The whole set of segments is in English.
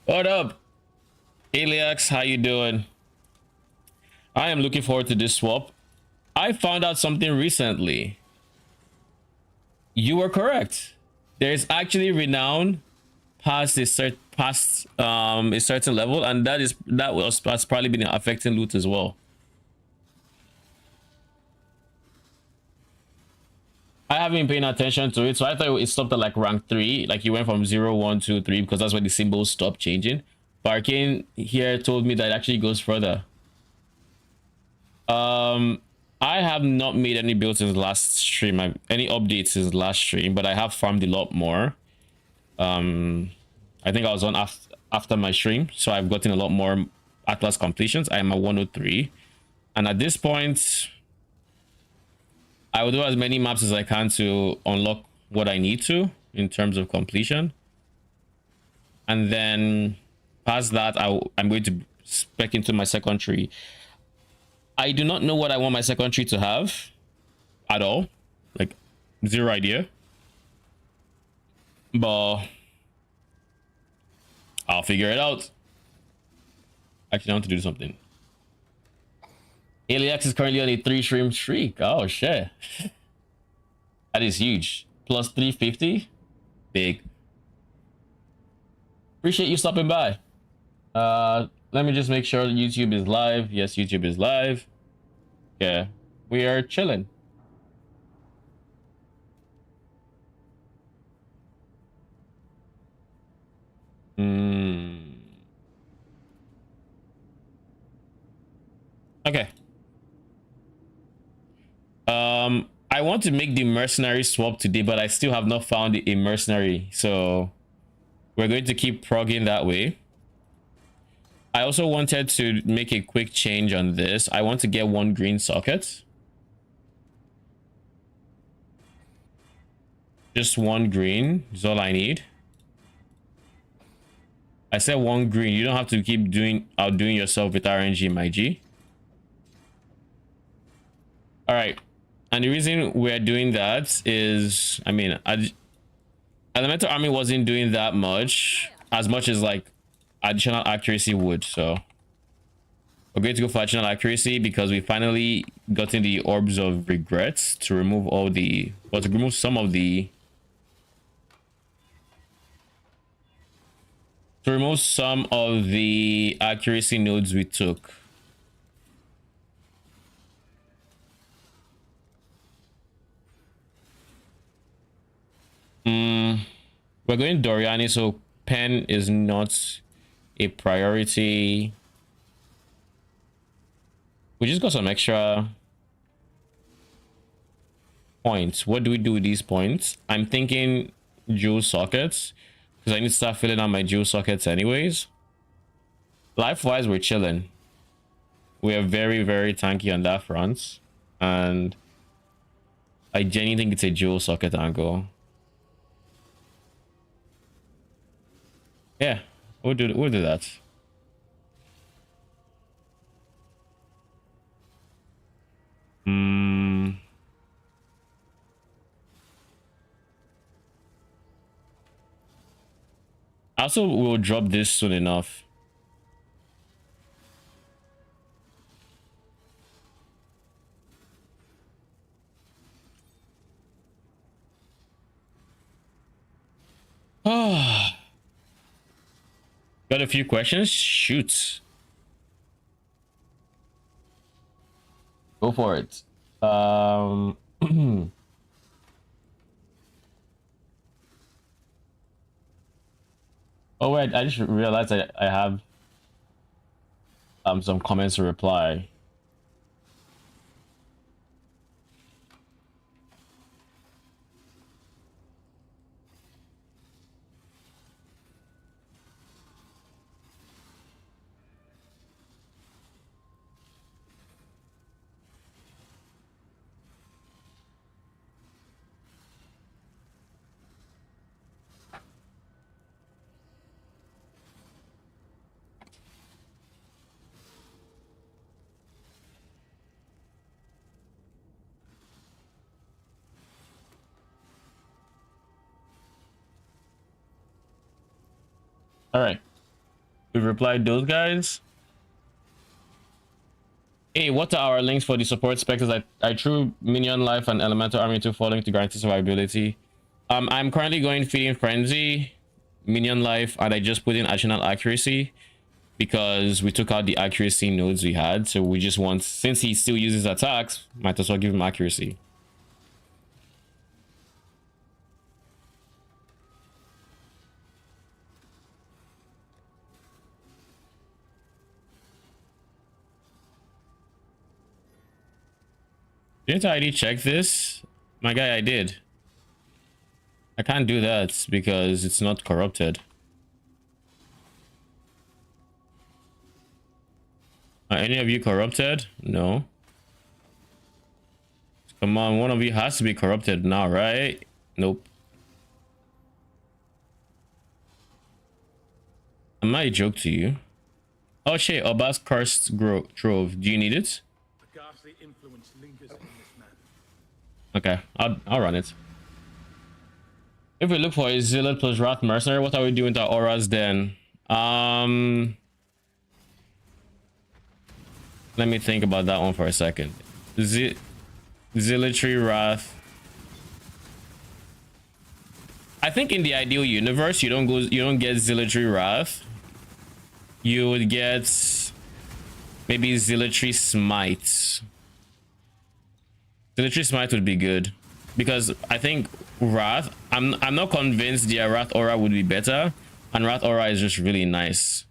What up, Aliax? How you doing? I am looking forward to this swap. I found out something recently. You were correct. There's actually renown past a certain level, and that's probably been affecting loot as well. I haven't been paying attention to it, so I thought it stopped at like rank 3, like you went from 0, 1, 2, 3, because that's when the symbols stopped changing. But Arcane here told me that it actually goes further. Um, I have not made any builds since the last stream, any updates since the last stream, but I have farmed a lot more. I think I was on after my stream, so I've gotten a lot more Atlas completions. I am at 103, and at this point, I will do as many maps as I can to unlock what I need to in terms of completion, and then past that, I'm going to spec into my second tree. I do not know what I want my second tree to have at all, like zero idea, but I'll figure it out. Actually, I want to do something. Aliax is currently on a 3-stream streak. Oh shit, that is huge. Plus 350, big. Appreciate you stopping by. Let me just make sure that YouTube is live. Yes, YouTube is live. Yeah, we are chilling. Okay. I want to make the mercenary swap today, but I still have not found a mercenary, so we're going to keep progging that way. I also wanted to make a quick change on this. I want to get 1 green socket. Just 1 green is all I need. I said 1 green. You don't have to keep outdoing yourself with RNG, my G. All right. And the reason we're doing that is, I mean, Elemental Army wasn't doing that much, as much as like additional accuracy would. So we're going to go for additional accuracy because we finally gotten the orbs of regrets to remove all the, well, to remove some of the, accuracy nodes we took. We're going Doryani, so pen is not a priority. We just got some extra points. What do we do with these points? I'm thinking jewel sockets, because I need to start filling out my jewel sockets anyways. Life-wise, we're chilling. We are very, very tanky on that front, and I genuinely think it's a jewel socket angle. Yeah, we'll do that. Also, we'll drop this soon enough. Ah. Got a few questions? Shoot. Go for it. Oh wait, I just realized I have some comments to reply. All right. We replied those guys. Hey, what are our links for the support specters? I threw minion life and elemental army to falling to guarantee survivability. I'm currently going feeding frenzy, minion life, and I just put in additional accuracy because we took out the accuracy nodes we had. So we just want, since he still uses attacks, might as well give him accuracy. Didn't I already check this? My guy, I did. I can't do that because it's not corrupted. Are any of you corrupted? No. Come on, one of you has to be corrupted now, right? Nope. I might joke to you. Oh shit, Oba's cursed trove. Do you need it? Okay, I'll run it. If we look for a Zealot plus Wrath Mercenary, what are we doing to our auras then? Let me think about that one for a second. Zealotry Wrath. I think in the ideal universe, you don't get Zealotry Wrath. You would get maybe Zealotry Smite. Zealotry Smite would be good because I think Wrath, I'm not convinced the Wrath Aura would be better, and Wrath Aura is just really nice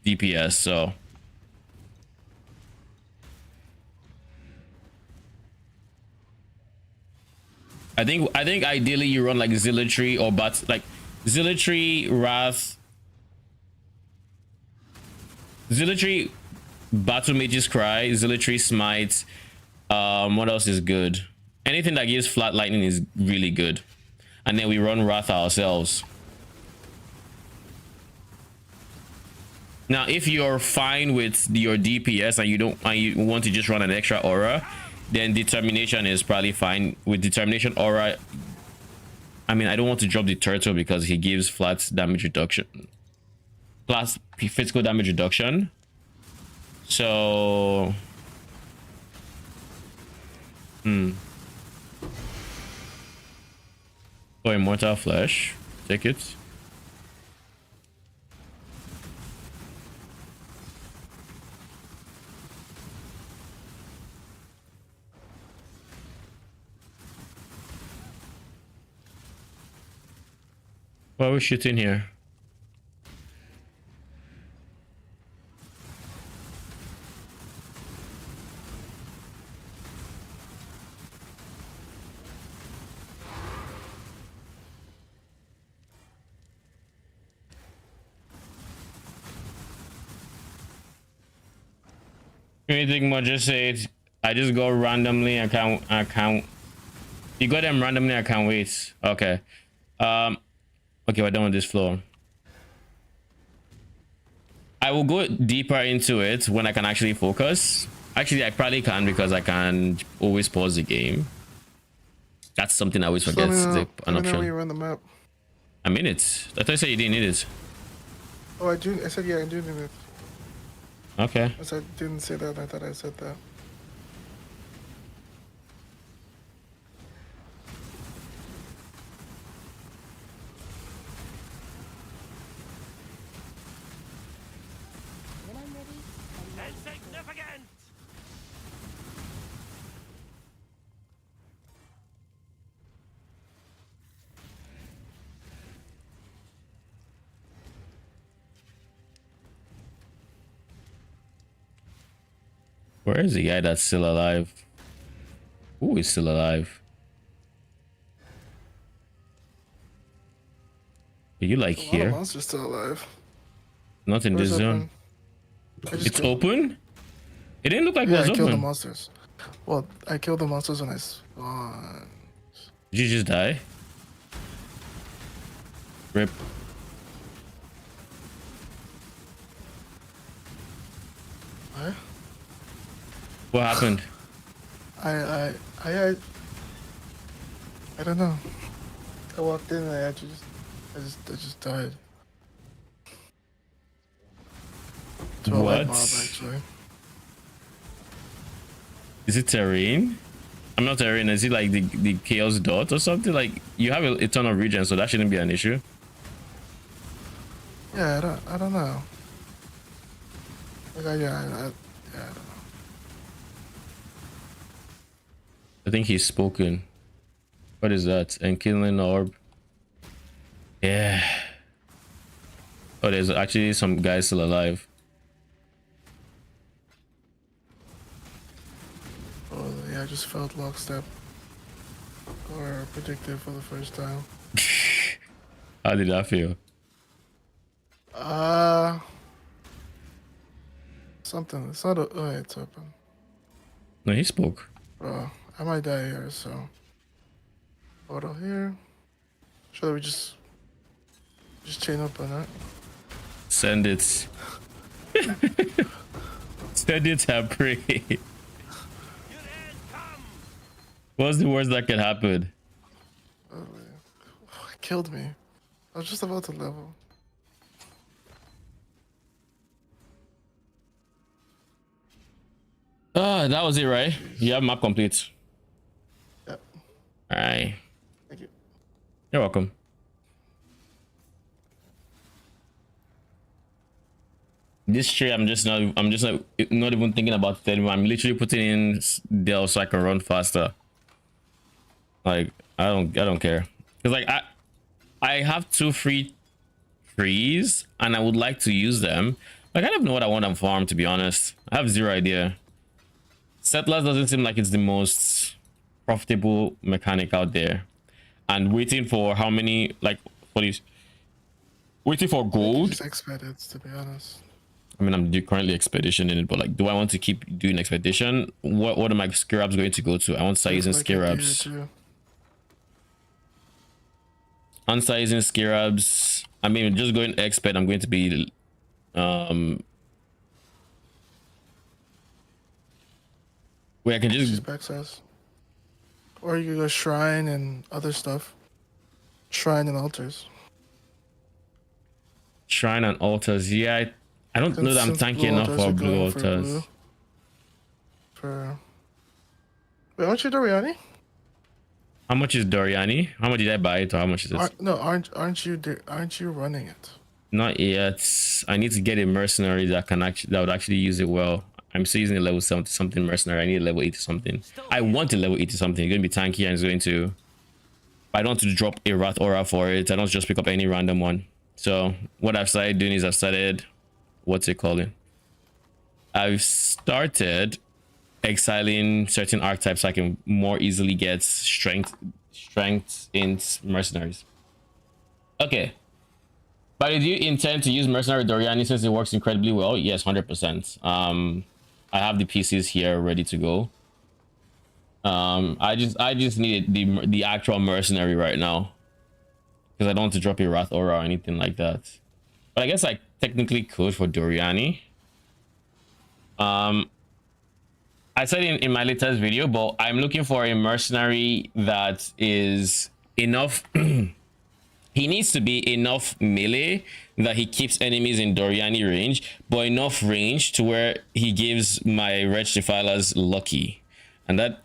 DPS. So I think ideally you run like Zealotry or like Zealotry Wrath, Zealotry Battle Mage's Cry, Zealotry Smite. What else is good? Anything that gives flat lightning is really good, and then we run Wrath ourselves. Now if you're fine with your DPS and you want to just run an extra aura, then Determination is probably fine. With Determination aura, I mean, I don't want to drop the turtle because he gives flat damage reduction plus physical damage reduction, so Oh, Immortal Flesh. Take it. Why are we shooting here? Anything more? Just say it. I just go randomly. I can't. You got them randomly. I can't wait. Okay. Okay, we're done with this floor. I will go deeper into it when I can actually focus. Actually, I probably can because I can always pause the game. That's something I always forget. An option. When you run the map. I'm in it. I thought you said you didn't need it. Oh, I do. I said yeah, I do need it. Okay. I didn't say that. I thought I said that. Where is the guy that's still alive? Who is still alive? Are you like here? The monster's still alive. Not in this zone. It's open? It didn't look like it was open. I killed the monsters. Well, I killed the monsters when I spawned. Did you just die? Rip. What? What happened? I don't know. I walked in and I just died. To a white mob, What? actually. Is it terrain? I'm not terrain. Is it like the chaos dot or something? Like you have a ton of regions, so that shouldn't be an issue. Yeah, I don't know. Like, yeah, I don't know. I think he's spoken. What is that? And killing orb. Yeah. Oh, there's actually some guys still alive. Oh, yeah, I just felt lockstep. Or predictive for the first time. How did that feel? Something. It's not a. Oh, yeah, it's open. No, he spoke. Bro, I might die here, so. Photo here. Should we just chain up on that? Send it. Send it and pray. What's the worst that can happen? Oh, it killed me. I was just about to level. Ah, that was it, right? You have map complete. Yep. All right. Thank you. You're welcome. This tree, I'm just not even thinking about it anymore. I'm literally putting in Dell so I can run faster. Like I don't care. Cause like I have 2 free trees and I would like to use them. Like I don't know what I want on farm, to be honest. I have zero idea. Settlers doesn't seem like it's the most profitable mechanic out there. And waiting for how many, like for these, waiting for gold. Just expedites, to be honest. I mean, I'm currently expedition in it, but like, do I want to keep doing expedition? What are my scarabs going to go to? I want to start using scarabs. I'm start using scarabs. I mean, just going expert, I'm going to be where I can just access. Or you go shrine and other stuff. Shrine and altars. Shrine and altars. Yeah, I don't know that I'm tanky enough for blue altars. Wait, aren't you Doryani? How much is Doryani? How much did I buy it, or how much is it? Aren't you running it? Not yet. I need to get a mercenary that would actually use it well. I'm still using a level 70 something mercenary. I need a level 80 something. I want a level 80 something. It's going to be tanky and it's going to. I don't want to drop a Wrath Aura for it. I don't just pick up any random one. So what I've started doing is I've started, what's it called? I've started exiling certain archetypes so I can more easily get strength in mercenaries. Okay. But do you intend to use mercenary Doryani since it works incredibly well? Yes, 100%. I have the pieces here ready to go. I just need the actual mercenary right now because I don't want to drop a Wrath Aura or anything like that. But I guess I technically could for Doryani. I said in my latest video, but I'm looking for a mercenary that is enough. He needs to be enough melee that he keeps enemies in Doryani range, but enough range to where he gives my Wretched Defilers lucky. And that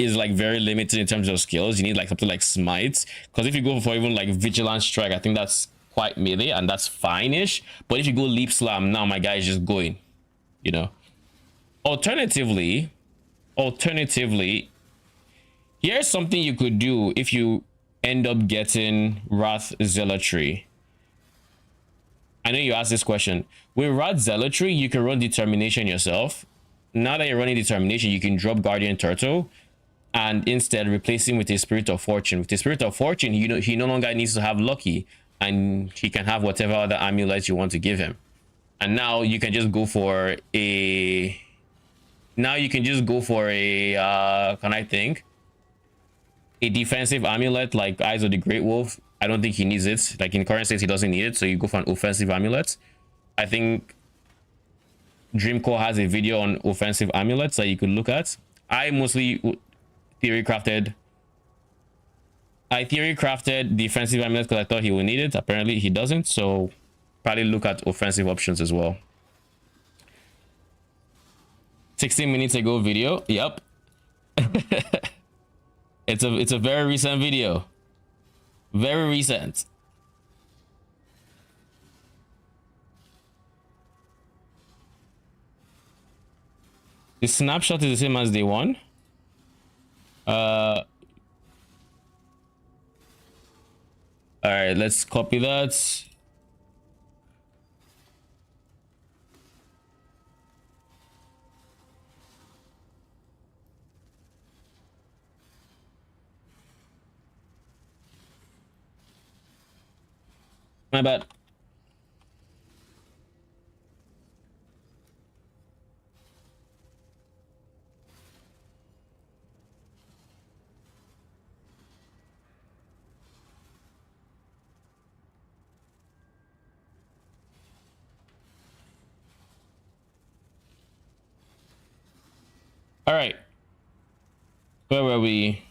is like very limited in terms of skills. You need like something like Smite, because if you go for even like Vigilant Strike, I think that's quite melee and that's fine-ish. But if you go Leap Slam, now my guy is just going, you know. Alternatively, here's something you could do if you end up getting Wrath Zealotry. I know you asked this question. With Wrath Zealotry, you can run Determination yourself. Now that you're running Determination, you can drop Guardian Turtle and instead replace him with a Spirit of Fortune. With the Spirit of Fortune, he no longer needs to have Lucky, and he can have whatever other amulets you want to give him. And now you can just go for a... Now you can just go for a... can I think? A defensive amulet like Eyes of the Great Wolf. I don't think he needs it. Like in current state, he doesn't need it. So you go for an offensive amulet. I think Dreamcore has a video on offensive amulets that you could look at. I mostly theory crafted defensive amulets because I thought he would need it. Apparently he doesn't. So probably look at offensive options as well. 16 minutes ago video. Yep. It's a very recent video. Very recent. The snapshot is the same as day one. All right, let's copy that. My bad. All right. Where were we?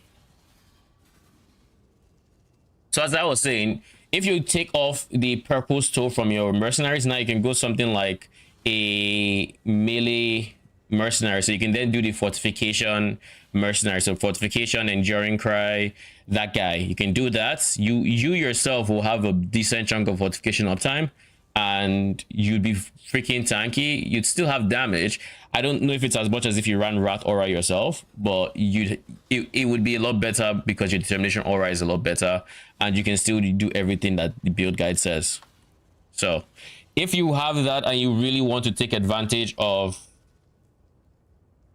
So as I was saying, if you take off the purple store from your mercenaries, now you can go something like a melee mercenary. So you can then do the fortification mercenary. So fortification, enduring cry, that guy. You can do that. You yourself will have a decent chunk of fortification uptime, and you'd be freaking tanky. You'd still have damage. I don't know if it's as much as if you ran Wrath Aura yourself, but it would be a lot better because your Determination Aura is a lot better, and you can still do everything that the build guide says. So if you have that and you really want to take advantage of...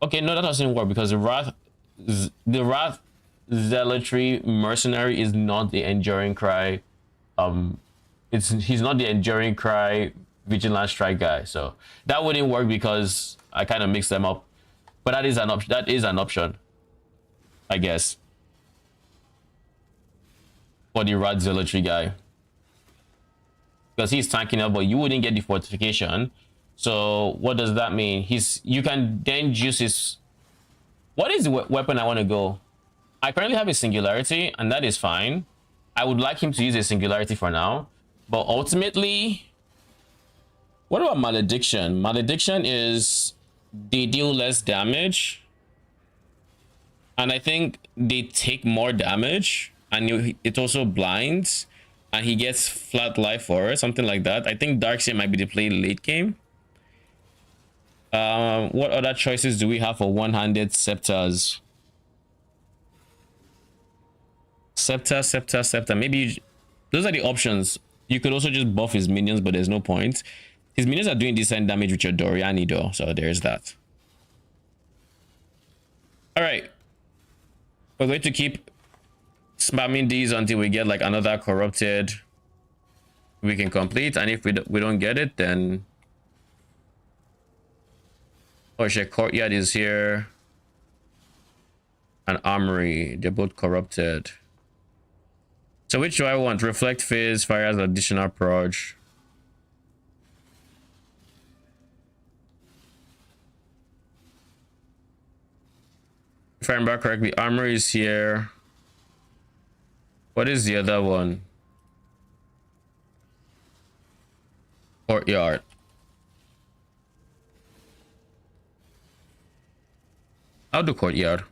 Okay, no, that doesn't work because the Wrath Zealotry Mercenary is not the Enduring Cry. He's not the Enduring Cry Vigilant Strike guy, so that wouldn't work because I kind of mixed them up. But that is an option. That is an option, I guess, for the Wrath Zealotry guy, because he's tanking up, but you wouldn't get the fortification. So what does that mean? You can then use his... What is the weapon I want to go? I currently have a Singularity, and that is fine. I would like him to use a Singularity for now, but ultimately, what about Malediction? Malediction is they deal less damage, and I think they take more damage, and it also blinds, and he gets flat life for it, something like that. I think Darkseer might be the play late game. What other choices do we have for one-handed scepters? Scepter. Maybe those are the options. You could also just buff his minions, but there's no point. His minions are doing decent damage with your Doryani though, so there's that. All right, we're going to keep spamming these until we get like another corrupted we can complete, and if we don't get it, then... Oh shit, Courtyard is here, and Armory, they're both corrupted. So which do I want? Reflect Phase, Fire as additional proj. If I remember correctly, Armory is here. What is the other one? Courtyard. I'll do Courtyard.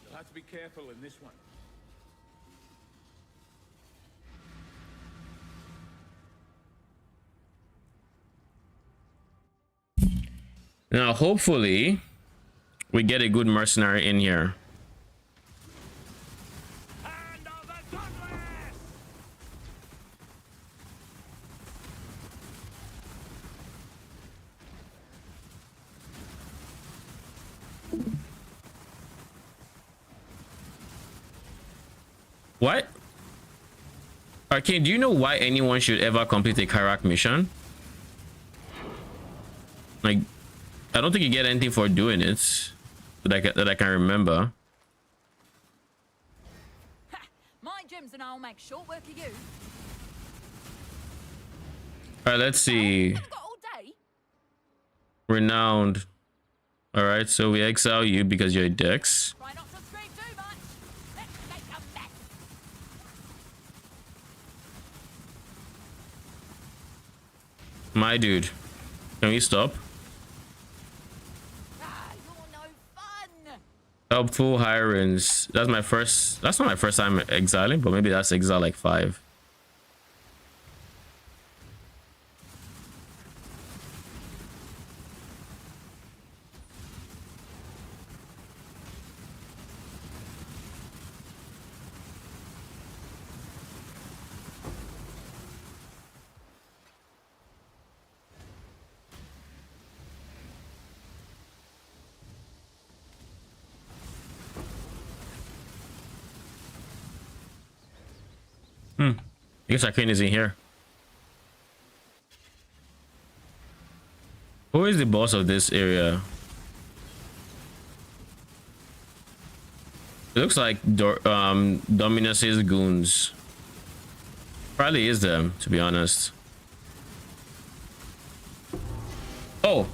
You'll have to be careful in this one. Now, hopefully, we get a good mercenary in here. Hand of the Godless! What? Arcane, do you know why anyone should ever complete a Karak mission? Like, I don't think you get anything for doing it that I can remember. Ha! My gems and I'll make short work of you. All right, let's see. I've got all day. Renowned. All right, so we exile you because you're a Dex. Try not to scream too much. Let's make a mess. My dude, can we stop? Helpful hirings. That's my first. That's not my first time exiling, but maybe that's exile like 5. I guess Arcane is in here. Who is the boss of this area? It looks like Dominus's goons. Probably is them, to be honest. Oh,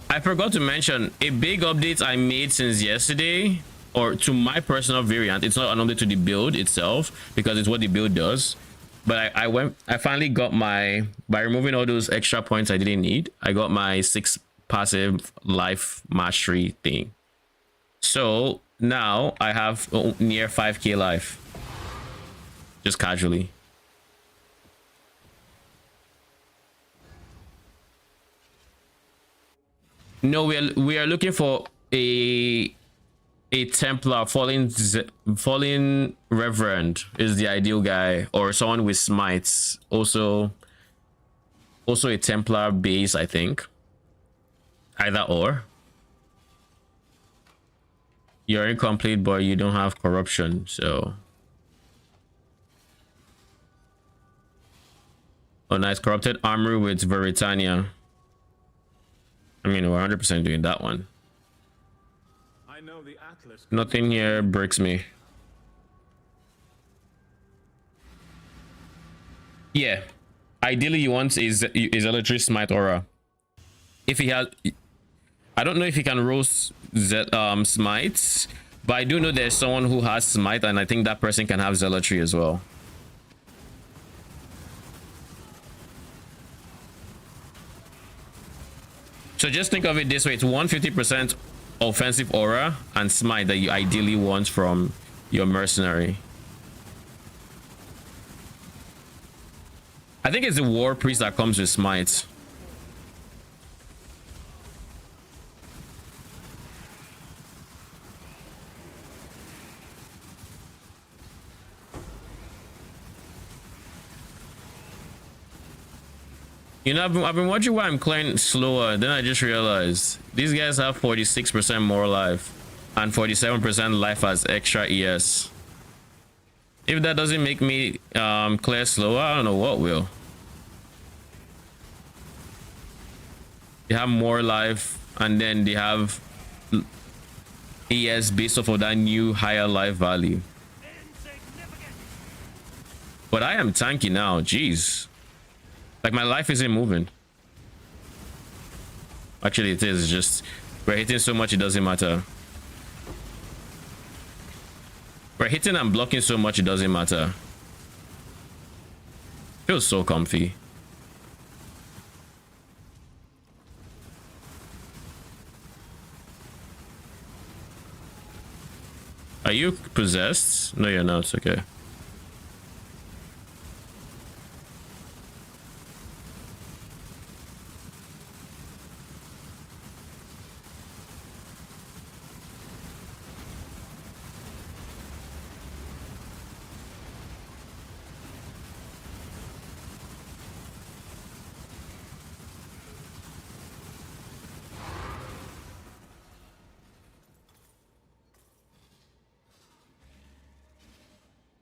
I forgot to mention a big update I made since yesterday, or to my personal variant. It's not an update to the build itself because it's what the build does. But I finally got my, by removing all those extra points I didn't need, I got my 6 passive life mastery thing. So now I have near 5k life, just casually. No, we are looking for a Templar. Fallen Reverend is the ideal guy, or someone with smites. Also a Templar base, I think. Either or. You're incomplete, but you don't have corruption, so. Oh, nice. Corrupted armor with Veritania. I mean, we're 100% doing that one. I know the Atlas. Nothing here breaks me. Yeah. Ideally, you want is Electric Smite Aura. If he has... I don't know if he can roast smites, but I do know there's someone who has smite, and I think that person can have zealotry as well. So just think of it this way: it's 150% offensive aura and smite that you ideally want from your mercenary. I think it's the war priest that comes with smites. You know, I've been watching why I'm clearing slower. Then I just realized these guys have 46% more life and 47% life as extra ES. If that doesn't make me clear slower, I don't know what will. They have more life, and then they have ES based off of that new higher life value. But I am tanky now, jeez. Like, my life isn't moving. Actually, it is. Just we're hitting so much it doesn't matter. We're hitting and blocking so much it doesn't matter. Feels so comfy. Are you possessed? No, you're not. Okay.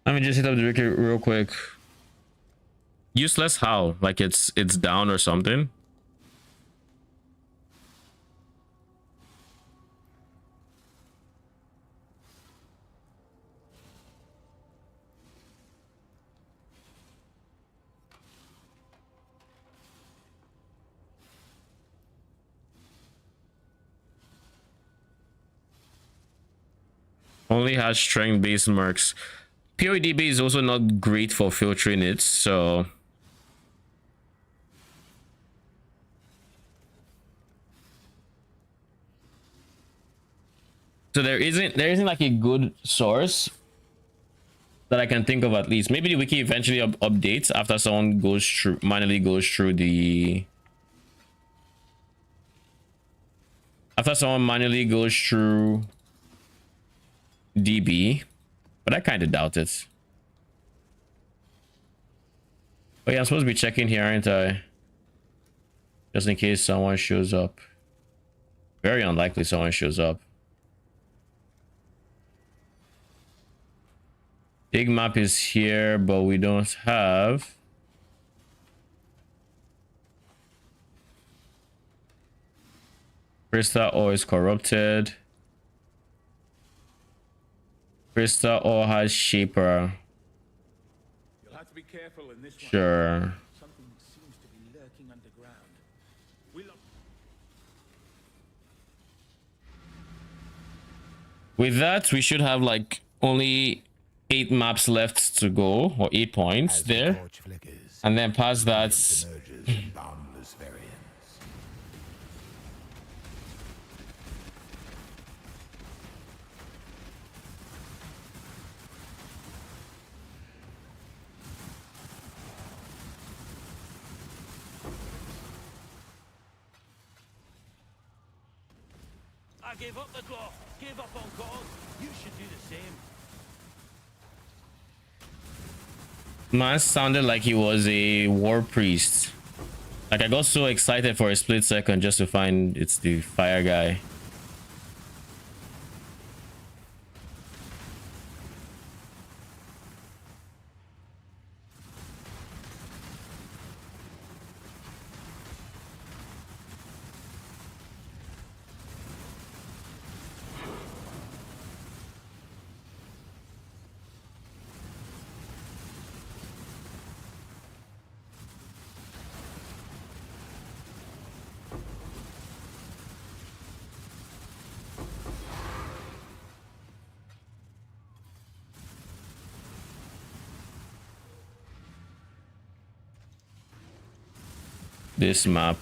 Let me just hit up the wiki real quick. Useless how? Like it's down or something? Only has strength based mercs. POEDB is also not great for filtering it, so So there isn't like a good source that I can think of, at least. Maybe the wiki eventually updates after someone goes through, manually goes through the, after someone manually goes through DB, but I kind of doubt it. Oh yeah, I'm supposed to be checking here, aren't I? Just in case someone shows up. Very unlikely someone shows up. Big map is here, but we don't have. Crystal ore is corrupted. Crystal ore has shaper. You'll have to be careful in this one. Sure. Something seems to be lurking underground. With that, we should have like only 8 maps left to go, or 8 points there. And then past that, I gave up the cloth, gave up on God. You should do the same. man sounded like he was a war priest. Like I got so excited for a split second just to find it's the fire guy. This map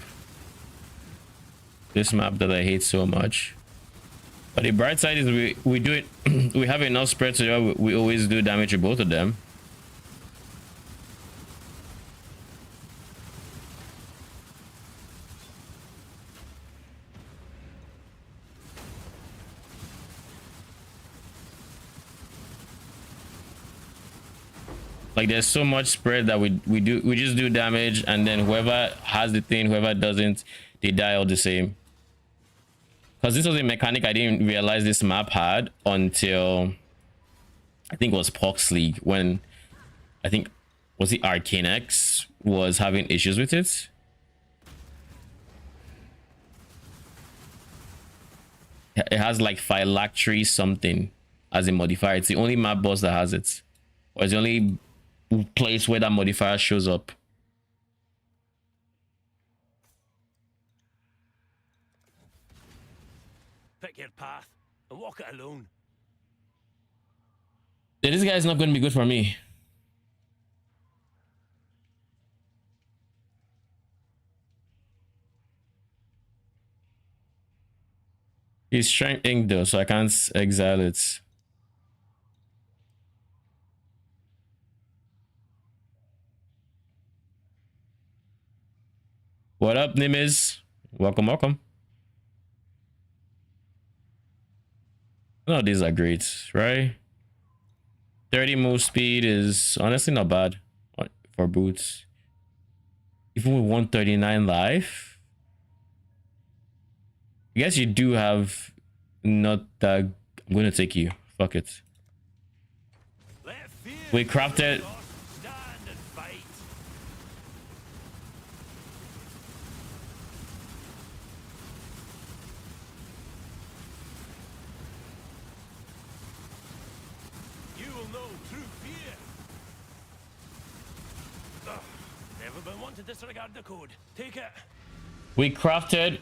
that I hate so much. But the bright side is we do it we have enough spread so we always do damage to both of them. Like there's so much spread that we just do damage, and then whoever has the thing, whoever doesn't, they die all the same. Because this was a mechanic I didn't realize this map had until I think it was Pox League, when I think was the Arcane X was having issues with it. It has like phylactery something as a modifier. It's the only map boss that has it, or it's the only place where that modifier shows up. Pick your path and walk it alone. Yeah, this guy is not going to be good for me. He's strength ink though, so I can't exile it. What up, Nimes? Welcome, welcome. No, these are great, right? 30 move speed is honestly not bad for boots. Even with 139 life, I guess you do have not that. I'm gonna take you. Fuck it. We crafted. Stand and fight. You will know true fear. Ugh, never been one to disregard the code. Take it. We crafted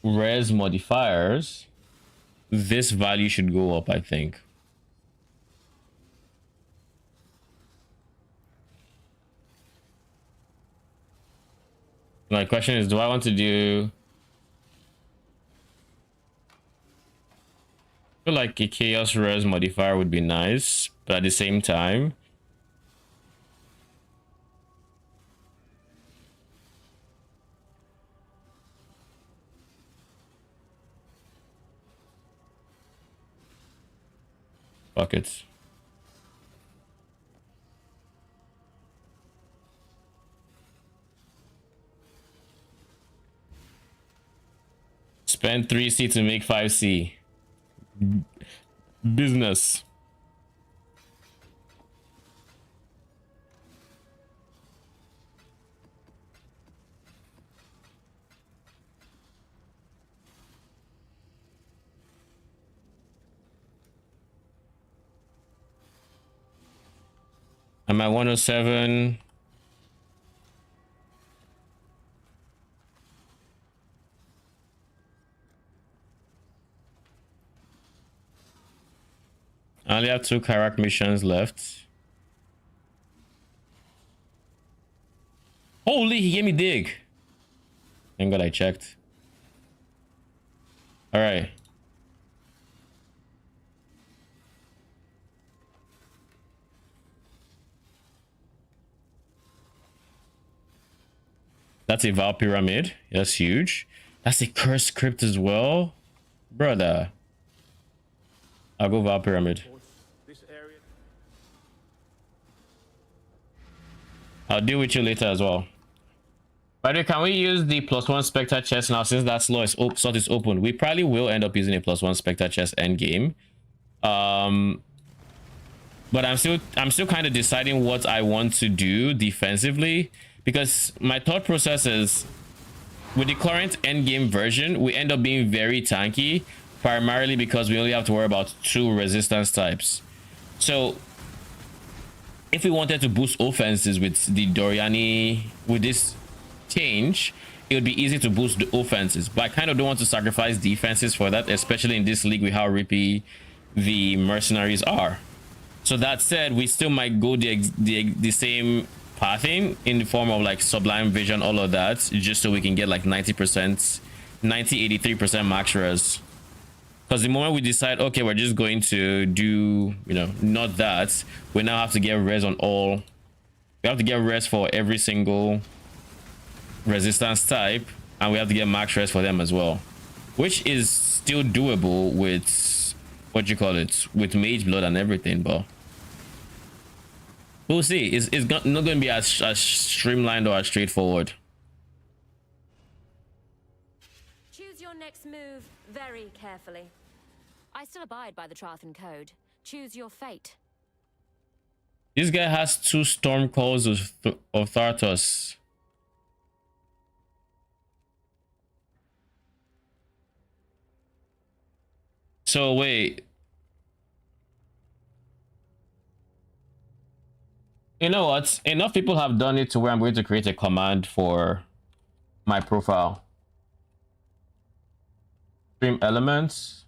res modifiers. This value should go up, I think. My question is, do I want to do feel like a chaos res modifier would be nice, but at the same time, fuck it. Spend 3C to make 5C. Business. I'm at 107. I only have 2 Karak missions left. Holy, he gave me dig. Thank God I checked. All right. That's a Val Pyramid. That's huge. That's a curse script as well. Brother. I'll go Val Pyramid. This area. I'll deal with you later as well. By the way, can we use the +1 Spectre chest now since that slot is open? We probably will end up using a +1 Spectre chest end game. But I'm still kind of deciding what I want to do defensively, because my thought process is with the current end game version, we end up being very tanky, primarily because we only have to worry about 2 resistance types. So if we wanted to boost offenses with the Doryani, with this change, it would be easy to boost the offenses, but I kind of don't want to sacrifice defenses for that, especially in this league with how rippy the mercenaries are. So that said, we still might go the same pathing in the form of like Sublime Vision, all of that, just so we can get like 90%, 83% max res. Because the moment we decide, okay, we're just going to do, you know, not that, we now have to get res on all. We have to get res for every single resistance type, and we have to get max res for them as well, which is still doable with what you call it, with mage blood and everything, but we'll see. It's not going to be as streamlined or as straightforward. Choose your next move very carefully. I still abide by the Trathan Code. Choose your fate. This guy has 2 storm calls of Thartos. So wait, you know what? Enough people have done it to where I'm going to create a command for my profile. Stream elements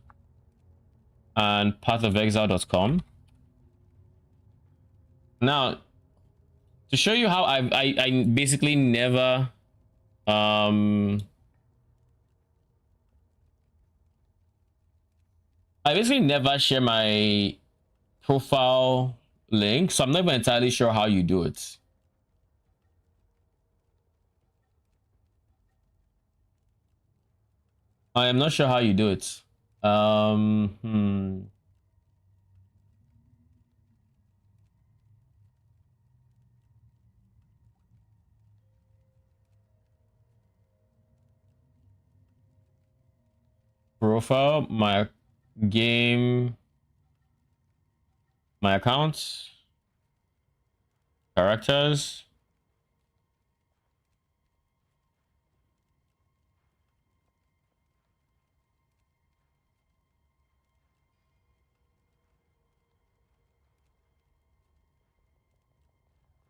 and pathofexile.com. Now, to show you how I basically never I basically never share my profile link, so I'm not even entirely sure how you do it. I am not sure how you do it. Profile, my game, my accounts, characters.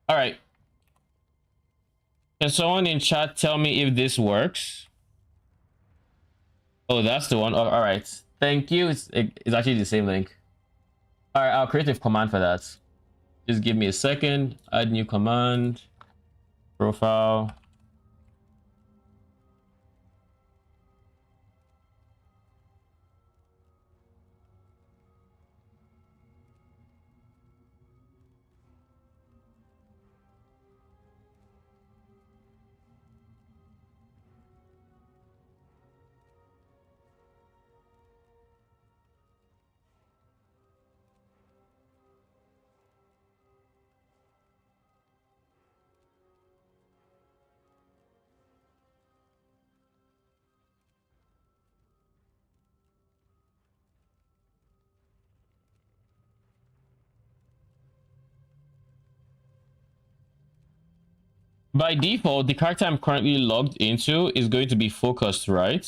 All right. Can someone in chat tell me if this works? Oh, that's the one. Oh, all right. Thank you. It's actually the same link. All right, I'll create a command for that. Just give me a second. Add new command. Profile. By default, the character I'm currently logged into is going to be focused, right?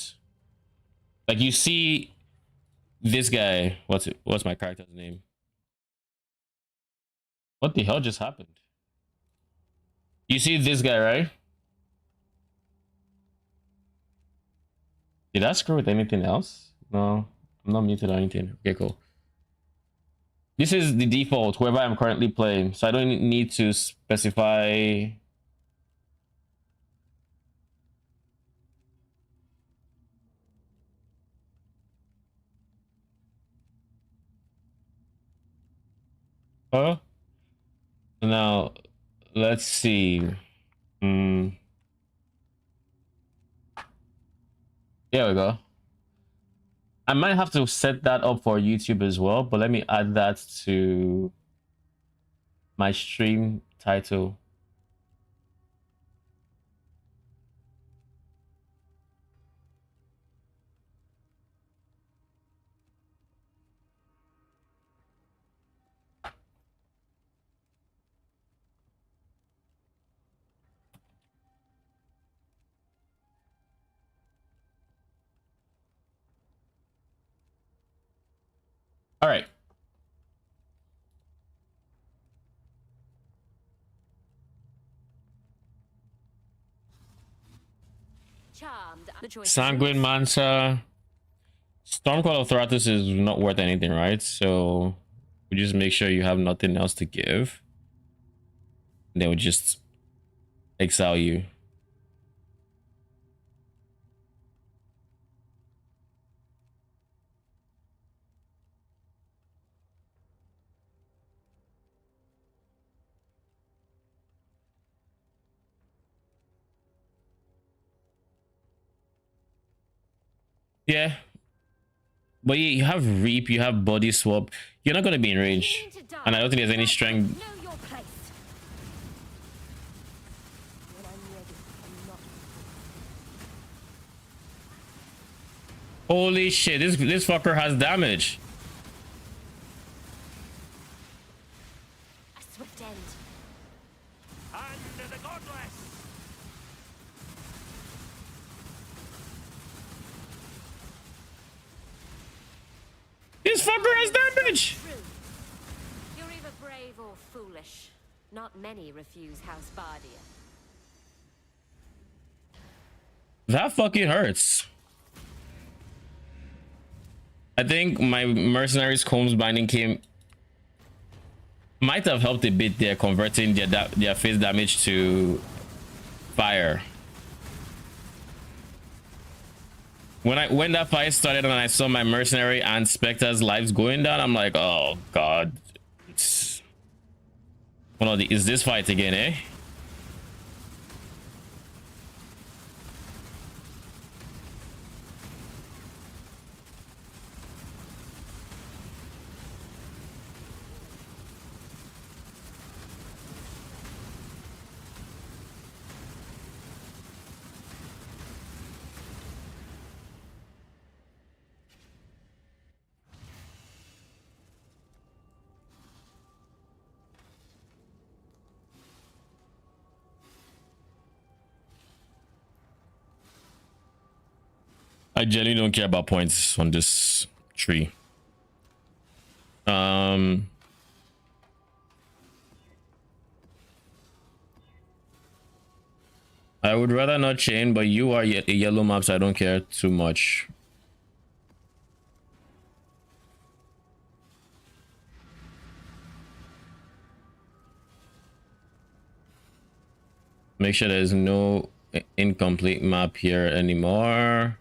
Like you see this guy. What's my character's name? What the hell just happened? You see this guy, right? Did I screw with anything else? No, I'm not muted or anything. Okay, cool. This is the default, whoever I'm currently playing. So I don't need to specify. Oh, now let's see. There we go. I might have to set that up for YouTube as well, but let me add that to my stream title. All right. Charmed. The choice is Sanguine yours. Mansa. Stormcall of Thratus is not worth anything, right? So we just make sure you have nothing else to give. And then we just exile you. Yeah. But you have Reap, you have Body Swap. You're not going to be in range. Willing to die. And I don't think there's any strength. Know your place. When I'm ready, I'm not. Holy shit, this fucker has damage. A swift end. Hand to the godless. This fucker has damage. True. You're either brave or foolish. Not many refuse House Bardia. That fucking hurts. I think my Mercenaries Combs Binding came might have helped a bit there, converting their face damage to fire. When that fight started and I saw my Mercenary and Spectre's lives going down, I'm like, oh god. It's one of the is this fight again, eh? I genuinely don't care about points on this tree. I would rather not chain, but you are a yellow map, so I don't care too much. Make sure there's no incomplete map here anymore.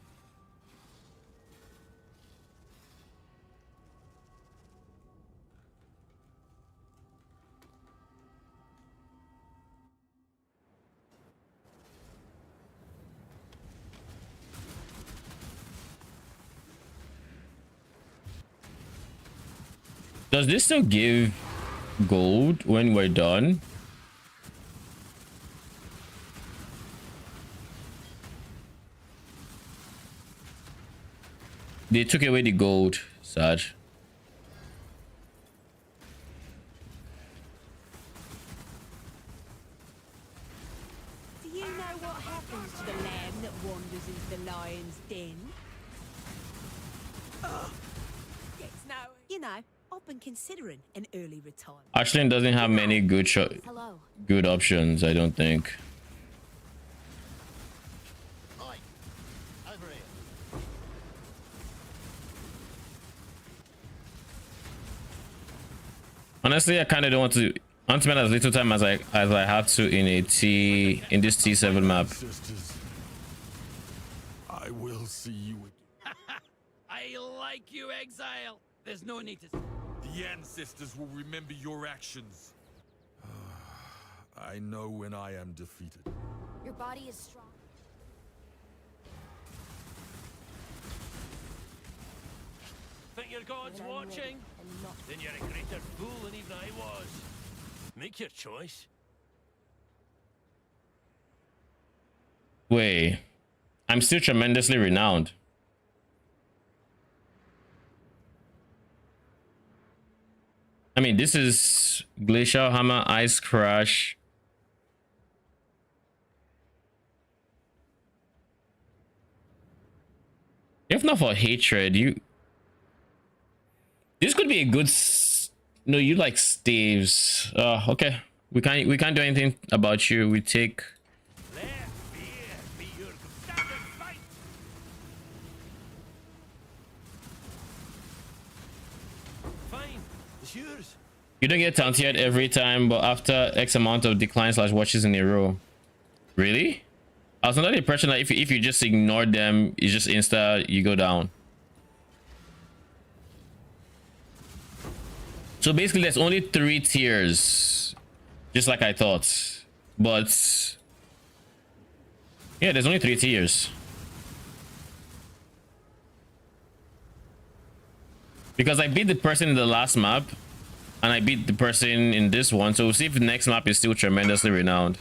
Does this still give gold when we're done? They took away the gold, sad. you know what happens to the lamb that wanders into the lion's den? It's no, you know, I've been considering an early retirement. Ashlyn doesn't have many Hello. good options, I don't think. Oi, over here. Honestly, I kind of don't want to spend as little time as I have to in this T7 map. Sisters, I will see you again. I like you, Exile. There's no need to... The ancestors will remember your actions. I know when I am defeated. Your body is strong. Think your god's watching? Then you're a greater fool than even I was. Make your choice. Wait, I'm still tremendously renowned. I mean, this is Glacial Hammer, Ice Crash. If not for hatred, this could be a good. No, you like staves. Okay. We can't do anything about you. We take. Let fear be your standard fight. Fine, it's yours. You don't get taunted every time, but after X amount of decline/watches in a row. Really? I was under the impression that if you just ignore them, it's just insta you go down. So basically, there's only 3 tiers, just like I thought. But yeah, there's only 3 tiers. Because I beat the person in the last map, and I beat the person in this one. So we'll see if the next map is still tremendously renowned.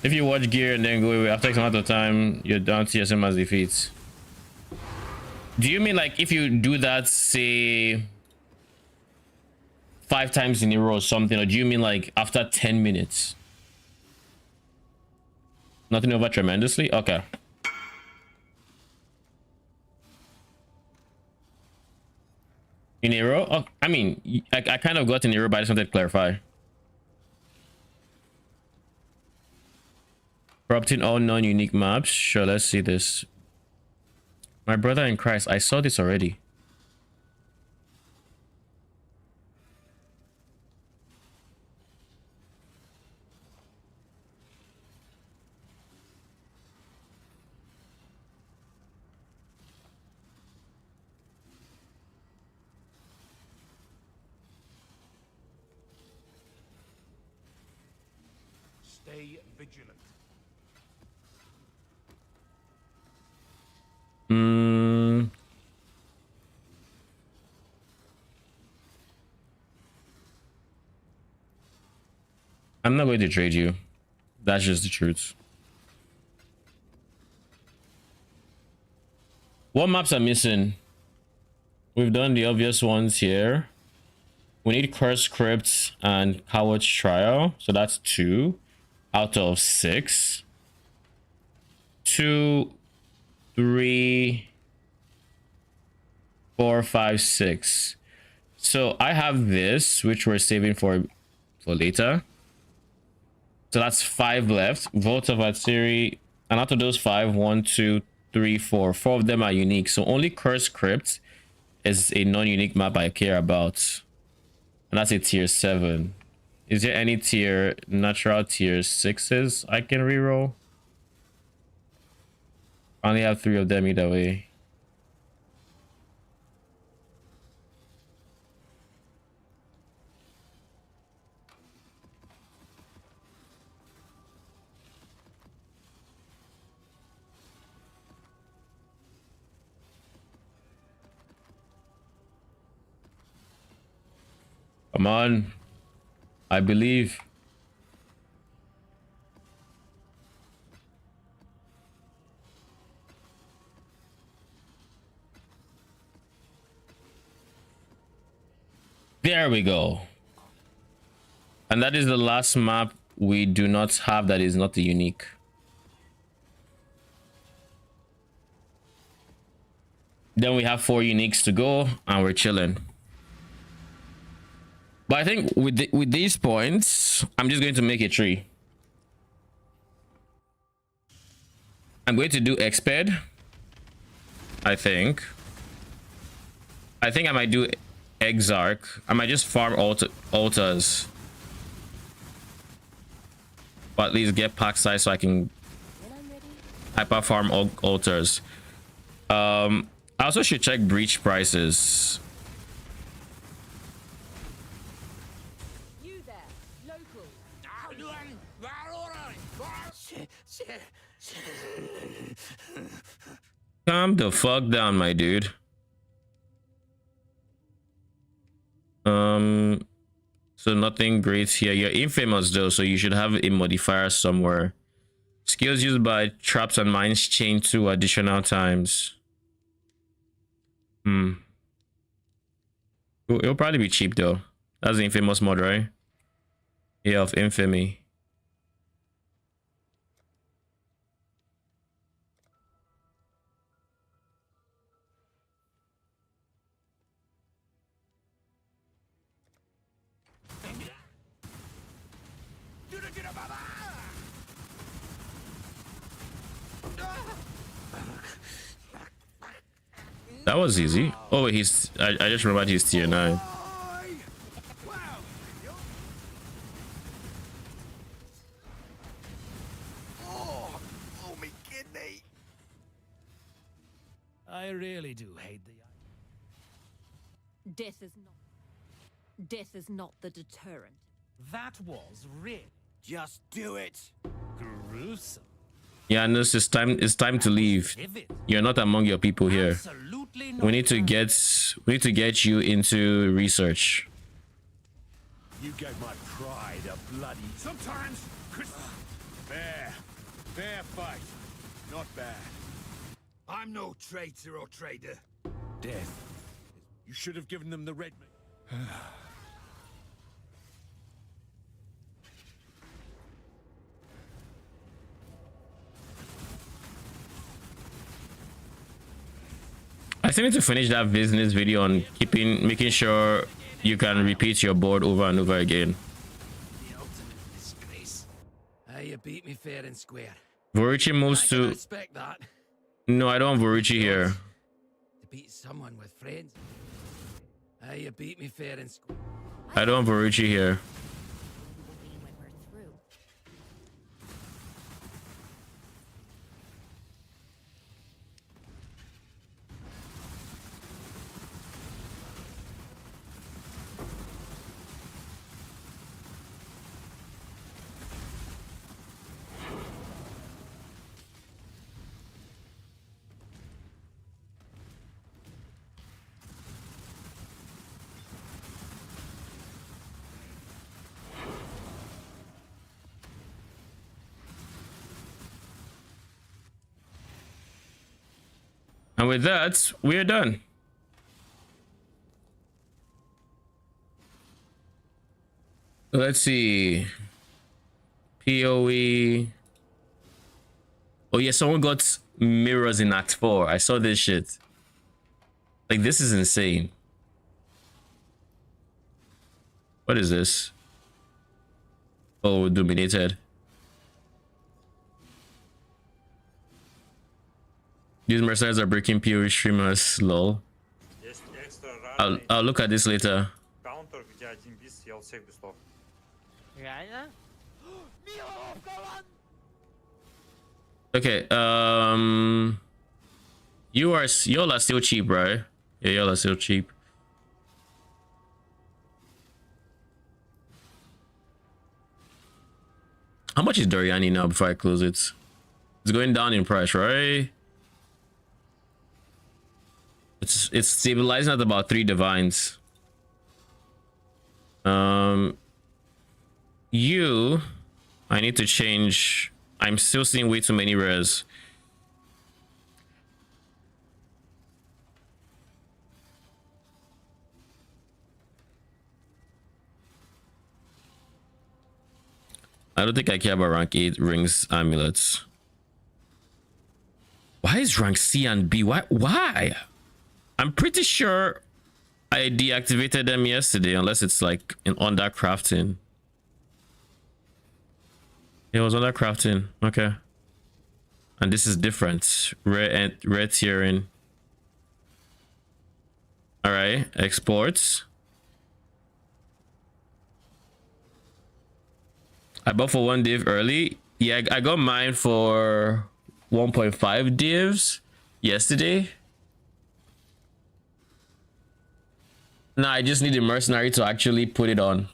If you watch gear and then go away after X amount of time, you're down to your same as defeats. Do you mean like if you do that, say 5 times in a row or something, or do you mean like after 10 minutes? Nothing over tremendously? Okay. In a row? Oh, I mean, I kind of got in a row, but I just wanted to clarify. Corrupting all non-unique maps. Sure, let's see this. My brother in Christ, I saw this already. Stay vigilant. I'm not going to trade you. That's just the truth. What maps are missing? We've done the obvious ones here. We need Curse Crypt and Coward's Trial. So that's 2 out of 6. 2, 3, 4, 5, 6. So I have this, which we're saving for later. So that's 5 left. Vault of Atziri. And out of those 5, 1, 2, 3, 4. 4 of them are unique. So only Curse Crypt is a non-unique map I care about. And that's a tier 7. Is there any natural tier 6s I can reroll? I only have 3 of them either way. Come on. I believe. There we go. And that is the last map we do not have that is not the unique. Then we have 4 uniques to go and we're chilling. But I think with these points, I'm just going to make a tree. I'm going to do exped. I think I might do Exile. I might just farm altars. But at least get pack size so I can hyper farm altars. I also should check breach prices. You there, local. Calm the fuck down, my dude. So nothing great here. You're infamous though, so you should have a modifier somewhere. Skills used by traps and mines chain 2 additional times. It'll probably be cheap though. That's the infamous mod, right? Yeah, of infamy. That was easy. Oh wait, I just remembered he's tier 9. Me kidney. I really do hate the... Death is not the deterrent. That was real Just do it. gruesome. Yeah, no, it's time to leave. Vivid. You're not among your people here. Absolutely not. We need to get you into research. You gave my pride a bloody... Sometimes, Fair. Fair fight. Not bad. I'm no traitor or trader. Death. You should have given them the red... I still need to finish that business video on making sure you can repeat your board over and over again. The ultimate disgrace. You beat me fair and square. Voruchi moves I can to... respect that. No, I don't want Voruchi here. To beat someone with friends. You beat me fair and square. I don't want Voruchi here. When we're through. And with that, we're done. Let's see. PoE. Oh yeah, someone got mirrors in Act 4. I saw this shit. Like, this is insane. What is this? Oh, dominated. These mercenaries are breaking PoE streamers, lol. I'll look at this later. Каунтер, где один бис съел всех бистов. Реально? Okay, y'all are still cheap, right? Yeah, y'all are still cheap. How much is Doryani now before I close it? It's going down in price, right? It's stabilizing at about 3 divines. I need to change. I'm still seeing way too many rares. I don't think I care about rank 8 rings amulets. Why is rank C and B? Why? I'm pretty sure I deactivated them yesterday, unless it's like in under crafting. It was under crafting. Okay. And this is different. Rare tiering. All right. Exports. I bought for 1 div early. Yeah, I got mine for 1.5 divs yesterday. Now I just need a mercenary to actually put it on.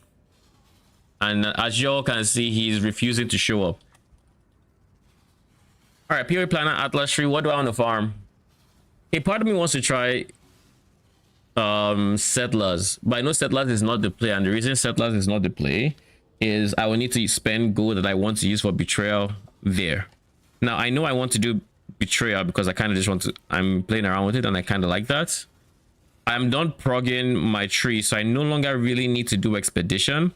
And as y'all can see, he's refusing to show up. All right, PoE Planner Atlas Tree. What do I want to farm? A part of me wants to try Settlers, but I know Settlers is not the play, and the reason Settlers is not the play is I will need to spend gold that I want to use for Betrayal there. Now I know I want to do Betrayal because I kind of just want to, I'm playing around with it and I kind of like that. I'm done progging my tree, so I no longer really need to do Expedition,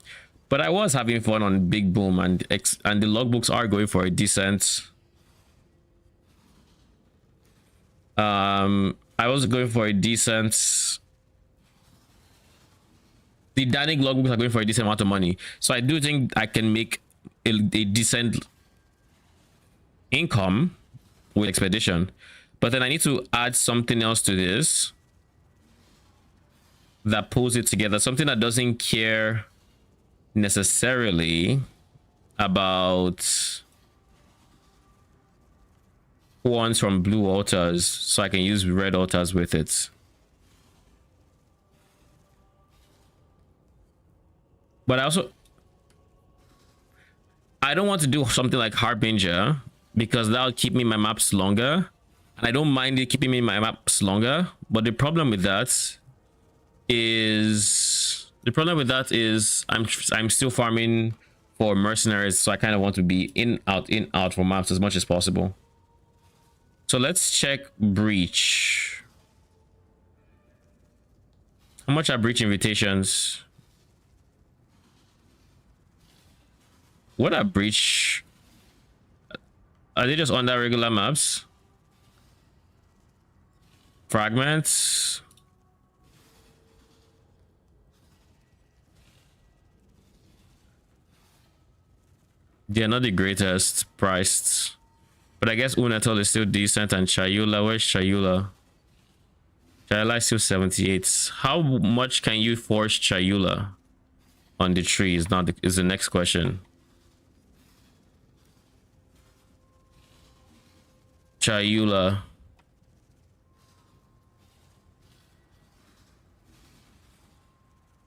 but I was having fun on Big Boom, and the logbooks are going for a decent. I was going for a decent. The Danik logbooks are going for a decent amount of money, so I do think I can make a decent income with Expedition, but then I need to add something else to this that pulls it together, something that doesn't care necessarily about ones from blue altars, so I can use red altars with it. But I don't want to do something like Harbinger because that'll keep me my maps longer, and I don't mind it keeping me my maps longer. But the problem with that is I'm still farming for mercenaries, so I kind of want to be in out for maps as much as possible. So let's check Breach. How much are Breach invitations? What are Breach? Are they just on that regular maps? Fragments. They're not the greatest priced, but I guess Unatal is still decent, and Chayula, where's Chayula? Chayula is still 78. How much can you force Chayula on the tree is the next question. Chayula.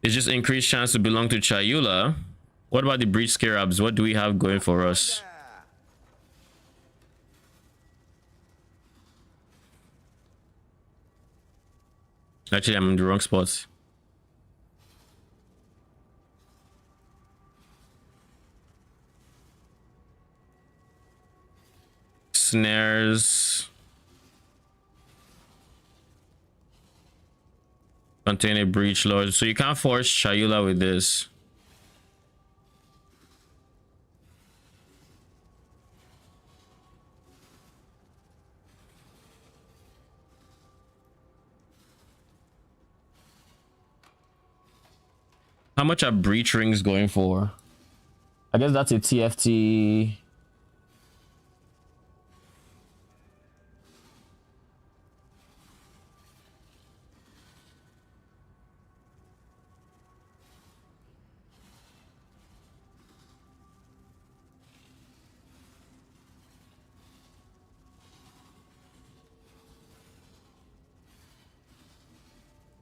It's just increased chance to belong to Chayula. What about the Breach Scarabs? What do we have going for us? Actually, I'm in the wrong spot. Snares. Contain a Breach Lord. So you can't force Chayula with this. How much are Breach Rings going for? I guess that's a TFT.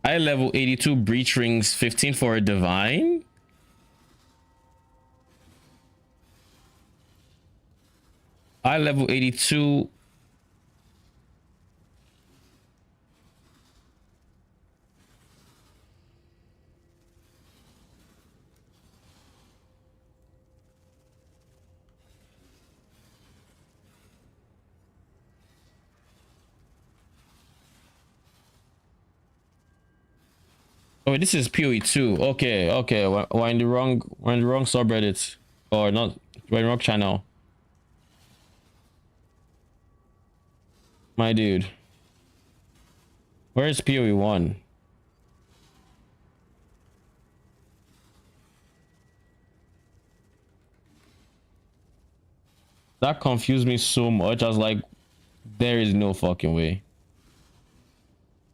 I level 82 Breach Rings, 15 for a Divine. I level 82. Oh, this is PoE 2. Okay. We're in the wrong subreddit, or not We're in Rock Channel. My dude. Where is PoE 1? That confused me so much. I was like, there is no fucking way.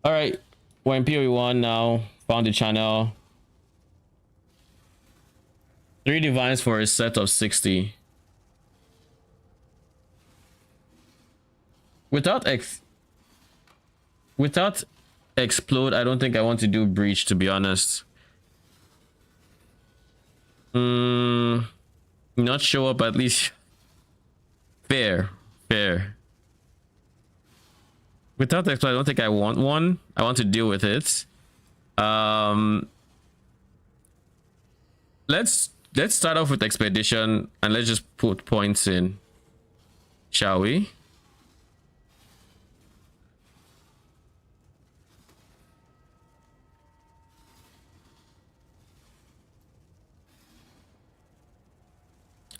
All right, we're in PoE 1 now. Found the channel. 3 divines for a set of 60. Without explode, I don't think I want to do breach, to be honest. Not show up at least. Fair. Without explode, I don't think I want one. I want to deal with it. Let's start off with expedition and let's just put points in, shall we?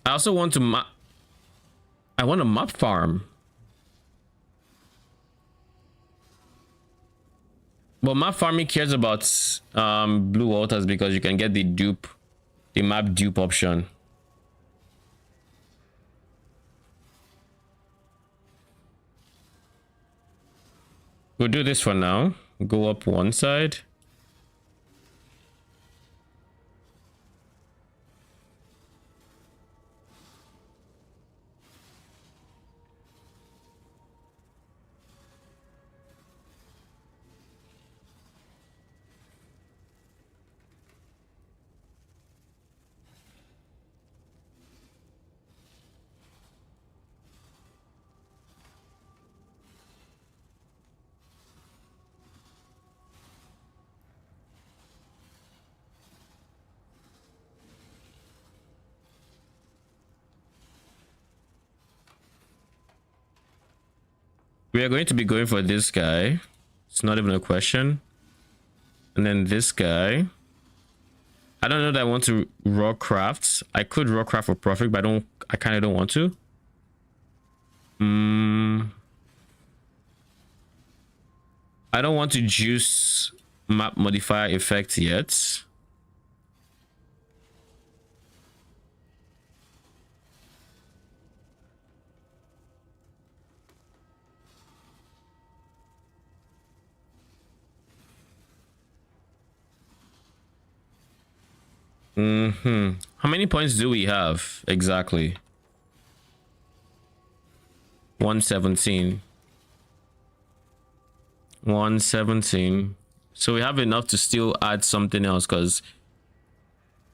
I also want to map. I want a map farm. But map farming cares about blue waters because you can get the dupe, the map dupe option. We'll do this for now. Go up one side. We are going to be going for this guy. It's not even a question. And then this guy. I don't know that I want to raw craft. I could raw craft for profit, but I kind of don't want to. I don't want to juice map modifier effect yet. How many points do we have exactly? 117. 117. So we have enough to still add something else because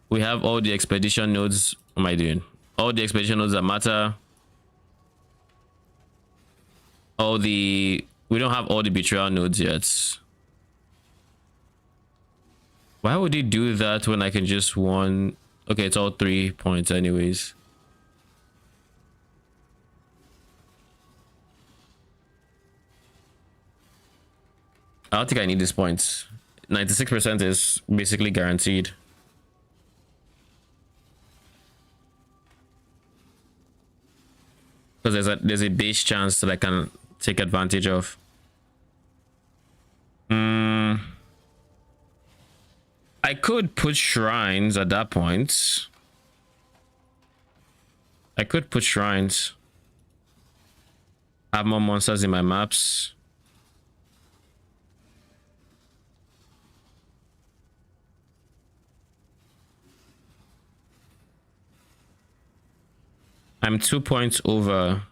we have all the expedition nodes. What am I doing? All the expedition nodes that matter. We don't have all the betrayal nodes yet. Why would he do that when I can just one? Okay, it's all 3 points anyways. I don't think I need these points. 96% is basically guaranteed. Because there's a base chance that I can take advantage of. I could put shrines at that point. I could put shrines. Have more monsters in my maps. I'm 2 points over.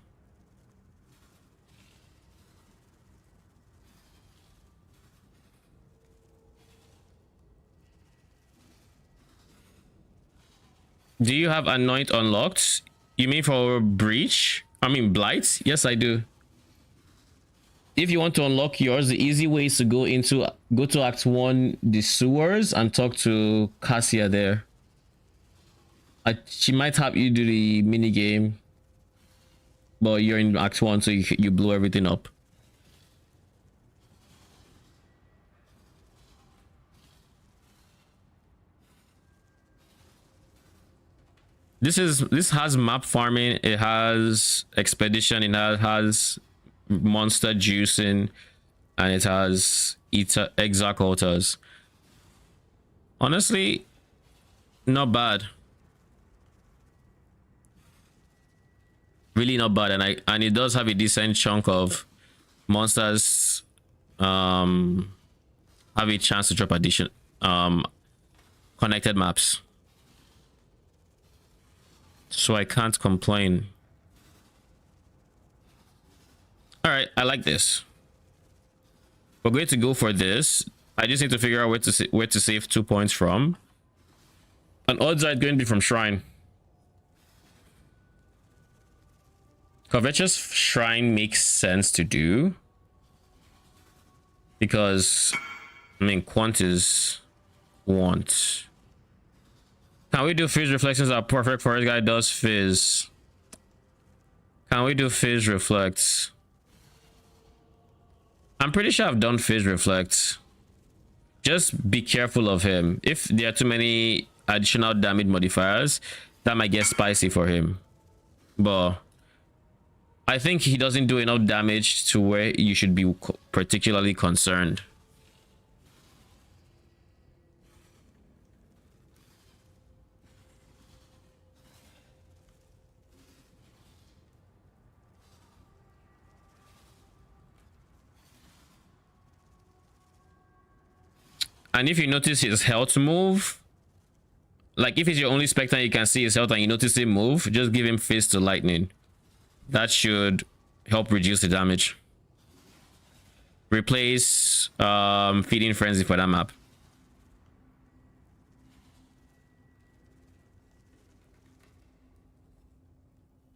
Do you have Anoint unlocked? You mean for Breach? I mean Blight? Yes, I do. If you want to unlock yours, the easy way is to go to Act 1, the sewers, and talk to Cassia there. She might have you do the mini game, but you're in Act 1, so you blow everything up. this has map farming, it has expedition, it has monster juicing, and it has exile altars. Honestly, not bad. Really not bad. And it does have a decent chunk of monsters have a chance to drop addition connected maps. So I can't complain. All right, I like this. We're going to go for this. I just need to figure out where to save 2 points from. And odds are going to be from Shrine. Covetous Shrine makes sense to do. Because, I mean, Quant is want. Can we do Fizz Reflections are perfect for this guy does Fizz? Can we do Fizz Reflects? I'm pretty sure I've done Fizz Reflects. Just be careful of him. If there are too many additional damage modifiers, that might get spicy for him. But I think he doesn't do enough damage to where you should be particularly concerned. And if you notice his health move, like if it's your only spectre and you can see his health and you notice him move, just give him Fist to Lightning. That should help reduce the damage. Replace Feeding Frenzy for that map.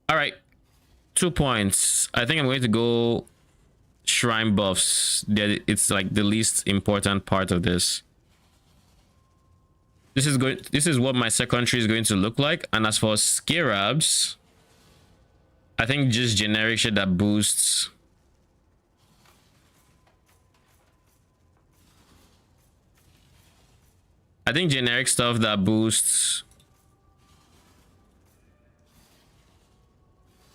All right, 2 points. I think I'm going to go Shrine buffs. It's like the least important part of this. This is what my secondary is going to look like. And as for Scarabs, I think just generic shit that boosts. I think generic stuff that boosts.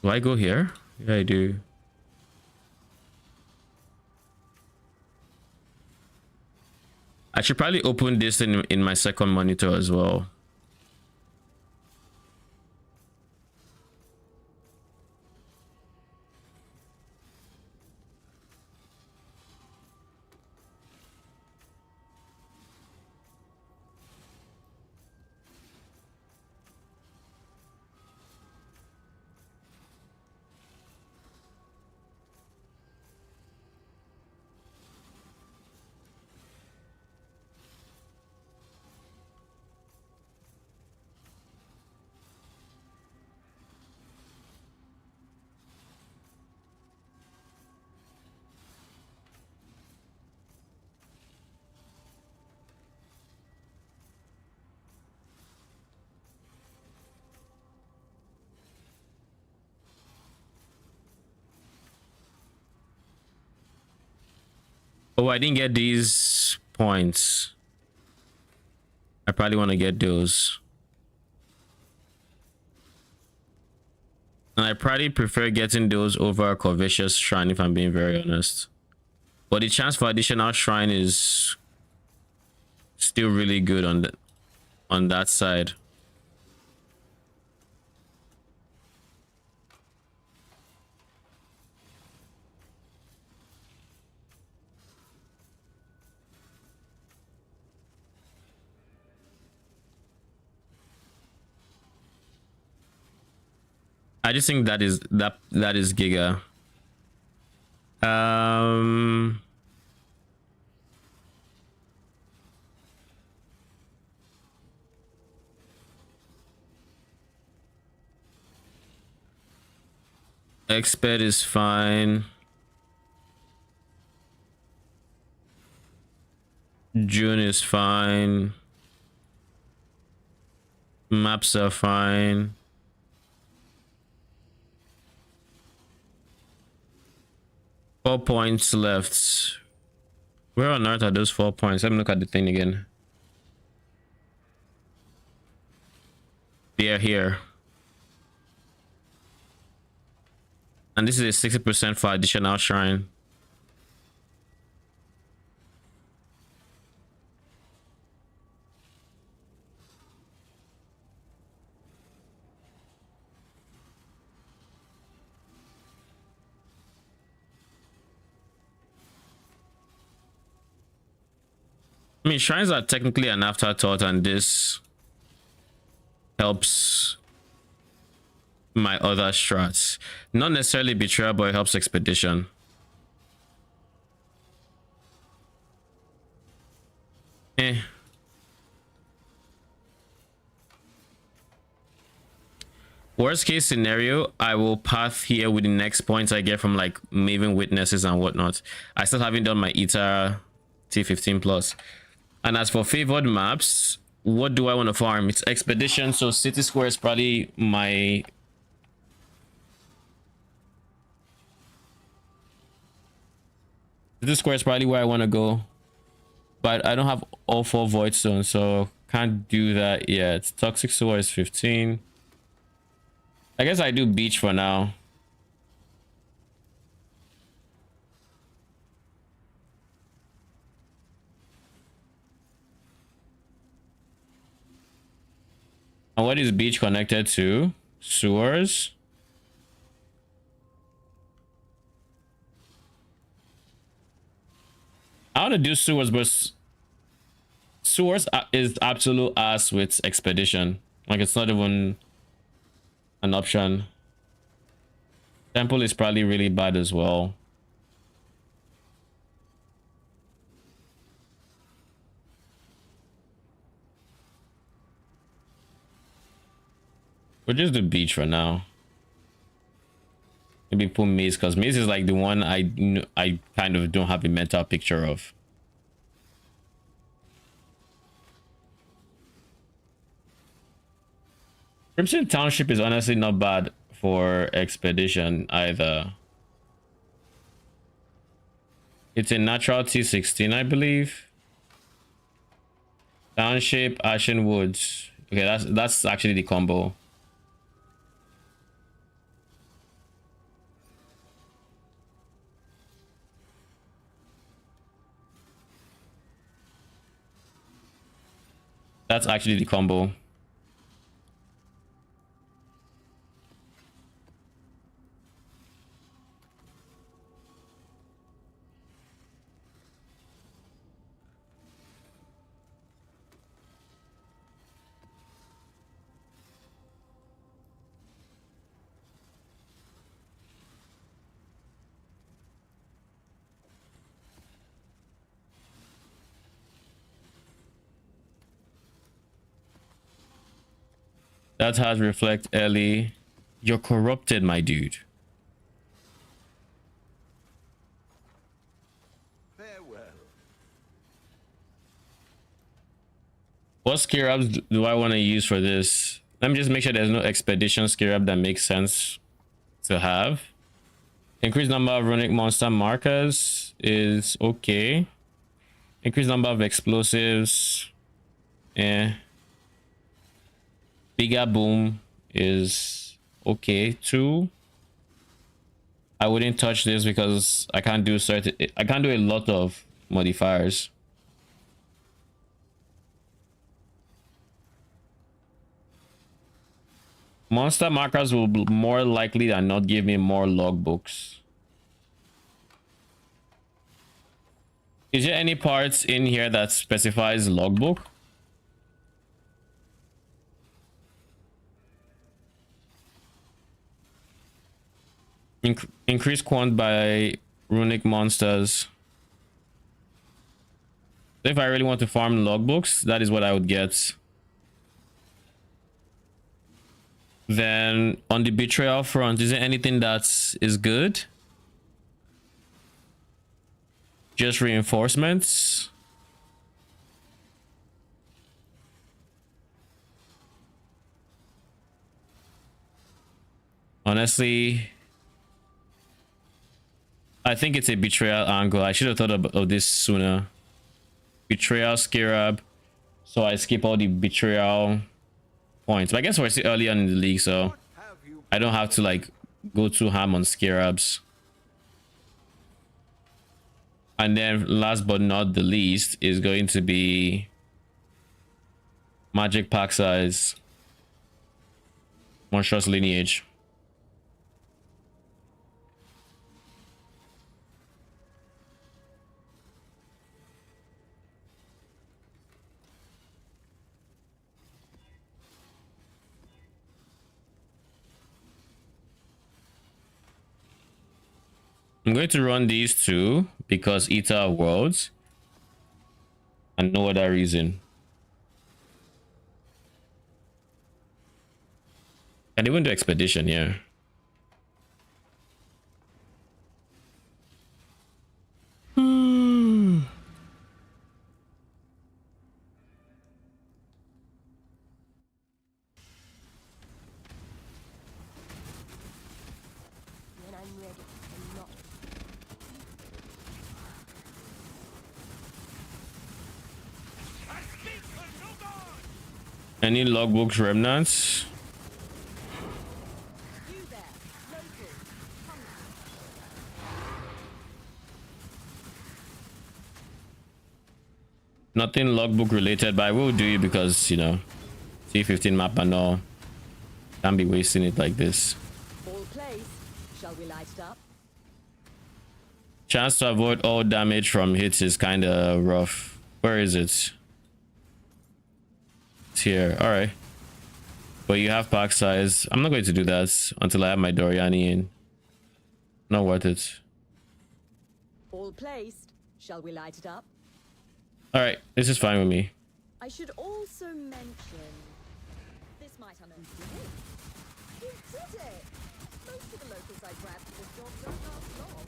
Do I go here? Yeah, I do. I should probably open this in my second monitor as well. Oh, I didn't get these points. I probably want to get those. And I probably prefer getting those over Covetous Shrine if I'm being very honest. But the chance for additional Shrine is still really good on that side. I just think that is Giga. Expert is fine. June is fine. Maps are fine. Four points left. Where on earth are those 4 points? Let me look at the thing again. They are here. And this is a 60% for additional shrine. I mean, shrines are technically an afterthought, and this helps my other strats. Not necessarily betrayal, but it helps expedition. Worst case scenario, I will path here with the next points I get from like Maven Witnesses and whatnot. I still haven't done my Ita T15 plus. And as for favored maps, what do I want to farm? It's expedition, so City Square is probably my... City Square is probably where I want to go. But I don't have all 4 Void Stones, so can't do that yet. Toxic Sewer is 15. I guess I do beach for now. And what is beach connected to? Sewers. I want to do sewers, but sewers is absolute ass with expedition. Like, it's not even an option. Temple is probably really bad as well. We'll just do beach for now. Maybe put maze, because maze is like the one I kind of don't have a mental picture of. Crimson Township is honestly not bad for expedition either. It's a natural T16, I believe. Township, Ashen Woods. Okay, that's actually the combo. That's actually the combo. That has reflect Ellie. You're corrupted, my dude. Farewell. What Skirabs do I want to use for this? Let me just make sure there's no expedition Skirab that makes sense to have. Increased number of runic monster markers is okay. Increased number of explosives. Eh. Bigger boom is okay too. I wouldn't touch this because I can't do a lot of modifiers. Monster markers will more likely than not give me more logbooks. Is there any parts in here that specifies logbook? Increase quant by runic monsters. If I really want to farm logbooks, that is what I would get. Then on the betrayal front, is there anything that is good? Just reinforcements. Honestly, I think it's a betrayal angle. I should have thought of this sooner. Betrayal Scarab, so I skip all the betrayal points. But I guess we're still early on in the league, so I don't have to like go to ham on scarabs. And then last but not the least is going to be magic pack size, monstrous lineage. I'm going to run these two because Eater of Worlds and no other reason. And even do expedition here. Any logbooks remnants? Nothing logbook related, but I will do it because, you know, C15 map and all. Can't be wasting it like this. All place. Shall we light it up? Chance to avoid all damage from hits is kind of rough. Where is it? It's here. All right. But you have pack size. I'm not going to do that until I have my Doryani in. Not worth it. All placed. Shall we light it up? All right. This is fine with me. I should also mention this might unearth you. You did it! Most of the locals I grabbed for this job don't last long.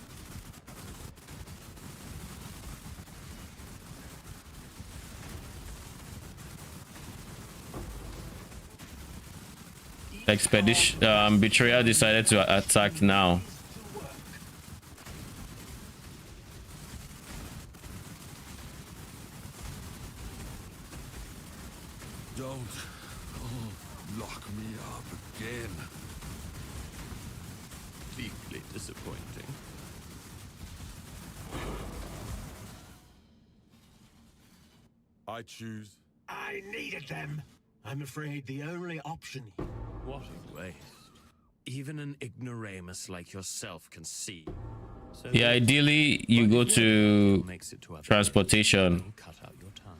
Expedition. Betrayal decided to attack now. Don't lock me up again. Deeply disappointing. I choose. I needed them. I'm afraid the only option. What a waste. Even an ignoramus like yourself can see. So Yeah, ideally you go to makes it to other transportation. cut out your tongue.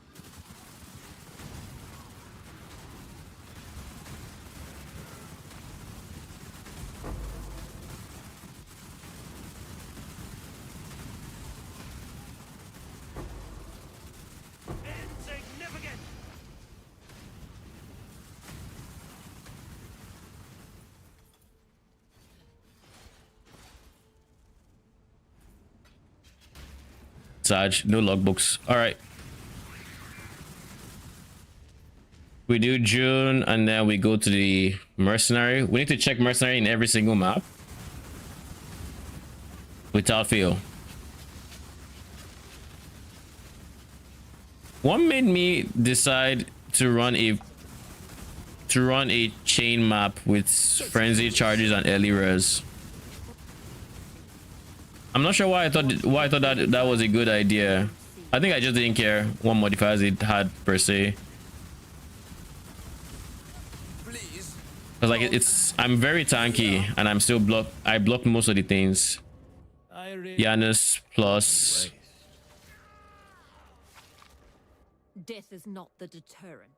Insignificant. Saj, no logbooks. All right. We do June and then we go to the mercenary. We need to check mercenary in every single map without fail. What made me decide to run a chain map with frenzy charges and early res? I'm not sure why I thought that was a good idea. I think I just didn't care what modifiers it had per se. Cause like I'm very tanky and I'm still I block most of the things. Janus plus. Death is not the deterrent.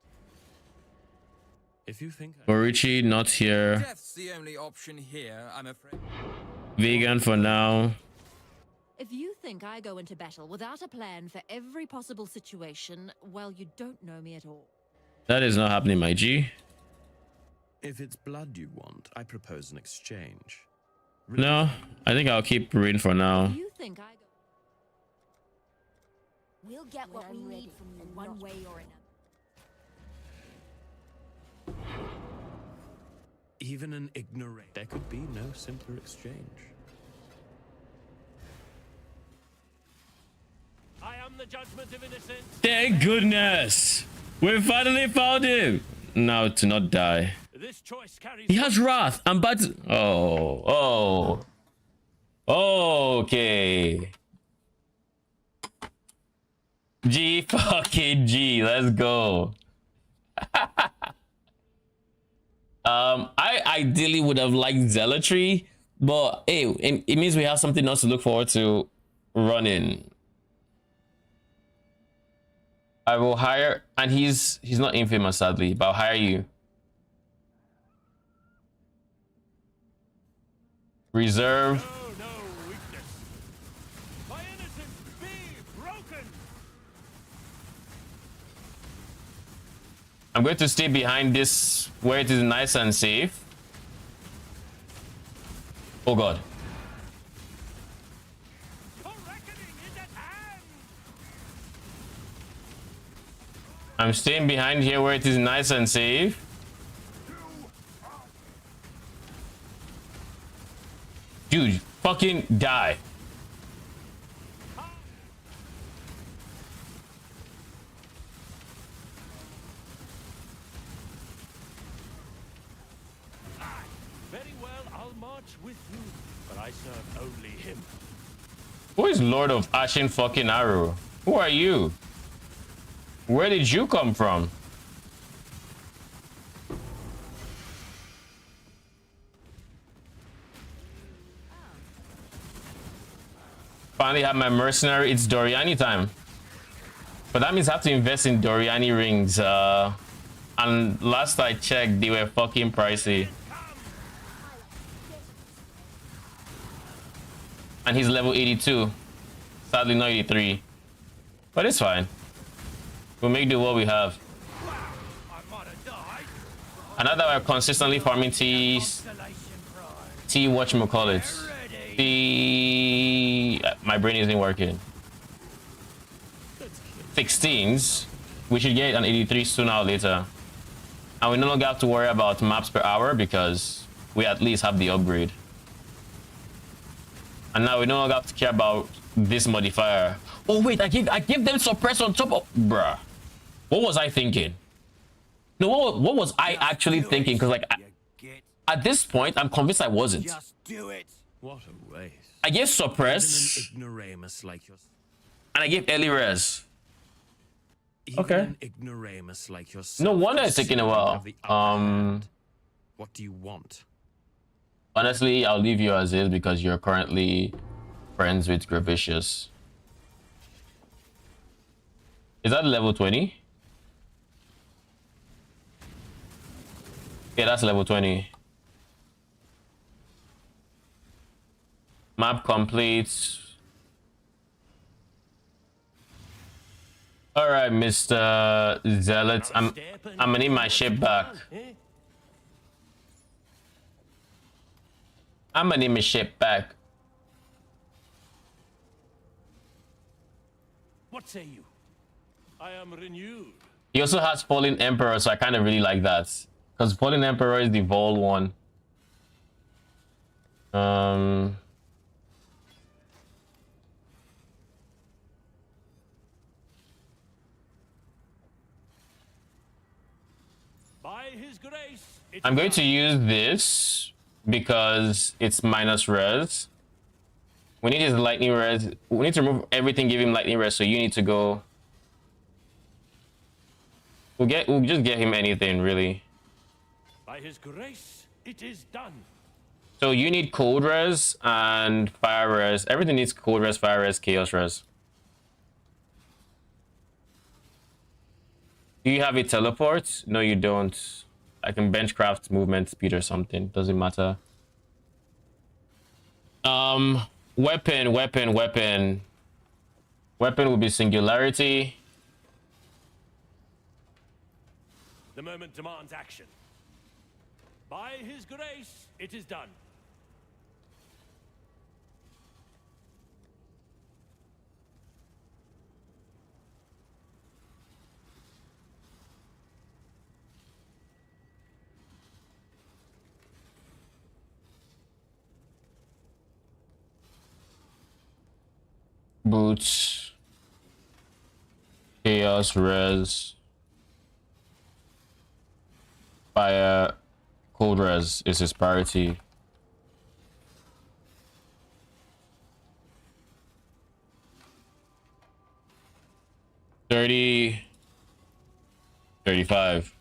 If you think Borichi not here. Death's the only option here, I'm afraid. Vegan for now. If you think I go into battle without a plan for every possible situation, well, you don't know me at all. That is not happening, my G. if it's blood you want, I propose an exchange. No, I think I'll keep Rin for now. You think I go? We'll get what we need from you in one way or another. Even an ignorant, there could be no simpler exchange. I am the judgment of innocence. Thank goodness! We finally found him! Now to not die. This choice carries. He has wrath. I'm about to... Okay. G fucking G. Let's go. I ideally would have liked Zealotry, but hey, it means we have something else to look forward to running. I will hire, and he's not infamous sadly, but I'll hire you. Reserve. No weakness. My innocence be broken. I'm going to stay behind this where it is nice and safe. Oh god. Your reckoning is at hand. I'm staying behind here where it is nice and safe. Dude, fucking die. Very well, I'll march with you, but I serve only him. Who is Lord of Ashen fucking Arrow? Who are you? Where did you come from? Finally have my mercenary. It's Doryani time. But that means I have to invest in Doryani rings. And last I checked, they were fucking pricey. And he's level 82. Sadly, not 83. But it's fine. We'll make do what we have. And now that we're consistently farming T whatchamacallit. My brain isn't working. 16s. We should get an 83 sooner or later. And we no longer have to worry about maps per hour because we at least have the upgrade. And now we no longer have to care about this modifier. Oh wait, I give them suppress on top of... Bruh. What was I thinking? No, what was I actually thinking? Because like at this point, I'm convinced I wasn't. Just do it. What a waste. I gave suppress. Even an ignoramus like yourself. And I gave early res. Okay. An ignoramus like yourself. No wonder it's taking a while. What do you want? Honestly, I'll leave you as is because you're currently friends with Gravicious. Is that level 20? Yeah, that's level 20. Map complete. All right, Mr. Zealot. I'm gonna need my ship back. I'm gonna need my ship back. What say you? I am renewed. He also has Fallen Emperor, so I kind of really like that. Because Fallen Emperor is the Vol one. By his grace, I'm going to use this because it's minus res. We need his lightning res. We need to remove everything, give him lightning res. So you need to go. We'll just get him anything really. By his grace, it is done. So you need cold res and fire res. Everything needs cold res, fire res, chaos res. Do you have a teleport? No, you don't. I can benchcraft movement speed or something. Doesn't matter. Weapon. Weapon will be singularity. The moment demands action. By his grace, it is done. Boots. Chaos res. Fire. cold res is his priority. $30, $35.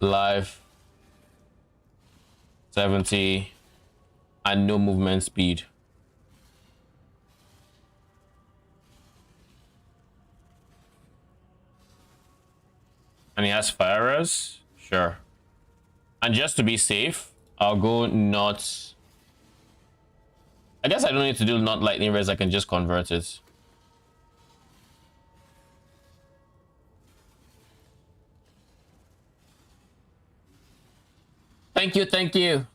Life 70 and no movement speed. And he has fire res? Sure. And just to be safe, I'll go not. I guess I don't need to do not lightning res, I can just convert it. Thank you, thank you.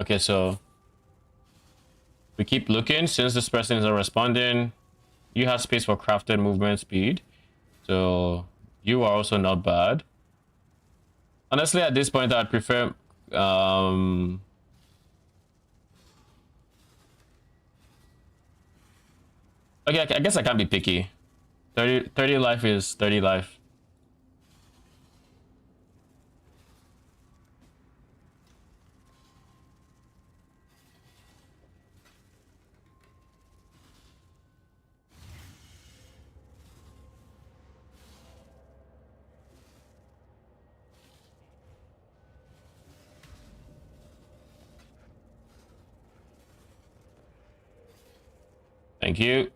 Okay, so we keep looking. Since this person isn't responding, you have space for crafted movement speed, so you are also not bad. Honestly, at this point I'd prefer okay, I guess I can't be picky. 30 life is 30 life. Thank you.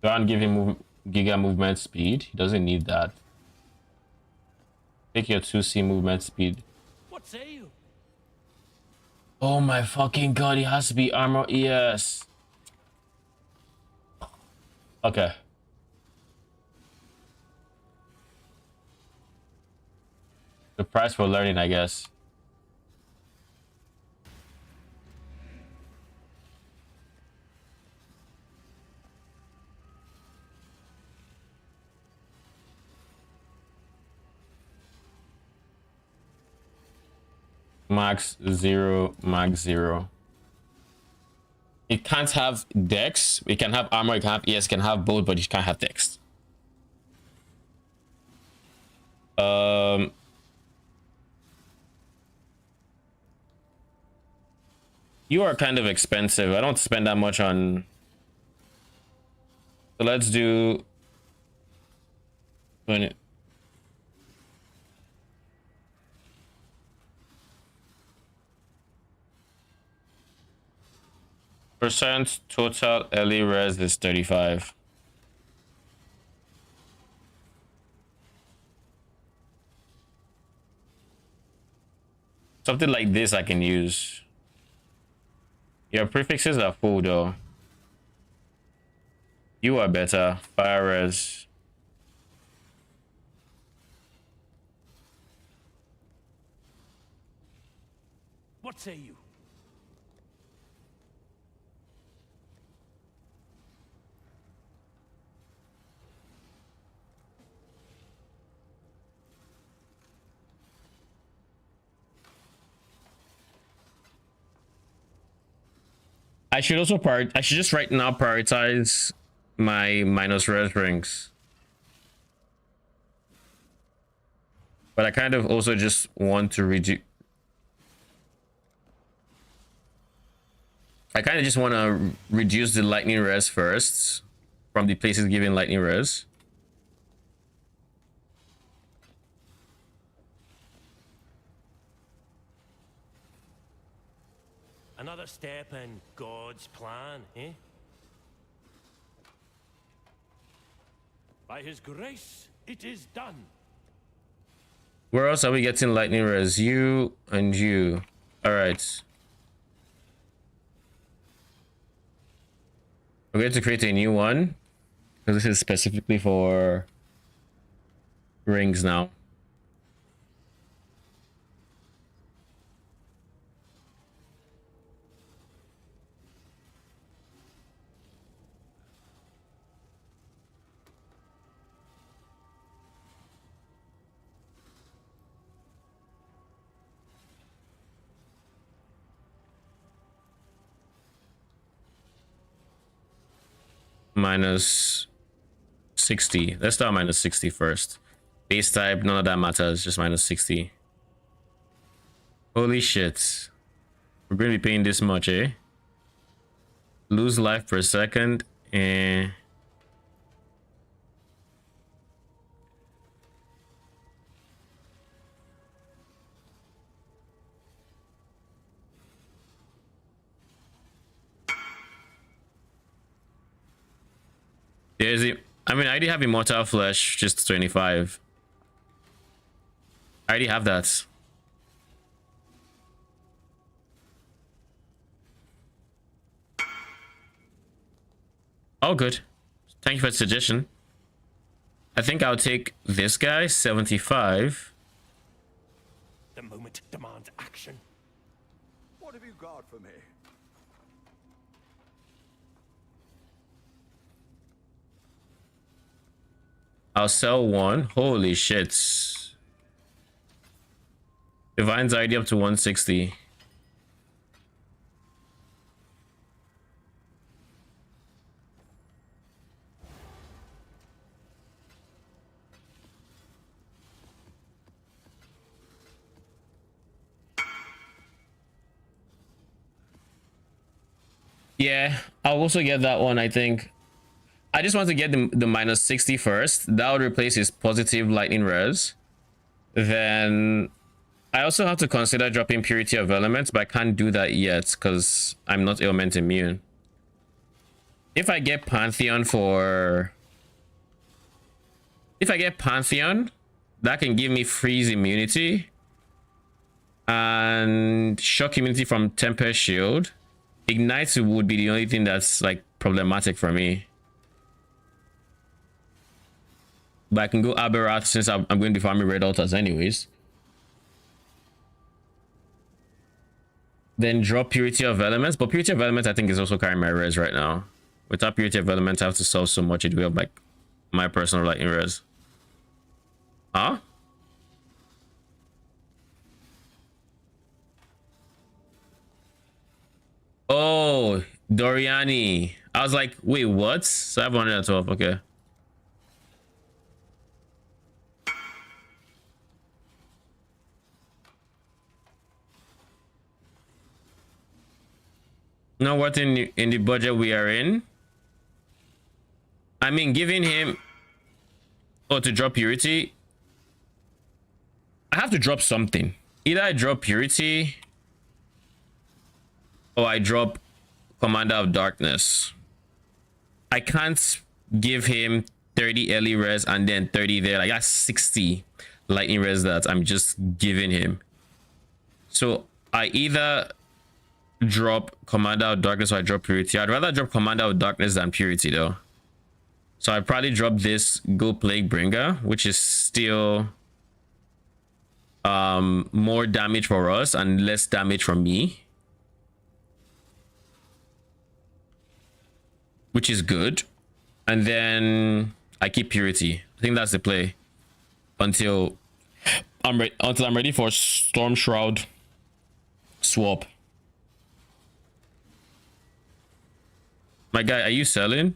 Go and give him giga movement speed. He doesn't need that. Take your 2C movement speed. What say you? Oh my fucking god, he has to be armor ES. Okay. The price for learning, I guess. Max 0, max 0. It can't have dex. It can have armor, it can have ES, it can have both, but it can't have dex. You are kind of expensive. I don't spend that much on. So let's do 20. Percent total early res is 35. Something like this I can use. Your prefixes are full though. You are better. Fire res. What say you? I should also I should just right now prioritize my minus res rings. But I kind of also just want to reduce. I kind of just want to reduce the lightning res first from the places giving lightning res. Another step in God's plan, eh? By his grace, it is done. Where else are we getting lightning res? You and you. All right. We're going to create a new one because this is specifically for rings now. minus 60. Let's start minus 60 first. Base type, none of that matters, just minus 60. Holy shit. We're going to be paying this much, eh? Lose life per second. Eh. There's a, I mean, I already have Immortal Flesh, just 25. I already have that. Oh, good. Thank you for the suggestion. I think I'll take this guy, 75. The moment demands action. What have you got for me? I'll sell one. Holy shit. Divine's already up to 160. Yeah, I'll also get that one, I think. I just want to get the minus 60 first. That would replace his positive lightning res. Then I also have to consider dropping Purity of Elements, but I can't do that yet because I'm not ailment immune. If I get Pantheon for... If I get Pantheon, that can give me freeze immunity and shock immunity from Tempest Shield. Ignite would be the only thing that's like problematic for me. But I can go Aberrath since I'm going to be farming red altars anyways. Then drop Purity of Elements. But Purity of Elements I think is also carrying my res right now. Without Purity of Elements I have to solve so much it will have like my personal lightning res. Huh? Oh, Doryani. I was like, wait, what? 712, okay. Not what in the budget we are in. I mean, giving him to drop Purity. I have to drop something. Either I drop Purity or I drop Commander of Darkness. I can't give him 30 early res and then 30 there. Like that's 60 lightning res that I'm just giving him. So I either drop Commander of Darkness or I drop Purity. I'd rather drop Commander of Darkness than Purity though. So I probably drop this Go Plague Bringer, which is still more damage for us and less damage for me, which is good. And then I keep Purity. I think that's the play until I'm ready for Storm Shroud swap. My guy, are you selling?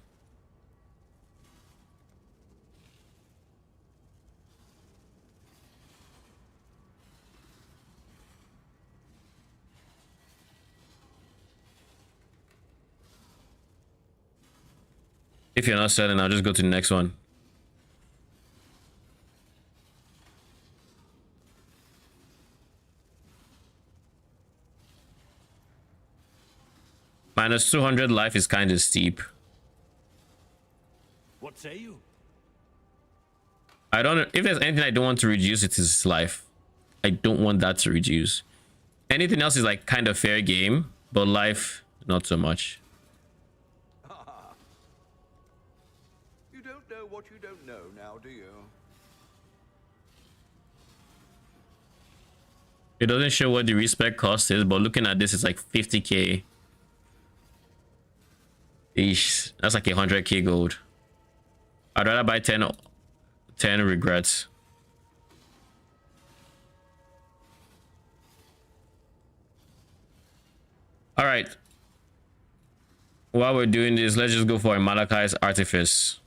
If you're not selling, I'll just go to the next one. Minus 200 life is kind of steep. What say you? I don't... If there's anything I don't want to reduce, it is life. I don't want that to reduce. Anything else is like kind of fair game, but life, not so much. You don't know what you don't know now, do you? It doesn't show what the respec cost is, but looking at this, it's like 50k. Eesh, that's like 100k gold. I'd rather buy 10 regrets. All right. while we're doing this, let's just go for a Malachi's Artifice.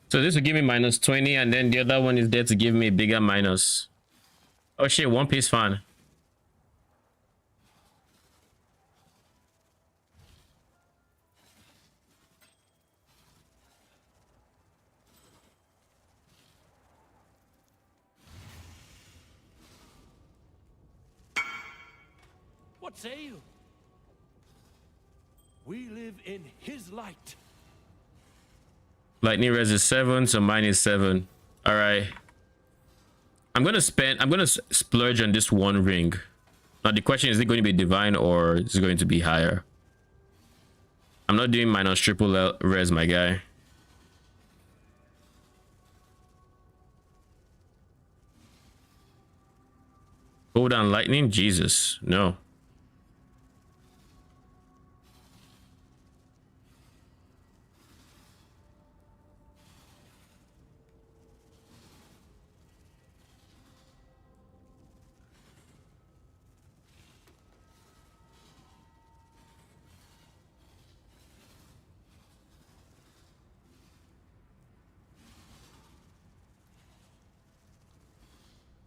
So this will give me minus 20, and then the other one is there to give me a bigger minus. Oh shit, One Piece fan. What say you? We live in his light. Lightning res is 7, so mine is 7. All right. I'm gonna splurge on this one ring. Now the question is it going to be divine or is it going to be higher? I'm not doing minus triple res, my guy. Hold on, lightning, Jesus, no.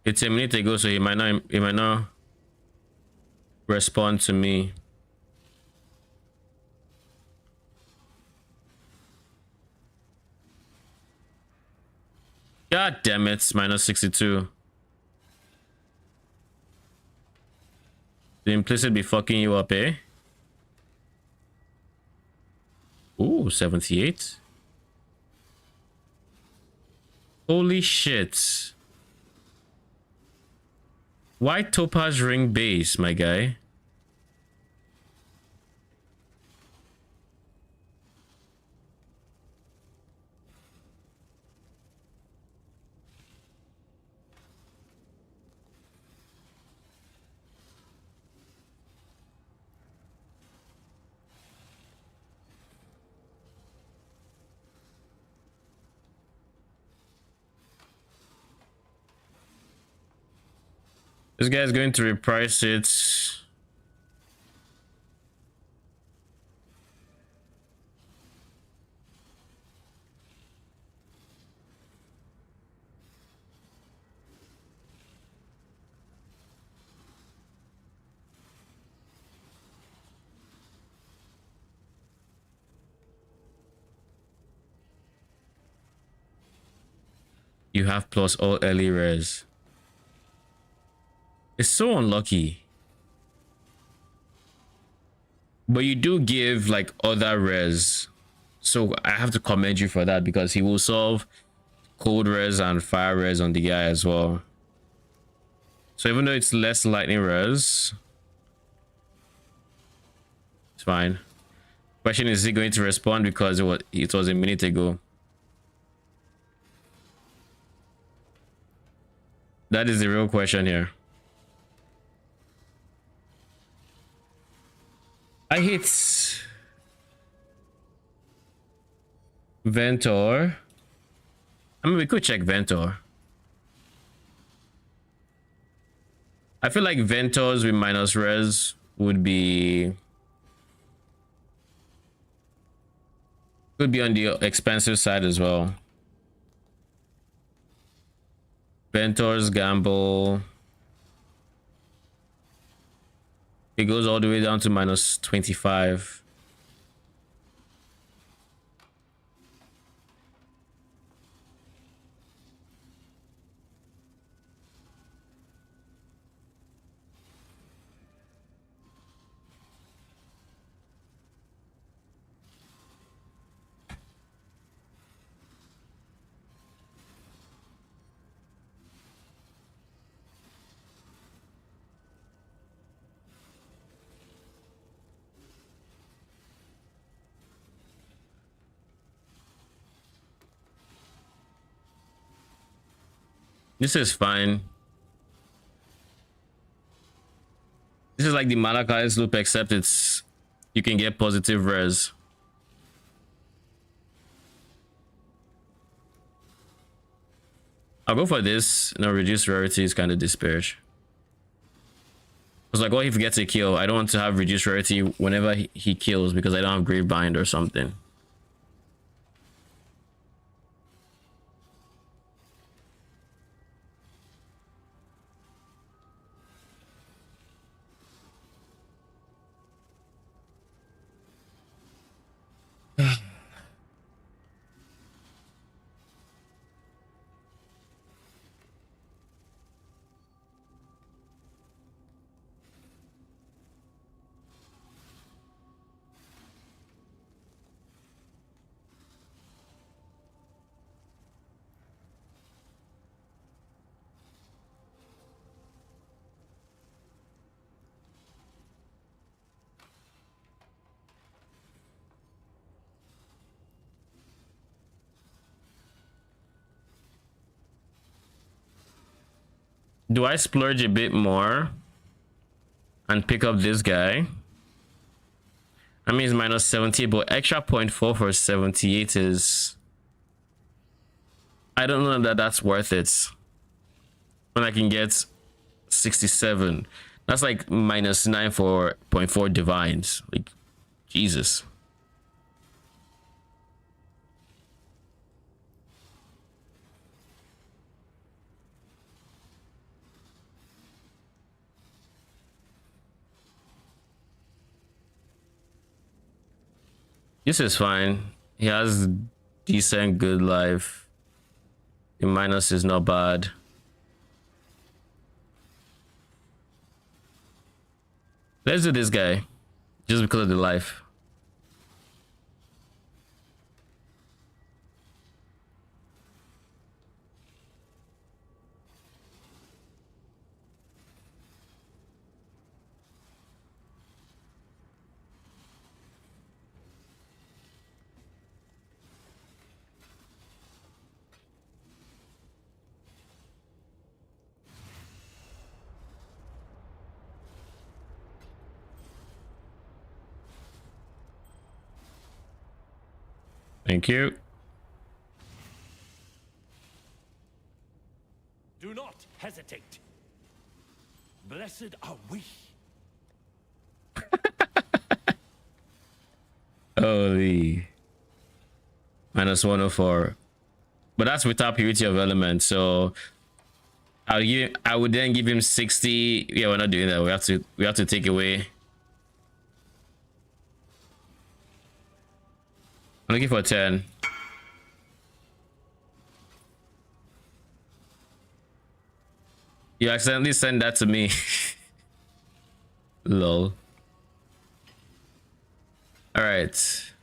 It's a minute ago, so he might not respond to me. God damn it, minus 62. The implicit be fucking you up, eh? Ooh, 78. Holy shit. Why topaz ring base, my guy? This guy's going to reprice it. You have plus all early res. It's so unlucky. But you do give like other res. So I have to commend you for that because he will solve cold res and fire res on the guy as well. So even though it's less lightning res, it's fine. Question is he going to respond because it was a minute ago. That is the real question here. I hit Ventor. I mean, we could check Ventor. I feel like Ventors with minus res would be on the expensive side as well. Ventor's Gamble. It goes all the way down to minus 25. This is fine. This is like the Malachi's loop, except it's you can get positive res. I'll go for this. No, reduced rarity is kind of disparage. I was like, what if he gets a kill? I don't want to have reduced rarity whenever he kills because I don't have Grave Bind or something. Do I splurge a bit more and pick up this guy? I mean, it's minus 70, but extra 0.4 for 78 is... I don't know that that's worth it. When I can get 67. That's like minus 9 for 0.4 divines. Like, Jesus. This is fine. He has decent good life. The minus is not bad. Let's do this guy. Just because of the life. Thank you. Do not hesitate. Blessed are we. Holy. Minus 104. But that's without purity of element, so I would then give him 60. Yeah, we're not doing that. We have to take away. I'm looking for 10. You accidentally sent that to me. Lol. All right.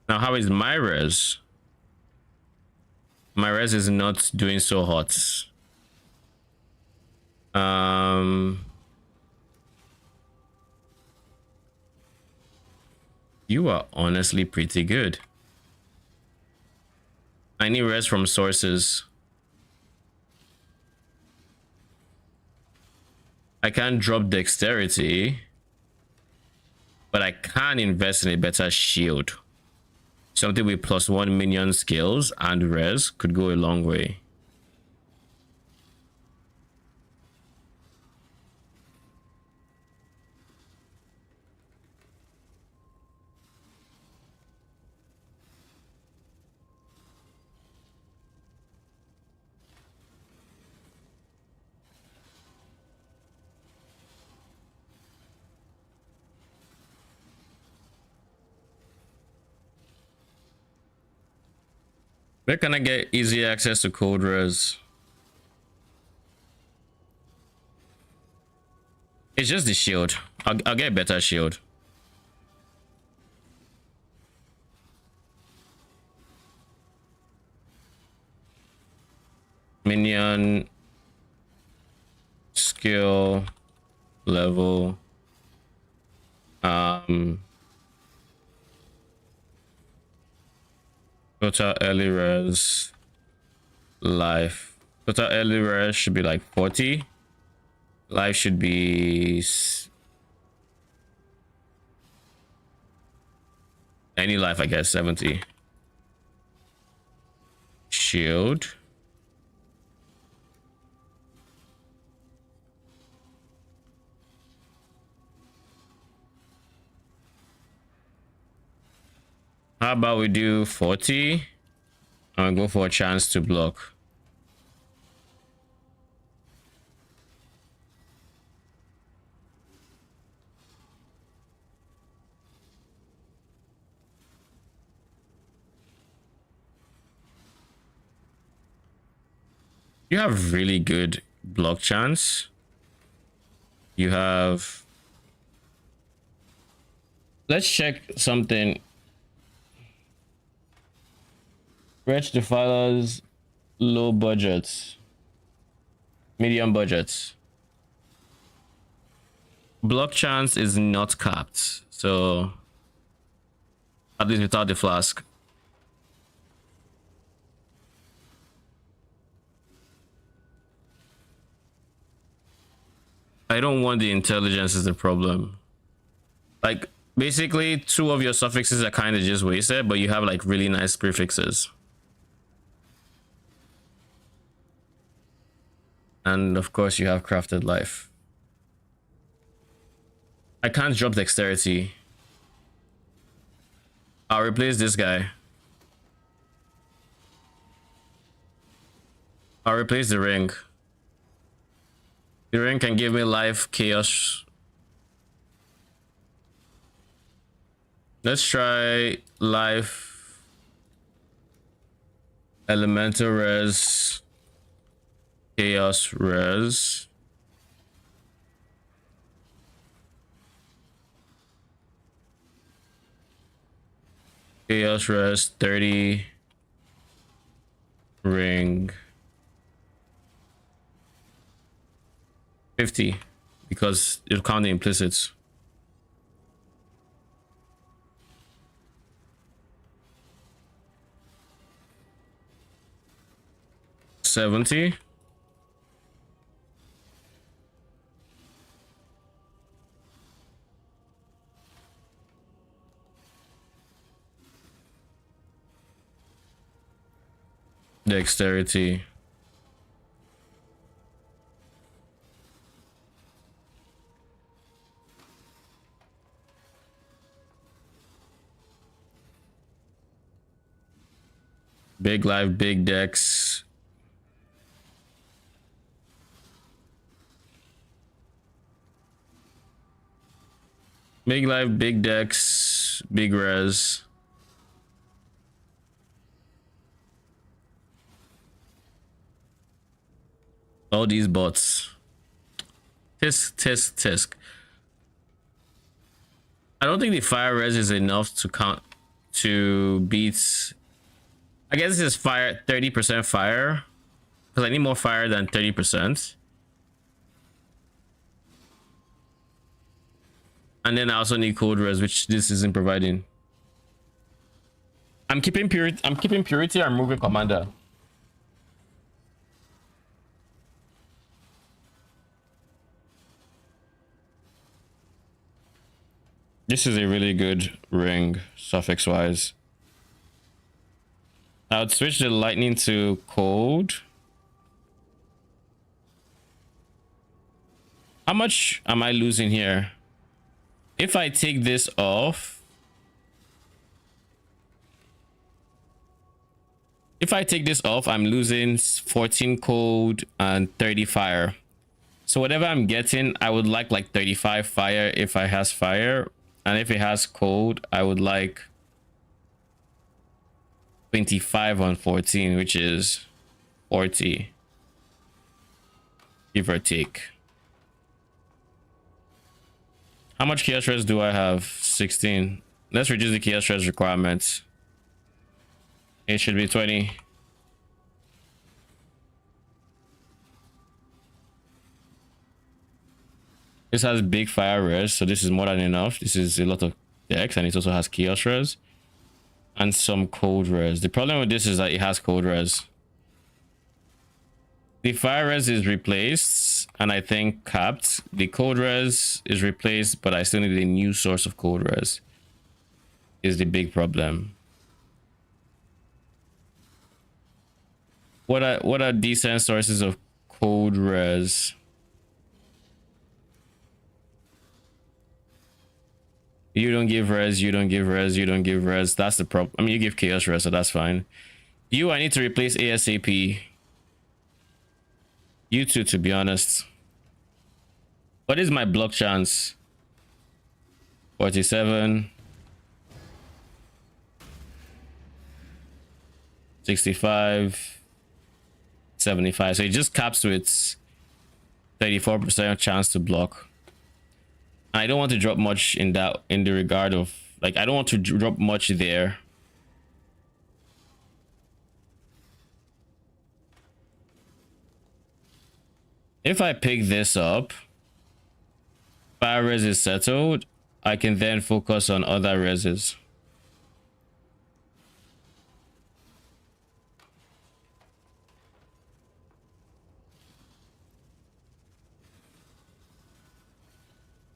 Now, how is my res? My res is not doing so hot. You are honestly pretty good. I need res from sources. I can't drop dexterity, but I can invest in a better shield. Something with +1 minion skills and res could go a long way. Where can I get easy access to cold res? It's just the shield. I'll get better shield. Minion skill level. Total early res life. Total early res should be like 40. Life should be any life, I guess, 70. Shield. How about we do 40 and go for a chance to block? You have really good block chance. You have... Let's check something. Wretched Defilers, low budgets, medium budgets. Block chance is not capped, so at least without the flask. I don't want the intelligence is the problem. Like, basically, 2 of your suffixes are kind of just wasted, but you have like really nice prefixes. And of course you have crafted life. I can't drop dexterity. I'll replace this guy. I'll replace the ring. The ring can give me life, chaos. Let's try life, elemental res, chaos res. Chaos res 30. Ring 50 because it'll count the implicits. $70. Dexterity. Big life, big dex. Big life, big dex, big res. All these bots. Tisk, tisk, tisk. I don't think the fire res is enough to count to beat. I guess this is fire, 30% fire. Because I need more fire than 30%. And then I also need cold res, which this isn't providing. I'm keeping purity. I'm moving commander. This is a really good ring, suffix wise. I would switch the lightning to cold. How much am I losing here? If I take this off, I'm losing 14 cold and 30 fire. So whatever I'm getting, I would like 35 fire if I has fire. And if it has cold, I would like 25 on 14, which is 40, give or take. How much chaos res do I have? 16. Let's reduce the chaos res requirements. It should be 20. This has big fire res, so this is more than enough. This is a lot of decks, and it also has chaos res and some cold res. The problem with this is that it has cold res. The fire res is replaced and I think capped. The cold res is replaced, but I still need a new source of cold res. Is the big problem. What are decent sources of cold res? You don't give res, you don't give res, you don't give res. That's the problem. I mean, you give chaos res, so that's fine. You, I need to replace ASAP. You two, to be honest. What is my block chance? 47. 65. 75. So it just caps with 34% chance to block. I don't want to drop much in that, in the regard of, like, I don't want to drop much there. If I pick this up, fire res is settled, I can then focus on other reses.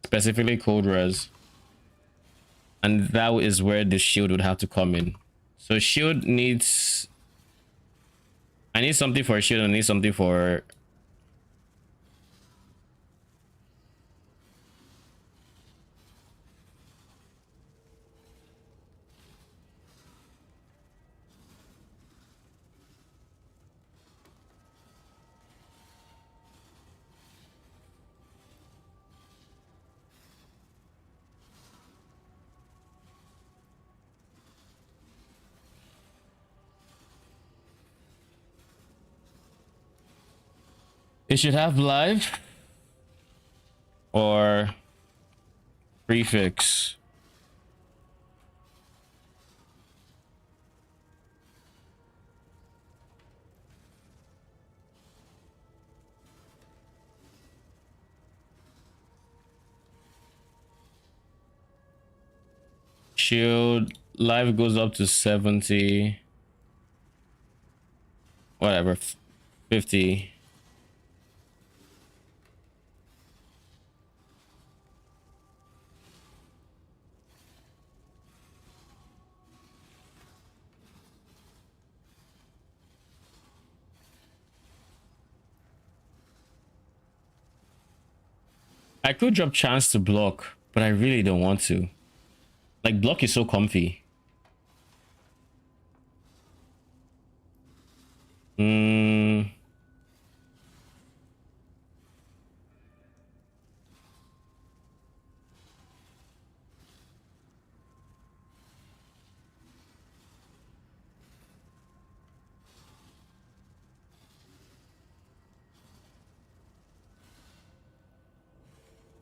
Specifically cold res. And that is where the shield would have to come in. So shield needs... I need something for a shield, I need something for... It should have live or prefix. Shield live goes up to 70. Whatever, 50. I could drop chance to block, but I really don't want to. Like, block is so comfy.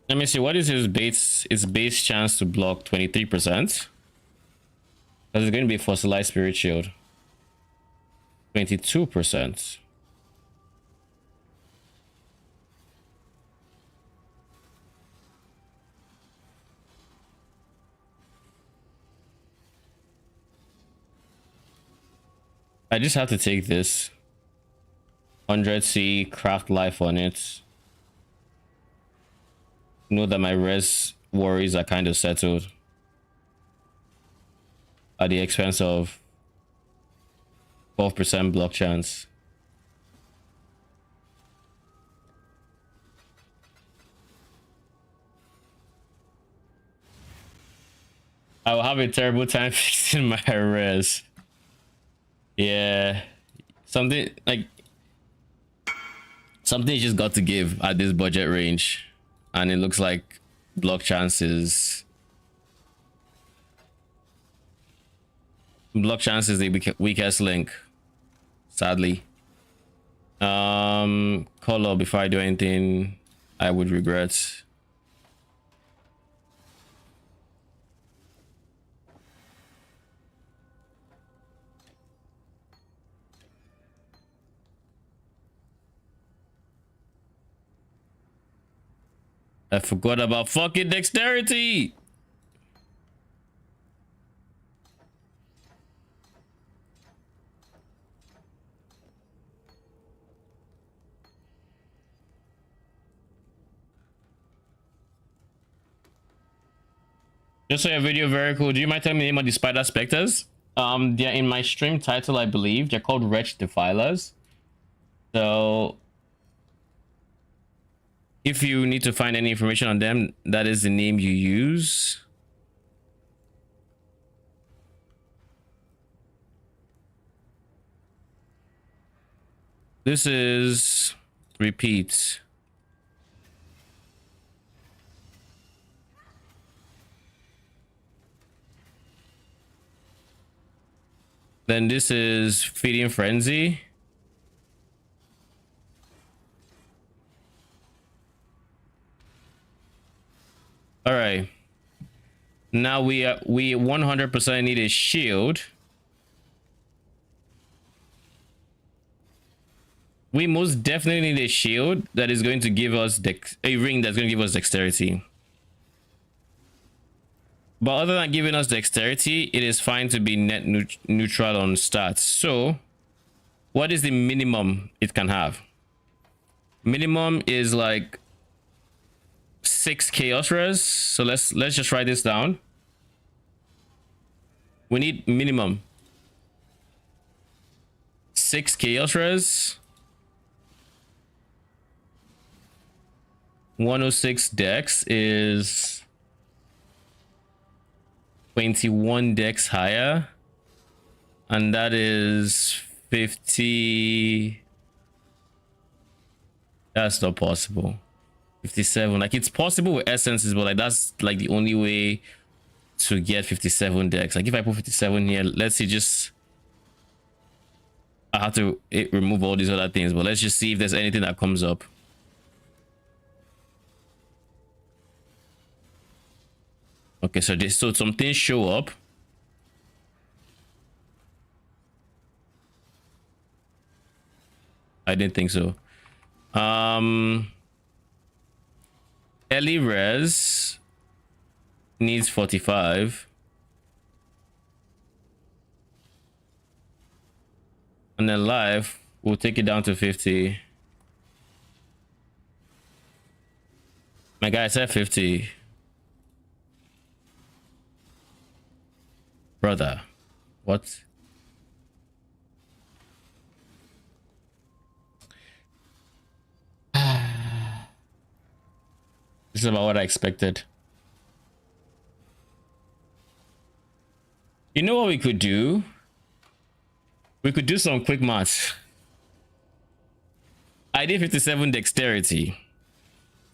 Let me see, what is his base chance to block? 23%? Because it's going to be fossilized spirit shield. 22%. I just have to take this 100C craft life on it. Know that my res worries are kind of settled at the expense of 12% block chance. I will have a terrible time fixing my res. Yeah, something just got to give at this budget range. And it looks like block chances Block chance is the weakest link, sadly. Color before I do anything I would regret. I forgot about fucking dexterity. Just saw your video, very cool. Do you mind telling me the name of the spider specters? They're in my stream title, I believe. They're called Wretched Defilers. So if you need to find any information on them, that is the name you use. This is repeat. Then this is feeding frenzy. All right. Now we 100% need a shield. We most definitely need a shield that is going to give us a ring that's going to give us dexterity. But other than giving us dexterity, it is fine to be net neutral on stats. So what is the minimum it can have? Minimum is like 6 chaos res. So let's just write this down. We need minimum 6 chaos res, 106 dex is 21 dex higher, and that is 50. That's not possible. 57. Like, it's possible with essences, but like that's like the only way to get 57 dex. Like if I put 57 here, let's see, just I have to remove all these other things, but let's just see if there's anything that comes up. Okay, so some things show up. I didn't think so. Early res needs 45. And then live, we'll take it down to 50. My guy said 50. Brother, what? This is about what I expected. You know what we could do? We could do some quick maths. I did 57 dexterity.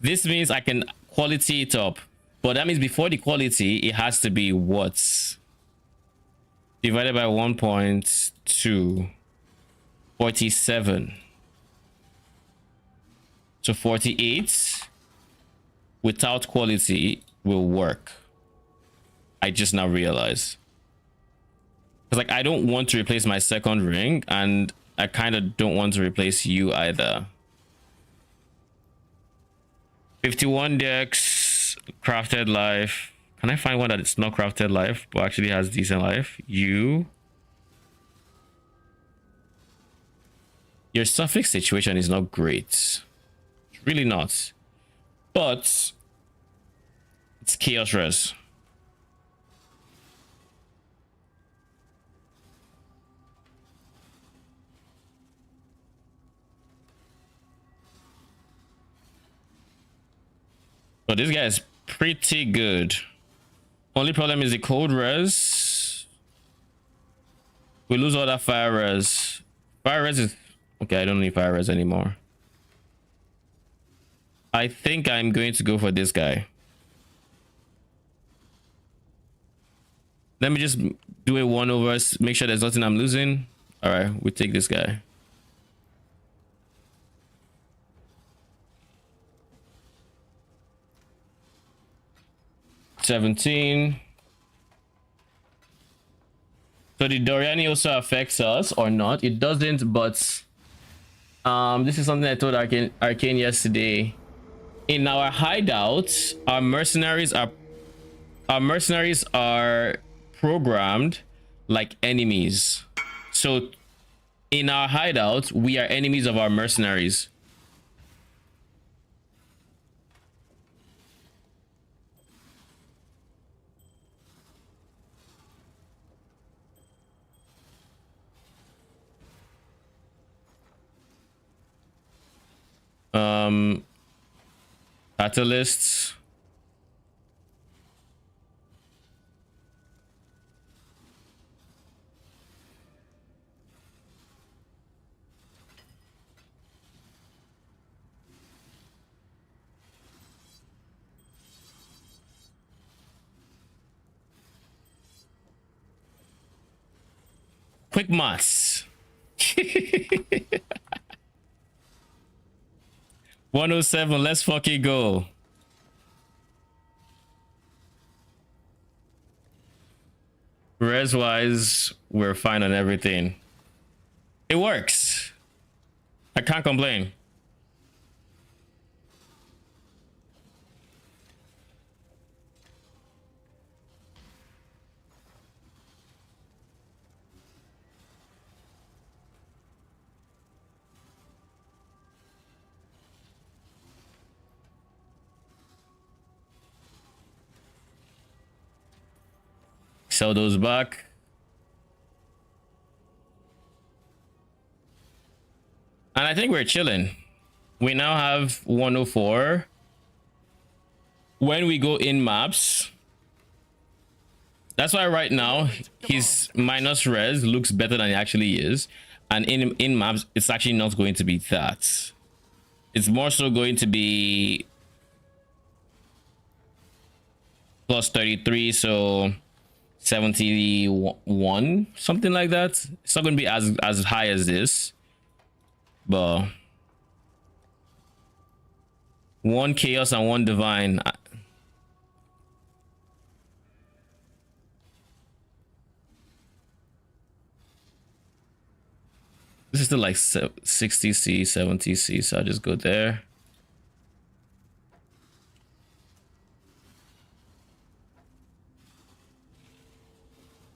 This means I can quality it up. But that means before the quality, it has to be what? Divided by 1.2. 47. So 48 without quality will work. I just now realized. Because like I don't want to replace my second ring, and I kind of don't want to replace you either. 51 dex, crafted life. Can I find one that it's not crafted life but actually has decent life? Your suffix situation is not great. It's really not. But it's chaos res. So this guy is pretty good. Only problem is the cold res. We lose all that fire res. Fire res is okay. I don't need fire res anymore. I think I'm going to go for this guy. Let me just do a 1 over. Make sure there's nothing I'm losing. All right, we take this guy. $17. So the Doryani also affects us or not? It doesn't, but this is something I told Arcane yesterday. In our hideouts, our mercenaries are programmed like enemies. So in our hideouts, we are enemies of our mercenaries. Catalysts. Quick maths. 107, let's fucking go. Res wise, we're fine on everything. It works. I can't complain. Sell those back. And I think we're chilling. We now have 104. When we go in maps, that's why right now his minus res looks better than it actually is. And in maps, it's actually not going to be that. It's more so going to be plus 33, so 71, something like that. It's not going to be as high as this, but 1 chaos and 1 divine. This is still like 60C, 70C, so I'll just go there.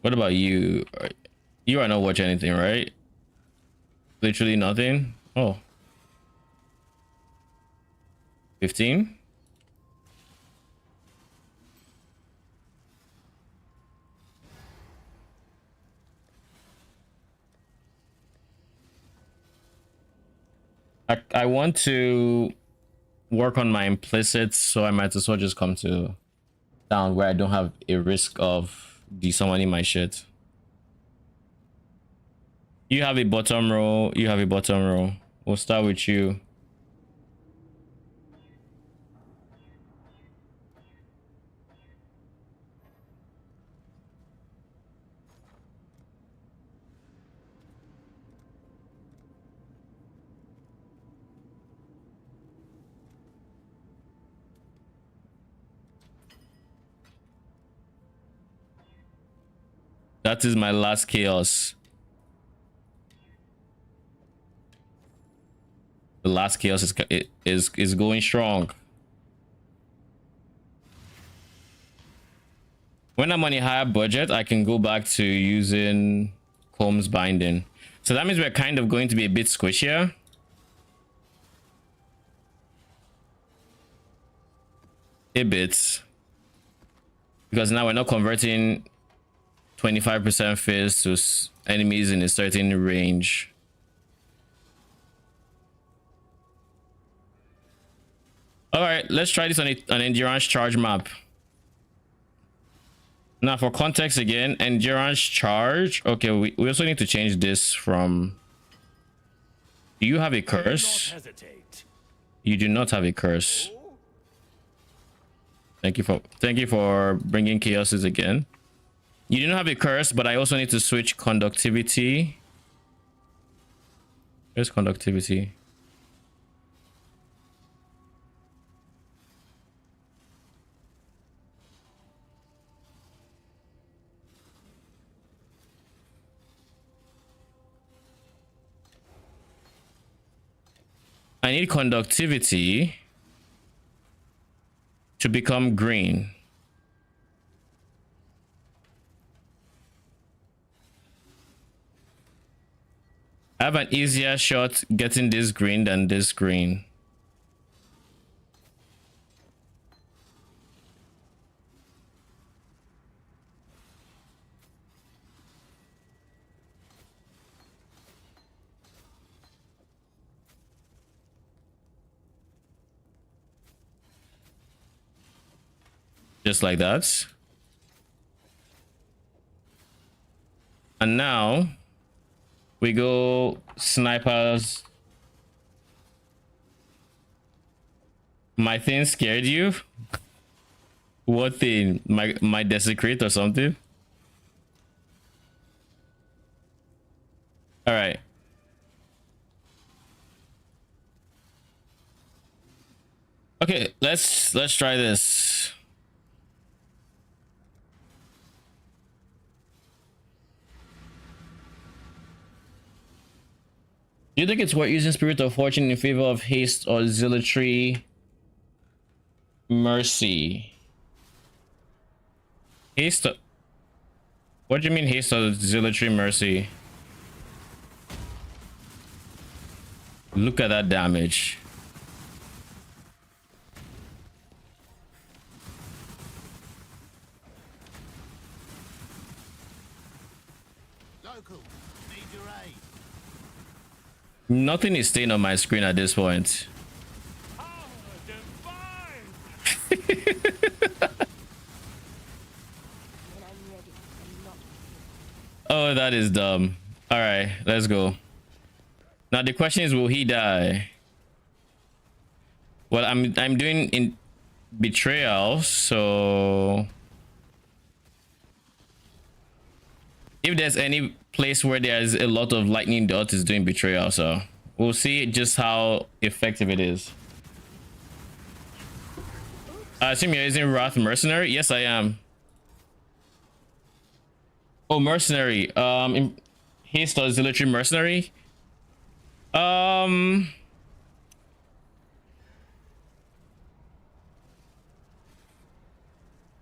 What about you? You are not watch anything, right? Literally nothing. Oh. 15. I want to work on my implicits, so I might as well just come to down where I don't have a risk of desummoning my shit. You have a bottom row. You have a bottom row. We'll start with you. That is my last chaos. The last chaos is going strong. When I'm on a higher budget, I can go back to using Combs binding. So that means we're kind of going to be a bit squishier. A bit. Because now we're not converting 25% fizz to enemies in a certain range. All right, let's try this on an endurance charge map. Now for context again, endurance charge. Okay, we also need to change this from... Do you have a curse? You do not have a curse. Thank you for bringing chaoses again. You didn't have a curse, but I also need to switch conductivity. Where's conductivity? I need conductivity to become green. I have an easier shot getting this green than this green. Just like that. And now we go snipers. My thing scared you? What thing? My desecrate or something? All right. Okay, let's try this. Do you think it's worth using Spirit of Fortune in favor of Haste or Zealotry Mercy? Haste? What do you mean Haste or Zealotry Mercy? Look at that damage. Local, need your aid. Nothing is staying on my screen at this point. Oh, that is dumb. All right, let's go. Now the question is, will he die? Well, I'm doing in betrayal, so if there's any place where there's a lot of lightning dots, is doing betrayal, so we'll see just how effective it is. I assume you're using Wrath Mercenary. Yes, I am. Oh, Mercenary. Haste or Zealotry Mercenary.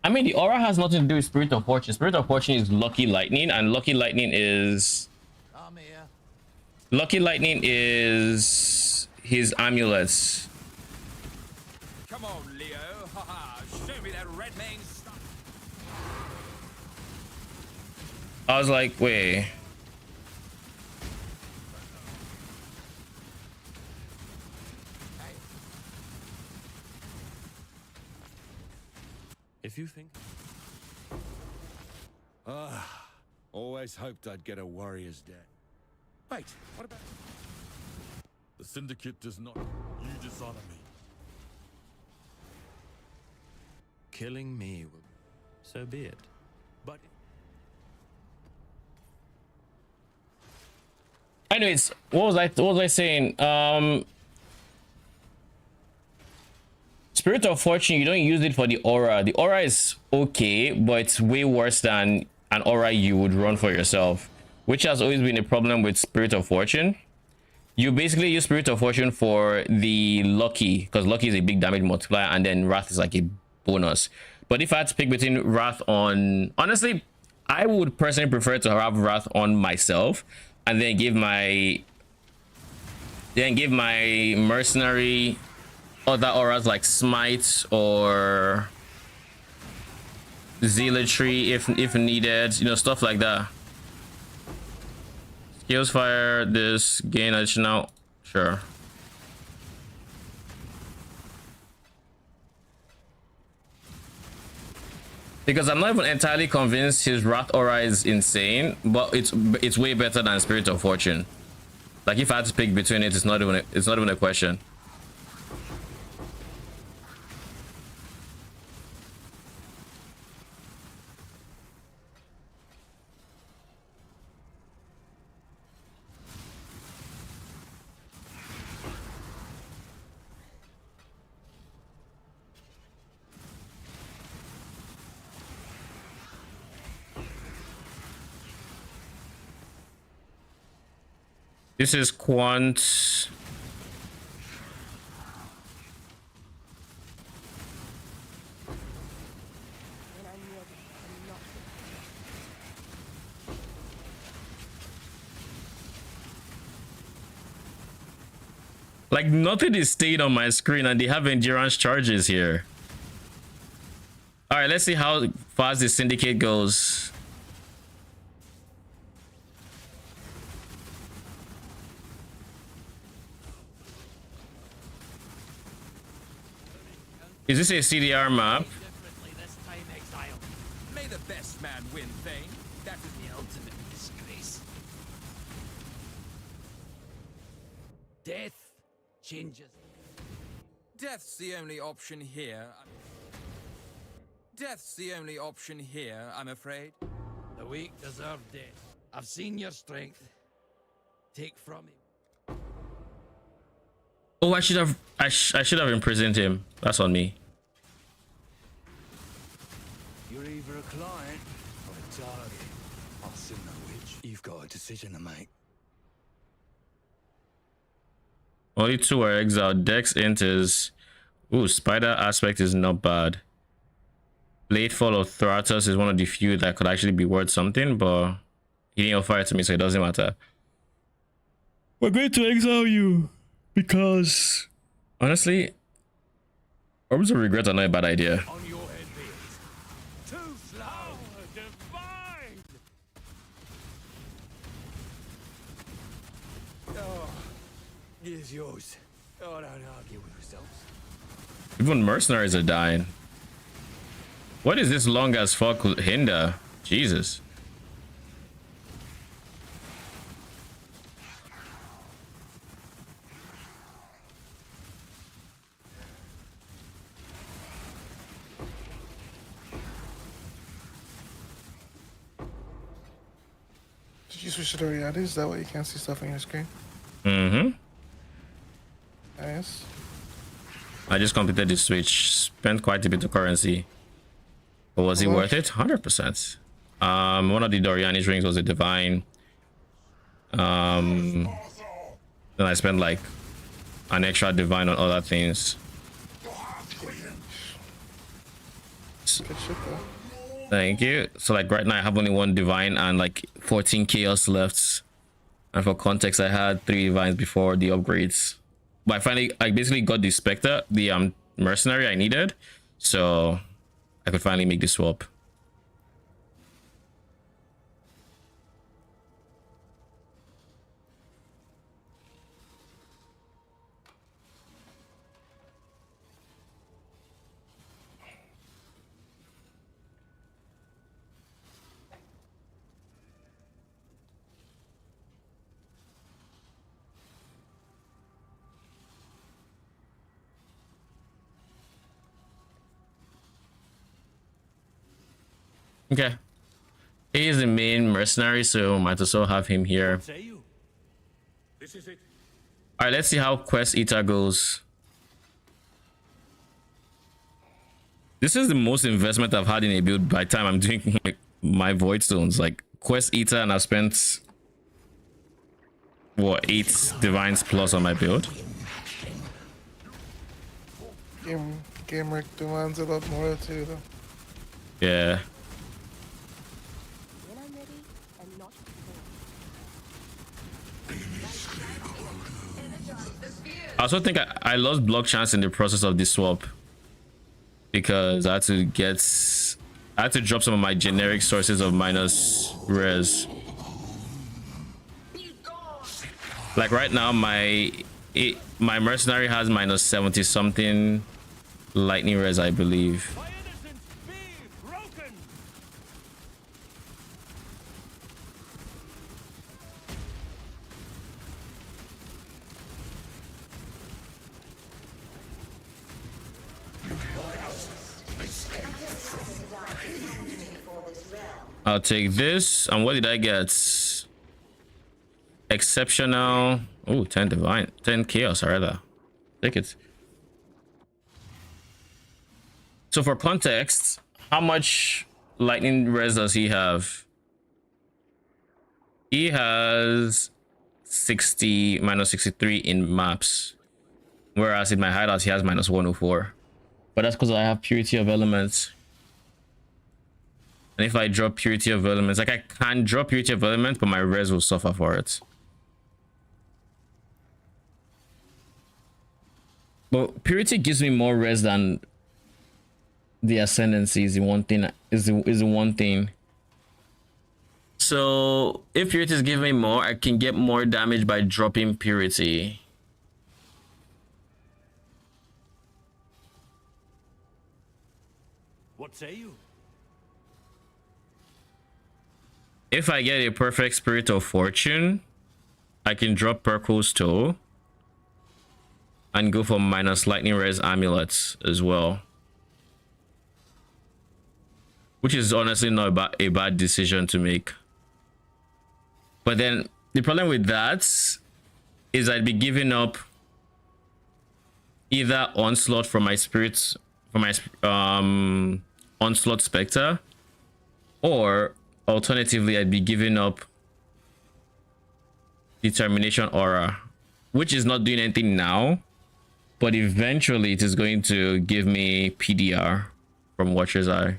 I mean, the aura has nothing to do with Spirit of Fortune. Spirit of Fortune is Lucky Lightning, and Lucky Lightning is... Lucky Lightning is his amulets. Come on, Leo. Haha. Show me that red mane stuff. I was like, wait. If you think... always hoped I'd get a warrior's death. Wait, what about... The Syndicate does not... You dishonor me. Killing me will... So be it. But... Anyways, what was I saying? Spirit of Fortune, you don't use it for the aura. The aura is okay, but it's way worse than an aura you would run for yourself, which has always been a problem with Spirit of Fortune. You basically use Spirit of Fortune for the Lucky, because Lucky is a big damage multiplier, and then Wrath is like a bonus. But if I had to pick between Wrath on... Honestly, I would personally prefer to have Wrath on myself, and then give my Mercenary other auras like Smite or Zealotry if needed, you know, stuff like that. Skills fire this, gain additional, sure. Because I'm not even entirely convinced his Wrath aura is insane, but it's way better than Spirit of Fortune. Like if I had to pick between it, it's not even a question. This is Quant. Like, nothing is staying on my screen and they have endurance charges here. All right, let's see how fast the syndicate goes. Is this a CDR map? This time, Exile. May the best man win, Thane. That is the ultimate disgrace. Death changes. Death's the only option here. Death's the only option here, I'm afraid. The weak deserve death. I've seen your strength. Take from him. Oh, I should have imprisoned him. That's on me. You're either a client or a target. I'll soon know which. You've got a decision to make. Only 2 are exiled. Dex enters. Ooh, Spider aspect is not bad. Bladefall of Thratus is one of the few that could actually be worth something, but he didn't offer it to me, so it doesn't matter. We're going to exile you because, honestly, Orbs of Regret are not a bad idea. On your head, Beard. Too slow. Divine. Oh, here's yours. Oh, don't argue with yourselves. Even mercenaries are dying. What is this long as fuck hinder? Jesus. Did you switch to Doryani? Is that why you can't see stuff on your screen? Mm-hmm. Nice. I just completed the switch. Spent quite a bit of currency. But was it worth it? 100%. One of the Doryani rings was a divine. Then I spent like an extra divine on other things. Good shit though. Thank you. So like right now I have only 1 divine and like 14 chaos left. And for context, I had 3 divines before the upgrades. But I basically got the Spectre, the mercenary I needed. So I could finally make the swap. Okay. He is the main mercenary, so might as well have him here. This is it. Alright, let's see how Quest Eater goes. This is the most investment I've had in a build by the time I'm doing like my Void Stones. Like Quest Eater, and I've spent what, 8 divines plus on my build. Game Merc demands a lot more too though. Yeah. I also think I lost block chance in the process of this swap because I had to drop some of my generic sources of minus res. Like right now my mercenary has minus 70 something lightning res, I believe. I'll take this. And what did I get? Exceptional. Oh, 10 divine, 10 chaos rather. Take it. So for context, how much lightning res does he have? He has 60, minus 63 in maps. Whereas in my hideout, he has minus 104. But that's because I have purity of elements. And if I drop purity of elements, like I can drop purity of elements, but my res will suffer for it. But purity gives me more res than the ascendancy is the one thing. Is the one thing. So if purity is giving me more, I can get more damage by dropping purity. What say you? If I get a perfect spirit of fortune, I can drop Perkle's toe and go for minus lightning res amulets as well. Which is honestly not a bad decision to make. But then the problem with that is I'd be giving up either onslaught for my spirits, for my onslaught spectre, or alternatively I'd be giving up determination aura, which is not doing anything now, but eventually it is going to give me PDR from Watcher's Eye.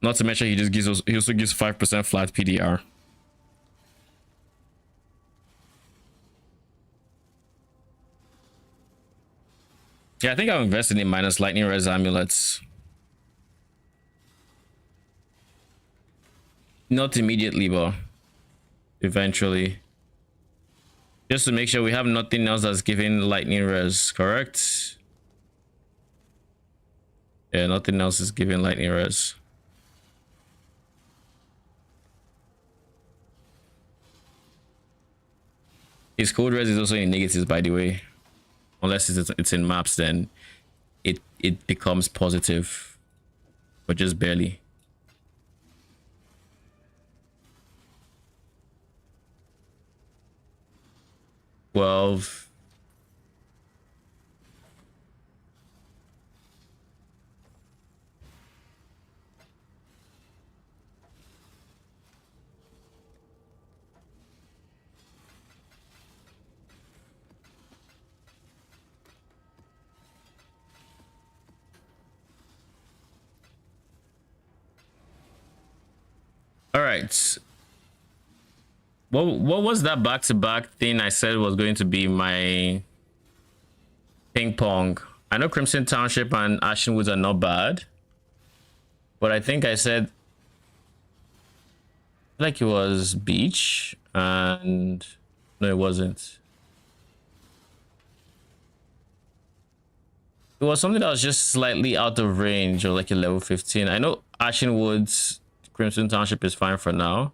Not to mention he also gives 5% flat PDR. Yeah, I think I'm investing in minus lightning res amulets. Not immediately, but eventually. Just to make sure we have nothing else that's giving lightning res, correct? Yeah, nothing else is giving lightning res. His cold res is also in negatives, by the way. Unless it's in maps, then it becomes positive, but just barely. Well, all right. What was that back-to-back thing I said was going to be my ping pong? I know Crimson Township and Ashenwoods are not bad, but I think I said like it was beach, and no, it wasn't. It was something that was just slightly out of range, or like a level 15. I know Ashenwoods, Crimson Township is fine for now.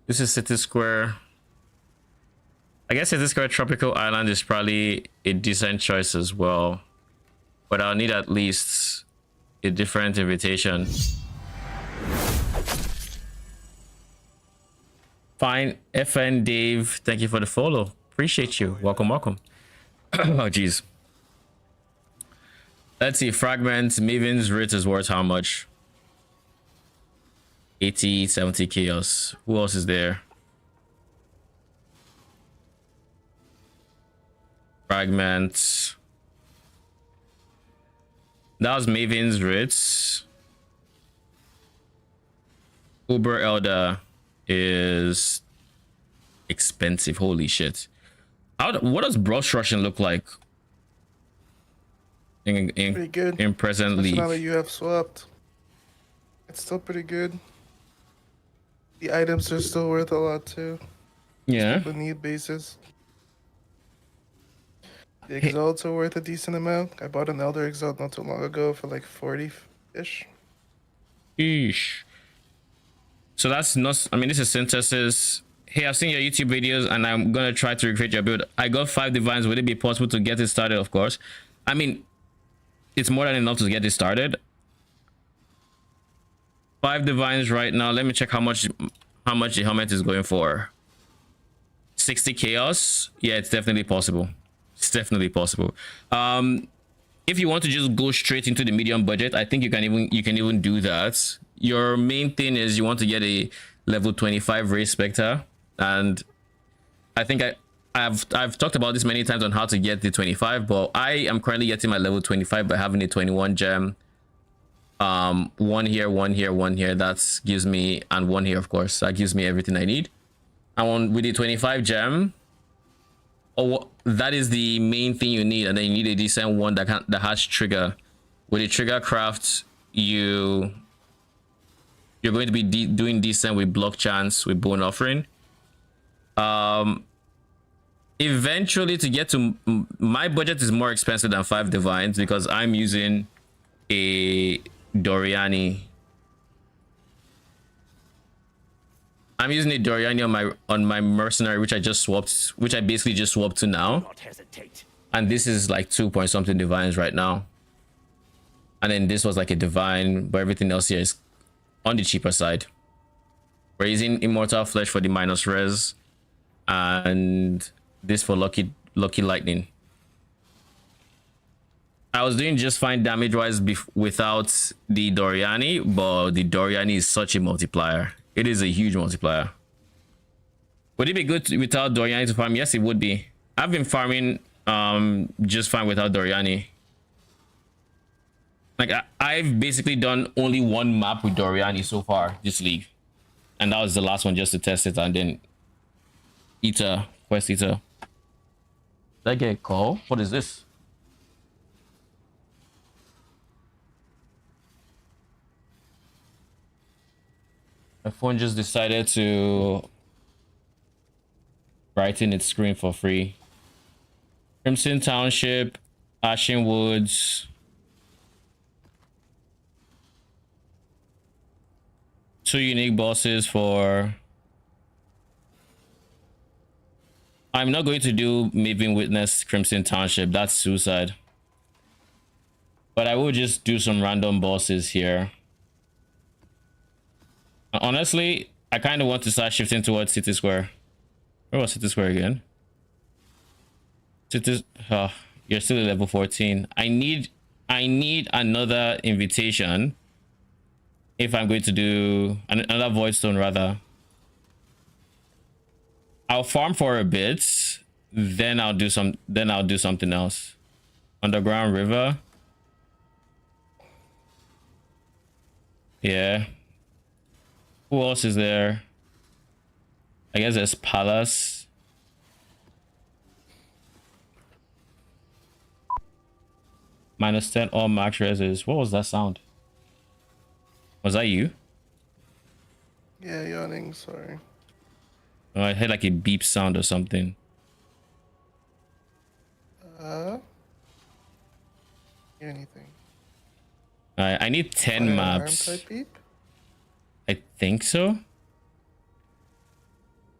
This is City Square. I guess City Square Tropical Island is probably a decent choice as well, but I'll need at least a different invitation. Fine. FN Dave, thank you for the follow. Appreciate you. Welcome, welcome. Oh, geez. Let's see. Fragments. Maven's Writ is worth how much? 80, 70 chaos. Who else is there? Fragments. That was Maven's Writs. Uber Elder is expensive. Holy shit. What does Brush Russian look like in pretty good. In present league? Now that you have swapped, it's still pretty good. The items are still worth a lot too. Yeah. The need basis. The exalts are worth a decent amount. I bought an Elder Exalt not too long ago for like 40-ish. Eesh. So that's not, I mean, this is synthesis. Hey, I've seen your YouTube videos and I'm gonna try to recreate your build. I got 5 divines. Would it be possible to get it started? Of course. I mean, it's more than enough to get it started. 5 divines right now. Let me check how much the helmet is going for. 60 chaos. Yeah, it's definitely possible. It's definitely possible. If you want to just go straight into the medium budget, I think you can even do that. your main thing is you want to get a level 25 race spectre, and I think I've talked about this many times on how to get the 25, but I am currently getting my level 25 by having a 21 gem. One here, one here, one here. That gives me, and one here, of course. That gives me everything I need. And with the 25 gem, that is the main thing you need, and then you need a decent one that has trigger. With a trigger craft, you're going to be doing decent with block chance, with bone offering. Eventually, to get to my budget is more expensive than 5 divines because I'm using a Doryani. I'm using a Doryani on my mercenary, which I basically just swapped to now. Not hesitate. And this is like 2 point something divines right now. And then this was like a divine, but everything else here is on the cheaper side. We're using immortal flesh for the minus res, and this for lucky lightning. I was doing just fine damage wise without the Doryani, but the Doryani is such a multiplier. It is a huge multiplier. Would it be good without Doryani to farm? Yes, it would be. I've been farming just fine without Doryani. Like I've basically done only one map with Doryani so far this league, and that was the last one just to test it. And then quest eater. Did I get a call? What is this? My phone just decided to brighten its screen for free. Crimson Township, Ashen Woods. 2 unique bosses for... I'm not going to do Maven Witness Crimson Township. That's suicide. But I will just do some random bosses here. Honestly, I kind of want to start shifting towards City Square. Where was City Square again? You're still at level 14. I need another invitation if I'm going to do another void stone. Rather, I'll farm for a bit, then I'll do something else. Underground river. Yeah. Who else is there? I guess there's Palace. Minus 10 all max reses. What was that sound? Was that you? Yeah, yawning, sorry. Oh, I heard like a beep sound or something. Anything. I need 10 maps. Type beep? I think so.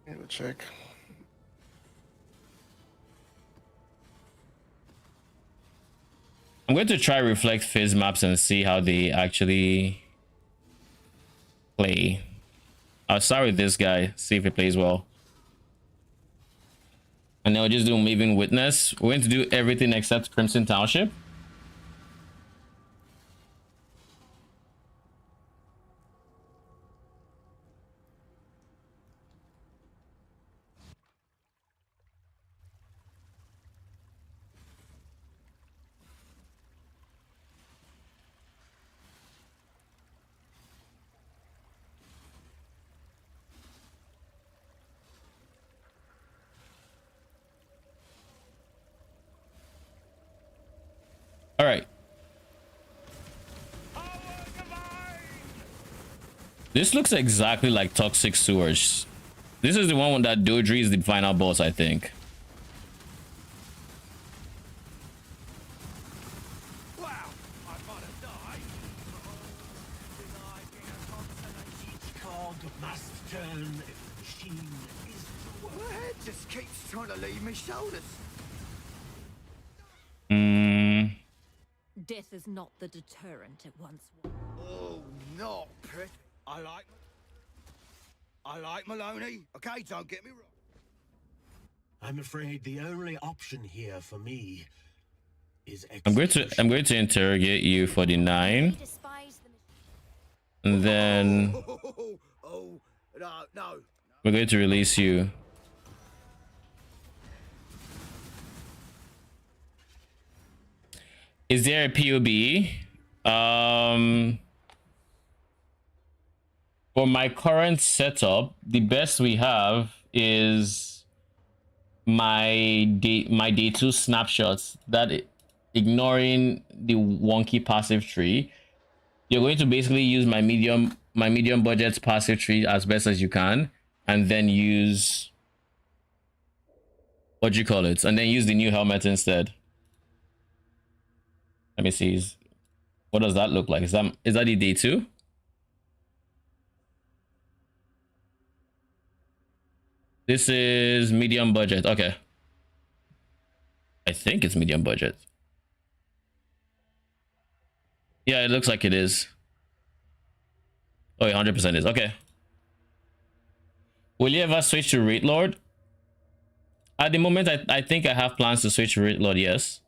Let me check. I'm going to try reflect fizz maps and see how they actually play. I'll start with this guy, see if it plays well. And then we'll just do Maven Witness. We're going to do everything except Crimson Township. All right. This looks exactly like Toxic Sewers. This is the one that Dodri is the final boss, I think. Wow, I might have died. Each cog must turn if the machine is to work. My head just keeps trying to leave my shoulders. Death is not the deterrent it once was. Oh, not pretty. I like Maloney. Okay, don't get me wrong. I'm afraid the only option here for me is I'm going to interrogate you for the 9. And then Oh, no. we're going to release you. Is there a POB? For my current setup, the best we have is my day 2 snapshots, that ignoring the wonky passive tree. You're going to basically use my medium budget passive tree as best as you can, and then use what do you call it, and then use the new helmet instead. Let me see. What does that look like? Is that the day 2? This is medium budget. Okay. I think it's medium budget. Yeah, it looks like it is. Oh, 100% is. Okay. Will you ever switch to Raid Lord? At the moment, I think I have plans to switch to Raid Lord, yes.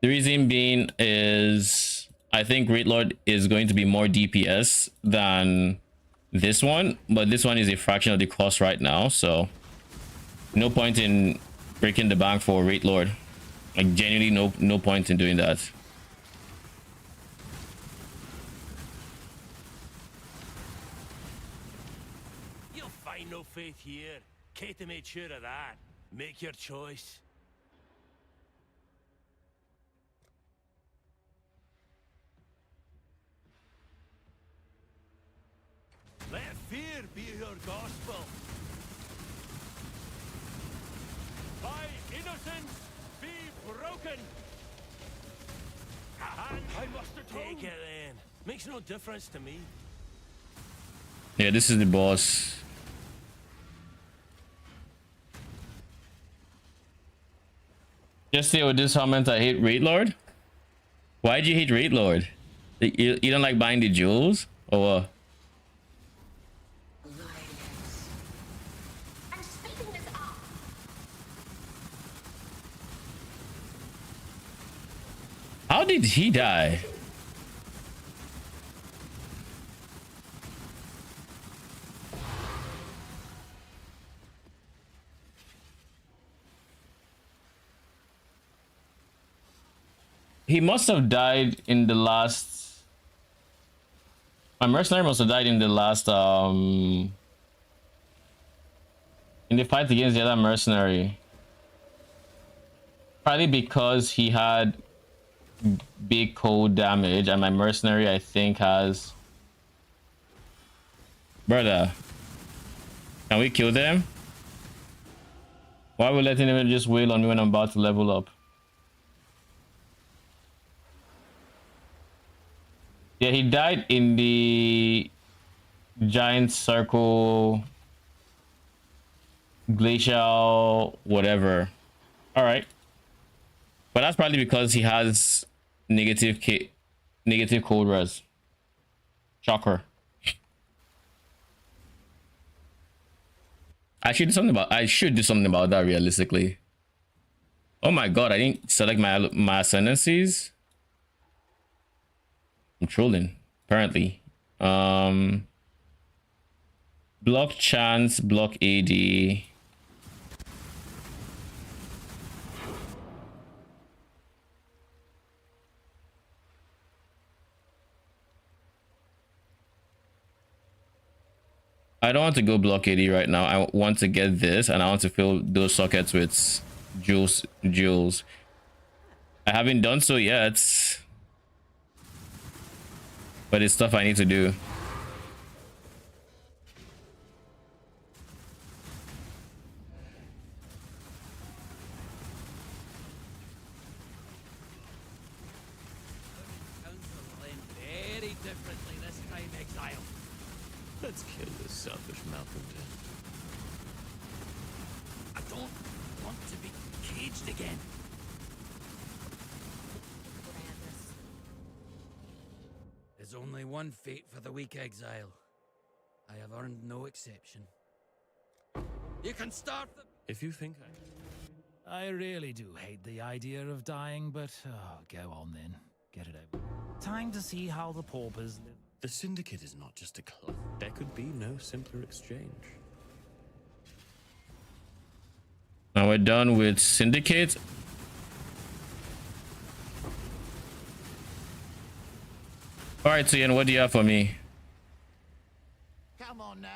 The reason being is I think Raid Lord is going to be more DPS than this one, but this one is a fraction of the cost right now, so no point in breaking the bank for Raid Lord. Like, genuinely no point in doing that. You'll find no faith here. Katie made sure of that. Make your choice. Let fear be your gospel. By innocence be broken. I must atone. Take it then. Makes no difference to me. Yeah, this is the boss. Just say with this helmet, I hate Raid Lord. Why'd you hate Raid Lord? You don't like buying the jewels, or what? How did he die? He must have died in the last... My mercenary must have died in the last... in the fight against the other mercenary. Probably because he had big cold damage, and my mercenary, I think, has... Brother, can we kill them? Why are we letting him just wail on me when I'm about to level up? Yeah, he died in the giant circle glacial whatever. All right, but that's probably because he has negative cold res. Shocker. I should do something about that realistically. Oh my god, I didn't select my ascendancies. I'm trolling, apparently. Block chance, block AD. I don't want to go block AD right now. I want to get this, and I want to fill those sockets with jewels. I haven't done so yet, but it's stuff I need to do. Very differently this time, Exile. Let's kill this selfish malcontent. I don't want to be caged again. There's only one fate for the weak, Exile. I have earned no exception. You can start the... If you think I really do hate the idea of dying, but go on then. Get it over. Time to see how the paupers live. The Syndicate is not just a club. There could be no simpler exchange. Now we're done with Syndicate. All right, Ian, what do you have for me?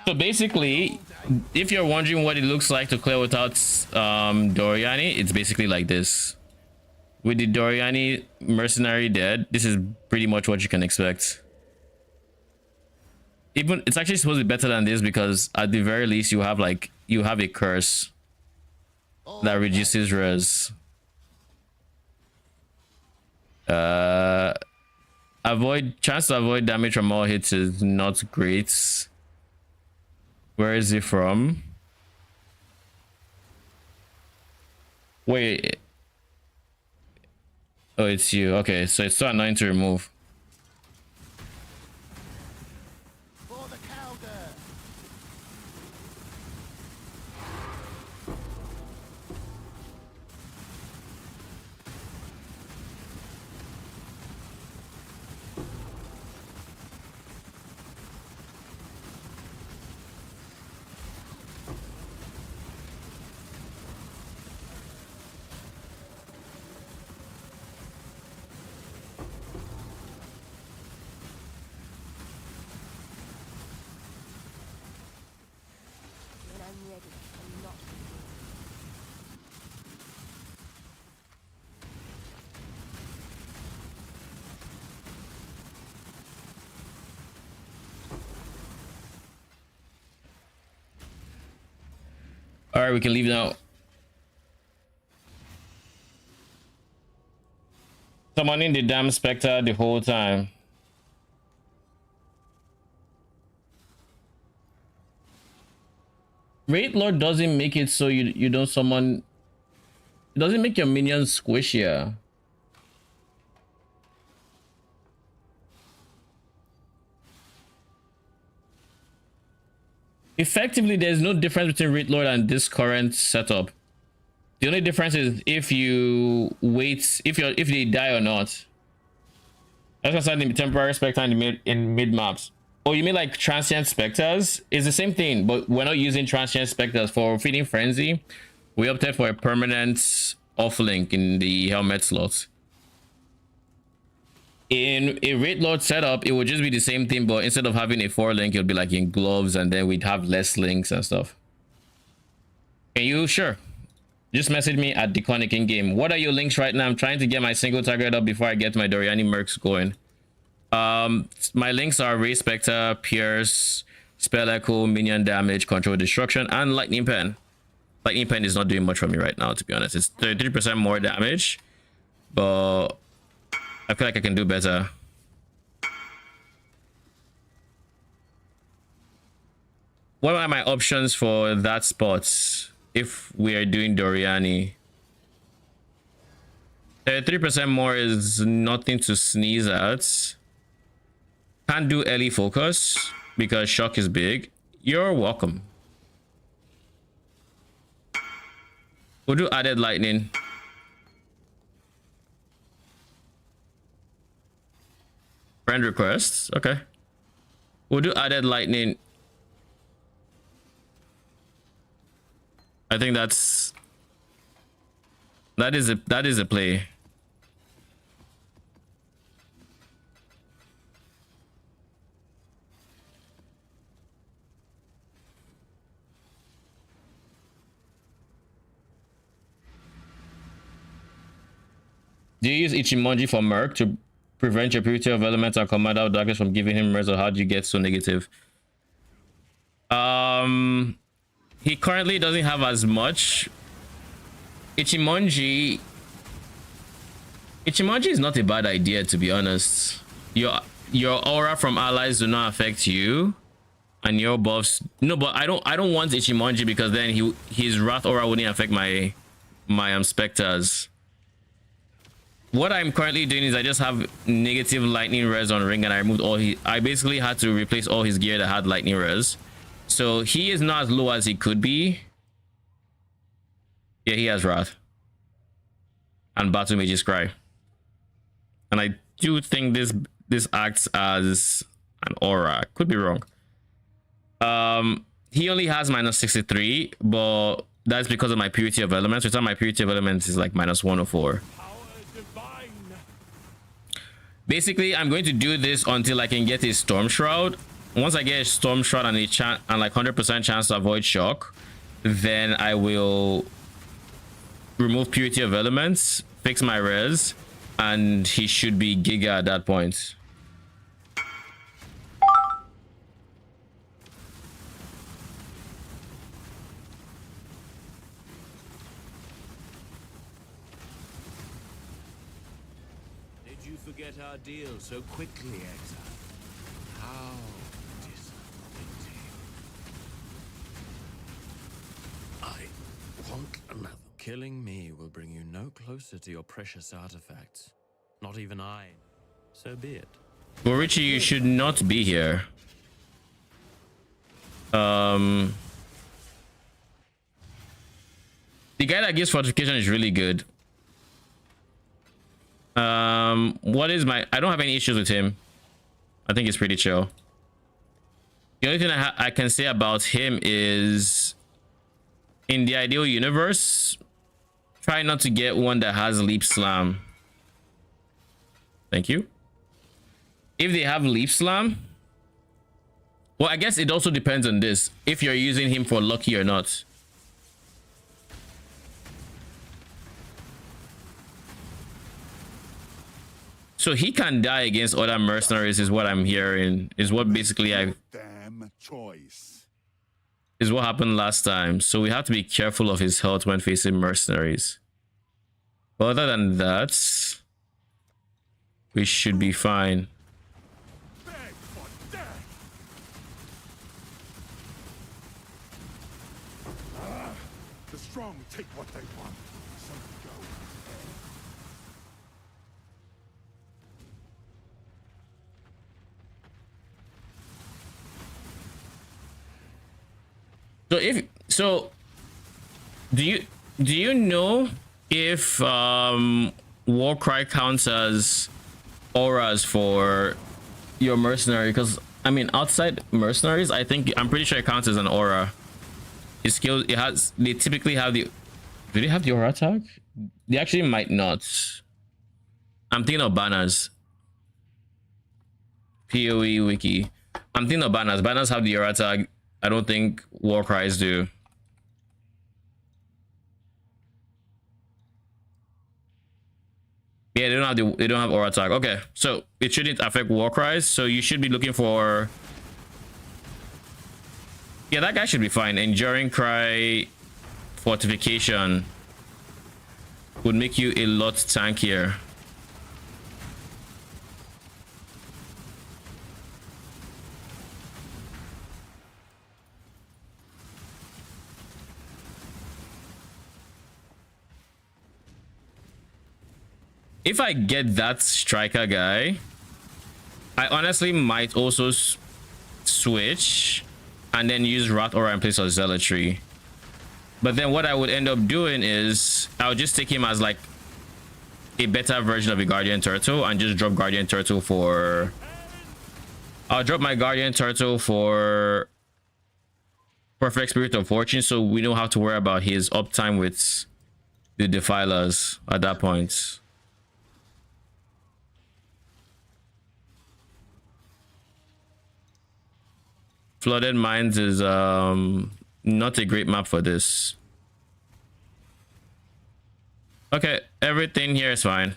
So basically, if you're wondering what it looks like to clear without Doryani, it's basically like this. With the Doryani mercenary dead, this is pretty much what you can expect. Even it's actually supposed to be better than this because at the very least you have a curse that reduces res. Chance to avoid damage from all hits is not great. Where is it from? Wait. Oh, it's you. Okay, so it's so annoying to remove. All right, we can leave now. Summoning the damn Spectre the whole time. Raid Lord doesn't make it so you don't summon. It doesn't make your minions squishier. Effectively, there's no difference between Raid Lord and this current setup. The only difference is if you wait, if they die or not. That's aside the temporary spectre in mid maps. Oh, you mean like transient specters? It's the same thing, but we're not using transient specters for Feeding Frenzy. We opted for a permanent off link in the helmet slot. In a Raid Lord setup, it would just be the same thing, but instead of having a 4 link, it would be like in gloves, and then we'd have less links and stuff. Can you? Sure. Just message me at Deconic in game. What are your links right now? I'm trying to get my single target up before I get my Doryani Mercs going. My links are Ray Spectre, Pierce, Spell Echo, Minion Damage, Control Destruction, and Lightning Pen. Lightning Pen is not doing much for me right now, to be honest. It's 33% more damage, but I feel like I can do better. What are my options for that spot if we are doing Doryani? 33% more is nothing to sneeze at. Can't do early focus because shock is big. You're welcome. We'll do added lightning. Friend requests. Okay. We'll do added lightning. I think that is a play. Do you use Ichimonji for Merc to prevent your Purity of Elements and Commander of Darkness from giving him res, or how do you get so negative? He currently doesn't have as much. Ichimonji is not a bad idea, to be honest. Your aura from allies do not affect you, and your buffs. No, but I don't want Ichimonji because then his wrath aura wouldn't affect my specters. What I'm currently doing is I just have negative lightning res on Ring, and I basically had to replace all his gear that had lightning res. So he is not as low as he could be. Yeah, he has Wrath. And Battle Mage's Cry. And I do think this acts as an aura. Could be wrong. He only has minus 63, but that's because of my purity of elements. Return my purity of elements is like minus 104. Basically, I'm going to do this until I can get a Storm Shroud. Once I get a Storm Shroud and and like 100% chance to avoid shock, then I will remove purity of elements, fix my res, and he should be Giga at that point. Forget our deal so quickly, Exile. How disappointing. I want another. Killing me will bring you no closer to your precious artifacts. Not even I. So be it. Well, Richie, you should not be here. The guy that gives fortification is really good. What is my... I don't have any issues with him. I think he's pretty chill. The only thing I can say about him is, in the ideal universe, try not to get one that has Leap Slam. Thank you. If they have Leap Slam, well, I guess it also depends on this, if you're using him for lucky or not. So he can die against other mercenaries is what I'm hearing. Is what basically Damn choice. Is what happened last time. So we have to be careful of his health when facing mercenaries. Other than that, we should be fine. The strong take what they want. Some go. Do you know if Warcry counts as auras for your mercenary? Because I mean, outside mercenaries, I'm pretty sure it counts as an aura. His skill, they typically have the... Do they have the aura tag? They actually might not. I'm thinking of banners. PoE wiki. I'm thinking of banners. Banners have the aura tag. I don't think Warcries do. Yeah, they don't have aura tag. Okay, so it shouldn't affect Warcries. So you should be looking for... Yeah, that guy should be fine. Enduring Cry fortification would make you a lot tankier. If I get that striker guy, I honestly might also switch and then use Wrath Aura in place of Zealotry. But then what I would end up doing is I'll just take him as like a better version of a Guardian Turtle and just drop Guardian Turtle for... I'll drop my Guardian Turtle for Perfect Spirit of Fortune, so we don't have to worry about his uptime with the Defilers at that point. Flooded Mines is not a great map for this. Okay, everything here is fine.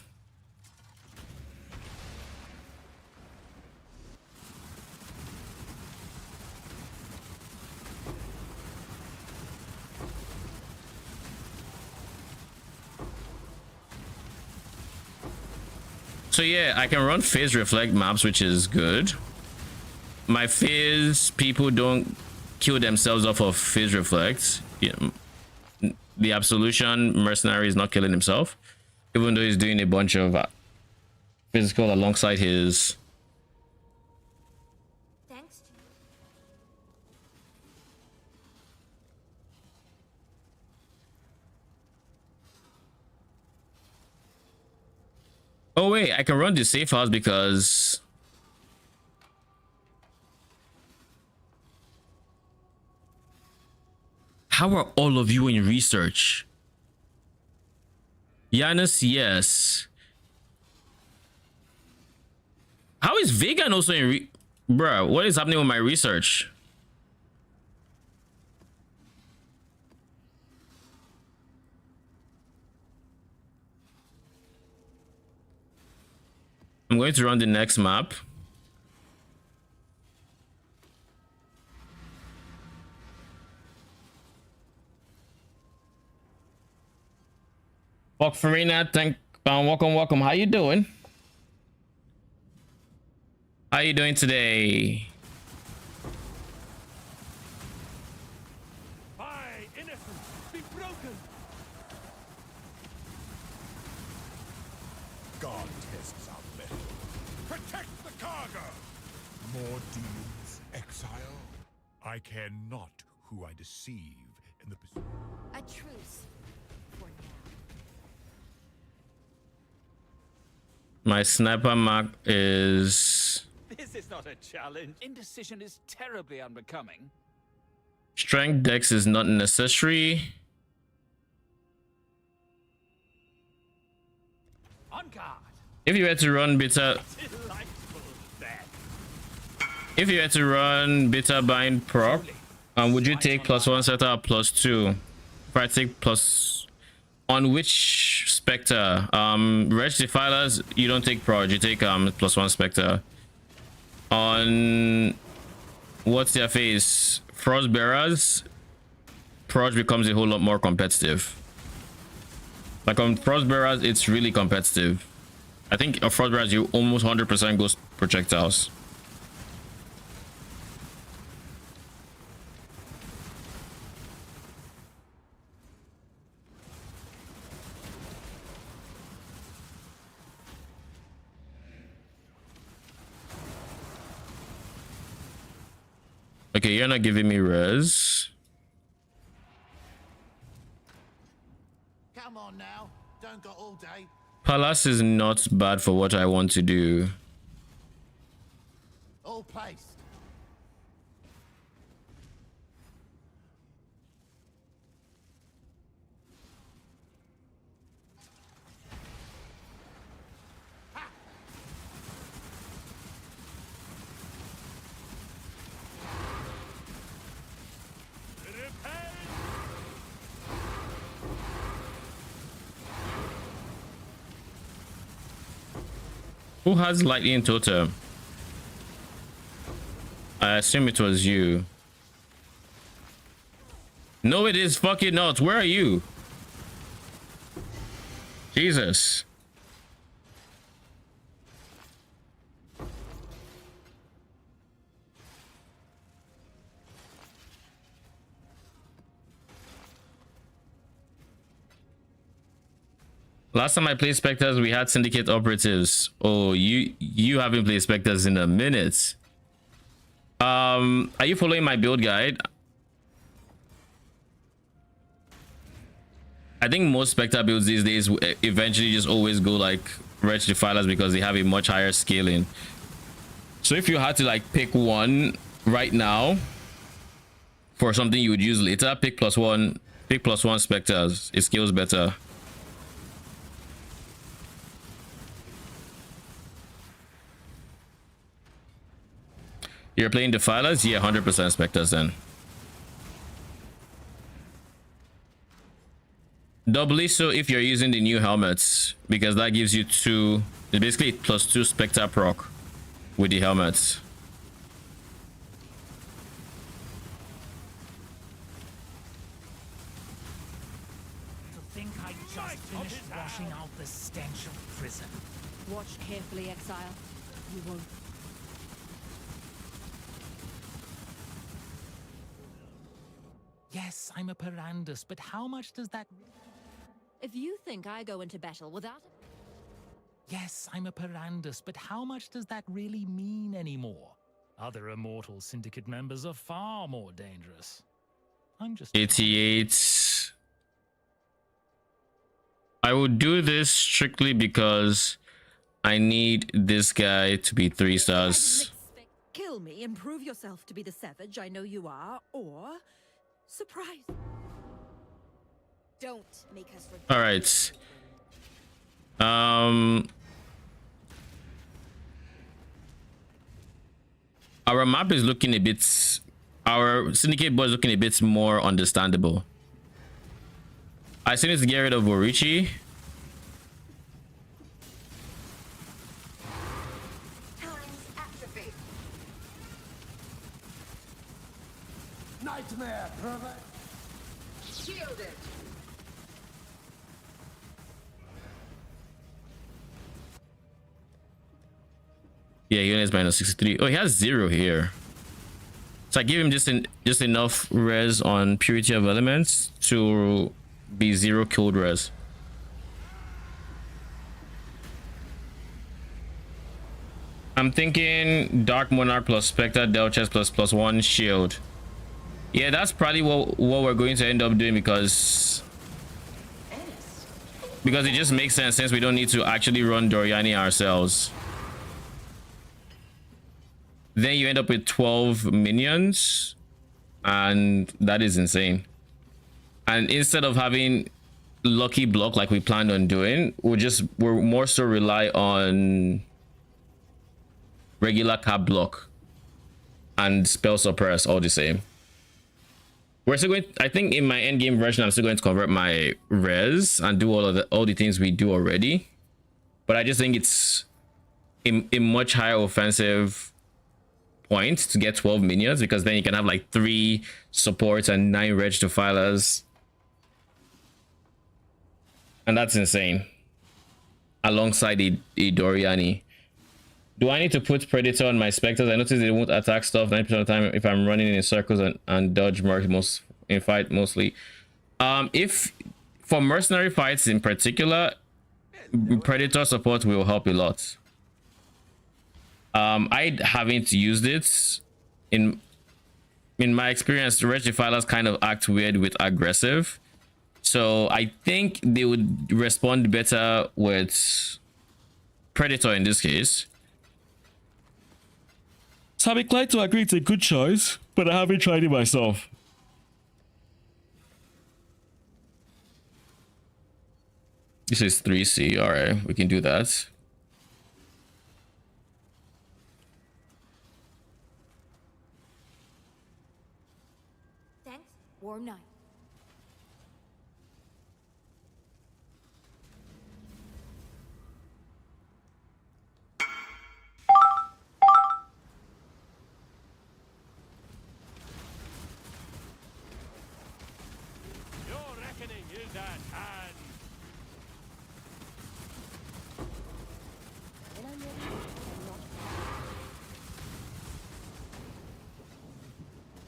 So yeah, I can run Phase Reflect maps, which is good. My Phase people don't kill themselves off of Phase Reflect. Yeah. The Absolution Mercenary is not killing himself, even though he's doing a bunch of physical alongside his... Thanks. Oh wait, I can run the safe house because How are all of you in research? Giannis, yes. How is Vegan also in bruh, what is happening with my research? I'm going to run the next map. Fuck Farina, welcome. How you doing? How you doing today? By innocence, be broken. God tests our metal. Protect the cargo! More demons, Exile? I care not who I deceive in the pursuit. A truce. For now. My sniper mark is This is not a challenge. Indecision is terribly unbecoming. strength. Dex is not necessary. On guard. If you had to run beta, Delightful death. if you had to run beta bind proc, would you take +1 setup +2? If I take plus on which spectre? Wretched Defilers, you don't take proj, you take +1 spectre. On what's their face? Frostbearers, proj becomes a whole lot more competitive. Like on Frostbearers, it's really competitive. I think on Frostbearers you almost 100% goes projectiles. Okay, you're not giving me res. Come on now. Don't go all day. Palace is not bad for what I want to do. All placed. Who has lightning totem? I assume it was you. No, it is fucking not. Where are you? Jesus. Last time I played Spectres, we had Syndicate operatives. Oh, you haven't played Spectres in a minute. Are you following my build guide? I think most Spectre builds these days eventually just always go like Wretched Defilers because they have a much higher scaling. So if you had to like pick one right now for something you would use later, pick +1 Spectres. It scales better. You're playing Defilers? Yeah, 100% Spectres then. Doubly so if you're using the new helmets, because that gives you two, it's basically +2 Spectre proc with the helmets. To think I just finished washing out the stench of prison. Watch carefully, Exile. You won't. Yes, I'm a Perandus, but how much does that... If you think I go into battle without a... Yes, I'm a Perandus, but how much does that really mean anymore? Other immortal syndicate members are far more dangerous. I'm just... 88. I would do this strictly because I need this guy to be 3 stars. Kill me and prove yourself to be the savage I know you are, or Surprise! Don't make us regret. All right. Our map is looking a bit. Our syndicate board is looking a bit more understandable. I still need to get rid of Orichi. Nightmare, brother. Shielded. Yeah, he only has minus 63. Oh, he has 0 here. So I give him just enough res on Purity of Elements to be 0 killed res. I'm thinking Dark Monarch plus Spectre, Del Chest plus +1 shield. Yeah, that's probably what we're going to end up doing because it just makes sense since we don't need to actually run Doryani ourselves. Then you end up with 12 minions, and that is insane. And instead of having lucky block like we planned on doing, we're more so rely on regular cap block and spell suppress all the same. We're still going, I think in my end game version I'm still going to convert my res and do all the things we do already, but I just think it's a much higher offensive point to get 12 minions, because then you can have like 3 supports and 9 Wretched Defilers, and that's insane alongside a Doryani. Do I need to put Predator on my Spectres? I notice they won't attack stuff 90% of the time if I'm running in circles and dodge Merc mostly. If for mercenary fights in particular, Predator support will help a lot. I haven't used it. In my experience, the Wretched Defilers kind of act weird with aggressive, so I think they would respond better with Predator in this case. So I'm inclined to agree it's a good choice, but I haven't tried it myself. This is 3C. All right, we can do that. Thanks. Warm night. Your reckoning is at hand.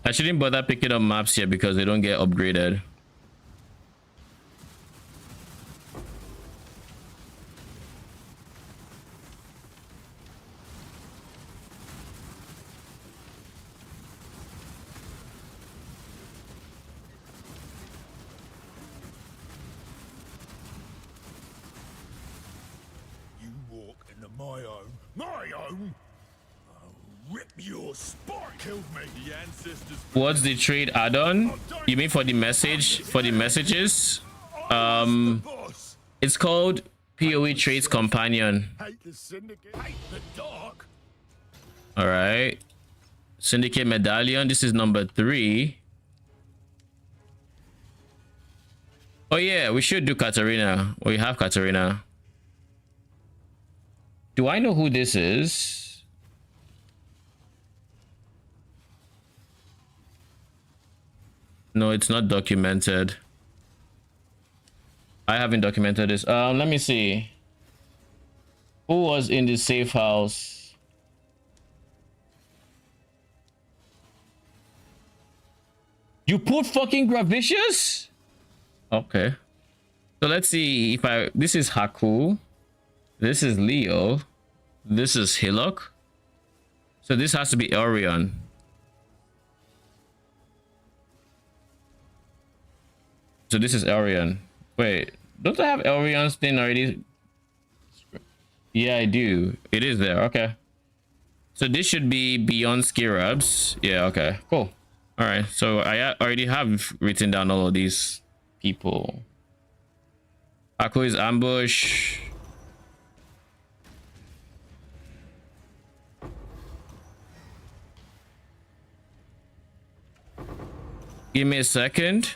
I shouldn't bother picking up maps here because they don't get upgraded. You walk into my home. My home? I'll rip your spine. Killed me. The ancestors. What's the trade add-on? You mean for the message, for the messages? It's called PoE Trades Companion. Hate the syndicate. Hate the dark. All right. Syndicate Medallion. This is number 3. Oh yeah, we should do Katarina. We have Katarina. Do I know who this is? No, it's not documented. I haven't documented this. Let me see. Who was in the safe house? You put fucking Gravicious? Okay. So let's see if I... This is Haku. This is Leo. This is Hillock. So this has to be Orion. So this is Orion. Wait, don't I have Orion's thing already? Yeah, I do. It is there. Okay. So this should be beyond Skirabs. Yeah, okay. Cool. All right, so I already have written down all of these people. Akko is ambush. Give me a second.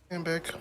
And back.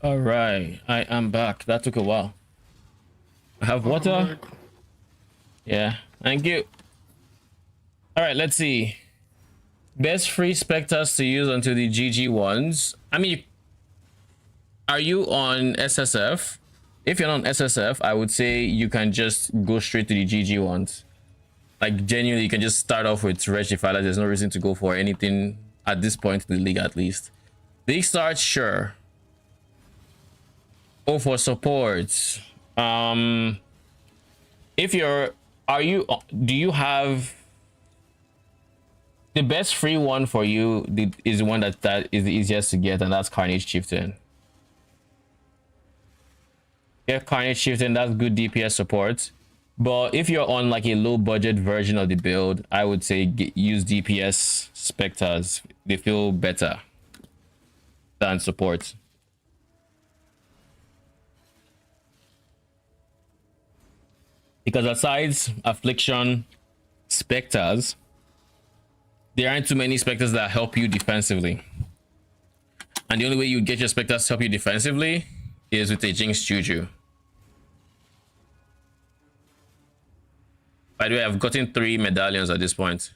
All right, I am back. That took a while. I have water. Yeah, thank you. All right, let's see. Best free specters to use until the GG ones. I mean, are you on SSF? If you're on SSF, I would say you can just go straight to the GG ones. Like, genuinely, you can just start off with Wretched Defiler. There's no reason to go for anything at this point in the league, at least. League starts, sure. Oh, for support. If you're, do you have the best free one for you? Is the one that is the easiest to get, and that's Carnage Chieftain. Yeah, Carnage Chieftain, that's good DPS support. But if you're on like a low budget version of the build, I would say use DPS Spectres. They feel better than support. Because aside Affliction Spectres, there aren't too many Spectres that help you defensively. And the only way you get your Spectres to help you defensively is with a Jinx Juju. By the way, I've gotten 3 medallions at this point.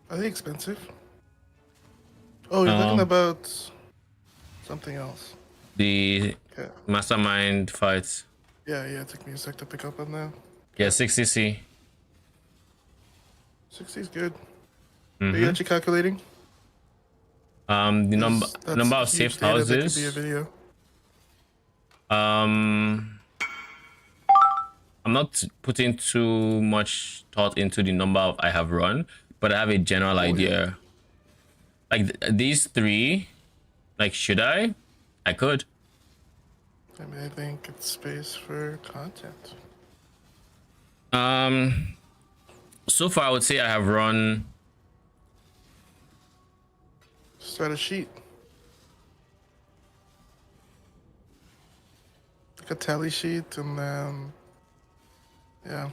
Are they expensive? Oh, you're talking about something else. The Mastermind fights. Yeah, it took me a sec to pick up on that. Yeah, 60C. 60 is good. Are you actually calculating? The number of safe houses. That could be a video. I'm not putting too much thought into the number I have run, but I have a general idea. Yeah. Like these 3, like, should I? I could. I mean, I think it's space for content. So far I would say I have run. Start a sheet. Like a tally sheet, and then yeah,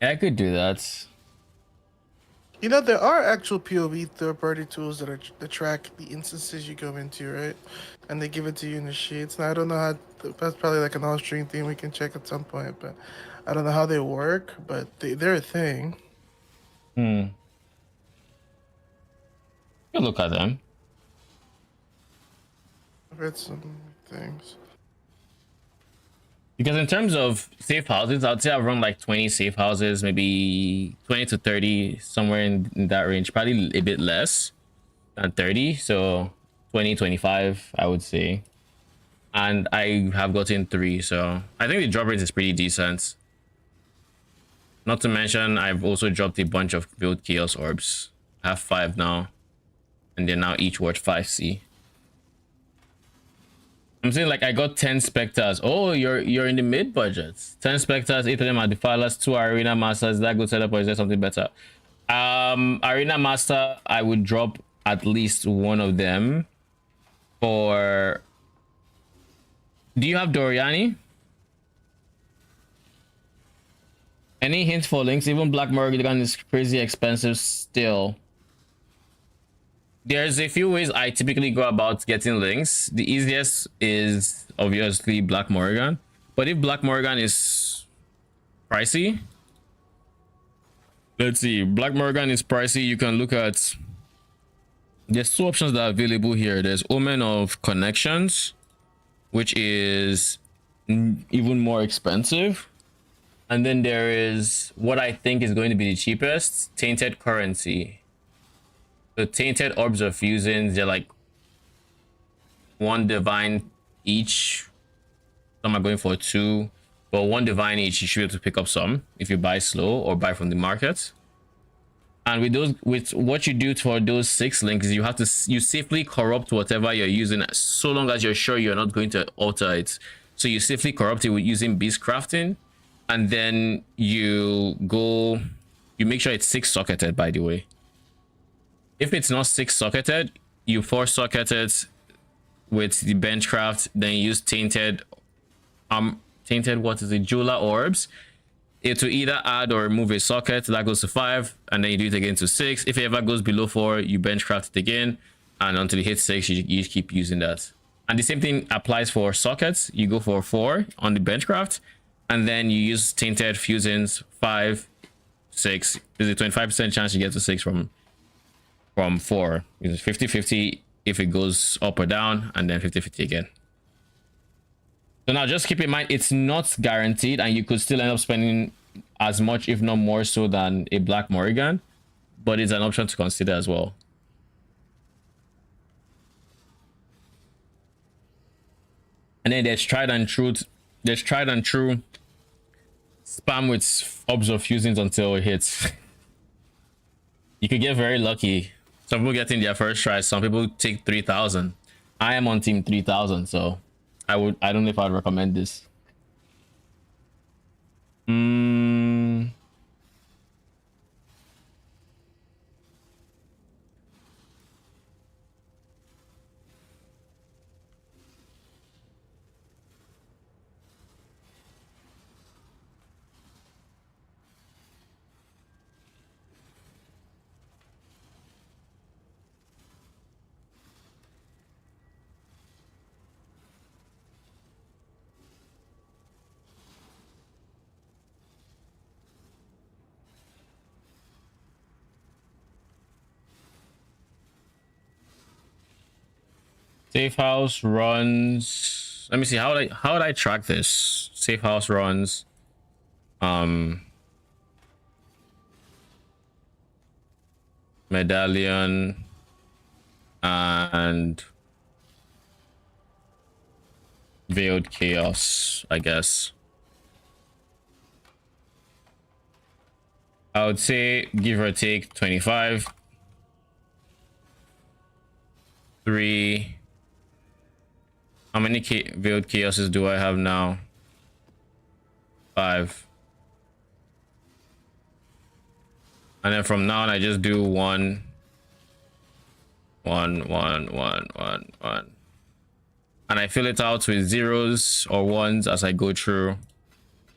I could do that. You know, there are actual POV third-party tools that track the instances you go into, right? And they give it to you in the sheets. Now, I don't know how. That's probably like an off-stream thing we can check at some point, but I don't know how they work. But they're a thing. You look at them. I've read some things. Because in terms of safe houses, I'd say I've run like 20 safe houses, maybe 20 to 30, somewhere in that range. Probably a bit less than 30. So 20, 25, I would say. And I have gotten 3. So I think the drop rate is pretty decent. Not to mention, I've also dropped a bunch of build Chaos Orbs. I have 5 now. And they're now each worth 5C. I'm saying, like, I got 10 Spectres. Oh, you're in the mid budget. 10 Spectres, 8 of them are Defilers, 2 are Arena Masters. Is that good setup, or is there something better? Arena Master, I would drop at least one of them for... Do you have Doryani? Any hints for links? Even Black Morgan is crazy expensive still. There's a few ways I typically go about getting links. The easiest is obviously Black Morgan. But if Black Morgan is pricey, let's see. Black Morgan is pricey. You can look at... There's 2 options that are available here. There's Omen of Connections, which is even more expensive. And then there is what I think is going to be the cheapest, Tainted Currency. The Tainted Orbs of Fusions, they're like 1 divine each. Some are going for 2, but 1 divine each, you should be able to pick up some if you buy slow or buy from the market. And with those, with what you do for those 6 links, you have to safely corrupt whatever you're using, so long as you're sure you're not going to alter it. So you safely corrupt it with using Beast Crafting, and then you make sure it's 6 socketed, by the way. If it's not 6 socketed, you 4 socket it with the Benchcraft, then you use tainted what is it, Jeweler Orbs. It will either add or remove a socket that goes to 5, and then you do it again to 6. If it ever goes below 4, you Benchcraft it again, and until it hits 6, you keep using that. And the same thing applies for sockets. You go for 4 on the benchcraft, and then you use tainted fusings 5, 6. There's a 25% chance you get to 6 from 4. It's 50-50 if it goes up or down, and then 50-50 again. So now just keep in mind it's not guaranteed, and you could still end up spending as much, if not more so, than a Black Morrigan, but it's an option to consider as well. And then there's tried and true. There's tried and true spam with orbs of fusings until it hits. You could get very lucky. Some people get in their first try. Some people take 3,000. I am on team 3,000, so I don't know if I'd recommend this. Safe house runs. Let me see, how would I track this? Safe house runs medallion and veiled chaos, I guess. I would say give or take 25. 3. How many veiled chaoses do I have now? 5. And then from now on, I just do 1, 1, 1, 1, 1, 1. And I fill it out with 0s or 1s as I go through.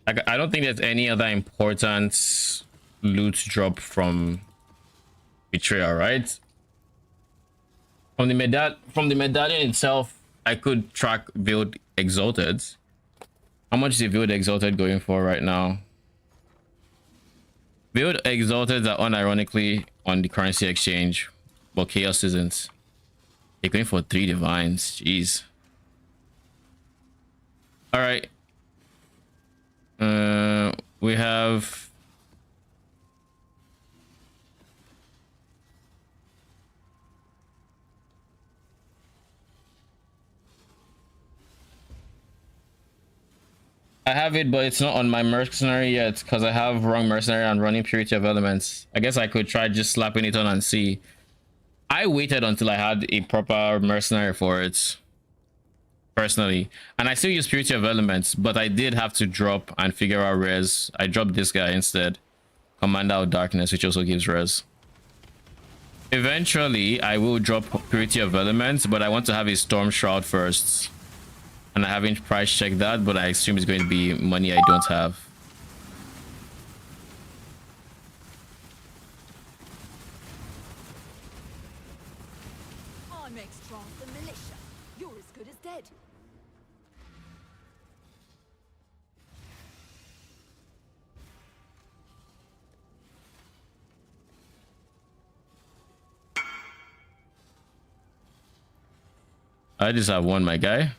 I don't think there's any other important loot drop from Betrayal, right? From the medallion itself, I could track Veiled Exalted. How much is the Veiled Exalted going for right now? Veiled Exalted are unironically on the currency exchange, but Chaos isn't. They're going for 3 divines. Jeez. All right. We have. I have it, but it's not on my mercenary yet because I have wrong mercenary and running Purity of Elements. I guess I could try just slapping it on and see. I waited until I had a proper mercenary for it, personally. And I still use Purity of Elements, but I did have to drop and figure out res. I dropped this guy instead. Commander of Darkness, which also gives res. Eventually, I will drop Purity of Elements, but I want to have a Storm Shroud first. And I haven't price checked that, but I assume it's going to be money I don't have. I'm extra the militia. You're as good as dead. I just have one, my guy.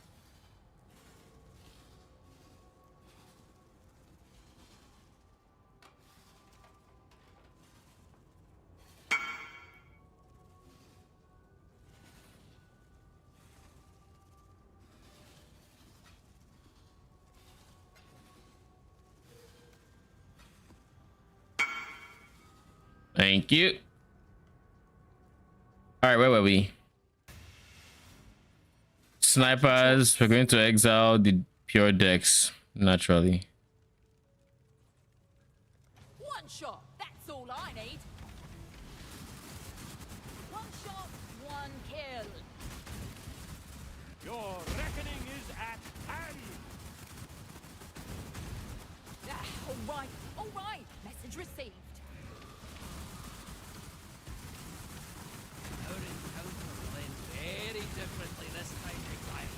Thank you. All right, where were we? Snipers. We're going to exile the pure decks naturally. One shot. That's all I need. One shot, one kill. Your reckoning is at hand. All right. Message received. Our encounter will end very differently this time, Exile.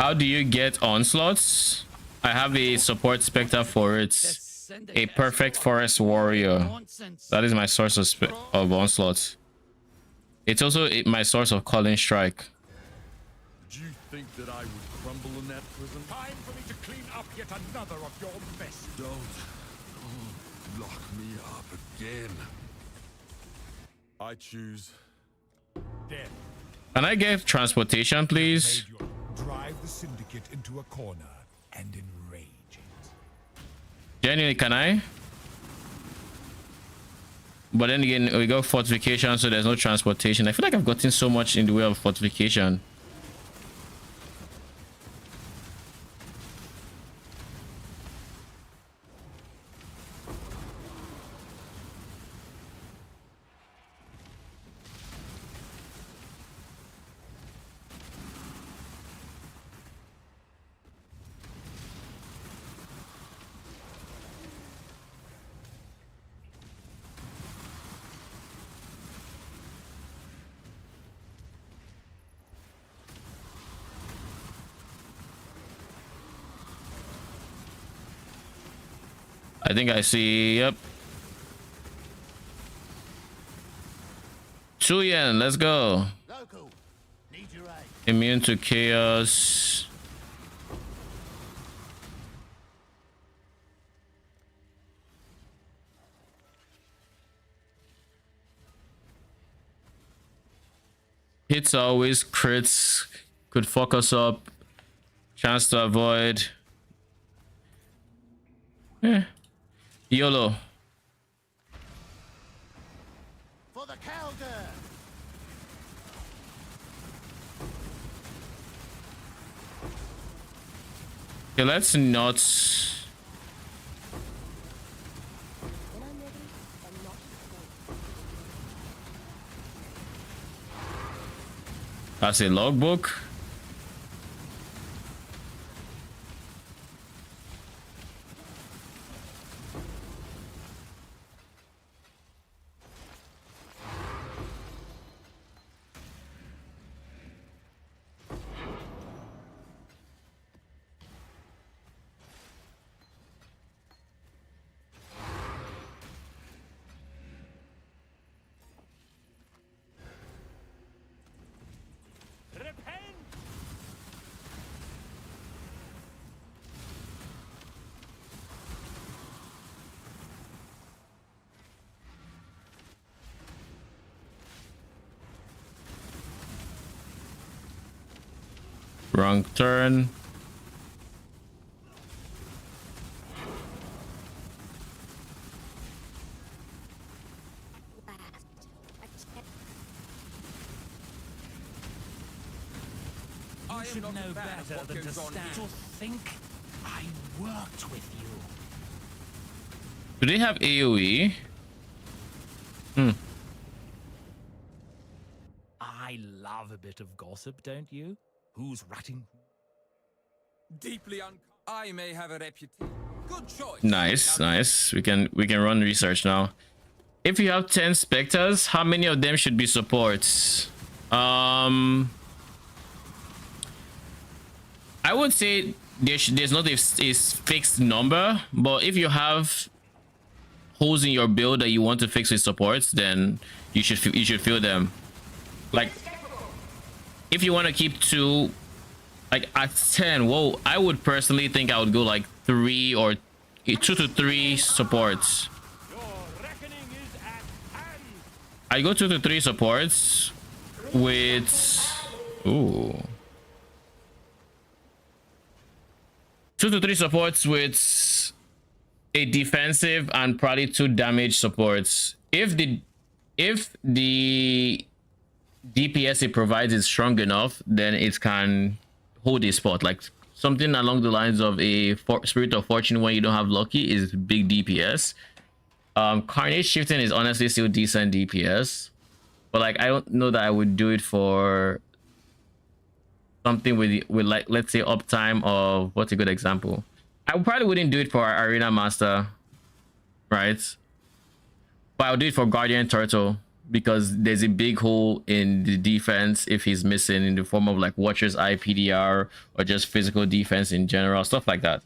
How do you get onslaughts? I have a support spectre for it. A perfect forest warrior. That is my source of onslaughts. It's also my source of calling strike. Did you think that I would crumble in that prison? Time for me to clean up yet another of your mess. Don't lock me up again. I choose death. Can I get transportation, please? Drive the syndicate into a corner and enrage it. Genuinely, can I? But then again, we got fortification, so there's no transportation. I feel like I've gotten so much in the way of fortification. I think I see, yep. 2 yen, let's go. Immune to chaos. Hits always crits, could fuck us up. Chance to avoid. YOLO. For the Calder. Okay, let's not. That's a logbook. Wrong turn. You should know better than to stand or think. I worked with you. Do they have AoE? I love a bit of gossip, don't you? Who's ratting? Deeply I may have a reputation. Good choice. Nice, nice. We can run research now. If you have 10 specters, how many of them should be supports? I would say there's not a fixed number, but if you have holes in your build that you want to fix with supports, then you should fill them. Like, if you want to keep 2, like at 10, whoa, I would personally think I would go like 3 or 2 to 3 supports. I go 2 to 3 supports with 2 to 3 supports with a defensive and probably 2 damage supports. If the DPS it provides is strong enough, then it can hold a spot. Like something along the lines of a Spirit of Fortune when you don't have Lucky is big DPS. Carnage Shifting is honestly still decent DPS, but like I don't know that I would do it for something with like, let's say uptime of, what's a good example? I probably wouldn't do it for our Arena Master, right? But I'll do it for Guardian Turtle. because there's a big hole in the defense if he's missing in the form of like Watcher's IPDR or just physical defense in general, stuff like that.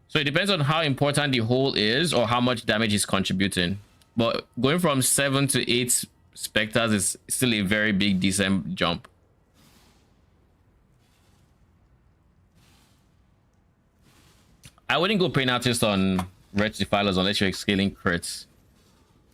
So it depends on how important the hole is or how much damage he's contributing. But going from 7 to 8 Spectres is still a very big, decent jump. I wouldn't go Pain Artist on Wretched Defilers unless you're scaling crits.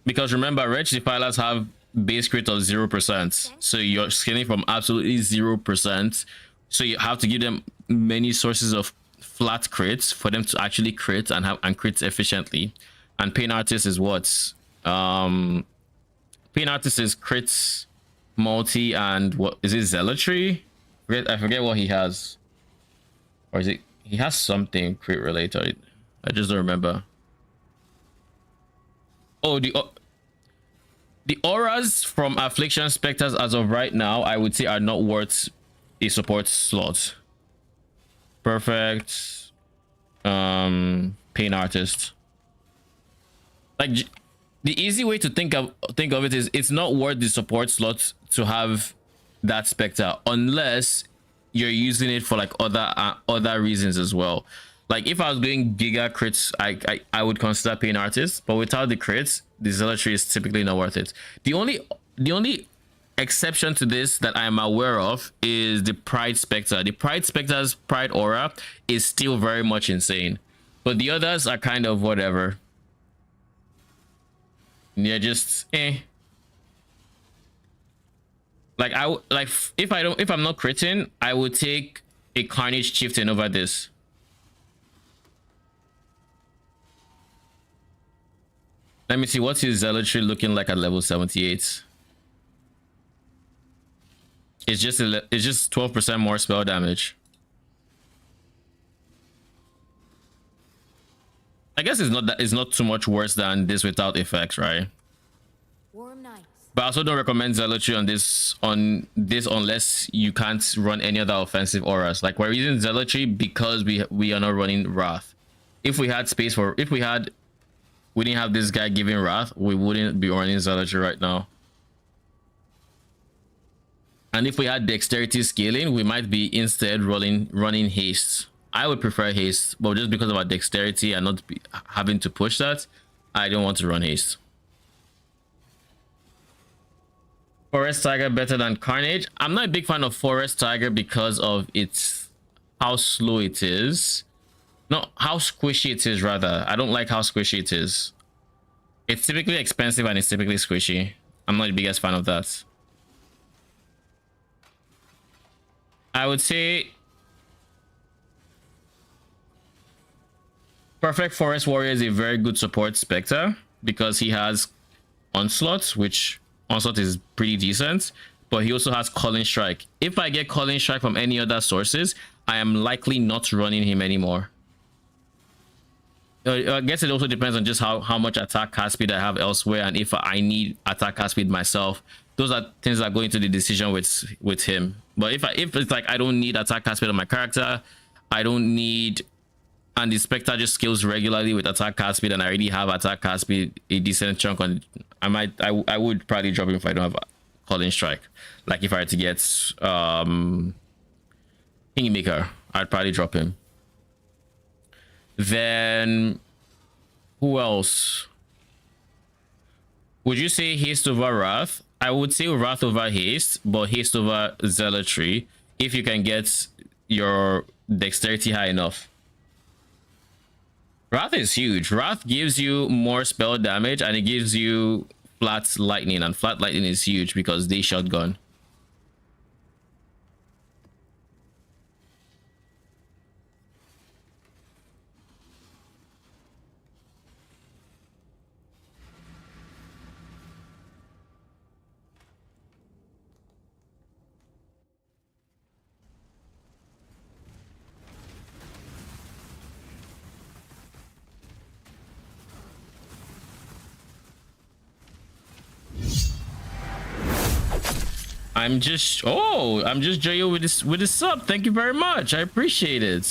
Because remember, Wretched Defilers have base crit of 0%. So you're scaling from absolutely 0%. So you have to give them many sources of flat crits for them to actually crit and crit efficiently. And Pain Artist is what? Pain Artist is crits, multi, and what is it? Zealotry? I forget what he has. Or is it? He has something crit related. I just don't remember. Oh, the auras from Affliction Spectres as of right now, I would say are not worth a support slot. Perfect. Pain Artist. Like the easy way to think of it is it's not worth the support slot to have that Spectre unless you're using it for like other reasons as well. Like if I was doing giga crits, I would consider Pain Artist, but without the crits, the Zealotry is typically not worth it. The only exception to this that I am aware of is the Pride Spectre. The Pride Spectre's Pride aura is still very much insane, but the others are kind of whatever. They're just Like if I'm not critting, I would take a Carnage Chieftain over this. Let me see, what's his Zealotry looking like at level 78? It's just 12% more spell damage. I guess it's not too much worse than this without effects, right? But I also don't recommend Zealotry on this unless you can't run any other offensive auras. Like we're using Zealotry because we are not running Wrath. If we had space for we didn't have this guy giving Wrath, we wouldn't be running Zealotry right now. And if we had Dexterity scaling, we might be instead running Haste. I would prefer Haste, but just because of our Dexterity and not having to push that, I don't want to run Haste. Forest Tiger better than Carnage. I'm not a big fan of Forest Tiger because of how slow it is. No, how squishy it is rather. I don't like how squishy it is. It's typically expensive and it's typically squishy. I'm not the biggest fan of that. I would say Perfect Forest Warrior is a very good support Spectre because he has Onslaught, which Onslaught is pretty decent, but he also has Calling Strike. If I get Calling Strike from any other sources, I am likely not running him anymore. I guess it also depends on just how much attack cast speed I have elsewhere and if I need attack cast speed myself. Those are things that go into the decision with him. But if it's like I don't need attack cast speed on my character, I don't need, and the Spectre just scales regularly with attack cast speed and I already have attack cast speed a decent chunk on, I would probably drop him if I don't have Calling Strike. Like if I had to get Kingmaker, I'd probably drop him. Then who else? Would you say Haste over Wrath? I would say Wrath over Haste, but Haste over Zealotry if you can get your Dexterity high enough. Wrath is huge. Wrath gives you more spell damage and it gives you flat lightning, and flat lightning is huge because they shotgun. I'm just Joyo with this sub. Thank you very much. I appreciate it.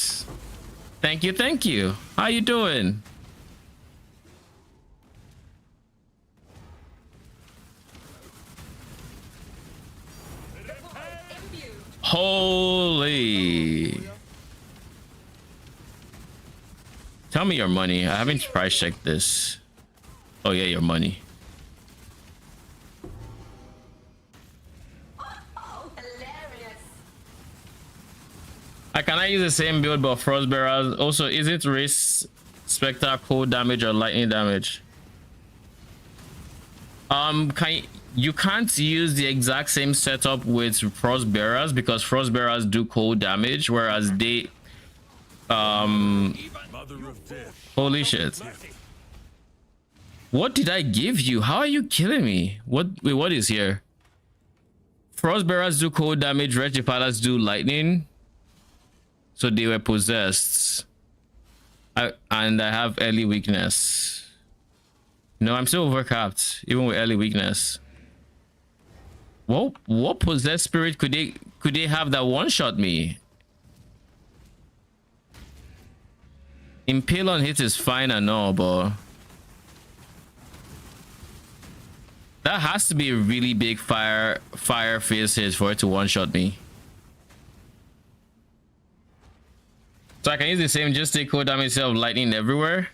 Thank you. How you doing? Holy. Tell me your money. I haven't price checked this. Oh yeah, your money. Can I use the same build but Frostbearers? Also, is it risk Spectre cold damage or lightning damage? You can't use the exact same setup with Frostbearers because Frostbearers do cold damage, whereas they holy shit. What did I give you? How are you killing me? Wait, what is here? Frostbearers do cold damage, Wretched Defilers do lightning. So they were possessed. And I have early weakness. No, I'm still overcapped, even with early weakness. What possessed spirit could they have that one-shot me? Impale on hit is fine and all, but that has to be a really big fire phase hit for it to one-shot me. So I can use the same, just take cold damage instead of lightning everywhere.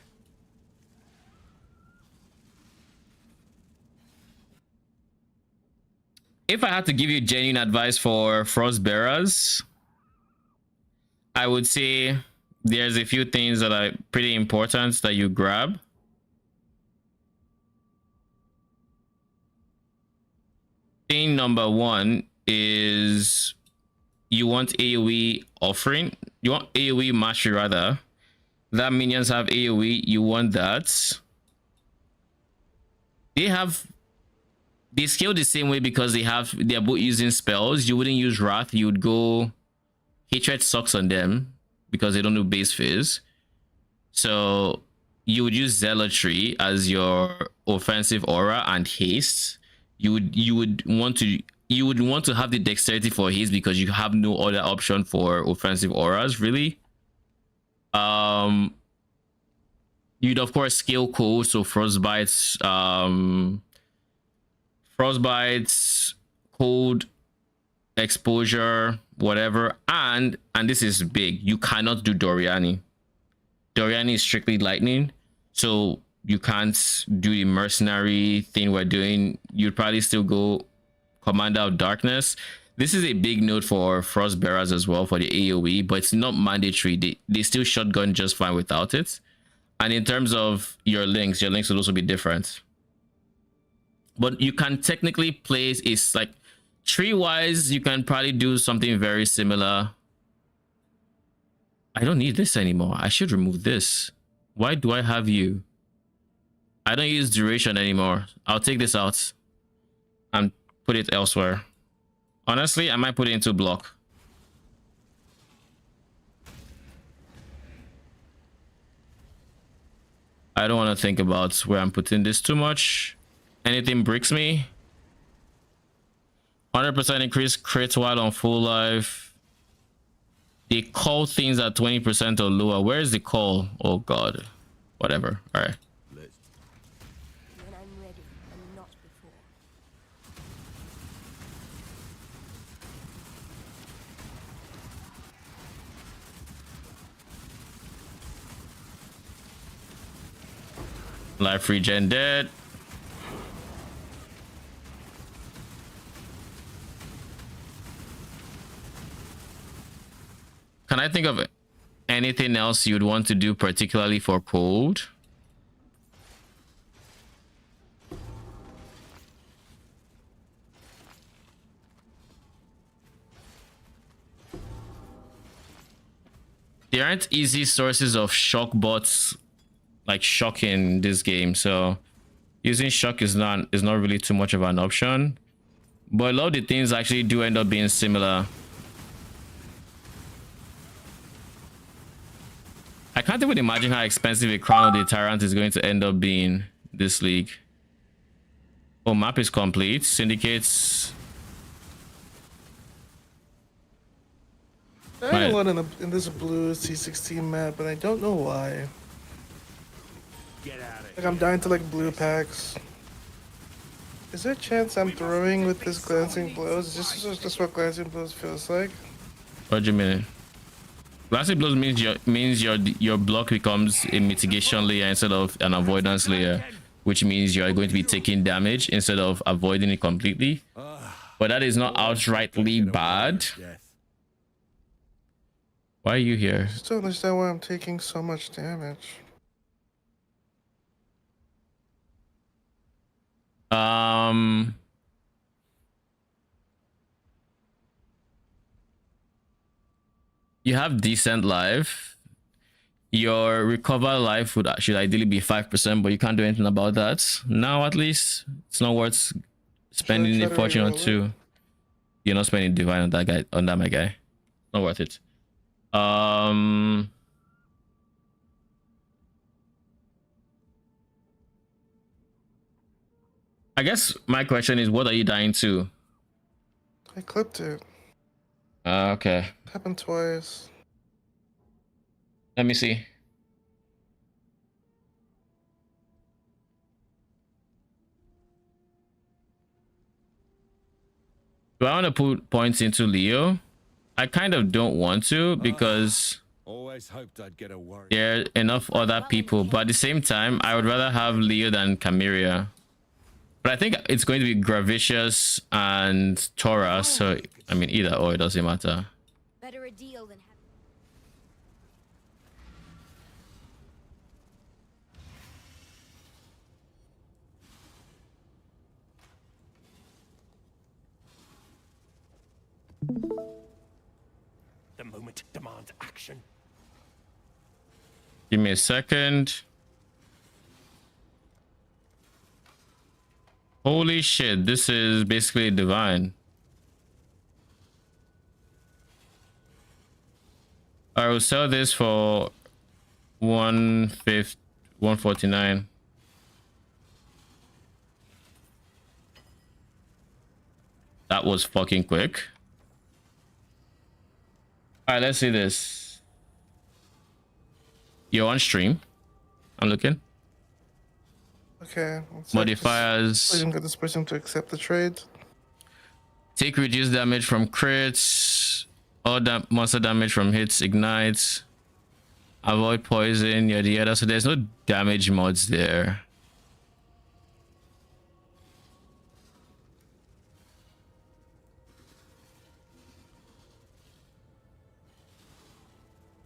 If I had to give you genuine advice for Frostbearers, I would say there's a few things that are pretty important that you grab. Thing number one is you want AoE offering. You want AoE mastery rather. That minions have AoE, you want that. They scale the same way because they're both using spells. You wouldn't use Wrath, you would go Hatred sucks on them because they don't do base phase. So you would use Zealotry as your offensive aura and haste. You would want to have the dexterity for haste because you have no other option for offensive auras really. You'd of course scale cold, so frostbites, cold, exposure, whatever. And this is big, you cannot do Doryani. Doryani is strictly lightning, so you can't do the mercenary thing we're doing. You'd probably still go Commander of Darkness. This is a big note for Frostbearers as well for the AoE, but it's not mandatory. They still shotgun just fine without it. And in terms of your links will also be different. But you can technically place is like tree wise, you can probably do something very similar. I don't need this anymore. I should remove this. Why do I have you? I don't use duration anymore. I'll take this out and put it elsewhere. Honestly, I might put it into block. I don't want to think about where I'm putting this too much. Anything bricks me. 100% increase crit while on full life. They call things at 20% or lower. Where is the call? Oh god. Whatever. All right. When I'm ready, and not before. Life regen dead. Can I think of anything else you'd want to do particularly for cold? There aren't easy sources of shock bots like shock in this game, so using shock is not really too much of an option. But a lot of the things actually do end up being similar. I can't even imagine how expensive a Crown of the Tyrant is going to end up being this league. Oh, map is complete. Syndicates. I have one in this blue C16 map, and I don't know why. Get out of like I'm dying to like blue packs. Is there a chance I'm throwing with this glancing blows? Is this just what glancing blows feels like? What do you mean? Glancing blows means your block becomes a mitigation layer instead of an avoidance layer, which means you are going to be taking damage instead of avoiding it completely. But that is not outrightly bad. Why are you here? I just don't understand why I'm taking so much damage. You have decent life. Your recover life should ideally be 5%, but you can't do anything about that. Now at least it's not worth spending the fortune on 2. You're not spending divine on that guy, on that my guy. Not worth it. I guess my question is, what are you dying to? I clipped it. Okay. Happened twice. Let me see. Do I want to put points into Leo? I kind of don't want to because always hoped I'd get a worry. there are enough other people, but at the same time, I would rather have Leo than Chimera. But I think it's going to be Gravicious and Tora, so I mean either or, it doesn't matter. Better a deal than The moment demands action. Give me a second. Holy shit, this is basically divine. I will sell this for 149. That was fucking quick. All right, let's see this. You're on stream. I'm looking. Okay. Modifiers. I didn't get this person to accept the trade. Take reduced damage from crits. All that monster damage from hits ignites. Avoid poison, yada yada. So there's no damage mods there.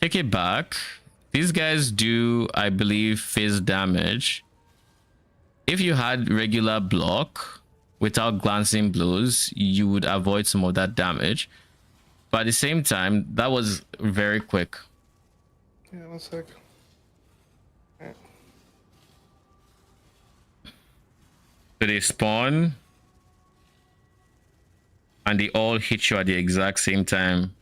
Take it back. These guys do, I believe, phase damage. If you had regular block without glancing blows, you would avoid some of that damage. But at the same time, that was very quick. Yeah, 1 sec. Right. So they spawn and they all hit you at the exact same time.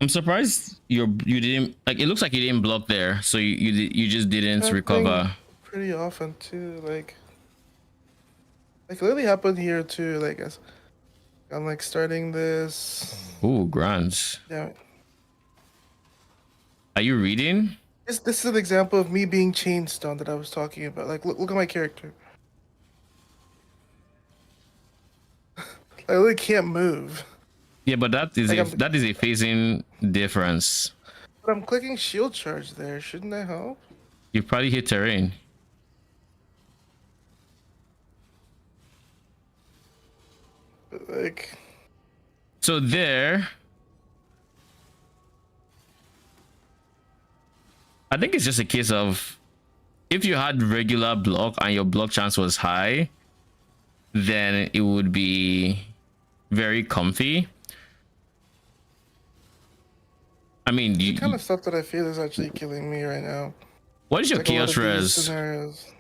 I'm surprised you didn't, like, it looks like you didn't block there, so you just didn't recover. Pretty often too, like it literally happened here too. Like as I'm like starting this. Ooh, grants. Yeah. Are you reading? This is an example of me being chain stone that I was talking about. Like look at my character. I really can't move. Yeah, but that is Like that is a phasing difference. But I'm clicking shield charge there. Shouldn't that help? You probably hit terrain. But like. So there. I think it's just a case of if you had regular block and your block chance was high, then it would be very comfy. I mean, the kind of stuff that I feel is actually killing me right now. What is your like chaos res? Scenarios.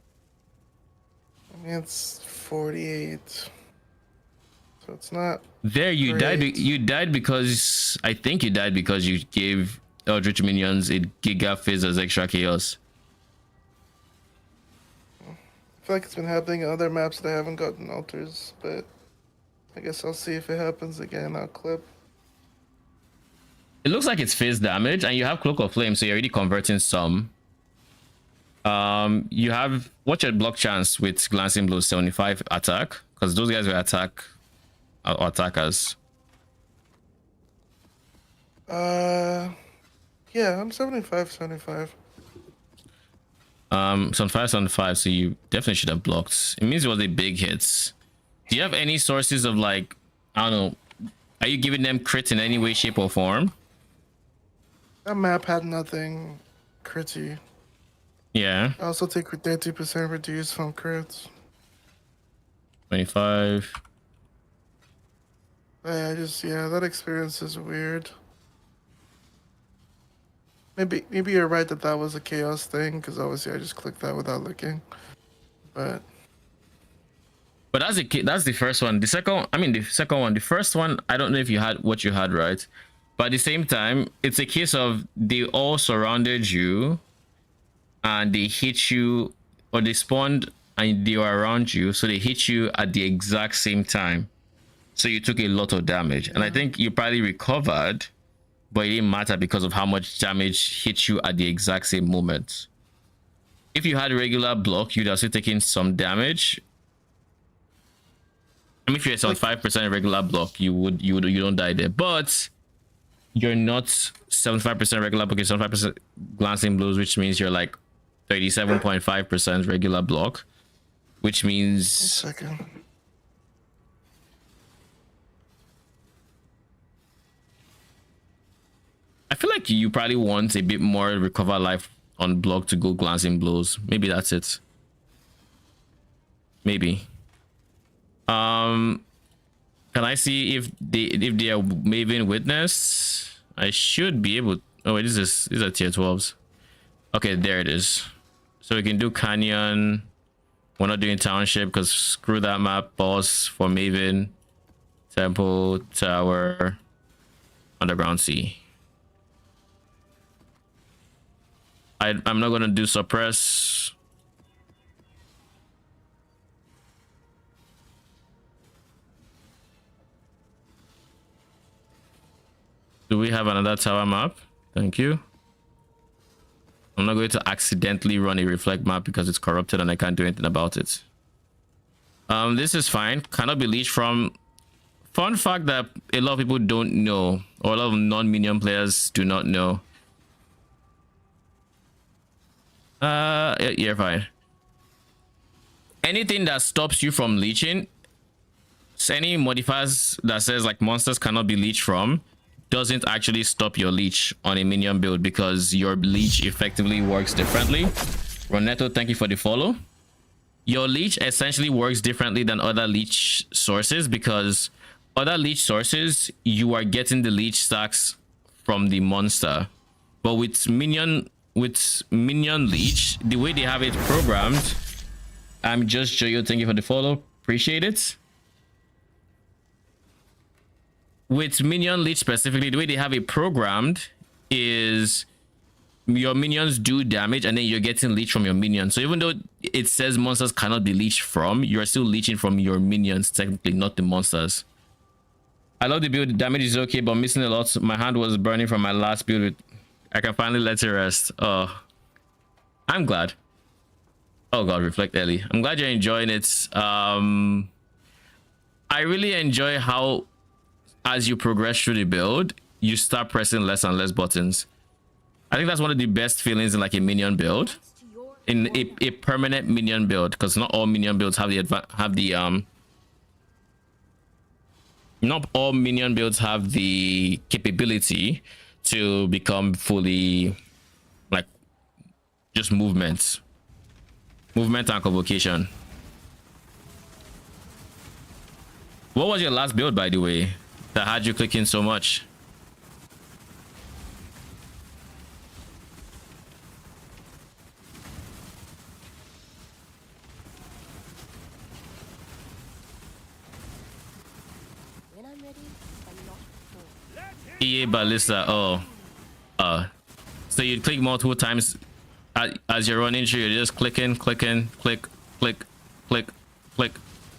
I mean, it's 48, so it's not. There, you great. died. You died because I think you died because you gave Eldritch minions a Giga Fizz as extra chaos. I feel like it's been happening on other maps that I haven't gotten altars, but I guess I'll see if it happens again. I'll clip. It looks like it's phase damage, and you have Cloak of Flame, so you're already converting some. You have what's your block chance with glancing blows? 75 attack, because those guys will attack attackers? Yeah, I'm 75, 75. 75, 75. So you definitely should have blocked. It means it was a big hits. Do you have any sources of like, I don't know, are you giving them crit in any way, shape, or form? That map had nothing critty. Yeah. I also take 30% reduce from crits. 25. Yeah, that experience is weird. Maybe you're right that was a chaos thing, because obviously I just clicked that without looking. But that's the first one. The second one. The first one, I don't know if you had what you had, right? But at the same time, it's a case of they all surrounded you and they hit you, or they spawned and they were around you, so they hit you at the exact same time. So you took a lot of damage. And I think you probably recovered, but it didn't matter because of how much damage hit you at the exact same moment. If you had a regular block, you'd have still taken some damage. I mean, if you're at 5% regular block, you don't die there. But you're not 75% regular block, you're 75% glancing blows, which means you're like 37.5% regular block, which means 1 second. I feel like you probably want a bit more recover life on block to go glancing blows. Maybe that's it. Maybe. Can I see if they are Maven Witness? I should be able. Oh wait, these are tier 12s. Okay, there it is. So we can do Canyon. We're not doing Township because screw that map. Boss for Maven. Temple, Tower, Underground Sea. I'm not gonna do Suppress. Do we have another tower map? Thank you. I'm not going to accidentally run a reflect map because it's corrupted and I can't do anything about it. This is fine. Cannot be leached from. Fun fact that a lot of people don't know, or a lot of non-minion players do not know. Yeah, fine. Anything that stops you from leeching, any modifiers that says like monsters cannot be leached from, doesn't actually stop your leech on a minion build because your leech effectively works differently. Roneto, thank you for the follow. Your leech essentially works differently than other leech sources because other leech sources, you are getting the leech stacks from the monster. But with minion leech, the way they have it programmed, I'm just Joyo, thank you for the follow. Appreciate it. With minion leech specifically, the way they have it programmed is your minions do damage and then you're getting leech from your minions. So even though it says monsters cannot be leeched from, you're still leeching from your minions, technically, not the monsters. I love the build. The damage is okay, but missing a lot. My hand was burning from my last build. I can finally let it rest. Oh, I'm glad. Oh god, reflect Ellie. I'm glad you're enjoying it. I really enjoy how as you progress through the build, you start pressing less and less buttons. I think that's one of the best feelings in like a minion build, in a permanent minion build, because not all minion builds have not all minion builds have the capability to become fully like just movement and convocation. What was your last build, by the way, that had you clicking so much? When I'm ready, I'm not before. EA Ballista. Oh, so you click multiple times as you're running through. You're just clicking, click, click, click,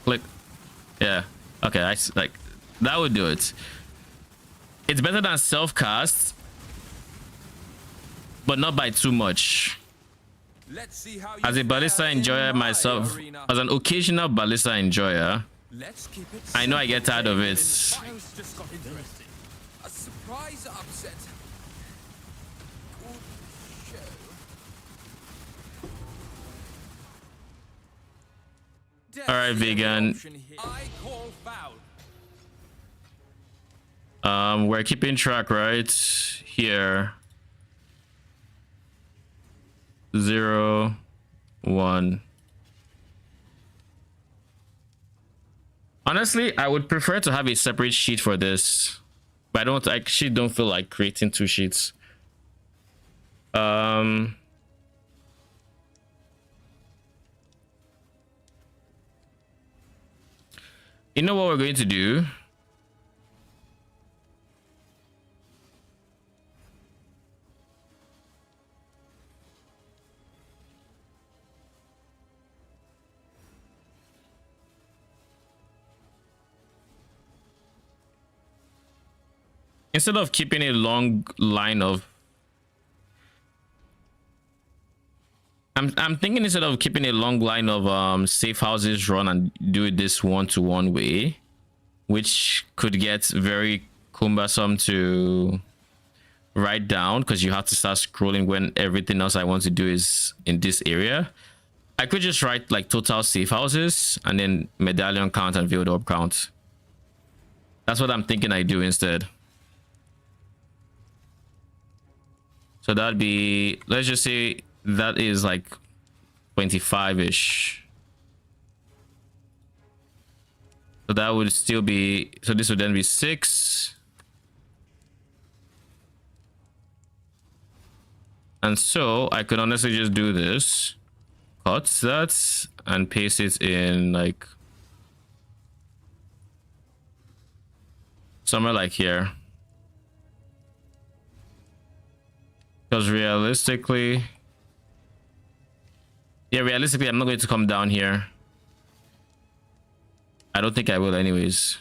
click. Yeah. Okay. I like that would do it. It's better than self cast, but not by too much. Let's see how As a ballista enjoyer myself, as an occasional ballista enjoyer, Let's keep it. I know I get tired of it. Just got interesting. A surprise upset. Good show. All right, vegan. I call foul. We're keeping track right here. 0, 1. Honestly, I would prefer to have a separate sheet for this, but I actually don't feel like creating 2 sheets. You know what we're going to do? Instead of keeping a long line of, I'm thinking instead of keeping a long line of safe houses run and do it this one-to-one way, which could get very cumbersome to write down because you have to start scrolling when everything else I want to do is in this area. I could just write like total safe houses and then medallion count and veiled orb count. That's what I'm thinking I do instead. So that'd be, let's just say that is like 25-ish. So that would still be, so this would then be 6. And so I could honestly just do this, cut that and paste it in like somewhere like here. Because realistically, I'm not going to come down here. I don't think I will anyways.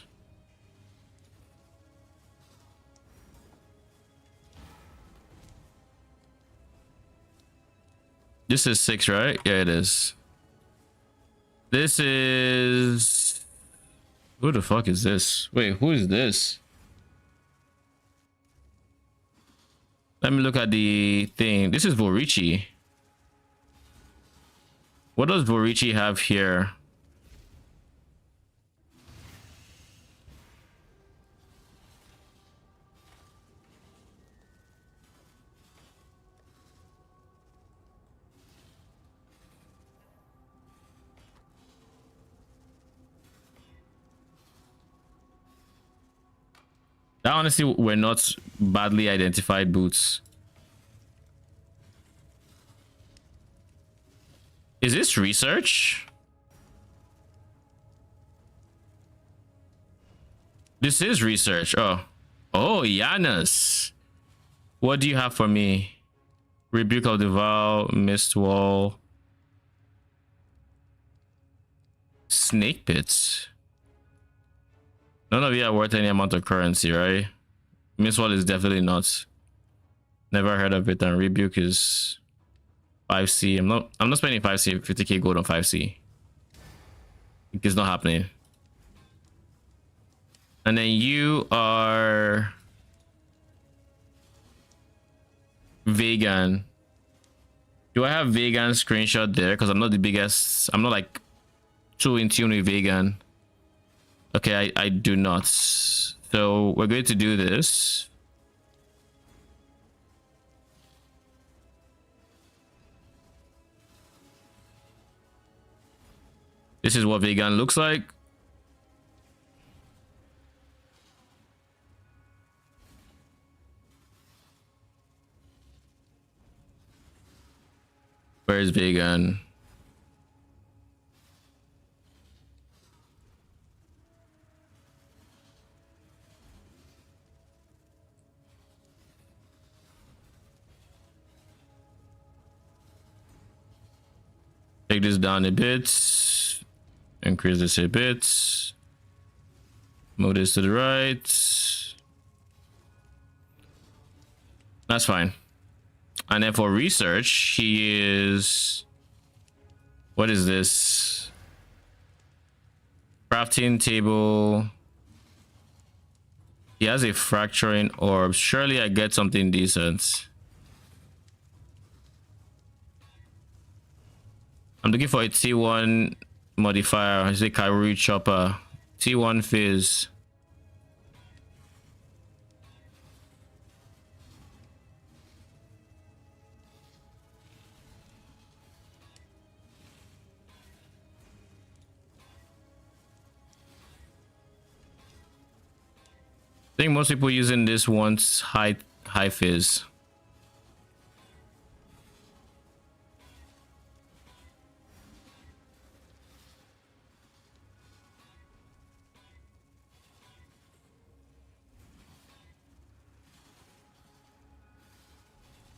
This is 6, right? Yeah, it is. This is... Who the fuck is this? Wait, who is this? Let me look at the thing. This is Vorici. What does Vorici have here? That honestly were not badly identified boots. Is this research? This is research. Oh, Janus. What do you have for me? Rebuke of the Vow, Mist Wall, Snake Pits. None of you are worth any amount of currency, right? Mist Wall is definitely not. Never heard of it. And Rebuke is 5C. I'm not spending 5C, 50k gold on 5C. It's not happening. And then you are vegan. Do I have vegan screenshot there? Because I'm not the biggest. I'm not like too in tune with vegan. Okay, I do not. So we're going to do this. This is what vegan looks like. Where is vegan? Take this down a bit. Increase this a bit. Move this to the right. That's fine. And then for research, he is... What is this? Crafting table. He has a fracturing orb. Surely I get something decent. I'm looking for a T1 modifier. Is it Kairi Chopper? T1 Fizz. I think most people using this want high Fizz.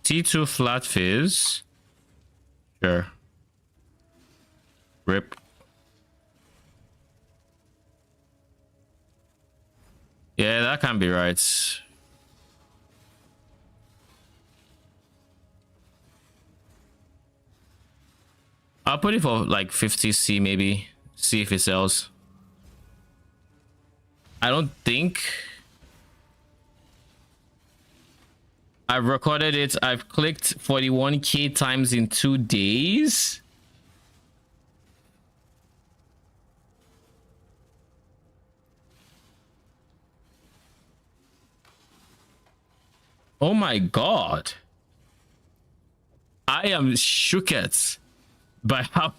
T2 flat Fizz. Sure. Rip. Yeah, that can't be right. I'll put it for like 50C maybe. See if it sells. I don't think I've recorded it. I've clicked 41K times in 2 days. Oh my god. I am shooked by how...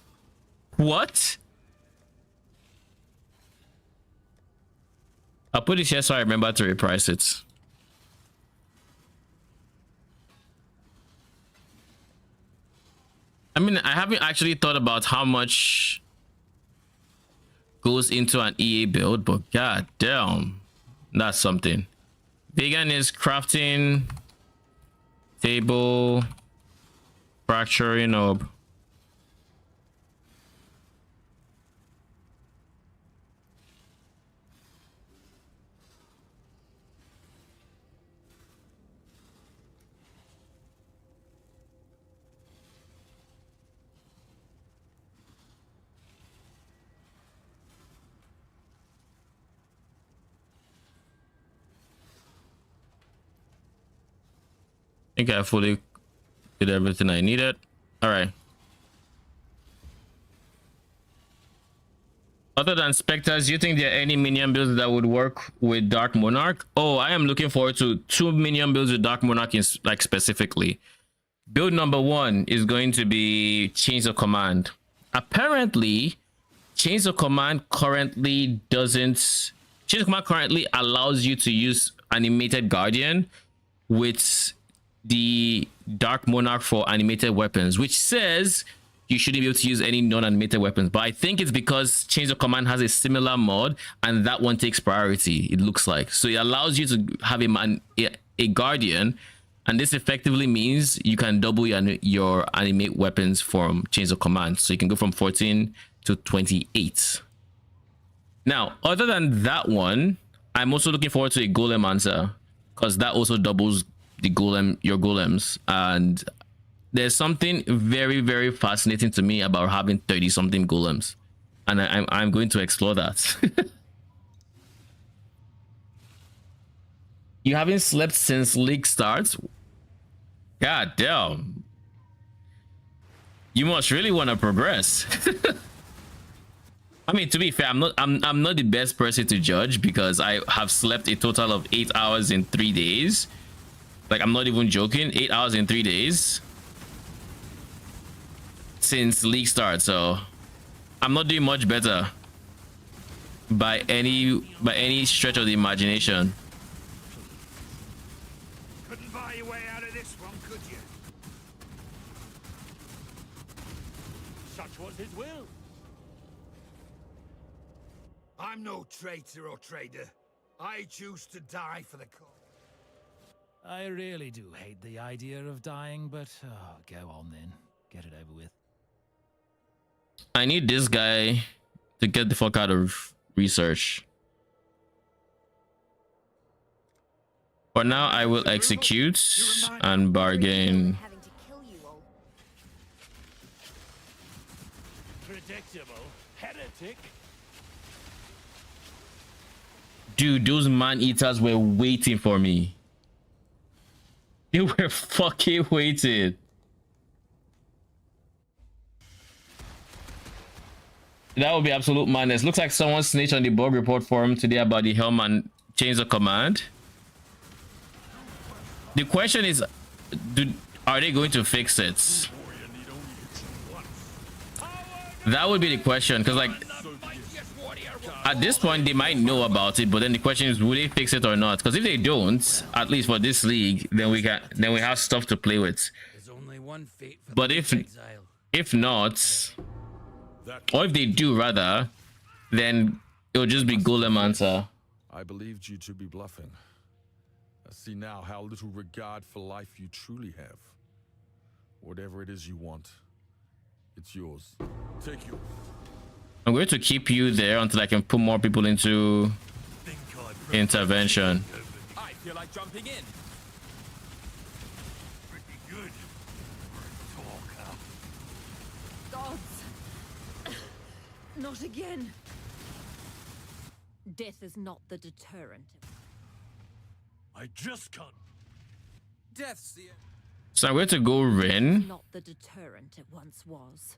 What? I'll put it here so I remember to reprice it. I mean, I haven't actually thought about how much goes into an EA build, but god damn, that's something. Vegan is crafting table, fracturing orb. I think I fully did everything I needed. All right. Other than Spectres, do you think there are any minion builds that would work with Dark Monarch? Oh, I am looking forward to 2 minion builds with Dark Monarch, like specifically. Build number 1 is going to be Chains of Command. Apparently, Chains of Command currently doesn't... Chains of Command currently allows you to use Animated Guardian with the Dark Monarch for animated weapons, which says you shouldn't be able to use any non-animated weapons. But I think it's because Chains of Command has a similar mod and that one takes priority, it looks like. So it allows you to have a Guardian, and this effectively means you can double your animate weapons from Chains of Command. So you can go from 14 to 28. Now, other than that one, I'm also looking forward to a Golem answer, because that also doubles your golems, and there's something very, very fascinating to me about having 30 something golems, and I'm going to explore that. You haven't slept since league starts? God damn, you must really want to progress. I mean, to be fair, I'm not the best person to judge, because I have slept a total of 8 hours in 3 days. Like, I'm not even joking. 8 hours in 3 days since league start, so I'm not doing much better by any stretch of the imagination. Couldn't buy your way out of this one, could you? Such was his will. I'm no traitor or trader. I choose to die for the cause. I really do hate the idea of dying, but go on then. Get it over with. I need this guy to get the fuck out of research. For now, I will execute and bargain. Predictable. Heretic. Dude, those man-eaters were waiting for me. They were fucking waiting. That would be absolute madness. Looks like someone snitched on the bug report forum today about the helm and changed the command. The question is, are they going to fix it? That would be the question, because like at this point they might know about it, but then the question is, will they fix it or not? Because if they don't, at least for this league, then we have stuff to play with. There's only one fate for But the if not, or if they do rather, then it'll just be Golem answer. I believed you to be bluffing. I see now how little regard for life you truly have. Whatever it is you want, it's yours. Take you. I'm going to keep you there until I can put more people into intervention. I feel like jumping in. Pretty good. Talker. Gods! Not again. Death is not the deterrent. I just can't. Death's the So I'm going to go Rin. Not the deterrent it once was.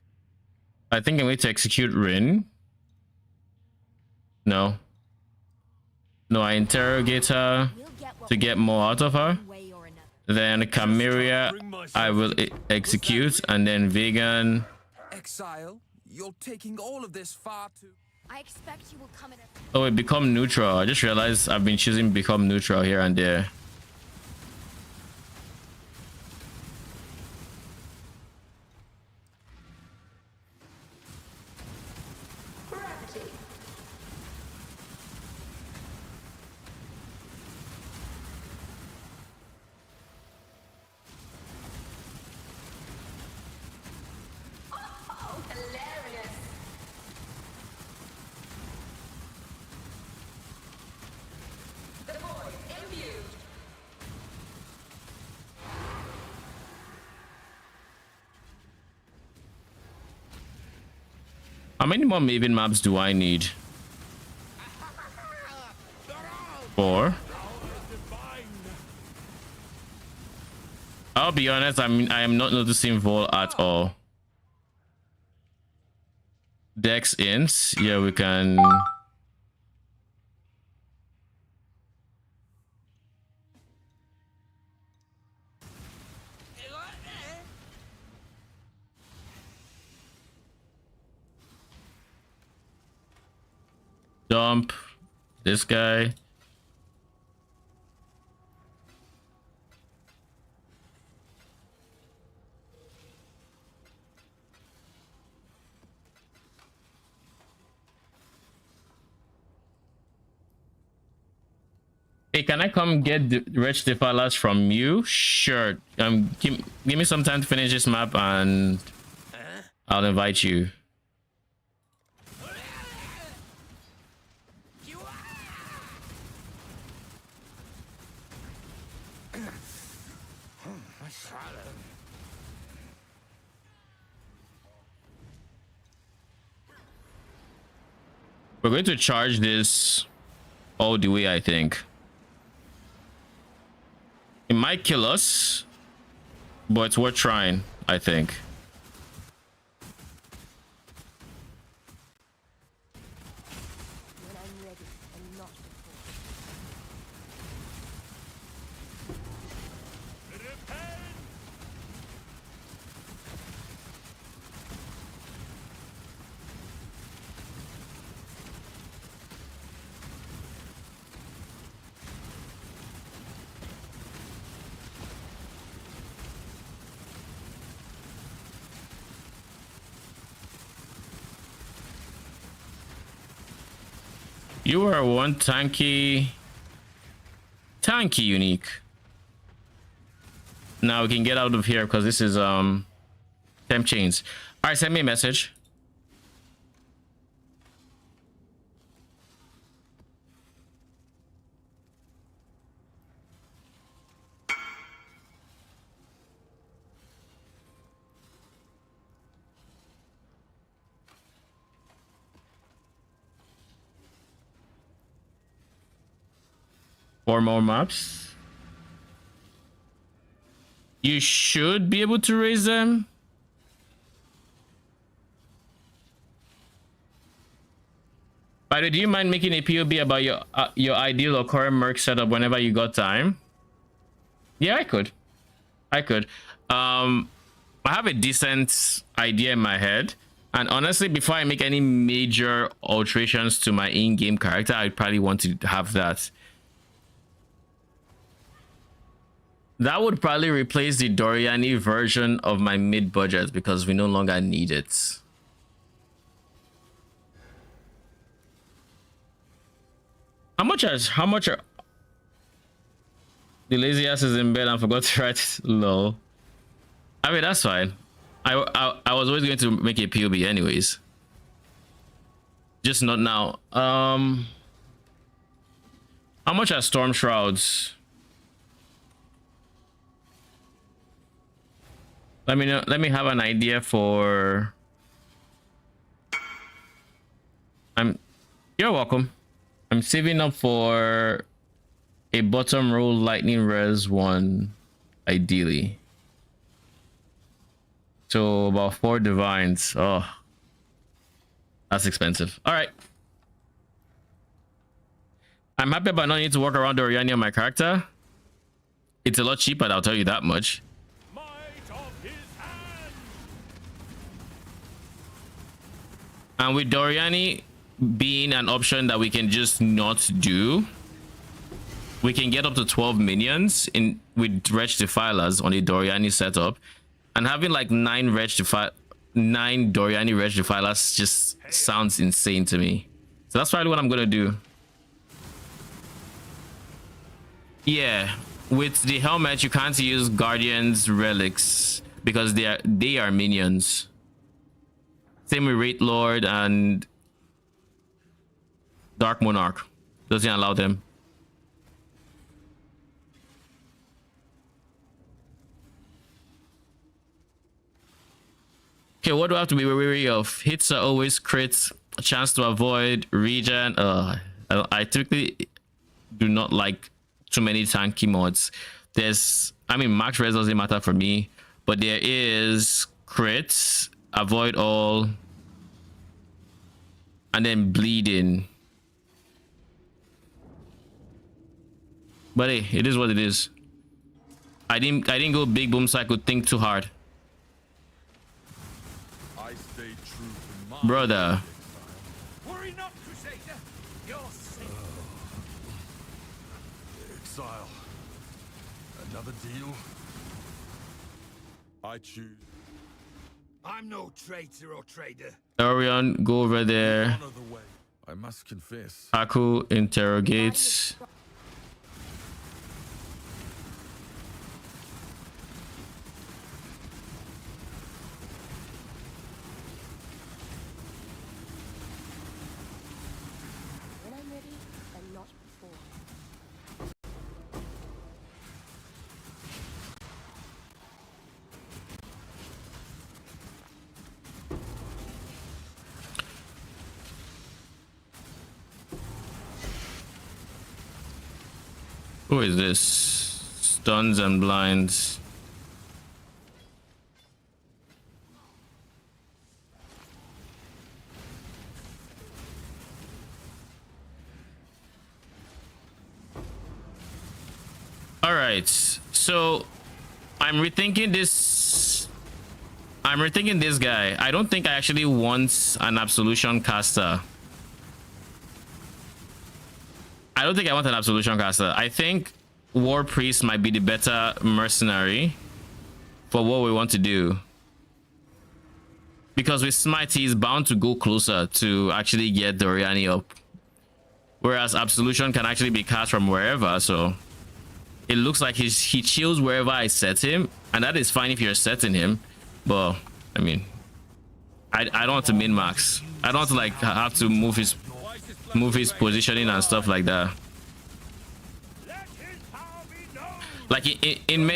I think I'm going to execute Rin. No. No, I interrogate her to get more out of her. Then Chimera, I will execute, and then Vegan. Exile, you're taking all of this far too. I expect you will come in. Oh, it become neutral. I just realized I've been choosing become neutral here and there. How many more Maven maps do I need? 4. I'll be honest, I am not noticing Vol at all. Dex ints, yeah, we can. Dump this guy. Hey, can I come get the Wretched Defilers from you? Sure. Give me some time to finish this map and I'll invite you. We're going to charge this all the way, I think. It might kill us, but it's worth trying, I think. You are one tanky unique. Now we can get out of here because this is temp chains. All right, send me a message. 4 more maps. You should be able to raise them. By the way, do you mind making a POB about your ideal or current Merc setup whenever you got time? Yeah, I could. I have a decent idea in my head, and honestly, before I make any major alterations to my in-game character, I'd probably want to have that. That would probably replace the Doryani version of my mid-budget because we no longer need it. How much are the lazy ass is in bed and forgot to write low? I mean, that's fine. I was always going to make a POB anyways. Just not now. How much are storm shrouds? Let me know. Let me have an idea for. You're welcome. I'm saving up for a bottom row lightning res one, ideally. So about 4 divines. Oh, that's expensive. All right. I'm happy about not needing to work around Doryani on my character. It's a lot cheaper, I'll tell you that much. And with Doryani being an option that we can just not do, we can get up to 12 minions in with Wretched Defilers on a Doryani setup, and having like 9 Doryani Wretched Defilers just sounds insane to me. So that's probably what I'm gonna do. Yeah, with the helmet you can't use Guardians relics because they are minions. Same with Wraith Lord and Dark Monarch. Doesn't allow them. Okay, what do I have to be wary of? Hits are always crits. A chance to avoid regen. I typically do not like too many tanky mods. I mean, max res doesn't matter for me, but there is crits, avoid all, and then bleeding. But hey, it is what it is. I didn't go big boom so I could think too hard. I stay true to my Brother. Worry not, Crusader. You're safe. Exile. Another deal? I choose. I'm no traitor or trader. Orion, go over there. I must confess. Aku interrogates. Who is this? Stuns and blinds. All right, so I'm rethinking this guy. I don't think I actually want an absolution caster. I don't think I want an absolution caster. I think War Priest might be the better mercenary for what we want to do. Because with Smite, he's bound to go closer to actually get Doryani up. Whereas Absolution can actually be cast from wherever, so it looks like he chills wherever I set him, and that is fine if you're setting him. But I mean, I don't want to min-max. I don't want to like have to move his positioning and stuff like that. Like in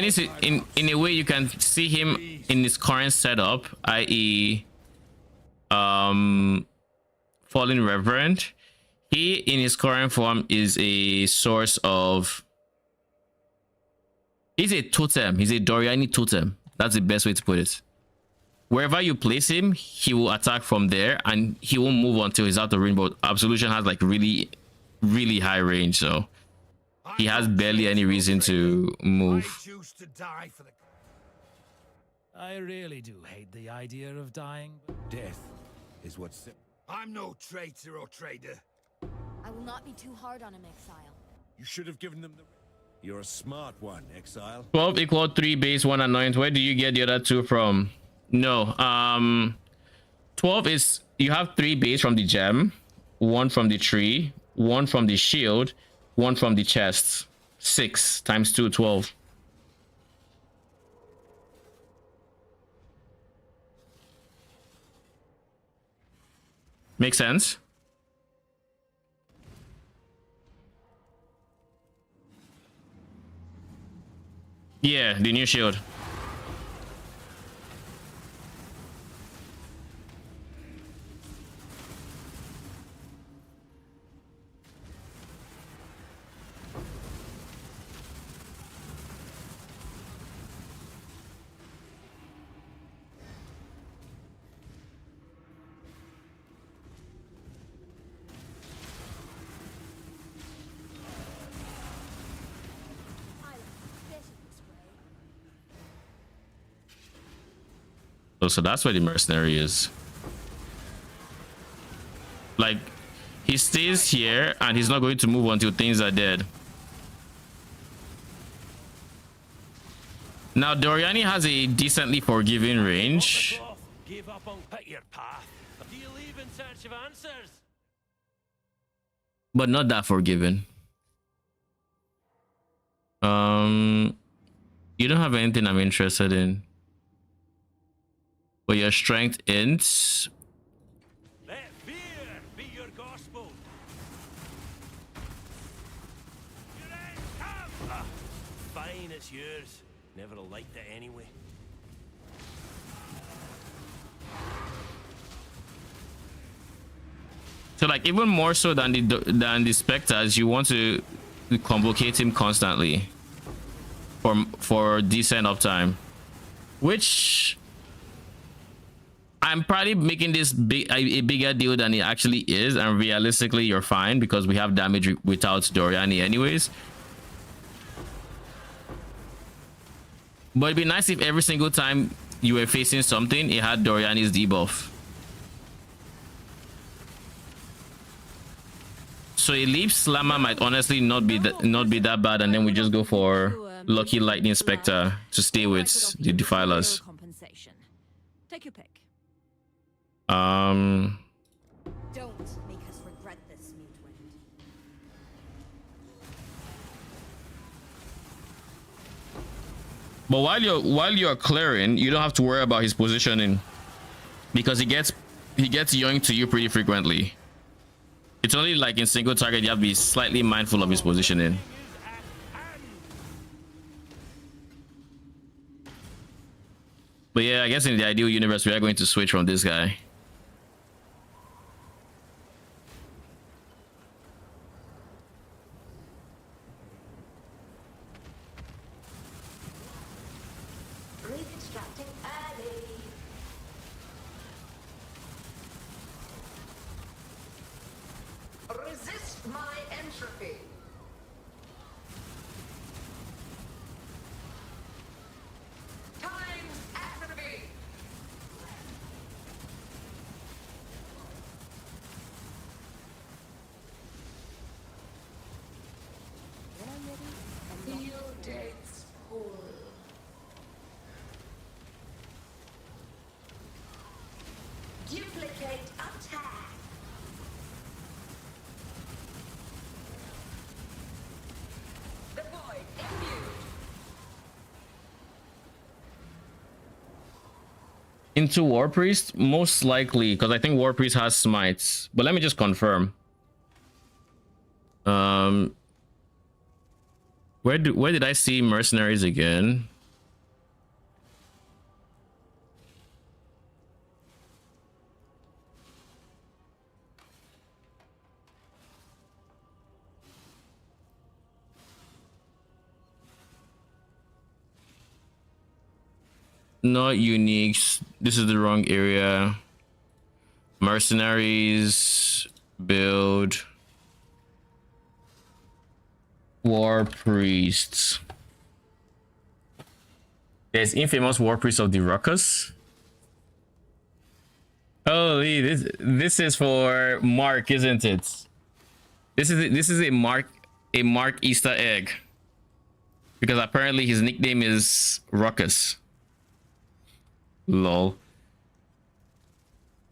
a way you can see him in his current setup, i.e. Fallen Reverend. He, in his current form, is a source of... He's a totem. He's a Doryani totem. That's the best way to put it. Wherever you place him, he will attack from there, and he won't move until he's out of range. But Absolution has like really high range, so he has barely any reason to move. I really do hate the idea of dying. Death is what's... I'm no traitor or trader. I will not be too hard on him, Exile. You should have given them the... You're a smart one, Exile. 12 equal 3 base 1 anoint. Where do you get the other 2 from? No. 12 is you have 3 base from the gem, 1 from the tree, 1 from the shield, 1 from the chest. 6 times 2, 12. Make sense? Yeah, the new shield. Oh, so that's where the mercenary is. Like, he stays here and he's not going to move until things are dead. Now, Doryani has a decently forgiving range. Give up on pick your path. Do you leave in search of answers? But not that forgiving. You don't have anything I'm interested in. But your strength ends. Let fear be your gospel. Your end come. Fine, it's yours. Never liked it anyway. So like even more so than the specters, you want to convocate him constantly for decent uptime, which I'm probably making this a bigger deal than it actually is, and realistically you're fine because we have damage without Doryani anyways. But it'd be nice if every single time you were facing something it had Doryani's debuff. So a leaf slammer might honestly not be that bad, and then we just go for Lucky Lightning Spectre to stay with the Defilers. Take your pick. Don't make us regret this, Mutwind. But while you're clearing, you don't have to worry about his positioning because he gets yoinked to you pretty frequently. It's only like in single target you have to be slightly mindful of his positioning. But yeah, I guess in the ideal universe we are going to switch from this guy. Reconstructing early. Resist my entropy. Times atrophy. Field dates full. Duplicate attack. The void imbued. Into War Priest? Most likely, because I think War Priest has smites. But let me just confirm. Where did I see mercenaries again? Not uniques. This is the wrong area. Mercenaries. Build. War priests. There's infamous war priest of the Ruckus. Holy, this is for Mark, isn't it? This is a Mark Easter egg. Because apparently his nickname is Ruckus. Lol.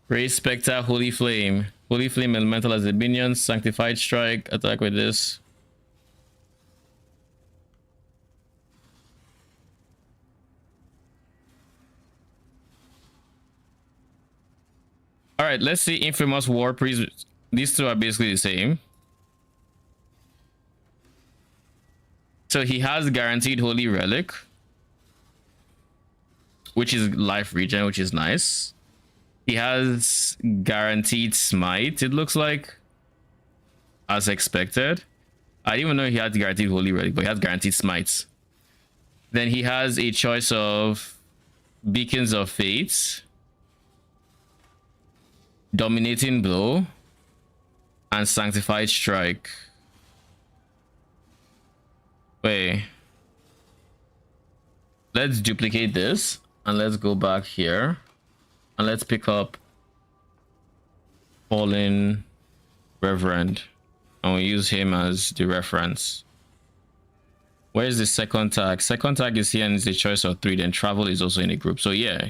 Raise Spectre, Holy Flame. Holy Flame elemental as a minion. Sanctified Strike. Attack with this. Alright, let's see Infamous War Priest. These two are basically the same. So he has guaranteed Holy Relic, which is life regen, which is nice. He has guaranteed Smite, it looks like, as expected. I didn't even know he had guaranteed Holy Relic, but he has guaranteed Smites. Then he has a choice of Beacons of Fate, Dominating Blow, and Sanctified Strike. Wait. Let's duplicate this and let's go back here and let's pick up Fallen Reverend and we'll use him as the reference. Where's the second tag? Second tag is here and it's a choice of 3. Then travel is also in a group. So yeah,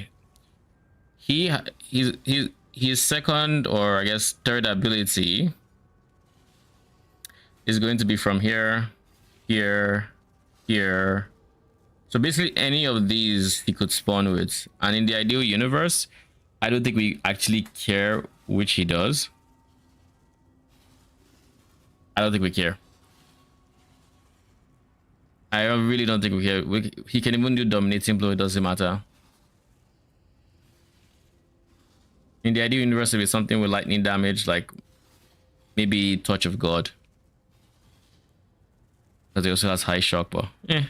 his second, or I guess third ability is going to be from here, here. So basically any of these he could spawn with. And in the ideal universe, I don't think we actually care which he does. I don't think we care. I really don't think we care. He can even do Dominating Blow, it doesn't matter. In the ideal universe, it'll be something with lightning damage, like maybe Touch of God. Because he also has high shock, but eh.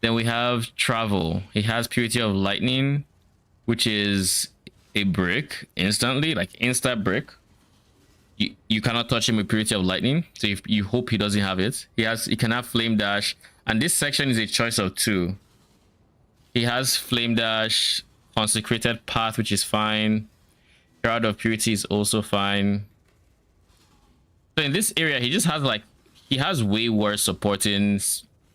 Then we have Travel. He has Purity of Lightning, which is a brick instantly, like instant brick. You cannot touch him with Purity of Lightning, so if you hope he doesn't have it. He can have Flame Dash, and this section is a choice of 2. He has Flame Dash, Consecrated Path, which is fine. Shroud of Purity is also fine. So in this area, he just has like, he has way worse supporting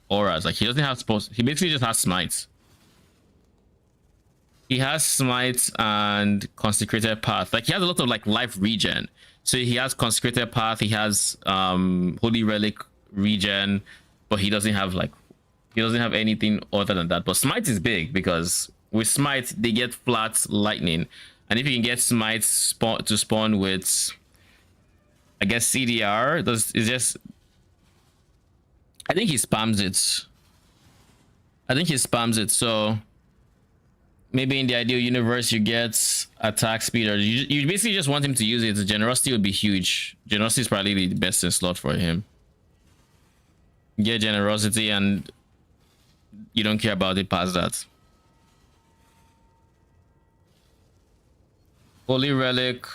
auras. Like he doesn't have he basically just has Smites. He has Smites and Consecrated Path. Like he has a lot of like life regen. So he has Consecrated Path, he has Holy Relic regen, but he doesn't have anything other than that. But Smite is big because with Smite they get flat lightning, and if you can get Smite to spawn with, I guess, CDR, it's just, I think he spams it. So maybe in the ideal universe you get attack speed, or you basically just want him to use it. The generosity would be huge. Generosity is probably the best in slot for him. Get generosity and you don't care about it past that. Holy Relic.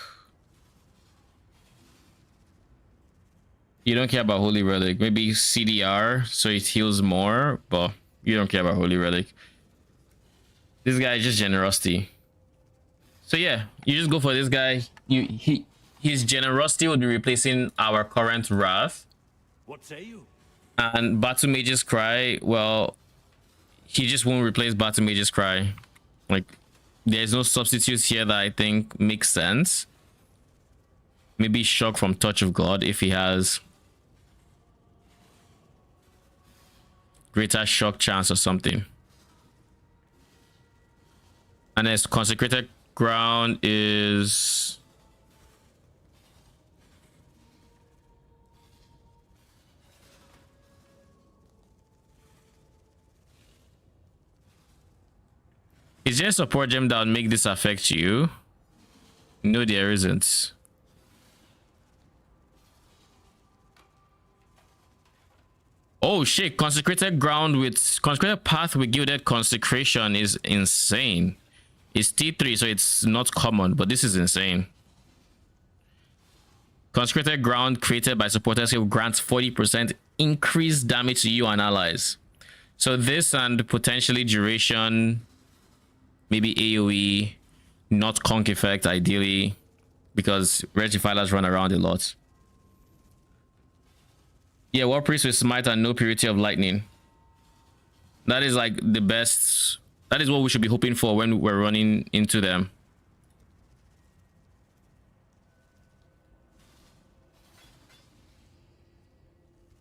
You don't care about Holy Relic. Maybe CDR, so it heals more, but you don't care about Holy Relic. This guy is just generosity. So yeah, you just go for this guy. His generosity would be replacing our current Wrath. What say you? And Battle Mage's Cry, well, he just won't replace Battle Mage's Cry. Like, there's no substitutes here that I think makes sense. Maybe Shock from Touch of God if he has greater shock chance or something. And his Consecrated Ground is is there a support gem that would make this affect you? No, there isn't. Oh shit, consecrated ground with consecrated path with gilded consecration is insane. It's T3, so it's not common, but this is insane. Consecrated ground created by supporters who grants 40% increased damage to you and allies. So this and potentially duration, maybe AoE, not conk effect ideally, because Wretched Defilers run around a lot. Yeah, War Priest with Smite and no Purity of Lightning. That is like the best. That is what we should be hoping for when we're running into them.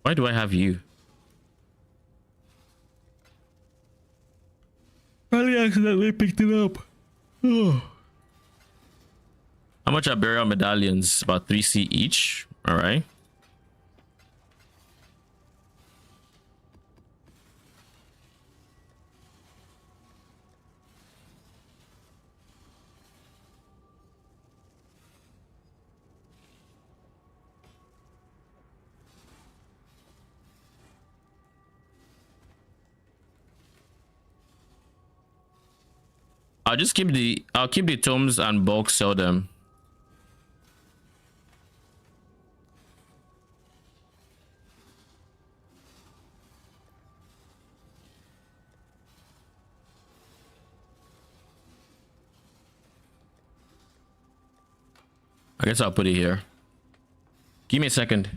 Why do I have you? Probably accidentally picked it up. Oh. How much are burial medallions? About 3C each. All right. I'll keep the tomes and bulk sell them. I guess I'll put it here. Give me a second.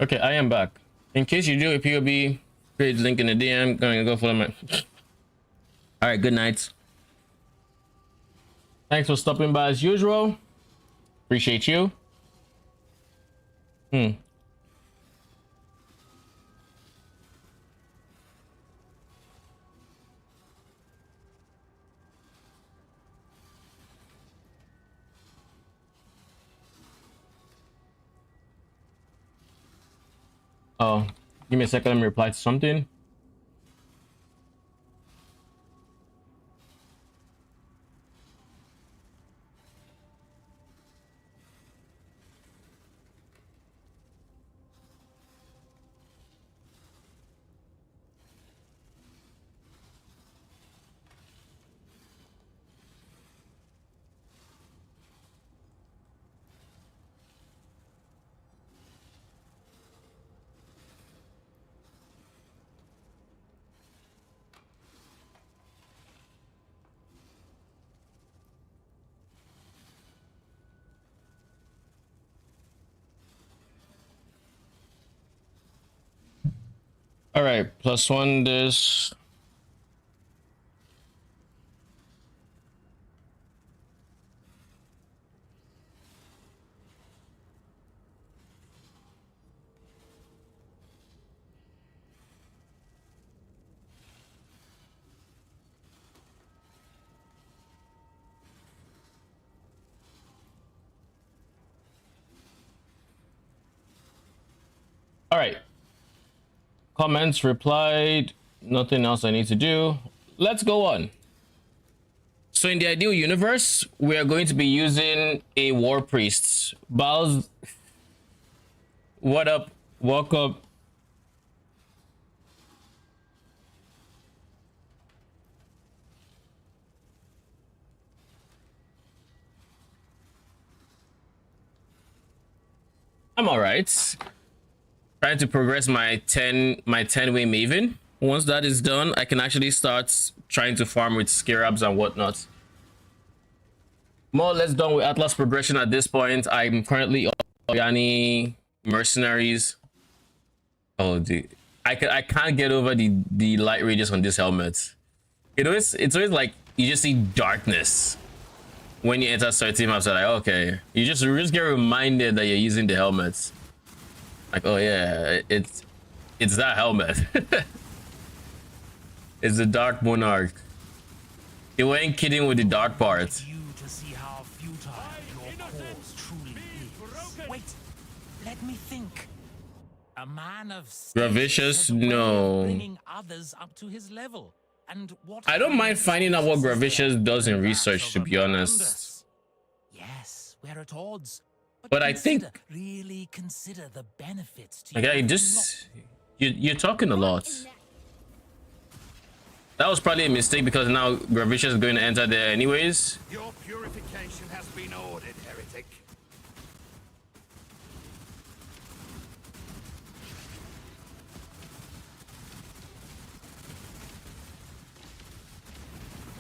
Okay, I am back. In case you do a POB, page link in the DM. Going to go follow my. All right, good night. Thanks for stopping by as usual. Appreciate you. Oh, give me a second. Let me reply to something. All right, +1 this. All right. Comments replied. Nothing else I need to do. Let's go on. So in the ideal universe, we are going to be using a war priest. Balz, what up? Welcome. I'm all right. Trying to progress my 10-way Maven. Once that is done, I can actually start trying to farm with Scarabs and whatnot. More or less done with Atlas progression at this point. I'm currently on Doryani mercenaries. Oh, dude, I can't get over the light radius on this helmet. It's always like you just see darkness when you enter certain maps. Like, okay, you just get reminded that you're using the helmets. Like, oh yeah, it's that helmet. It's the Dark Monarch. They weren't kidding with the dark part. You to see how futile your cause truly is. Wait, let me think. A man of Gravicious, no. bringing others up to his level. And what I don't mind finding out what Gravicious does in research, to be honest. Yes, we're at odds. But I think really consider the benefits to okay, just you're talking a lot. That was probably a mistake because now Gravicious is going to enter there anyways. Your purification has been ordered, heretic.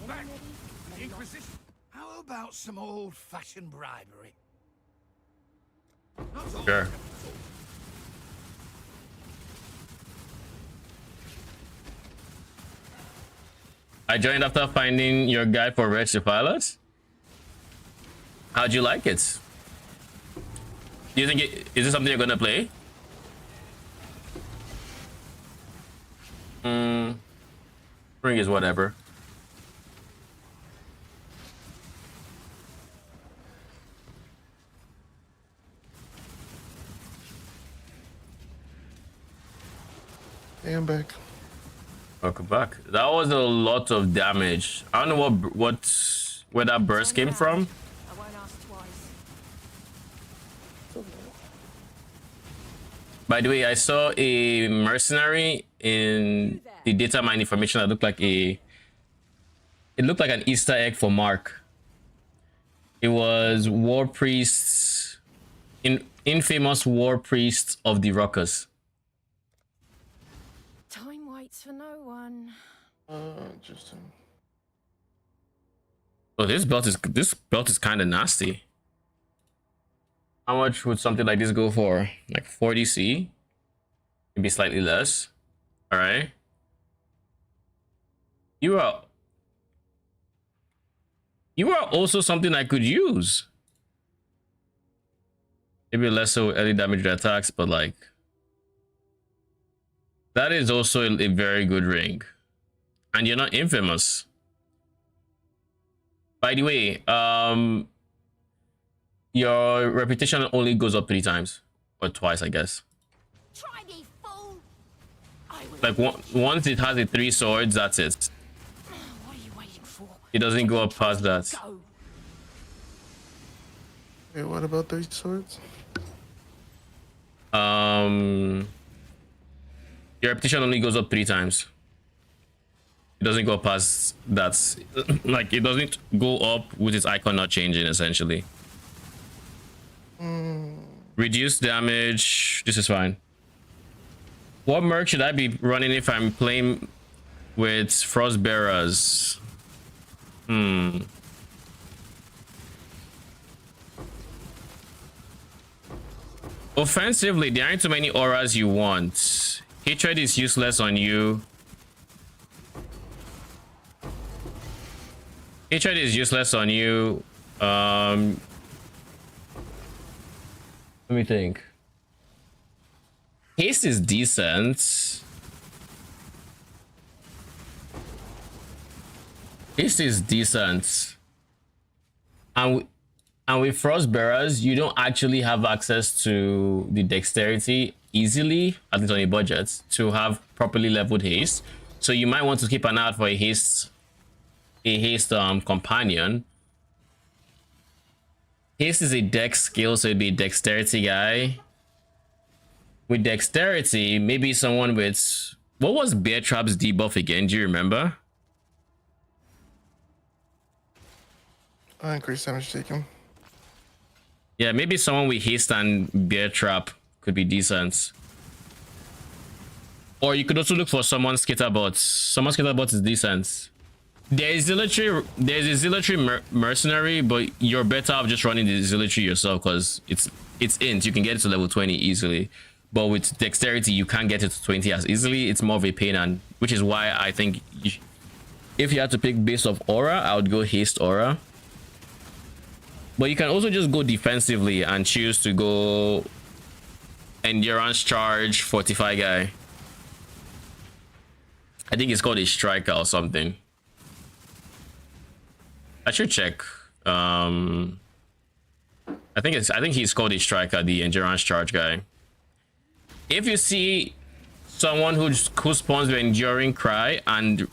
Back. Inquisition. How about some old-fashioned bribery? Sure. I joined after finding your guide for Wretched Defiler. How'd you like it? Do you think is this something you're gonna play? Spring is whatever. Hey, I'm back. Welcome back. That was a lot of damage. I don't know where that burst came from. I won't ask twice. By the way, I saw a mercenary in the data mine information that looked like it looked like an Easter egg for Mark. It was war priests, infamous war priests of the Rockers. Time waits for no one. Interesting. Oh, this belt is kind of nasty. How much would something like this go for? Like 40C? maybe slightly less. All right. You are also something I could use. Maybe less so early damage attacks, but like that is also a very good ring. And you're not infamous. By the way, your reputation only goes up 3 times. Or twice, I guess. Try me, fool. Like once it has the 3 swords, that's it. What are you waiting for? It doesn't go up past that. Go. Wait, what about 3 swords? Your reputation only goes up 3 times. It doesn't go past that. Like it doesn't go up with its icon not changing, essentially. Reduce damage. This is fine. What merc should I be running if I'm playing with Frostbearers? Offensively, there aren't too many auras you want. Hatred is useless on you. Hatred is useless on you. Let me think. Haste is decent. Haste is decent. And with Frostbearers, you don't actually have access to the dexterity easily, at least on a budget, to have properly leveled haste. So you might want to keep an eye out for a haste companion. Haste is a dex skill, so it'd be a dexterity guy. With dexterity, maybe someone with... What was Bear Trap's debuff again? Do you remember? Increased damage taken. Yeah, maybe someone with haste and Bear Trap could be decent. Or you could also look for someone's Skitterbot. Someone's Skitterbot is decent. There's a Zealotry mercenary, but you're better off just running the Zealotry yourself because it's int. You can get it to level 20 easily. But with dexterity, you can't get it to 20 as easily. It's more of a pain, and which is why I think if you had to pick based off aura, I would go haste aura. But you can also just go defensively and choose to go endurance charge fortify guy. I think it's called a striker or something. I should check. I think he's called a striker, the endurance charge guy. If you see someone who spawns with enduring cry and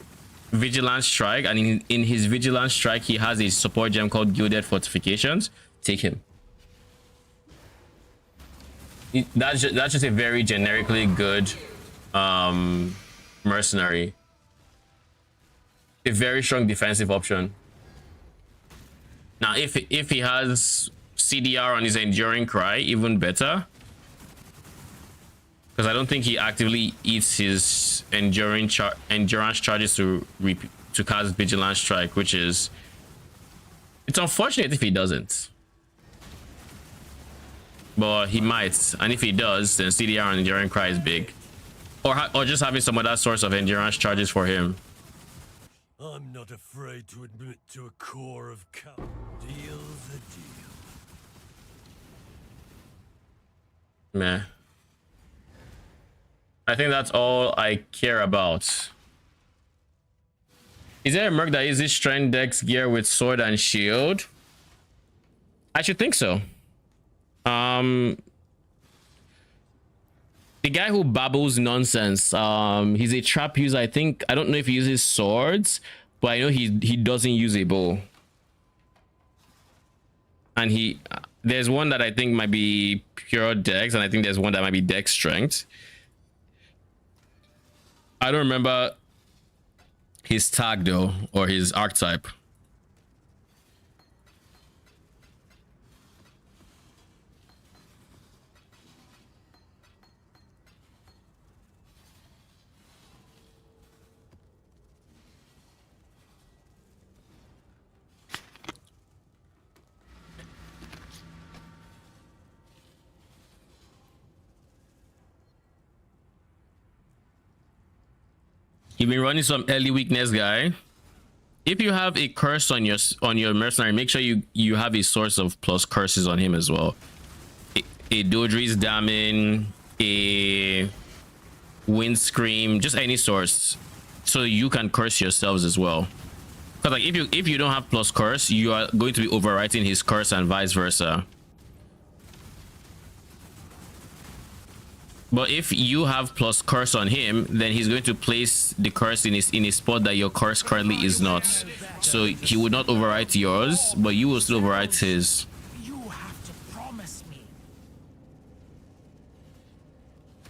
vigilance strike, and in his vigilance strike he has a support gem called gilded fortifications, take him. That's just a very generically good mercenary. A very strong defensive option. Now if he has CDR on his enduring cry, even better, because I don't think he actively eats his endurance charges to cast vigilance strike, which is, it's unfortunate if he doesn't, but he might, and if he does, then CDR on enduring cry is big, or just having some other source of endurance charges for him. I'm not afraid to admit to a core of cowards. Deal's a deal. Meh. I think that's all I care about. Is there a merc that uses strength dex gear with sword and shield? I should think so. The guy who babbles nonsense, he's a trap user. I think, I don't know if he uses swords, but I know he doesn't use a bow. And there's one that I think might be pure dex, and I think there's one that might be dex strength. I don't remember his tag though, or his archetype. You've been running some early weakness guy. If you have a curse on your mercenary, make sure you have a source of plus curses on him as well. A Dodri's Damning, a Wind Scream, just any source, so you can curse yourselves as well. Because like if you don't have plus curse, you are going to be overwriting his curse and vice versa. But if you have plus curse on him, then he's going to place the curse in a spot that your curse currently is not. So he would not overwrite yours, but you will still overwrite his. You have to promise me.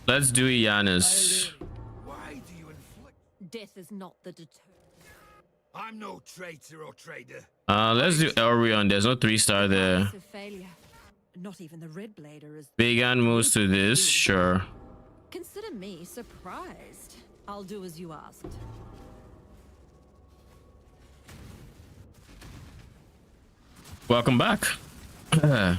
Let's do Giannis. Why do you inflict? Death is not the deterrent. I'm no traitor or trader. Let's do Elrion. There's no 3-star there. Failure. Not even the Red Blader is. Vegan moves to this, sure. Consider me surprised. I'll do as you asked. Welcome back. Let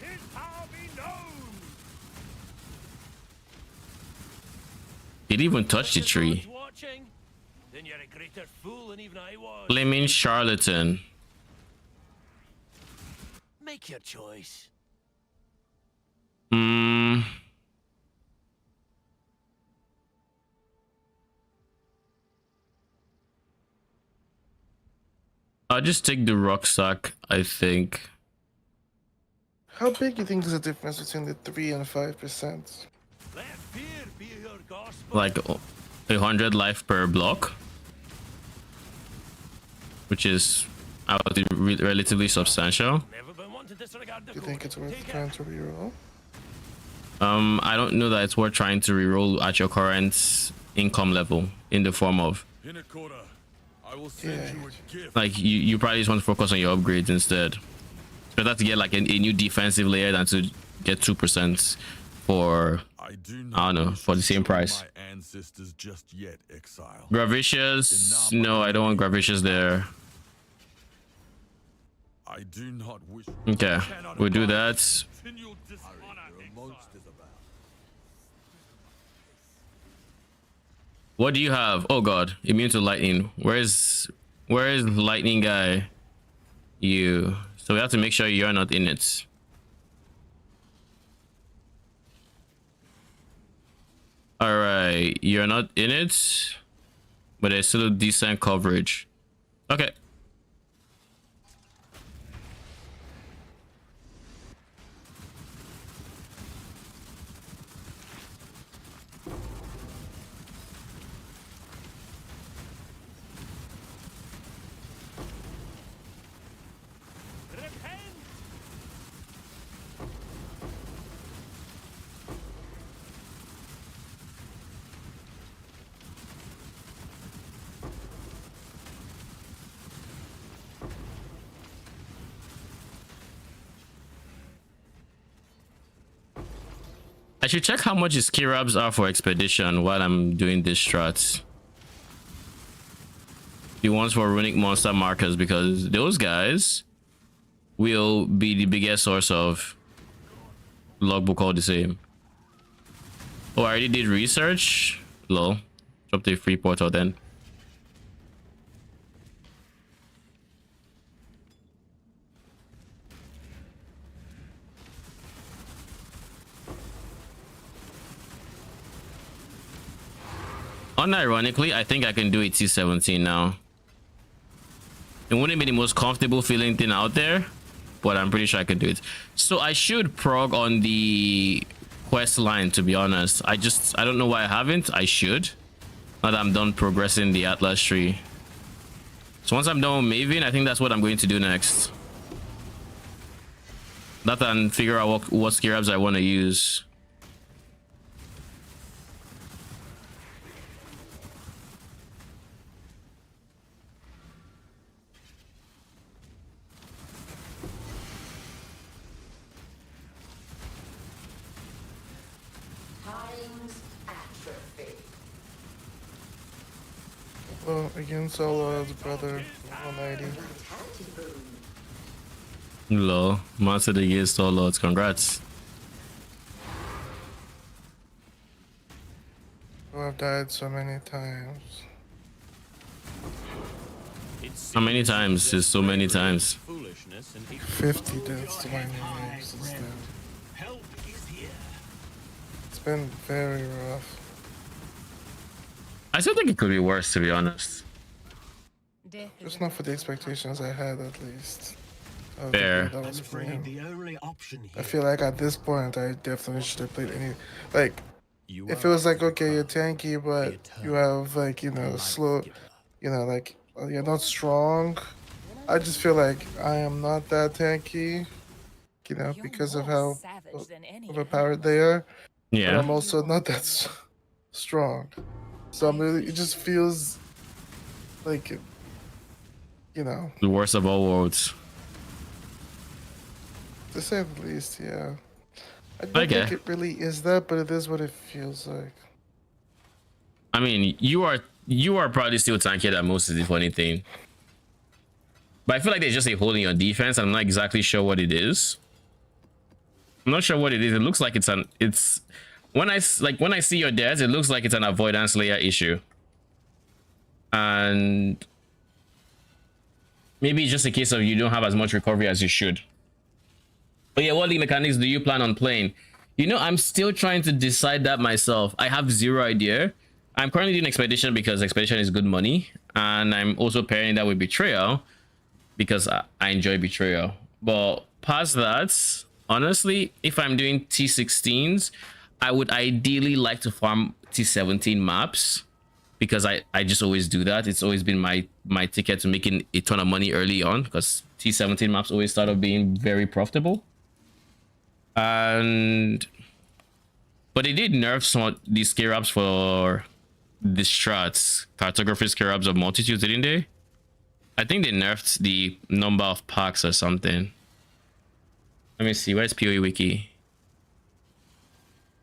his power be known. Didn't even touch the tree. Watching, then you're a greater fool than even I was. Flaming charlatan. Make your choice. I'll just take the rucksack, I think. How big do you think is the difference between the 3 and 5%? Let fear be your gospel. Like 100 life per block, which is relatively substantial. Do you think it's worth trying to reroll? I don't know that it's worth trying to reroll at your current income level in the form of I will send you a gift. like you probably just want to focus on your upgrades instead. It's better to get like a new defensive layer than to get 2% for I don't know, for the same price. My ancestors just yet, Exile. Gravicious? No, I don't want Gravicious there. I do not wish. Okay, we'll do that. What do you have? Oh god, immune to lightning. Where's lightning guy? You. So we have to make sure you're not in it. All right, you're not in it, but there's still decent coverage. Okay. I should check how much his Kirabs are for expedition while I'm doing this strat. The ones for runic monster markers, because those guys will be the biggest source of logbook all the same. Oh, I already did research. Lol. Drop the free portal then. Unironically, I think I can do a T17 now. It wouldn't be the most comfortable feeling thing out there, but I'm pretty sure I can do it. So I should prog on the quest line, to be honest. I don't know why I haven't. I should. Now that I'm done progressing the Atlas tree. So once I'm done with Maven, I think that's what I'm going to do next. That and figure out what Skirabs I want to use. Well, again, Solo as a brother, 190. Lol. Master the Gear Store Lords. Congrats. Oh, I've died so many times. How many times is so many times? 50 deaths to my enemies since then. It's been very rough. I still think it could be worse, to be honest. Just not for the expectations I had, at least. Fair. That was I feel like at this point, I definitely should have played any. Like, if it was like, okay, you're tanky, but you have, like, you know, slow, you know, like, you're not strong. I just feel like I am not that tanky, you know, because of how overpowered they are. Yeah. But I'm also not that strong. So I'm really, it just feels like, you know. The worst of all worlds. To say the least, yeah. I don't think it really is that, but it is what it feels like. I mean, you are probably still tankier than most, is the funny thing. But I feel like there's just a hole in your defense. I'm not exactly sure what it is. I'm not sure what it is. It looks like it's when I see your deaths, it looks like it's an avoidance layer issue. And maybe it's just a case of you don't have as much recovery as you should. But yeah, what league mechanics do you plan on playing? You know, I'm still trying to decide that myself. I have zero idea. I'm currently doing Expedition because Expedition is good money. And I'm also pairing that with Betrayal because I enjoy Betrayal. But past that, honestly, if I'm doing T16s, I would ideally like to farm T17 maps because I just always do that. It's always been my ticket to making a ton of money early on because T17 maps always start off being very profitable. But they did nerf some of these scarabs for the strats, cartography scarabs of multitudes, didn't they? I think they nerfed the number of packs or something. Let me see, where's PoE wiki?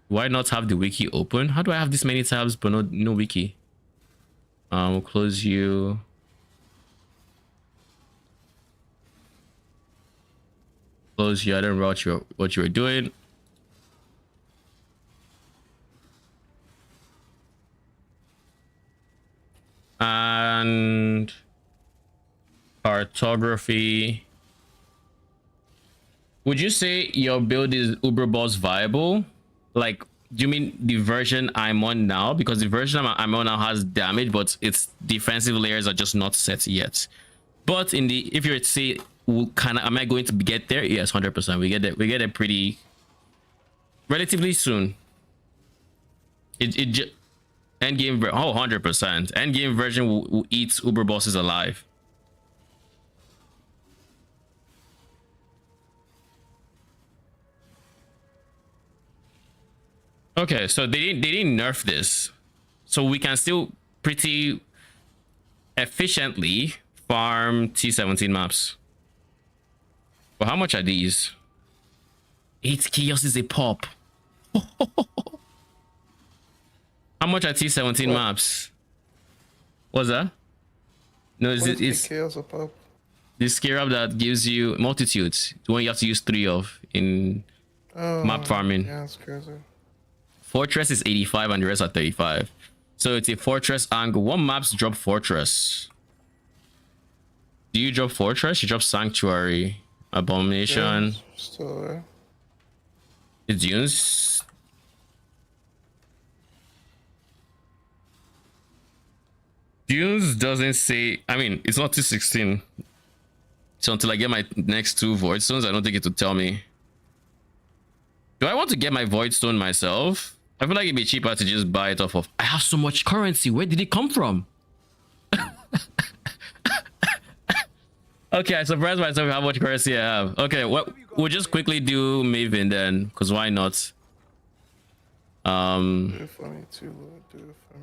Why not have the wiki open? How do I have this many tabs but no wiki? We'll close you. Close you. I don't know what you were doing. And cartography. Would you say your build is Uber Boss viable? Like, do you mean the version I'm on now? Because the version I'm on now has damage, but its defensive layers are just not set yet. But in the, if you're to say, am I going to get there? Yes, 100%. We get it pretty relatively soon. End game, 100%. End game version will eat Uber bosses alive. Okay, so they didn't nerf this, so we can still pretty efficiently farm T17 maps. But how much are these? 8 chaos is a pop. How much are T17 maps? What's that? No, it's chaos a pop. This scarab that gives you multitudes. The one you have to use 3 of in map farming. Yeah, it's crazy. Fortress is 85 and the rest are 35. So it's a fortress angle. What maps drop fortress? Do you drop fortress? You drop sanctuary, abomination. Yeah, still there. It's dunes. Dunes doesn't say. I mean, it's not 216. So until I get my next 2 void stones, I don't think it will tell me. Do I want to get my void stone myself? I feel like it'd be cheaper to just buy it off of. I have so much currency. Where did it come from? Okay, I surprised myself with how much currency I have. Okay, we'll just quickly do Maven then, because why not? Do it for me too, Lord. Do it for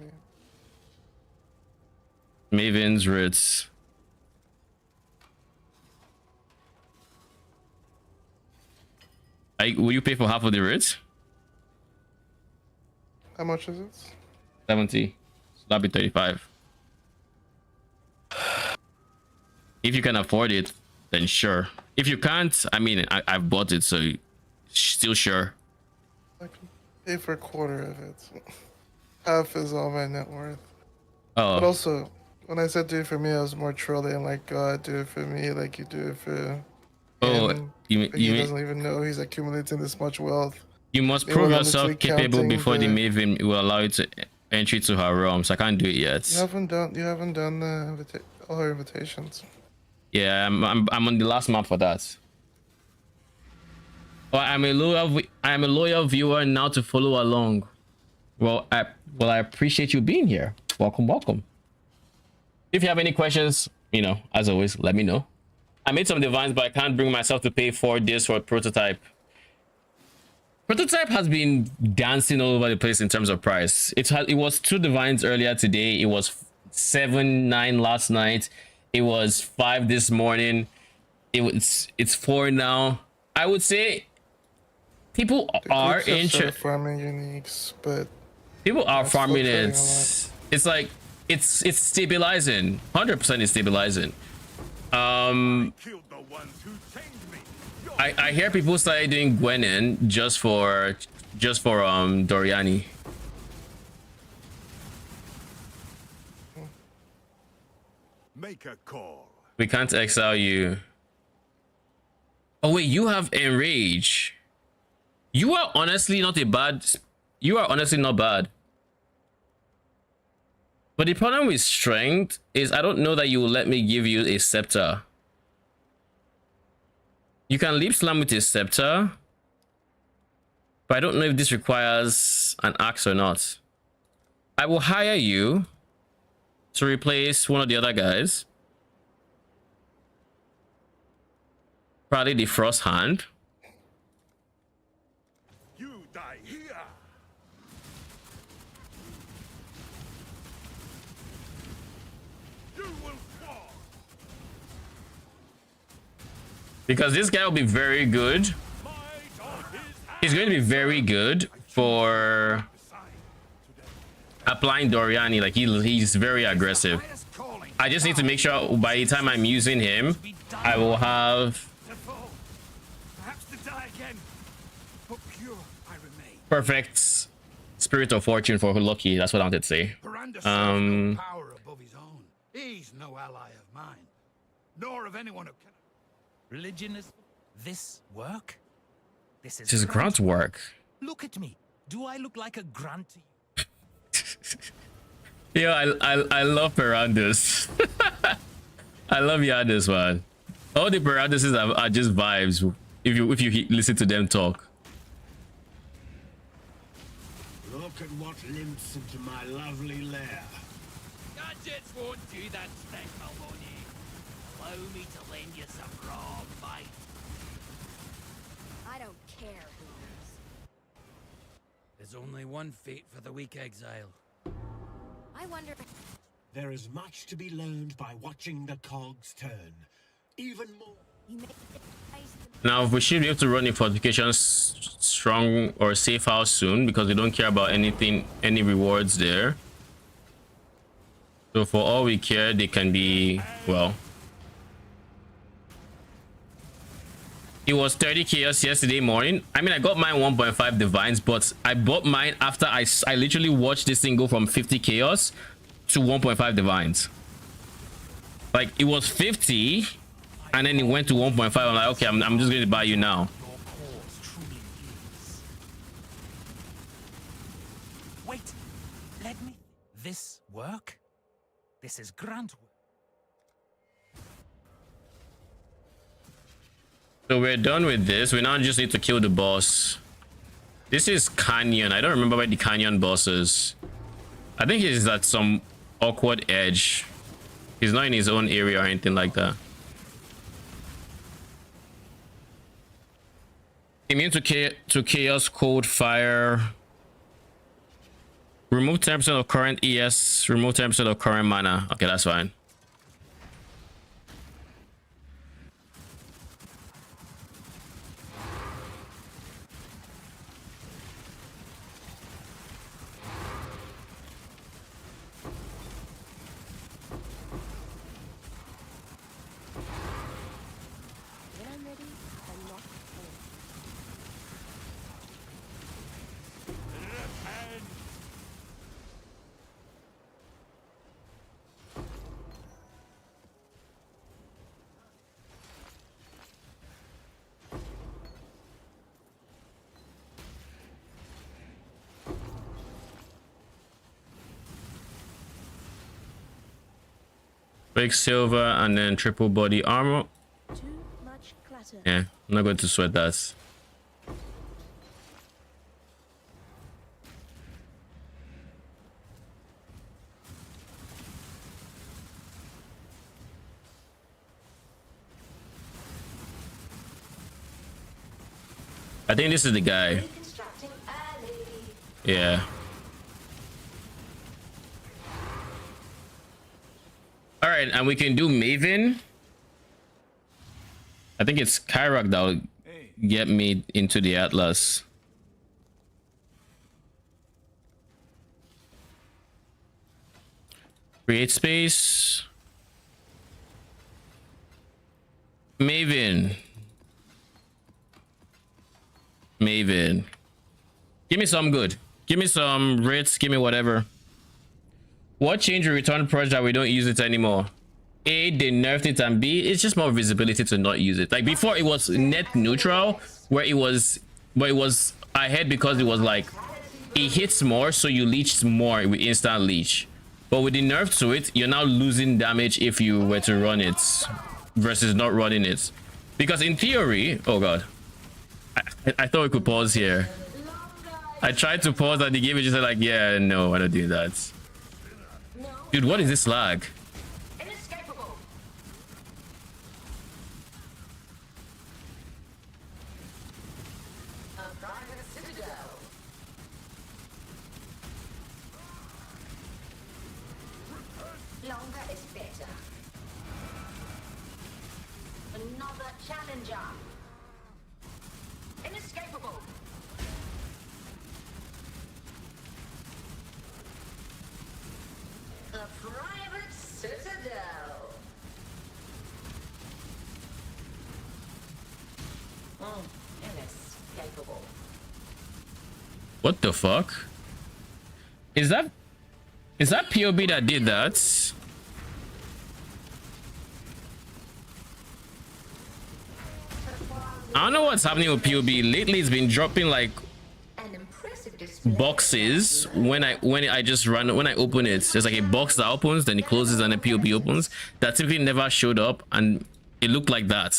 me. Maven's Ritz. Will you pay for half of the Ritz? How much is it? 70. So that'll be 35. If you can afford it. then sure. If you can't, I mean, I've bought it, so still sure. I can pay for a quarter of it. Half is all my net worth. But Oh, also, when I said do it for me, I was more trolling, like, God, do it for me, like you do it for oh, him. you But he mean doesn't even know he's accumulating this much wealth. you must They prove were yourself honestly capable counting before the the... Maven will allow you to entry to her realm. So I can't do it yet. You haven't done the all her invitations. Yeah, I'm on the last map for that. Oh, I'm a loyal viewer now to follow along. Well, I appreciate you being here. Welcome. If you have any questions, you know, as always, let me know. I made some divines, but I can't bring myself to pay 4 days for a prototype. Prototype has been dancing all over the place in terms of price. It was 2 divines earlier today. It was 7-9 last night. It was 5 this morning. It's 4 now. I would say people are interested. Farming uniques, but people are farming it. Fluctuating It's like it's stabilizing. 100% is stabilizing. I hear people started doing Gwenin just for Doryani. Make a call. We can't exile you. Oh wait, you have Enrage. You are honestly not bad. But the problem with strength is I don't know that you will let me give you a scepter. You can leap slam with a scepter, but I don't know if this requires an axe or not. I will hire you to replace one of the other guys. Probably the Frost Hand. You die here. You will fall. Because this guy will be very good. He's going to be very good for applying Doryani. Like he's very aggressive. I just need to make sure by the time I'm using him, I will have perfect Spirit of Fortune for Lucky. That's what I wanted to say. Power above his own. He's no ally of mine, nor of anyone who can. Religion is this work? This is grunt work. Look at me. Do I look like a grunt to you? Yeah, I love Perandus. I love Yadis, man. All the Peranduses are just vibes if you listen to them talk. Look at what limps into my lovely lair. Gadgets won't do that trick, Maloney. Allow me to lend you some raw bite. I don't care who knows. There's only one fate for the weak, Exile. I wonder. There is much to be learned by watching the cogs turn. Even more. Now we should be able to run a fortification strong or safe house soon because we don't care about any rewards there. So for all we care, they can be, well, it was 30 chaos yesterday morning. I mean, I got mine 1.5 divines, but I bought mine after I literally watched this thing go from 50 chaos to 1.5 divines. Like it was 50 and then it went to 1.5. I'm like, okay, I'm just going to buy you now. Wait, let me. This work? This is grunt work. So we're done with this. We now just need to kill the boss. This is Canyon. I don't remember where the Canyon boss is. I think he's at some awkward edge. He's not in his own area or anything like that. Immune to chaos, cold, fire. Remove 10% of current ES. Remove 10% of current mana. Okay, that's fine. Quicksilver and then triple body armor. Too much clutter. Yeah, I'm not going to sweat that. I think this is the guy. Yeah. All right, and we can do Maven. I think it's Kyrak that'll get me into the Atlas. Create space. Maven. Maven. Give me some good. Give me some Ritz. Give me whatever. What change will return purge that we don't use it anymore? A, they nerfed it, and B, it's just more visibility to not use it. Like before, it was net neutral, where it was ahead because it was like it hits more, so you leech more with instant leech. But with the nerf to it, you're now losing damage if you were to run it versus not running it. Because in theory, oh god, I thought we could pause here. I tried to pause and the game is just like, yeah, no, I don't do that. Dude, what is this lag? Inescapable. A private citadel. Longer is better. Another challenger. Inescapable. A private citadel. Inescapable. What the fuck? Is that POB that did that? I don't know what's happening with POB. Lately it's been dropping like boxes when I just run, when I open it. There's like a box that opens, then it closes, and a POB opens. That typically never showed up, and it looked like that.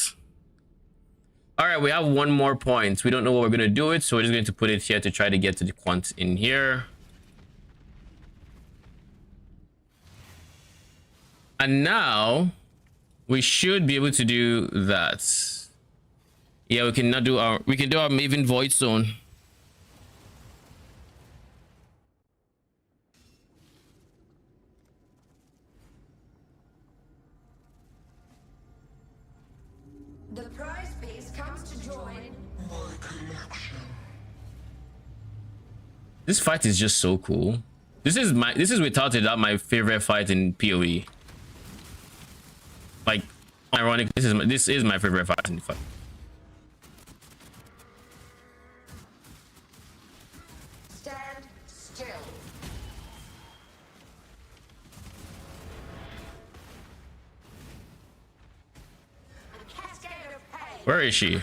All right, we have one more point. We don't know what we're gonna do it, so we're just going to put it here to try to get to the quant in here. And now we should be able to do that. Yeah, we can do our Maven Void Zone. The prize piece comes to join my collection. This fight is just so cool. This is without a doubt my favorite fight in PoE. Like, ironic, this is my favorite fight in the fight. Stand still. A cascade of pain. Where is she?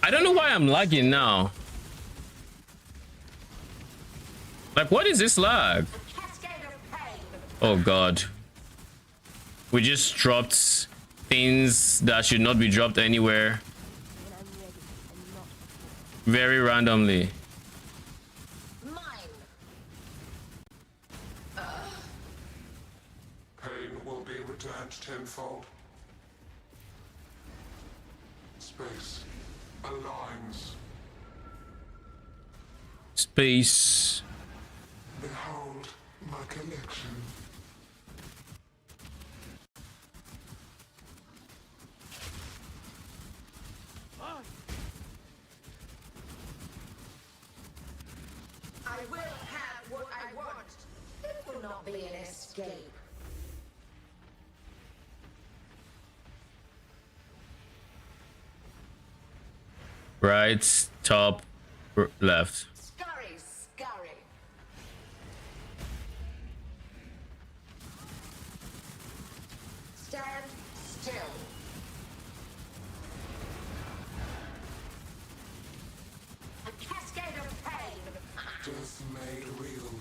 I don't know why I'm lagging now. Like, what is this lag? Oh god. We just dropped things that should not be dropped anywhere. Very randomly. Pain will be returned tenfold. Space aligns. Space. Behold my collection. I will have what I want. It will not be an escape. Right, top, left. Scurry, scurry. Stand still. A cascade of pain. Death made real.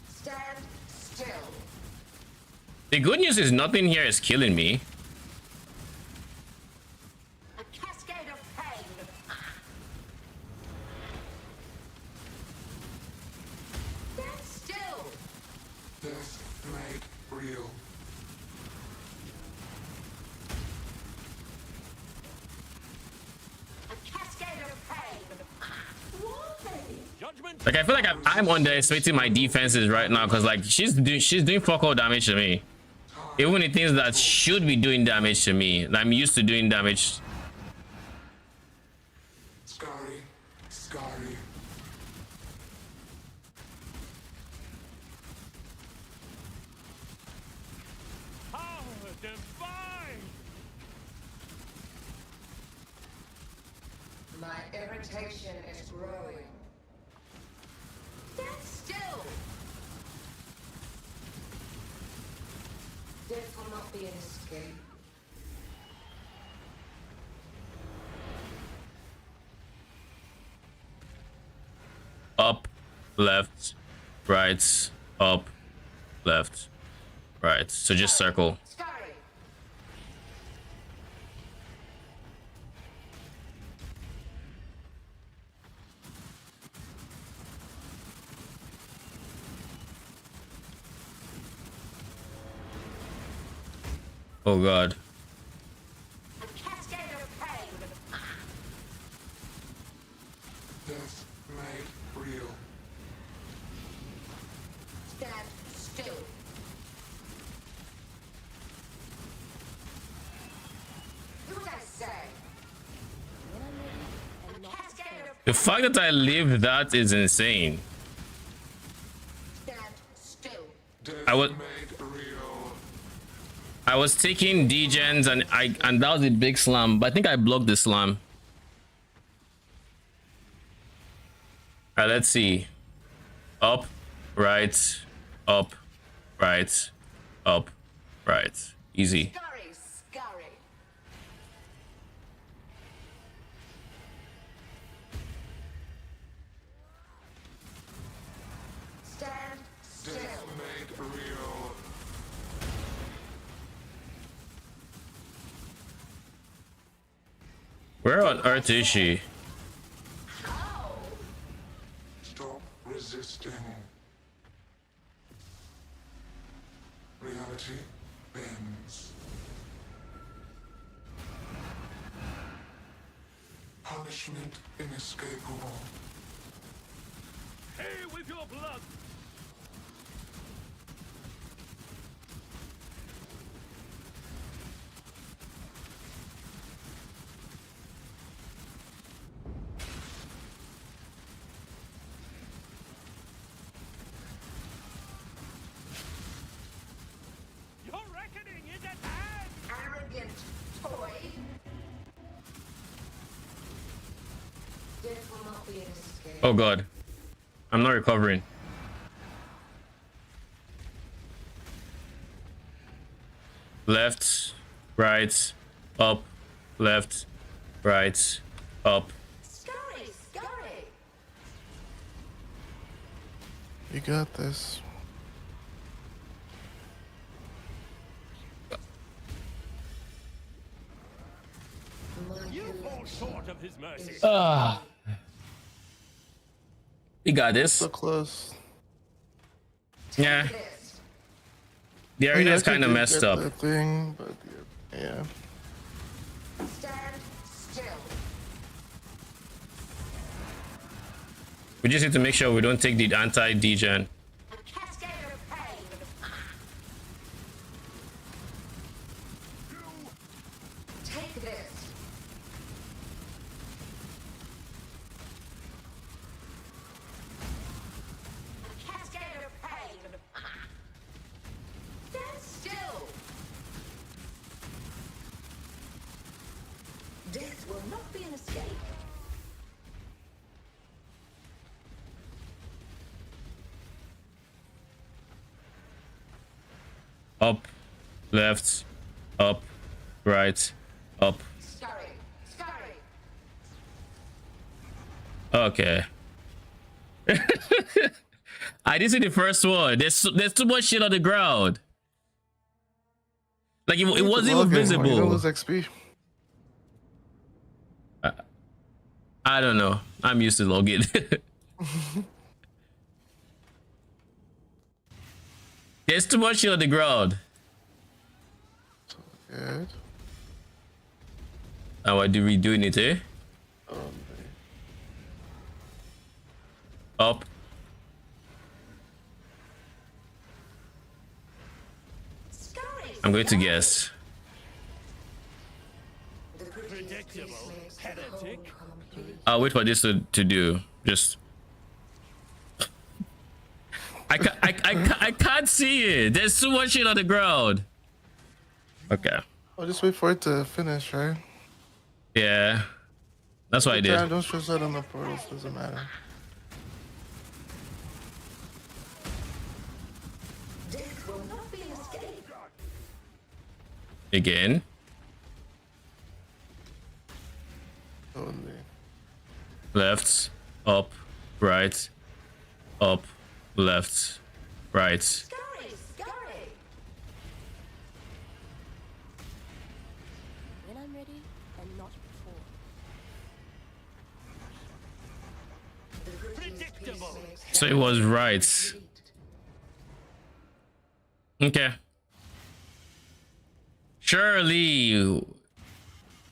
Stand still. The good news is nothing here is killing me. A cascade of pain. Stand still. Death made real. A cascade of pain. Why? Like I feel like I'm underestimating my defenses right now because like she's doing fuck all damage to me. Even the things that should be doing damage to me, and I'm used to doing damage. Scary. Scary. Oh, divine! My irritation is growing. Stand still. Death will not be an escape. Up, left, right, up, left, right. So just circle. Scary. Oh god. A cascade of pain. Death made real. Stand still. Do what I say. A cascade of The fact that I lived that is insane. stand still. Death I was taking degens and that was a big slam, but I think I blocked the slam. Alright, let's see. Up, right, up, right, up, right. Easy. Scary, scary. Stand still. Death made real. Where on earth is she? How? Stop resisting. Reality bends. Punishment inescapable. Hey, with your blood! Your reckoning is at hand! Arrogant toy. Death will not be an escape. Oh god. I'm not recovering. Left, right, up, left, right, up. Scary, scary. You got this. You fall short of his mercy. We got this. So close. Yeah. The arena is kind of messed up. That thing, but yeah. Stand still. We just need to make sure we don't take the anti-degen. A cascade of pain. Take this. A cascade of pain. Stand still. Death will not be an escape. Up, left, up, right, up. Scurry, scurry. Okay. I didn't see the first one. There's too much shit on the ground. Like it wasn't even visible. You don't lose XP. I don't know. I'm used to logging. There's too much shit on the ground. Good. And what do we do in it, eh? Up. I'm going to guess. I'll wait for this to do. Just. I can't see it. There's too much shit on the ground. Okay. I'll just wait for it to finish, right? Yeah. That's what I did. Don't stress out on the portals. Doesn't matter. Again. Left, up, right, up, left, right. When I'm ready, and not before. Predictable. So it was right. Okay. Surely.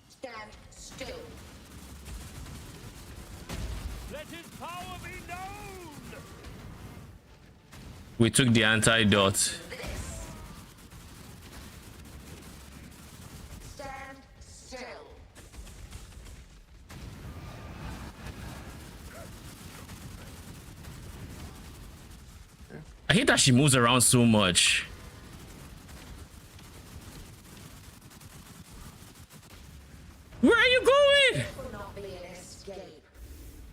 Stand still. Let his power be known. We took the antidote. Stand still. I hate that she moves around so much. Where are you going?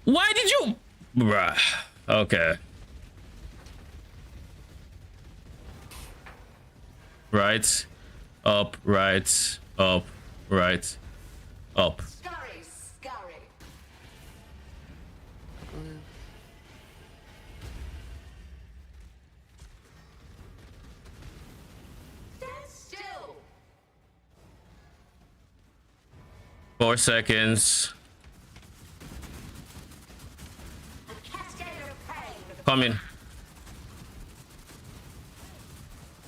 Why did you? Bruh. Okay. Right. Up. Right. Up. Right. Up. Scurry, scurry. Stand still. 4 seconds. Coming.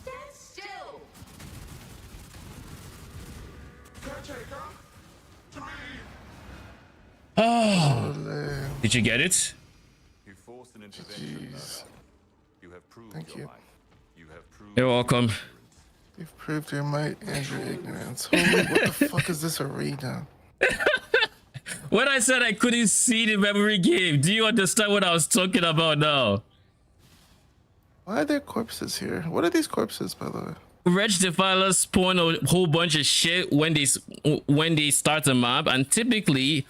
Stand still. Oh. Did you get it? You forced an intervention. You have proved Thank you. You have proved. You're welcome. You've proved your might and your ignorance. Holy, what the fuck is this arena? When I said I couldn't see the memory game, do you understand what I was talking about now? Why are there corpses here? What are these corpses, by the way? Wretched Defiler spawn a whole bunch of shit when they start a map, and typically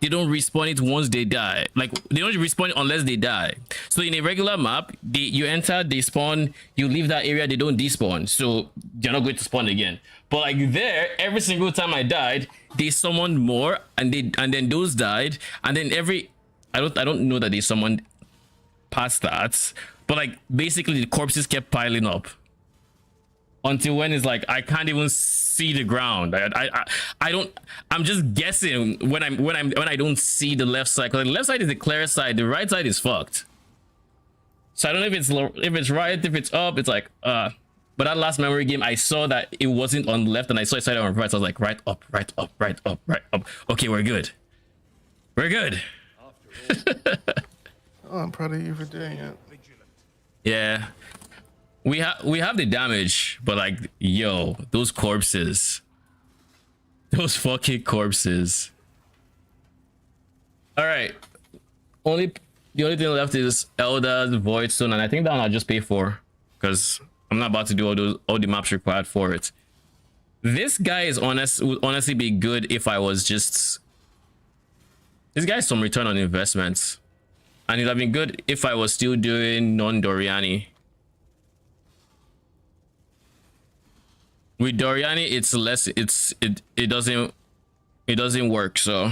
they don't respawn it once they die. Like they don't respawn it unless they die. So in a regular map, you enter, they spawn, you leave that area, they don't despawn, so you're not going to spawn again. But like there, every single time I died, they summoned more, and then those died, and then I don't know that they summoned past that, but like basically the corpses kept piling up until when it's like I can't even see the ground. I'm just guessing when I don't see the left side, because the left side is the clear side, the right side is fucked. So I don't know if it's right, if it's up. It's like but that last memory game, I saw that it wasn't on the left, and I saw it side on right. So I was like, right up, right up, right up, right up. Okay, we're good. We're good. Oh, I'm proud of you for doing it. Yeah. We have the damage, but like, yo, those corpses. Those fucking corpses. Alright. The only thing left is Elder's Voidstone, and I think that one I'll just pay for, because I'm not about to do all the maps required for it. This guy would honestly be good if I was just... This guy's some return on investments. And it'd have been good if I was still doing non-Doryani. With Doryani, it's less, it doesn't work, so.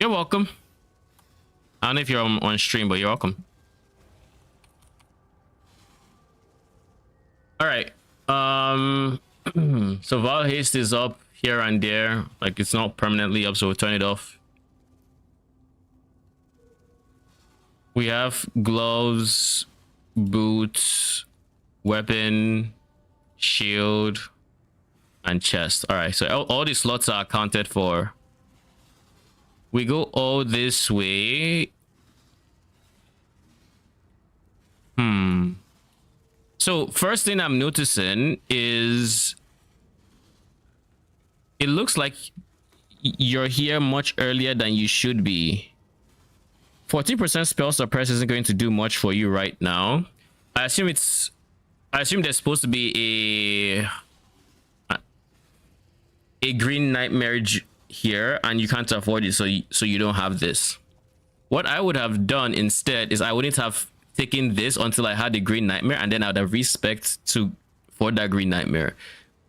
You're welcome. I don't know if you're on stream, but you're welcome. All right. So Val haste is up here and there, like it's not permanently up, so we'll turn it off. We have gloves, boots, weapon, shield, and chest. All right, so all these slots are accounted for. We go all this way. So first thing I'm noticing is it looks like you're here much earlier than you should be. 14% spell suppress isn't going to do much for you right now. I assume there's supposed to be a green nightmare here, and you can't afford it, so you don't have this. What I would have done instead is I wouldn't have taken this until I had the green nightmare, and then I would have respect for that green nightmare.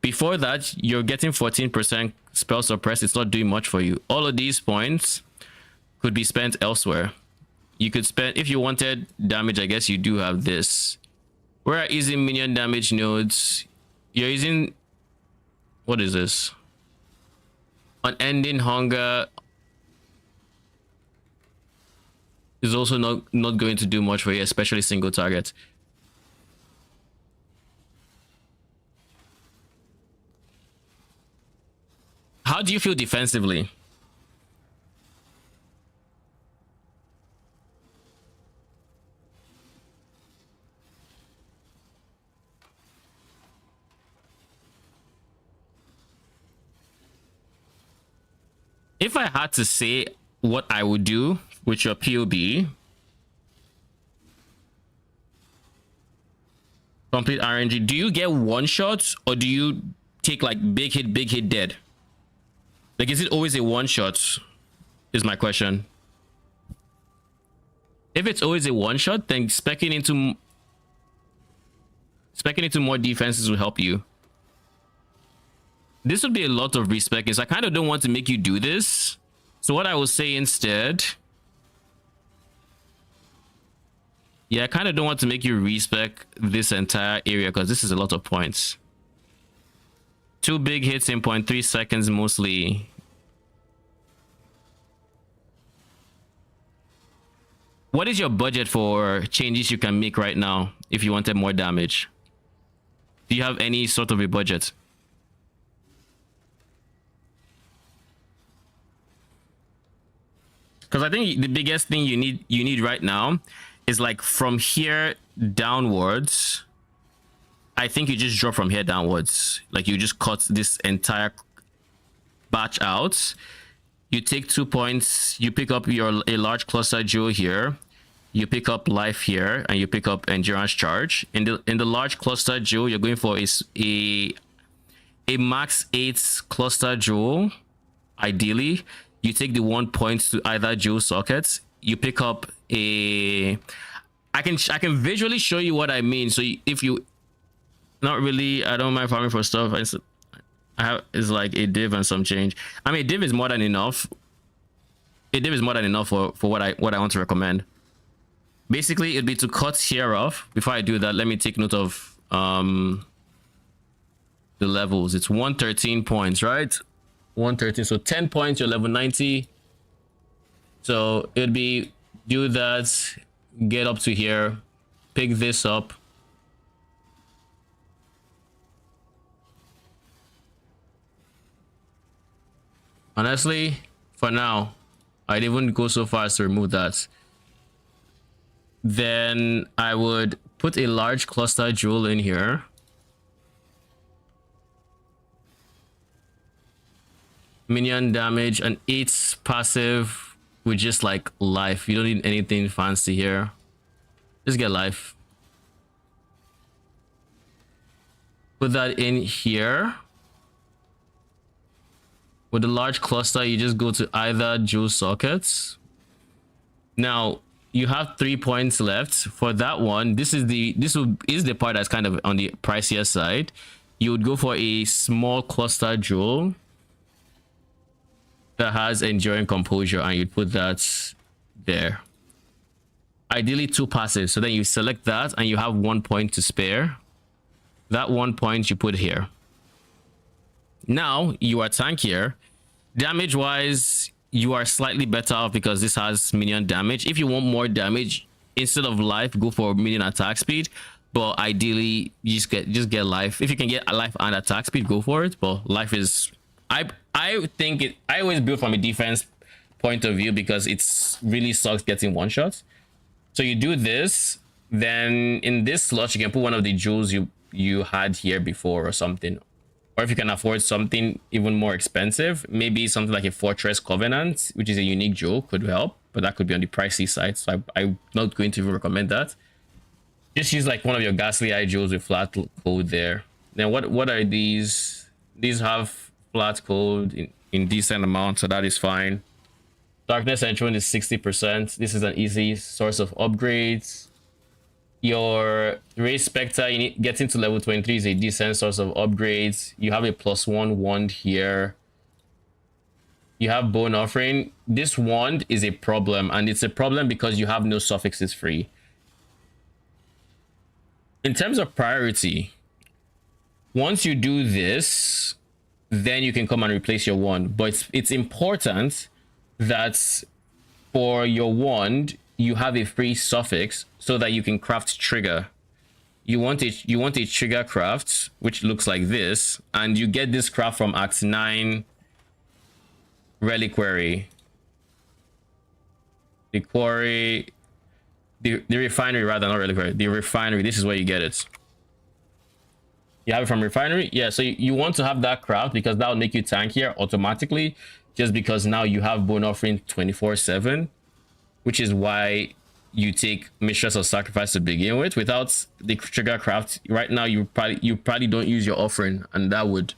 Before that, you're getting 14% spell suppress. It's not doing much for you. All of these points could be spent elsewhere. You could spend, if you wanted damage, I guess you do have this. Where are using minion damage nodes? You're using, what is this? Unending hunger is also not going to do much for you, especially single target. How do you feel defensively? If I had to say what I would do with your POB, complete RNG, do you get one shot or do you take like big hit dead? Like, is it always a one shot is my question. If it's always a one shot, then specking into more defenses will help you. This would be a lot of respecking, so I kind of don't want to make you do this. So what I will say instead, yeah, I kind of don't want to make you respec this entire area because this is a lot of points. 2 big hits in 0.3 seconds mostly. What is your budget for changes you can make right now if you wanted more damage? Do you have any sort of a budget? Because I think the biggest thing you need right now is like from here downwards. I think you just drop from here downwards. Like you just cut this entire batch out. You take 2 points. You pick up a large cluster jewel here. You pick up life here, and you pick up endurance charge. In the large cluster jewel, you're going for a max 8 cluster jewel. Ideally, you take the 1 point to either jewel sockets. You pick up a. I can visually show you what I mean. So if you, not really, I don't mind farming for stuff. It's like a div and some change. I mean, a div is more than enough. A div is more than enough for what I want to recommend. Basically, it'd be to cut here off. Before I do that, let me take note of the levels. It's 113 points, right? 113. So 10 points, you're level 90. So it'd be do that, get up to here, pick this up. Honestly, for now, I'd even go so far as to remove that. Then I would put a large cluster jewel in here. Minion damage, and 8 passive with just like life. You don't need anything fancy here. Just get life. Put that in here. With the large cluster, you just go to either jewel sockets. Now you have 3 points left for that one. This is the part that's kind of on the pricier side. You would go for a small cluster jewel. that has enduring composure, and you'd put that there. Ideally 2 passes, so then you select that and you have 1 point to spare. That 1 point you put here. Now you are tankier. Damage wise, you are slightly better off because this has minion damage. If you want more damage, instead of life, go for minion attack speed. But ideally, you just get life. If you can get a life and attack speed, go for it. But life is, I think it. I always build from a defense point of view because it's really sucks getting one shots. So you do this, then in this slot you can put one of the jewels you had here before or something. Or if you can afford something even more expensive, maybe something like a Fortress Covenant, which is a unique jewel, could help, but that could be on the pricey side. So I'm not going to even recommend that. Just use like one of your Ghastly Eye jewels with flat code there. Then what are these? These have flat code in decent amount, so that is fine. Darkness Enthroned is 60%. This is an easy source of upgrades. Your Race Spectre, getting to level 23 is a decent source of upgrades. You have a +1 wand here. You have Bone Offering. This wand is a problem, and it's a problem because you have no suffixes free. In terms of priority, once you do this, then you can come and replace your wand. But it's important that for your wand, you have a free suffix so that you can craft trigger. You want a trigger craft, which looks like this, and you get this craft from Act 9 Reliquary. The quarry, the refinery, rather, not reliquary. The refinery, this is where you get it. You have it from refinery, yeah. So you want to have that craft because that will make you tankier automatically, just because now you have Bone Offering 24/7, which is why you take Mistress of Sacrifice to begin with. Without the trigger craft, right now you probably don't use your offering, and that would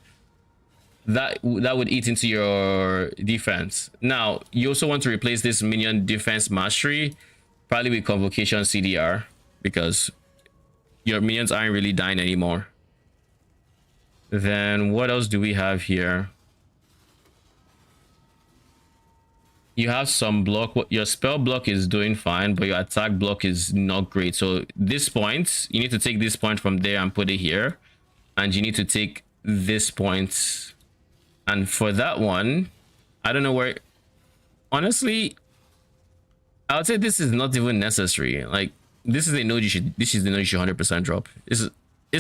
eat into your defense. Now you also want to replace this minion defense mastery, probably with Convocation CDR, because your minions aren't really dying anymore. Then what else do we have here? You have some block. Your spell block is doing fine, but your attack block is not great. So this point, you need to take this point from there and put it here, and you need to take this point. And for that one, I don't know where. Honestly, I would say this is not even necessary. Like, this is a node you should. This is the node you should 100% drop. This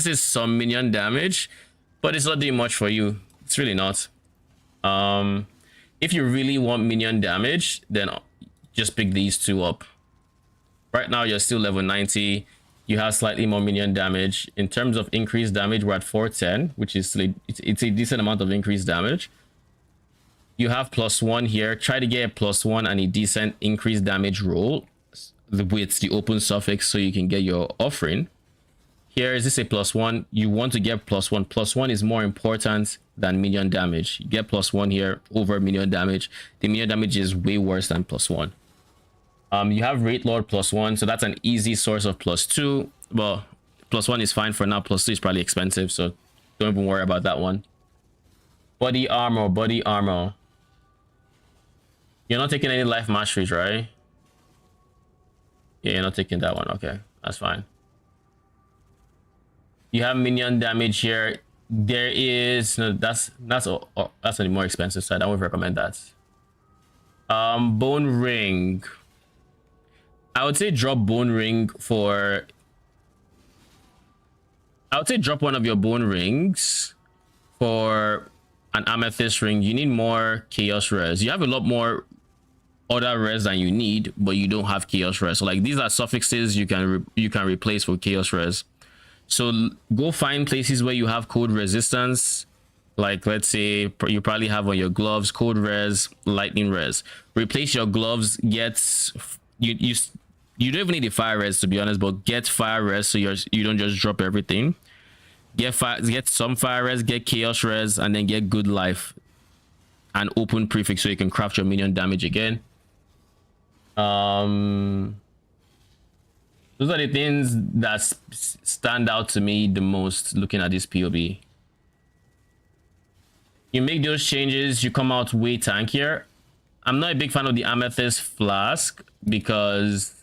is some minion damage, but it's not doing much for you. It's really not. If you really want minion damage, then just pick these two up. Right now, you're still level 90. You have slightly more minion damage. In terms of increased damage, we're at 410, which is it's a decent amount of increased damage. You have +1 here. Try to get a +1 and a decent increased damage roll with the open suffix so you can get your offering. Here is this a +1. You want to get +1. +1 is more important than minion damage. You get +1 here over minion damage. The minion damage is way worse than +1. You have Wraith Lord +1, so that's an easy source of +2. Well, +1 is fine for now. +2 is probably expensive, so don't even worry about that one. Body armor, body armor. You're not taking any life masteries, right? Yeah, you're not taking that one. Okay, that's fine. You have minion damage here. There is no, that's on the more expensive side. I would recommend that. Bone ring. I would say drop bone ring for. I would say drop one of your bone rings for an amethyst ring. You need more chaos res. You have a lot more other res than you need, but you don't have chaos res. So like, these are suffixes you can replace for chaos res. So go find places where you have code resistance. Like, let's say you probably have on your gloves code res, lightning res. Replace your gloves. Get you don't even need the fire res, to be honest, but get fire res so you don't just drop everything. Get some fire res, get chaos res, and then get good life and open prefix so you can craft your minion damage again. Those are the things that stand out to me the most looking at this POB. You make those changes, you come out way tankier. I'm not a big fan of the Amethyst Flask because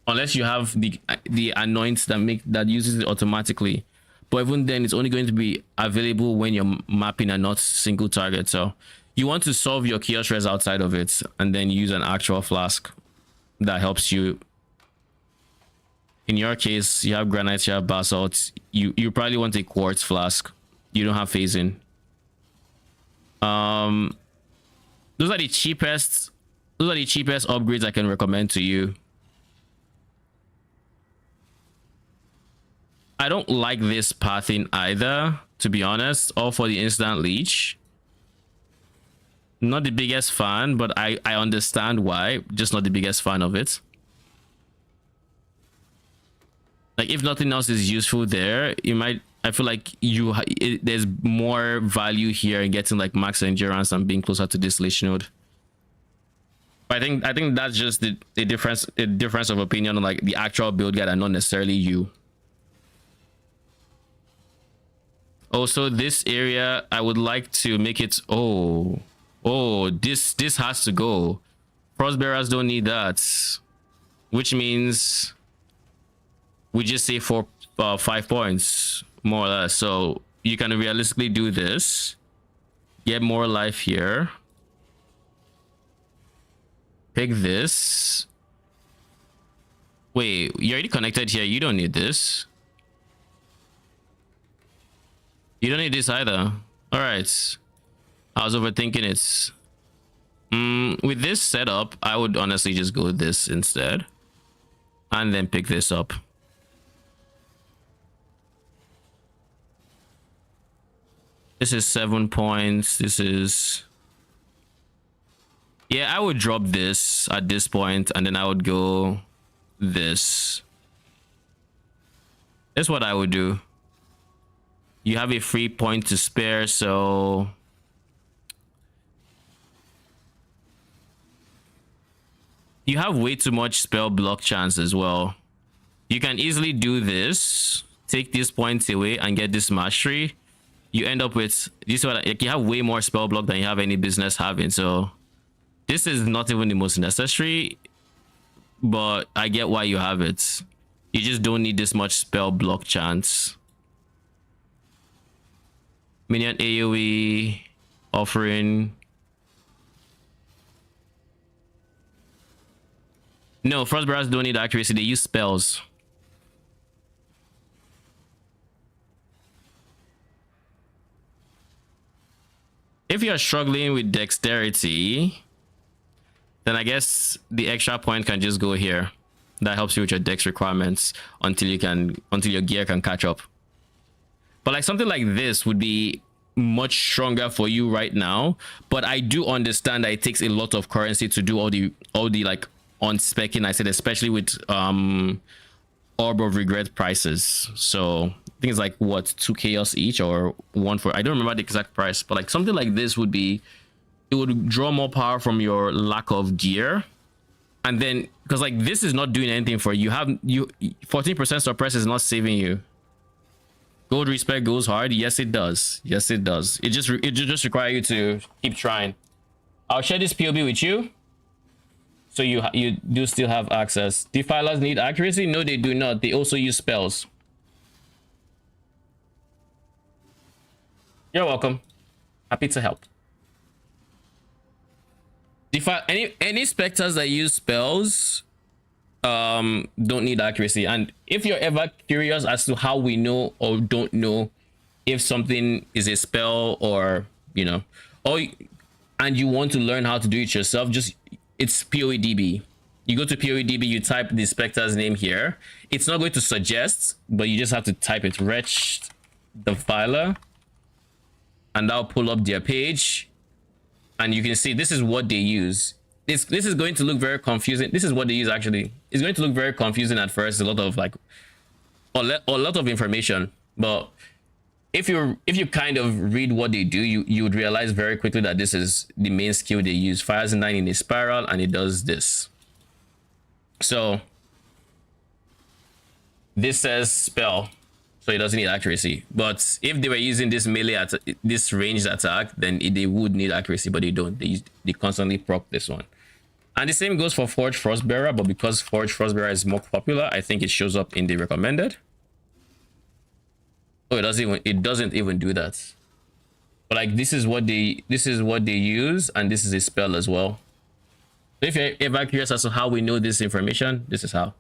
unless you have the anoints that uses it automatically, but even then it's only going to be available when you're mapping and not single target. So you want to solve your chaos res outside of it and then use an actual flask that helps you. In your case, you have granite, you have basalt. You probably want a quartz flask. You don't have phasing. Those are the cheapest upgrades I can recommend to you. I don't like this pathing either, to be honest. All for the instant leech. Not the biggest fan, but I understand why. Just not the biggest fan of it. Like, if nothing else is useful there, you might. I feel like there's more value here in getting like max endurance and being closer to this leech node. But I think that's just the difference of opinion on like the actual build guide and not necessarily you. Also, this area I would like to make it. This has to go. Frostbearers don't need that, which means we just say 5 points more or less. So you can realistically do this, get more life here, pick this. Wait, you're already connected here. You don't need this. You don't need this either. All right, I was overthinking it. With this setup, I would honestly just go with this instead and then pick this up. This is 7 points. This is... Yeah, I would drop this at this point and then I would go this. That's what I would do. You have a free point to spare, so... You have way too much spell block chance as well. You can easily do this, take these points away and get this mastery. You end up with this one. Like, you have way more spell block than you have any business having. So this is not even the most necessary, but I get why you have it. You just don't need this much spell block chance. Minion AoE offering. No, Frostbearers don't need accuracy. They use spells. If you're struggling with dexterity, then I guess the extra point can just go here. That helps you with your dex requirements until your gear can catch up. But like something like this would be much stronger for you right now. But I do understand that it takes a lot of currency to do all the like on specking. I said, especially with Orb of Regret prices. So I think it's like what, 2 chaos each or 1 for, I don't remember the exact price, but like something like this would be, it would draw more power from your lack of gear. And then because like this is not doing anything for you, 14% suppress is not saving you. Gold respect goes hard. Yes it does. Yes it does. It just requires you to keep trying. I'll share this POB with you, so you do still have access. Defilers need accuracy? No, they do not. They also use spells. You're welcome. Happy to help. Any specters that use spells don't need accuracy. And if you're ever curious as to how we know or don't know if something is a spell or and you want to learn how to do it yourself, it's PoEDB. You go to PoEDB, you type the specter's name here. It's not going to suggest, but you just have to type it, Wretched Defiler, and that'll pull up their page, and you can see this is what they use. This is going to look very confusing. This is what they use actually. It's going to look very confusing at first. A lot of like a lot of information, but if you kind of read what they do, you would realize very quickly that this is the main skill they use. Fires 9 in a spiral, and it does this. So this says spell. so it doesn't need accuracy. But if they were using this melee this ranged attack, then they would need accuracy, but they don't. They constantly proc this one. And the same goes for Forge Frostbearer, but because Forge Frostbearer is more popular, I think it shows up in the recommended. Oh, it doesn't even do that. But like this is what they use, and this is a spell as well. If you're ever curious as to how we know this information, this is how.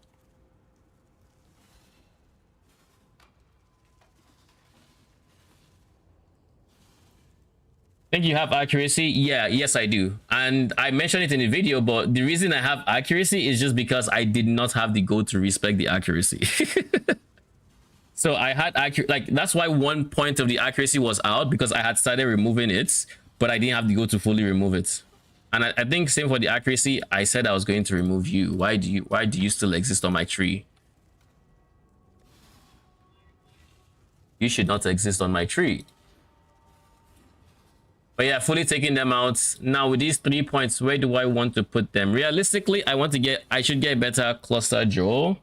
Think you have accuracy? Yeah, yes I do. And I mentioned it in the video, but the reason I have accuracy is just because I did not have the goal to respect the accuracy. So I had like that's why one point of the accuracy was out, because I had started removing it, but I didn't have the goal to fully remove it. And I think same for the accuracy. I said I was going to remove you. Why do you still exist on my tree? You should not exist on my tree. But yeah, fully taking them out. Now with these 3 points, where do I want to put them? Realistically, I should get better cluster Joel.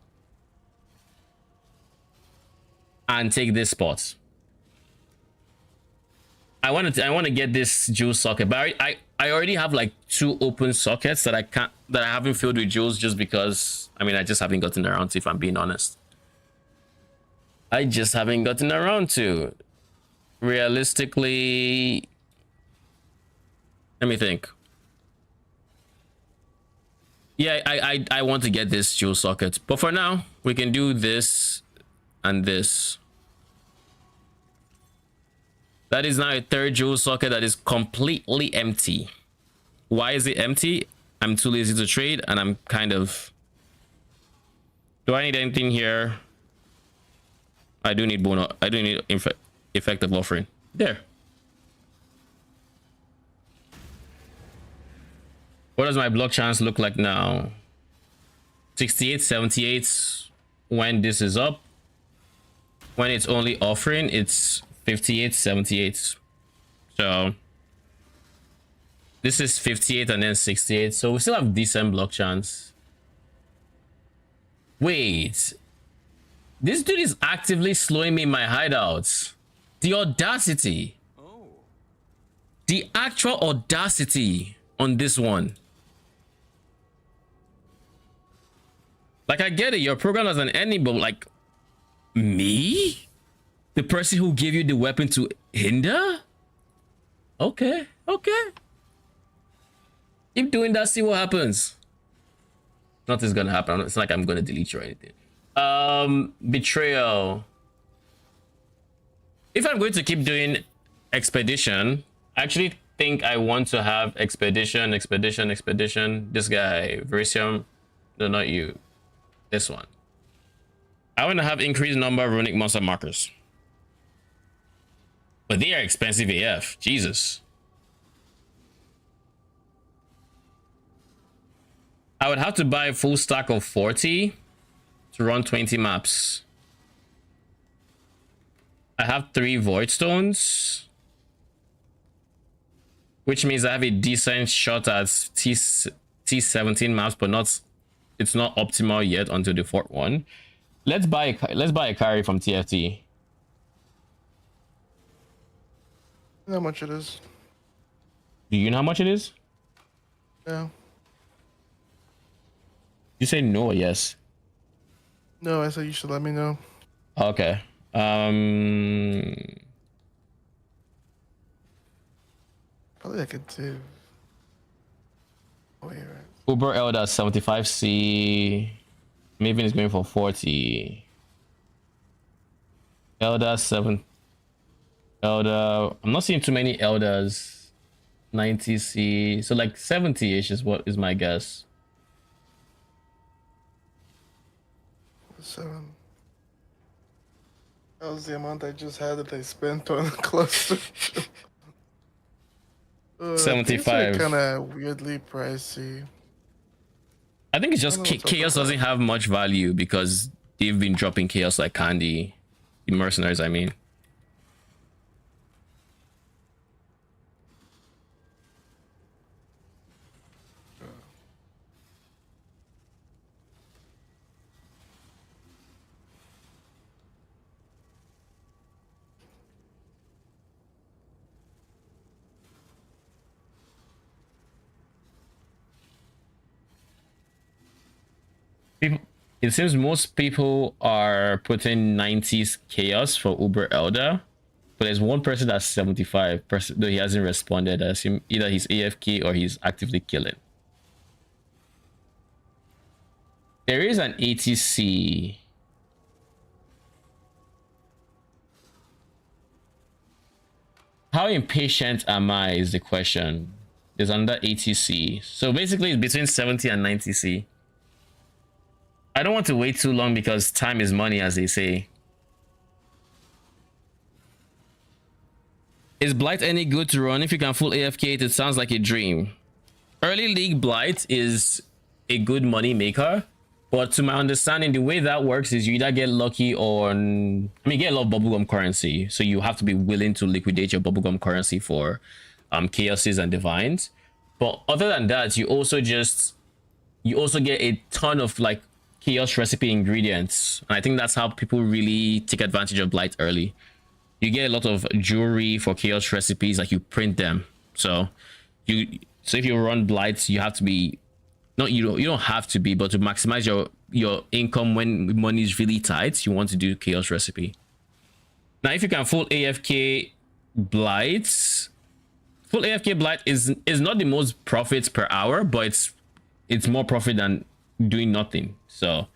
And take this spot. I want to get this jewel socket, but I already have like 2 open sockets that I haven't filled with jewels, just because I just haven't gotten around to, if I'm being honest. I just haven't gotten around to. Realistically, let me think. Yeah, I want to get this jewel socket, but for now we can do this and this. That is now a 3rd jewel socket that is completely empty. Why is it empty? I'm too lazy to trade, and I'm kind of... Do I need anything here? I do need bonus. I do need effective offering. There. What does my block chance look like now? 68, 78 when this is up. When it's only offering, it's 58, 78. So this is 58 and then 68. So we still have decent block chance. Wait. This dude is actively slowing me in my hideouts. The audacity. The actual audacity on this one. Like, I get it. Your program as an enemy, but like, me? The person who gave you the weapon to hinder? Okay, okay. Keep doing that, see what happens. Nothing's gonna happen. It's not like I'm gonna delete you or anything. Betrayal. If I'm going to keep doing expedition, I actually think I want to have expedition. This guy, Verisium. No, not you. This one. I want to have increased number of runic monster markers. But they are expensive AF. Jesus. I would have to buy a full stack of 40 to run 20 maps. I have 3 void stones, which means I have a decent shot at T17 maps, but it's not optimal yet until the 4th one. Let's buy a carry from TFT. How much it is? Do you know how much it is? No. You say no or yes? No, I said you should let me know. Okay. Probably I could do. Oh, yeah, right. Uber Elder 75C. Maven is going for 40. Elder 7. Elder. I'm not seeing too many Elders. 90C. So like 70-ish is what is my guess. 7. That was the amount I just had that I spent on cluster. 75. Kind of weirdly pricey. I think it's just Chaos doesn't have much value because they've been dropping Chaos like candy. The mercenaries, I mean. It seems most people are putting 90s chaos for Uber Elder, but there's one person that's 75, though he hasn't responded. I assume either he's AFK or he's actively killing. There is an ATC. How impatient am I is the question. There's another ATC. So basically it's between 70 and 90C. I don't want to wait too long because time is money, as they say. Is Blight any good to run? If you can full AFK it sounds like a dream. Early League Blight is a good money maker, but to my understanding, the way that works is you either get lucky on... I mean, you get a lot of bubblegum currency, so you have to be willing to liquidate your bubblegum currency for chaoses and divines. But other than that, you also get a ton of like chaos recipe ingredients, and I think that's how people really take advantage of Blight early. You get a lot of jewelry for chaos recipes, like you print them. So if you run Blight, you have to be you don't have to be, but to maximize your income when money is really tight, you want to do chaos recipe. Now if you can full AFK Blight, full AFK Blight is not the most profits per hour, but it's more profit than doing nothing. So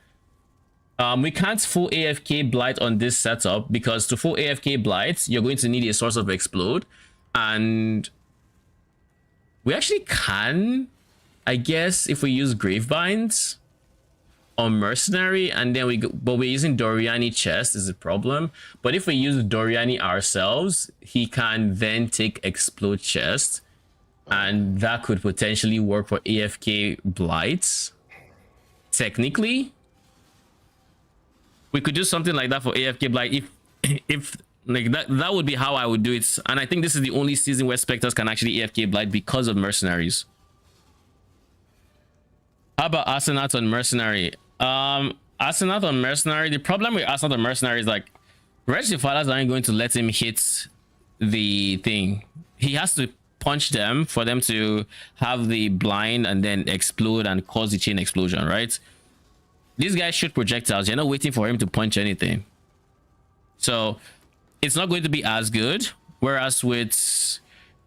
we can't full AFK Blight on this setup, because to full AFK Blight you're going to need a source of explode, and we actually can, I guess, if we use Gravebinds on Mercenary, and then but we're using Doryani chest is a problem. But if we use Doryani ourselves, he can then take explode chest, and that could potentially work for AFK Blights. Technically, we could do something like that for AFK Blight if like that would be how I would do it. And I think this is the only season where Spectres can actually AFK Blight because of Mercenaries. How about Asenath on Mercenary? Asenath on Mercenary, the problem with Asenath on Mercenary is like Wretched Defilers aren't going to let him hit the thing. He has to punch them for them to have the blind and then explode and cause the chain explosion, right? These guys shoot projectiles. You're not waiting for him to punch anything. So it's not going to be as good. Whereas with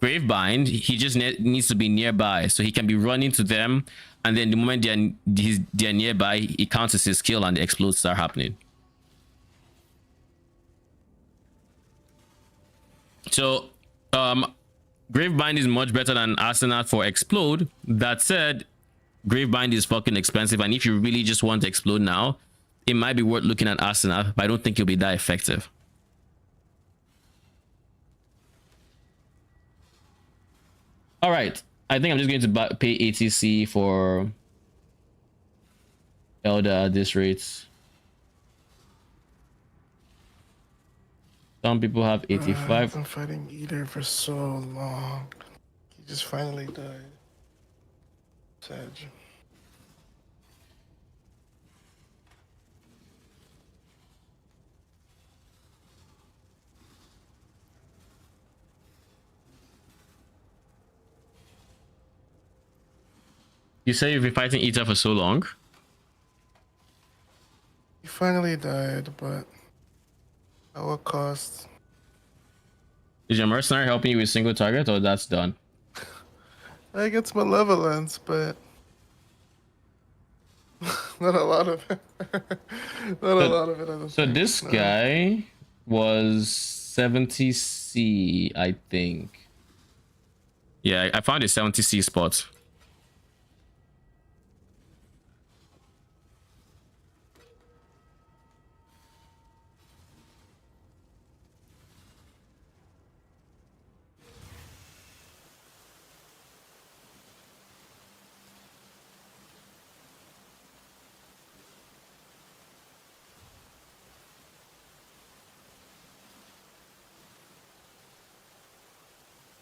Gravebind, he just needs to be nearby. So he can be running to them. And then the moment they're nearby, he counts as his skill and the explodes start happening. So Gravebind is much better than Asenath for explode. That said, Gravebind is fucking expensive, and if you really just want to explode now, it might be worth looking at Asenath, but I don't think it'll be that effective. All right, I think I'm just going to pay ATC for Elder at this rate. Some people have 85. I've been fighting Eater for so long. He just finally died. Sad. You say you've been fighting Eater for so long? He finally died, but at what cost? Is your mercenary helping you with single target, or that's done? I get malevolence, but not a lot of it. Not a lot of it. I don't So think. this No. guy was 70C, I think. Yeah, I found a 70C spot.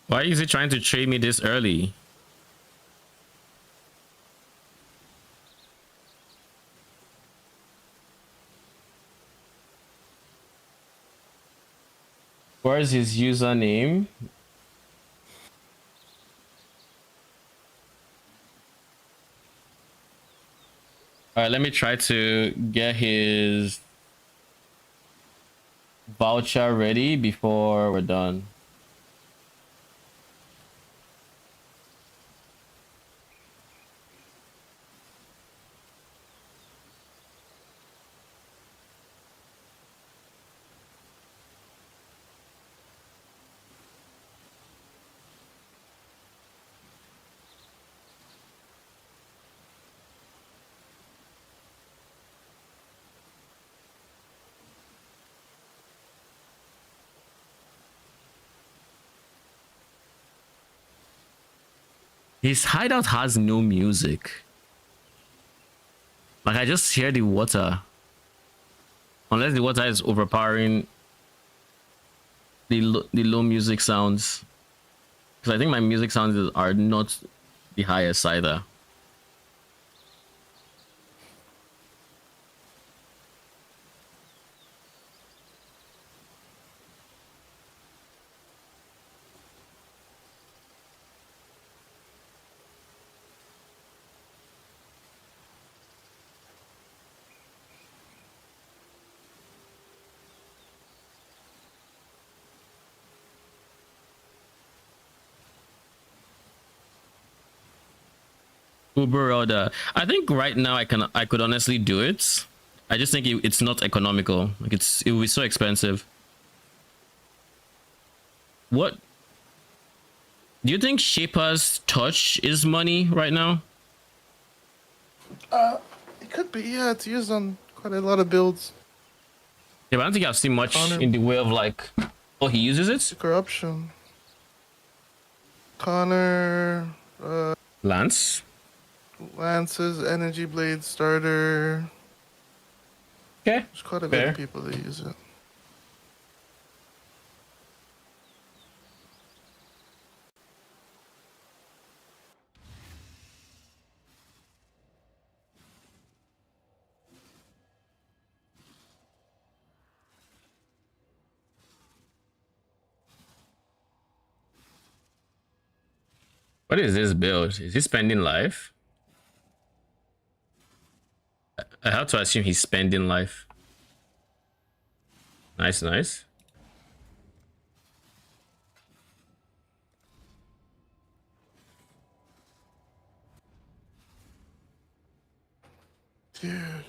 Why is he trying to trade me this early? Where's his username? All right, let me try to get his voucher ready before we're done. His hideout has no music. Like, I just hear the water. Unless the water is overpowering the low music sounds. Because I think my music sounds are not the highest either. Uber order. I think right now I could honestly do it. I just think it's not economical. Like it would be so expensive. What do you think Shaper's touch is money right now? It could be, yeah, it's used on quite a lot of builds. Yeah, but I don't think I've seen much in the way of like, oh, he uses it? Corruption. Connor, Lance? Lance's Energy Blade starter. Okay. There's quite a bit of people that use it. What is this build? Is he spending life? I have to assume he's spending life. Nice, nice. Dude.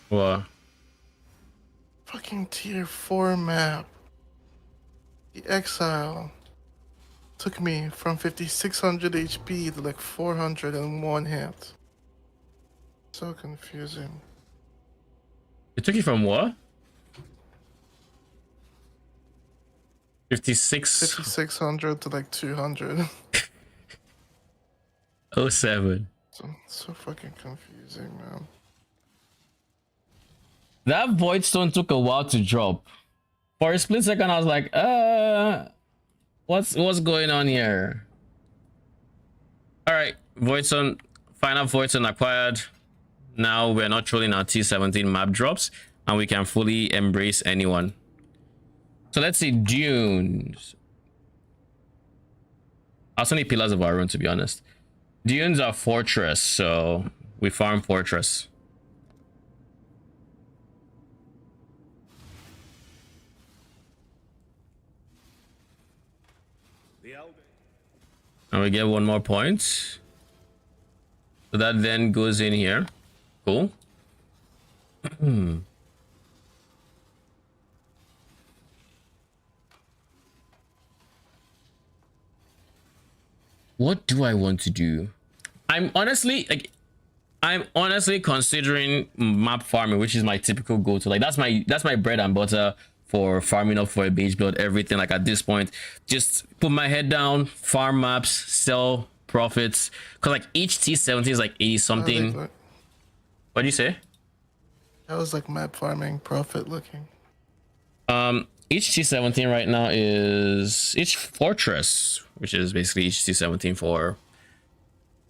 What? Fucking tier 4 map. The Exile took me from 5600 HP to like 401 hit. So confusing. It took you from what? 5600 to like 200. 07. So fucking confusing, man. That Void Stone took a while to drop. For a split second, I was like, what's going on here? All right, Void Stone, final Void Stone acquired. Now we're not trolling our T17 map drops, and we can fully embrace anyone. So let's see, dunes. I also need Pillars of our own, to be honest. Dunes are fortress, so we farm fortress. And we get one more point. So that then goes in here. Cool. What do I want to do? I'm honestly considering map farming, which is my typical go-to. Like that's my bread and butter for farming up for a base build, everything. Like at this point, just put my head down, farm maps, sell profits. Cause like each T17 is like 80 something. What do you say? That was like map farming profit looking. Each T17 right now is each fortress, which is basically each T17 for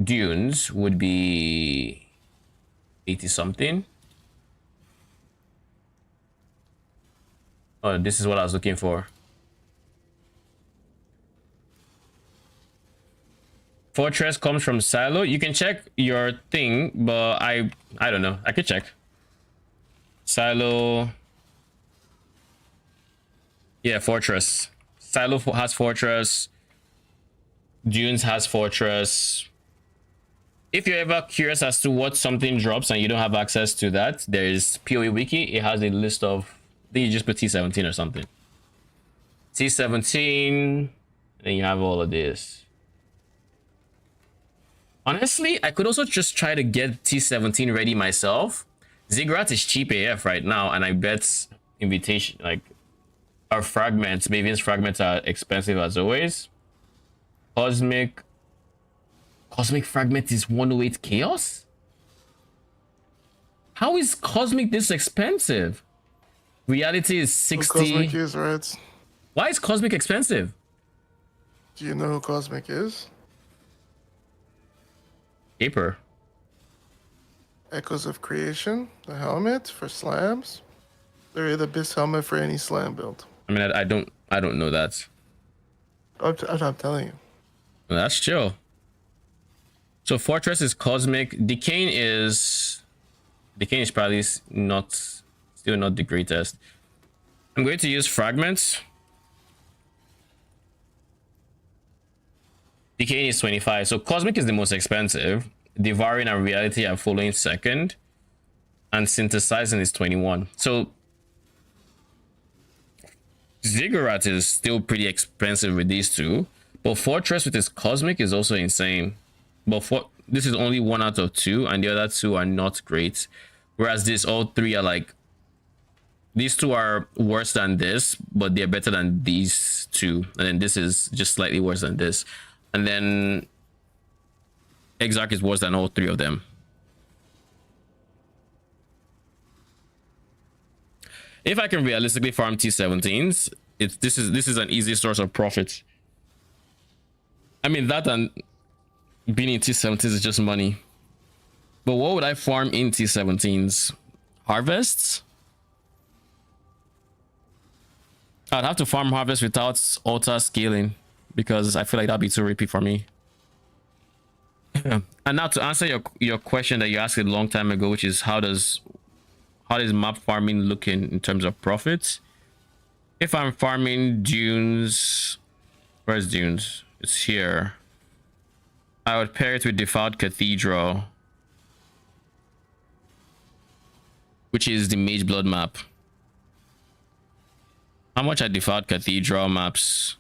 dunes, would be 80 something. Oh, this is what I was looking for. Fortress comes from Silo. You can check your thing, but I don't know. I could check. Silo. Yeah, Fortress. Silo has Fortress. Dunes has Fortress. If you're ever curious as to what something drops and you don't have access to that, there is PoE Wiki. It has a list of, I think you just put T17 or something. T17, then you have all of this. Honestly, I could also just try to get T17 ready myself. Ziggurat is cheap AF right now, and I bet invitation, like, our fragments, Maven's fragments are expensive as always. Cosmic fragment is 108 chaos? How is Cosmic this expensive? Reality is 60. Who Cosmic is, right? Why is Cosmic expensive? Do you know who Cosmic is? Paper. Echoes of Creation, the helmet for slams. They're the best helmet for any slam build. I mean, I don't know that. I'm telling you. Well, that's chill. So Fortress is Cosmic. Decane is probably still not the greatest. I'm going to use Fragments. Decane is 25. So Cosmic is the most expensive. Devouring and Reality are following second. And Synthesizing is 21. So Ziggurat is still pretty expensive with these two. But Fortress with its Cosmic is also insane. But this is only 1 out of 2, and the other 2 are not great. Whereas all 3 are like, these 2 are worse than this, but they're better than these 2. And then this is just slightly worse than this. And then Exarch is worse than all 3 of them. If I can realistically farm T17s, this is an easy source of profit. I mean, that and being in T17s is just money. But what would I farm in T17s? Harvests? I'd have to farm harvest without altar scaling, because I feel like that'd be too repeat for me. And now to answer your question that you asked a long time ago, which is how does map farming look in terms of profits? If I'm farming Dunes, where's Dunes? It's here. I would pair it with Defiled Cathedral, which is the Mage Blood map. How much are Defiled Cathedral maps?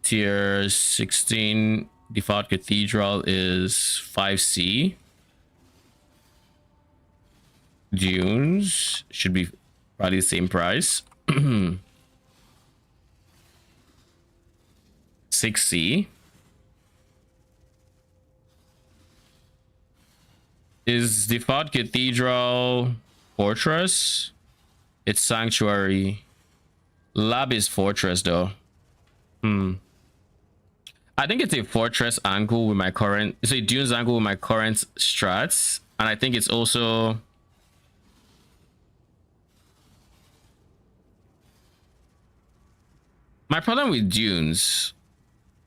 Tier 16 Defiled Cathedral is 5C. Dunes should be probably the same price. 6C. Is Defiled Cathedral Fortress? It's Sanctuary. Lab is Fortress though. I think it's a Fortress angle with my current, it's a Dunes angle with my current strats, and I think it's also my problem with Dunes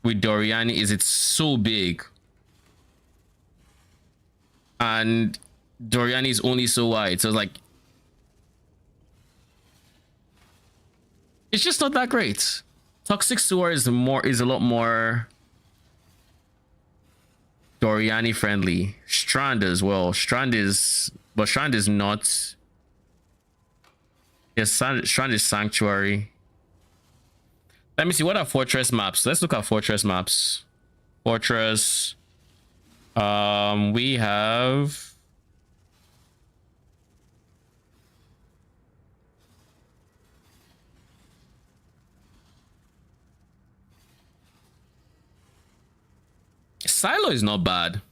with Doryani is it's so big, and Doryani is only so wide, so it's like it's just not that great. Toxic Sewer is a lot more Doryani friendly. Strand as well. Strand is not. Yes, Strand is Sanctuary. Let me see, what are Fortress maps? Let's look at Fortress maps. Fortress. We have Silo is not bad.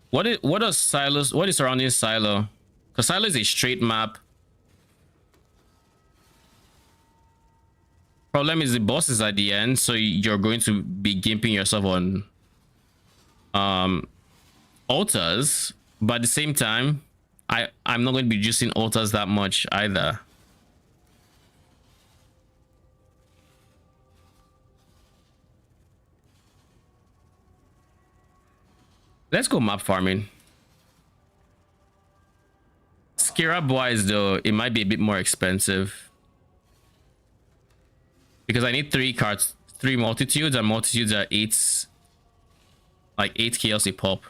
What is surrounding Silo? Because Silo is a straight map. Problem is the boss is at the end, so you're going to be gimping yourself on altars, but at the same time I'm not going to be juicing altars that much either. Let's go map farming. Scarab wise though, it might be a bit more expensive. Because I need 3 cards, 3 multitudes, and multitudes are 8, like 8 KLC pop.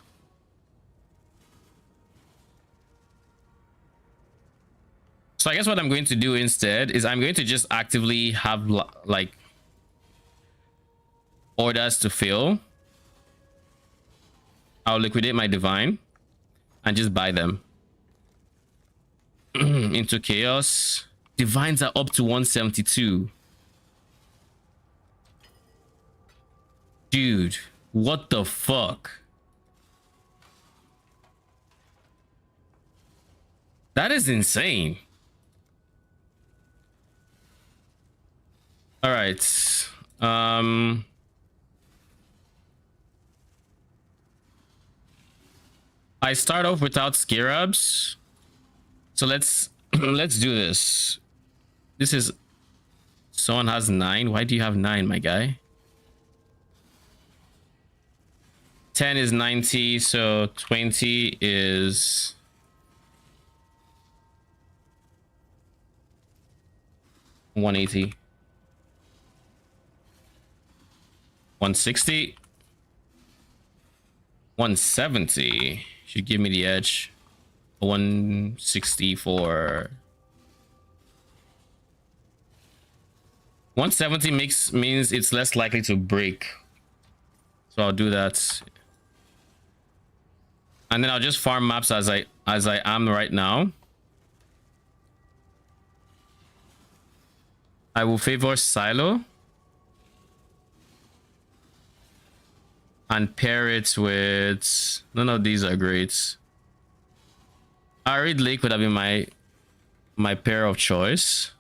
So I guess what I'm going to do instead is I'm going to just actively have like orders to fill. I'll liquidate my divine and just buy them into chaos. Divines are up to 172. Dude, what the fuck? That is insane. All right. I start off without scarabs. So let's let's do this. This is someone has 9. Why do you have 9, my guy? 10 is 90, so 20 is 180. 160. 170 should give me the edge. 164. 170 means it's less likely to break. So I'll do that. And then I'll just farm maps as I am right now. I will favor Silo and pair it with, none of these are great. Arid Lake would have been my pair of choice.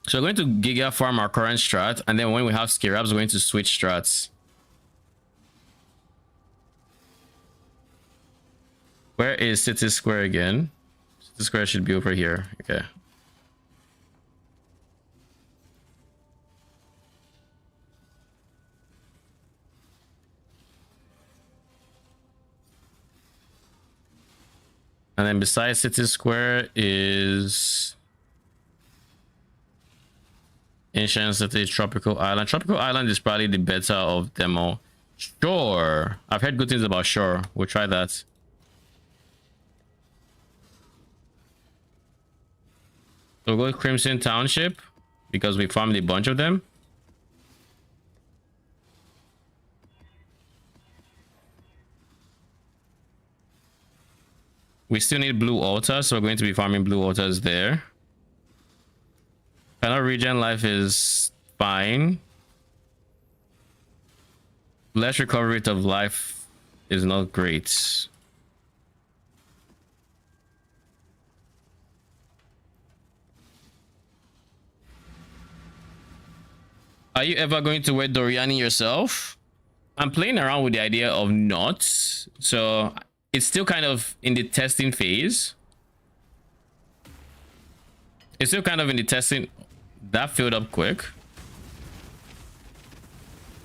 So we're going to Giga farm our current strat, and then when we have Scarabs, we're going to switch strats. Where is City Square again? City Square should be over here. Okay. And then beside City Square is Ancient City, Tropical Island. Tropical Island is probably the better of them all. Sure. I've heard good things about Shore. We'll try that. So we'll go Crimson Township because we farmed a bunch of them. We still need blue altars, so we're going to be farming blue altars there. Panel regen life is fine. Less recovery rate of life is not great. Are you ever going to wear Doryani yourself? I'm playing around with the idea of not. So it's still kind of in the testing phase. It's still kind of in the testing. That filled up quick.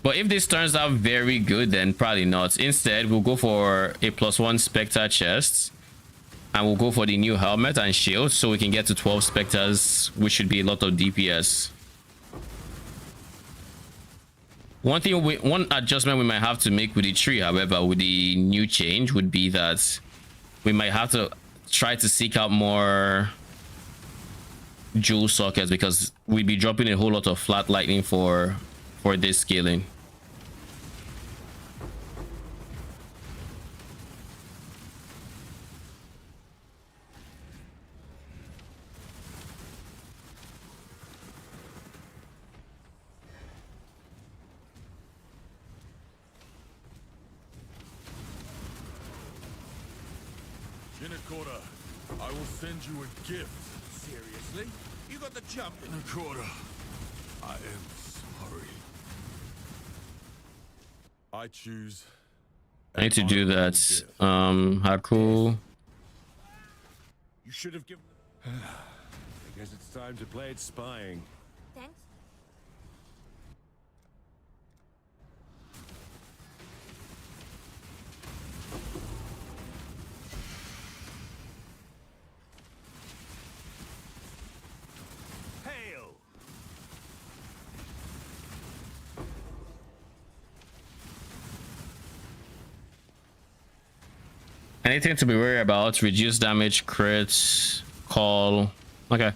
But if this turns out very good, then probably not. Instead, we'll go for a +1 Spectre chest. And we'll go for the new helmet and shield so we can get to 12 Spectres, which should be a lot of DPS. One adjustment we might have to make with the tree, however, with the new change would be that we might have to try to seek out more jewel sockets because we'd be dropping a whole lot of flat lightning for this scaling. Jinakora, I will send you a gift. Seriously? You got the jump? Jinakora, I am sorry. I choose. I need to do that. Haku. You should have given. I guess it's time to play it spying. Thanks. Hail! Anything to be worried about? Reduce damage, crits, call. Okay.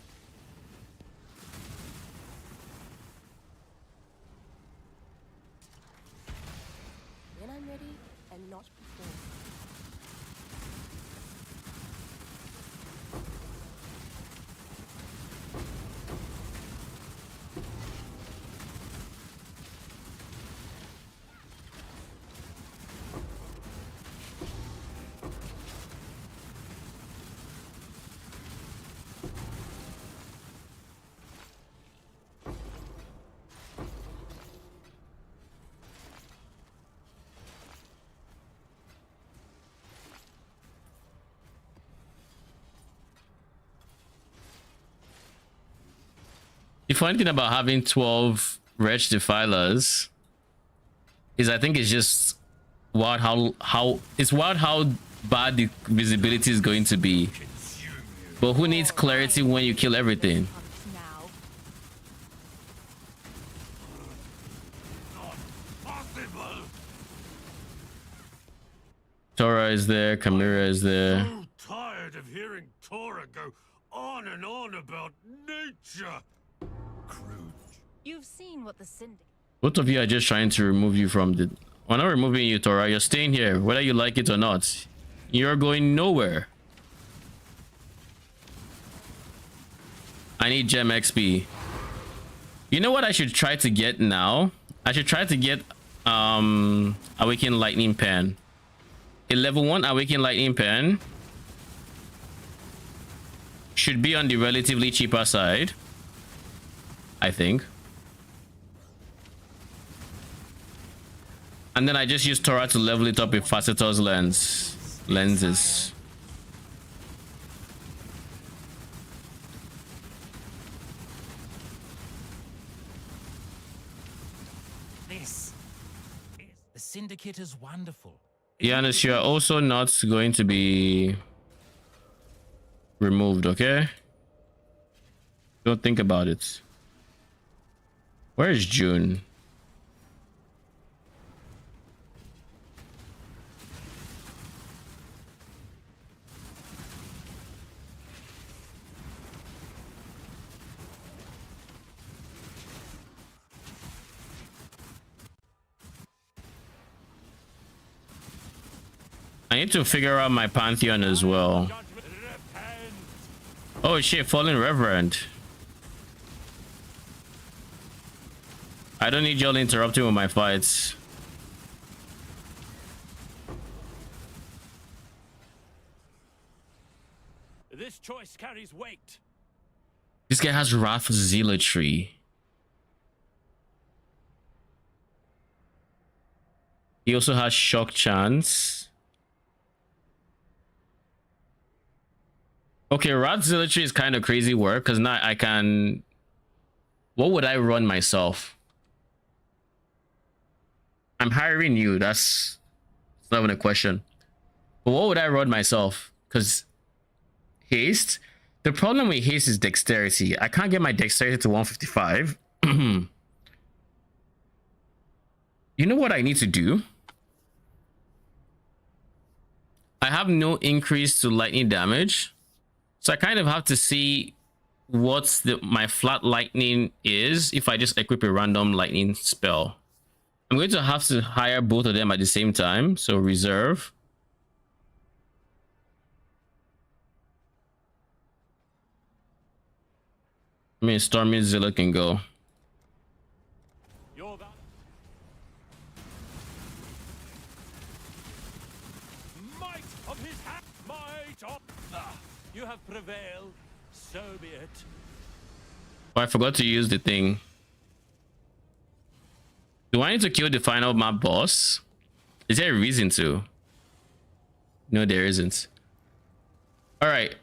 When I'm ready and not before. The funny thing about having 12 Wretched Defilers is I think it's just wild how bad the visibility is going to be. But who needs clarity when you kill everything? Tora is there, Chimera is there. So tired of hearing Tora go on and on about nature. You've seen what the syndicate. Both of you are just trying to remove you from the... We're not removing you, Tora. You're staying here, whether you like it or not. You're going nowhere. I need gem XP. You know what I should try to get now? I should try to get Awakened Lightning Pen. A level 1 Awakened Lightning Pen should be on the relatively cheaper side, I think. And then I just use Tora to level it up with Facetor's lenses. The syndicate is wonderful. Giannis, you are also not going to be removed, okay? Don't think about it. Where is June? I need to figure out my Pantheon as well. Oh shit, Fallen Reverend. I don't need y'all interrupting with my fights. This choice carries weight. This guy has Wrath Zealotry. He also has Shock Chance. Okay, Wrath Zealotry is kind of crazy work because now I can... What would I run myself? I'm hiring you. That's not even a question. But what would I run myself? Because haste. The problem with haste is dexterity. I can't get my dexterity to 155. You know what I need to do? I have no increase to lightning damage. So I kind of have to see what my flat lightning is if I just equip a random lightning spell. I'm going to have to hire both of them at the same time. So reserve. I mean, Stormy Zilla can go. Might of his hand, might of... you have prevailed, so be it. Oh, I forgot to use the thing. Do I need to kill the final map boss? Is there a reason to? No, there isn't. All right.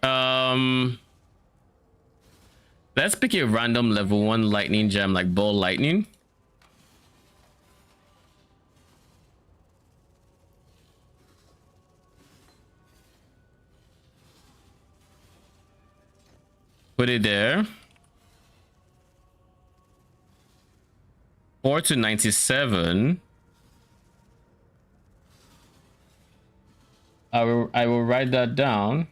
Let's pick a random level 1 lightning gem like ball lightning. Put it there. 4 to 97. I will write that down.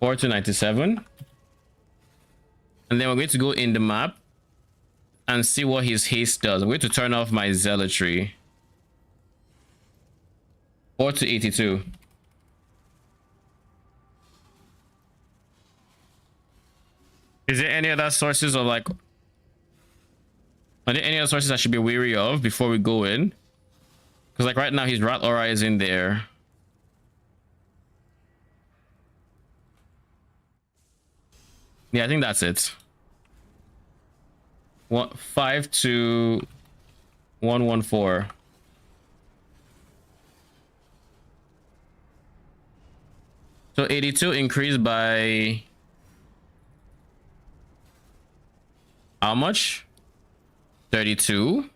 4 to 97. And then we're going to go in the map and see what his haste does. I'm going to turn off my zealotry. 4 to 82. Is there any other sources of like... Are there any other sources I should be wary of before we go in? Because like right now his Wrath Aura is in there. Yeah, I think that's it. 5 to 114. So 82 increased by how much? 32.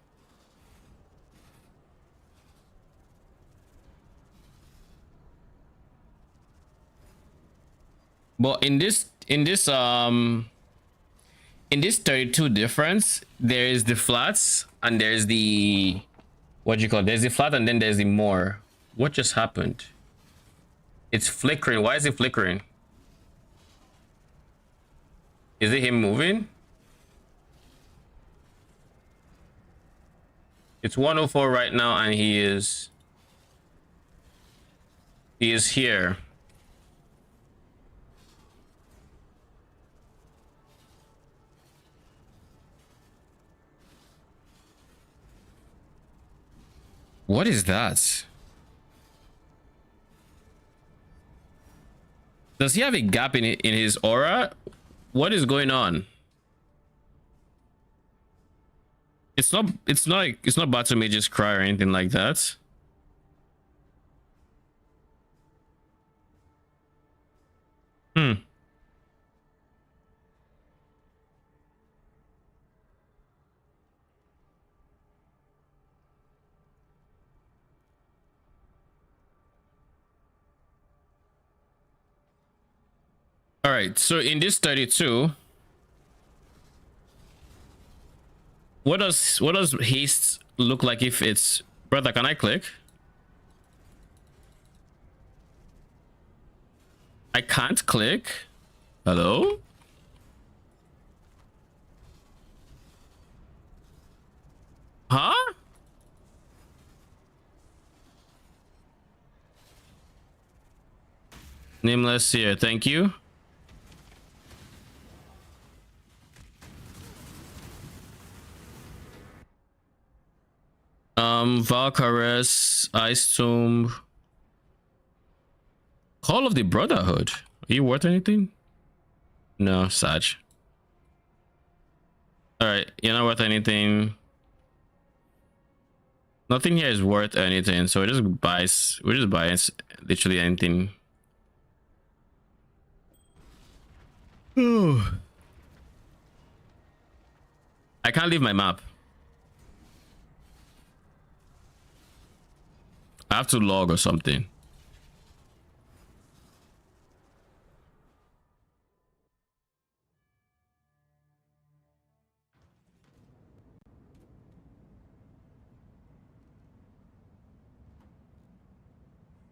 But in this 32 difference, there is the flats and there's the what do you call it? There's the flat and then there's the more. What just happened? It's flickering. Why is it flickering? Is it him moving? It's 104 right now and he is here. What is that? Does he have a gap in his aura? What is going on? It's not Battle Mage's Cry or anything like that. All right, so in this 32, what does haste look like if it's brother? Can I click? I can't click. Hello? Huh? Nameless here, thank you. Valkyries, Ice Tomb, Call of the Brotherhood. Are you worth anything? No, Sag. Alright, you're not worth anything. Nothing here is worth anything, so we're just buying literally anything. I can't leave my map. I have to log or something.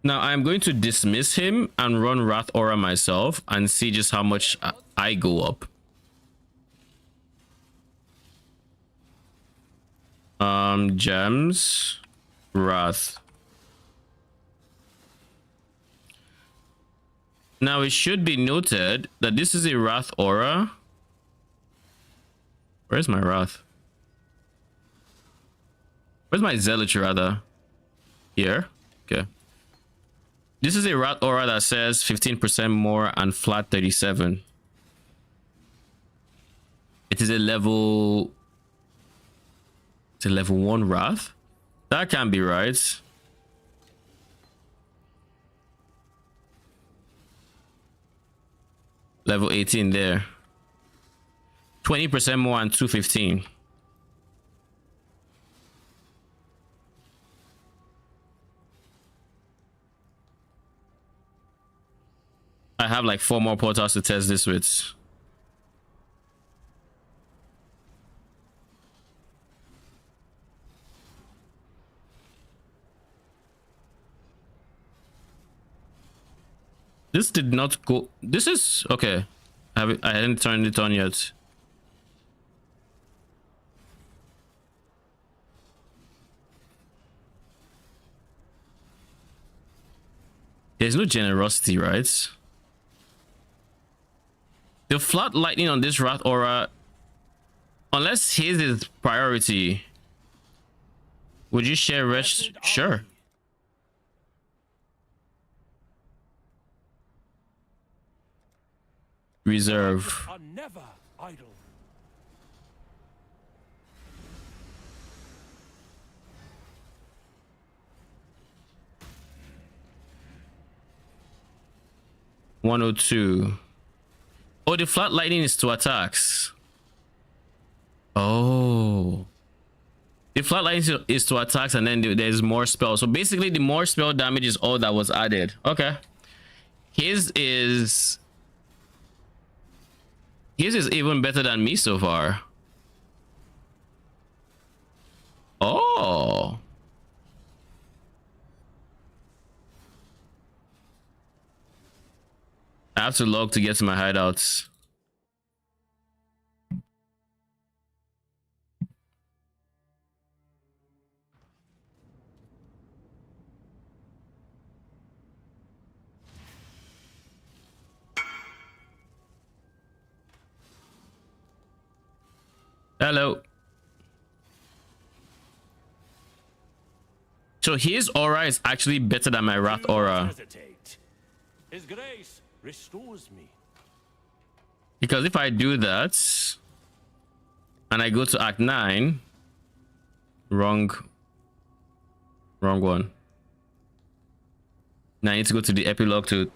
Now I'm going to dismiss him and run Wrath Aura myself and see just how much I go up. Gems, Wrath. Now it should be noted that this is a Wrath Aura. Where's my Wrath? Where's my Zealotry rather? Here? Okay. This is a Wrath Aura that says 15% more and flat 37. It is a level The level 1 Wrath? That can't be right. Level 18 there. 20% more and 215. I have like 4 more portals to test this with. This did not go. This is okay. I hadn't turned it on yet. There's no generosity, right? The flat lightning on this Wrath aura, unless his is priority. Would you share Wretched? Sure. Reserve. Are never idle. $102. Oh, the flat lightning is to attacks. Oh. The flat lightning is to attacks, and then there's more spells. So basically, the more spell damage is all that was added. Okay. His is even better than me so far. Oh. I have to log to get to my hideouts. Hello. So his aura is actually better than my Wrath aura. His grace restores me. Because if I do that and I go to Act 9, wrong one. Now I need to go to the epilogue to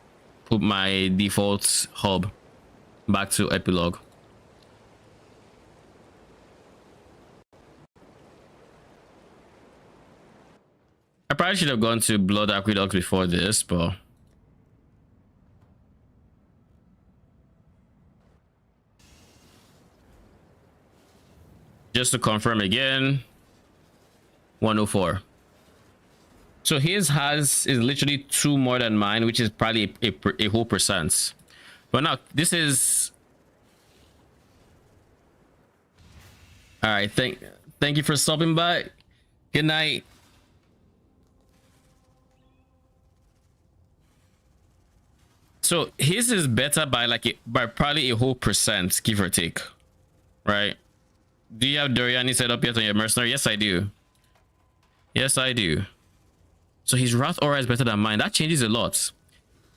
put my default hub back to epilogue. I probably should have gone to Blood Aqueduct before this, but just to confirm again, 104. So his is literally 2 more than mine, which is probably a whole percent. But now this is all right. Thank you for stopping by. Good night. So his is better by probably a whole percent, give or take, right? Do you have Doryani set up yet on your mercenary? Yes, I do. Yes, I do. So his Wrath aura is better than mine. That changes a lot,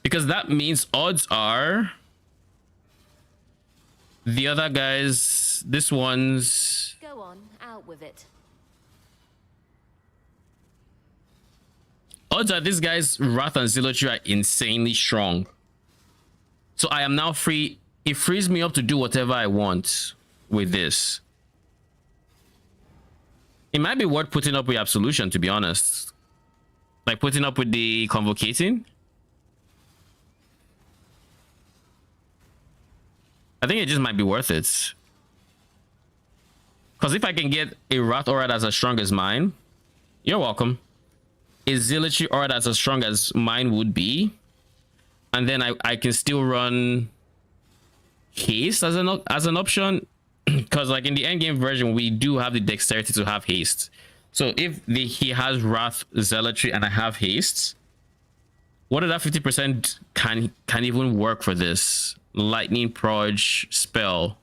because that means odds are the other guys, this one's. Go on, out with it. Odds are this guy's Wrath and Zealotry are insanely strong. So I am now free. It frees me up to do whatever I want with this. It might be worth putting up with Absolution, to be honest. Like putting up with the Convocating. I think it just might be worth it. Because if I can get a Wrath aura that's as strong as mine, you're welcome. A Zealotry aura that's as strong as mine would be, and then I can still run haste as an option, because like in the endgame version we do have the dexterity to have haste. So if he has Wrath, Zealotry, and I have haste, what if that 50% can even work for this? Lightning Proj spell.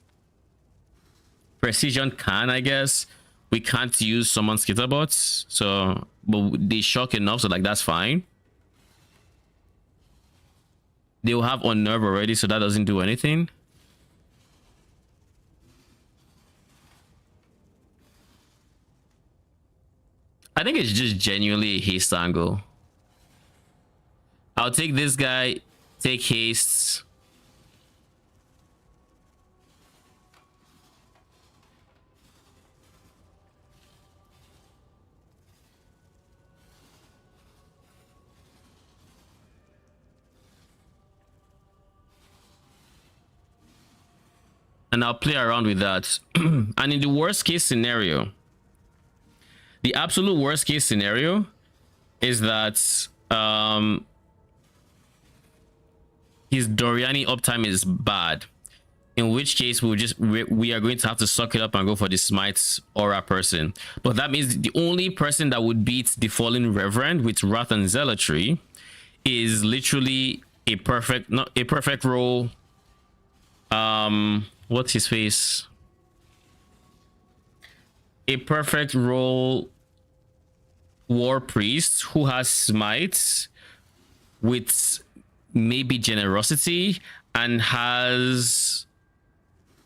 Precision can, I guess. We can't use Summon Skitterbots, so but they shock enough, so like that's fine. They'll have Unnerve already, so that doesn't do anything. I think it's just genuinely a haste angle. I'll take this guy, take haste. And I'll play around with that. And in the worst case scenario, the absolute worst case scenario is that his Doryani uptime is bad. In which case we are going to have to suck it up and go for the smite aura person. But that means the only person that would beat the Fallen Reverend with Wrath and Zealotry is literally a perfect, not a perfect roll. What's his face? A perfect roll war priest who has smites with maybe generosity and has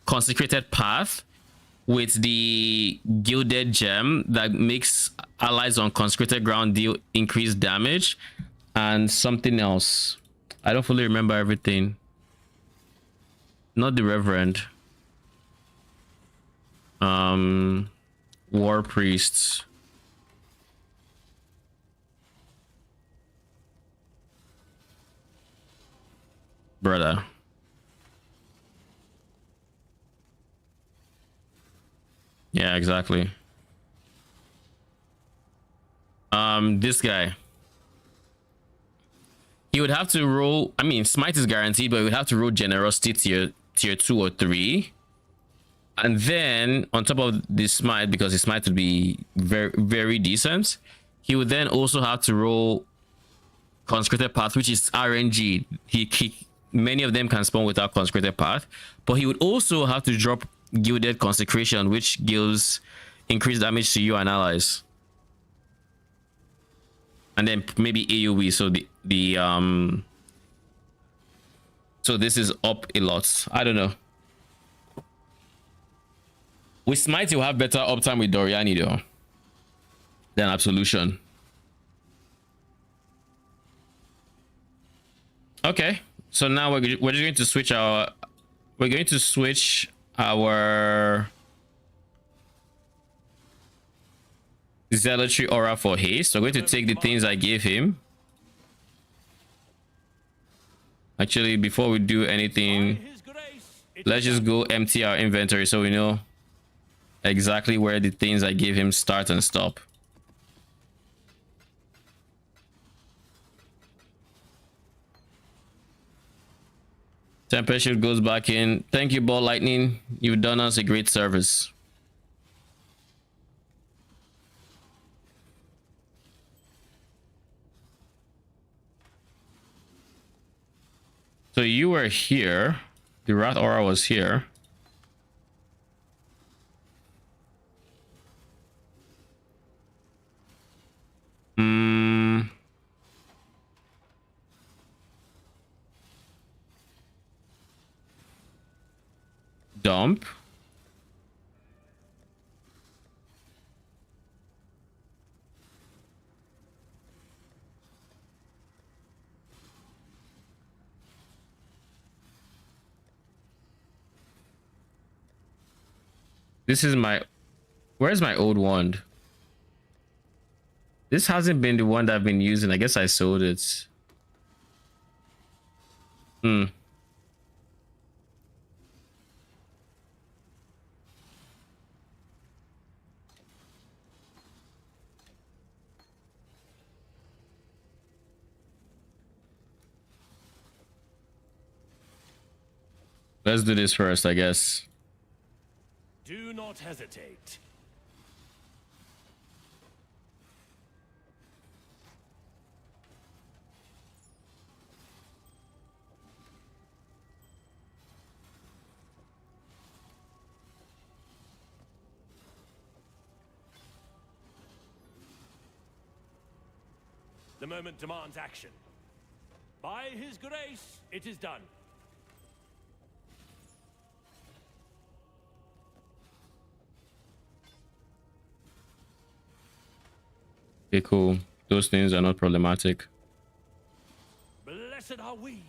consecrated path with the gilded gem that makes allies on consecrated ground deal increased damage and something else. I don't fully remember everything. Not the Reverend. War priests. Brother. Yeah, exactly. This guy. He would have to roll, I mean, smite is guaranteed, but he would have to roll generosity tier 2 or 3. And then on top of the smite, because his smite would be very, very decent, he would then also have to roll consecrated path, which is RNG. Many of them can spawn without consecrated path, but he would also have to drop gilded consecration, which gives increased damage to you and allies. And then maybe AoE, so so this is up a lot. I don't know. With smite, you'll have better uptime with Doryani though than absolution. Okay, so now we're just going to switch our Zealotry aura for haste. So we're going to take the things I gave him. Actually, before we do anything, let's just go empty our inventory so we know exactly where the things I gave him start and stop. Tempest shield goes back in. Thank you, Ball Lightning. You've done us a great service. So you were here. The Wrath Aura was here. Dump. This is my... Where's my old wand? This hasn't been the one that I've been using. I guess I sold it. Let's do this first, I guess. Do not hesitate. The moment demands action. By his grace, it is done. Okay, cool. Those things are not problematic. Blessed are we.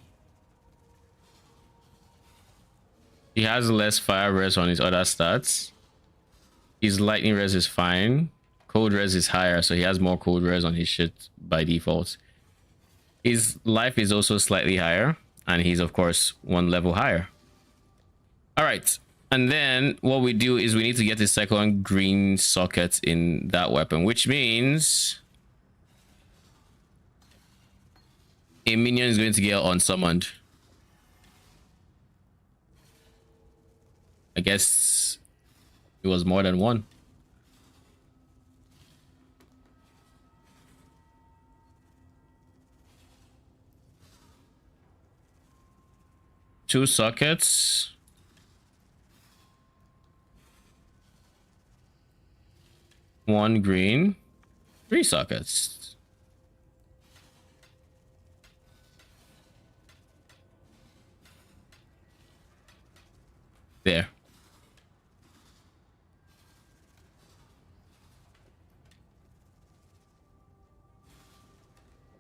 He has less fire res on his other stats. His lightning res is fine. Cold res is higher, so he has more cold res on his shit by default. His life is also slightly higher, and he's of course 1 level higher. All right, and then what we do is we need to get the second green socket in that weapon, which means a minion is going to get unsummoned. I guess it was more than one. Two sockets. One green. 3 sockets. There.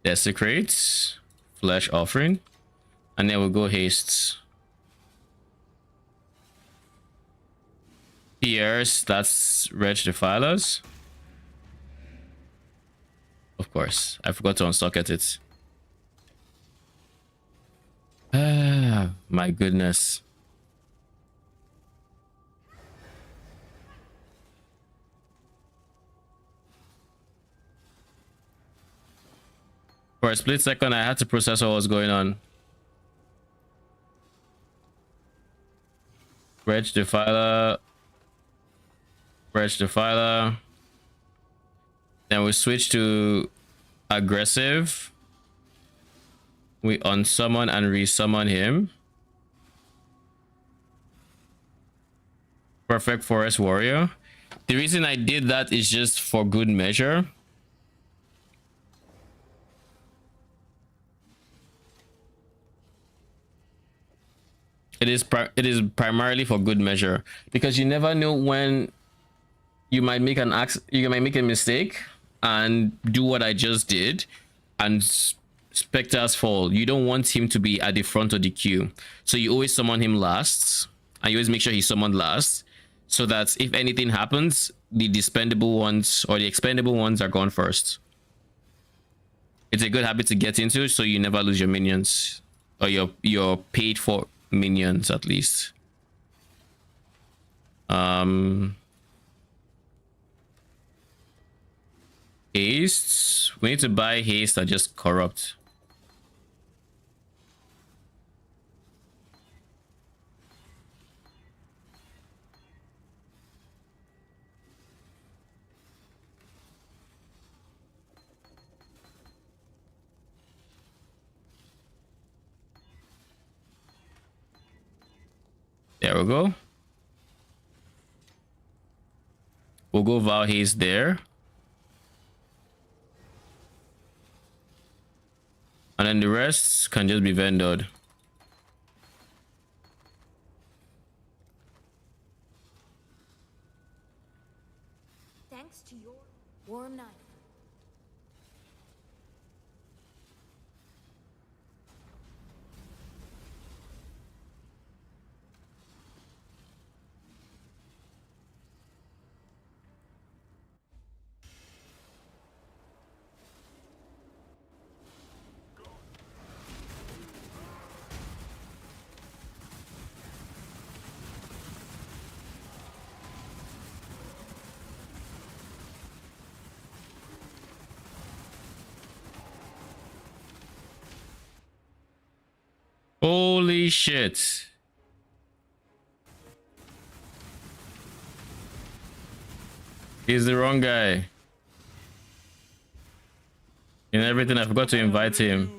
Desecrates. Flesh offering. And then we'll go hastes. Pierce, that's Wretched Defilers. Of course, I forgot to unsocket it. Ah, my goodness. For a split second, I had to process what was going on. Wretched Defiler. Wretched Defiler. Then we switch to aggressive. We unsummon and resummon him. Perfect Forest Warrior. The reason I did that is just for good measure. It is primarily for good measure, because you never know when you might make a mistake and do what I just did, and Spectres fall. You don't want him to be at the front of the queue, so you always summon him last, and you always make sure he's summoned last, so that if anything happens, the dispendable ones or the expendable ones are gone first. It's a good habit to get into, so you never lose your minions, or your paid for minions at least. Haste. We need to buy haste that just corrupt. There we go. We'll go Vow Haste there. And then the rest can just be vendored. Thanks to your warm night. Holy shit. He's the wrong guy. And everything, I forgot to invite him.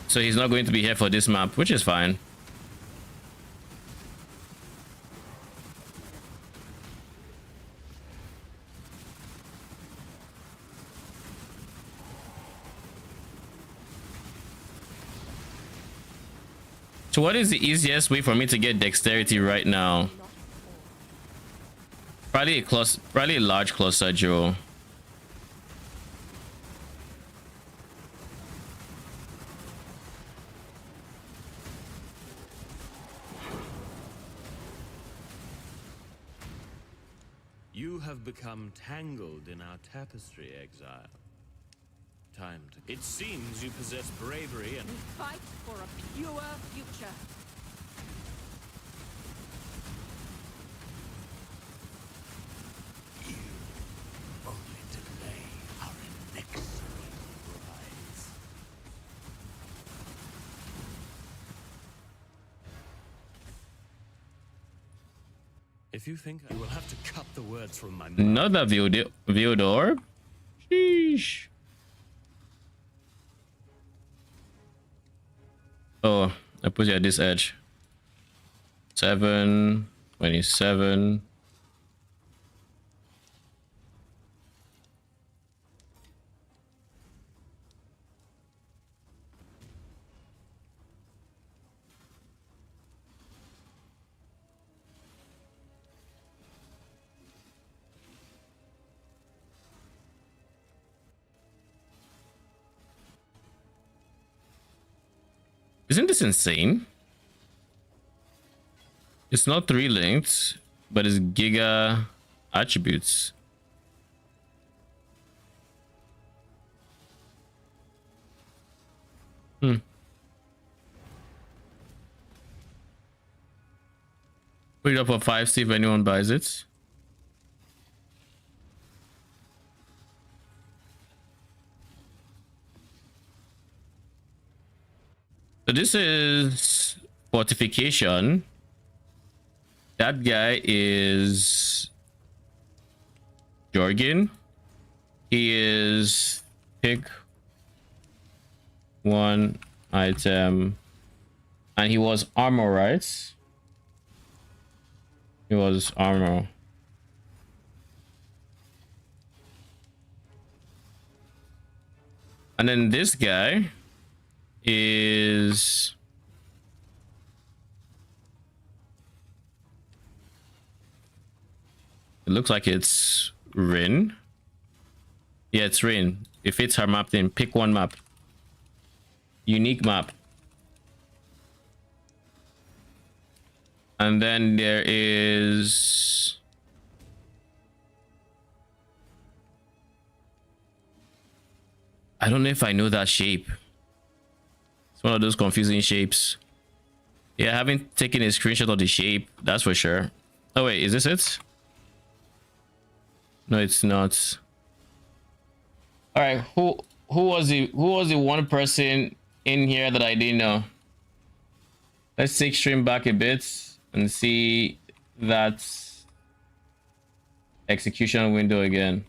So he's not going to be here for this map, which is fine. So what is the easiest way for me to get dexterity right now? Probably a large cluster jewel. You have become tangled in our tapestry, Exile. Time to... It seems you possess bravery and... We fight for a pure future. Only delay our inexorable rise. If you think you will have to cut the words from my mouth. Not that viewed orb. Sheesh. Oh, I put you at this edge. 7, 27. Isn't this insane? It's not 3 linked, but it's giga attributes. Put it up for 5, see if anyone buys it. So this is fortification. That guy is Jorgen. He is pick 1 item, and he was armor, right? He was armor. And then this guy is it looks like it's Rin. Yeah, it's Rin. It fits her map, then pick 1 map. Unique map. And then there is I don't know if I know that shape. It's one of those confusing shapes. Yeah, I haven't taken a screenshot of the shape, that's for sure. Oh wait, is this it? No, it's not. All right, who was the one person in here that I didn't know? Let's take stream back a bit and see that execution window again.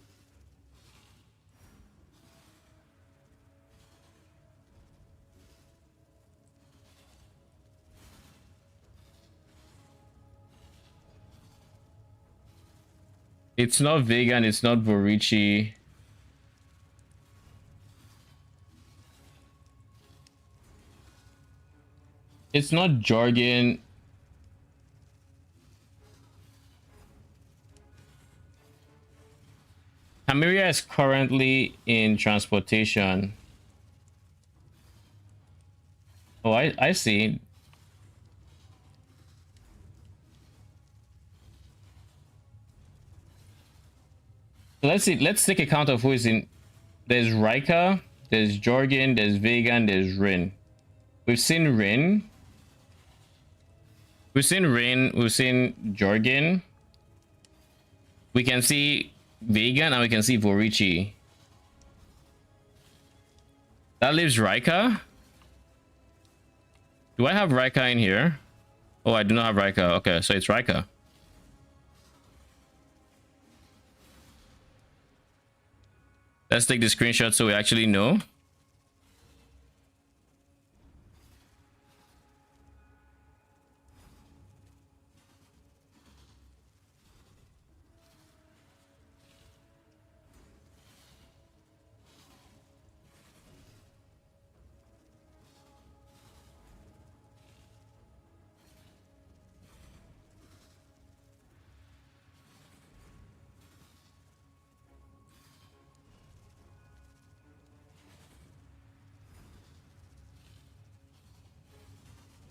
It's not vegan, it's not Borichi. It's not Jorgen. Hamiria is currently in transportation. Oh, I see. Let's see. Let's take account of who is in. There's Rika, there's Jorgen, there's Vegan, there's Rin. We've seen Rin. We've seen Rin. We've seen Jorgen. We can see Vegan and we can see Borichi. That leaves Rika. Do I have Rika in here? Oh, I do not have Rika. Okay, so it's Rika. Let's take the screenshot so we actually know.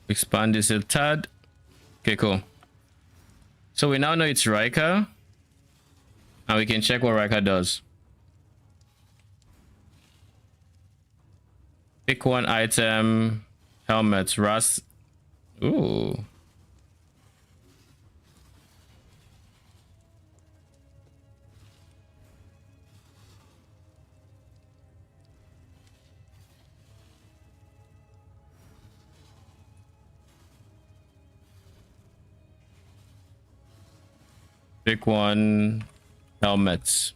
Expand this a tad. Okay, cool. So we now know it's Rika. And we can check what Rika does. Pick one item. Helmets. Rust. Ooh. Pick one. Helmets.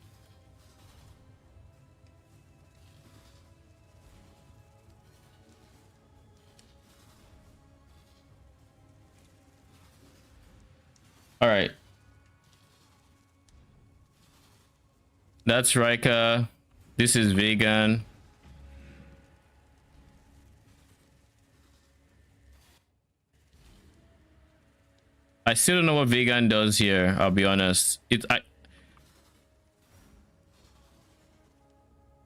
All right. That's Rika. This is vegan. I still don't know what vegan does here. I'll be honest.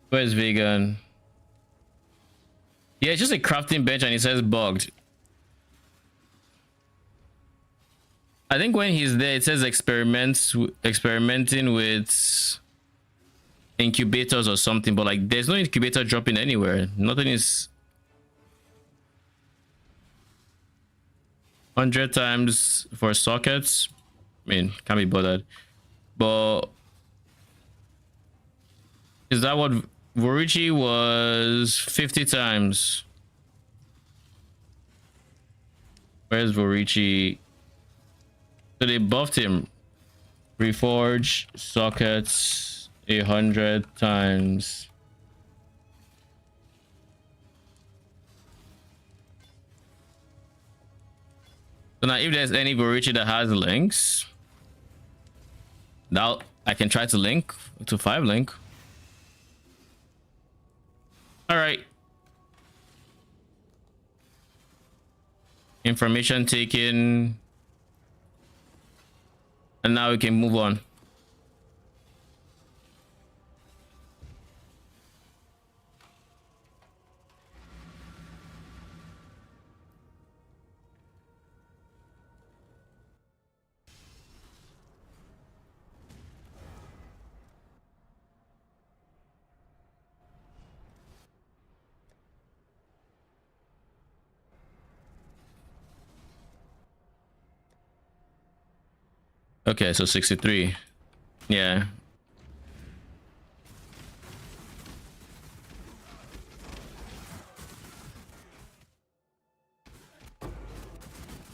Where's vegan? Yeah, it's just a crafting bench and it says bugged. I think when he's there, it says experimenting with incubators or something, but like there's no incubator dropping anywhere. Nothing is 100 times for sockets. I mean, can't be bothered. But is that what Vorici was? 50 times. Where's Vorici? So they buffed him. Reforge sockets 100 times. So now if there's any Vorici that has links, now I can try to link to 5 link. All right. Information taken. And now we can move on. Okay, so 63. Yeah.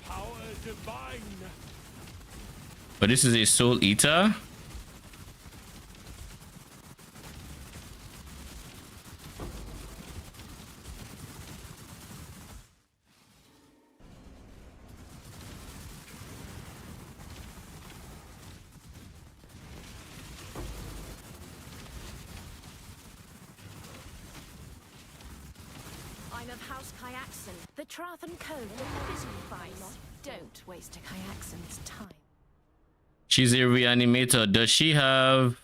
Power divine. But this is a soul eater. I'm of House Kyaxon. The Trathan Code will busy advice. Don't waste a Kyaxon's time. She's a reanimator. Does she have...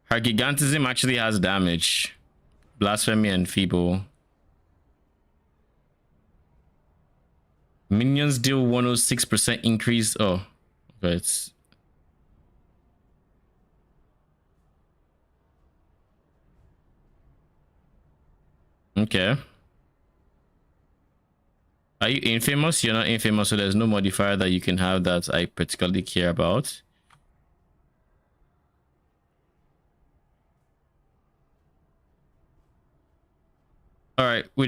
Her gigantism actually has damage. Blasphemy and feeble. Minions deal 106% increase. Oh, but it's... Okay. Are you infamous? You're not infamous, so there's no modifier that you can have that I particularly care about. All right, I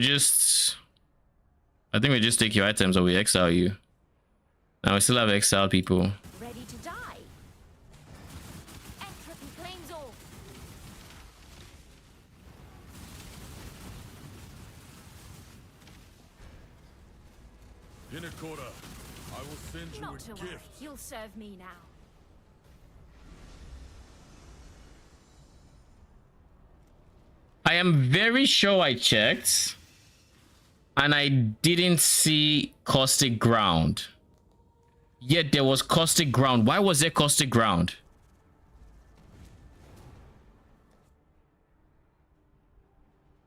think we just take your items or we exile you. Now we still have exiled people. Ready to die? Entropy flames off. Inakoda, I will send you Not a to worry. gift. You'll serve me now. I am very sure I checked and I didn't see caustic ground. Yet there was caustic ground. Why was there caustic ground?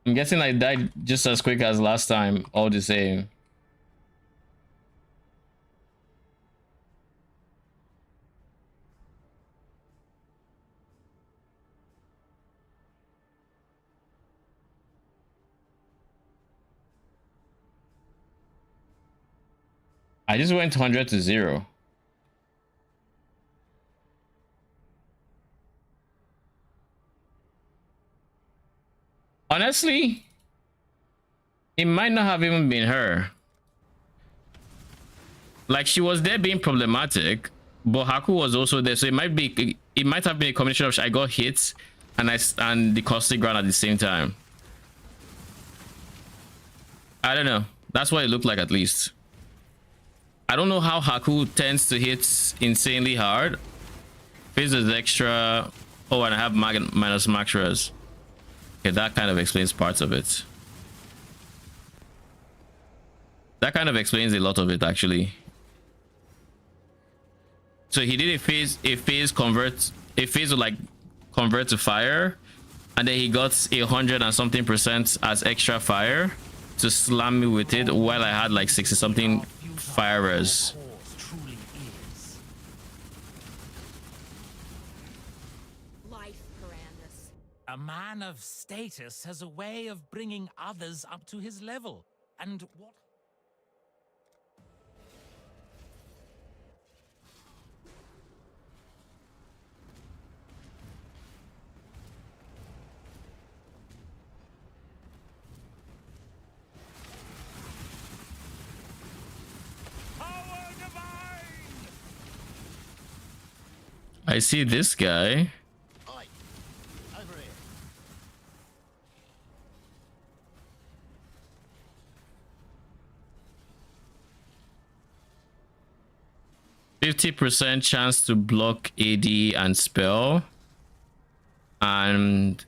I'm guessing I died just as quick as last time, all the same. I just went 100 to 0. Honestly, it might not have even been her. Like, she was there being problematic, but Haku was also there, so it might have been a combination of I got hit and the caustic ground at the same time. I don't know. That's what it looked like, at least. I don't know how Haku tends to hit insanely hard. Phase is extra. Oh, and I have minus max res. Okay, that kind of explains parts of it. That kind of explains a lot of it, actually. So he did a phase would like convert to fire, and then he got 100 and something % as extra fire to slam me with it while I had like 60 something fire res. A man of status has a way of bringing others up to his level. And what? I see this guy. 50% chance to block AD and spell, and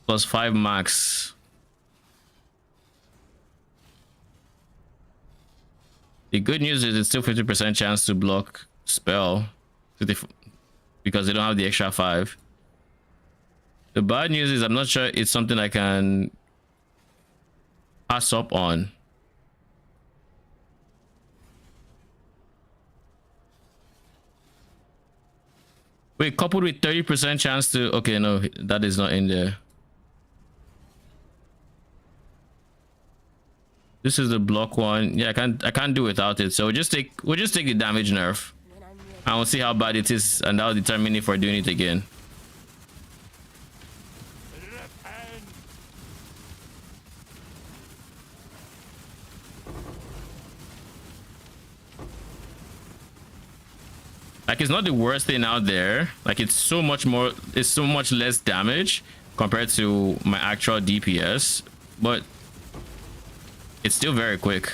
+5 max. The good news is it's still 50% chance to block spell because they don't have the extra 5. The bad news is I'm not sure it's something I can pass up on. Wait, coupled with 30% chance to... Okay, no, that is not in there. This is the block one. Yeah, I can't do without it. So we'll just take the damage nerf, and we'll see how bad it is, and that'll determine if we're doing it again. Like, it's not the worst thing out there. Like, it's so much less damage compared to my actual DPS, but it's still very quick.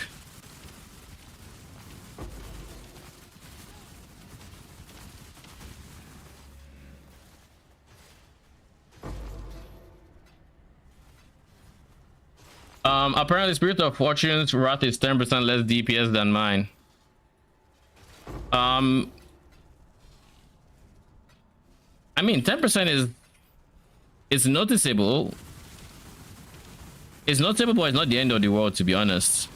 Apparently Spirit of Fortune's Wrath is 10% less DPS than mine. I mean, 10% is noticeable. It's noticeable, but it's not the end of the world, to be honest.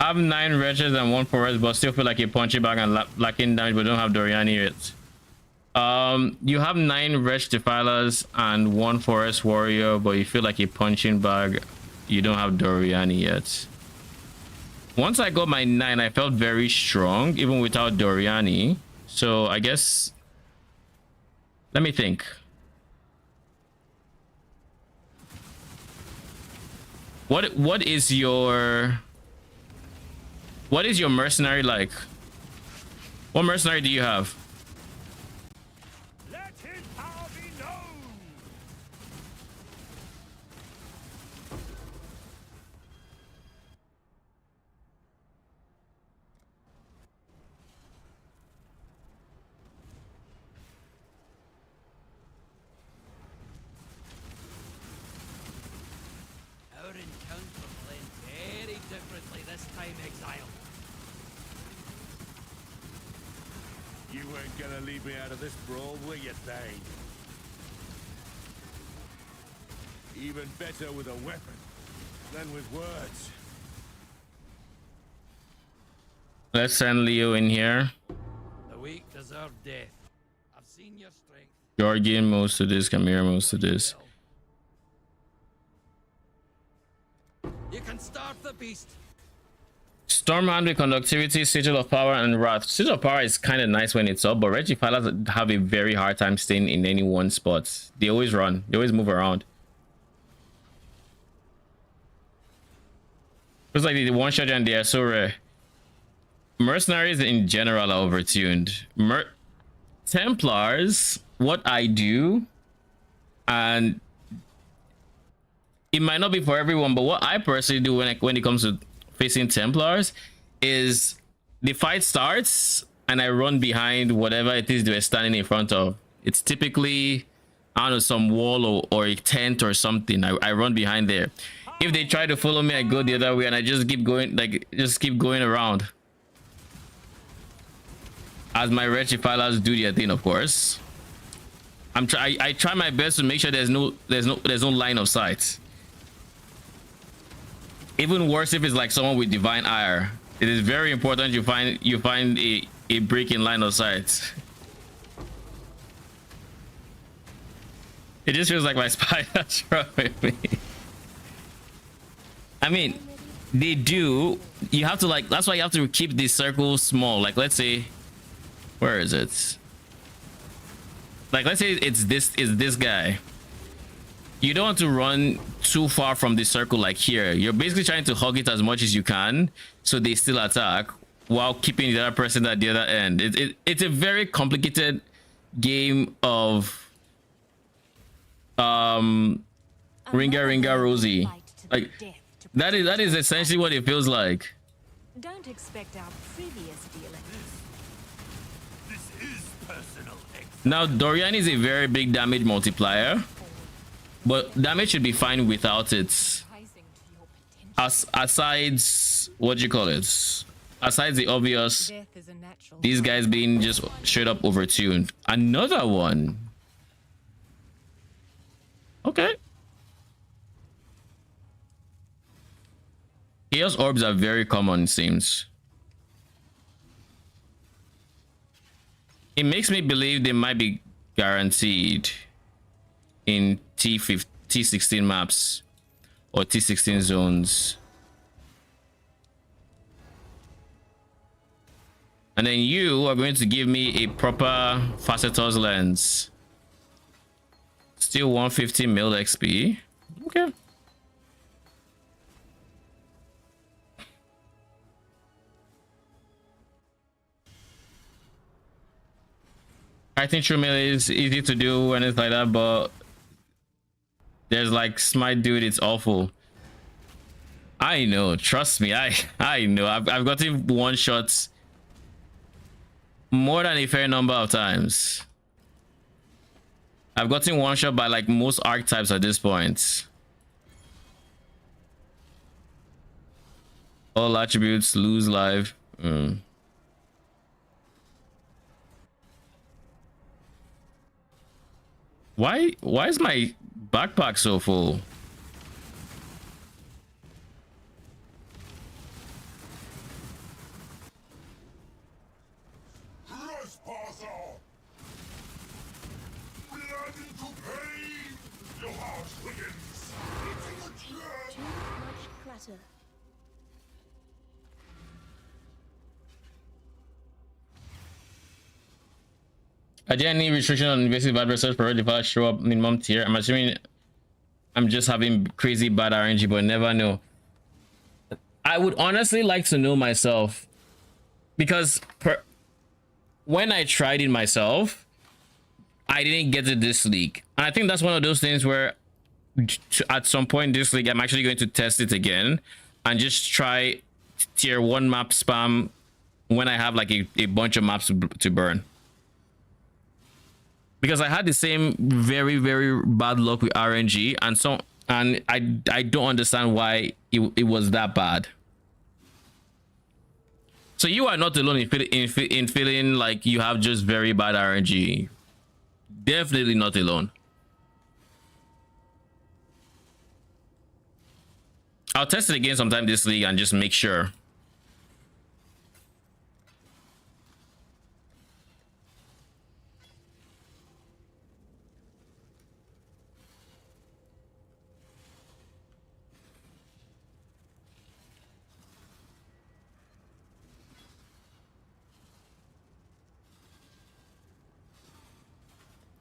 I have 9 Wretches and 1 Forest, but still feel like a punching bag and lacking damage, but don't have Doryani yet. You have 9 Wretched Defilers and 1 Forest Warrior, but you feel like a punching bag. You don't have Doryani yet. Once I got my 9, I felt very strong, even without Doryani. So I guess... Let me think. What is your mercenary like? What mercenary do you have? Let his power be known. differently this time, Exile. You weren't gonna leave me out of this brawl, were you, Thane? Even better with a weapon than with words. Let's send Leo in here. The weak deserve death. I've seen your strength. Georgian moves to this, Kamira moves to this. You can starve the beast. Stormhand with conductivity, sigil of power, and wrath. Sigil of power is kind of nice when it's up, but Reggie Fighters have a very hard time staying in any one spot. They always run, they always move around. It's like the one shot and they are so rare. Mercenaries in general are overtuned. Templars, what I do, and it might not be for everyone, but what I personally do when it comes to facing Templars is the fight starts and I run behind whatever it is they're standing in front of. It's typically, I don't know, some wall or a tent or something. I run behind there. If they try to follow me, I go the other way and I just keep going, around. As my Wretched Defiler do their thing, of course. I try my best to make sure there's no line of sight. Even worse if it's like someone with divine ire. It is very important you find a break in line of sight. It just feels like my spiders run with me. I mean, they do. You have to like. That's why you have to keep the circle small. Like, let's say, where is it? Like, let's say it's this guy. You don't want to run too far from the circle like here. You're basically trying to hug it as much as you can so they still attack while keeping the other person at the other end. It's a very complicated game of Ringa Rosie. Like that is essentially what it feels like. Don't expect our previous dealings. This is personal. Now Doryani is a very big damage multiplier, but damage should be fine without it. Aside what do you call it? Aside the obvious, these guys being just straight up overtuned. Another one. Okay. Chaos orbs are very common, it seems. It makes me believe they might be guaranteed in T16 maps or T16 zones. And then you are going to give me a proper Facetor's lens. Still 150 mil XP. Okay. I think true melee is easy to do and it's like that, but there's like smite dude, it's awful. I know, trust me, I know. I've gotten one shots more than a fair number of times. I've gotten one shot by like most archetypes at this point. All attributes lose life. Why is my backpack so full? Are there any restriction on invasive adversaries per if I show up minimum tier? I'm assuming I'm just having crazy bad RNG, but never know. I would honestly like to know myself, because when I tried it myself, I didn't get it this league. And I think that's one of those things where at some point this league, I'm actually going to test it again and just try tier 1 map spam when I have like a bunch of maps to burn. Because I had the same very, very bad luck with RNG, and I don't understand why it was that bad. So you are not alone in feeling like you have just very bad RNG. Definitely not alone. I'll test it again sometime this league and just make sure.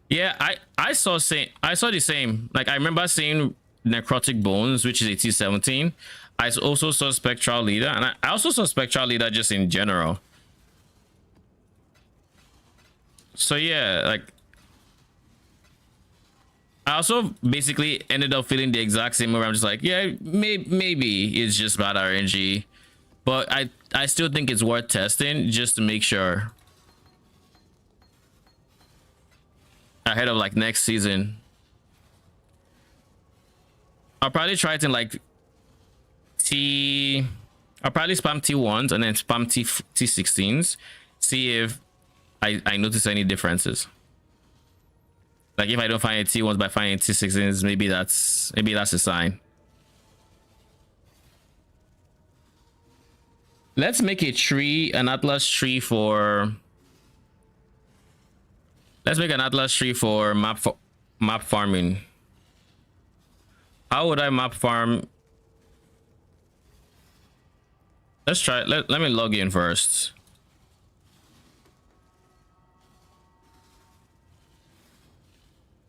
Yeah, I saw the same. Like I remember seeing Necrotic Bones, which is a T17. I also saw Spectral Leader, and I also saw Spectral Leader just in general. So yeah, like I also basically ended up feeling the exact same way. I'm just like, yeah, maybe it's just bad RNG, but I still think it's worth testing just to make sure ahead of like next season. I'll probably try it in like I'll probably spam T1s and then spam T16s, see if I notice any differences. Like if I don't find T1s by finding T16s, maybe that's a sign. Let's make a tree, an Atlas tree for. Let's make an Atlas tree for map farming. How would I map farm? Let's try. Let me log in first.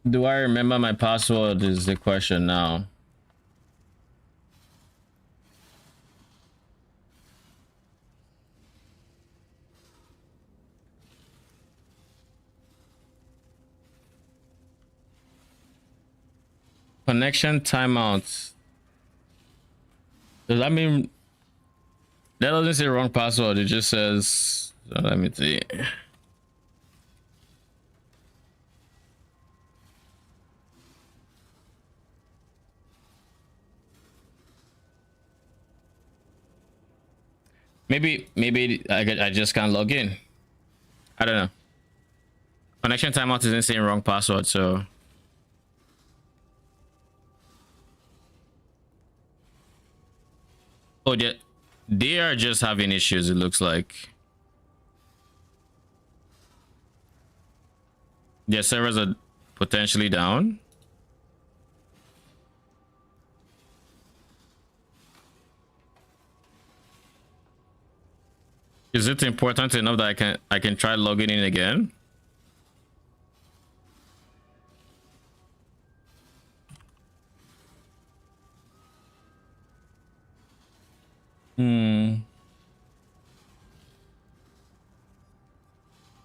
Do I remember my password is the question now. Connection timeout. Does that mean that doesn't say wrong password? It just says, let me see. Maybe I just can't log in. I don't know. Connection timeout isn't saying wrong password, so. Oh, they are just having issues, it looks like. Their servers are potentially down. Is it important enough that I can try logging in again?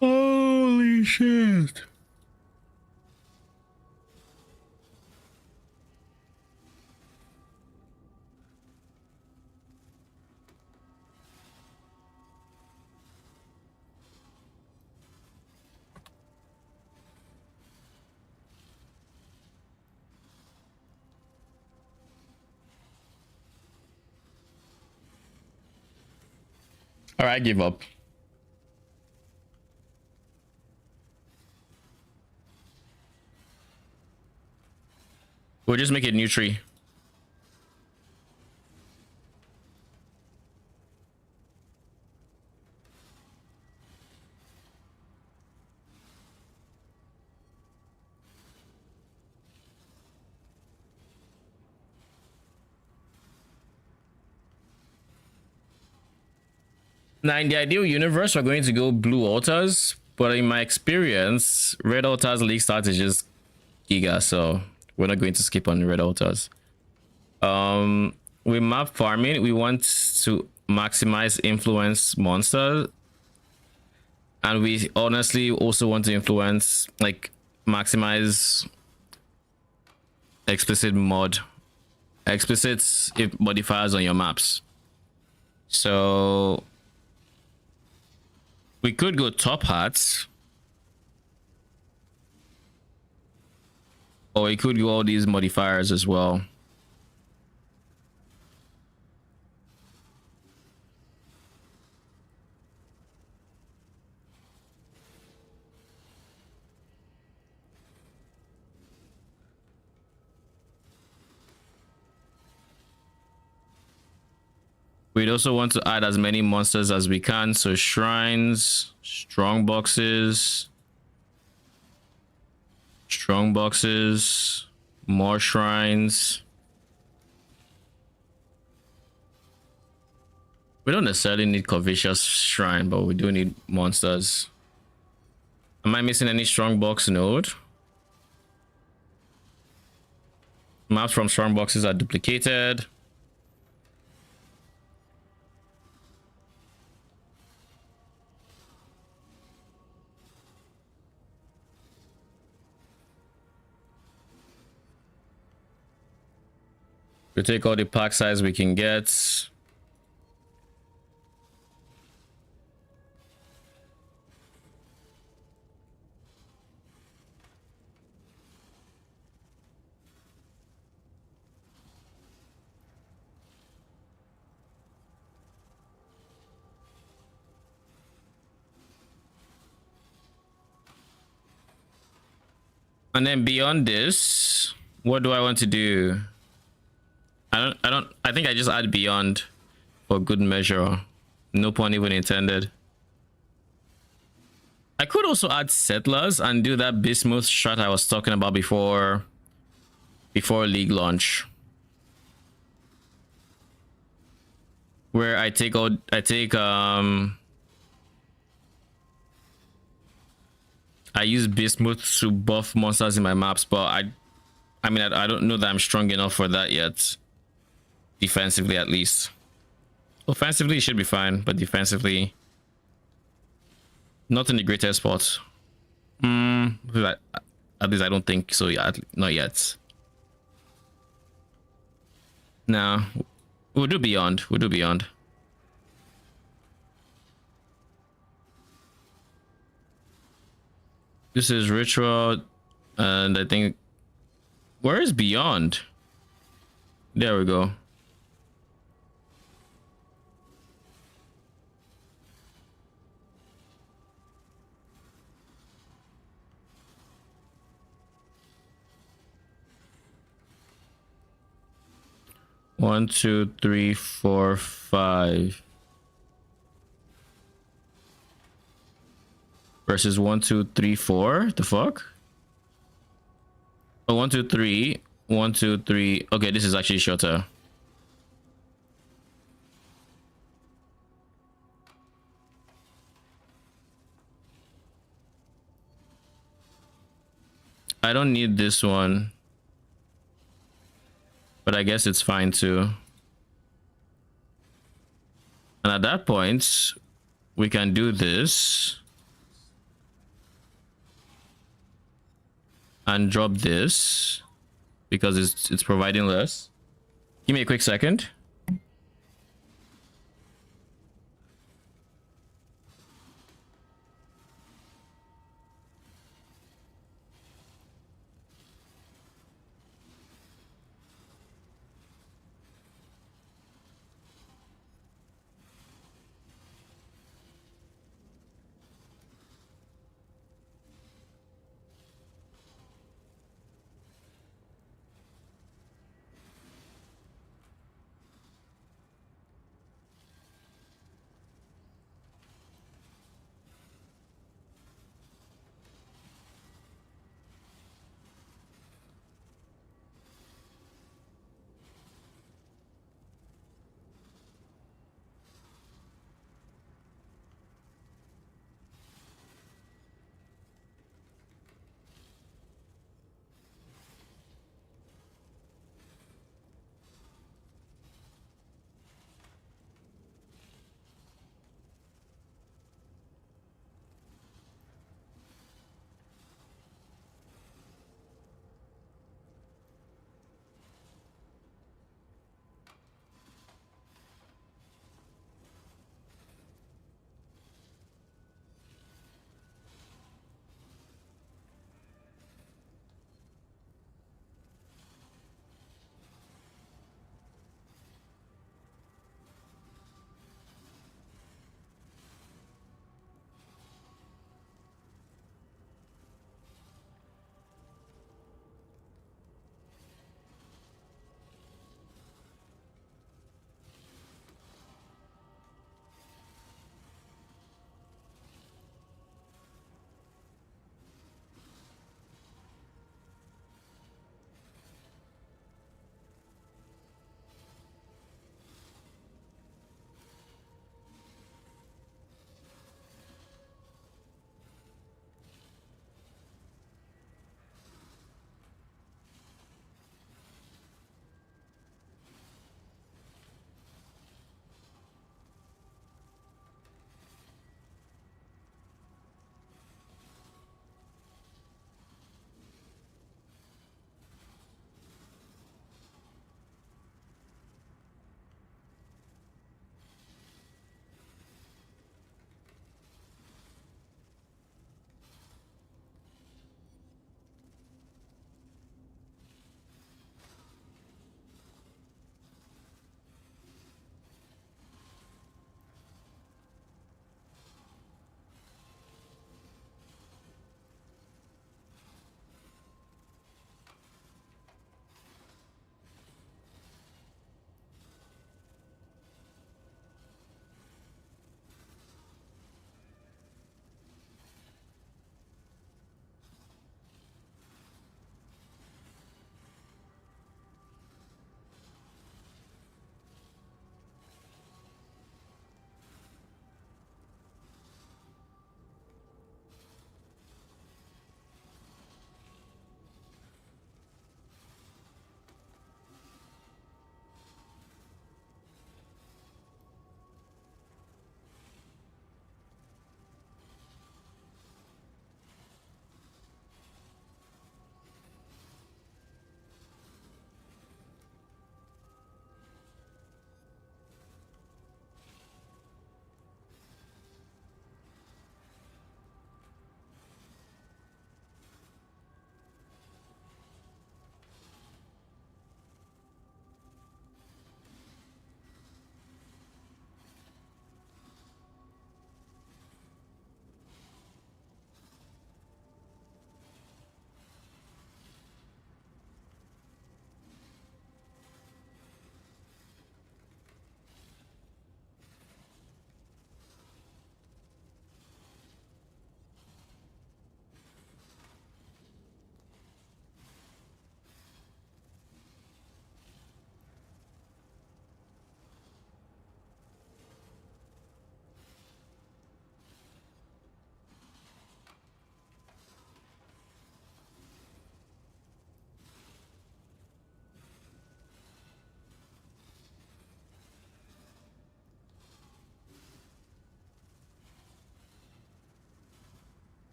Holy shit. All right, I give up. We'll just make it new tree. Now, in the ideal universe, we're going to go blue altars, but in my experience, red altars league start is just giga, so we're not going to skip on red altars. With map farming, we want to maximize influence monsters, and we honestly also want to influence, like, maximize explicit modifiers on your maps. So we could go top hats, or we could go all these modifiers as well. We'd also want to add as many monsters as we can. So shrines, strong boxes, more shrines. We don't necessarily need Corvicious Shrine, but we do need monsters. Am I missing any strongbox node? Maps from strongboxes are duplicated. We take all the pack size we can get. And then beyond this, what do I want to do? I think I just add beyond for good measure. No pun even intended. I could also add settlers and do that bismuth strat I was talking about before league launch. Where I use bismuth to buff monsters in my maps, but I mean I don't know that I'm strong enough for that yet. Defensively, at least. Offensively, it should be fine, but defensively, not in the greatest spot. At least I don't think so. Yeah, not yet. Nah, we'll do beyond. We'll do beyond. This is ritual, and I think where is beyond? There we go. One, two, three, four, five. Versus 1, 2, 3, 4. The fuck? Oh, 1, 2, 3. 1, 2, 3. Okay, this is actually shorter. I don't need this one. But I guess it's fine too. And at that point, we can do this. And drop this. Because it's providing less. Give me a quick second.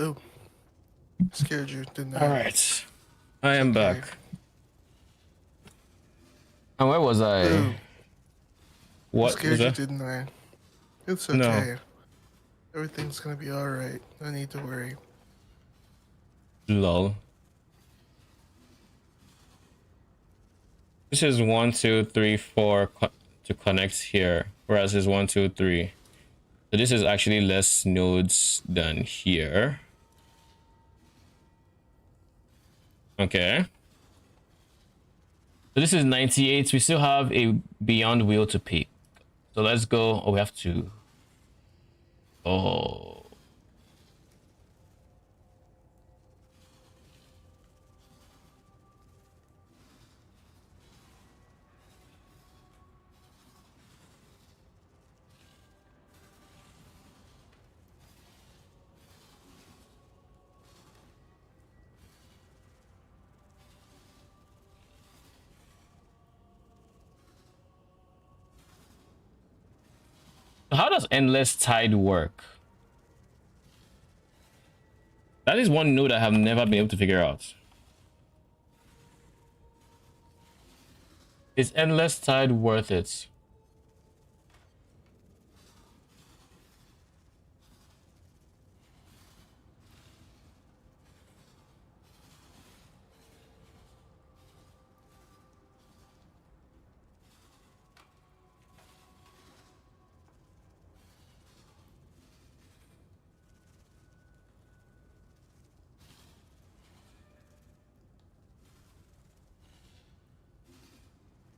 Boom. Scared you, didn't I? All right, I am back. And where was I? Boom. What Scared was you, that? didn't I? It's No. okay. Everything's gonna be alright. No need to worry. Lol. This is 1, 2, 3, 4 to connect here, whereas it's 1, 2, 3. So this is actually less nodes than here. Okay. So this is 98. We still have a beyond wheel to pick. So let's go. Oh, we have to. Oh. How does endless tide work? That is one node I have never been able to figure out. Is endless tide worth it?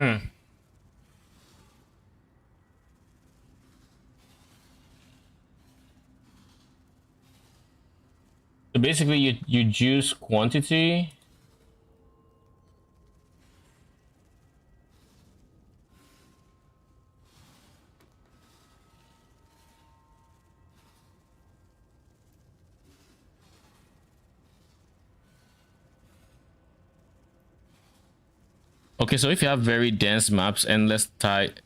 Hmm. So basically you juice quantity. Okay, so if you have very dense maps, endless tide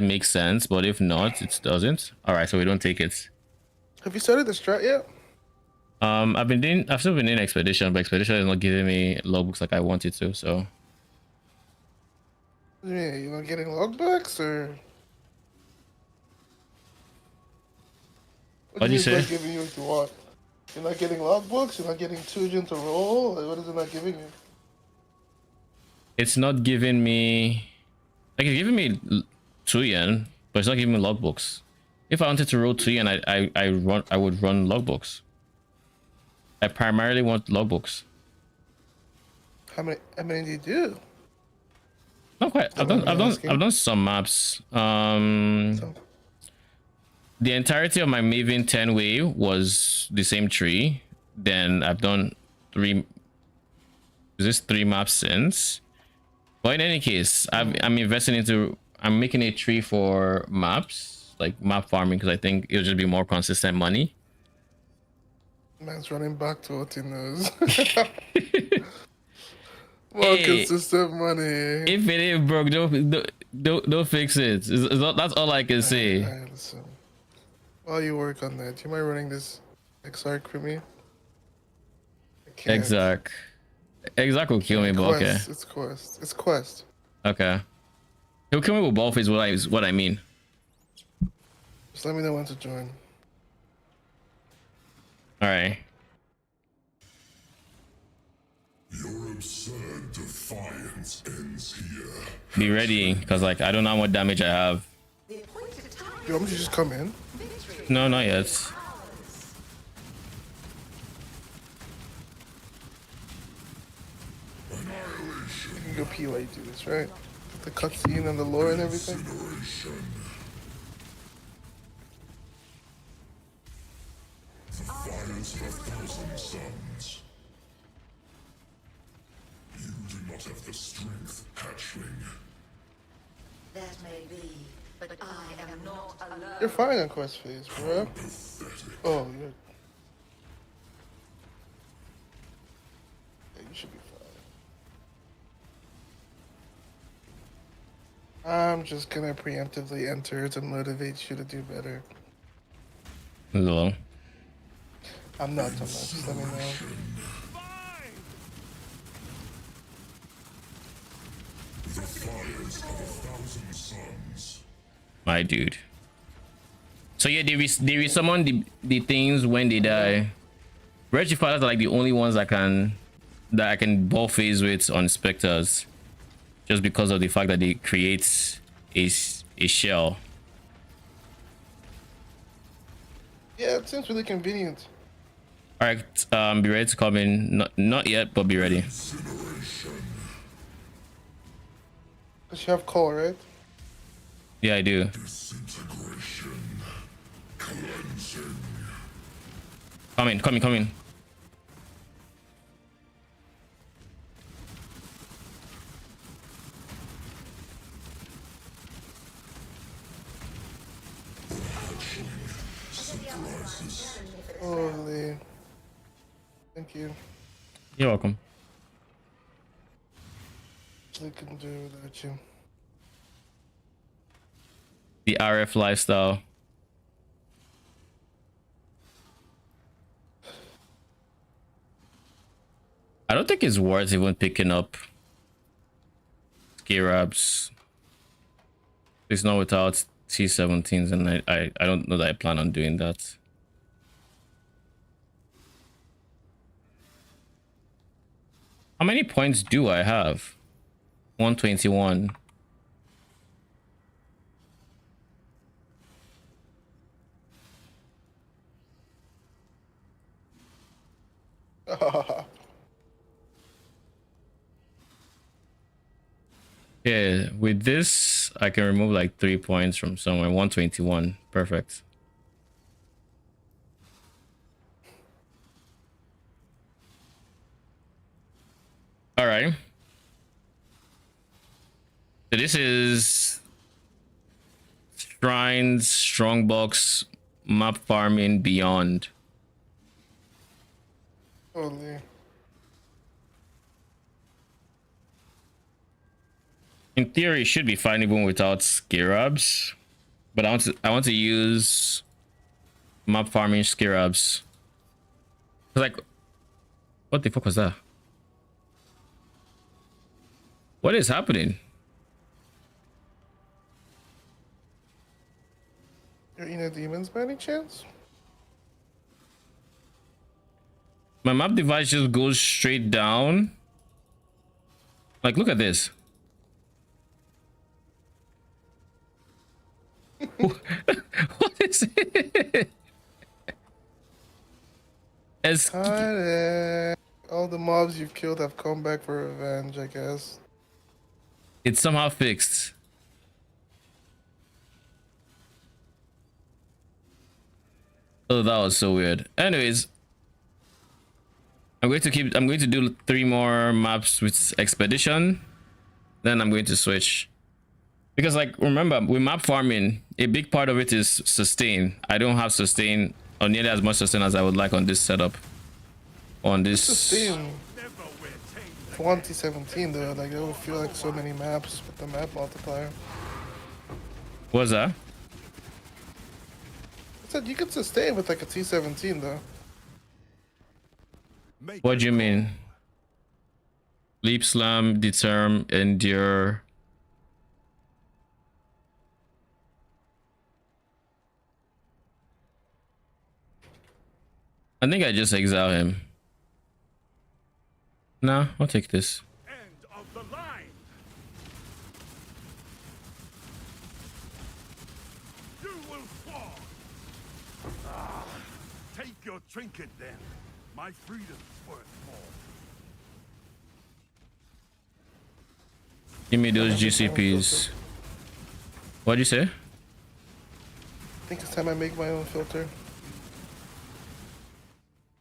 makes sense, but if not, it doesn't. All right, so we don't take it. Have you started the strat yet? I've still been in expedition, but expedition is not giving me logbooks like I wanted to. So Yeah, you not getting logbooks or? What do you say? Not giving you what you want. You're not getting logbooks. You're not getting Tujin to roll. Like, what is it not giving you? it's not giving me. Like it's giving me 2 yen, but it's not giving me logbooks. If I wanted to roll 2 yen, I would run logbooks. I primarily want logbooks. How many do you do? Not quite. I've done some maps. The entirety of my Maven 10 way was the same tree. Then I've done 3 maps since. But in any case, I'm investing into. I'm making a tree for maps, like map farming, because I think it'll just be more consistent money. Man's running back to what he knows. More consistent money. If it ain't broke, don't fix it. That's all I can say. Alright, listen. While you work on that, do you mind running this XR for me? Exact will kill me, but okay. It's quest. Okay. He'll kill me with both is what I mean. Just let me know when to join. Alright. Your absurd defiance ends here. Be ready, because like I don't know what damage I have. You want me to just come in? No, not yet. You can go pee while you do this, right? The cutscene and the lore and everything. The fires of 1,000 suns. You do not have the strength, hatchling. That may be, but I am not alone. You're fine on quest phase, bro. Oh, you're. Yeah, you should be fine. I'm just gonna preemptively enter to motivate you to do better. Lol. I'm not. Just let me know. The fires of 1,000 suns. My dude. So yeah, they resummon the things when they die. Wretched fighters are like the only ones that I can ball phase with on specters, just because of the fact that they create a shell. Yeah, it seems really convenient. All right, be ready to come in. Not yet, but be ready. Cause you have coal, right? Yeah, I do. Come in. Holy. Thank you. You're welcome. I couldn't do it without you. The RF lifestyle. I don't think it's worth even picking up Scarabs. It's not without T17s, and I don't know that I plan on doing that. How many points do I have? 121. Yeah, with this, I can remove like 3 points from somewhere. 121. Perfect. All right. So this is Shrines, Strongbox, Map Farming, Beyond. Holy. In theory, it should be fine even without Scarabs, but I want to use Map Farming Scarabs. Like, what the fuck was that? What is happening? You're Inner Demons by any chance? My map device just goes straight down. Like, look at this. What is it? All the mobs you've killed have come back for revenge, I guess. It's somehow fixed. Oh, that was so weird. Anyways, I'm going to do 3 more maps with Expedition. Then I'm going to switch. Because, like, remember, with map farming, a big part of it is sustain. I don't have sustain, or nearly as much sustain as I would like on this setup. On this. Sustain. 2017 though, like it will feel like so many maps with the map multiplier. What's that? I said you could sustain with like a T17 though. What do you mean? Leap, slam, determ, endure. I think I just exile him. Nah, I'll take this. End of the line. You will fall. Take your trinket then. My freedom's worth more. Give me those GCPs. What'd you say? I think it's time I make my own filter.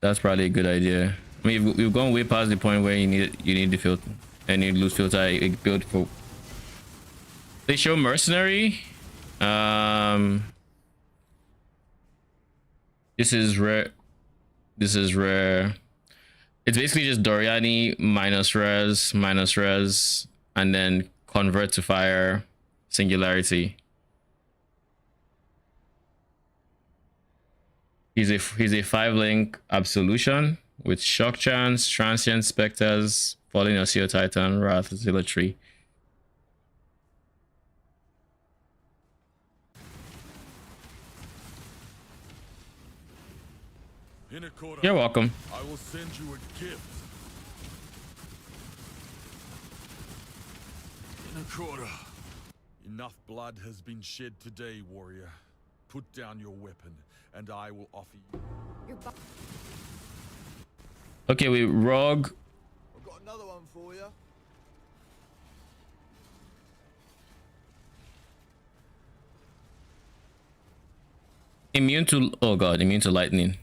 That's probably a good idea. I mean, we've gone way past the point where you need the filter, and you lose filter. I build for. They show mercenary. This is rare. This is rare. It's basically just Doryani minus res, and then convert to fire, singularity. He's a 5-link absolution with shock chance, transient specters, falling Oseo Titan, Wrath, Zealotry. You're welcome. I will send you a gift. Inakura. Enough blood has been shed today, warrior. Put down your weapon, and I will offer you. Okay, we rogue. I've got another one for you. Immune to, oh god, immune to lightning.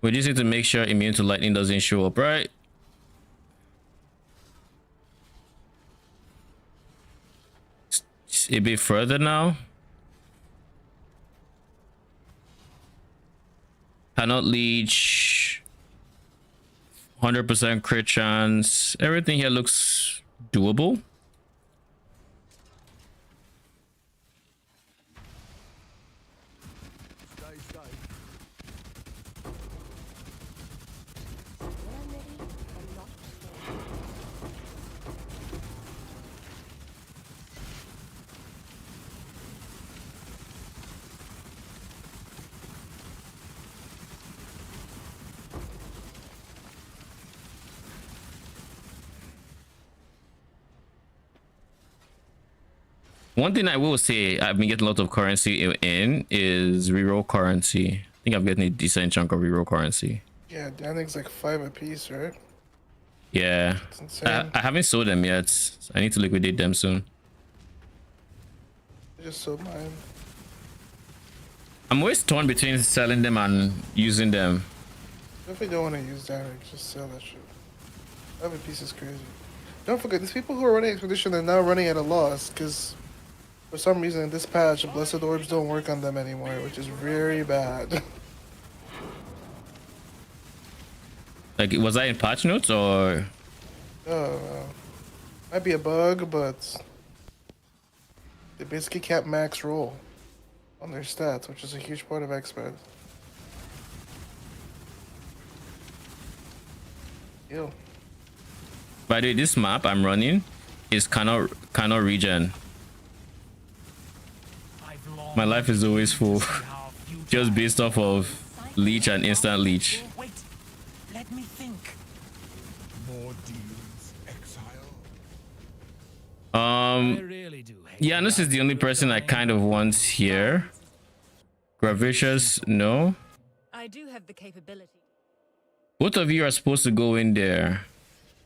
We just need to make sure immune to lightning doesn't show up, right? A bit further now. Cannot leech. 100% crit chance. Everything here looks doable. One thing I will say I've been getting a lot of currency in is reroll currency. I think I'm getting a decent chunk of reroll currency. Yeah, Danig's like 5 a piece, right? Yeah. I haven't sold them yet. I need to liquidate them soon. I just sold mine. I'm always torn between selling them and using them. If you don't want to use Danig, just sell that shit. 5 a piece is crazy. Don't forget, these people who are running Expedition are now running at a loss because for some reason in this patch, Blessed Orbs don't work on them anymore, which is very bad. Like, was I in patch notes or? Might be a bug, but they basically can't max roll on their stats, which is a huge part of Exped. Ew. By the way, this map I'm running is Kano region. My life is always full, just based off of leech and instant leech. Wait, let me think. More demons, Exile. Janus is the only person I kind of want here. Gravicious, no. I do have the capability. Both of you are supposed to go in there.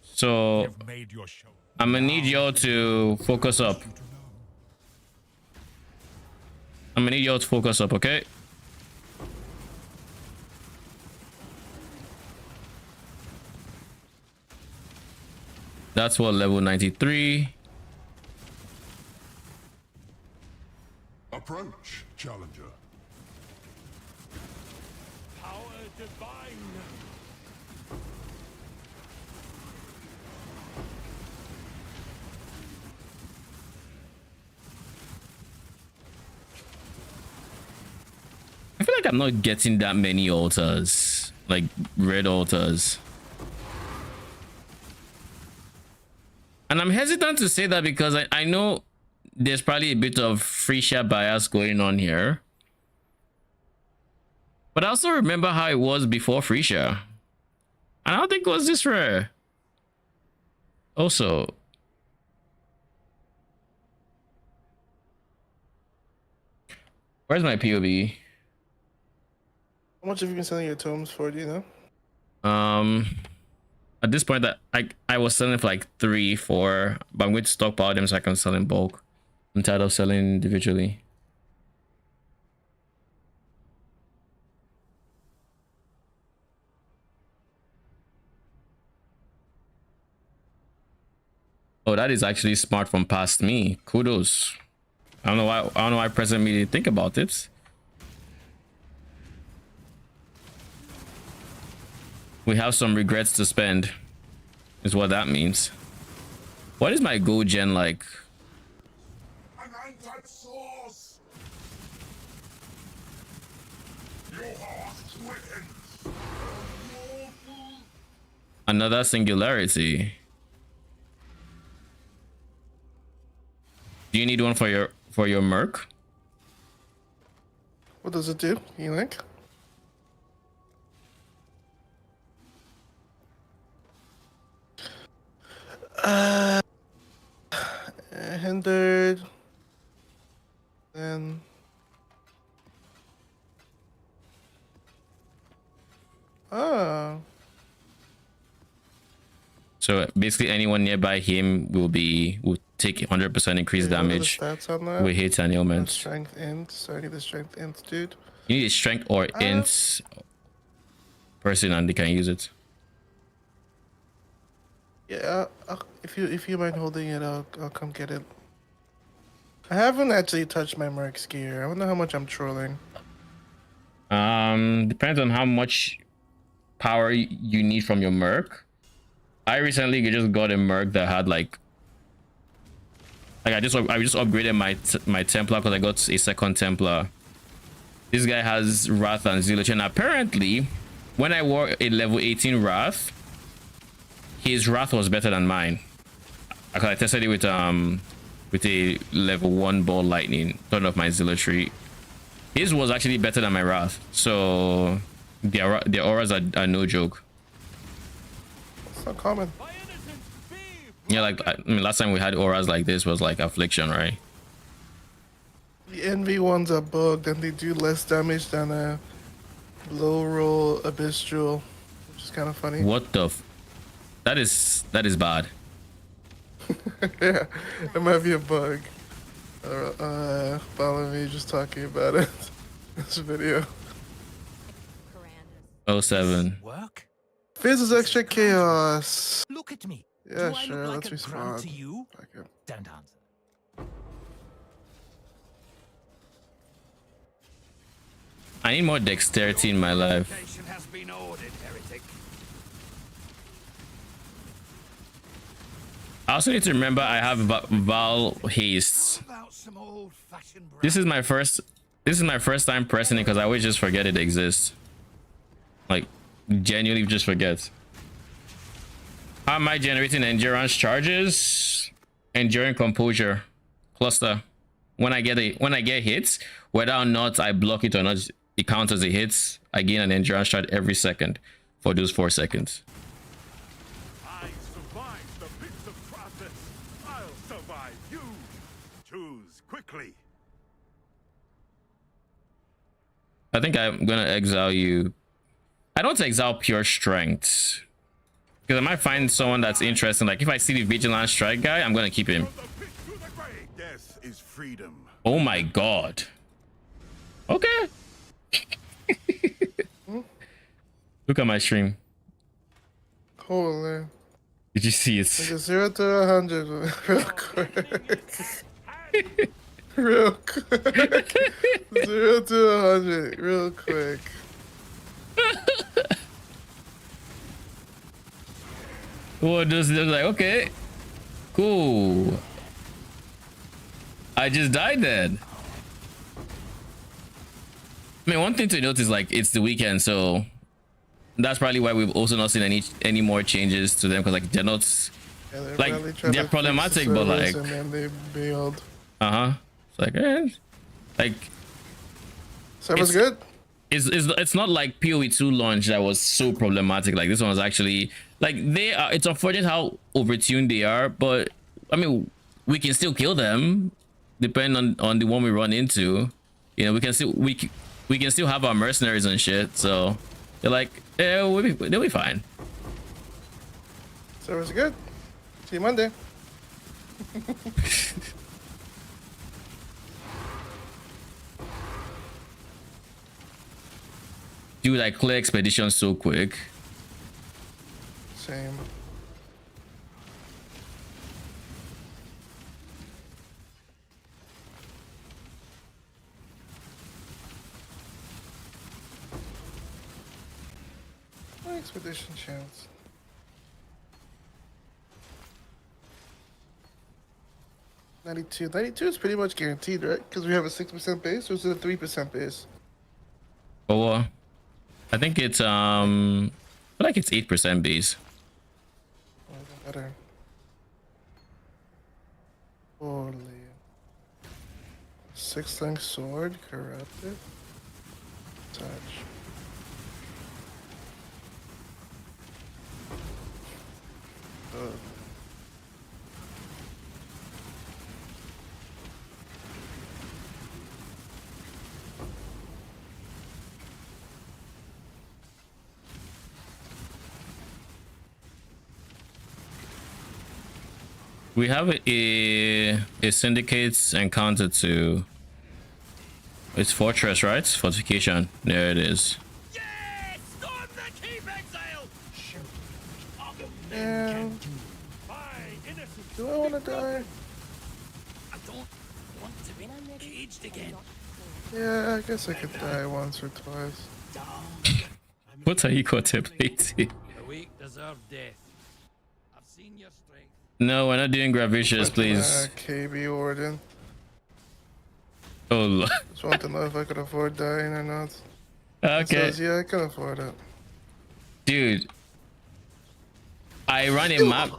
So I'm gonna need y'all to focus up. Okay? That's what, level 93. Approach, challenger. Power divine. I feel like I'm not getting that many altars, like red altars. And I'm hesitant to say that because I know there's probably a bit of free share bias going on here. But I also remember how it was before free share. And I don't think it was this rare. Also, where's my POV? How much have you been selling your tomes for, do you know? At this point that I was selling for like 3, 4, but I'm going to stockpile them so I can sell in bulk. I'm tired of selling individually. Oh, that is actually smart from past me. Kudos. I don't know why present me didn't think about it. We have some regrets to spend, is what that means. What is my gold gen like? An anti-source. Another singularity. Do you need one for your Merc? What does it do, you think? Hindered. Then. Oh. So basically, anyone nearby him will take 100% increased damage Stats on that? with hits and ailments. Strength int. So I need the strength int, dude. You need a strength or int person, and they can use it. Yeah, if you mind holding it, I'll come get it. I haven't actually touched my Merc's gear. I wonder how much I'm trolling. Depends on how much power you need from your Merc. I recently just got a Merc that had like I just upgraded my Templar because I got a second Templar. This guy has Wrath and Zealotry, and apparently when I wore a level 18 Wrath, his Wrath was better than mine. I tested it with a level 1 ball lightning, turned off my Zealotry. His was actually better than my Wrath, so their auras are no joke. It's not common. Yeah, like I mean, last time we had auras like this was like Affliction, right? The Envy ones are bugged and they do less damage than a low roll Abyss Jewel, which is kind of funny. What the that is bad. Yeah, it might be a bug. Follow me just talking about it. This video. 07. Work? Fizz is extra chaos. Look at me. Yeah, Do I sure. look like Let's a grunt respond. to you? Okay. Don't answer. I need more dexterity in my life. Has been ordered, heretic. I also need to remember I have Val Haste. This is my first time pressing it because I always just forget it exists. Like genuinely just forget. How am I generating endurance charges? Enduring composure cluster. When I get hits, whether or not I block it or not, it counts as a hit. I gain an endurance charge every second for those 4 seconds. I survived the bits of process. I'll survive you. Choose quickly. I think I'm gonna exile you. I don't exile pure strength because I might find someone that's interesting. Like if I see the vigilant strike guy, I'm gonna keep him. Death is freedom. Oh my god. Okay. Look at my stream. Holy. Did you see it? Like a 0 to 100 real quick. Real quick. 0 to 100 real quick. Well, just like, okay, cool. I just died then. I mean, one thing to note is like it's the weekend, so that's probably why we've also not seen any more changes to them because like they're not like they're problematic, but like and then they bailed. It's like like server's good. It's not like PoE2 launch that was so problematic. Like this one was actually like it's unfortunate how overtuned they are, but I mean we can still kill them depending on the one we run into. You know, we can still have our mercenaries and shit, so they're like they'll be fine. Server's good. See you Monday. Dude, I clear expedition so quick. Same. My expedition chance. $92 is pretty much guaranteed, right? Because we have a 6% base, or is it a 3% base? Oh, I think it's I feel like it's 8% base. Better. Holy. 6-link sword, corrupted. Touch. We have a syndicate's encounter to. It's fortress, right? Fortification. There it is. Yes! Storm the keep, Exile! Man. Do I want to die? I don't want to be caged again. Yeah, I guess I could die once or twice. What are you contemplating? The weak deserve death. I've seen your strength. No, we're not doing Gravicious, please. KB Warden. Oh, Lord. Just want to know if I could afford dying or not. Okay. It says, yeah, I can afford it. Dude. I run a map.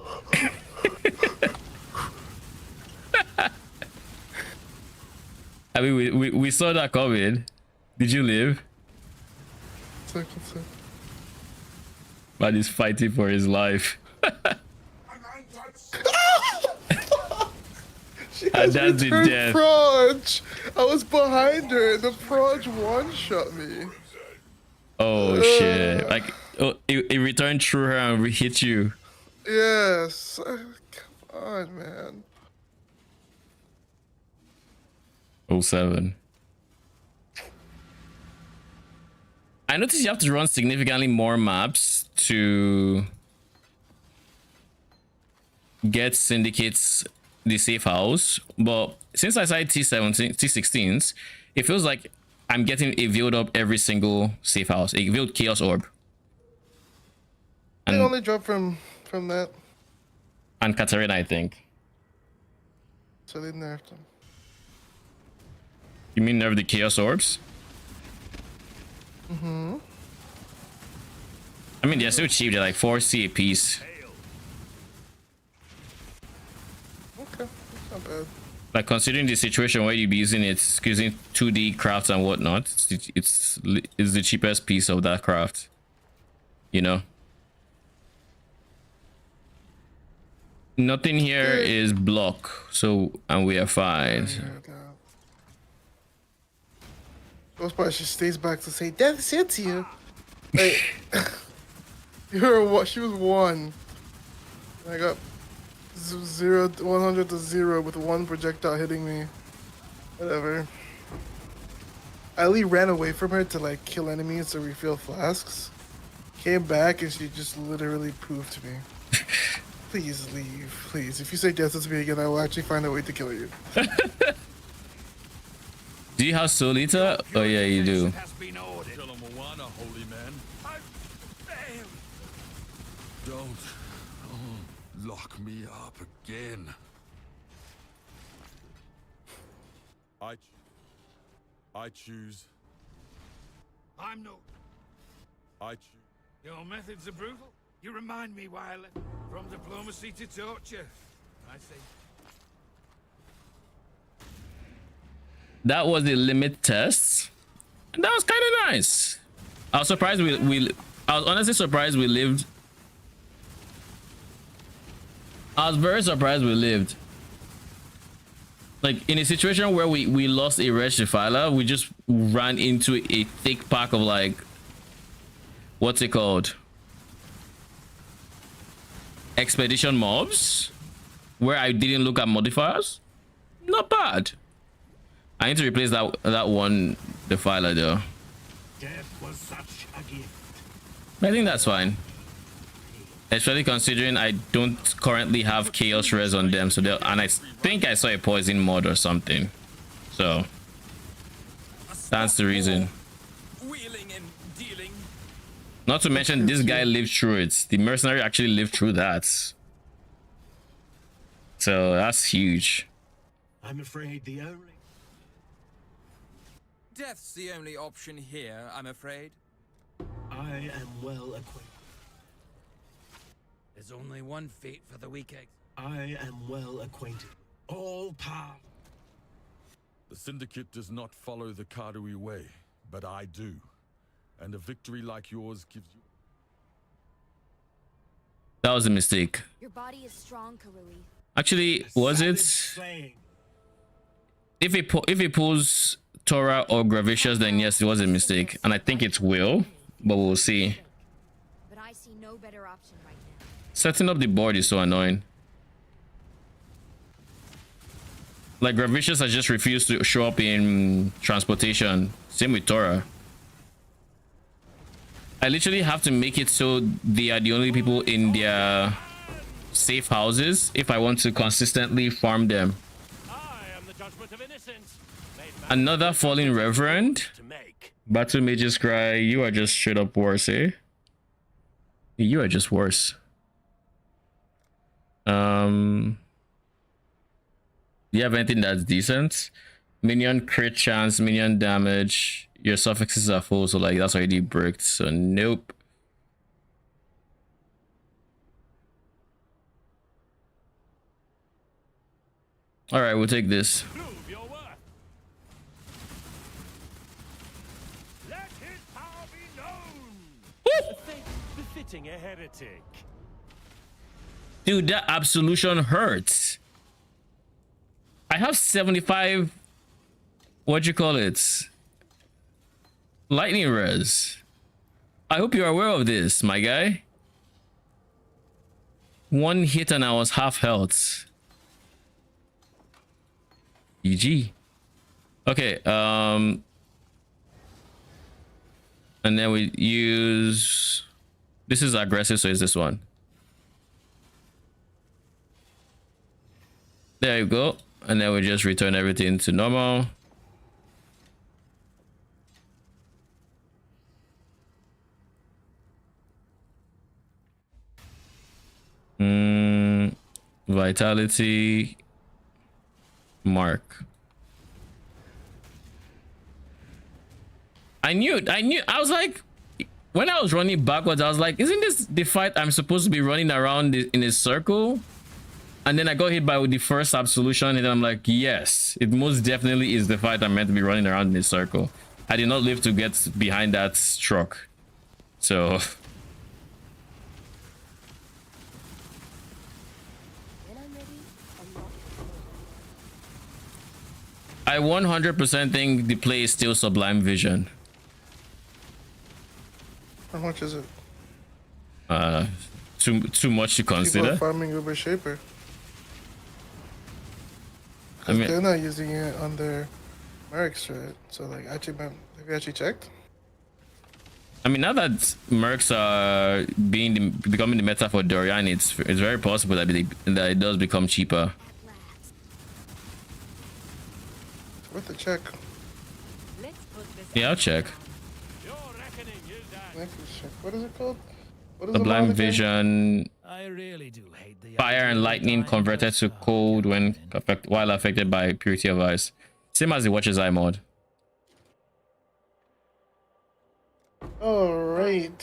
I mean, we saw that coming. Did you live? Man is fighting for his life. She And has that's the returned death. Proj. I was behind her and the Proj one-shot me. Oh shit! Like, oh, it returned through her and hit you. Yes. Come on, man. 07. I noticed you have to run significantly more maps to get syndicates the safe house, but since I started T16s, it feels like I'm getting a veiled up every single safe house, a veiled chaos orb. They only drop from that. And Katarina, I think. So they nerfed them. You mean nerf the chaos orbs? Mm-hmm. I mean, they're still cheap. They're like 4C a piece. Okay, that's not bad. Like, considering the situation where you'd be using it, using 2D crafts and whatnot, it's the cheapest piece of that craft. You know? Nothing here is block, so, and we are fine. Most part, she stays back to say, "Death sent you." Like, she was 1. I got 100 to 0 with 1 projectile hitting me. Whatever. Ali ran away from her to like kill enemies to refill flasks. Came back and she just literally poofed me. Please leave, please. If you say death to me again, I will actually find a way to kill you. Do you have Soul Eater? Oh yeah, you do. Don't lock me up again. I choose. I'm no. I choose. Your methods are brutal. You remind me why I left. From diplomacy to torture. I say. That was the limit test. That was kind of nice. I was surprised I was honestly surprised we lived. I was very surprised we lived. Like, in a situation where we lost a Wretched Defiler, we just ran into a thick pack of, like, what's it called? Expedition mobs, where I didn't look at modifiers. Not bad. I need to replace that one Defiler though. Death was such a gift. I think that's fine. Especially considering I don't currently have Chaos Res on them, so and I think I saw a poison mod or something. So that's the reason. Wheeling and dealing. Not to mention this guy lived through it. The mercenary actually lived through that. So that's huge. I'm afraid the only... Death's the only option here, I'm afraid. I am well acquainted. There's only one fate for the weak. I am well acquainted. All power. The Syndicate does not follow the Kadui way, but I do. And a victory like yours gives you... That was a mistake. Your body is strong, Karui. Actually, was it? If it pulls Tora or Gravicious, then yes, it was a mistake. And I think it will, but we'll see. But I see no better option right now. Setting up the board is so annoying. Like Gravicious has just refused to show up in transportation. Same with Tora. I literally have to make it so they are the only people in their safe houses if I want to consistently farm them. Another falling reverend. Battle mages cry. You are just straight up worse, eh? You are just worse. Do you have anything that's decent? Minion crit chance, minion damage. Your suffixes are full, so like that's already bricked. So nope. All right, we'll take this. Let his power be known. A fate befitting a heretic. Dude, that absolution hurts. I have 75. What you call it? Lightning res. I hope you're aware of this, my guy. One hit and I was half health. GG. Okay, and then we use, this is aggressive, so it's this one. There you go. And then we just return everything to normal. Vitality. Mark. I knew, I was like, when I was running backwards, I was like, isn't this the fight I'm supposed to be running around in a circle? And then I got hit by the first absolution, and then I'm like, yes, it most definitely is the fight I'm meant to be running around in a circle. I did not live to get behind that truck. So... I 100% think the play is still Sublime Vision. How much is it? Too much to consider. People are farming Uber Shaper. I mean, they're not using it on their Mercs, right? So like, actually, have you actually checked? I mean, now that Mercs are becoming the meta for Doryani, it's very possible that it does become cheaper. Worth a check. Yeah, I'll check. What is it called? What is Sublime Vision. I really do hate the Fire and lightning converted to cold when while affected by Purity of Ice. Same as the Watcher's Eye mod. Alright.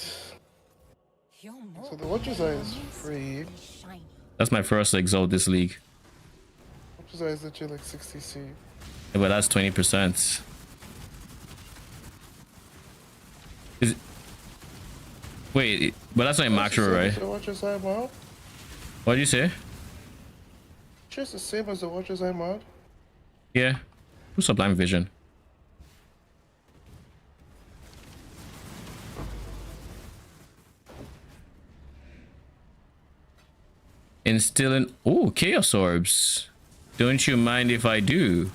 So the Watcher's Eye is free. That's my first Exalt this league. Watcher's Eye is literally like 60C. Yeah, but that's 20%. Is it... Wait, but that's not a macro, right? Watcher's Eye mod? What did you say? Just the same as the Watcher's Eye mod? Yeah. Who's Sublime Vision? Instilling... Oh, Chaos Orbs. Don't you mind if I do?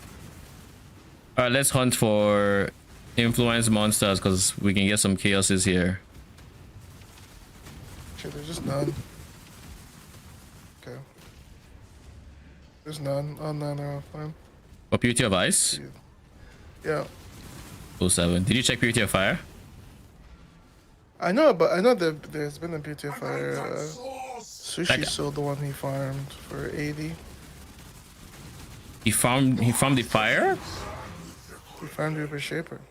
Alright, let's hunt for influence monsters because we can get some chaoses here. Shit, there's just none. Okay. There's none on that fine. For Purity of Ice? Yeah. 07. Did you check Purity of Fire? I know, but I know that there's been a Purity of Fire. Sushi sold the one he farmed for 80. He farmed the fire? He farmed Uber Shaper,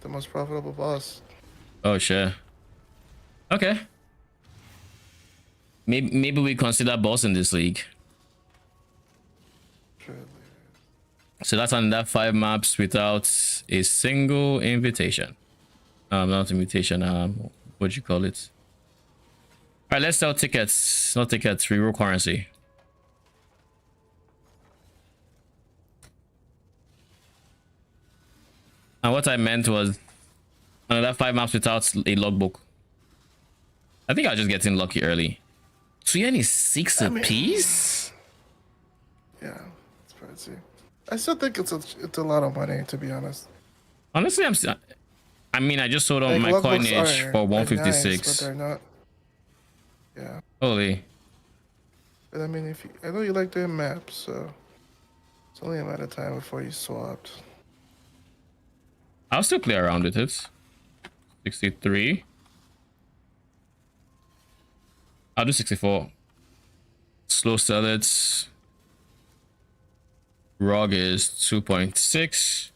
the most profitable boss. Oh shit. Okay. maybe we consider boss in this league. So that's on that 5 maps without a single invitation. Not invitation. What do you call it? All right, let's sell tickets. Not tickets. Reroll currency. And what I meant was another 5 maps without a logbook. I think I was just getting lucky early. So you need 6 apiece? Yeah, it's pricey. I still think it's a lot of money, to be honest. Honestly, I mean, I just sold on my coinage for 156. Nice, but they're not. Yeah. Holy. But I mean, I know you like doing maps, so it's only a matter of time before you swapped. I'll still play around with it. 63. I'll do 64. Slow sell it. ROG is 2.6.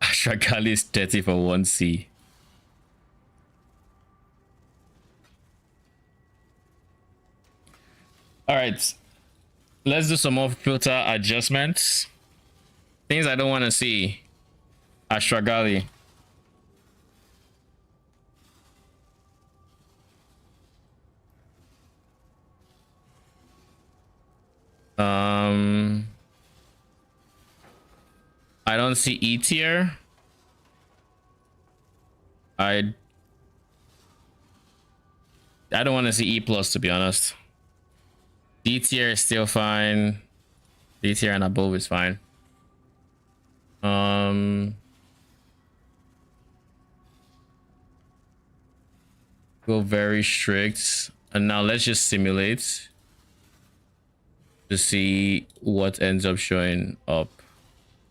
Shagali is 30 for 1C. All right, let's do some more filter adjustments. Things I don't want to see. Ashragali. I don't see E tier. I don't want to see E plus, to be honest. D tier is still fine. D tier and above is fine. Go very strict, and now let's just simulate to see what ends up showing up.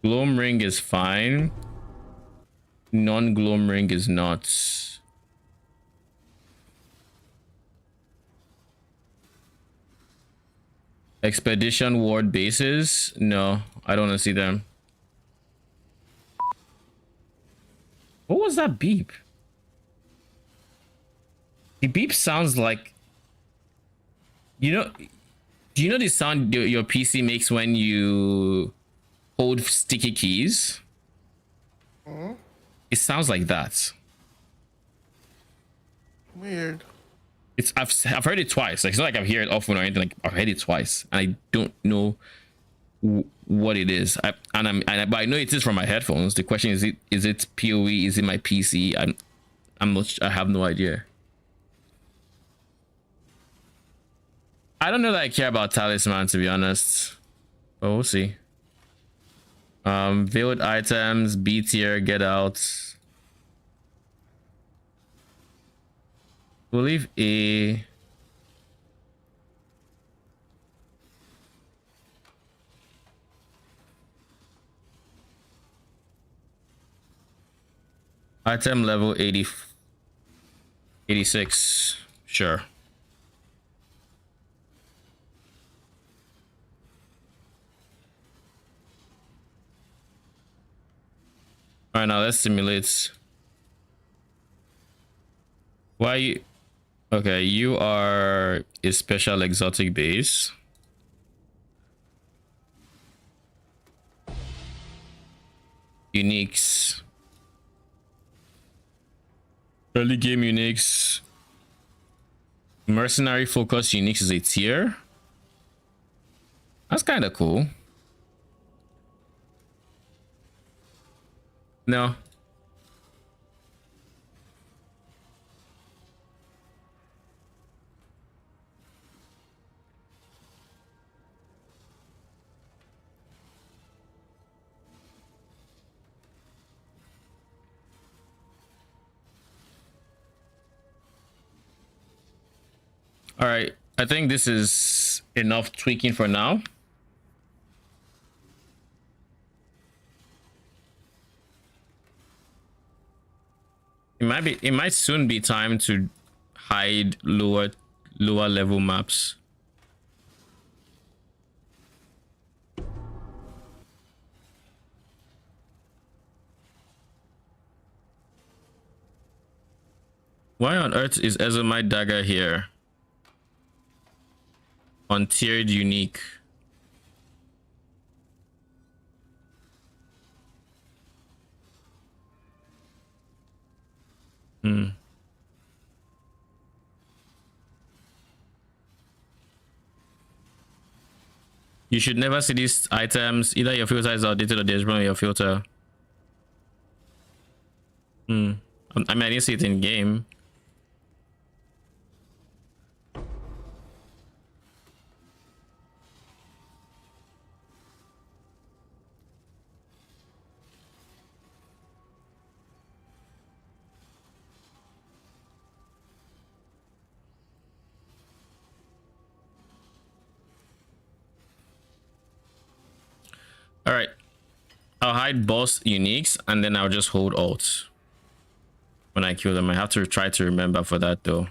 Gloam ring is fine. Non-gloam ring is not. Expedition ward bases? No, I don't want to see them. What was that beep? The beep sounds like, you know, do you know the sound your PC makes when you hold sticky keys? It sounds like that. Weird. I've heard it twice. Like, it's not like I've heard it often or anything. Like, I've heard it twice, and I don't know what it is. But I know it is from my headphones. The question is it PoE? Is it my PC? I'm not. I have no idea. I don't know that I care about talisman, to be honest, but we'll see. Veiled items, B tier, get out. We'll leave A. Item level 86. Sure. All right, now let's simulate. Why you? Okay, you are a special exotic base. Uniques. Early game uniques. Mercenary focus uniques is a tier. That's kind of cool. No. All right, I think this is enough tweaking for now. it might soon be time to hide lower level maps. Why on earth is Ezomite Dagger here? On tiered unique. You should never see these items. Either your filter is outdated or there's wrong with your filter. I mean, I didn't see it in game. All right, I'll hide boss uniques and then I'll just hold alt when I kill them. I have to try to remember for that though.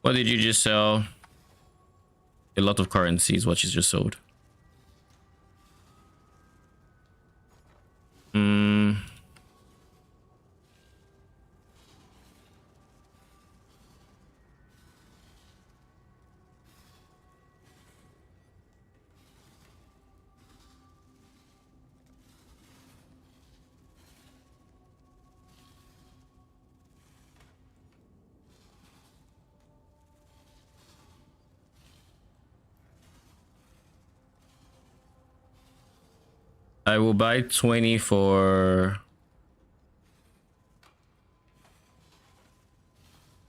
What did you just sell? A lot of currencies, what you just sold. I will buy 20 for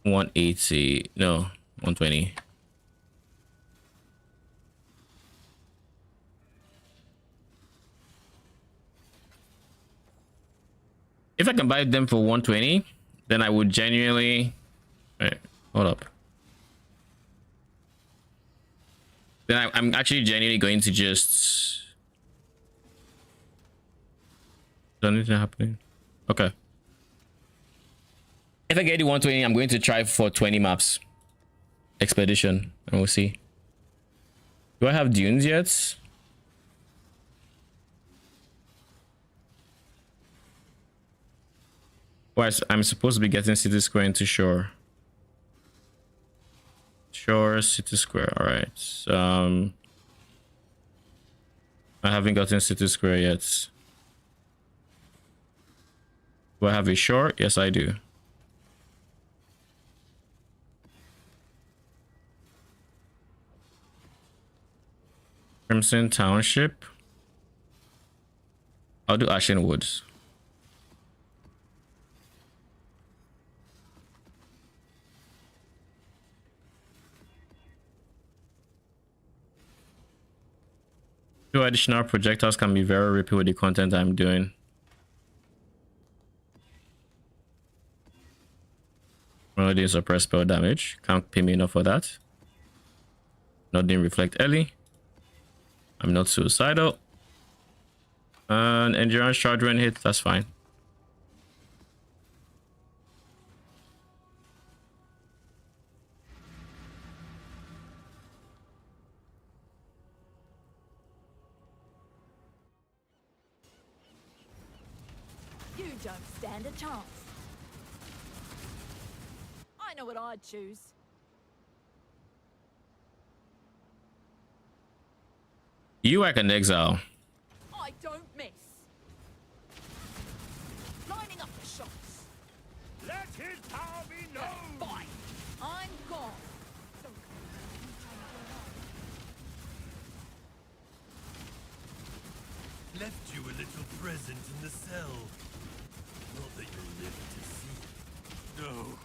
180. No, 120. If I can buy them for 120, then I would genuinely... Wait, hold up. Then I'm actually genuinely going to just... Anything happening? Okay. If I get the 120, I'm going to try for 20 maps. Expedition, and we'll see. Do I have dunes yet? Well, I'm supposed to be getting City Square into Shore. Shore, City Square, alright. I haven't gotten City Square yet. Do I have a shore? Yes, I do. Crimson Township. I'll do Ashen Woods. Two additional projectiles can be very rippy with the content I'm doing. Already suppress spell damage. Can't pay me enough for that. Nothing reflect early. I'm not suicidal. And endurance charge when hit, that's fine. You don't stand a chance. I know what I'd choose. You like an exile. I don't miss. Lining up the shots. Let his power be known. Fine. I'm gone. Left you a little present in the cell. Not that you'll live to see it. No.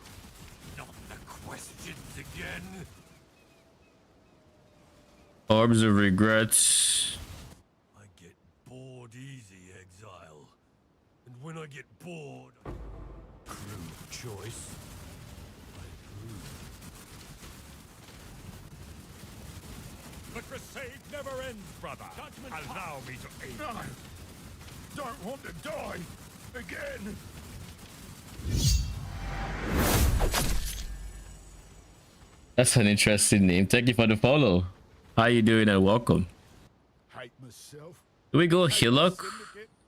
Not the questions again. Orbs of Regret. I get bored easy, Exile. And when I get bored... Crude choice. I approve. The crusade never ends, brother. Allow me to aid. I don't want to die again. That's an interesting name. Thank you for the follow. How you doing and welcome. Hype myself. Do we go Hillock?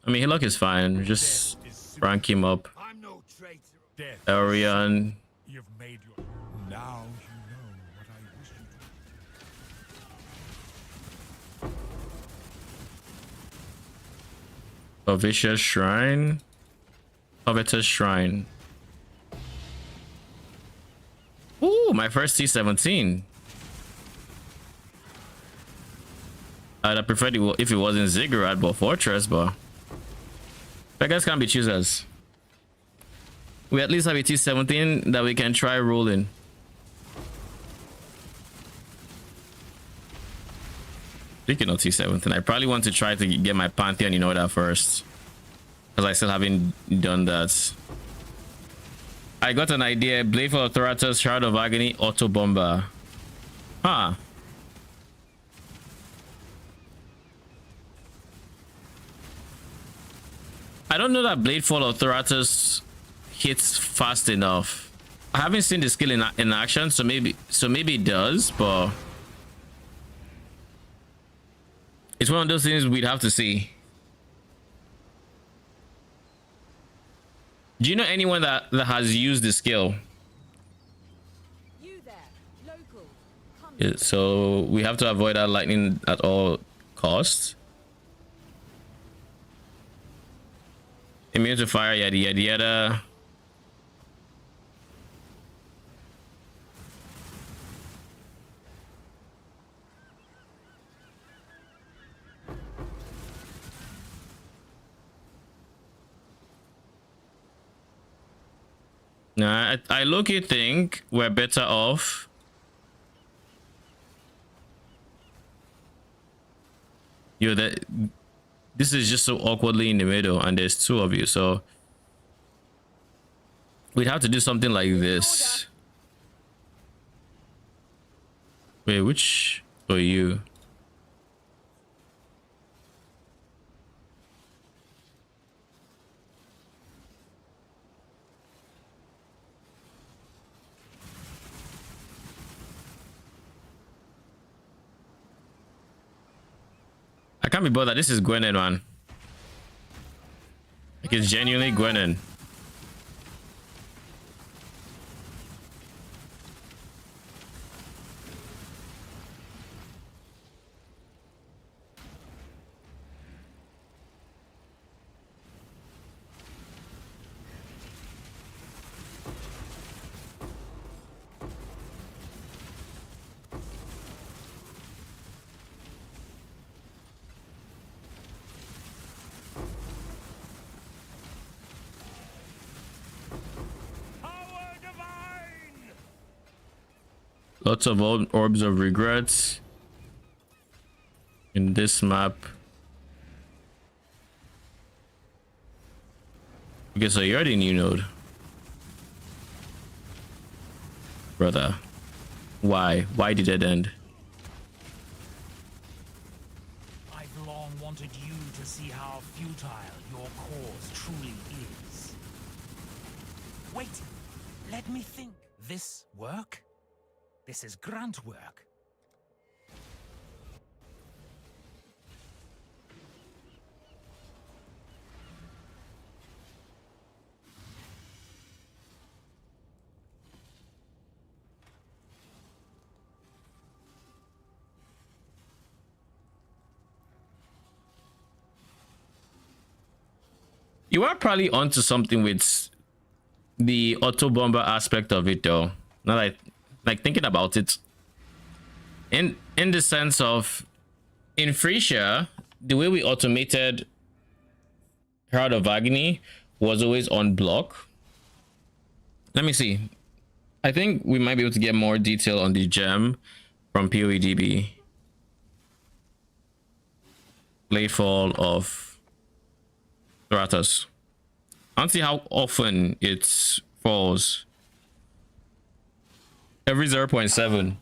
I mean, Hillock is fine. Just rank him up. I'm no traitor. Death. Arian. You've made your. Now you know what I wish you to. Covetous Shrine. Covetous Shrine. Ooh, my first T17. I'd prefer it if it wasn't Ziggurat, but Fortress, but beggars can't be choosers. We at least have a T17 that we can try rolling. Speaking of T17, I probably want to try to get my Pantheon in order first, because I still haven't done that. I got an idea. Blade for Authoritas, Shroud of Agony, Auto Bomber. Huh. I don't know that Blade for Authoritas hits fast enough. I haven't seen the skill in action, so maybe it does, but it's one of those things we'd have to see. Do you know anyone that has used the skill? You there, local. Yeah, so we have to avoid that lightning at all costs. Immune to fire, yada yada yada. Nah, I low-key think we're better off. Yo, this is just so awkwardly in the middle, and there's two of you, so we'd have to do something like this. Wait, which are you? I can't be bothered. This is Gwenin, man. Like, it's genuinely Gwenin. Lots of orbs of regrets in this map. Okay, so you're the new node. Brother. Why? Why did it end? I've long wanted you to see how futile your cause truly is. Wait, let me think. This work? This is grunt work. You are probably onto something with the auto bomber aspect of it, though. Now that like thinking about it, in the sense of in Frisia, the way we automated Herald of Agony was always on block. Let me see. I think we might be able to get more detail on the gem from PoEDB. Playfall of Thratus. I don't see how often it falls. Every 0.7.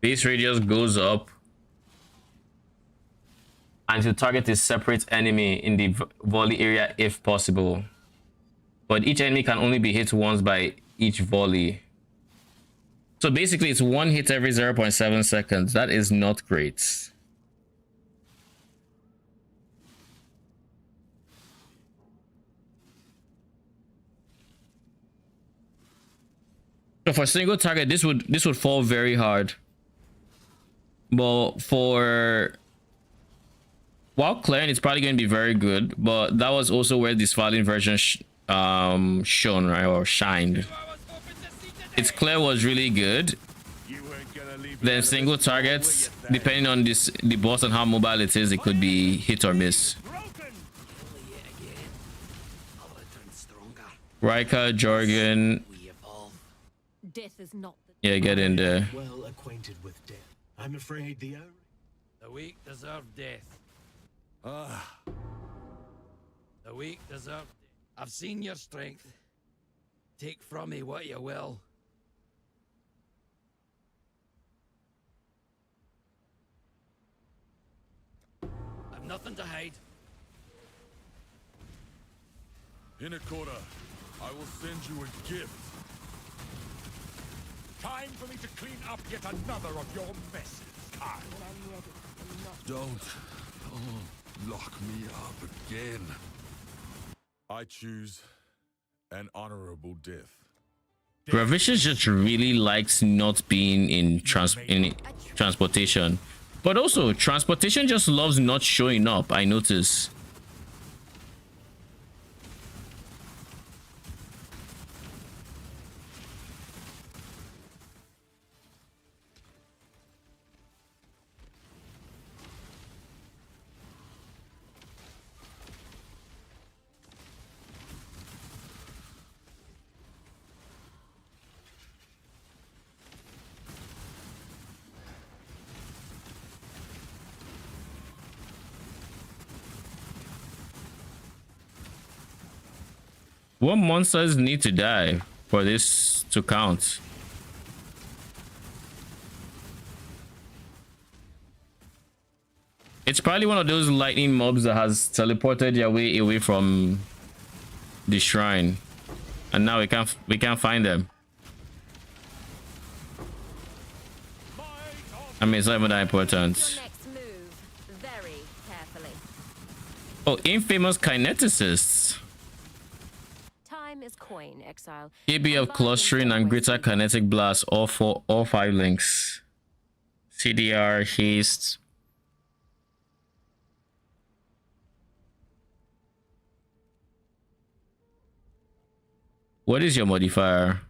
Base radius goes up. and to target a separate enemy in the volley area if possible. But each enemy can only be hit once by each volley. So basically it's one hit every 0.7 seconds. That is not great. So for single target, this would fall very hard. But for while clearing, it's probably going to be very good. But that was also where this Defiler version shone, right, or shined. Its clear was really good. Then single targets, depending on the boss and how mobile it is, it could be hit or miss. Rika, Jorgen. Death is not Yeah, get in there. Well acquainted with death. I'm afraid the only... The weak deserve death. The weak deserve... I've seen your strength. Take from me what you will. I've nothing to hide. Hinakota, I will send you a gift. Time for me to clean up yet another of your messes. Don't lock me up again. I choose an honorable death. Gravicious just really likes not being in transportation. But also, transportation just loves not showing up, I notice. What monsters need to die for this to count? It's probably one of those lightning mobs that has teleported their way away from the shrine, and now we can't find them. I mean, it's not even that important. Oh, infamous kineticists. Is coin, Exile. KB of clustering and greater kinetic blast, all 5 links. CDR, haste. What is your modifier?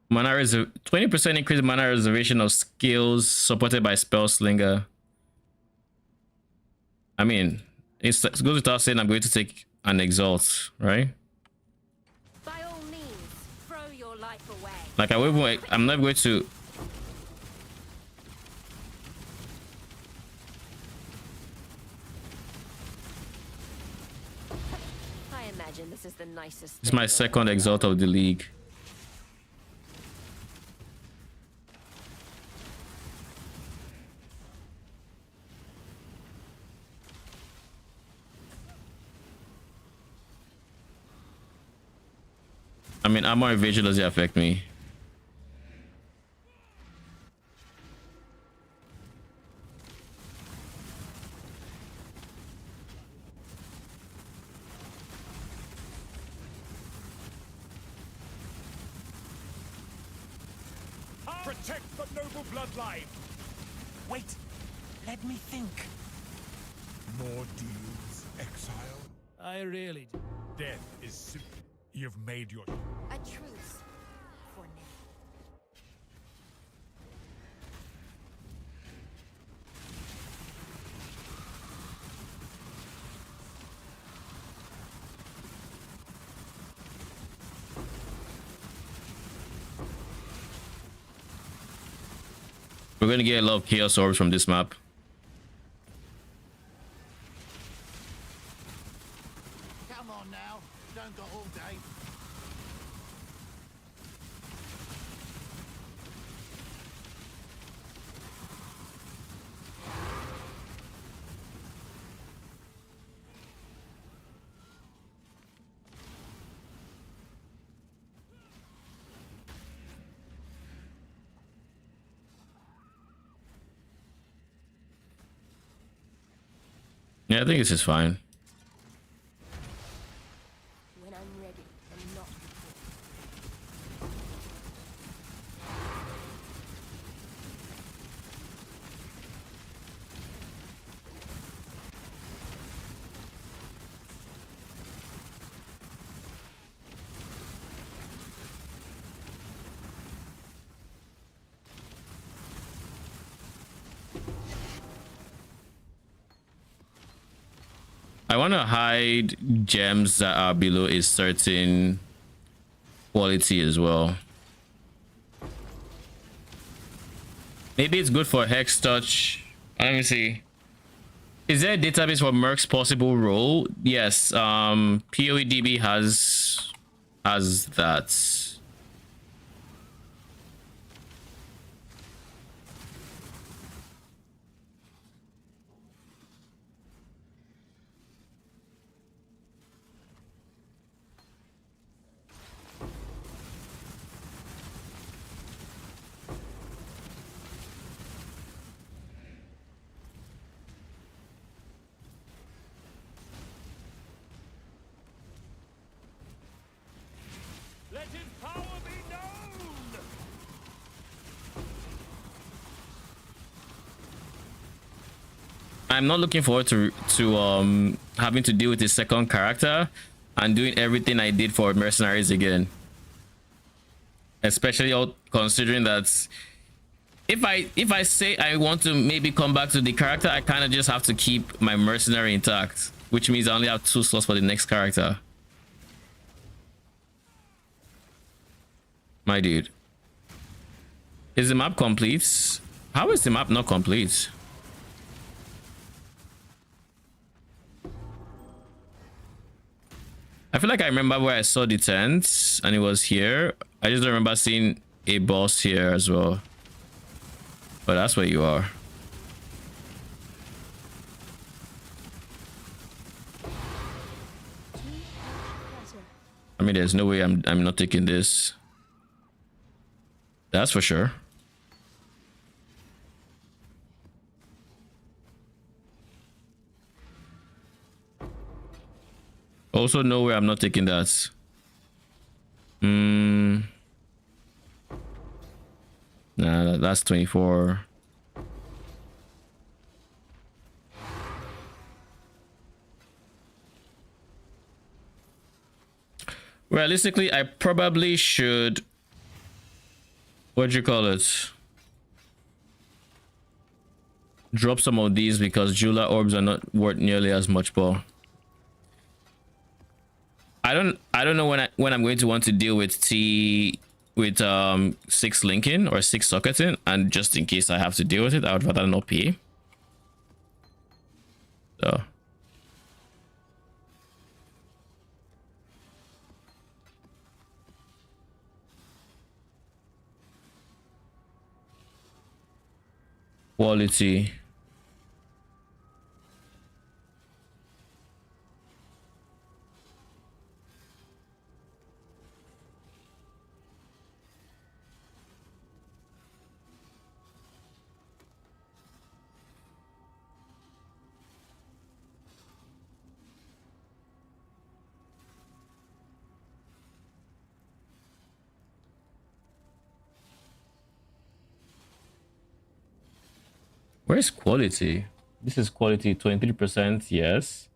Mana 20% increase mana reservation of skills supported by spell slinger. I mean, it goes without saying I'm going to take an exalt, right? By all means, throw your life away. Like I'm not going to. I imagine this is the nicest. It's my second exalt of the league. I mean, armor evasion doesn't affect me. Protect the noble bloodline. Wait, let me think. More deals, Exile? I really do. Death is simple. You've made your... A truce for now. We're gonna get a lot of chaos orbs from this map. Come on now, don't go all day. Yeah, I think this is fine. When I'm ready and not before. I want to hide gems that are below a certain quality as well. Maybe it's good for Hex Touch. Let me see. Is there a database for Merc's possible role? Yes. PoEDB has that. Let his power be known! I'm not looking forward to having to deal with a second character and doing everything I did for Mercenaries again. Especially considering that if I say I want to maybe come back to the character, I kind of just have to keep my mercenary intact, which means I only have 2 slots for the next character. My dude. Is the map complete? How is the map not complete? I feel like I remember where I saw the tent and it was here. I just don't remember seeing a boss here as well. But that's where you are. I mean, there's no way I'm not taking this. That's for sure. Also, no way I'm not taking that. Nah, that's 24. Realistically, I probably should... What'd you call it? Drop some of these because Jula orbs are not worth nearly as much, but I don't know when I'm going to want to deal with 6 linking or 6 socketing, and just in case I have to deal with it, I would rather not pay. So quality. Where's quality? This is quality 23%, yes.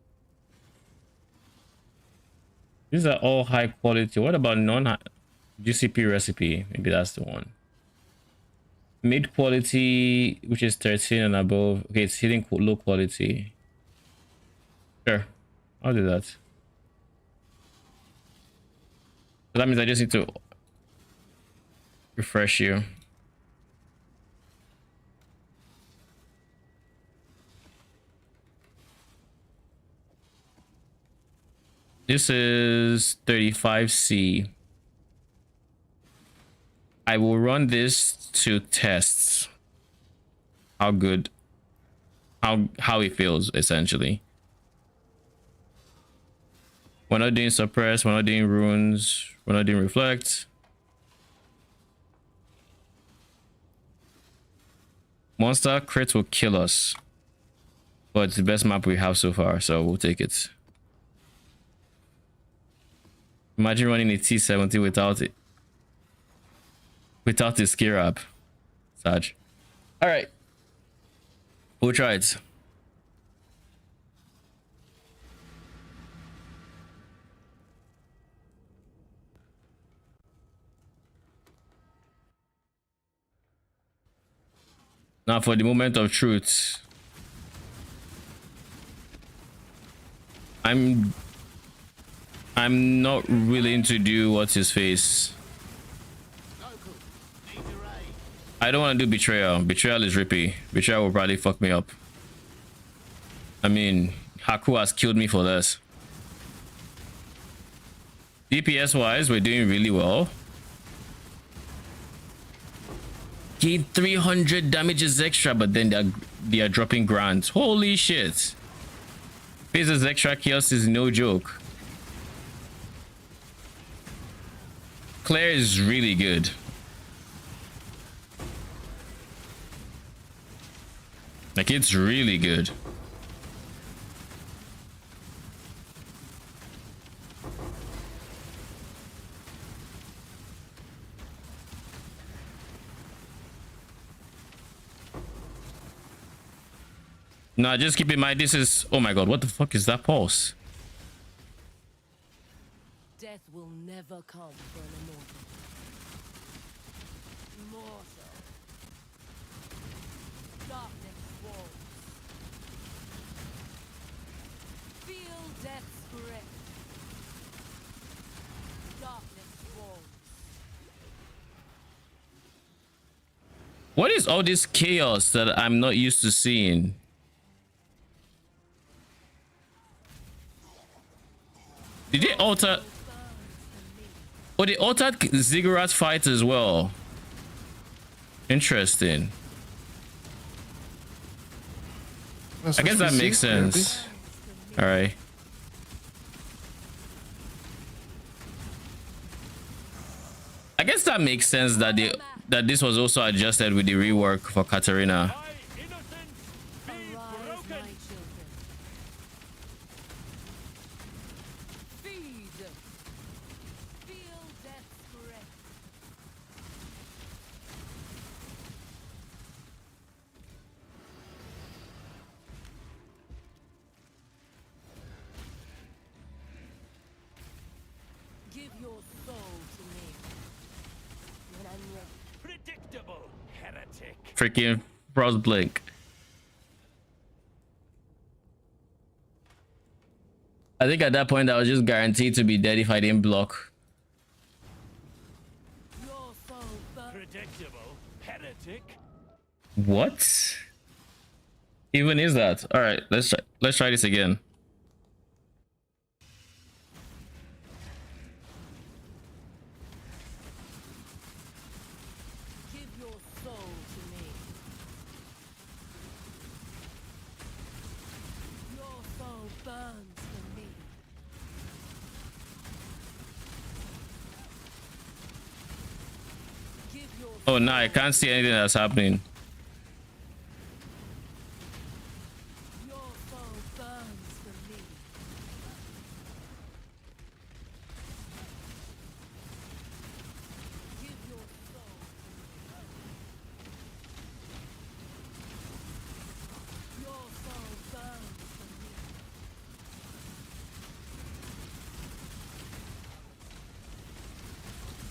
These are all high quality. What about non-high? GCP recipe? Maybe that's the one. Mid quality, which is 13 and above. Okay, it's hitting low quality. Sure, I'll do that. So that means I just need to refresh you. This is 35C. I will run this to test how good, how it feels, essentially. We're not doing suppress, we're not doing runes, we're not doing reflect. Monster crit will kill us. But it's the best map we have so far, so we'll take it. Imagine running a T70 without it. Without the skill up. Saj. Alright. We'll try it. Now for the moment of truth. I'm not willing to do what's his face. I don't want to do betrayal. Betrayal is rippy. Betrayal will probably fuck me up. I mean, Haku has killed me for this. DPS wise, we're doing really well. Gain 300 damages extra, but then they are dropping grants. Holy shit. Phases extra chaos is no joke. Claire is really good. Like, it's really good. Nah, just keep in mind this is... Oh my god, what the fuck is that pulse? Death will never come for an immortal. Immortal. Darkness walls. Feel death's grip. Darkness walls. What is all this chaos that I'm not used to seeing? Did they alter? Oh, they altered Ziggurat's fight as well. Interesting. I guess that makes sense. All right. I guess that makes sense that this was also adjusted with the rework for Katarina. Freaking Frost Blink. I think at that point I was just guaranteed to be dead if I didn't block. Predictable heretic. What even is that? All right, let's try this again. Oh no, I can't see anything that's happening.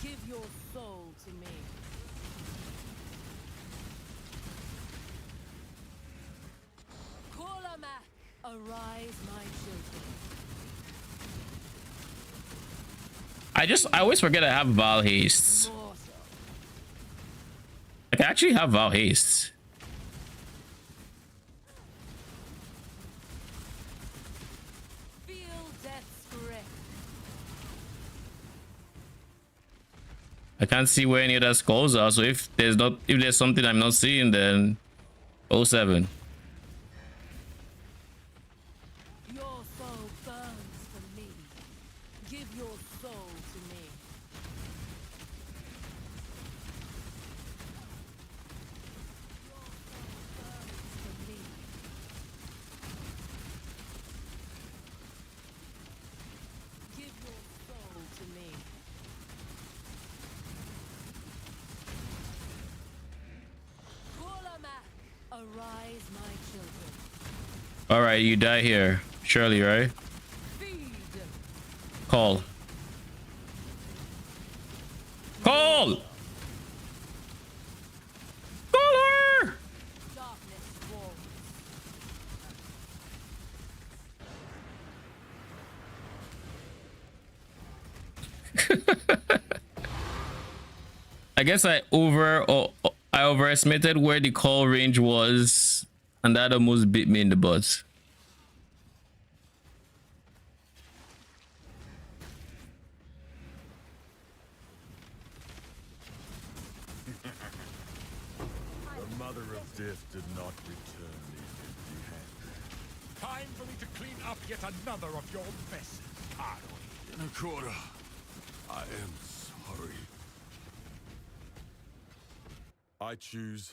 Give your soul to me. Arise, my children. I always forget I have Val Hastes. Like, I actually have Val Hastes. Feel death's grip. I can't see where any of the skulls are, so if there's something I'm not seeing, then 07. Arise, my children. All right, you die here, Shirley, right? Feed. Call. Call. Call her. Darkness falls. I guess I overestimated where the call range was, and that almost bit me in the butt. The mother of death did not return me empty-handed. Time for me to clean up yet another of your messes, Aro. Nakora, I am sorry. I choose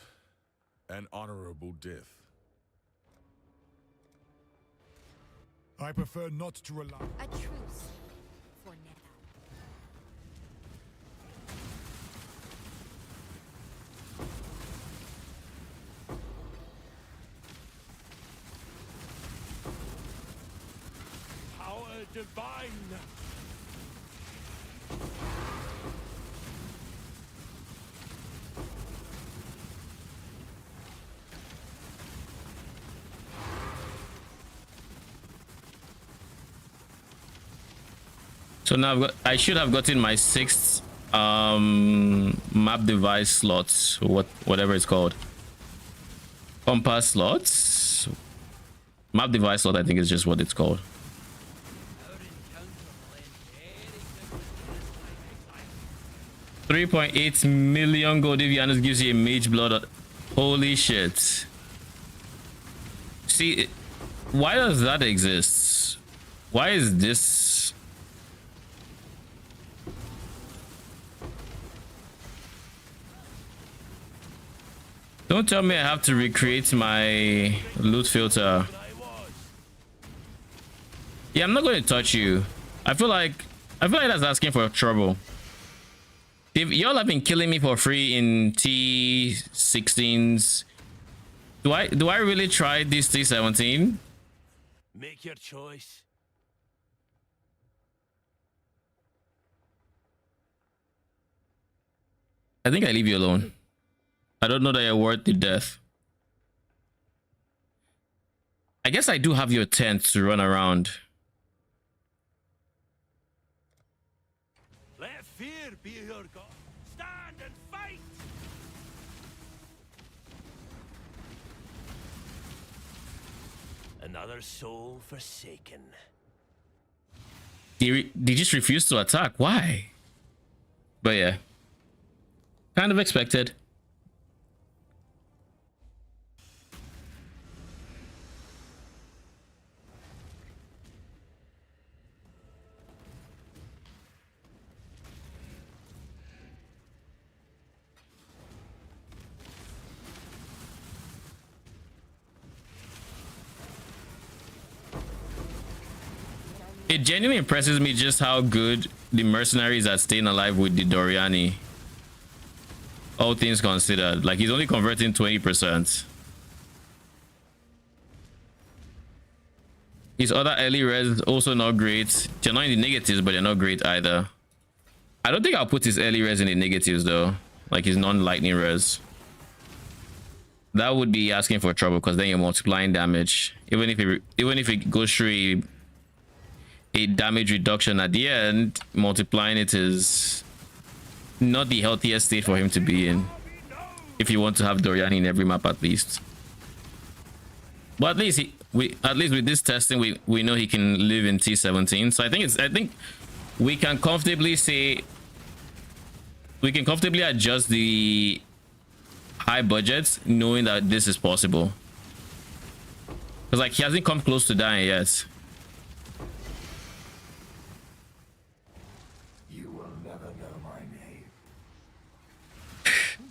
an honorable death. I prefer not to rely. A truce for now. Power divine. So now I should have gotten my 6th map device slots, whatever it's called. Compass slots. Map device slot, I think is just what it's called. 3.8 million gold if Janus gives you a mage blood. Holy shit. See, why does that exist? Why is this? Don't tell me I have to recreate my loot filter. Yeah, I'm not going to touch you. I feel like that's asking for trouble. If y'all have been killing me for free in T16s, do I really try this T17? Make your choice. I think I leave you alone. I don't know that you're worth the death. I guess I do have your tent to run around. Let fear be your god. Stand and fight. Another soul forsaken. They just refuse to attack. Why? But yeah, kind of expected. It genuinely impresses me just how good the mercenaries are staying alive with the Doryani. All things considered, like he's only converting 20%. His other early res also not great. They're not in the negatives, but they're not great either. I don't think I'll put his early res in the negatives though, like his non-lightning res. That would be asking for trouble because then you're multiplying damage. Even if it goes through a damage reduction at the end, multiplying it is not the healthiest state for him to be in if you want to have Doryani in every map at least. But at least with this testing we know he can live in T17. So I think we can comfortably say we can comfortably adjust the high budgets knowing that this is possible. Because like he hasn't come close to dying yet.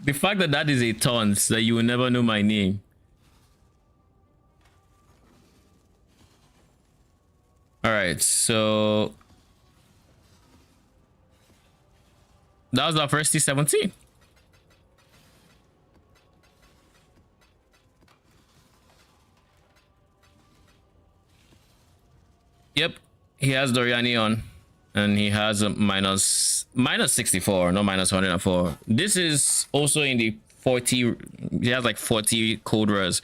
The fact that that is a taunt, that you will never know my name. All right, so that was our first T17. Yep, he has Doryani on, and he has a minus 64, not minus 104. This is also in the 40. He has like 40 cold rares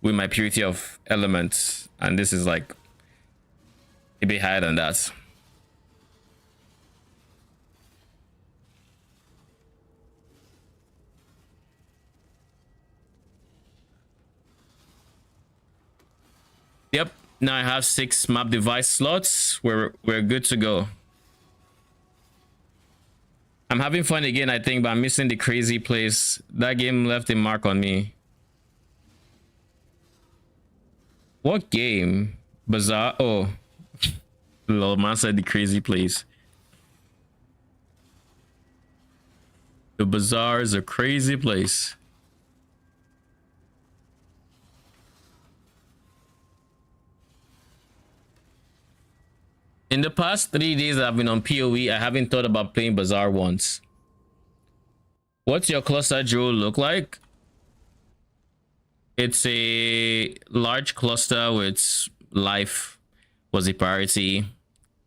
with my purity of elements, and this is like a bit higher than that. Yep. Now I have 6 map device slots. We're good to go. I'm having fun again, I think, but I'm missing the crazy place. That game left a mark on me. What game? Bazaar? Oh. Lol, man said the crazy place. The bazaar is a crazy place. In the past 3 days I've been on PoE, I haven't thought about playing Bazaar once. What's your cluster jewel look like? It's a large cluster with life was a priority.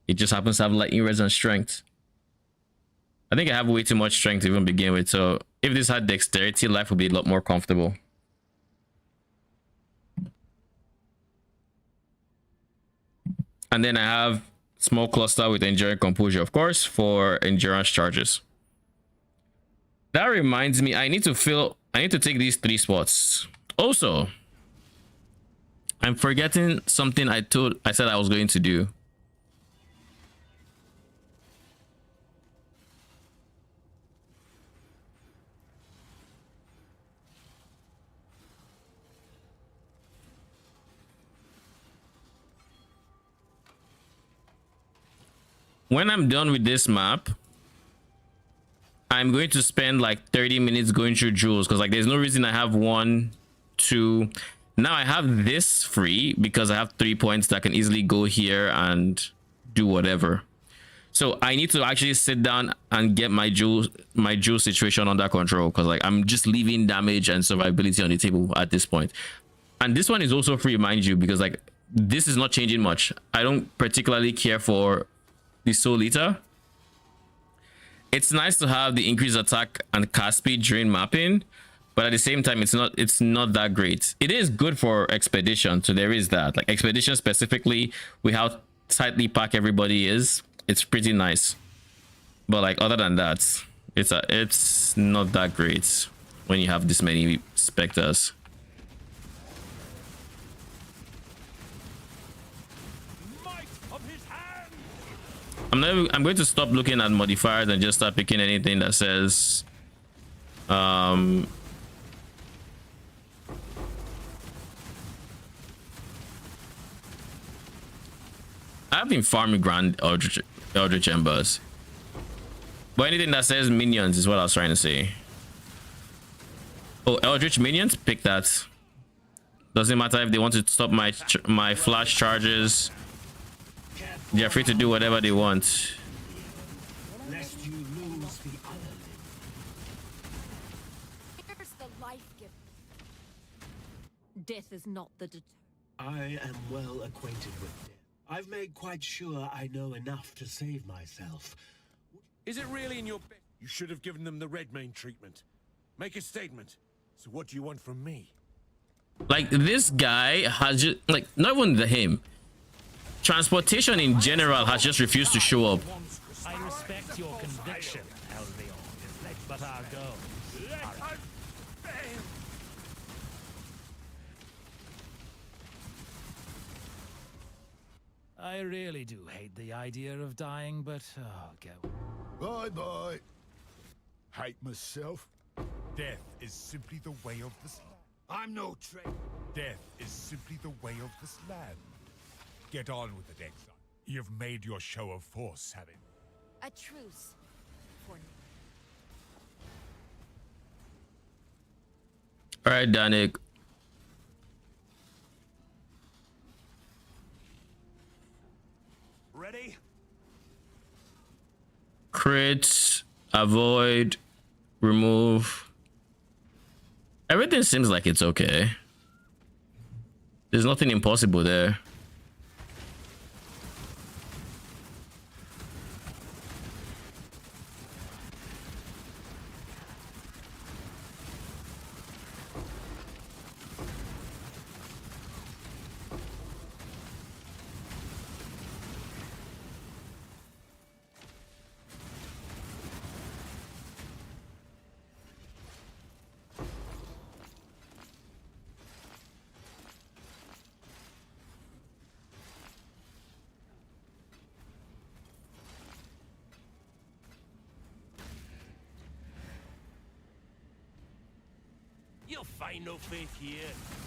It just happens to have lightning res and strength. I think I have way too much strength to even begin with, so if this had dexterity, life would be a lot more comfortable. And then I have small cluster with enduring composure, of course, for endurance charges. That reminds me, I need to take these 3 spots. Also, I'm forgetting something I said I was going to do. When I'm done with this map, I'm going to spend like 30 minutes going through jewels, because like there's no reason I have 1, 2. Now I have this free because I have 3 points that can easily go here and do whatever. So I need to actually sit down and get my jewel situation under control, because like I'm just leaving damage and survivability on the table at this point. And this one is also free, mind you, because like this is not changing much. I don't particularly care for the Soul Eater. It's nice to have the increased attack and cast speed during mapping, but at the same time it's not that great. It is good for expedition, so there is that. Like expedition specifically, with how tightly packed everybody is, it's pretty nice. But like other than that, it's not that great when you have this many specters. I'm going to stop looking at modifiers and just start picking anything that says I've been farming grand Eldritch Embers, but anything that says minions is what I was trying to say. Oh, Eldritch minions, pick that. Doesn't matter if they want to stop my flash charges. They're free to do whatever they want. Lest you lose the other. Here's the life giver. Death is not the I am well acquainted with death. I've made quite sure I know enough to save myself. Is it really in your best? You should have given them the Redmayne treatment. Make a statement. So what do you want from me? Like this guy has just like not even him. Transportation in general has just refused to show up. I respect your conviction, Elvion, but I'll go. I really do hate the idea of dying, but oh, go. Bye-bye. Hate myself? Death is simply the way of this land. I'm no traitor. Death is simply the way of this land. Get on with it, Exile. You've made your show of force, have it? A truce. For All right, Danik. Ready? Crit, avoid, remove. Everything seems like it's okay. There's nothing impossible there. You'll find no faith here.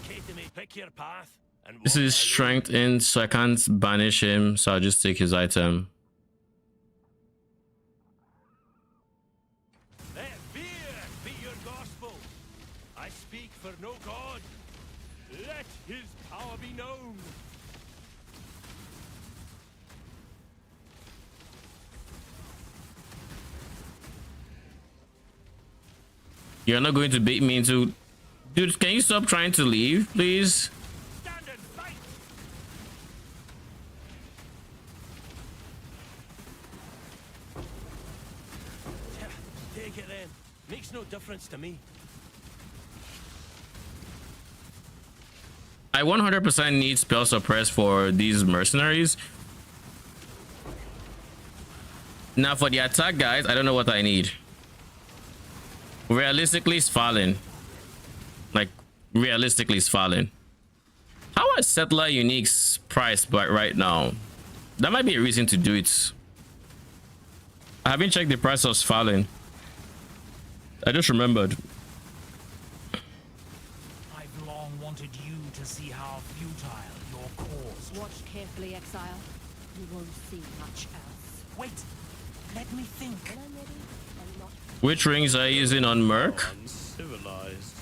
Katamate, pick your path. And This is strength in, so I can't banish him, so I'll just take his item. Let fear be your gospel. I speak for no god. Let his power be known. You're not going to bait me into... Dude, can you stop trying to leave, please? Stand and fight. Take it then. Makes no difference to me. I 100% need spell suppress for these mercenaries. Now for the attack guys, I don't know what I need. Realistically, it's falling. Like, realistically, it's falling. How are settler uniques priced right now? That might be a reason to do it. I haven't checked the price of falling. I just remembered. I've long wanted you to see how futile your cause. Watch carefully, Exile. You won't see much else. Wait, let me think. When I'm ready, I'm not. Which rings are you using on Merc? Uncivilized.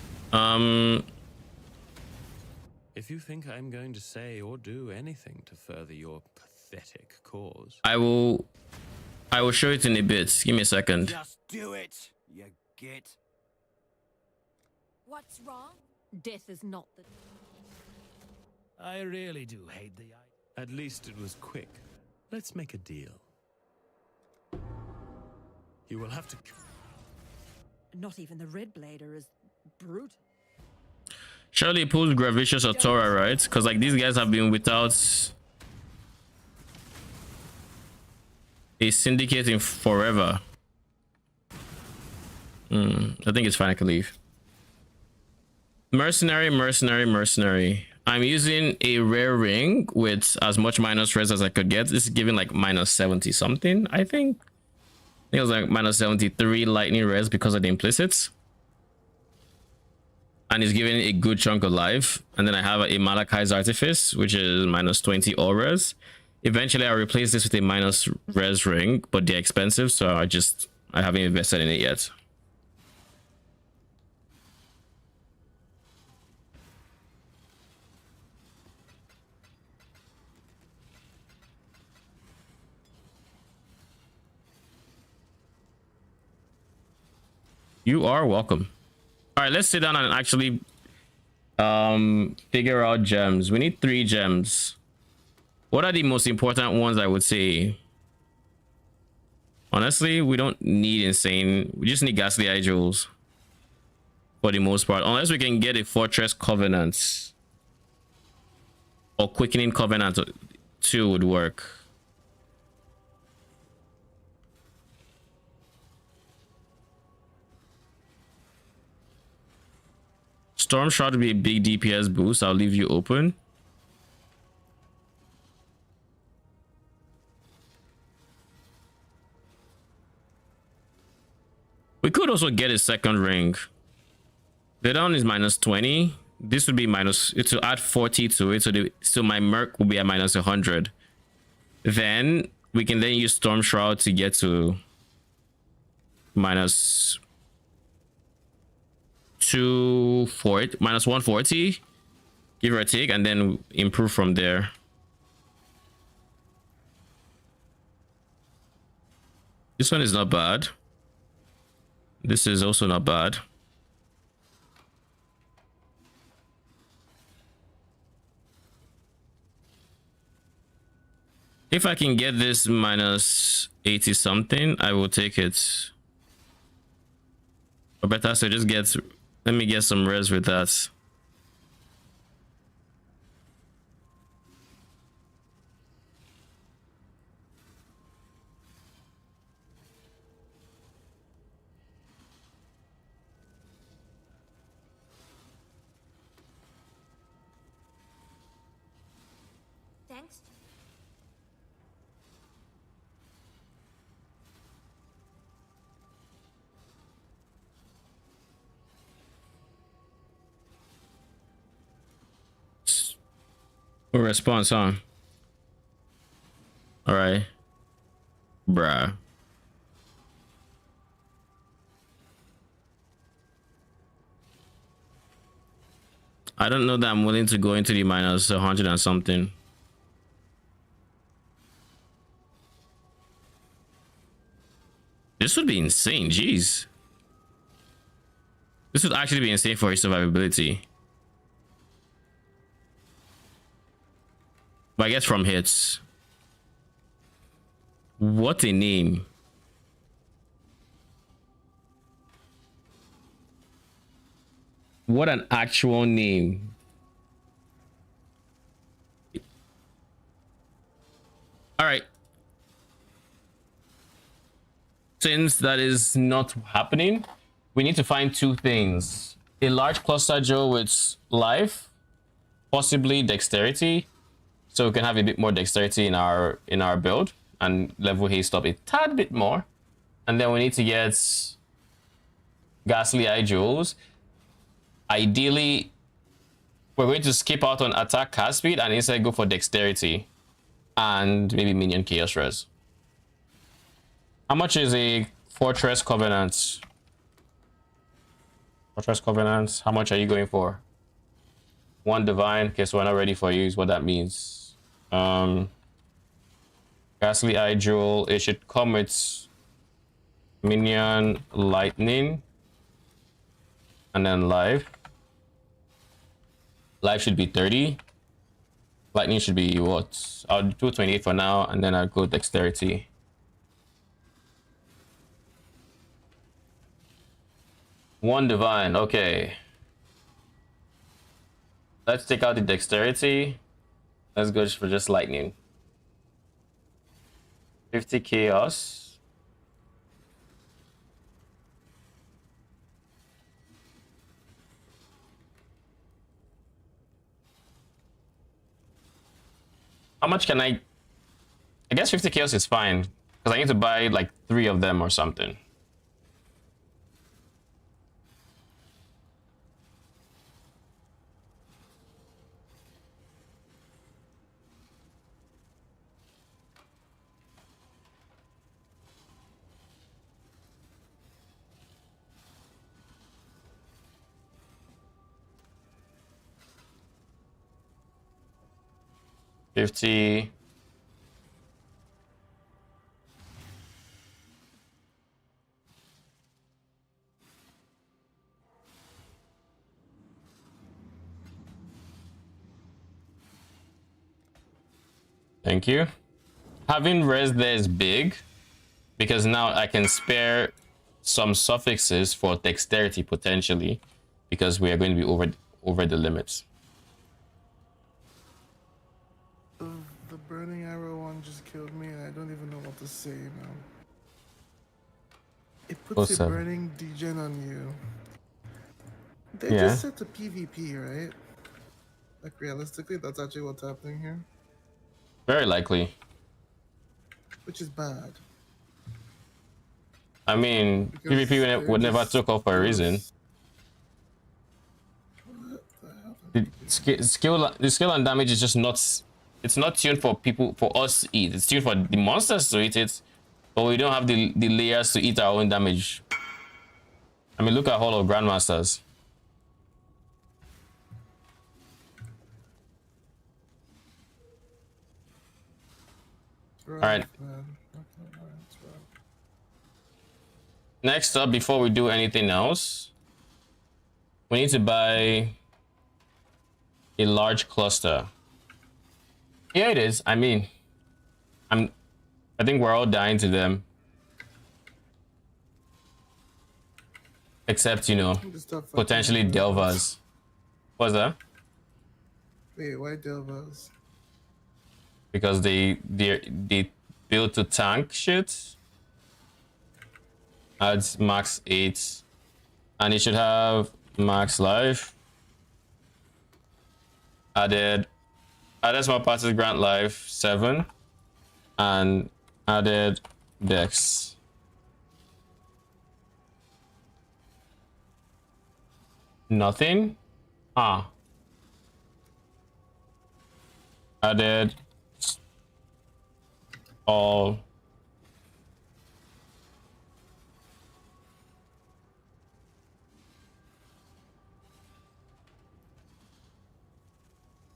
If you think I'm going to say or do anything to further your pathetic cause, I will show it in a bit. Give me a second. Just do it, you git. What's wrong? Death is not the. I really do hate the idea. at least it was quick. Let's make a deal. You will have to... Not even the Red Blader is brute. Surely it pulls Gravicious or Tora, right? Because like these guys have been without a syndicate in forever. I think it's fine. I can leave. Mercenary. I'm using a rare ring with as much minus res as I could get. This is giving like minus 70 something, I think. It was like minus 73 lightning res because of the implicits. And it's giving a good chunk of life. And then I have a Malachi's Artifice, which is minus 20 all res. Eventually I'll replace this with a minus res ring, but they're expensive, so I haven't invested in it yet. You are welcome. All right, let's sit down and actually figure out gems. We need 3 gems. What are the most important ones? I would say, honestly, we don't need insane. We just need ghastly eye jewels for the most part, unless we can get a Fortress Covenant or Quickening Covenant 2 would work. Storm Shot would be a big DPS boost. I'll leave you open. We could also get a second ring. The down is minus 20. This would be minus, it will add 40 to it. So my Merc will be at minus 100. Then we can then use Storm Shroud to get to minus 240, minus 140, give or take, and then improve from there. This one is not bad. This is also not bad. If I can get this minus 80 something, I will take it. Or better, so just get, let me get some res with that. Thanks. No response, huh? All right, bruh. I don't know that I'm willing to go into the minus 100 and something. This would be insane, jeez. This would actually be insane for his survivability. But I guess from hits. What a name. What an actual name. All right. Since that is not happening, we need to find two things. A large cluster Joe with life, possibly dexterity, so we can have a bit more dexterity in our build and level haste up a tad bit more. And then we need to get ghastly eye jewels. Ideally, we're going to skip out on attack cast speed and instead go for dexterity and maybe minion chaos res. How much is a Fortress Covenant? Fortress Covenant, how much are you going for? 1 divine. Okay, so we're not ready for you is what that means. Ghastly Eye Jewel, it should come with minion lightning and then life. Life should be 30. Lightning should be what? I'll do 28 for now and then I'll go dexterity. One divine, okay. Let's take out the dexterity. Let's go for just lightning. 50 chaos. How much can I guess 50 chaos is fine because I need to buy like 3 of them or something. $50. Thank you. Having res there is big because now I can spare some suffixes for dexterity potentially because we are going to be over the limits. The burning arrow one just killed me and I don't even know what to say now. It puts a burning degen on you. They just set to PvP, right? Like realistically, that's actually what's happening here. Very likely. Which is bad. I mean, because PvP would never took off for a reason. The skill and damage is just not. It's not tuned for people, for us to eat. It's tuned for the monsters to eat it, but we don't have the layers to eat our own damage. I mean, look at Hall of Grandmasters. All right. Next up, before we do anything else, we need to buy a large cluster. Yeah, it is. I mean, I think we're all dying to them. Except, you know, potentially Delvas. What's that? Wait, why Delvas? Because they build to tank shit. Adds max 8. And it should have max life. Added small parties grant life 7. And added dex. Nothing? Ah. Added all.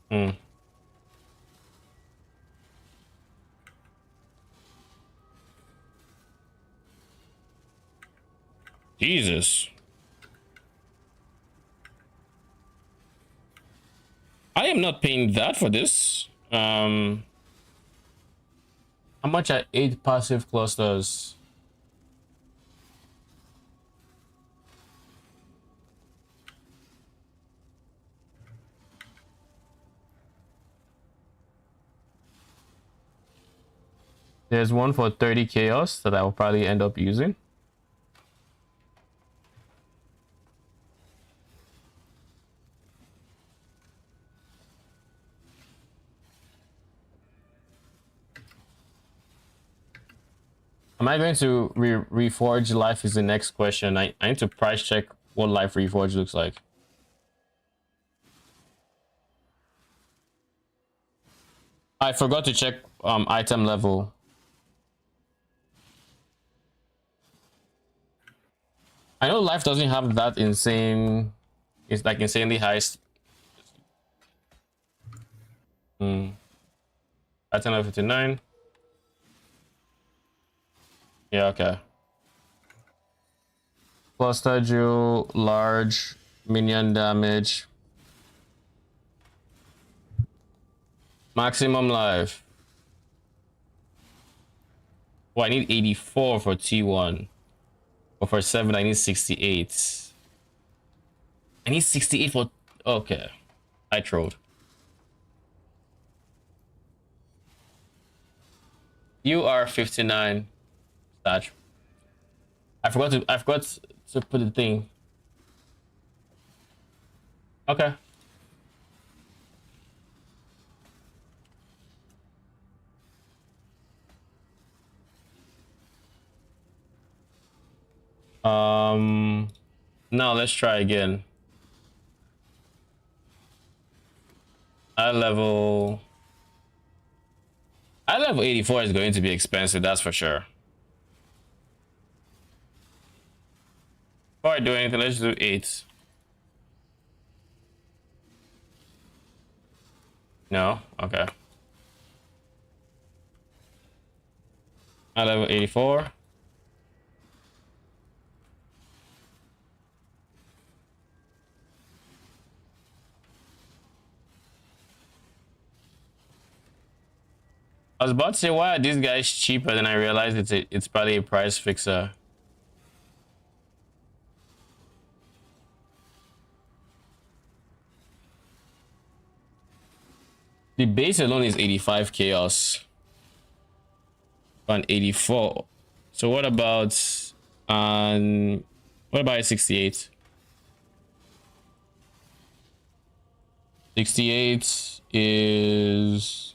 Hmm. Jesus. I am not paying that for this. How much are 8 passive clusters? There's one for 30 chaos that I will probably end up using. Am I going to reforge life is the next question. I need to price check what life reforge looks like. I forgot to check item level. I know life doesn't have that insane. It's like insanely high. Item level 59. Yeah, okay. Cluster jewel, large, minion damage. Maximum life. Oh, I need 84 for T1. But for 7, I need 68. I need 68 for... Okay. I trolled. You are 59. Stat. I forgot to put the thing. Okay. Now let's try again. I level 84 is going to be expensive, that's for sure. Before I do anything, let's do 8. No? Okay. I level 84. I was about to say, why are these guys cheaper? Then I realized it's probably a price fixer. The base alone is 85 chaos. On 84. So what about 68? 68 is...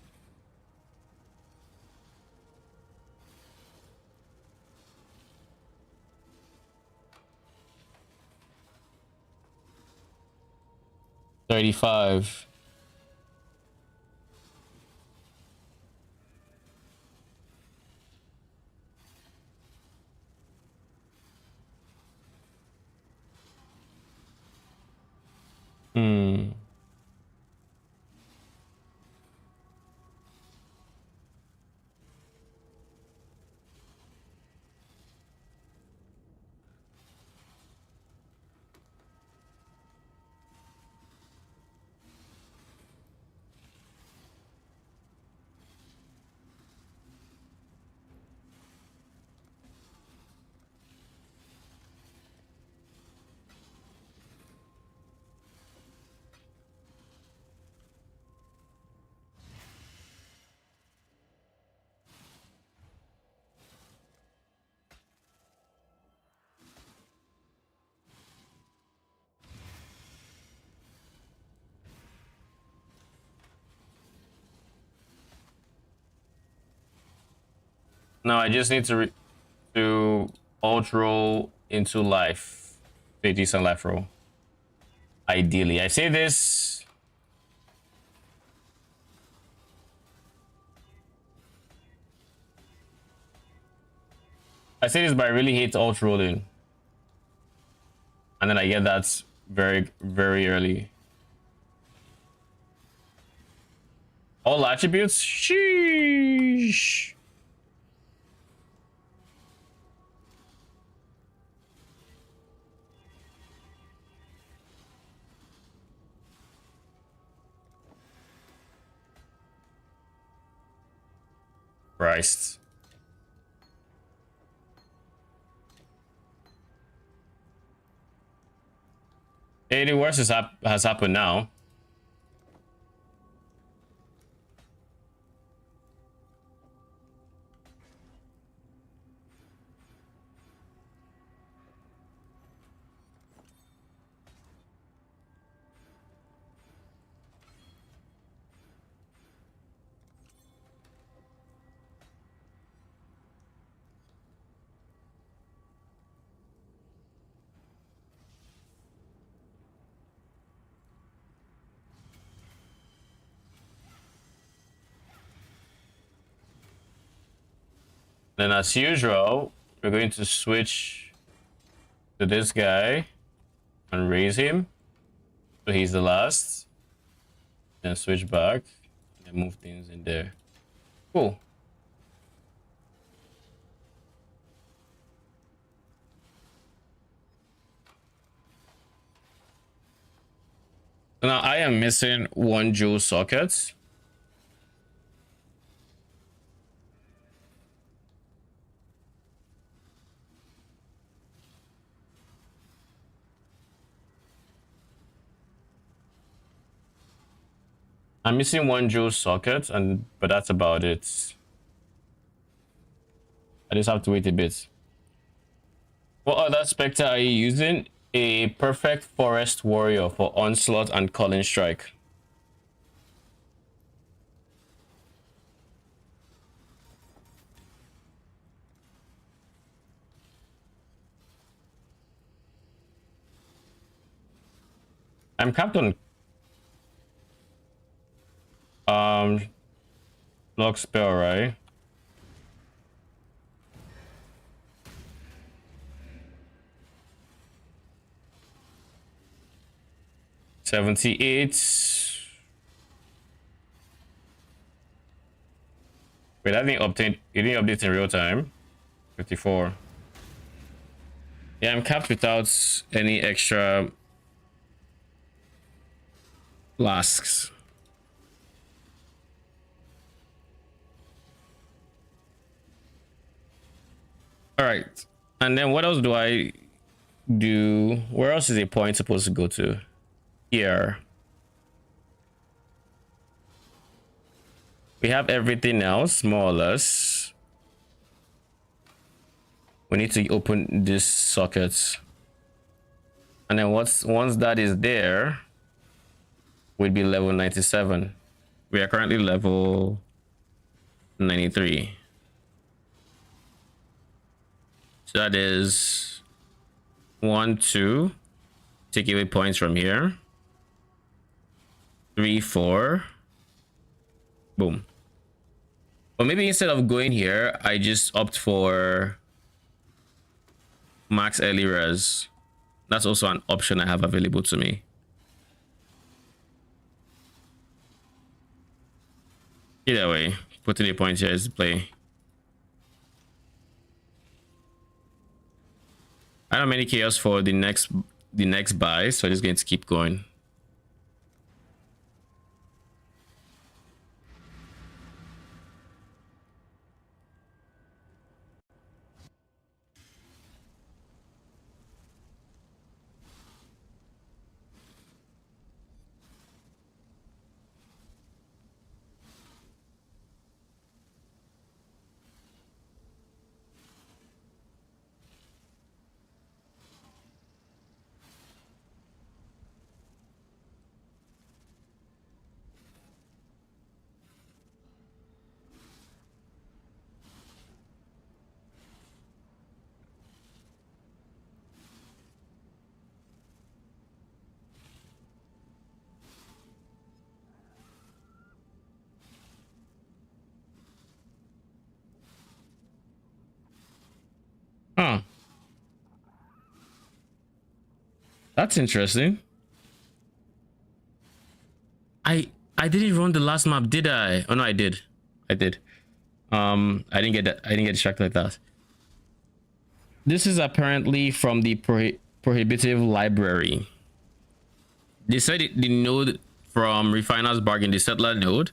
$35. No, I just need to alt roll into life. A decent life roll. Ideally, I say this. I say this, but I really hate alt rolling. And then I get that very, very early. All attributes? Sheesh. Christ. Hey, the worst has happened now. Then as usual, we're going to switch to this guy and raise him. So he's the last. Then switch back and move things in there. Cool. So now I am missing one jewel socket. I'm missing one jewel socket, but that's about it. I just have to wait a bit. What other spectre are you using? A perfect forest warrior for onslaught and calling strike. I'm capped on block spell, right? $78. Wait, I didn't update. It didn't update in real time. 54. Yeah, I'm capped without any extra flasks. All right, and then what else do I do? Where else is a point supposed to go to? Here. We have everything else, more or less. We need to open this socket. And then once that is there, we'd be level 97. We are currently level 93. So that is 1, 2. Take away points from here. 3, 4. Boom. Or maybe instead of going here, I just opt for max early res. That's also an option I have available to me. Either way, putting a point here is play. I don't have many chaos for the next buy, so I'm just going to keep going. That's interesting. I didn't run the last map, did I? Oh no, I did. I did. I didn't get that. I didn't get distracted like that. This is apparently from the prohibitive library. They said the node from Refiner's Bargain, the settler node,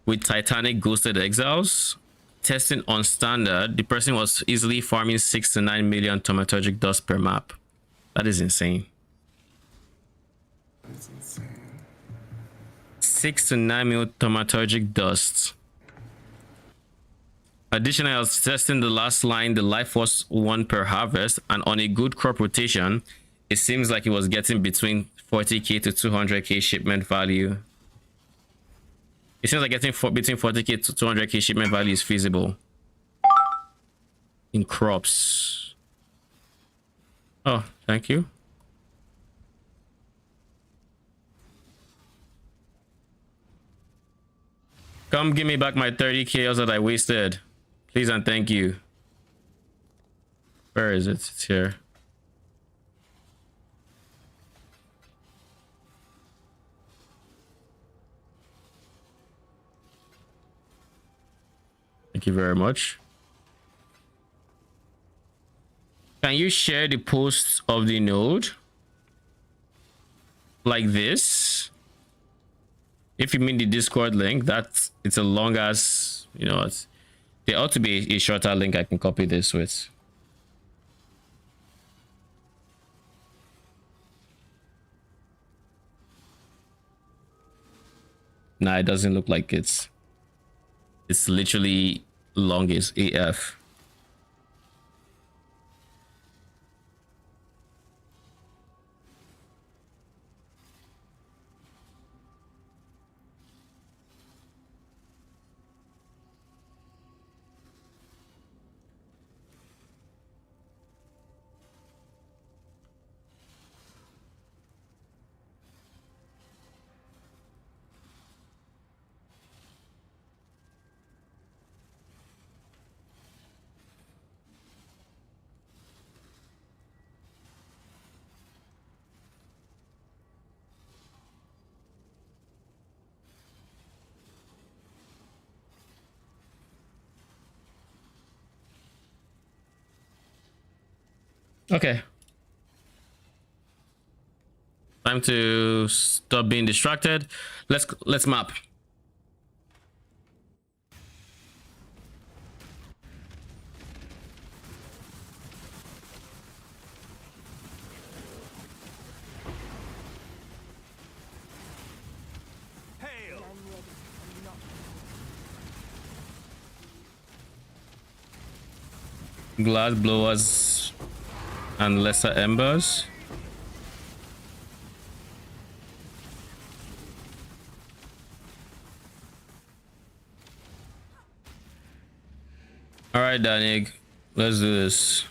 with Titanic ghosted exiles. Testing on standard, the person was easily farming 6 to 9 million thaumaturgic dust per map. That is insane. That's insane. 6 to 9 million thaumaturgic dust. Additionally, I was testing the last line, the life force 1 per harvest, and on a good crop rotation, it seems like it was getting between 40k to 200k shipment value. It seems like getting between 40k to 200k shipment value is feasible in crops. Oh, thank you. Come give me back my 30k that I wasted. Please and thank you. Where is it? It's here. Thank you very much. Can you share the posts of the node? Like this? If you mean the Discord link, it's a long ass, you know, there ought to be a shorter link I can copy this with. Nah, it doesn't look like it's literally long as AF. Okay. Time to stop being distracted. Let's map. Glass blowers and lesser embers. All right, Danig, let's do this.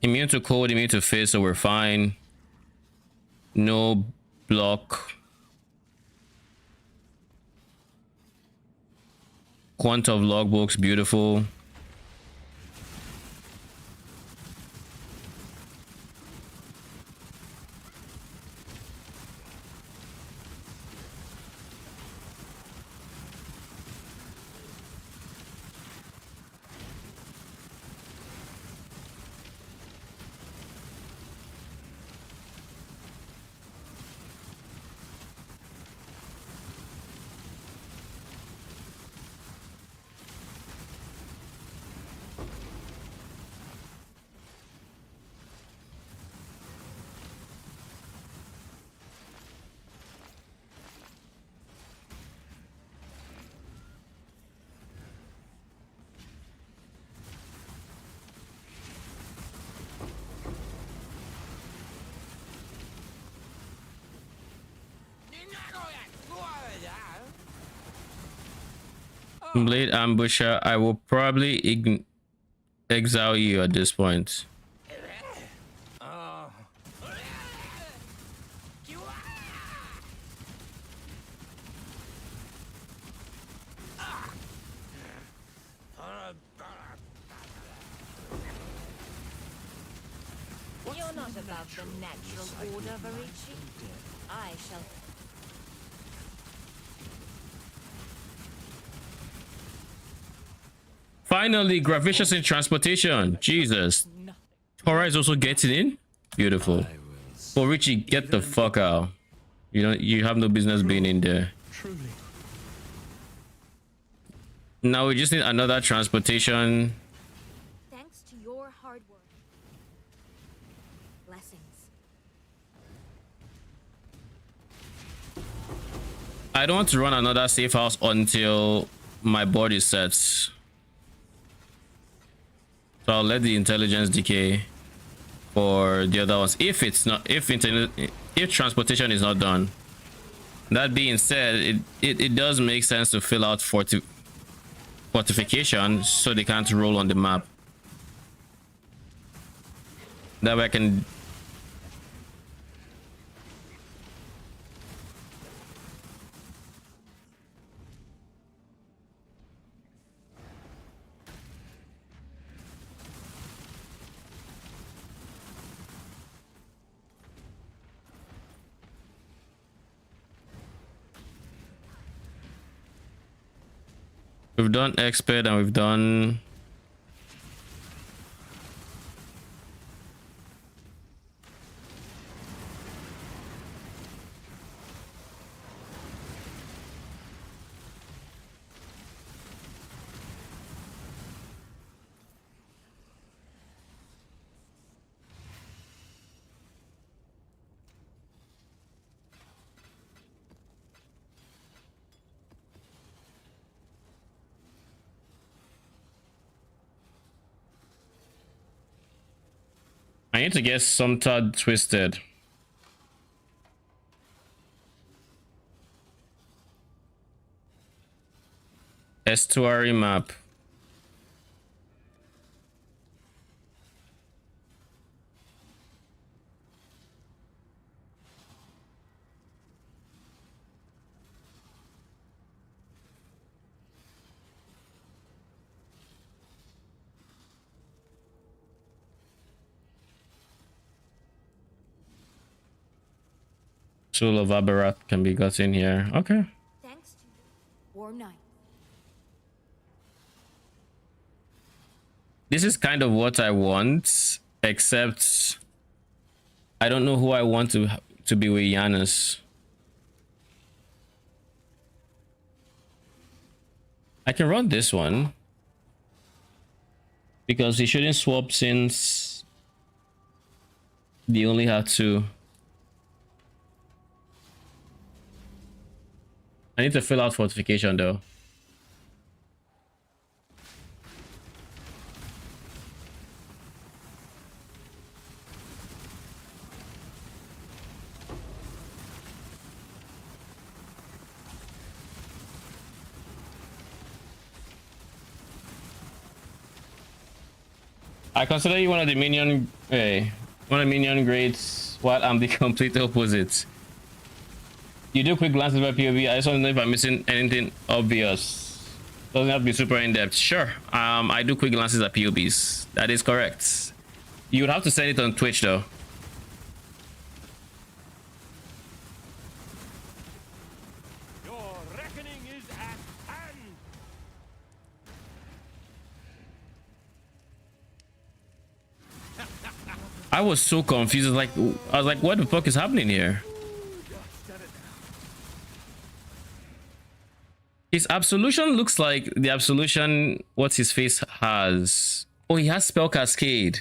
Immune to cold, immune to face, so we're fine. No block. Quant of logbooks, beautiful. Blade Ambusher, I will probably exile you at this point. You're not above the natural order, Varici. I shall... Finally, Gravicious in transportation. Jesus. Tora is also getting in. Beautiful. Oh, Richie, get the fuck out. You have no business being in there. Truly. Now we just need another transportation. Thanks to your hard work. Blessings. I don't want to run another safe house until my board is set. So I'll let the intelligence decay for the other ones if transportation is not done. That being said, it does make sense to fill out fortification so they can't roll on the map. That way I can... We've done expert and we've done... I need to get some Todd twisted. Estuary map. Soul of Aberat can be got in here. Okay. Thanks to War Night. This is kind of what I want, except I don't know who I want to be with Giannis. I can run this one because he shouldn't swap since they only have two. I need to fill out fortification though. I consider you one of the minion grades while I'm the complete opposite. You do quick glances by POV. I just want to know if I'm missing anything obvious. Doesn't have to be super in-depth. Sure. I do quick glances at POVs. That is correct. You would have to send it on Twitch though. Your reckoning is at hand. I was so confused. I was like, what the fuck is happening here? His absolution looks like the absolution what his face has. Oh, he has spell cascade.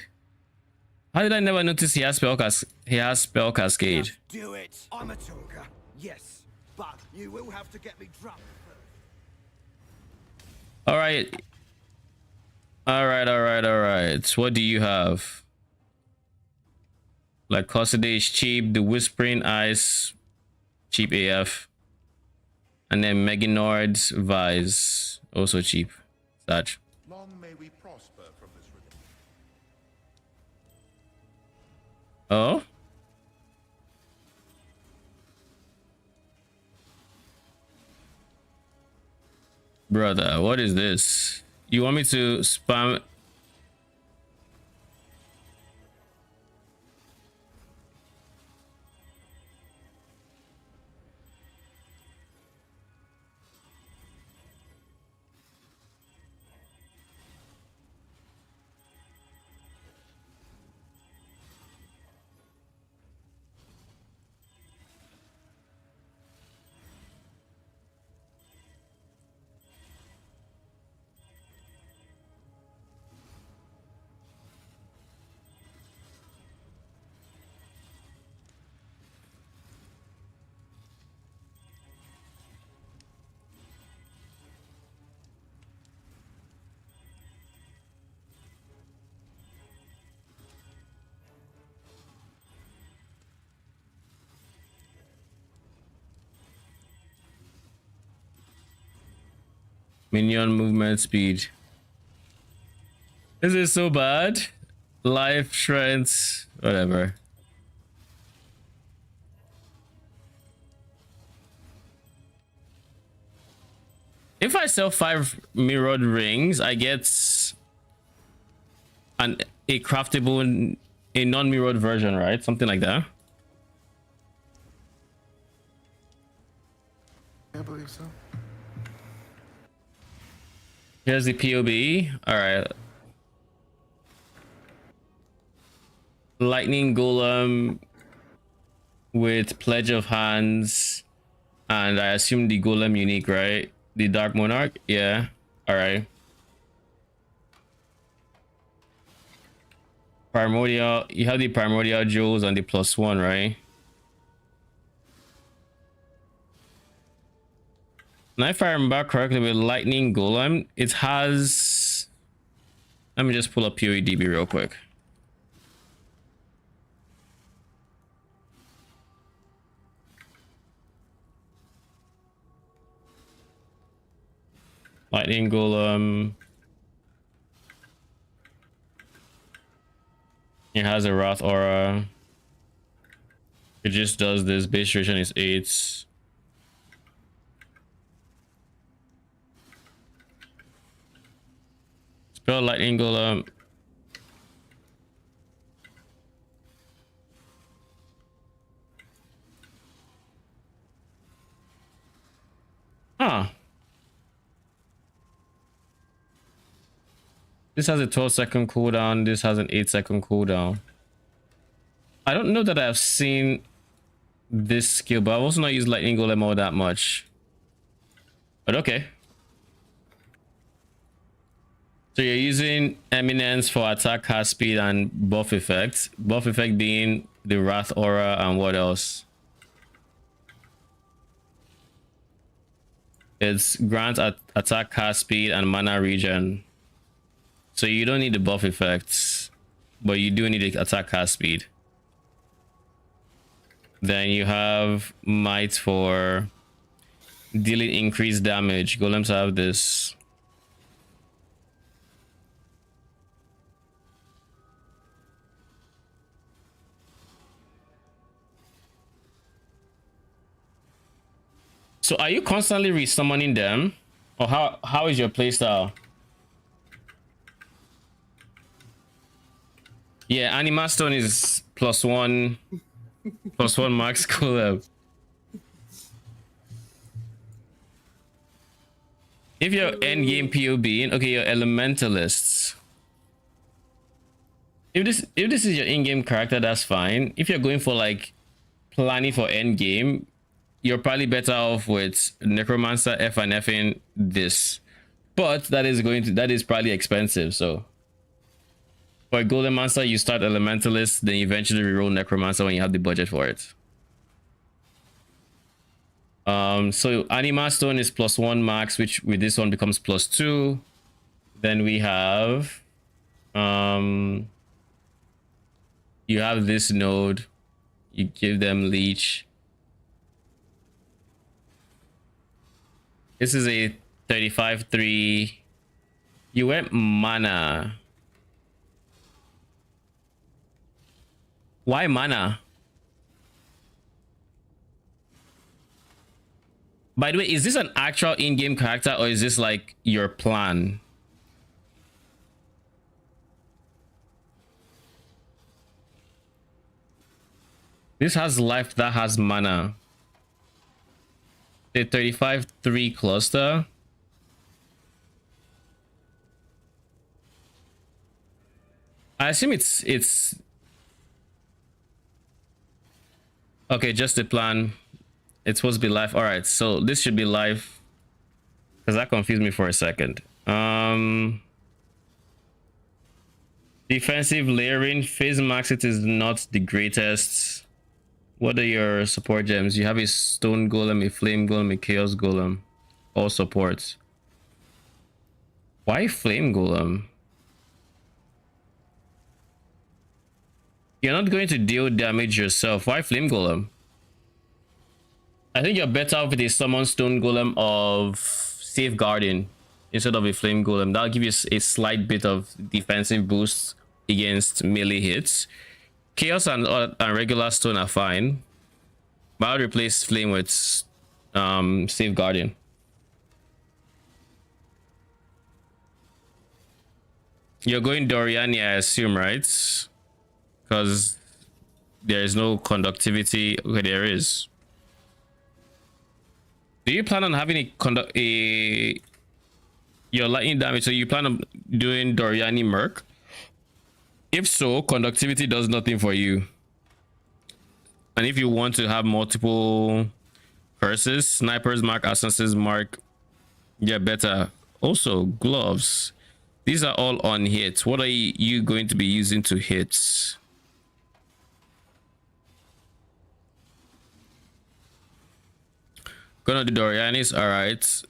How did I never notice he has spell cascade? Just do it. I'm a talker. Yes, but you will have to get me drunk first. All right. What do you have? Like Cossaday is cheap. The Whispering Eyes, cheap AF. And then Meginord's Vise, also cheap. Such. Long may we prosper from this riddle. Oh? Brother, what is this? You want me to spam? Minion movement speed. Is it so bad? Life, strength, whatever. If I sell 5 mirrored rings, I get a craftable, a non-mirrored version, right? Something like that. I believe so. Here's the POB. All right. Lightning Golem with Pledge of Hands, and I assume the Golem unique, right? The Dark Monarch, yeah. All right. Primordial, you have the Primordial Jewels and the +1, right? Now, if I remember correctly, with Lightning Golem, it has. Let me just pull up PoEDB real quick. Lightning Golem. It has a Wrath Aura. It just does this. Base duration is 8. Spell Lightning Golem. Huh. This has a 12-second cooldown. This has an 8-second cooldown. I don't know that I've seen this skill, but I've also not used Lightning Golem all that much. But okay. So you're using Eminence for attack, cast speed, and buff effect. Buff effect being the Wrath Aura, and what else? It's grant attack, cast speed, and mana regen. So you don't need the buff effects, but you do need the attack, cast speed. Then you have Might for dealing increased damage. Golems have this. So are you constantly resummoning them? Or how is your playstyle? Yeah, Anima Stone is +1 max golem. If you're endgame POB, okay, you're elementalists. If this is your in-game character, that's fine. If you're going for like planning for endgame, you're probably better off with Necromancer, F and F in this. But that is probably expensive, so for a Golden Monster, you start Elementalist, then you eventually reroll Necromancer when you have the budget for it. So Anima Stone is +1 max, which with this one becomes +2. Then we have you have this node. You give them Leech. This is a 35-3. You went mana. Why mana? By the way, is this an actual in-game character or is this like your plan? This has life, that has mana. The 35-3 cluster. I assume it's okay, just the plan. It's supposed to be life. All right, so this should be life, because that confused me for a second. Defensive layering, phase max, it is not the greatest. What are your support gems? You have a stone golem, a flame golem, a chaos golem, all supports. Why flame golem? You're not going to deal damage yourself. Why flame golem? I think you're better off with a summon stone golem of safeguarding. instead of a flame golem. That'll give you a slight bit of defensive boost against melee hits. Chaos and regular stone are fine, but I'll replace flame with safeguarding. You're going Doryani, I assume, right? Because there is no conductivity. Okay, there is. Do you plan on having your lightning damage? So you plan on doing Doryani Merc? If so, conductivity does nothing for you. And if you want to have multiple curses, Sniper's Mark, Assassin's Mark, yeah, better. Also, gloves. These are all on hits. What are you going to be using to hits? Gonna do Doryani's, alright.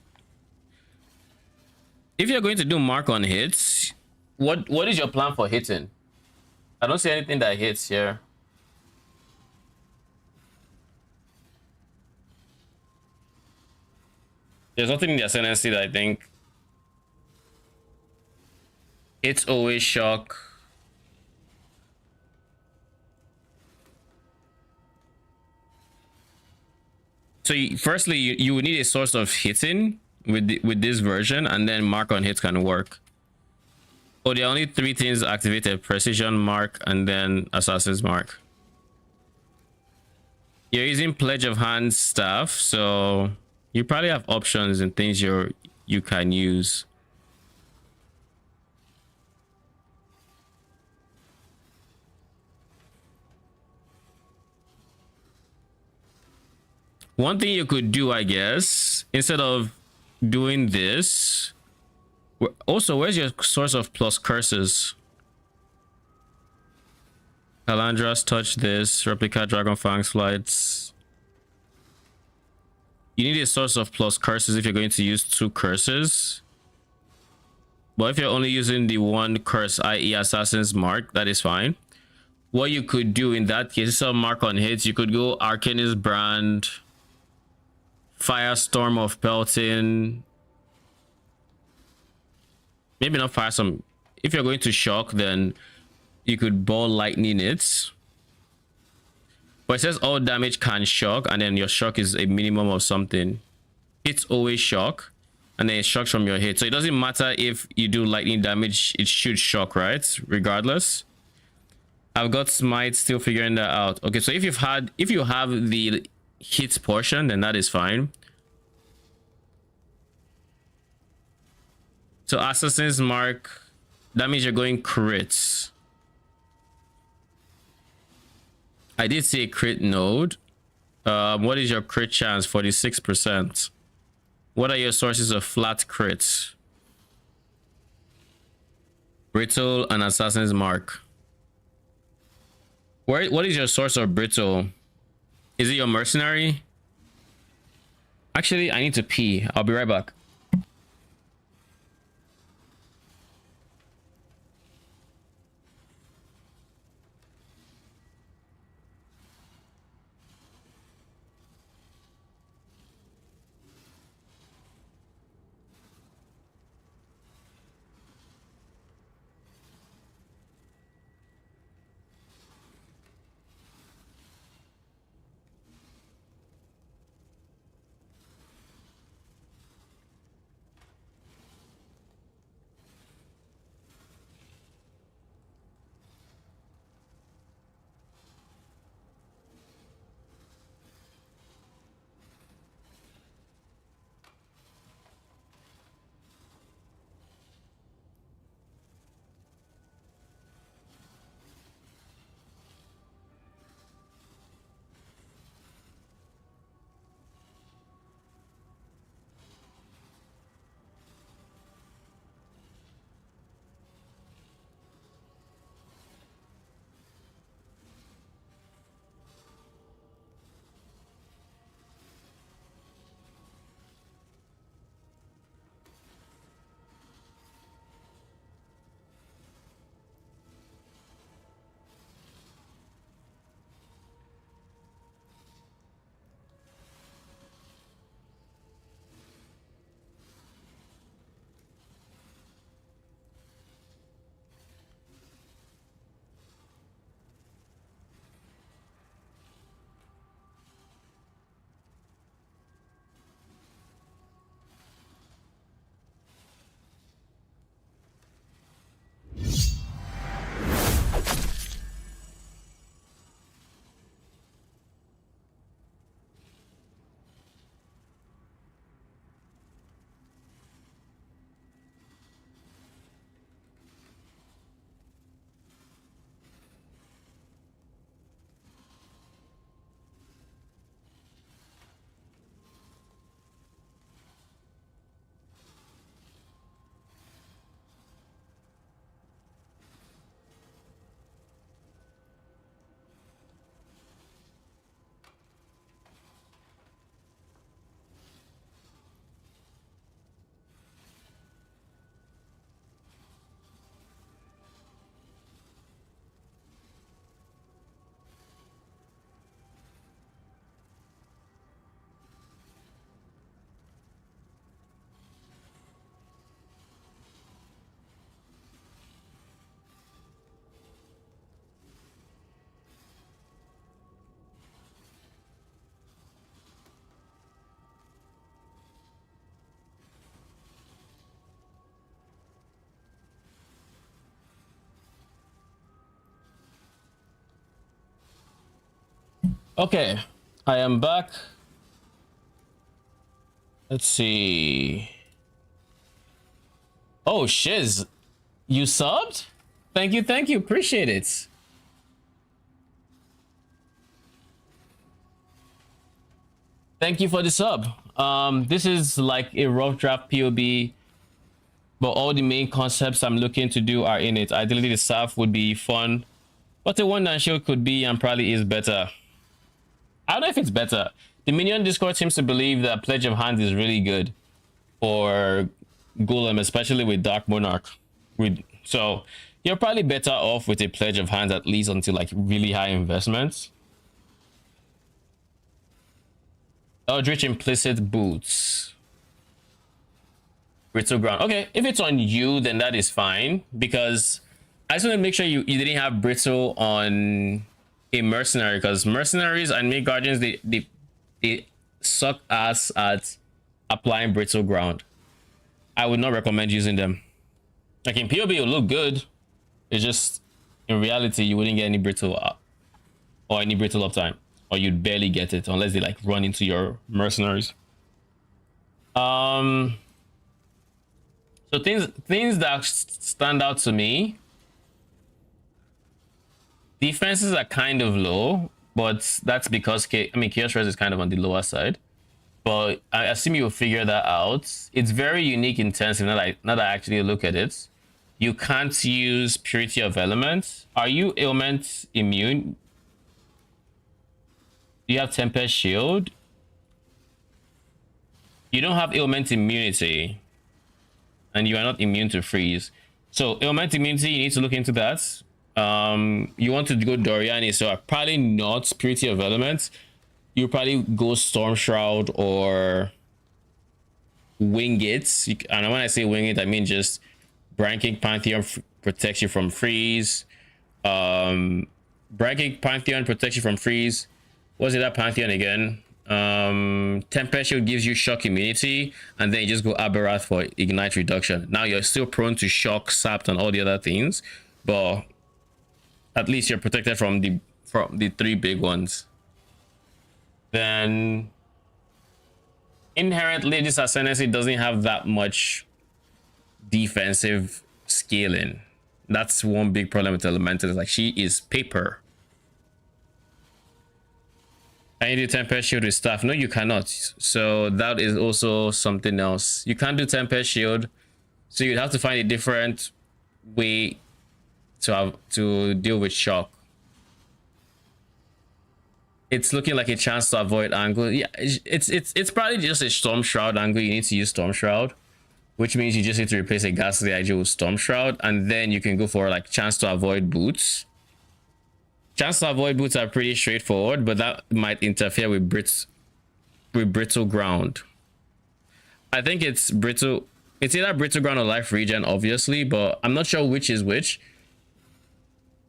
If you're going to do mark on hits, what is your plan for hitting? I don't see anything that hits here. There's nothing in the ascendancy that I think. It's always shock. So firstly, you would need a source of hitting with this version, and then mark on hits can work. Oh, there are only 3 things activated: precision mark and then assassin's mark. You're using pledge of hands staff, so you probably have options and things you can use. One thing you could do, I guess, instead of doing this, also, where's your source of plus curses? Calandra's touch this, replica Dragonfang's flights. You need a source of plus curses if you're going to use 2 curses. But if you're only using the 1 curse, i.e. Assassin's Mark, that is fine. What you could do in that case, instead of mark on hits, you could go Arcanist Brand, Firestorm of Pelton. Maybe not Firestorm. If you're going to shock, then you could ball lightning it. But it says all damage can shock, and then your shock is a minimum of something. It's always shock, and then it shocks from your hit. So it doesn't matter if you do lightning damage, it should shock, right? Regardless. I've got smite, still figuring that out. Okay, so if you have the hit portion, then that is fine. So Assassin's Mark, that means you're going crits. I did see a crit node. What is your crit chance? 46%. What are your sources of flat crits? Brittle and Assassin's Mark. What is your source of brittle? Is it your mercenary? Actually, I need to pee. I'll be right back. Okay, I am back. Let's see. Oh, Shiz, you subbed? Thank you, thank you. Appreciate it. Thank you for the sub. This is like a rough draft POB, but all the main concepts I'm looking to do are in it. Ideally, the staff would be fun, but the one-man show could be and probably is better. I don't know if it's better. The Minion Discord seems to believe that Pledge of Hands is really good for Golem, especially with Dark Monarch. So you're probably better off with a Pledge of Hands, at least until like really high investments. Eldritch Implicit Boots. Brittle Ground. Okay, if it's on you, then that is fine, because I just want to make sure you didn't have Brittle on a Mercenary, because Mercenaries and Mage Guardians, they suck ass at applying Brittle Ground. I would not recommend using them. Like in PoB, it will look good. It's just, in reality, you wouldn't get any Brittle up or any Brittle uptime, or you'd barely get it unless they like run into your Mercenaries. So things that stand out to me. Defenses are kind of low, but that's because Chaos Res is kind of on the lower side. But I assume you'll figure that out. It's very unique intensive. Now that I actually look at it, you can't use Purity of Elements. Are you ailment immune? Do you have Tempest Shield? You don't have ailment immunity, and you are not immune to freeze. So ailment immunity, you need to look into that. You want to go Doryani, so probably not Purity of Elements. You probably go Storm Shroud or Wing It. And when I say Wing It, I mean just Branking Pantheon protects you from freeze. Branking Pantheon protects you from freeze. What's it, that Pantheon again? Tempest Shield gives you shock immunity, and then you just go Aberrath for ignite reduction. Now you're still prone to shock, sapped, and all the other things, but at least you're protected from the three big ones. Then inherently, this Ascendancy doesn't have that much defensive scaling. That's one big problem with Elemental. Like, she is paper. Can you do Tempest Shield with staff? No, you cannot. So that is also something else. You can't do Tempest Shield, so you'd have to find a different way to deal with shock. It's looking like a chance to avoid angle. Yeah, it's probably just a Storm Shroud angle. You need to use Storm Shroud, which means you just need to replace a Ghastly IG with Storm Shroud, and then you can go for like chance to avoid boots. Chance to avoid boots are pretty straightforward, but that might interfere with Brittle Ground. I think it's Brittle. It's either Brittle Ground or Life Regen, obviously, but I'm not sure which is which.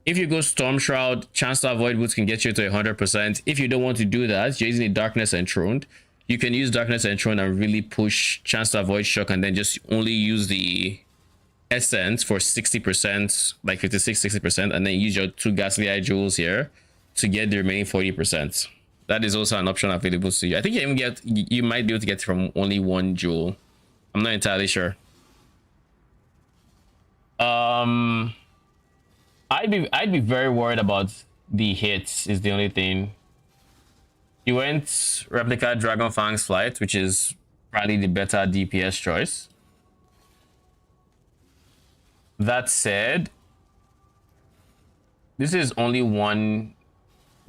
If you go Storm Shroud, chance to avoid boots can get you to 100%. If you don't want to do that, you're using a Darkness Enthroned. You can use Darkness Enthroned and really push chance to avoid shock, and then just only use the Essence for 60%, like 56-60%, and then use your 2 Ghastly Eye Jewels here to get the remaining 40%. That is also an option available to you. I think you might be able to get from only 1 jewel. I'm not entirely sure. I'd be very worried about the hits, is the only thing. You went Replica Dragon Fang's Flight, which is probably the better DPS choice. That said, this is only 1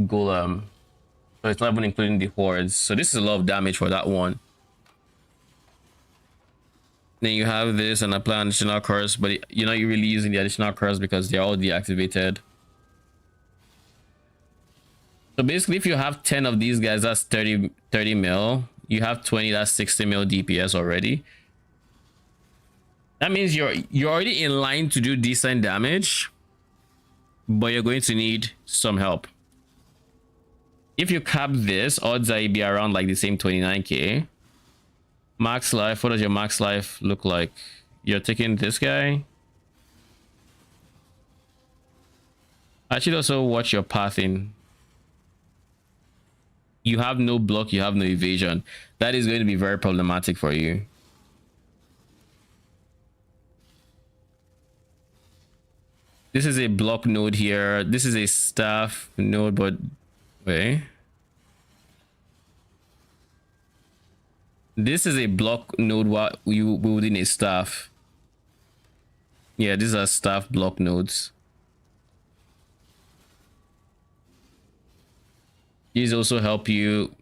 golem, so it's not even including the hordes. So this is a lot of damage for that one. Then you have this and apply an additional curse, but you're not really using the additional curse because they're all deactivated. So basically, if you have 10 of these guys, that's 30 mil. You have 20, that's 60 mil DPS already. That means you're already in line to do decent damage, but you're going to need some help. If you cap this, odds are you'd be around like the same 29k. Max life, what does your max life look like? You're taking this guy. I should also watch your pathing. You have no block, you have no evasion. That is going to be very problematic for you. This is a block node here. This is a staff node, but wait. This is a block node. What you within a staff. Yeah, these are staff block nodes. These also help you,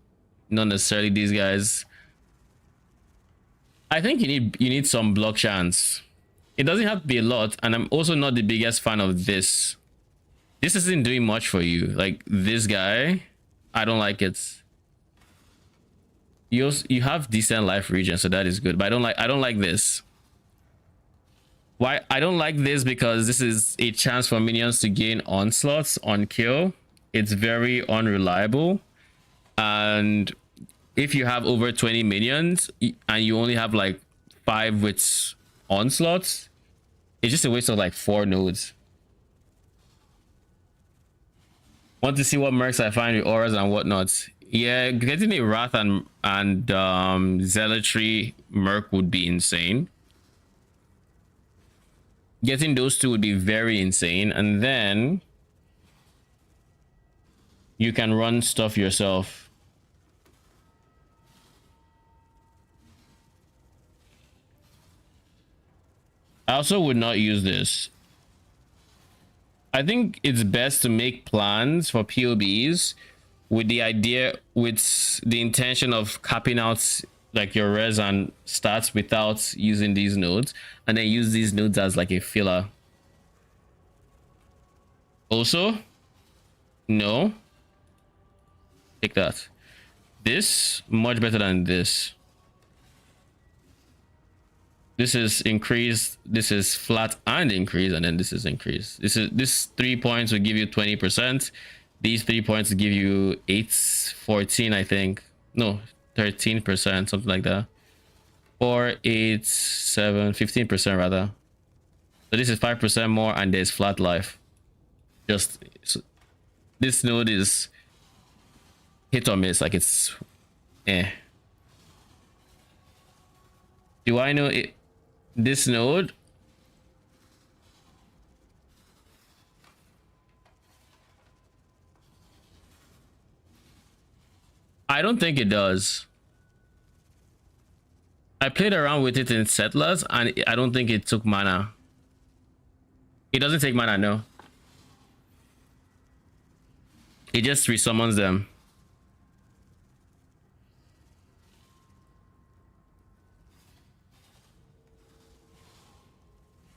not necessarily these guys. I think you need some block chance. It doesn't have to be a lot, and I'm also not the biggest fan of this. This isn't doing much for you. Like this guy, I don't like it. You have decent life regen, so that is good. But I don't like this. Why I don't like this? Because this is a chance for minions to gain onslaughts on kill. It's very unreliable, and if you have over 20 minions and you only have like 5 with onslaughts, it's just a waste of like 4 nodes. Want to see what mercs I find with auras and whatnot? Yeah, getting a wrath and zealotry merc would be insane. Getting those 2 would be very insane, and then you can run stuff yourself. I also would not use this. I think it's best to make plans for POBs with the intention of capping out like your res and stats without using these nodes, and then use these nodes as like a filler. Also, no. Take that. This much better than this. This is increased, this is flat and increase, and then this is increased. This 3 points will give you 20%. These 3 points will give you 14, I think. No, 13%, something like that. 4, 8, 7, 15% rather. So this is 5% more, and there's flat life. Just so this node is hit or miss, like it's Do I know it? This node, I don't think it does. I played around with it in Settlers, and I don't think it took mana. It doesn't take mana, no. It just resummons them.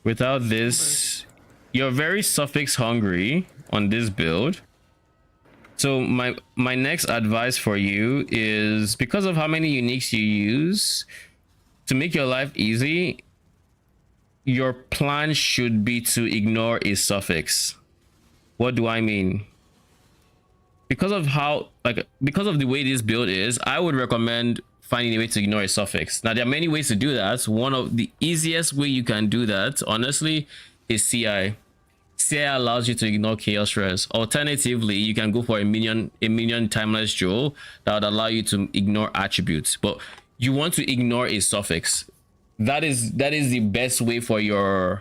Without this, you're very suffix hungry on this build. So my next advice for you is, because of how many uniques you use, to make your life easy, your plan should be to ignore a suffix. What do I mean? Because of the way this build is, I would recommend finding a way to ignore a suffix. Now, there are many ways to do that. One of the easiest way you can do that, honestly, is CI. CI allows you to ignore chaos res. Alternatively, you can go for a minion timeless jewel that would allow you to ignore attributes. But you want to ignore a suffix. That is the best way for you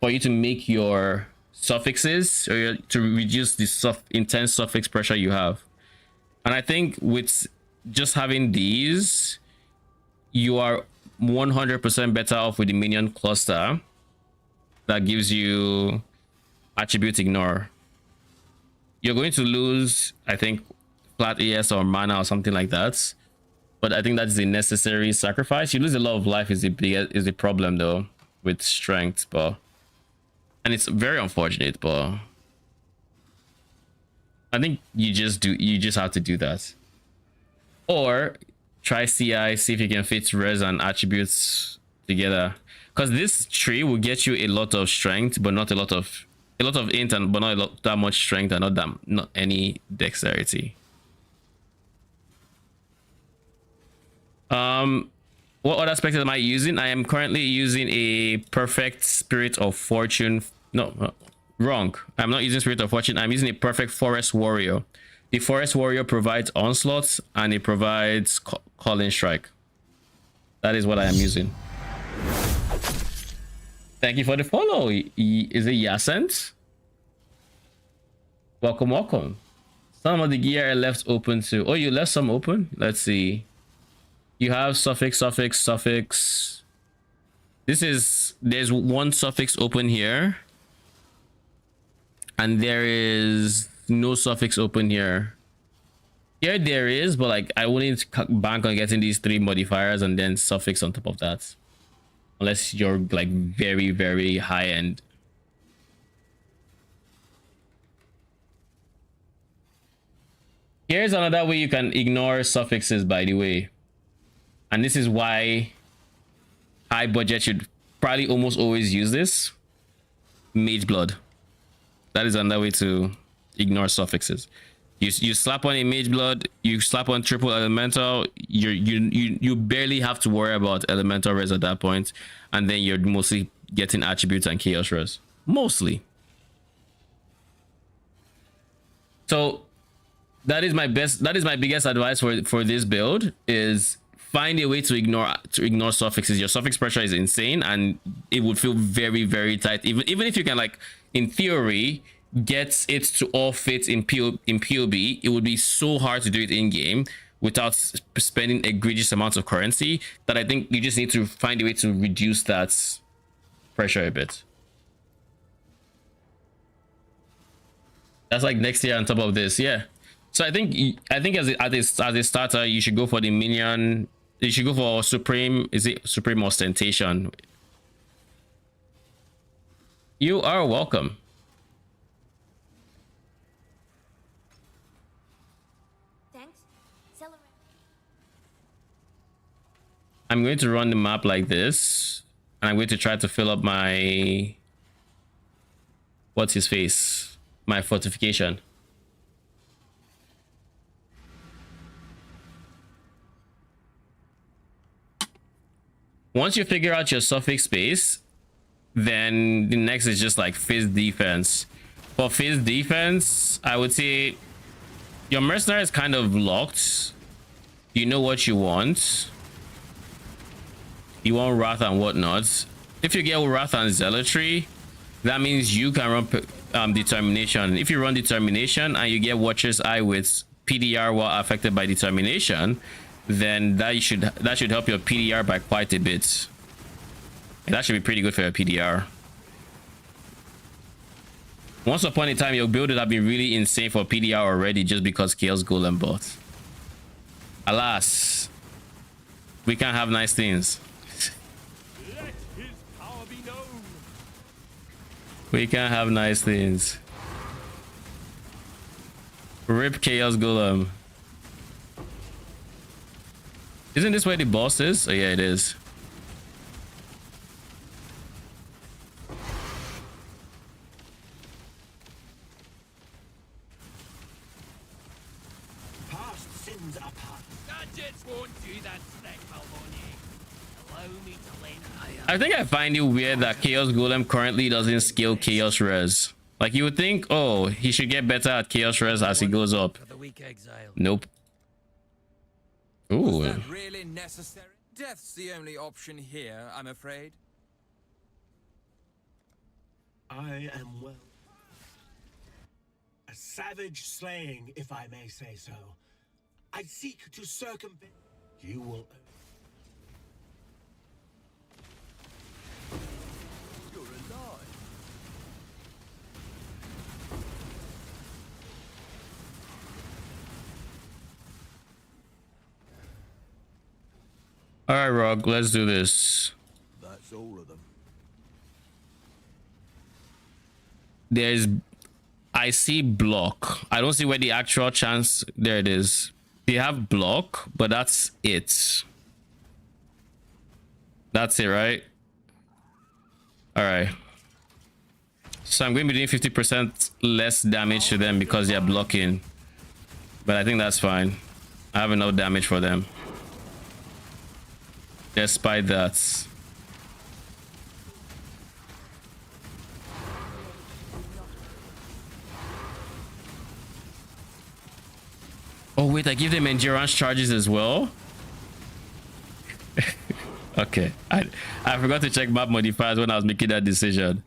to make your suffixes, or to reduce the intense suffix pressure you have. And I think with just having these, you are 100% better off with the minion cluster that gives you attribute ignore. You're going to lose, I think, flat AS or mana or something like that, but I think that's the necessary sacrifice. You lose a lot of life is the problem though with strength, and it's very unfortunate, but I think you just have to do that. Or try CI, see if you can fit res and attributes together, because this tree will get you a lot of strength, but not a lot of int, but not that much strength, and not any dexterity. What other specters am I using? I am currently using a perfect Spirit of Fortune. No, wrong. I'm not using Spirit of Fortune. I'm using a perfect Forest Warrior. The Forest Warrior provides Onslaught and it provides Calling Strike. That is what I am using. Thank you for the follow. Is it Yasent? Welcome, welcome. Some of the gear are left open too. Oh, you left some open? Let's see. You have suffix. There's one suffix open here. And there is no suffix open here. Here there is, but like I wouldn't bank on getting these 3 modifiers and then suffix on top of that. Unless you're like very, very high end. Here's another way you can ignore suffixes, by the way. And this is why high budget should probably almost always use this. Mage Blood. That is another way to ignore suffixes. You slap on a Mage Blood, you slap on triple elemental, you barely have to worry about elemental res at that point, and then you're mostly getting attributes and chaos res. Mostly. So that is my biggest advice for this build is find a way to ignore suffixes. Your suffix pressure is insane and it would feel very, very tight. Even if you can, like, in theory, get it to all fit in POB, it would be so hard to do it in game without spending egregious amounts of currency that I think you just need to find a way to reduce that pressure a bit. That's like next tier on top of this, yeah. So I think as a starter, you should go for the minion. You should go for Supreme. Is it Supreme Ostentation? You are welcome. Thanks. I'm going to run the map like this, and I'm going to try to fill up my my fortification. Once you figure out your suffix space, then the next is just like phase defense. For phase defense, I would say your mercenary is kind of locked. You know what you want. You want Wrath and whatnot. If you get Wrath and Zealotry, that means you can run Determination. If you run Determination and you get Watcher's Eye with PDR while affected by Determination, then that should help your PDR by quite a bit. That should be pretty good for your PDR. Once upon a time, your build would have been really insane for PDR already just because Chaos Golem bought. Alas, we can't have nice things. Let his power be known. We can't have nice things. Rip Chaos Golem. Isn't this where the boss is? Oh yeah, it is. Past sins are past. Gadgets won't do that, Snack Maloney. Allow me to lend I think I find it weird that Chaos Golem currently doesn't scale Chaos Res. Like, you would think, oh, he should get better at Chaos Res as he goes up. Nope. Ooh. Was that really necessary? Death's the only option here, I'm afraid. I am well. A savage slaying, if I may say so. I seek to circumvent. You will. You're alive. All right, Rogue, let's do this. That's all of them. I see block. I don't see where the actual chance. There it is. They have block, but that's it. That's it, right? All right. So I'm going to be doing 50% less damage to them because they're blocking. But I think that's fine. I have enough damage for them. Despite that. Oh wait, I give them endurance charges as well. Okay, I forgot to check map modifiers when I was making that decision.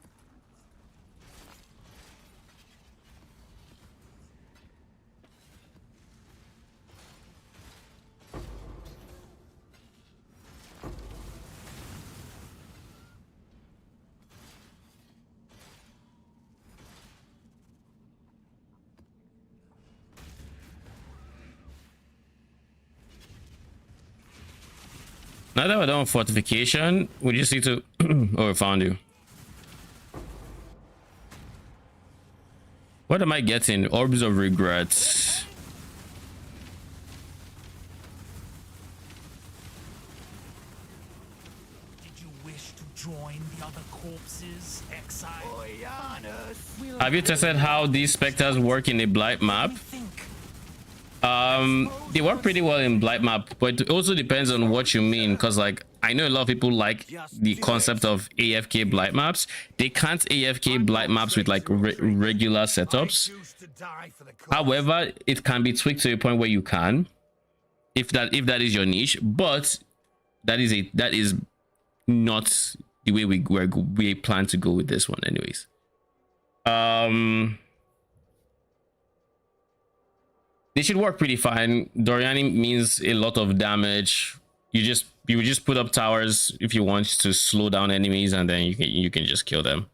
Now that we're done with fortification, we just need to... Oh, we found you. What am I getting? Orbs of regrets. Did you wish to join the other corpses, Exile? Have you tested how these specters work in a blight map? They work pretty well in blight map, but it also depends on what you mean, because like I know a lot of people like the concept of AFK blight maps. They can't AFK blight maps with like regular setups. However, it can be tweaked to a point where you can, if that is your niche, but that is not the way we plan to go with this one anyways. They should work pretty fine. Doryani means a lot of damage. You would just put up towers if you want to slow down enemies, and then you can just kill them.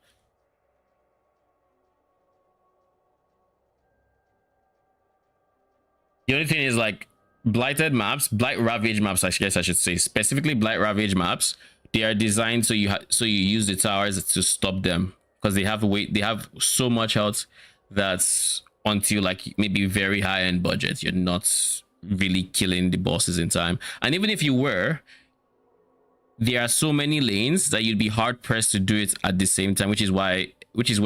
The only thing is like blighted maps, blight ravage maps, I guess I should say, specifically blight ravage maps. They are designed so you use the towers to stop them, because they have so much health that's until like maybe very high end budgets, you're not really killing the bosses in time. And even if you were, there are so many lanes that you'd be hard pressed to do it at the same time, which is where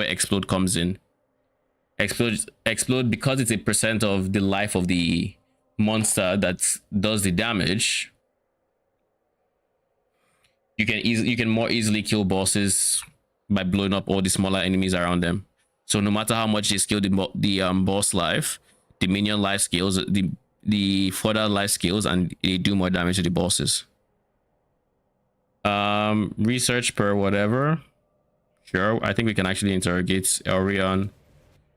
explode comes in. Explode, because it's a percent of the life of the monster that does the damage. You can more easily kill bosses by blowing up all the smaller enemies around them. So no matter how much they scale the boss life, the minion life scales, the further life scales, and they do more damage to the bosses. Research per whatever. Sure, I think we can actually interrogate Orion.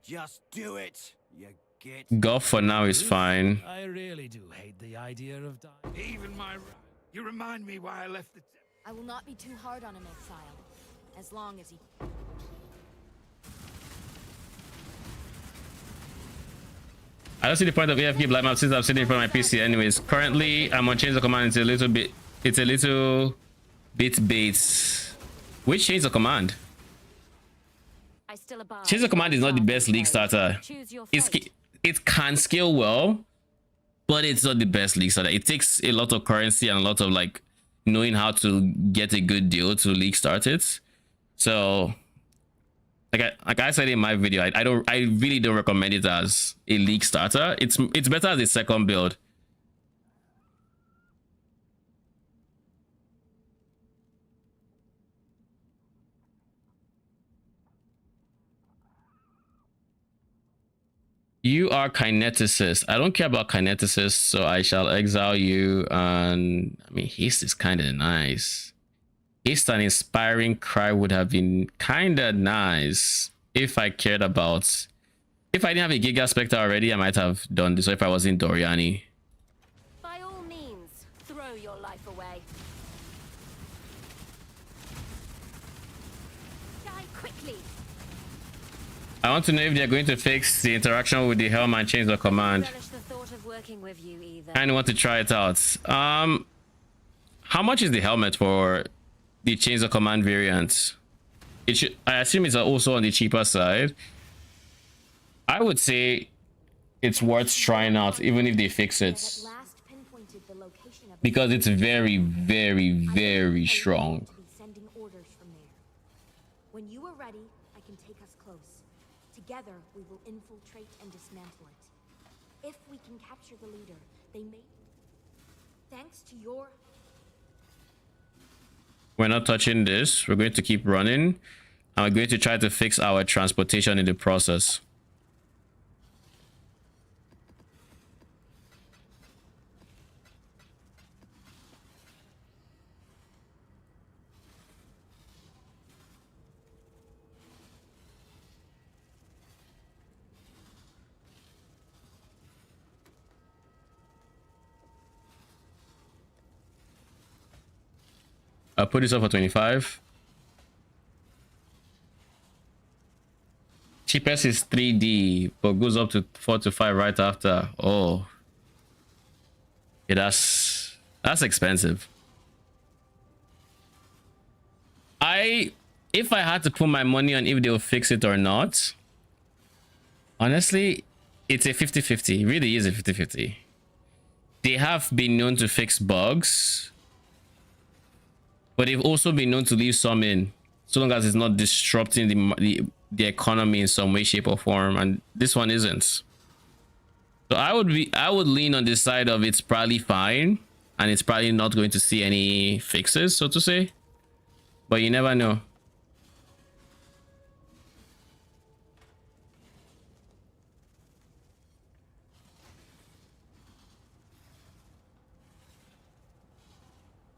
Just do it. You get. Golf for now is fine. I really do hate the idea of dying. Even you remind me why I left the... I will not be too hard on him, Exile. As long as he... I don't see the point of AFK blight map since I'm sitting in front of my PC anyways. Currently, I'm on Chains of Command. It's a little bit baits. Which Chains of Command? Chains of Command is not the best league starter. It can scale well, but it's not the best league starter. It takes a lot of currency and a lot of like knowing how to get a good deal to league start it. So like I said in my video, I really don't recommend it as a league starter. It's better as a second build. You are kineticist. I don't care about kineticist, so I shall exile you. And I mean, haste is kind of nice. Haste and inspiring cry would have been kind of nice if I cared about. If I didn't have a Giga Spectre already, I might have done this. Or if I was in Doryani. By all means, throw your life away. Die quickly. I want to know if they're going to fix the interaction with the Helm and Chains of Command. Relish the thought of working with you either. I want to try it out. How much is the helmet for the Chains of Command variant? It should, I assume it's also on the cheaper side. I would say it's worth trying out, even if they fix it, because it's very, very, very strong. Sending orders from there. When you are ready, I can take us close. Together, we will infiltrate and dismantle it. If we can capture the leader, they may... Thanks to your... We're not touching this. We're going to keep running. And we're going to try to fix our transportation in the process. I'll put this up for 25. Cheapest is 3D, but goes up to 4 to 5 right after. Oh, yeah, that's expensive. If I had to put my money on if they'll fix it or not, honestly, it's a 50-50. It really is a 50-50. They have been known to fix bugs, but they've also been known to leave some in, so long as it's not disrupting the economy in some way, shape, or form. And this one isn't. So I would lean on this side of it's probably fine, and it's probably not going to see any fixes, so to say. But you never know.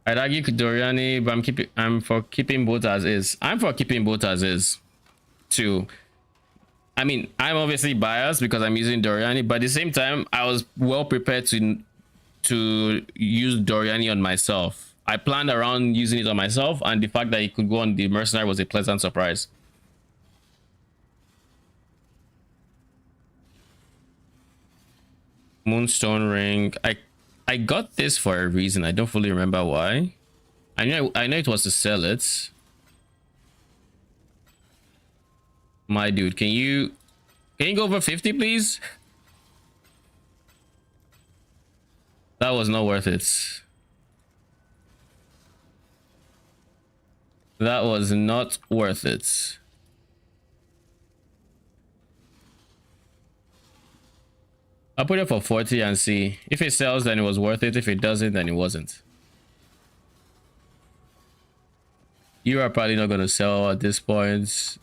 I'd argue Doryani, but I'm for keeping both as is. I'm for keeping both as is too. I mean, I'm obviously biased because I'm using Doryani, but at the same time, I was well prepared to use Doryani on myself. I planned around using it on myself, and the fact that it could go on the mercenary was a pleasant surprise. Moonstone ring. I got this for a reason. I don't fully remember why. I know it was to sell it. My dude, can you go over 50, please? That was not worth it. That was not worth it. I'll put it for 40 and see. If it sells, then it was worth it. If it doesn't, then it wasn't. You are probably not going to sell at this point.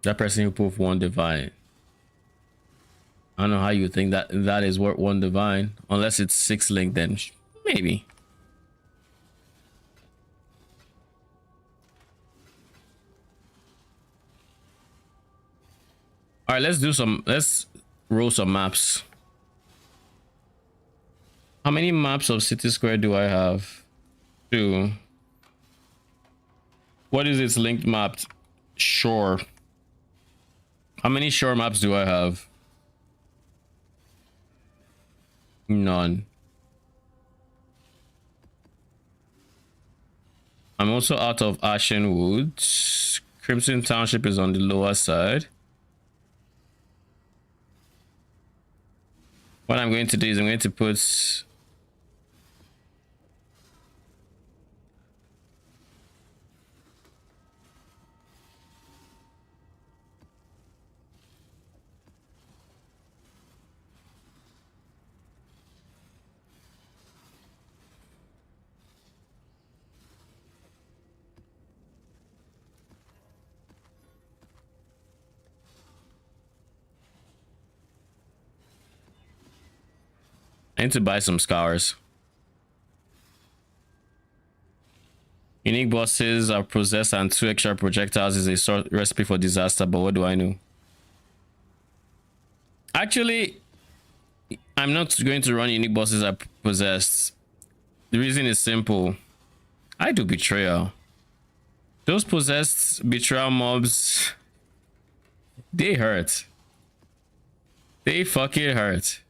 That person who proved 1 divine. I don't know how you think that is worth 1 divine. Unless it's 6 link, then maybe. All right, let's roll some maps. How many maps of City Square do I have? 2. What is its linked mapped? Shore. How many shore maps do I have? None. I'm also out of Ashen Woods. Crimson Township is on the lower side. What I'm going to do is I'm going to put I need to buy some scars. Unique bosses are possessed and 2 extra projectiles is a recipe for disaster, but what do I know? Actually, I'm not going to run unique bosses are possessed. The reason is simple. I do betrayal. Those possessed betrayal mobs, they hurt. They fucking hurt.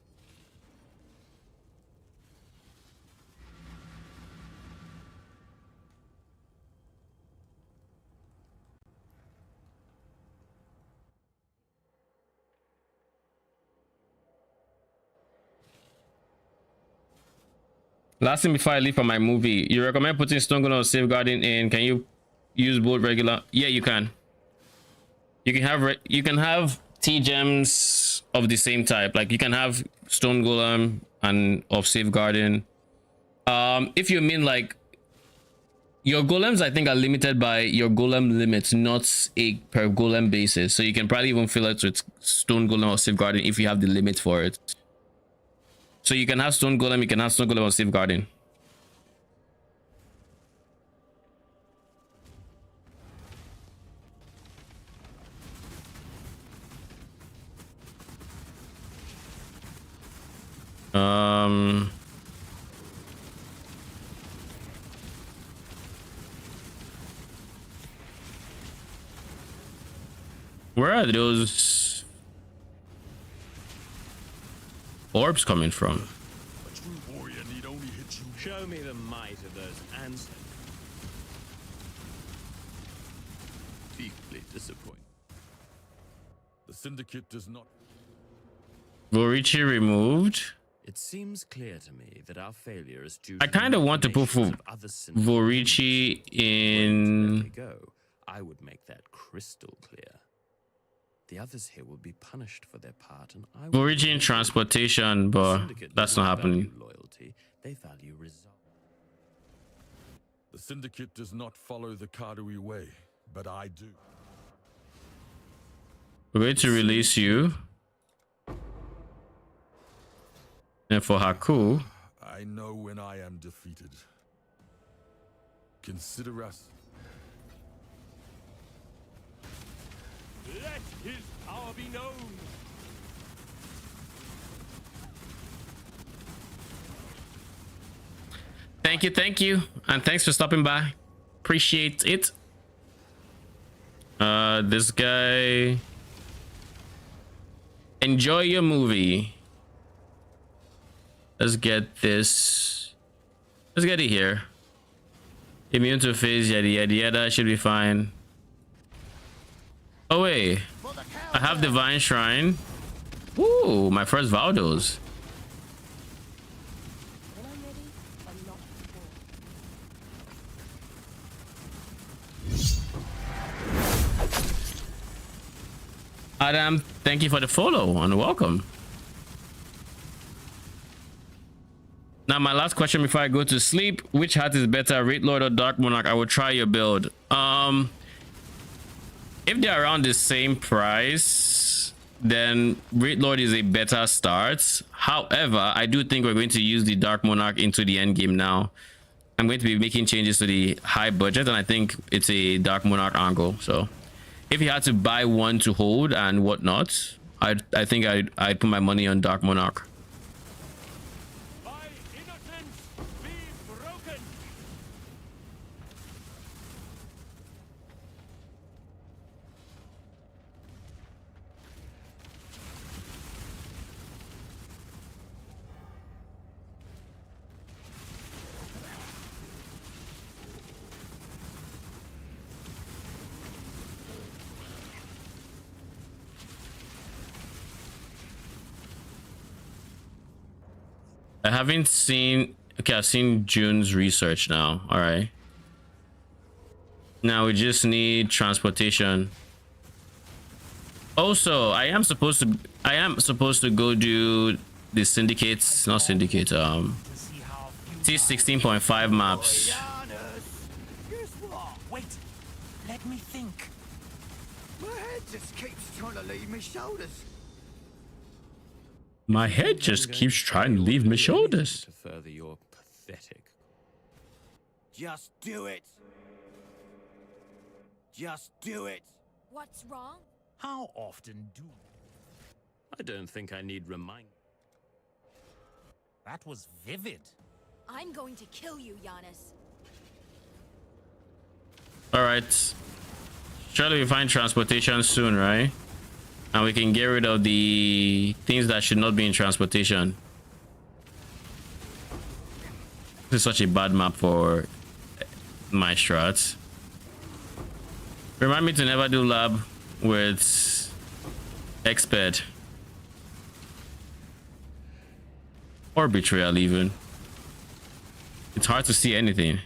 Last thing before I leave for my movie, you recommend putting Stone Golem or Safeguarding in? Can you use both regular? Yeah, you can. You can have T gems of the same type. Like you can have Stone Golem and of Safeguarding. If you mean like your golems, I think are limited by your golem limits, not a per golem basis. So you can probably even fill it with Stone Golem or Safeguarding if you have the limit for it. So you can have Stone Golem, you can have Stone Golem or Safeguarding. Where are those orbs coming from? A true warrior need only hit you. Show me the might of those ancestors. Deeply disappointed. The Syndicate does not. Vorici removed. It seems clear to me that our failure is due. I kind of want to put Vorici in. Go. I would make that crystal clear. The others here will be punished for their part, and I will. Vorici in transportation, but that's not happening. Loyalty, they value result. The Syndicate does not follow the Kadui way, but I do. We're going to release you. And for Haku, I know when I am defeated. Consider us. Let his power be known. thank you, and thanks for stopping by. Appreciate it. This guy. Enjoy your movie. Let's get this. Let's get it here. Immune to phase, yada yada yada. Should be fine. Oh wait, I have Divine Shrine. Ooh, my first Valdos. Adam, thank you for the follow and welcome. Now, my last question before I go to sleep: which hat is better, Wraith Lord or Dark Monarch? I will try your build. If they're around the same price, then Wraith Lord is a better start. However, I do think we're going to use the Dark Monarch into the end game now. I'm going to be making changes to the high budget, and I think it's a Dark Monarch angle. So, if you had to buy one to hold and whatnot, I think I'd put my money on Dark Monarch. I haven't seen. Okay, I've seen June's research now. All right. Now we just need transportation. Also, I am supposed to go do the syndicates, not syndicate. T16.5 maps. Wait, let me think. My head just keeps trying to leave my shoulders. My head just keeps trying to leave my shoulders. To further your pathetic. Just do it. Just do it. What's wrong? How often do? I don't think I need remind. That was vivid. I'm going to kill you, Giannis. All right. Surely we find transportation soon, right? And we can get rid of the things that should not be in transportation. This is such a bad map for my strats. Remind me to never do lab with expert or betrayal even. It's hard to see anything.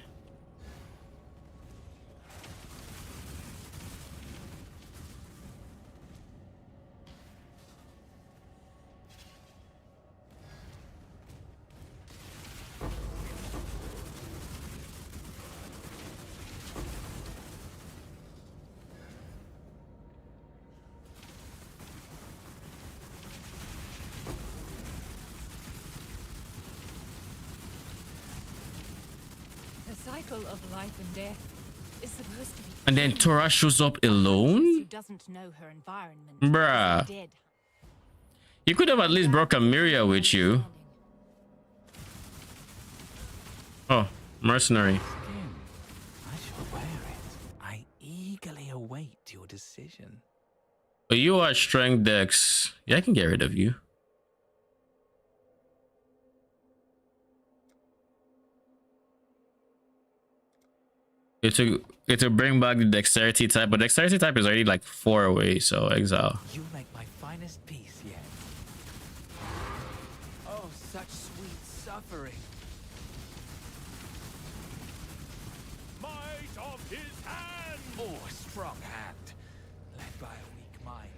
Of life and death is supposed to be. And then Torah shows up alone? Who doesn't know her environment? Bruh. Dead. You could have at least brought Camiria with you. Oh, mercenary. I shall wear it. I eagerly await your decision. But you are strength dex. Yeah, I can get rid of you. It will bring back the dexterity type, but dexterity type is already like 4 away, so exile. You make my finest piece yet. Oh, such sweet suffering. Might of his hand! Oh, a strong hand, led by a weak mind.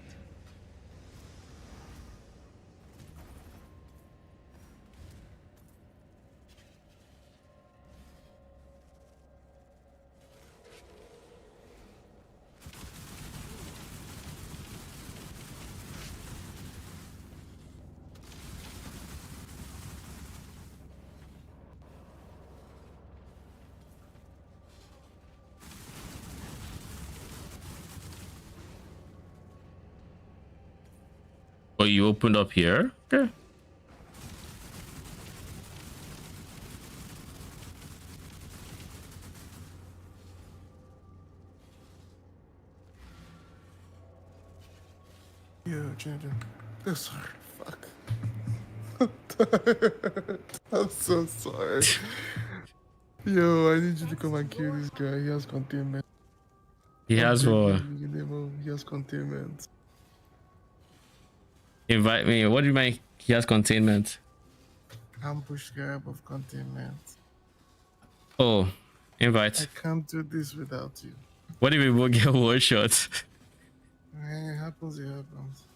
Oh, you opened up here? Okay. Yo, Ginger. I'm sorry. Fuck. I'm tired. I'm so sorry. Yo, I need you to come and kill this guy. He has containment. He has what? He has containment. Invite me. What do you mean he has containment? Ambush guy above containment. Oh, invite. I can't do this without you. What if we both get one shot? It happens, it happens.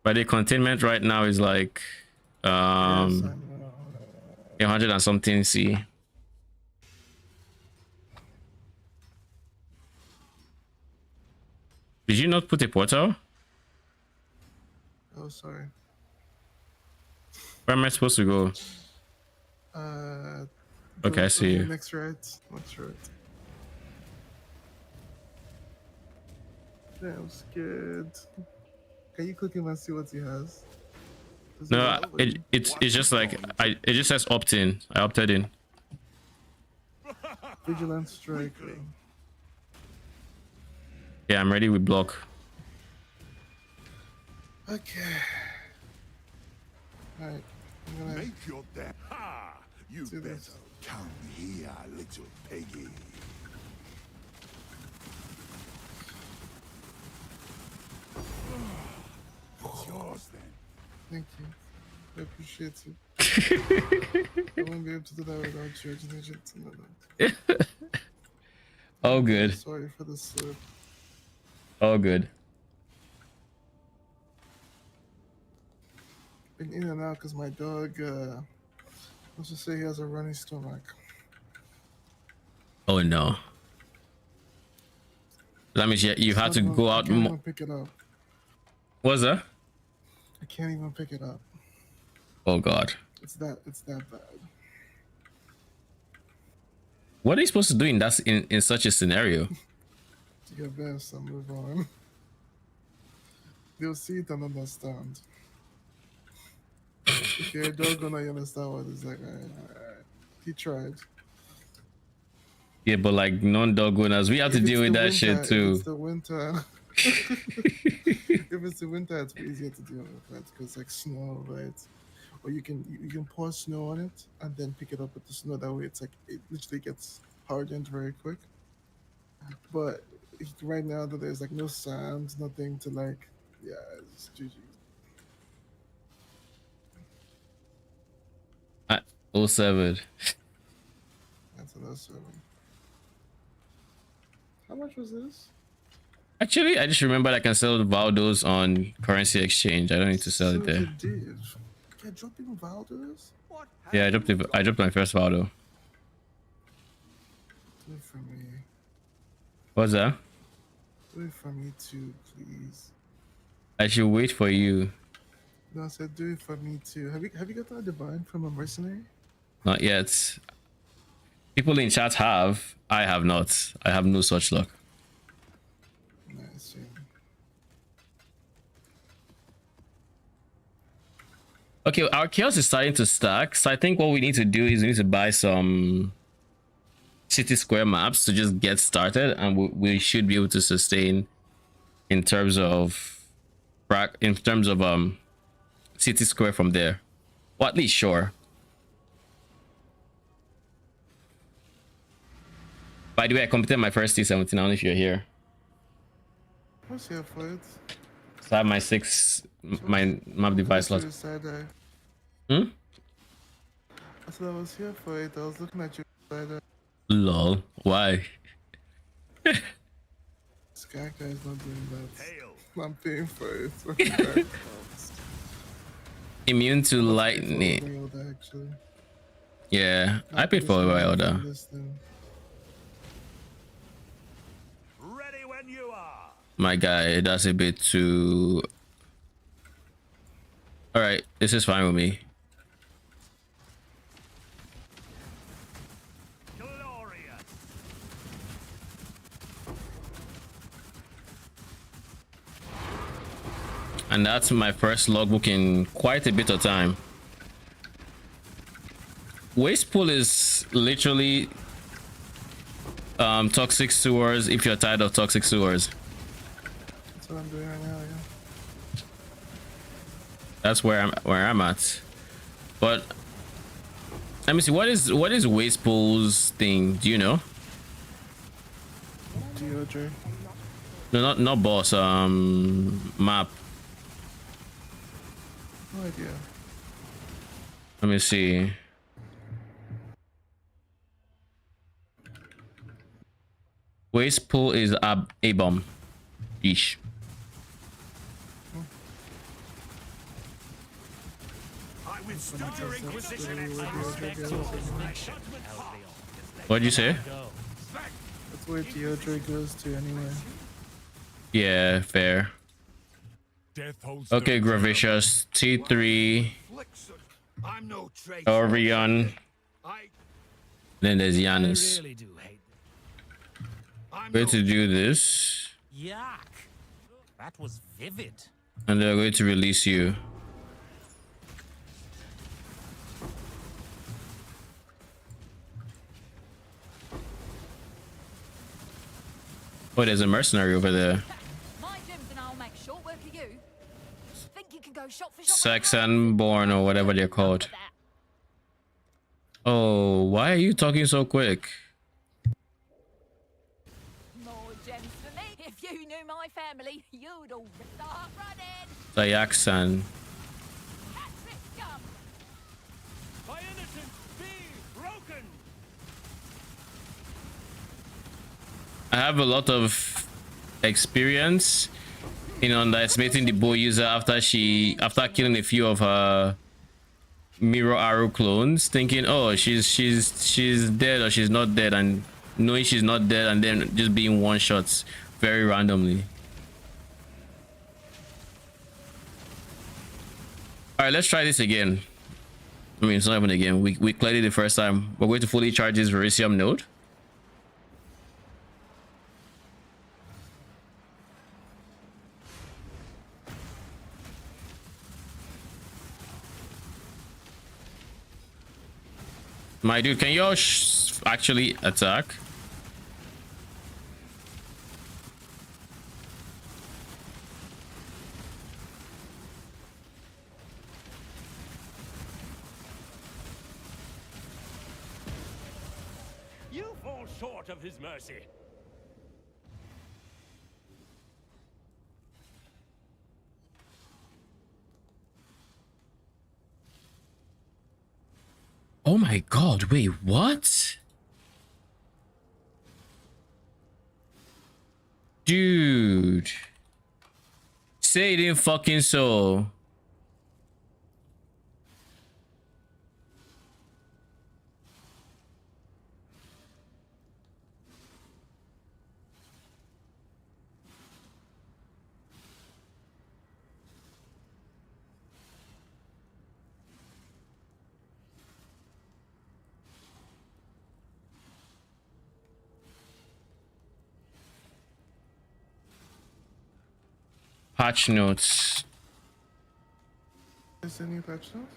But the containment right now is like 100 and something C. Did you not put a portal? Oh, sorry. Where am I supposed to go? Okay, I see you. Next right. Next right. Damn, I'm scared. Can you click him and see what he has? No, it's just like it just says opt in. I opted in. Vigilant striker. Yeah, I'm ready with block. Okay. Alright. I'm gonna make your death. Ha! You do better this. come here, little piggy. It's yours then. Thank you. I appreciate it. I won't be able to do that without you. I just need you to know that. Oh, good. Sorry for the slip. Oh, good. Been in and out because my dog, let's just say he has a runny stomach. Oh no. That means you have to go out I can't more. even pick it up. What's that? I can't even pick it up. Oh god. It's that bad. What are you supposed to do in such a scenario? Do your best and move on. They'll see it and understand. If you're a dog owner, you understand what it's like. Alright. He tried. Yeah, but like non-dog owners, we have to deal with that shit too. If it's the winter, if it's the winter, it's easier to deal with, right? Because like snow, right? Or you can pour snow on it and then pick it up with the snow. That way, it's like it literally gets hardened very quick. But right now, that there's like no sand, nothing to like, yeah, it's GG. 07. That's another 7. How much was this? Actually, I just remembered I can sell the Valdos on currency exchange. I don't need to sell it there. You did. Can I drop even Valdos? Yeah, I dropped my first Valdo. Do it for me. What's that? Do it for me too, please. I should wait for you. No, I said do it for me too. Have you got that divine from a mercenary? Not yet. People in chat have. I have not. I have no such luck. Nice. Yeah. Okay, our chaos is starting to stack, so I think what we need to do is we need to buy some city square maps to just get started, and we should be able to sustain in terms of city square from there, or at least sure. By the way, I completed my first T17. I don't know if you're here. What's here for it? So I have my map device slot. Hmm? I said I was here for it. I was looking at you side eye. Lol. Why? Sky guy's not doing that. I'm paying for it. Immune to lightning. Yeah, I paid for a while though. Ready when you are. My guy, that's a bit too. All right, this is fine with me. Glorious. And that's my first logbook in quite a bit of time. Waste pool is literally toxic sewers if you're tired of toxic sewers. That's what I'm doing right now, yeah. That's where I'm at. But let me see, what is waste pool's thing? Do you know? Deodre. No, not boss. Map. No idea. Let me see. Waste pool is a bomb. Yeesh. I withstood your inquisition, Exile. What'd you say? That's where Deodre goes to anyway. Yeah, fair. Okay, Gravicious. T3. Orion. Then there's Janus. Going to do this. Yuck. That was vivid. And they're going to release you. Oh, there's a mercenary over there. My gems and I'll make short work of you. Think you can go shot for shot? Saxon born or whatever they're called. Oh, why are you talking so quick? More gems for me. If you knew my family, you'd all start running. Sayaxan. My innocence be broken. I have a lot of experience in underestimating the bow user after killing a few of her mirror arrow clones, thinking, oh, she's dead or she's not dead, and knowing she's not dead and then just being one shots very randomly. All right, let's try this again. I mean, it's not even again. We cleared it the first time. We're going to fully charge this Verisium node. My dude, can you all actually attack? You fall short of his mercy. Oh my god, wait, what? Dude. Say it in fucking so. Patch notes. Is any patch notes?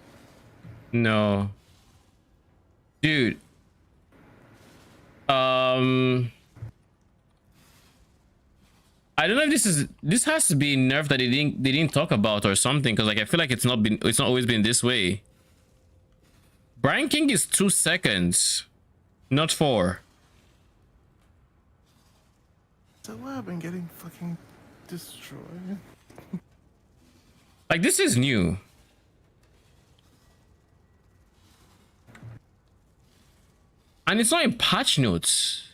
No. Dude. I don't know if this has to be nerf that they didn't talk about or something, because like I feel like it's not always been this way. Brian King is 2 seconds, not 4. So why I've been getting fucking destroyed? Like, this is new. And it's not in patch notes.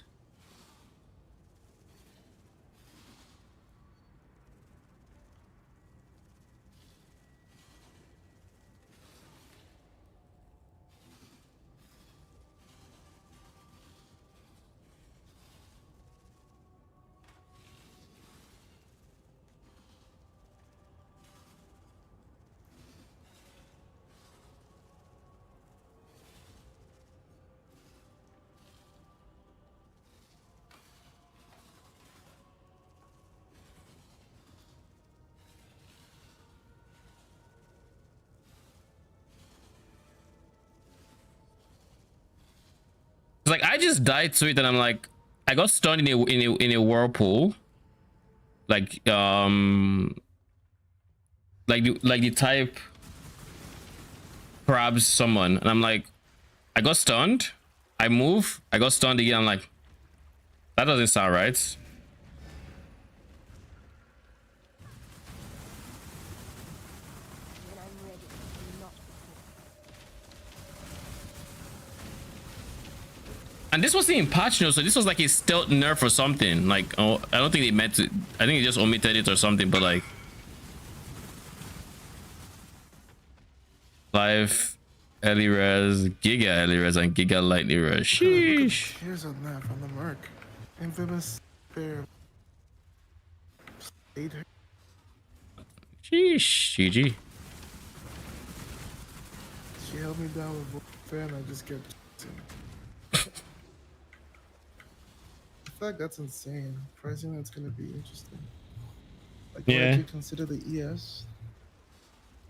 Like, I just died to it and I'm like, I got stunned in a whirlpool. Like the type grabs someone and I'm like, I got stunned, I move, I got stunned again. I'm like, that doesn't sound right. And this wasn't in patch notes, so this was like a stealth nerf or something. Like, oh, I don't think they meant to. I think they just omitted it or something. But like, 5 early res, giga early res, and giga lightly res. Sheesh. Here's a nerf on the Merc. Infamous bear. Sheesh. GG. She held me down with warfare and I just kept. I feel like that's insane. Pricing that's gonna be interesting. Like, yeah. Would you consider the ES?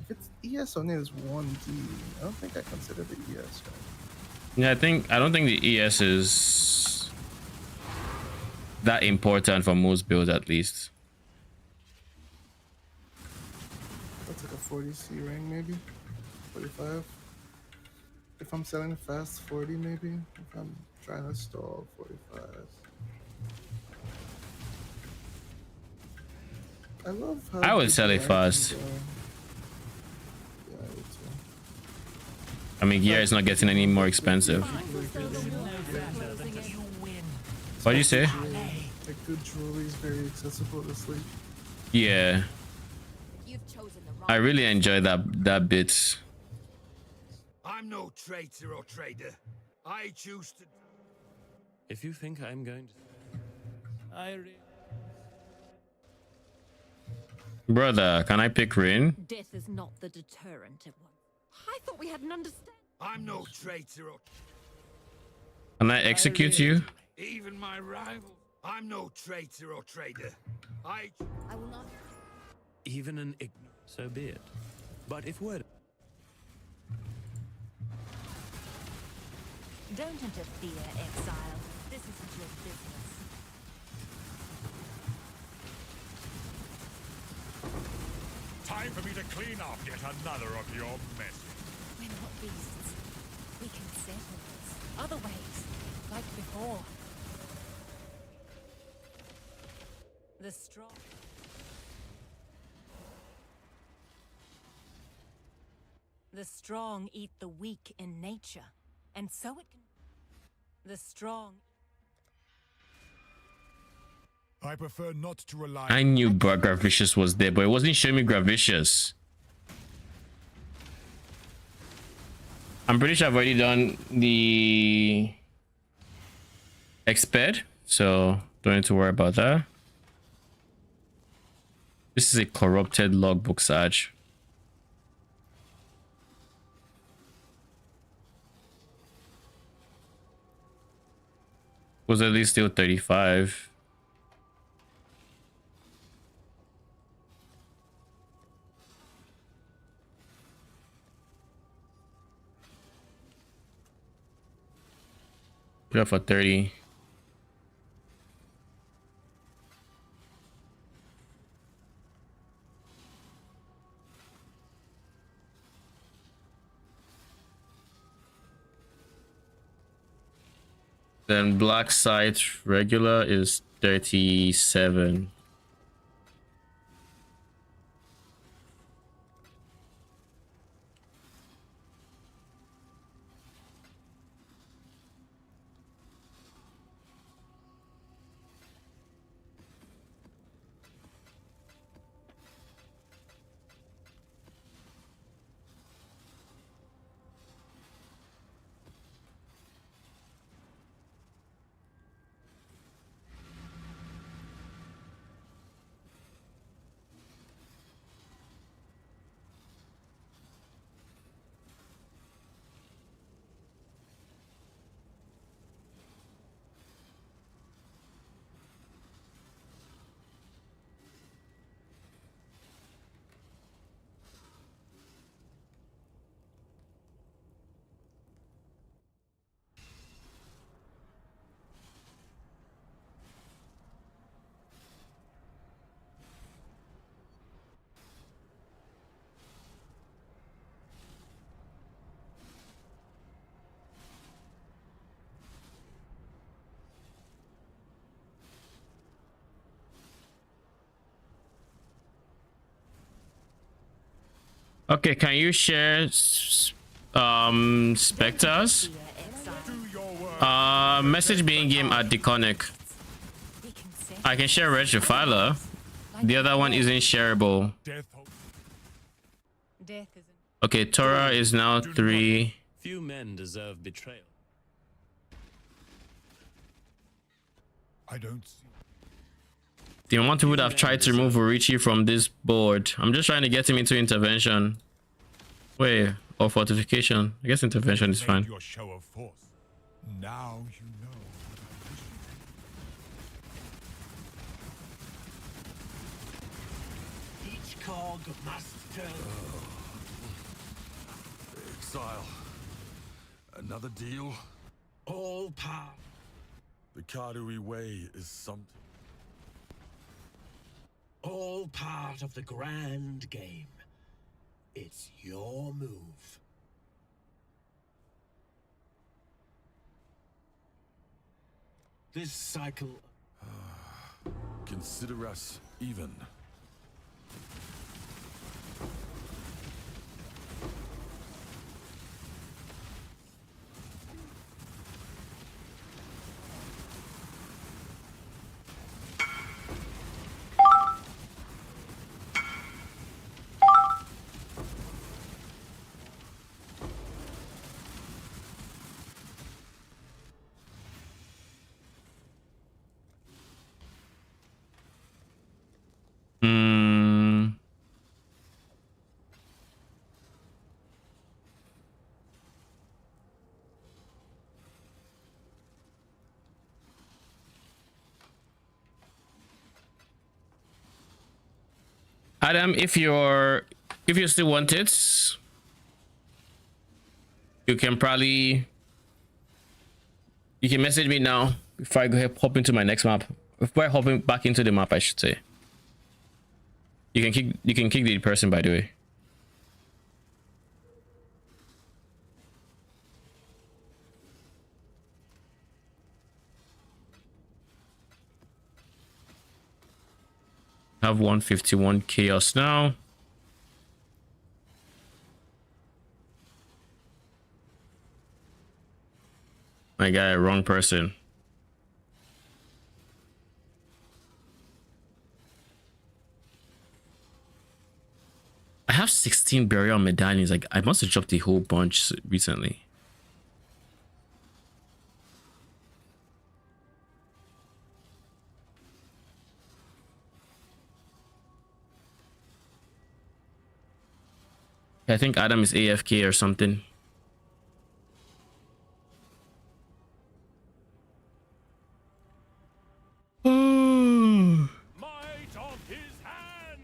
If it's ES on it is 1D, I don't think I consider the ES. Right? Yeah, I don't think the ES is that important for most builds, at least. That's like a 40C ring, maybe 45. If I'm selling fast, 40 maybe. If I'm trying to stall, 45. I love how I would sell it fast. Yeah, I would too. I mean, gear is not getting any more expensive. What do you say? Like, good jewelry is very accessible to sleep. Yeah. I really enjoy that bit. I'm no traitor or trader. I choose to. If you think I'm going to... Brother, can I pick Rin? Death is not the deterrent it was. I thought we had an understanding. I'm no traitor or... Can I execute you? Even my rival. I'm no traitor or trader. I will not. Even an ignorant... So be it. But if word... Don't interfere, Exile. This isn't your business. Time for me to clean up yet another of your messes. We're not beasts. We can settle this. Other ways, like before. The strong. The strong eat the weak in nature, and so it can. The strong. I prefer not to rely. I knew Gravicious was there, but it wasn't showing me Gravicious. I'm pretty sure I've already done the exped, so don't need to worry about that. This is a corrupted logbook, Saj. Was at least still 35. Put up for 30. Then black side regular is 37. Okay, can you share specters? Message being game at Deconic. I can share Wretched Defiler. The other one isn't shareable. Okay, Torah is now 3. Few men deserve betrayal. I don't see. The amount would have tried to remove Urichi from this board. I'm just trying to get him into intervention. Wait, or fortification. I guess intervention is fine. Your show of force. Now you know what I wish. Each cog must turn. Exile. Another deal? All power. The Kadui way is something. All part of the grand game. It's your move. This cycle... Consider us even. Adam, if you still want it, you can message me now before I go ahead hop into my next map. Before I hop back into the map, I should say. You can kick the person, by the way. Have 151 chaos now. I got a wrong person. I have 16 burial medallions. Like, I must have dropped a whole bunch recently. I think Adam is AFK or something. Might of his hand.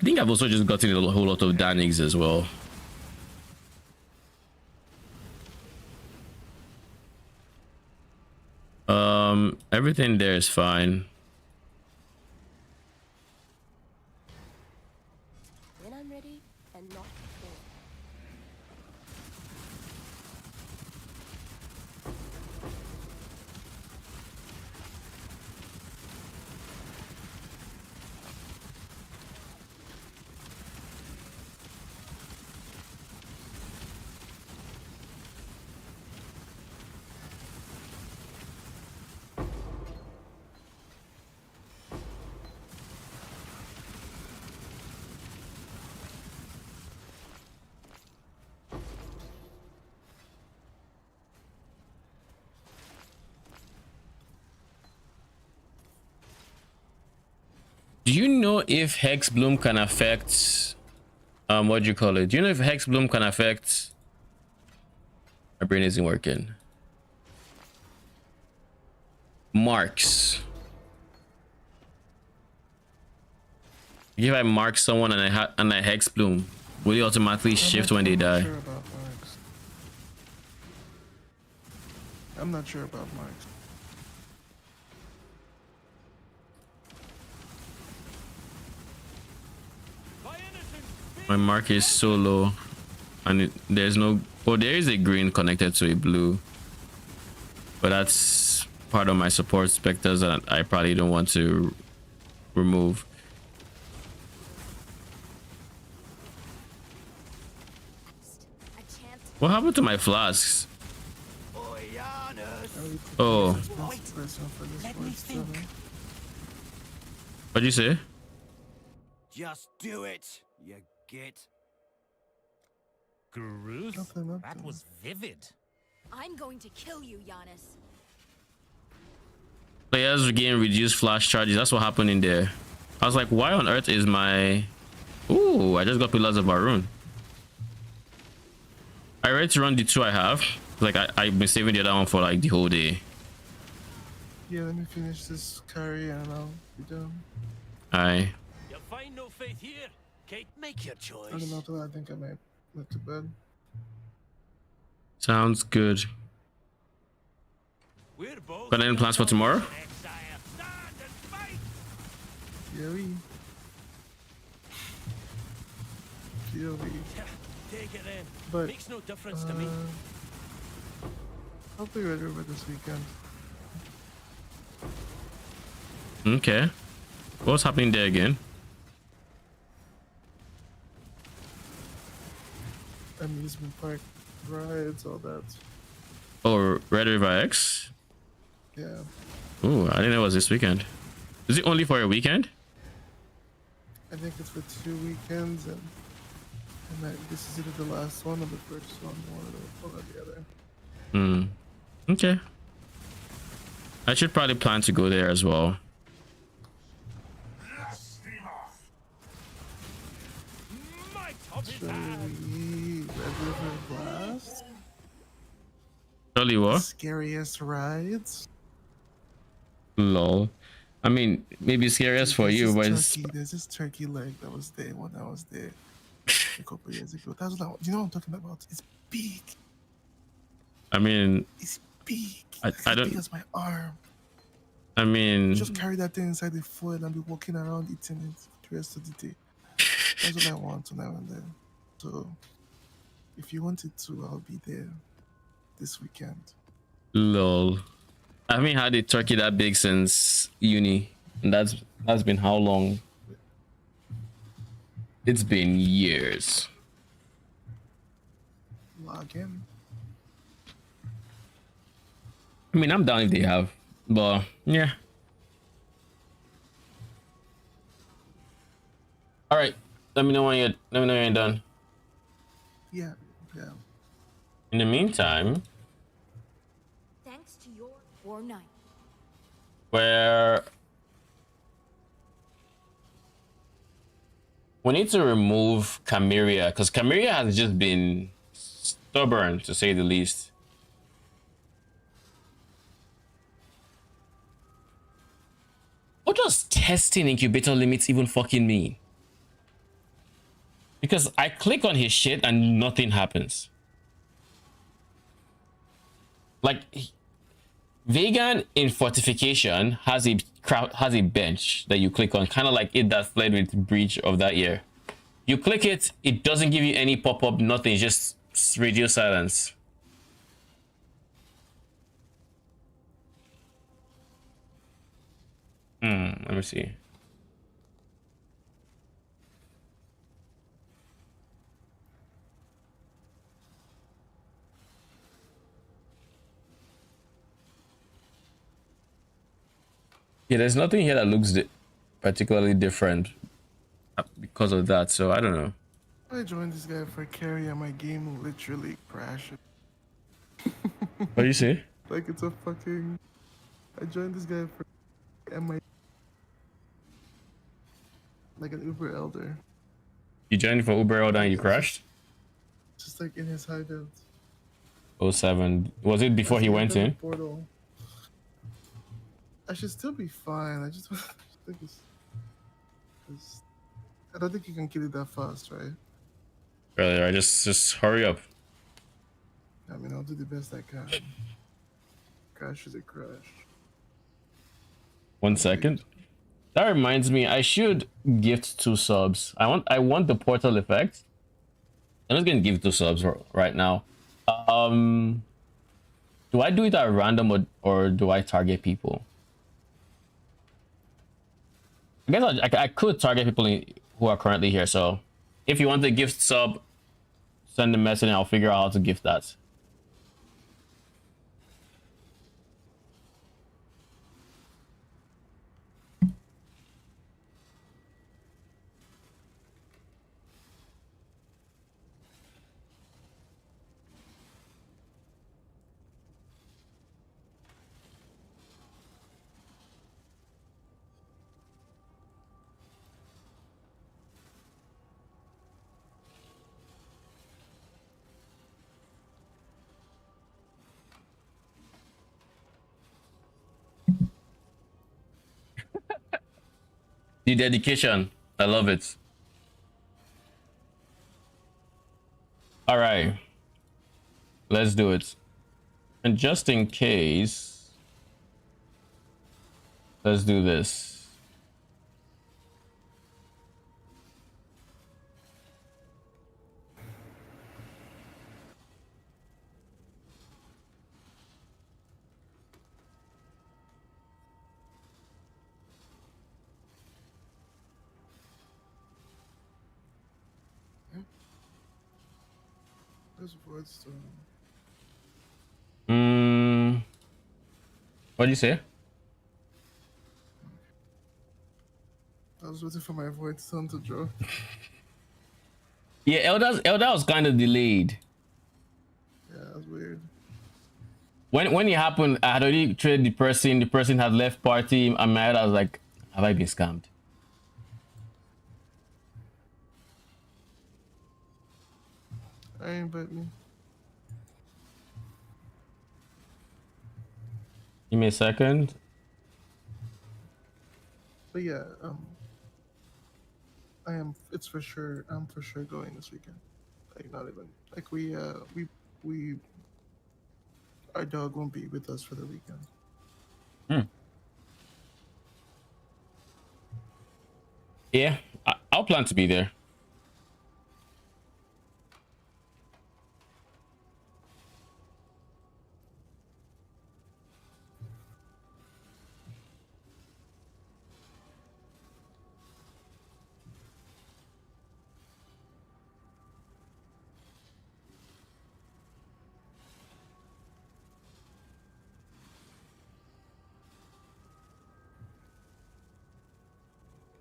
I think I've also just gotten a whole lot of Danigs as well. Everything there is fine. When I'm ready and not before. Do you know if Hex Bloom can affect what do you call it? Do you know if Hex Bloom can affect, my brain isn't working, marks? If I mark someone and I Hex Bloom, will it automatically shift when they die? I'm not sure about marks. My mark is so low, and there's no, oh, there is a green connected to a blue, but that's part of my support specters that I probably don't want to remove. What happened to my flasks? Oh, Let me think. what'd you say? Just do it, you git. Gruth? That was vivid. I'm going to kill you, Giannis. Players gain reduced flash charges. That's what happened in there. I was like, why on earth is my... Ooh, I just got Pillars of Barun. I ready to run the 2 I have. Like, I've been saving the other one for like the whole day. Yeah, let me finish this curry and I'll be done. Aye. You'll find no faith here. Kate, make your choice. I don't know, till I think I might look to bed. Sounds good. We're both Got any plans for tomorrow? Yeah, Take it in. But makes no difference to me. I'll be ready for this weekend. Okay. What's happening there again? Amusement park rides, all that. Oh, Red River X? Yeah. Ooh, I didn't know it was this weekend. Is it only for a weekend? I think it's for 2 weekends, and this is either the last one or the first one or the other. Hmm. Okay. I should probably plan to go there as well. Shall we Red River Blast? Surely what? Scariest rides? Lol. I mean, maybe scariest for you, but it's... There's this turkey leg that was there when I was there a couple years ago. That's what you know what I'm talking about. It's big. I mean... It's big. I don't... Big as my arm. I mean... Just carry that thing inside the foil and be walking around eating it the rest of the day. That's what I want now and then. So, if you wanted to, I'll be there this weekend. Lol. I haven't had a turkey that big since uni. And that's been how long? It's been years. Log in. I mean, I'm down if they have. But, yeah. Alright. Let me know when you're done. Yeah. In the meantime, Thanks to your war night. we need to remove Chimera, because Chimera has just been stubborn, to say the least. What does testing incubator limits even fucking mean? Because I click on his shit and nothing happens. Like Vegan in Fortification has a bench that you click on, kind of like it that fled with Breach of that year. You click it, it doesn't give you any pop-up, nothing, just radio silence. Let me see. Yeah, there's nothing here that looks particularly different because of that, so I don't know. I joined this guy for carry and my game literally crashed. What do you say? Like it's a fucking... I joined this guy for and my... Like an Uber elder. You joined for Uber Elder and you crashed? Just like in his hideout. 07. Was it before he went in? Portal. I should still be fine. I just think it's... I don't think you can kill it that fast, right? Really, I just hurry up. I mean, I'll do the best I can. Crash is a crash. 1 second. That reminds me, I should gift 2 subs. I want the portal effect. I'm just gonna give 2 subs right now. Do I do it at random or do I target people? I guess I could target people who are currently here. So if you want to gift sub, send a message and I'll figure out how to gift that. The dedication, I love it. All right, let's do it. And just in case, let's do this. There's Voidstone. What did you say? I was waiting for my Voidstone to draw. Yeah, Elder was kind of delayed. Yeah, that was weird. When it happened, I had already traded the person had left party. I'm mad. I was like, have I been scammed? I ain't bet me. Give me a second. But yeah, it's for sure. I'm for sure going this weekend. Like not even like we our dog won't be with us for the weekend. Yeah, I'll plan to be there.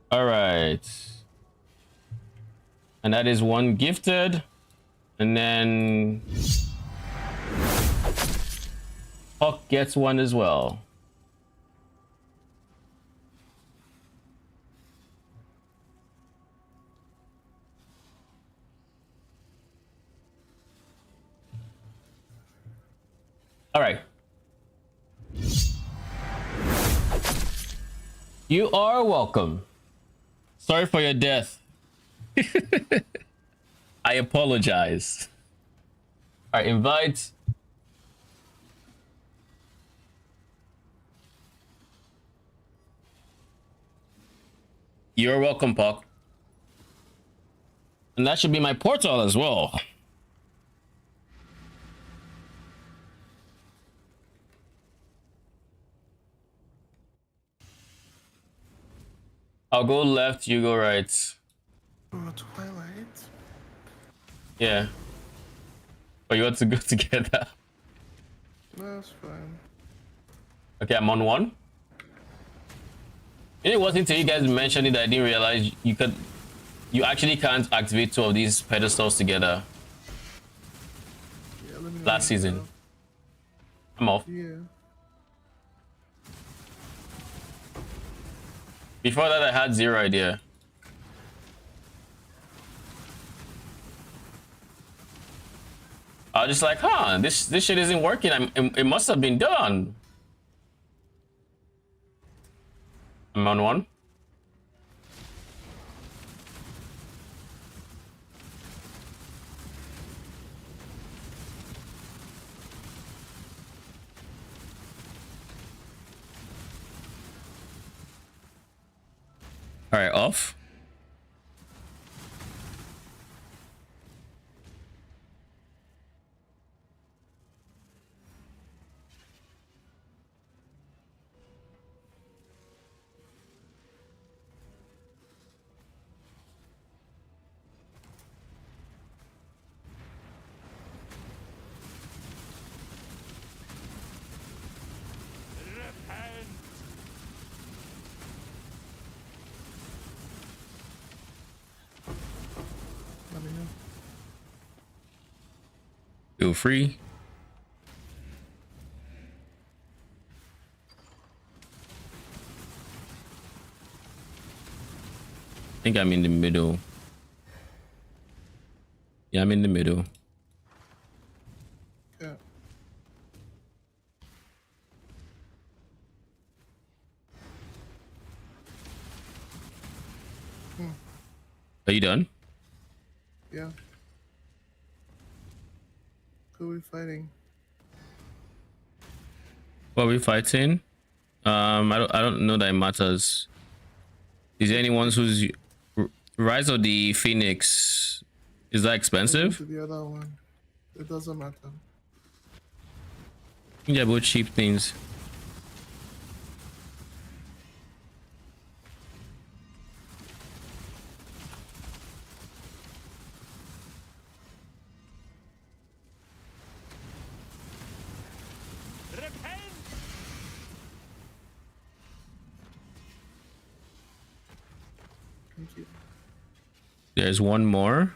All right. And that is 1 gifted. And then Hawk gets 1 as well. All right. You are welcome. Sorry for your death. I apologize. All right, invite. You're welcome, Puck. And that should be my portal as well. I'll go left, you go right. Oh, Twilight. Yeah. But you want to go together? No, that's fine. Okay, I'm on one. It wasn't until you guys mentioned it that I didn't realize you actually can't activate 2 of these pedestals together. Yeah, let me know Last when you season. go. I'm off. Yeah. Before that, I had 0 idea. I was just like, huh, this shit isn't working. It must have been done. I'm on one. All right, off. Let me know. Feel free. I think I'm in the middle. Yeah, I'm in the middle. Yeah. Are you done? Yeah. Who are we fighting? What are we fighting? I don't know that it matters. Is there anyone who's Rise of the Phoenix? Is that expensive? The other one. It doesn't matter. Yeah, both cheap things. Thank you. There's one more.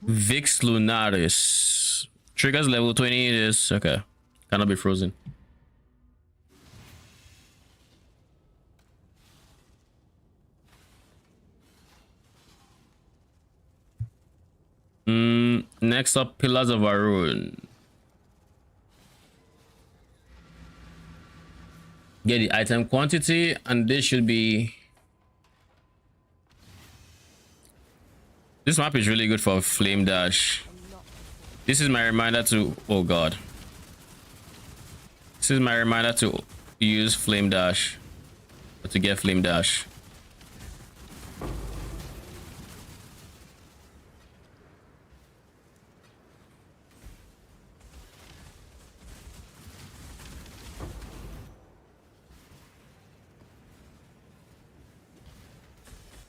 Vix Lunaris. Triggers level 20 is okay. Cannot be frozen. Next up, Pillars of Arun. Get the item quantity, and this should be. This map is really good for Flame Dash. This is my reminder to. Oh god. This is my reminder to use Flame Dash. Or to get Flame Dash.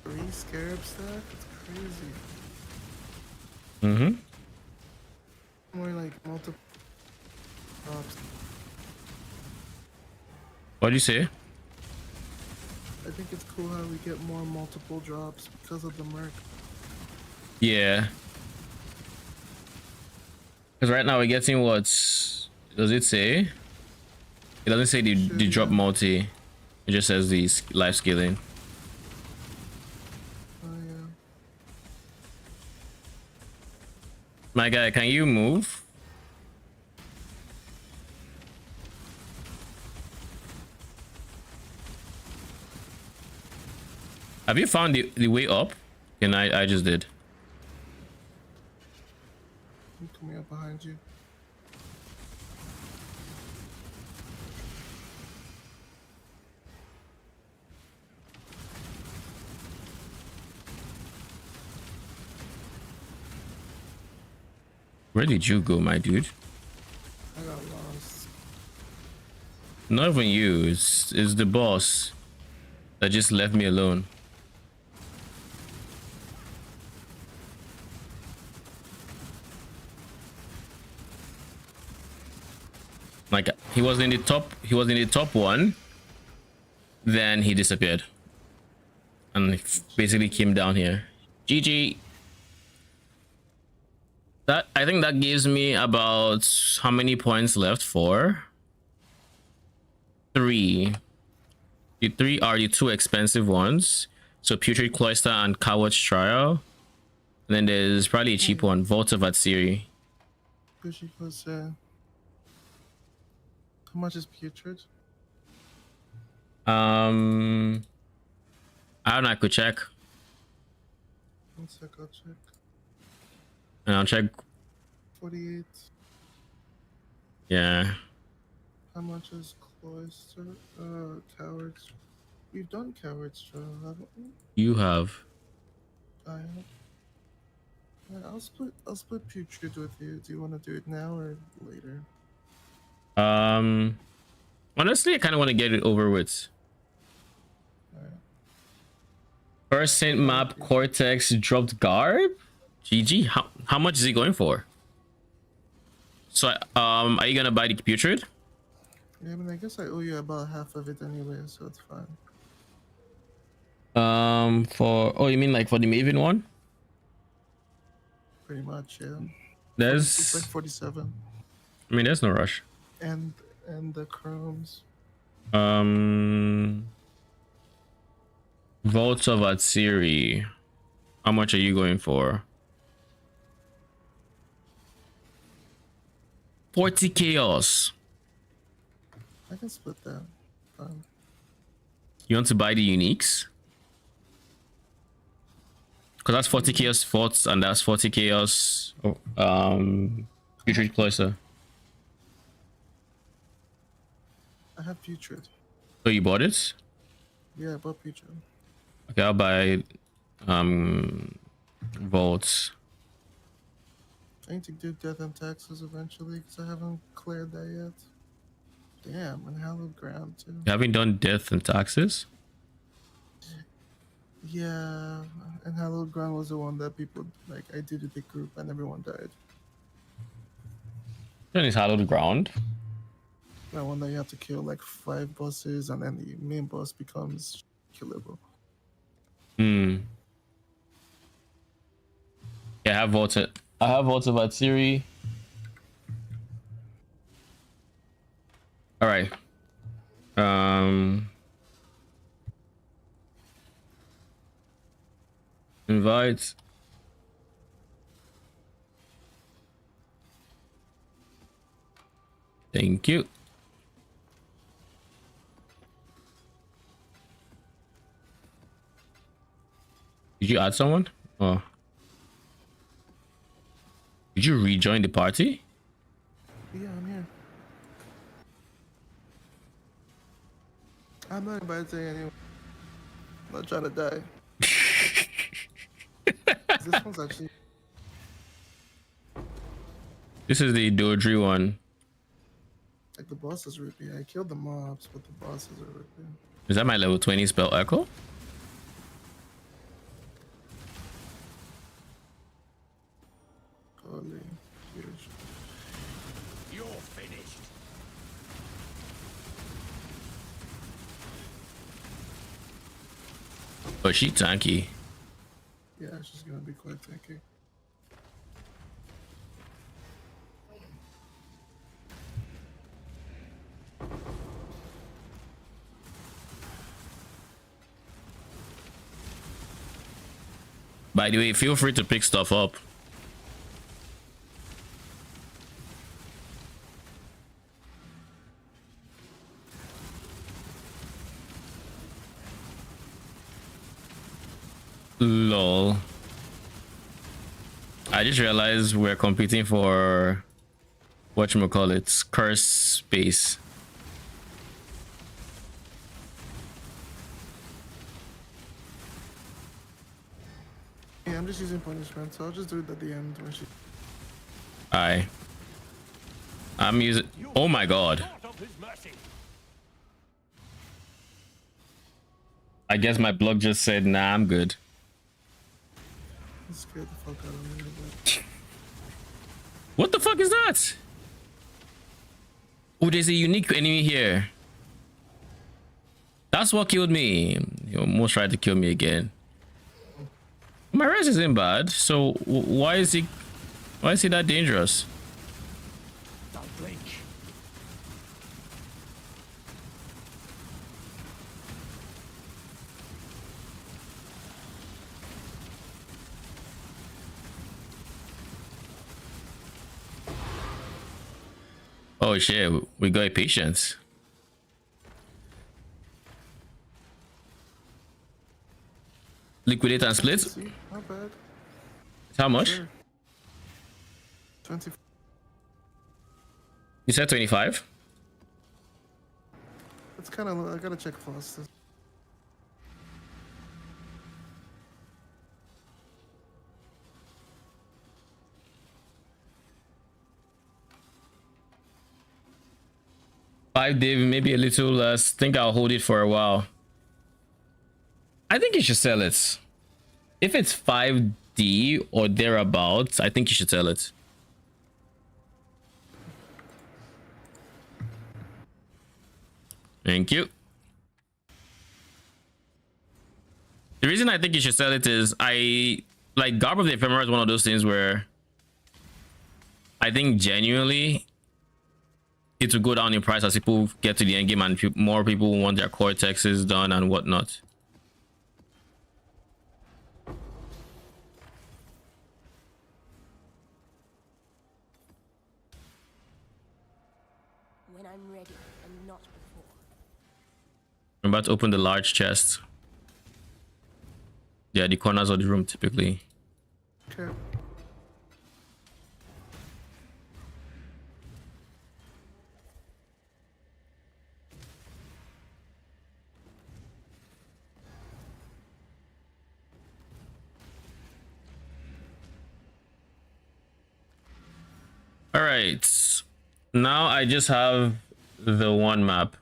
Three scarab stack? It's crazy. More like multiple drops. What do you say? I think it's cool how we get more multiple drops because of the Merc. Yeah. Because right now we're getting what's. Does it say? It doesn't say the drop multi. It just says the life scaling. My guy, can you move? Have you found the way up? And I just did. I'm coming up behind you. Where did you go, my dude? I got lost. Not even you. It's the boss that just left me alone. Like he was in the top. He was in the top one. Then he disappeared, and he basically came down here. GG. That I think that gives me about how many points left? 4. 3. The 3 are the 2 expensive ones. So Putrid Cloister and Coward's Trial. And then there's probably a cheap one, Vault of Atsiri. Pushy closer. How much is Putrid? I don't know, I could check. 1 sec, I'll check. And I'll check. 48. Yeah. How much is Cloister? Cowards. We've done Cowards Trial, haven't we? You have. I have. Yeah, I'll split Putrid with you. Do you want to do it now or later? Honestly, I kind of want to get it over with. First Saint map Cortex dropped Garb. GG. How much is he going for? So are you gonna buy the Putrid? Yeah, I mean, I guess I owe you about half of it anyway, so it's fine. You mean like for the Maven one? Pretty much, yeah. There's it's like 47. I mean, there's no rush. And the chromes. Vaults of Atsiri. How much are you going for? 40 chaos. I can split that. Fine. You want to buy the uniques? Because that's 40 chaos forts and that's 40 chaos Putrid Cloister. I have Putrid. So you bought it? Yeah, I bought Putrid. Okay, I'll buy vaults. I need to do death and taxes eventually because I haven't cleared that yet. Damn, and hallowed ground too. You haven't done death and taxes? Yeah, and hallowed ground was the one that people like. I did a big group and everyone died. Then it's hallowed ground. That one that you have to kill like 5 bosses and then the main boss becomes killable. Yeah, I have vaults of Atsiri. All right. Invite. Thank you. Did you add someone? Oh. Did you rejoin the party? Yeah, I'm here. I'm not inviting anyone. I'm not trying to die. This one's actually. This is the Dodri one. Like the boss is rippy. I killed the mobs, but the bosses are rippy. Is that my level 20 spell echo? Holy, huge. You're finished. Oh, she tanky. Yeah, she's gonna be quite tanky. By the way, feel free to pick stuff up. Lol. I just realized we're competing for whatchamacallit, curse space. Yeah, I'm just using punishment, so I'll just do it at the end when she. I'm using. Oh my god. I guess my blog just said, nah, I'm good. Scared the fuck out of me. But... What the fuck is that? Oh, there's a unique enemy here. That's what killed me. He almost tried to kill me again. My res isn't bad, so why is he that dangerous? Don't blink. Oh shit, we got patience. Liquidate and split? Not bad. How much? Sure. 20. You said 25? It's kind of low. I gotta check fast. $5 Dave, maybe a little less. Think I'll hold it for a while. I think you should sell it. If it's 5D or thereabouts, I think you should sell it. Thank you. The reason I think you should sell it is Garb of the Ephemera is one of those things where I think genuinely it will go down in price as people get to the end game and more people want their cortexes done and whatnot. When I'm ready and not before. I'm about to open the large chest. Yeah, the corners of the room typically. Okay. All right, now I just have the one map.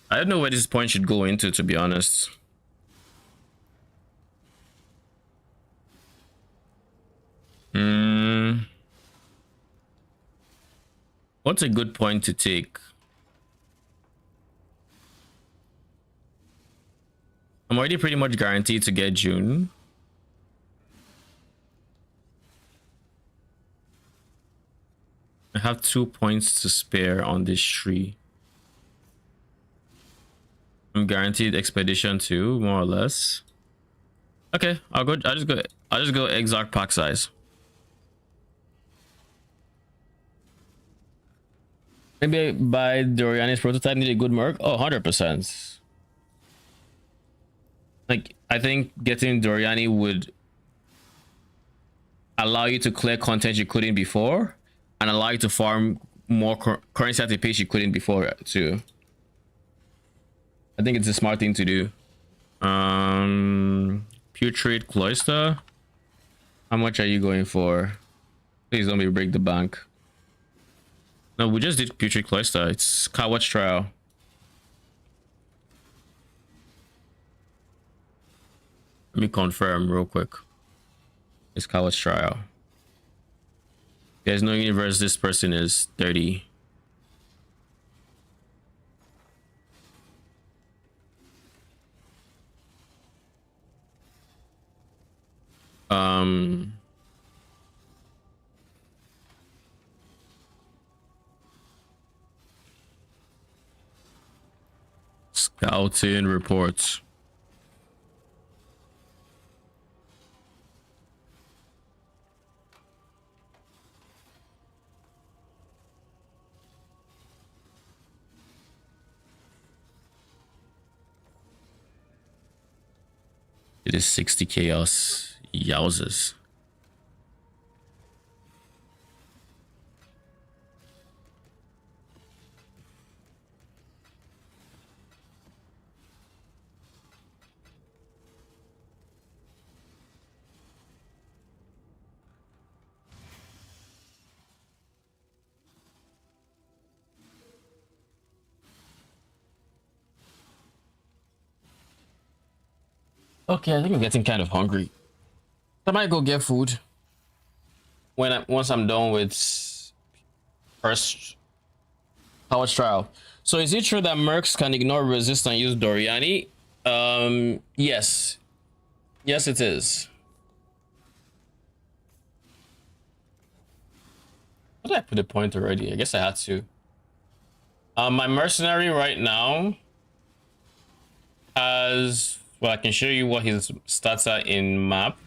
I don't know where this point should go into, to be honest. What's a good point to take? I'm already pretty much guaranteed to get June. I have 2 points to spare on this tree. I'm guaranteed expedition too, more or less. Okay, I'll just go Exarch pack size. Maybe buy Doryani's prototype. Need a good Merc. Oh, 100%. Like, I think getting Doryani would allow you to clear content you couldn't before and allow you to farm more currency at a pace you couldn't before too. I think it's a smart thing to do. Putrid Cloister. How much are you going for? Please don't be break the bank. No, we just did Putrid Cloister. It's Coward's Trial. Let me confirm real quick. It's Coward's Trial. There's no universe this person is 30. Scouting reports. It is 60 chaos. Yowzers. Okay, I think I'm getting kind of hungry. I might go get food once I'm done with first power trial. So is it true that Mercs can ignore resist and use Doryani? Yes. Yes, it is. How did I put a point already? I guess I had to. My mercenary right now has, well, I can show you what his stats are in map.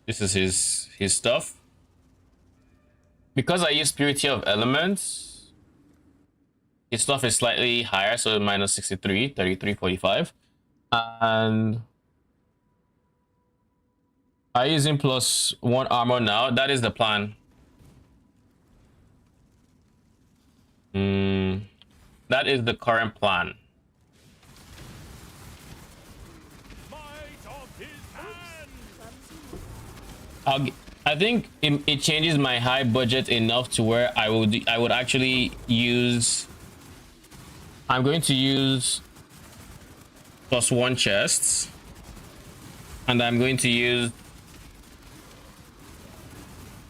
This is his stuff. Because I use Purity of Elements, his stuff is slightly higher, so minus 63, 33, 45. And I use him plus 1 armor now. That is the plan. That is the current plan. I think it changes my high budget enough to where I would actually use. I'm going to use +1 chests, and I'm going to use.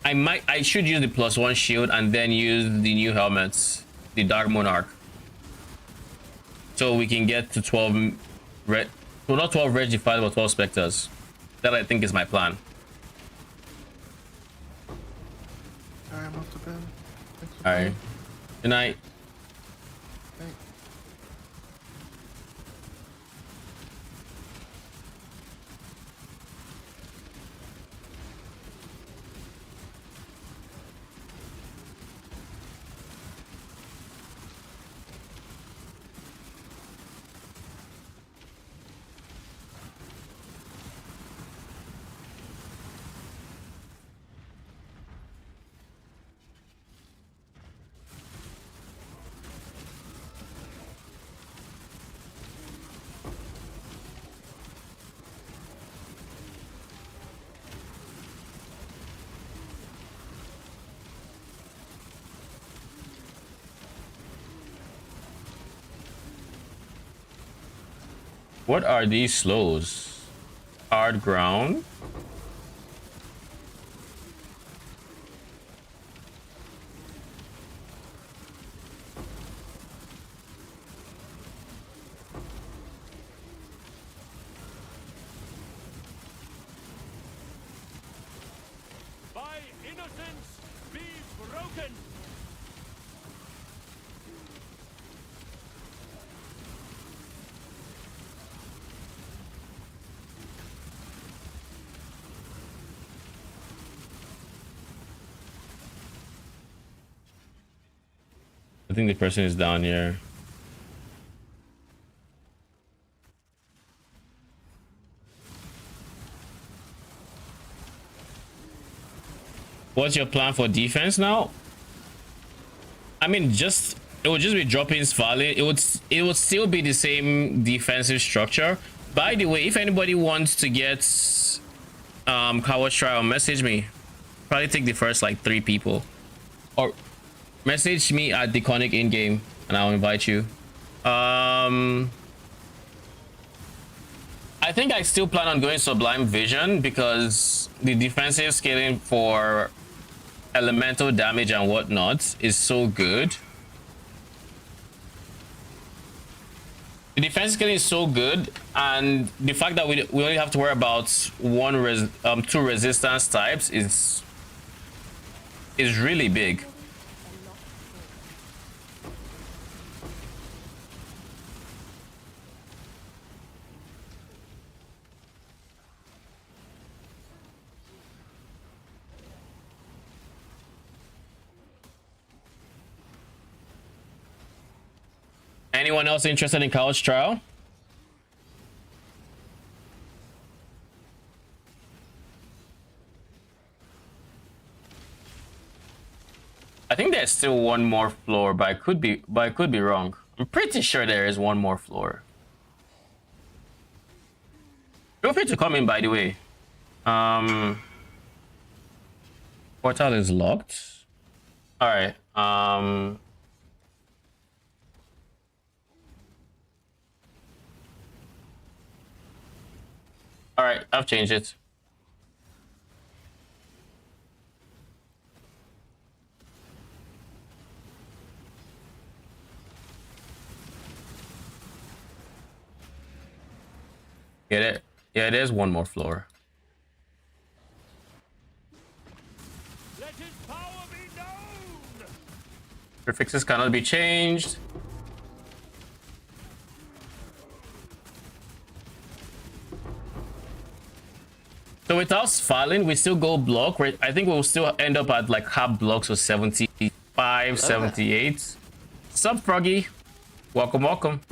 I should use the +1 shield and then use the new helmets, the Dark Monarch, so we can get to 12 red. Well, not 12 red Defiler, but 12 specters. That I think is my plan. Alright, I'm off to bed. Alright. Good night. What are these slows? Hard ground? By innocence be broken. I think the person is down here. What's your plan for defense now? I mean, it would just be dropping Svali. It would still be the same defensive structure. By the way, if anybody wants to get Coward Trial, message me. Probably take the first like 3 people, or message me at Deconic in game and I'll invite you. I think I still plan on going Sublime Vision because the defensive scaling for elemental damage and whatnot is so good. The defense scaling is so good, and the fact that we only have to worry about 2 resistance types is really big. Anyone else interested in College Trial? I think there's still one more floor, but I could be wrong. I'm pretty sure there is one more floor. Feel free to come in, by the way. Portal is locked. All right. All right, I've changed it. Get it? Yeah, there's one more floor. Let his power be known! Prefixes cannot be changed. So with us falling, we still go block. Right? I think we'll still end up at like half blocks or 75, 78. Sup, Froggy? Welcome, welcome.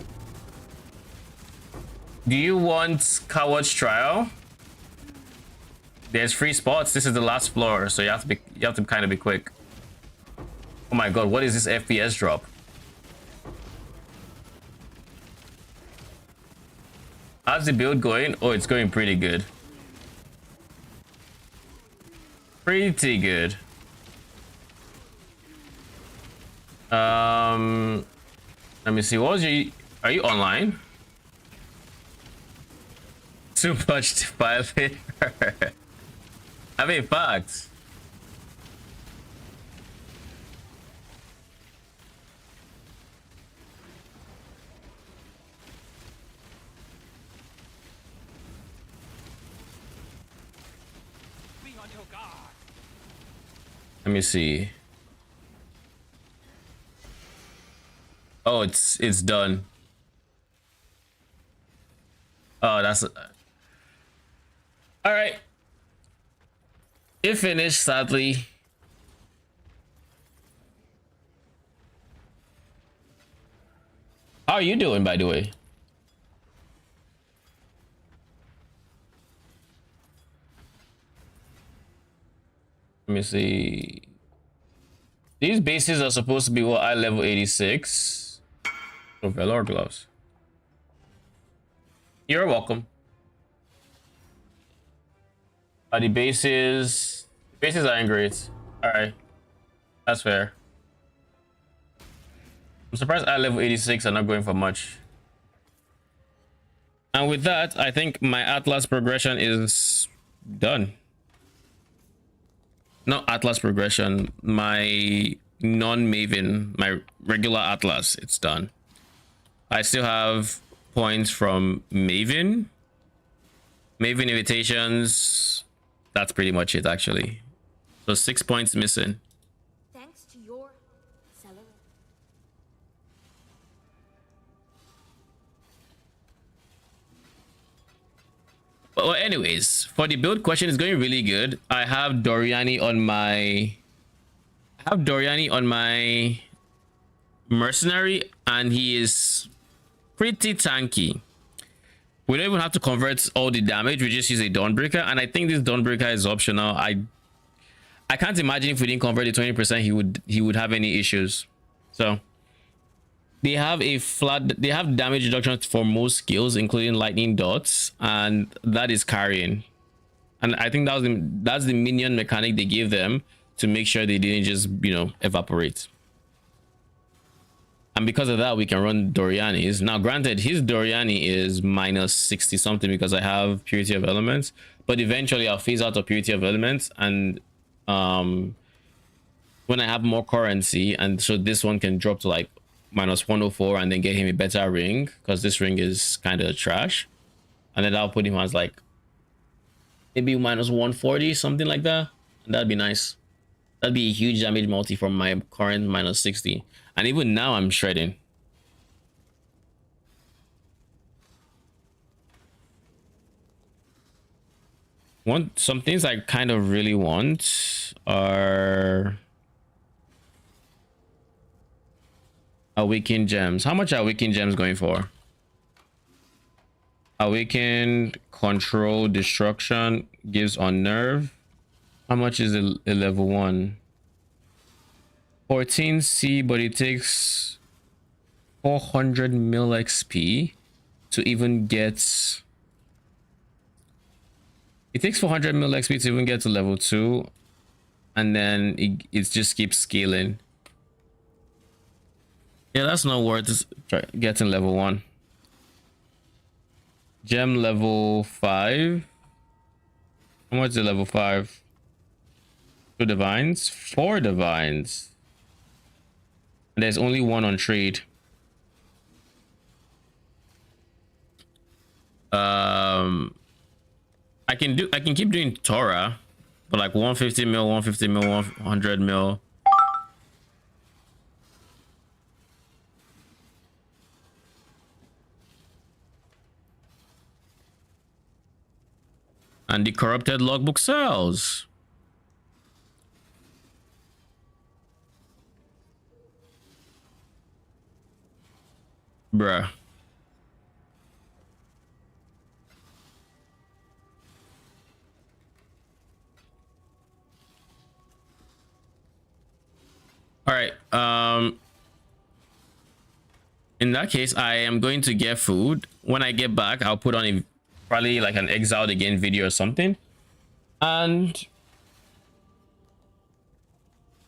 Do you want Coward's Trial? There's free spots. This is the last floor, so you have to kind of be quick. Oh my god, what is this FPS drop? How's the build going? Oh, it's going pretty good. Pretty good. Let me see. What was your? Are you online? Too much to file here. I mean, facts. Be on your guard. Let me see. Oh, it's done. Oh, that's all right. It finished, sadly. How are you doing, by the way? Let me see. These bases are supposed to be what, I level 86. Oh, Velour gloves. You're welcome. The bases aren't great. All right, that's fair. I'm surprised I level 86 are not going for much. And with that, I think my Atlas progression is done. Not Atlas progression, my non-Maven, my regular Atlas, it's done. I still have points from Maven invitations. That's pretty much it, actually. So 6 points missing. Thanks to your accelerate. Well, anyways, for the build question, it's going really good. I have Doryani on my mercenary, and he is pretty tanky. We don't even have to convert all the damage. We just use a Dawnbreaker, and I think this Dawnbreaker is optional. I can't imagine if we didn't convert the 20%, he would have any issues. So they have damage reduction for most skills, including lightning dots, and that is carrying. And I think that's the minion mechanic they gave them to make sure they didn't just, you know, evaporate. And because of that, we can run Doryani's. Now, granted, his Doryani is minus 60 something because I have Purity of Elements, but eventually I'll phase out of Purity of Elements, and when I have more currency, and so this one can drop to like minus 104 and then get him a better ring, because this ring is kind of trash, and then I'll put him as like maybe minus 140, something like that, and that'd be nice. That'd be a huge damage multi from my current minus 60. And even now I'm shredding. Some things I kind of really want are Awakened Gems. How much are Awakened Gems going for? Awakened Control Destruction gives on nerve. How much is a level 1? 14C, but it takes 400 mil XP to even get. It takes 400 mil XP to even get to level 2, and then it just keeps scaling. Yeah, that's not worth getting level 1. Gem level 5. How much is it level 5? 2 divines? 4 divines. And there's only 1 on trade. I can keep doing Torah, but like 150 mil, 150 mil, 100 mil. And the corrupted logbook sells. Bruh. All right. In that case, I am going to get food. When I get back, I'll put on probably like an Exiled again video or something, and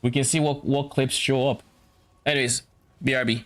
we can see what clips show up. Anyways, BRB.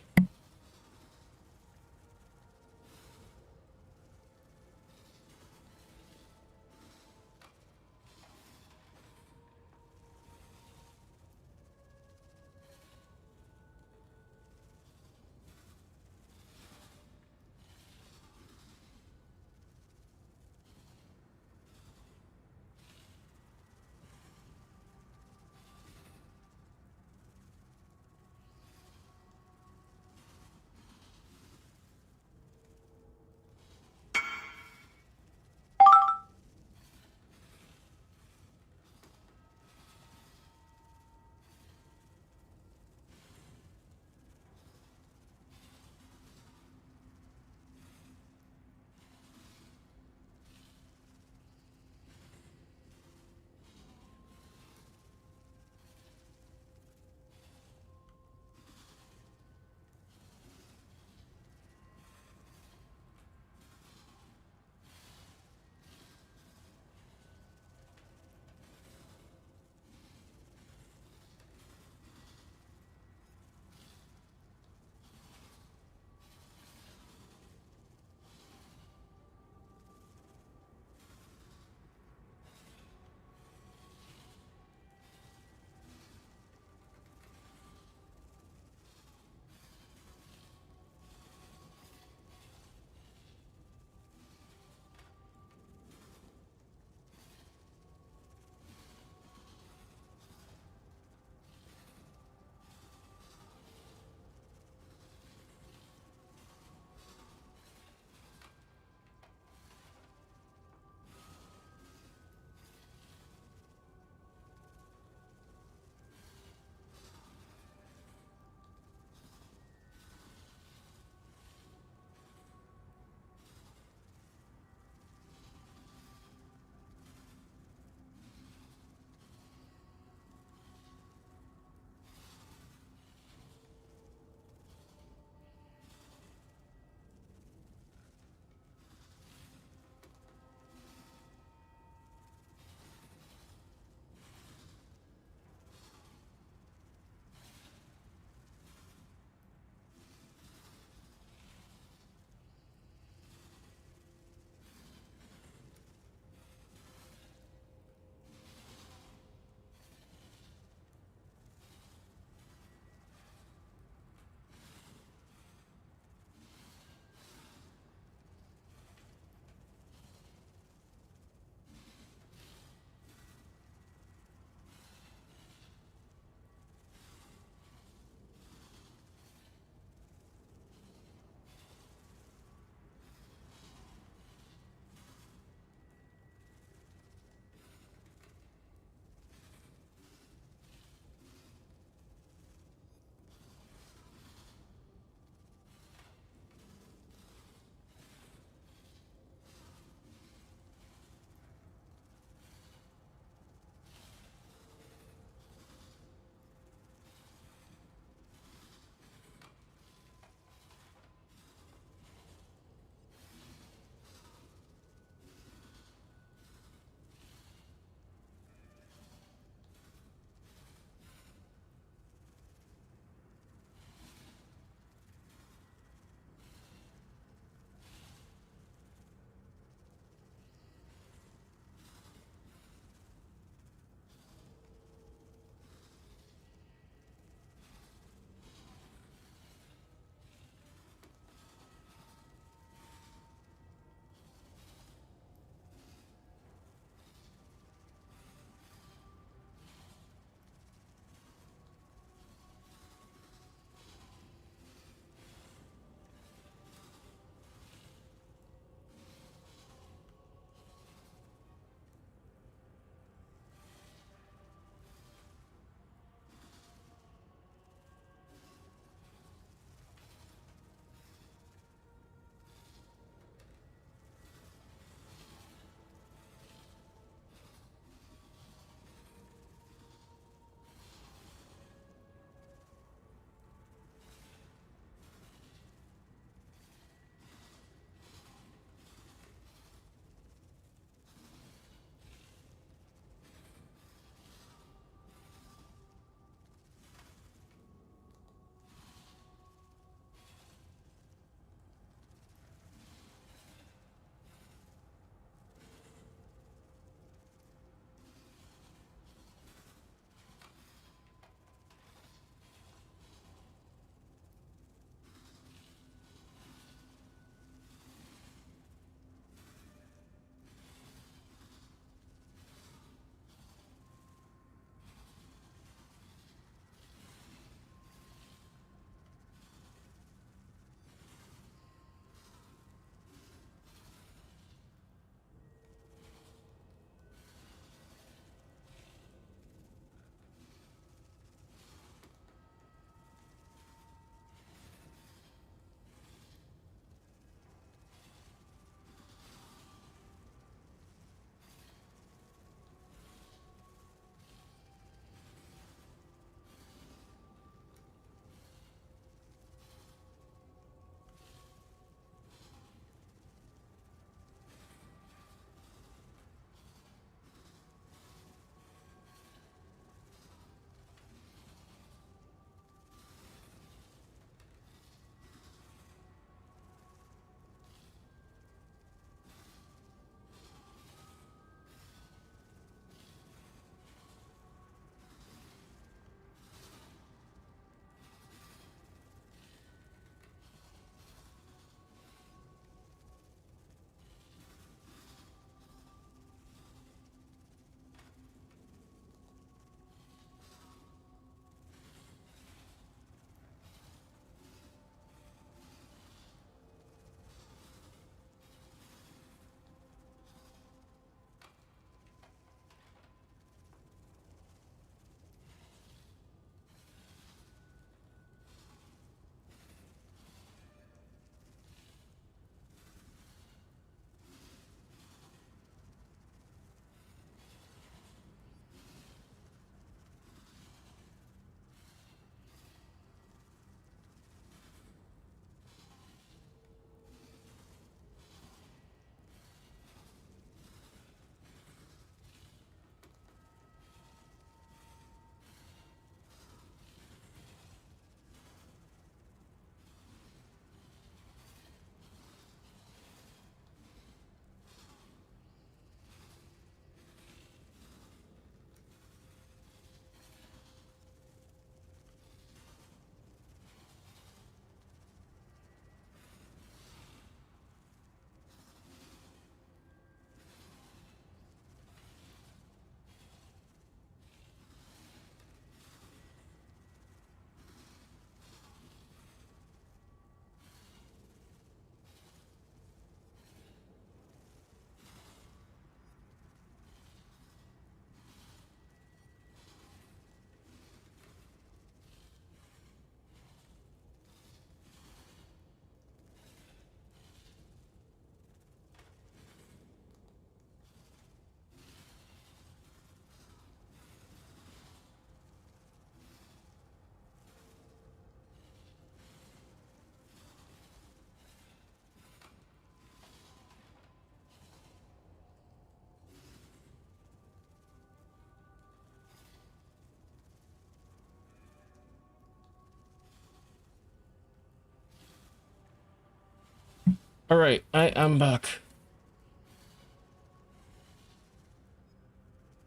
All right, I am back.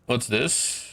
What's this?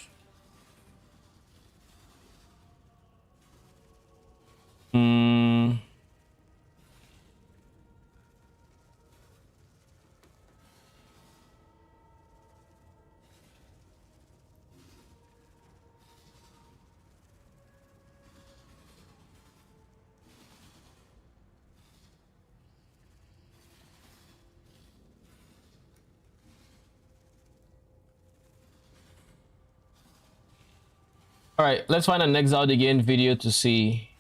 All right, let's find an Exile again video to see.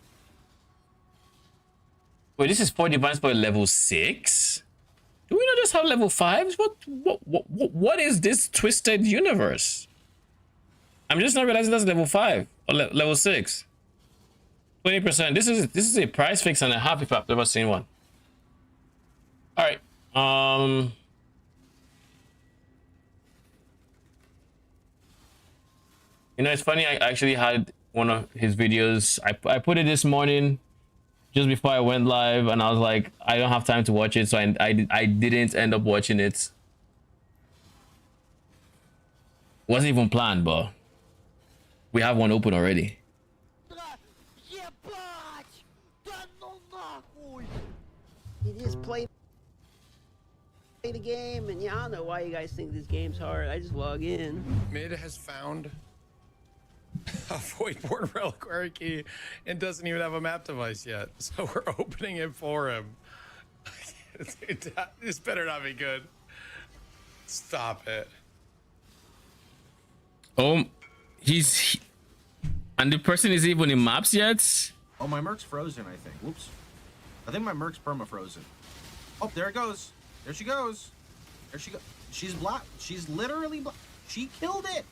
Wait, this is 4 divines for level 6? Do we not just have level 5s? What is this twisted universe? I'm just not realizing that's level 5 or level 6. 20%. This is a price fix and a half if I've ever seen one. All right. You know, it's funny. I actually had one of his videos. I put it this morning, just before I went live, and I was like, I don't have time to watch it, so I didn't end up watching it. Wasn't even planned, but we have one open already. You just play the game, and yeah, I don't know why you guys think this game's hard. I just log in. Mid has found a Voidborn Reliquary Key and doesn't even have a map device yet, so we're opening it for him. This better not be good. Stop it. He's and the person is even in maps yet. Oh, my Merc's frozen, I think. Whoops. I think my Merc's perma-frozen. Oh, there it goes. There she goes. There she goes. She's black. She's literally black. She killed it.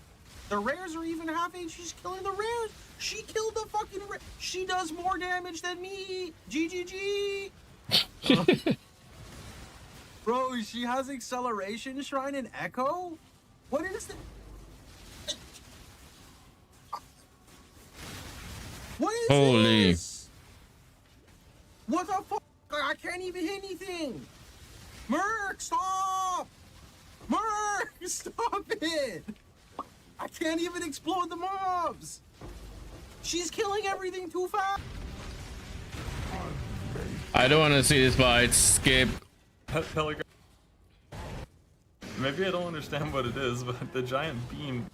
The rares are even half HP. She's killing the rares. She killed the fucking rare. She does more damage than me. GGG. Bro, she has acceleration, shrine, and echo? What is that? What is Holy. this? What the fuck? I can't even hit anything. Merc, stop! Merc, stop it! I can't even explode the mobs. She's killing everything too fast. I don't want to see this fight. Skip. Maybe I don't understand what it is, but the giant beam.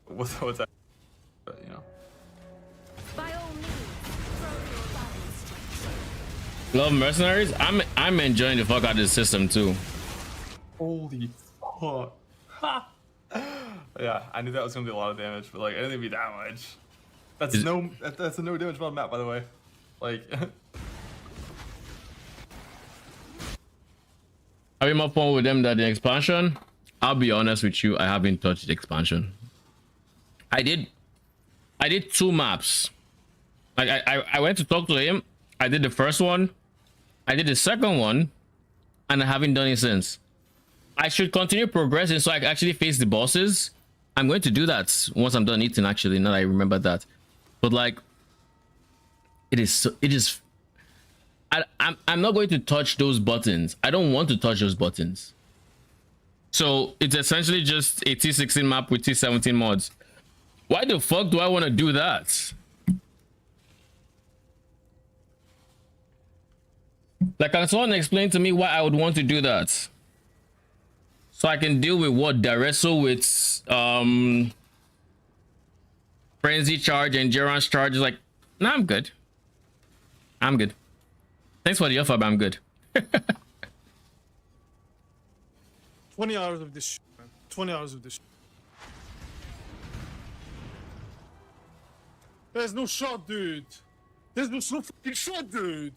What's that? You know. By all means, throw your balance. Love mercenaries. I'm enjoying the fuck out of this system too. Holy fuck. Yeah, I knew that was gonna be a lot of damage, but like I didn't think it'd be that much. That's a no damage mod map, by the way. Like. Having more fun with them than the expansion. I'll be honest with you, I haven't touched the expansion. I did 2 maps. Like I went to talk to him. I did the first one. I did the second one, and I haven't done it since. I should continue progressing so I can actually face the bosses. I'm going to do that once I'm done eating. Actually, now that I remember that. But like, it is. I'm not going to touch those buttons. I don't want to touch those buttons. So it's essentially just a T16 map with T17 mods. Why the fuck do I want to do that? Like, can someone explain to me why I would want to do that? So I can deal with what? Daresso with frenzy charge, endurance charge. Like, nah, I'm good. I'm good. Thanks for the offer, but I'm good. 20 hours of this shit, man. 20 hours of this shit. There's no shot, dude. There's no fucking shot, dude.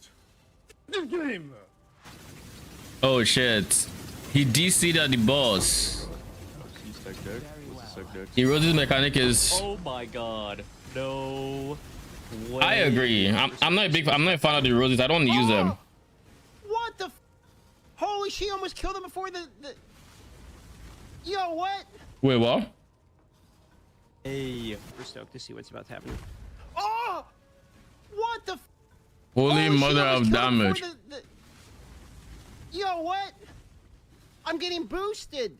This game. Oh shit. He DC'd at the boss. Erosion's mechanic is. Oh my god. No way. I agree. I'm not a fan of the roses. I don't use them. What the? Holy, she almost killed him before the. Yo, what? Wait, what? Hey, we're stoked to see what's about to happen. Oh! What the? Holy mother of damage. Yo, I'm getting boosted.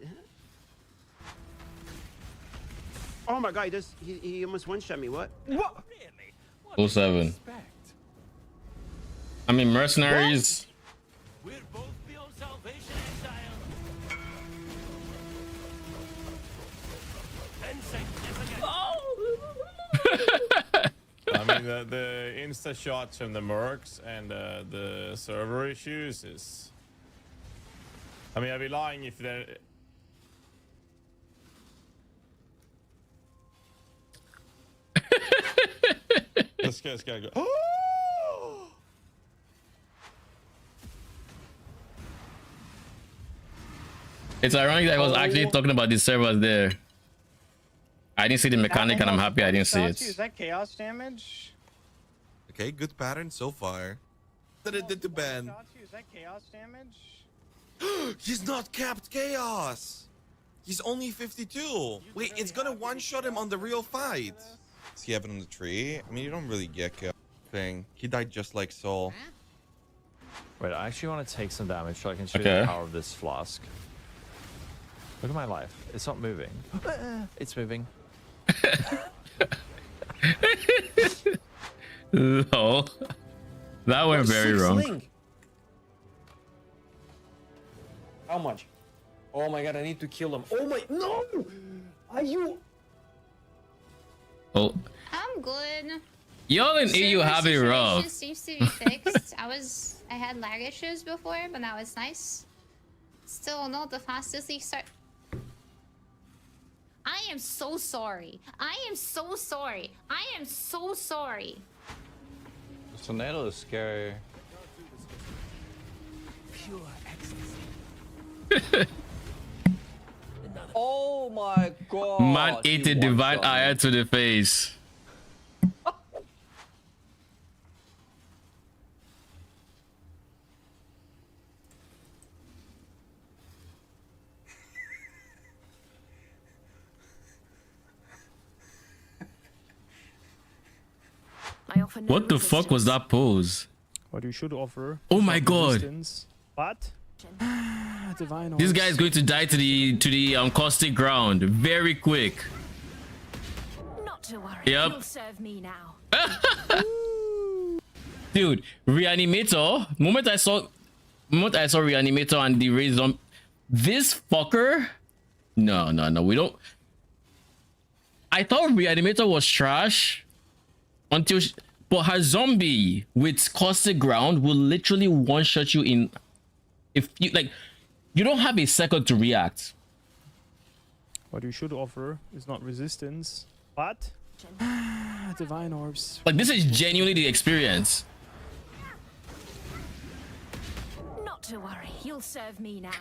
Oh my god, he almost one-shot me. What? What? 07. I mean, mercenaries. We're both beyond salvation, Exile. 10 seconds. I mean, the insta shots from the Mercs and the server issues is. I mean, I'd be lying if they're. This guy's gotta go. It's ironic that I was actually talking about these servers there. I didn't see the mechanic, and I'm happy I didn't see it. Is that chaos damage? Okay, good pattern so far. That it did to Ben. Is that chaos damage? He's not capped chaos. He's only 52. Wait, it's gonna one-shot him on the real fight. Does he have it on the tree? I mean, you don't really get chaos thing. He died just like Soul. Wait, I actually want to take some damage so I can show you Okay. the power of this flask. Look at my life. It's not moving. It's moving. Lol. That went very wrong. How much? Oh my god, I need to kill him. Oh my, no! Are you? Oh, I'm good. y'all in EU have it rough. Seems to be fixed. I had lag issues before, but now it's nice. Still not the fastest he start. I am so sorry. I am so sorry. I am so sorry. Tornado is scary. Pure ecstasy. Oh my god. Man ate a divine eye to the face. What the fuck was that pose? What you should offer. Oh my god. But divine This guy is going to die to the caustic ground very quick. Not to worry. Yep. You'll serve me now. Dude, Reanimator. Moment I saw Reanimator and the raise on this fucker. No, we don't. I thought Reanimator was trash until but her zombie with caustic ground will literally one-shot you in. If you like, you don't have a second to react. What you should offer is not resistance, but divine orbs. Like, this is genuinely the experience. Not to worry. You'll serve me now.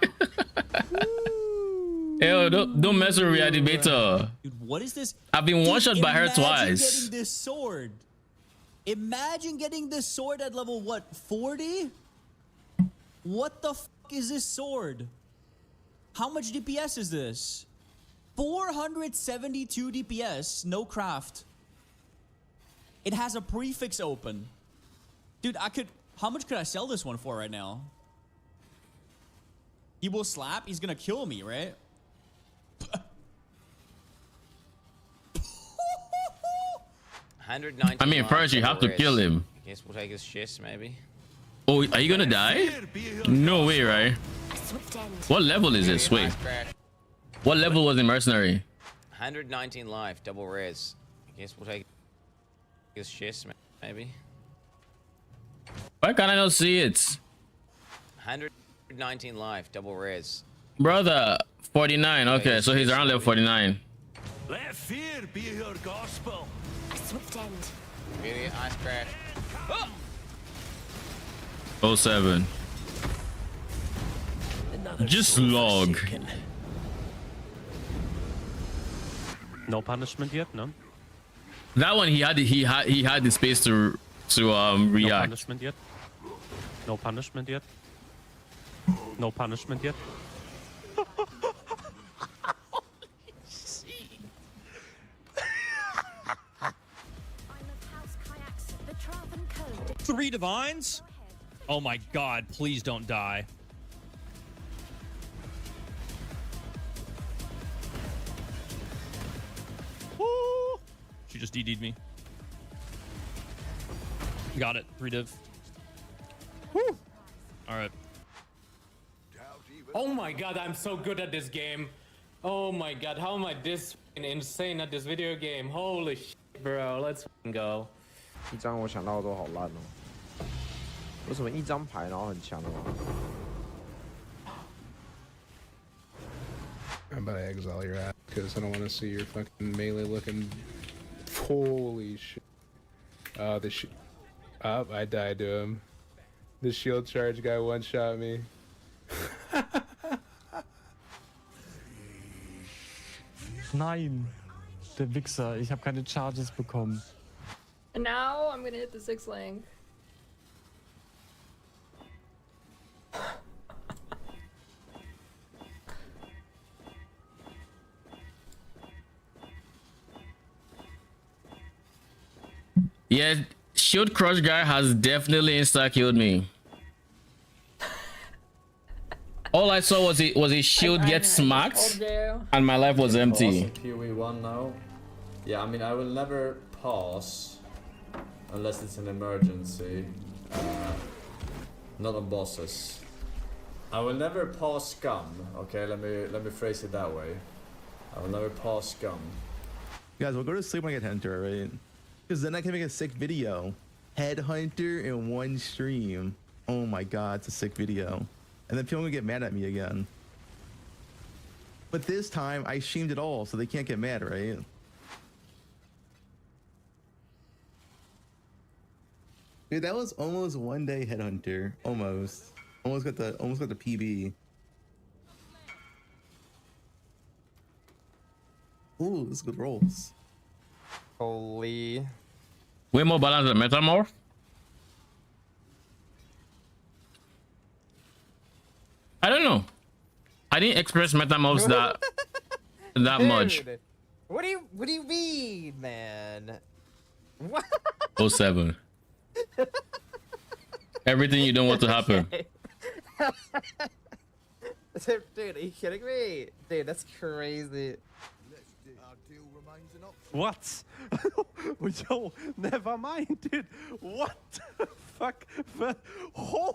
Yo, don't mess with Reanimator. Dude, what is this? I've been one-shot by her Imagine twice. getting this sword. Imagine getting this sword at level what? 40? What the fuck is this sword? How much DPS is this? 472 DPS, no craft. It has a prefix open. Dude, how much could I sell this one for right now? He will slap, he's gonna kill me, right? I mean, first you have to kill him. I guess we'll take his chest, maybe. Oh, are you gonna die? No way, right? What level is this? Wait. What level was the mercenary? 119 life, double res. I guess we'll take his chest, maybe. Why can't I not see it? 119 life, double res. Brother, 49. Okay, so he's around level 49. Let fear be your gospel. A swift end. Immediate ice crash. 07. Just log. No punishment yet, no. That one he had the space to react. No punishment yet. No punishment yet. No punishment yet. 3 divines? Oh my god, please don't die. She just DD'd me. Got it. 3 div. Woo! All right. Oh my god, I'm so good at this game. Oh my god, how am I this insane at this video game? Holy shit, bro. Let's go. 一张我想到的都好烂哦。有什么一张牌然后很强的吗？ I'm about to exile your ass because I don't want to see your fucking melee looking. Holy shit. Oh, I died to him. The shield charge guy one-shot me. Nein, der Wichser. Ich habe keine Charges bekommen. And now I'm gonna hit the 6 link. Yeah, shield crush guy has definitely insta-killed me. All I saw was his shield get smacked, and my life was empty. PoE1 now. Yeah, I mean, I will never pause unless it's an emergency. Not on bosses. I will never pause scum. Okay, let me phrase it that way. I will never pause scum. Guys, we'll go to sleep when I get Hunter, right? Because then I can make a sick video. Headhunter in one stream. Oh my god, it's a sick video. And then people will get mad at me again. But this time, I streamed it all, so they can't get mad, right? Dude, that was almost 1 day Headhunter. Almost. Almost got the PB. Ooh, this is good rolls. Holy. Way more balanced than Metamorph. I don't know. I didn't express Metamorphs that much. What do you mean, man? What? 07. Everything you don't want to happen. Dude, are you kidding me? Dude, that's crazy. What? Yo, never mind, dude. What the fuck? Oh.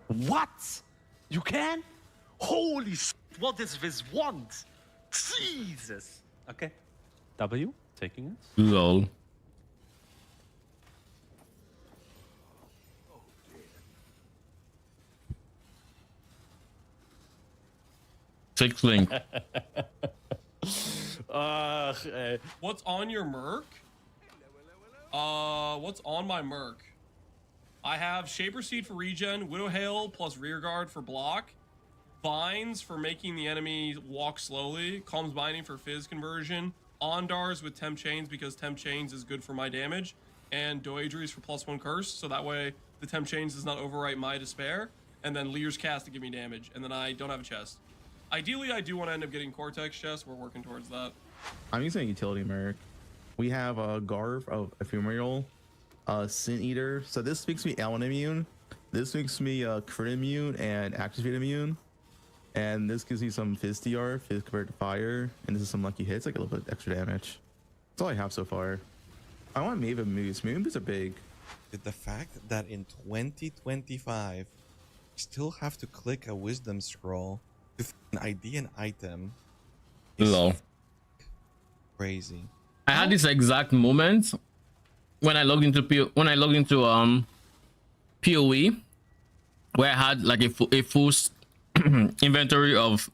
What? You can? Holy shit, what is this want? Jesus. Okay. W, taking it. Lol. Six link. What's on your Merc? What's on my Merc? I have Shaper Seed for regen, Widow Hail plus Rearguard for block, Vines for making the enemy walk slowly, Calm's Binding for Fizz conversion, Ondars with Temp Chains because Temp Chains is good for my damage, and Doedries for +1 curse, so that way the Temp Chains does not overwrite my despair, and then Lear's Cast to give me damage, and then I don't have a chest. Ideally, I do want to end up getting Cortex chest. We're working towards that. I'm using a utility Merc. We have a Garv of Ephemeral, Sin Eater. So this makes me Allen immune. This makes me crit immune and activate immune. And this gives me some Fizz DR, Fizz convert to fire. And this is some lucky hits, like a little bit extra damage. That's all I have so far. I want Maven Moves. Maven Moves are big. The fact that in 2025, you still have to click a wisdom scroll to ID an item. Lol. Crazy. I had this exact moment when I logged into PoE, where I had like a full inventory of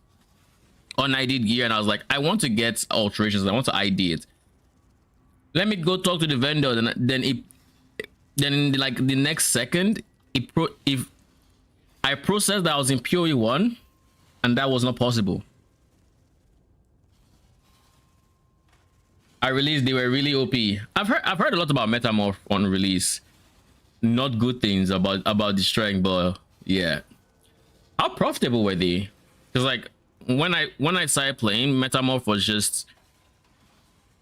unID'd gear, and I was like, I want to get alterations. I want to ID it. Let me go talk to the vendor. Then like the next second, if I processed that I was in PoE 1, and that was not possible. I released, they were really OP. I've heard a lot about Metamorph on release. Not good things about the strength, but yeah. How profitable were they? Because like when I started playing, Metamorph was just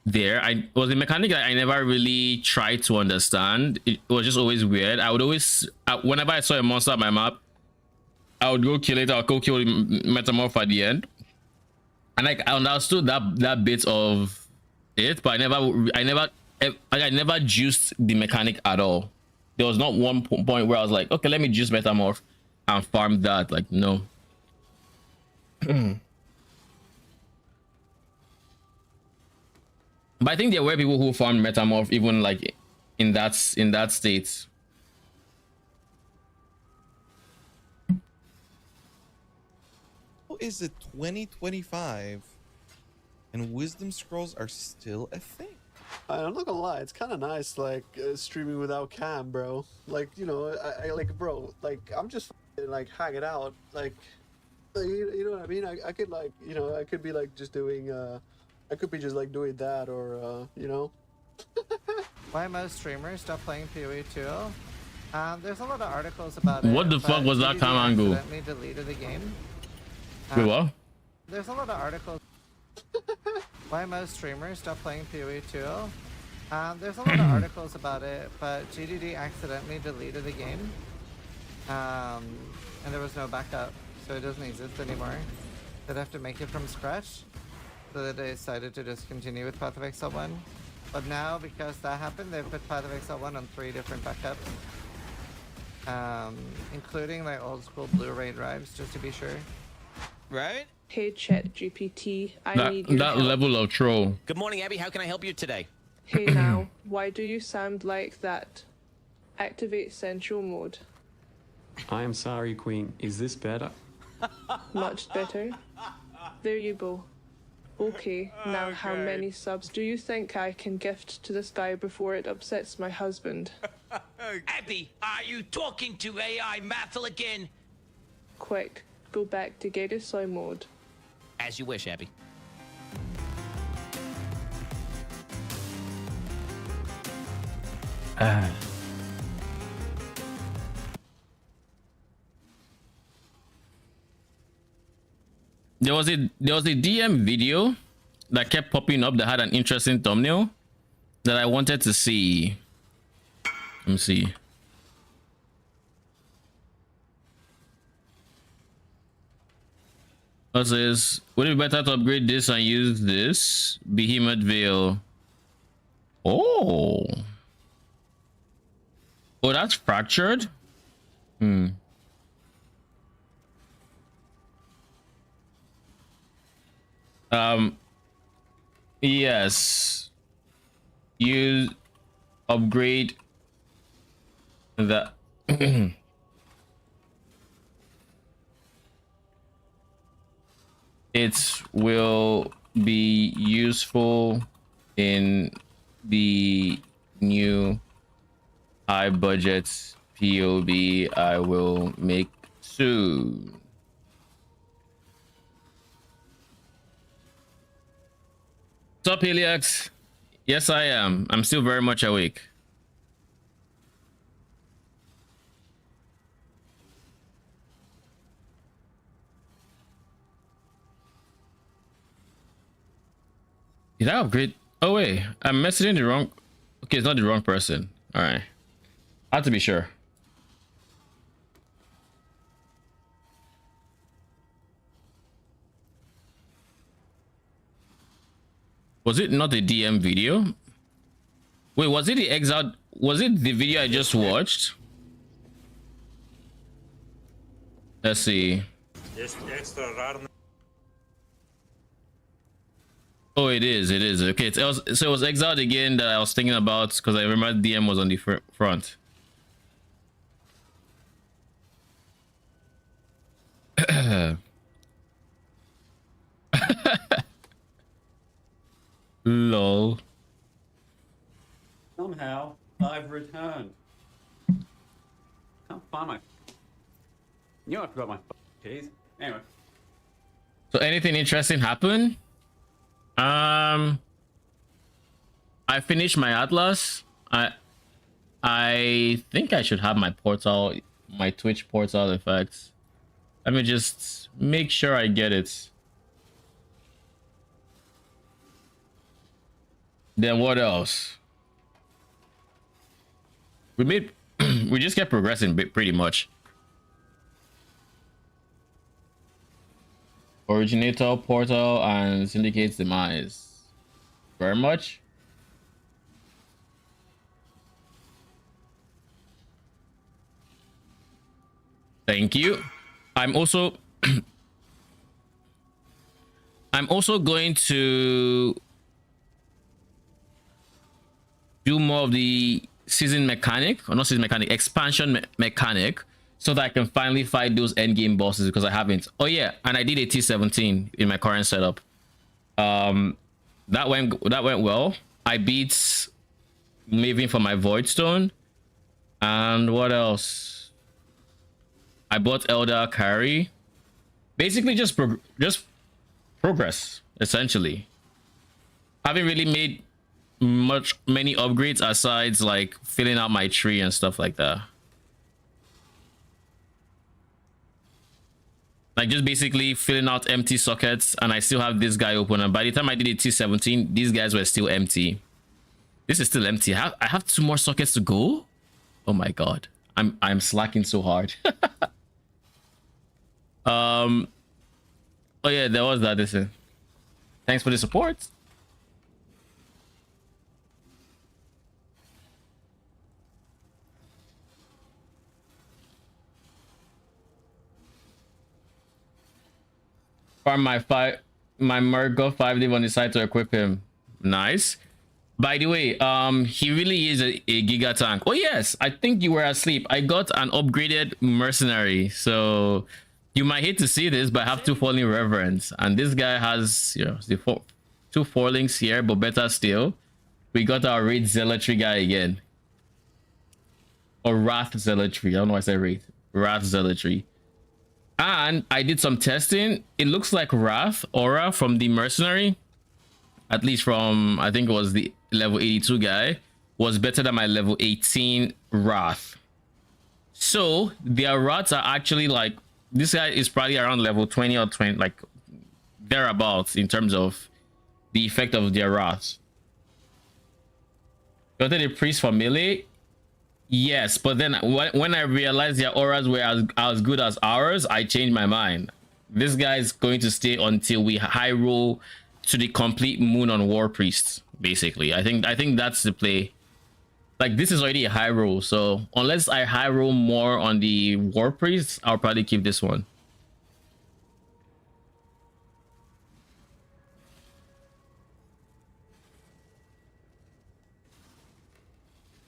there. I was a mechanic that I never really tried to understand. It was just always weird. I would always whenever I saw a monster on my map, I would go kill it. I'll go kill Metamorph at the end. And like I understood that bit of it, but I never juiced the mechanic at all. There was not one point where I was like, okay, let me juice Metamorph and farm that. Like, no. But I think there were people who farmed Metamorph even like in that state. How is it 2025 and Wisdom Scrolls are still a thing? I'm not gonna lie, it's kind of nice, like streaming without cam, bro. Like, you know, I like, bro, like I'm just like hanging out, like, you know what I mean? I could like, you know, I could be like just doing, I could be just like doing that, or you know. Why most streamers stop playing PoE 2? There's a lot of articles about it. What the fuck was that time angle? Accidentally deleted the game. Wait, what? There's a lot of articles. Why most streamers stop playing PoE 2? There's a lot of articles about it, but GDD accidentally deleted the game. And there was no backup, so it doesn't exist anymore. They'd have to make it from scratch. So they decided to just continue with Path of Exile 1. But now, because that happened, they've put Path of Exile 1 on 3 different backups. Including like old school Blu-ray drives, just to be sure. Right? Hey ChatGPT, I need That your help. level of troll. Good morning, Abby. How can I help you today? Hey now, why do you sound like that? Activate Central mode. I am sorry, Queen. Is this better? Much better. There you go. Okay, now how many subs do you think I can gift to this guy before it upsets my husband? Abby, are you talking to AI Mathel again? Quick, go back to Gatorsoy mode. As you wish, Abby. There was a DM video that kept popping up that had an interesting thumbnail that I wanted to see. Let me see. What says, would it be better to upgrade this and use this? Behemoth Veil. Oh. Oh, that's fractured? Yes. You upgrade the it will be useful in the new high budget POB I will make soon. What's up, Heliox? Yes, I am. I'm still very much awake. Did I upgrade? Oh wait, I'm messaging the wrong. Okay, it's not the wrong person. All right, I have to be sure. Was it not the DM video? Wait, was it the Exile? Was it the video I just watched? Let's see. Oh, it is. It is. Okay, so it was Exiled again that I was thinking about because I remember DM was on the front. Lol. Somehow, I've returned. Can't find my... You know I forgot my keys. Anyway. So anything interesting happen? I finished my Atlas. I think I should have my portal, my Twitch portal effects. Let me just make sure I get it. Then what else? We just kept progressing pretty much. Originator, Portal, and Syndicate's demise. Very much. Thank you. I'm also going to do more of the season mechanic, or not season mechanic, expansion mechanic, so that I can finally fight those end game bosses, because I haven't. Oh yeah, and I did a T17 in my current setup. That went well. I beat Maven for my Void Stone, and what else? I bought Elder Carry. Basically, just progress, essentially. I haven't really made many upgrades aside like filling out my tree and stuff like that. Like just basically filling out empty sockets, and I still have this guy open. And by the time I did a T17, these guys were still empty. This is still empty. I have 2 more sockets to go. Oh my god, I'm slacking so hard. Oh yeah, there was that. Listen, thanks for the support. Farm my Merc got 5 live on the side to equip him. Nice. By the way, he really is a giga tank. Oh yes, I think you were asleep. I got an upgraded mercenary, so you might hate to see this, but I have 2 falling reverends, and this guy has, you know, the 2 fallings here, but better still, we got our raid zealotry guy again, or wrath zealotry. I don't know why I said raid. Wrath zealotry. And I did some testing. It looks like Wrath Aura from the mercenary, at least from, I think it was the level 82 guy, was better than my level 18 Wrath. So their Wraths are actually like, this guy is probably around level 20 or 20, like thereabouts, in terms of the effect of their Wraths. Got the priest for melee. Yes, but then when I realized their auras were as good as ours, I changed my mind. This guy is going to stay until we high roll to the complete moon on War Priest, basically. I think that's the play. Like, this is already a high roll, so unless I high roll more on the War Priest, I'll probably keep this one.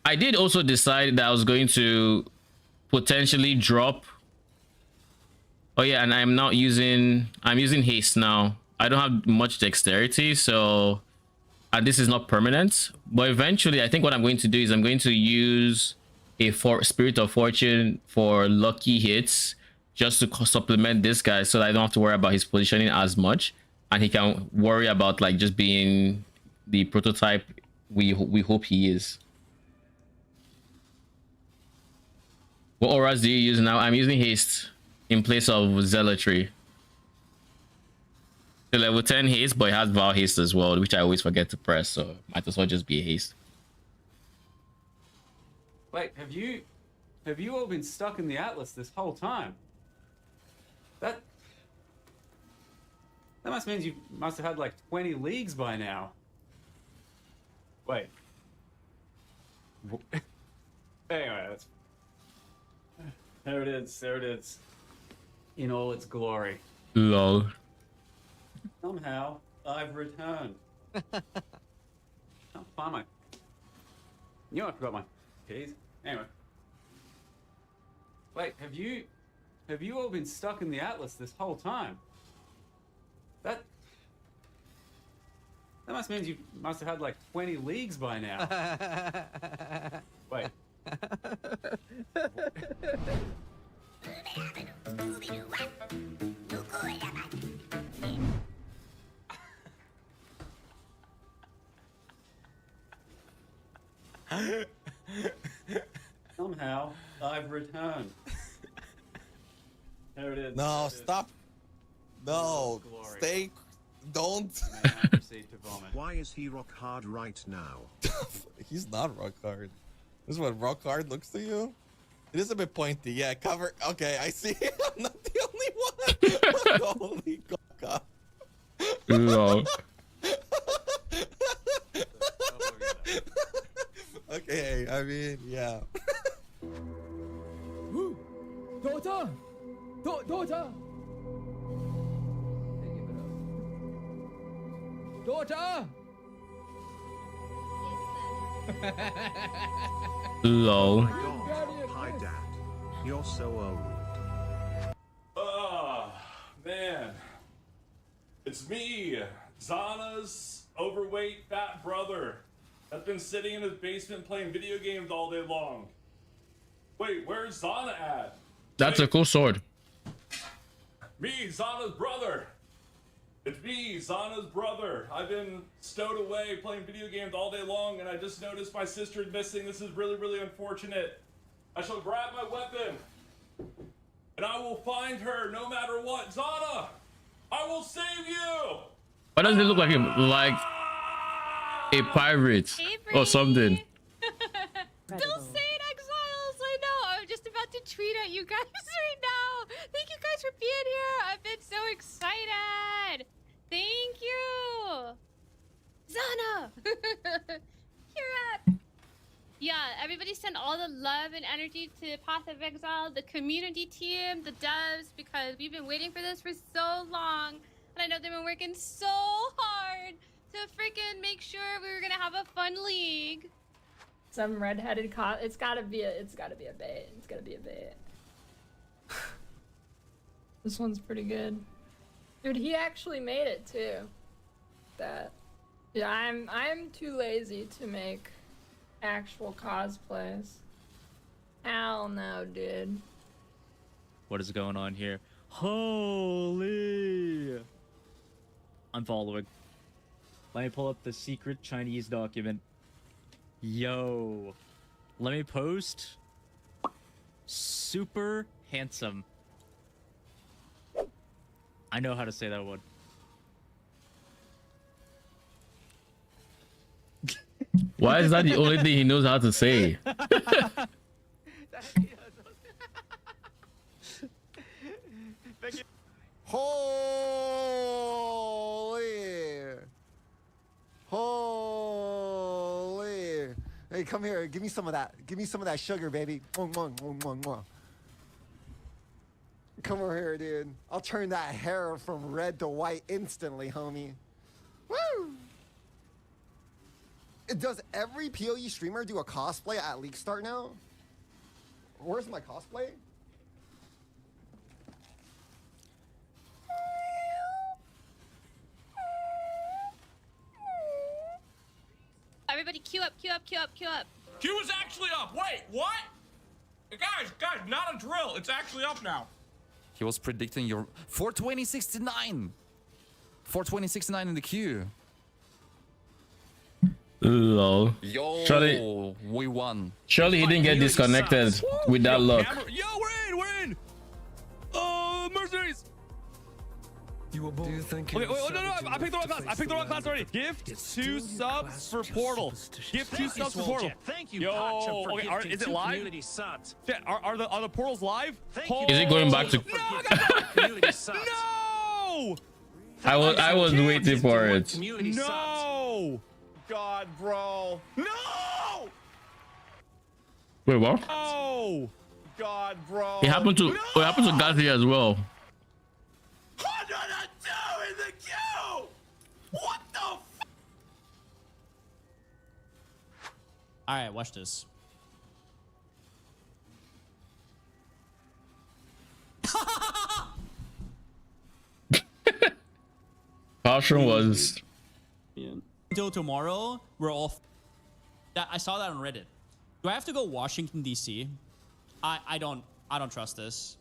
I did also decide that I was going to potentially drop. Oh yeah, and I'm using haste now. I don't have much dexterity, so this is not permanent. But eventually, I think what I'm going to do is I'm going to use a Spirit of Fortune for lucky hits, just to supplement this guy, so that I don't have to worry about his positioning as much, and he can worry about like just being the prototype we hope he is. What auras do you use now? I'm using haste in place of zealotry. The level 10 haste, but it has Vow haste as well, which I always forget to press, so might as well just be a haste. Wait, have you all been stuck in the Atlas this whole time? That must mean you must have had like 20 leagues by now. Wait. Anyway, that's... There it is. In all its glory. Lol. Somehow, I've returned. Can't find my... You know, I forgot my keys. Anyway. Wait, have you all been stuck in the Atlas this whole time? That must mean you must have had like 20 leagues by now. Wait. Somehow, I've returned. There it is. No, stop. No, stay. Don't. Why is he rock hard right now? He's not rock hard. This is what rock hard looks to you? It is a bit pointy. Yeah, cover. Okay, I see. I'm not the only one. I'm the only cock Lol. Okay, I mean, yeah. Daughter! Daughter! Daughter! Lol. Hi, Dad. You're so old. Oh, man. It's me, Zana's overweight fat brother. That's been sitting in his basement playing video games all day long. Wait, where's Zana at? That's a cool sword. Me, Zana's brother. It's me, Zana's brother. I've been stowed away playing video games all day long, and I just noticed my sister's missing. This is really, really unfortunate. I shall grab my weapon, and I will find her no matter what. Zana, I will save you. Why does it look like him? Like a pirate or something? Still saying Exiles, I know. I'm just about to tweet at you guys right now. Thank you guys for being here. I've been so excited. Thank you. Zana. You're up. Yeah, everybody send all the love and energy to Path of Exile, the community team, the devs, because we've been waiting for this for so long. And I know they've been working so hard to freaking make sure we were gonna have a fun league. Some redheaded it's gotta be a bait. It's gotta be a bait. This one's pretty good. Dude, he actually made it too. Yeah, I'm too lazy to make actual cosplays. Hell no, dude. What is going on here? Holy! I'm following. Let me pull up the secret Chinese document. Yo. Let me post. Super handsome. I know how to say that one. Why is that the only thing he knows how to say? Holy! Hey, come here. Give me some of that. Give me some of that sugar, baby. Mwah, mwah, mwah, mwah, mwah. Come over here, dude. I'll turn that hair from red to white instantly, homie. Woo! Does every PoE streamer do a cosplay at League Start now? Where's my cosplay? Everybody queue up, queue up, queue up, queue up. Q is actually up. Wait, what? Guys, not a drill. It's actually up now. He was predicting your 42069. 42069 in the queue. Lol. Yo, Surely, we won. surely he didn't get disconnected with that luck. Yo, we're in! Mercenaries! You were both. Do you think Okay, wait, no, I picked the wrong class. I picked the wrong class already. Gift 2 subs for Portal. Gift 2 subs for Portal. Thank you, Yo, Pacha, for okay, gifting is it 2 live? community subs. Shit, are the portals live? Is it going back to? Community subs. No! I was waiting for it. Community subs. No! God, bro. No! Wait, what? Oh! God, bro. It happened to Gazi as well. 102 in the queue! What the f? Alright, watch this. Caution was. Until tomorrow, we're all. I saw that on Reddit. Do I have to go Washington D.C.? I don't trust this.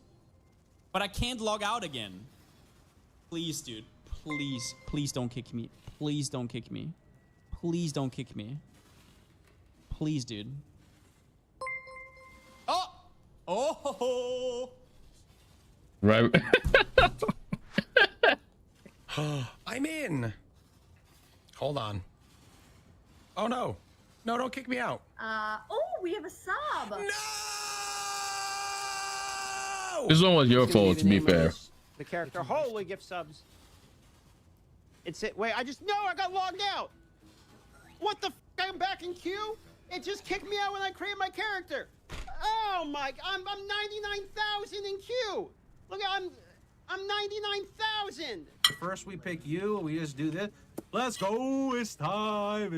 But I can't log out again. Please, dude. Please don't kick me. Please don't kick me. Please don't kick me. Please, dude. Oh! Oh! Right. I'm in. Hold on. Oh no. No, don't kick me out. Oh, we have a sub. This one was your fault, to be fair. The character. Holy gift subs. It's it. Wait, I got logged out. What the f? I'm back in queue? It just kicked me out when I created my character. Oh my, I'm 99,000 in queue. Look, I'm 99,000. First we pick you, we just do this. Let's go, it's time.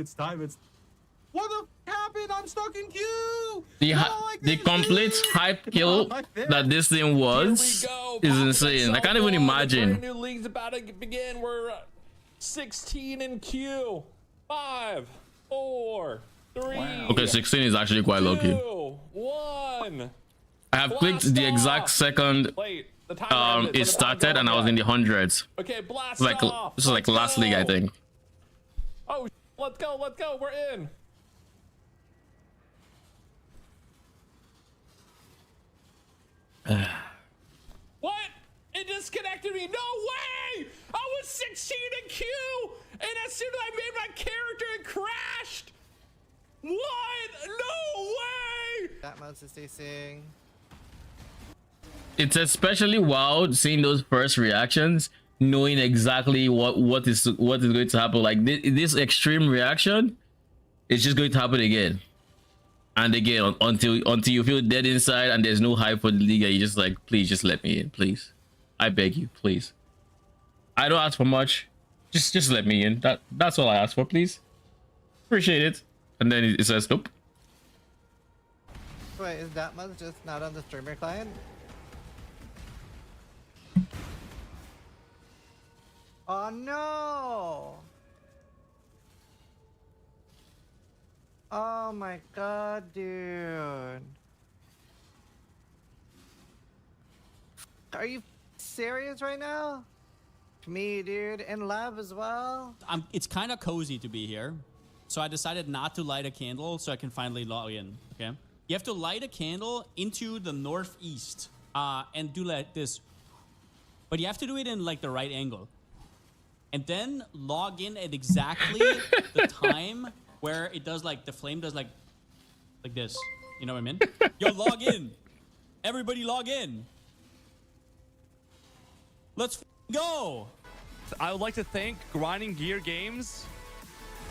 What the f happened? I'm stuck in queue. The complete hype kill that this thing was is insane. I can't even imagine. Brand new league's about to begin. We're 16 in queue. 5, 4, 3. Okay, 16 is actually quite low key. 1. I have clicked the exact second it started and I was in the hundreds. Okay, blast like off. this is like last league, I think. Oh, let's go. We're in. What? It disconnected me. No way! I was 16 in queue, and as soon as I made my character, it crashed. What? No way! That mouse is stacing. It's especially wild seeing those first reactions, knowing exactly what is going to happen. Like this extreme reaction is just going to happen again and again until you feel dead inside and there's no hype for the league. And you're just like, please, just let me in, please. I beg you, please. I don't ask for much. Just let me in. That's all I ask for, please. Appreciate it. And then it says nope. Wait, is that mouse just not on the streamer client? Oh no! Oh my god, dude. Are you serious right now? Me, dude, in lab as well? It's kind of cozy to be here. So I decided not to light a candle so I can finally log in, okay? You have to light a candle into the northeast and do like this. But you have to do it in like the right angle. And then log in at exactly the time where it does like, the flame does like this. You know what I mean? Yo, log in. Everybody log in. Let's go. I would like to thank Grinding Gear Games.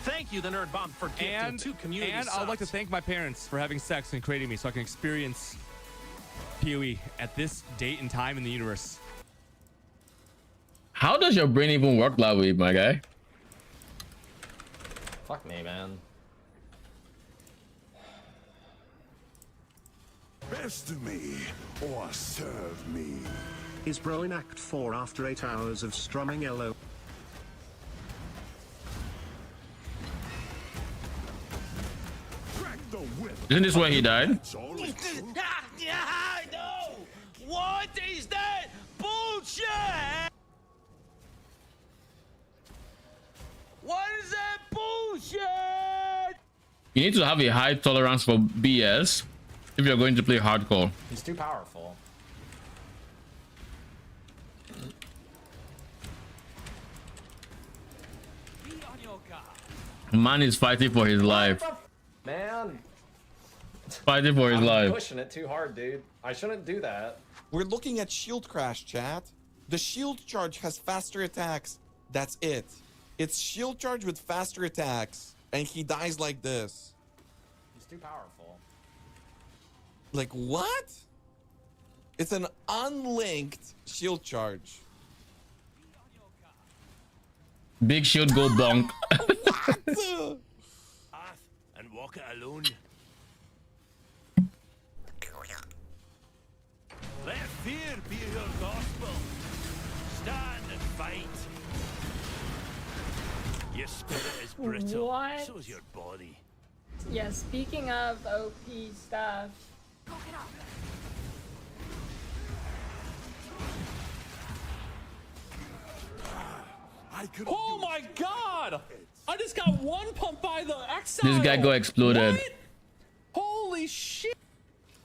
Thank you, the Nerd Bomb, for gifting 2 community And I would like to thank my parents for having sex and creating me so I can experience PoE at this date and time in the universe. How does your brain even work that way, my guy? Fuck me, man. Best me or serve me. Is bro in Act 4 after 8 hours of strumming LO? Isn't this where he died? No! What is that bullshit? What is that bullshit? You need to have a high tolerance for BS if you're going to play hardcore. He's too powerful. Man is fighting for his life. Man. Fighting for his I'm life. pushing it too hard, dude. I shouldn't do that. We're looking at shield crash, chat. The shield charge has faster attacks. That's it. It's shield charge with faster attacks. And he dies like this. He's too powerful. Like what? It's an unlinked shield charge. Big shield go bonk. And walk it alone. Let fear be your gospel. Stand and fight. Your spirit is brittle. What? So is your body. Yeah, speaking of OP stuff. Oh my god! I just got one pump by the Exile. This guy go exploded. What? Holy shit!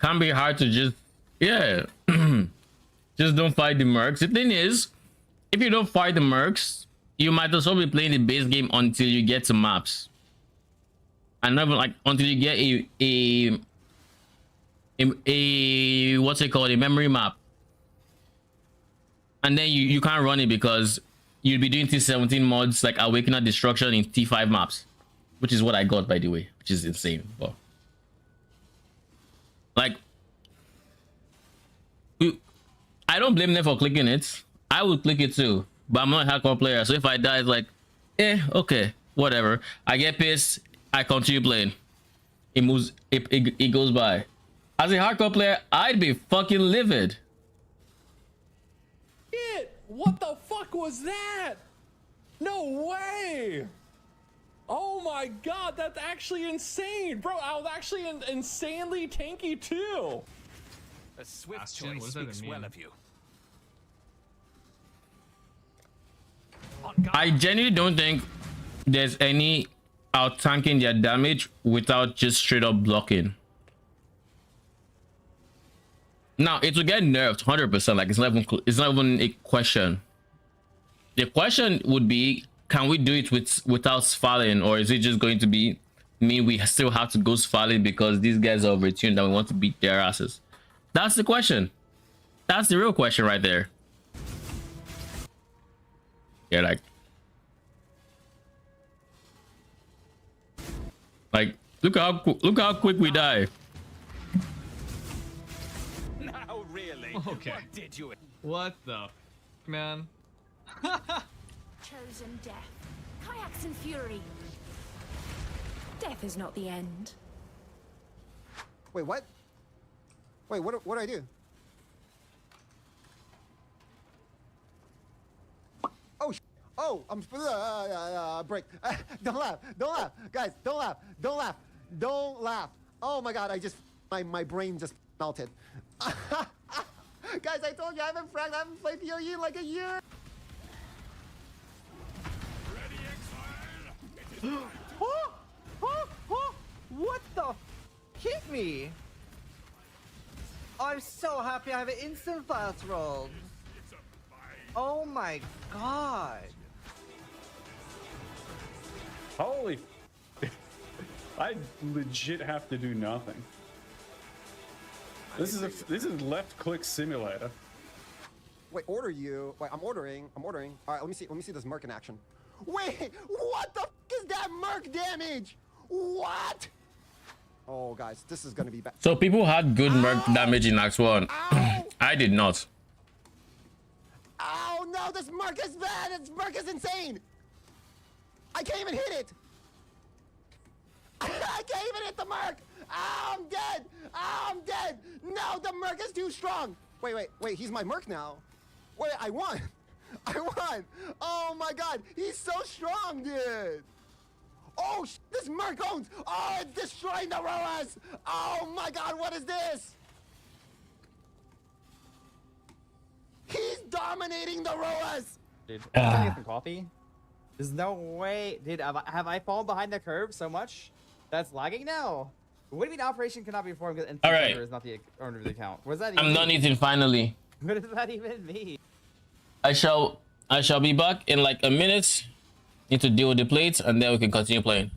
Can't be hard to just, yeah. Just don't fight the mercs. The thing is, if you don't fight the mercs, you might as well be playing the base game until you get to maps. And never like until you get a what's it called, a memory map. And then you can't run it because you'd be doing T17 mods like Awakener Destruction in T5 maps, which is what I got, by the way, which is insane. But like, I don't blame them for clicking it. I would click it too, but I'm not a hardcore player, so if I die, it's like, okay, whatever. I get pissed, I continue playing. It moves, it goes by. As a hardcore player, I'd be fucking livid. Shit! What the fuck was that? No way! Oh my god, that's actually insane! Bro, I was actually insanely tanky too! A swift choice speaks well of you. I genuinely don't think there's any out tanking their damage without just straight up blocking. Now it will get nerfed 100%. Like it's not even a question. The question would be, can we do it without Svalin, or is it just going to be mean we still have to go Svalin because these guys are overtuned and we want to beat their asses? That's the question. That's the real question right there. Yeah, like look how quick we die. Now really? Okay. What did you? What the man? Chosen death. Kayaks and fury. Death is not the end. Wait, what? Wait, what did I do? Oh, oh, I'm break. Don't laugh, guys, don't laugh. Oh my god, my brain just melted. Guys, I told you I haven't played PoE in like a year. What the hit me? I'm so happy I have an instant fast roll. Oh my god. Holy. I legit have to do nothing. This is left click simulator. Wait, order you. Wait, I'm ordering. All right, let me see this Merc in action. Wait, what the f is that Merc damage? What? Oh, guys, this is gonna be bad. So people had good Merc damage in Act 1. I did not. Oh no, this Merc is bad. This Merc is insane. I can't even hit it. I can't even hit the Merc. Oh, I'm dead. No, the Merc is too strong. Wait, he's my Merc now. Wait, I won. Oh my god, he's so strong, dude. Oh, this Merc owns. Oh, it's destroying the Roas. Oh my god, what is this? He's dominating the Roas. Dude, I'm trying to get some coffee. There's no way. Dude, have I fallen behind the curve so much that's lagging now? What do you mean operation cannot be performed because All right. is not the owner of the account? What does that even I'm done mean? eating finally. What does that even mean? I shall be back in like a minute. Need to deal with the plates and then we can continue playing.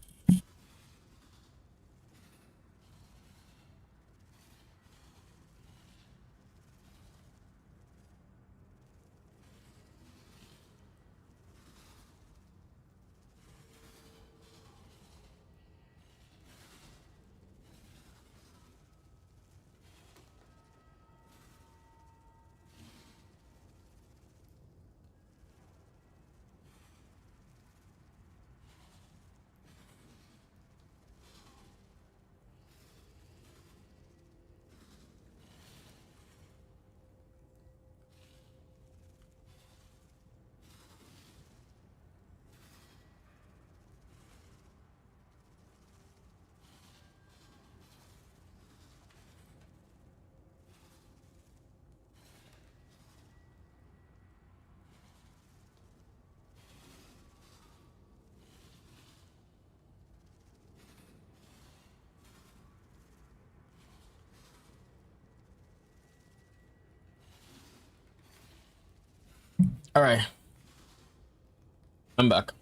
All right, I'm back.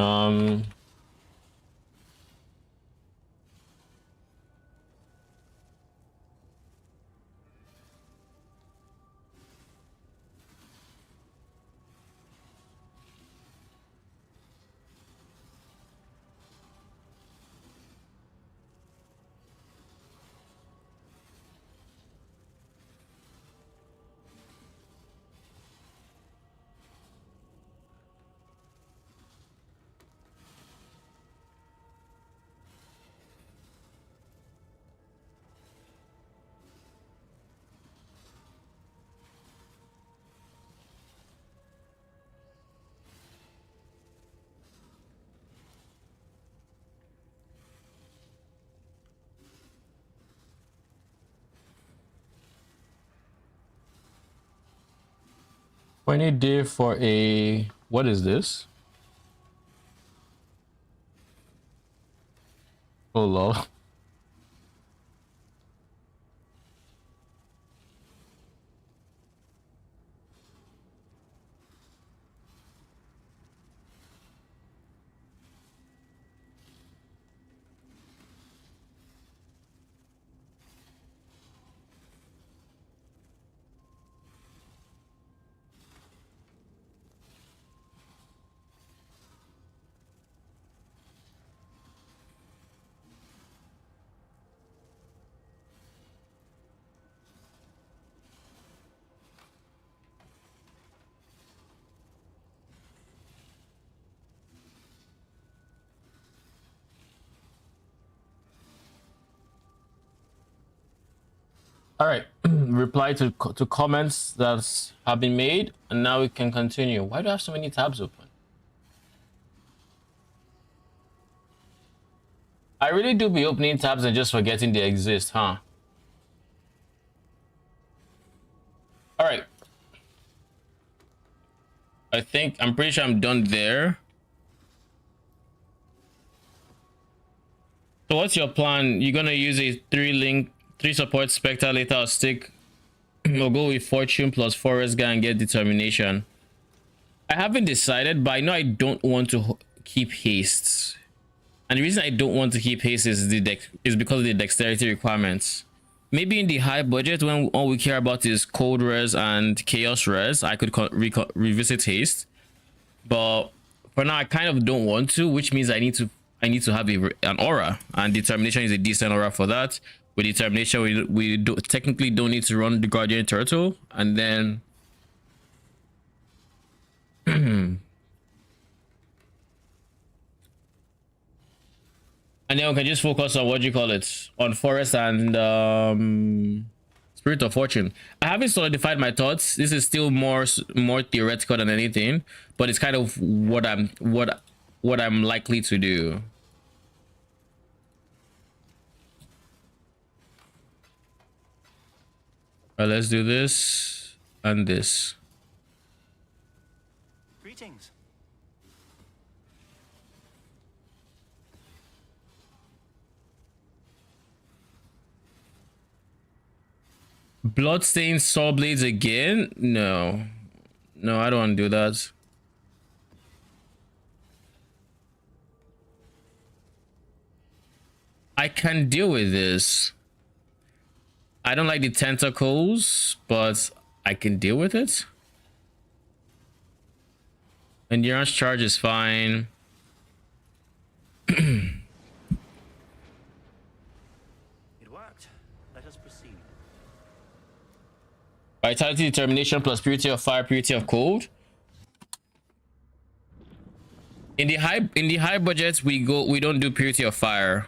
Um. $20 for a, what is this? Oh lord. All right, reply to comments that have been made, and now we can continue. Why do I have so many tabs open? I really do be opening tabs and just forgetting they exist, huh? All right. I'm pretty sure I'm done there. So what's your plan? You're gonna use a 3 support Spectre later or stick? We'll go with Fortune plus Forest Guy and get Determination. I haven't decided, but I know I don't want to keep Haste. And the reason I don't want to keep Haste is because of the dexterity requirements. Maybe in the high budget, when all we care about is cold res and chaos res, I could revisit Haste. But for now, I kind of don't want to, which means I need to have an aura, and Determination is a decent aura for that. With Determination, we technically don't need to run the Guardian Turtle, and then and then we can just focus on, what do you call it, on Forest and Spirit of Fortune. I haven't solidified my thoughts. This is still more theoretical than anything, but it's kind of what I'm likely to do. All right, let's do this and this. Greetings. Bloodstained saw blades again? No, I don't want to do that. I can deal with this. I don't like the tentacles, but I can deal with it. Endurance charge is fine. It worked. Let us proceed. Vitality, Determination plus Purity of Fire, Purity of Cold. In the high budgets, we don't do Purity of Fire.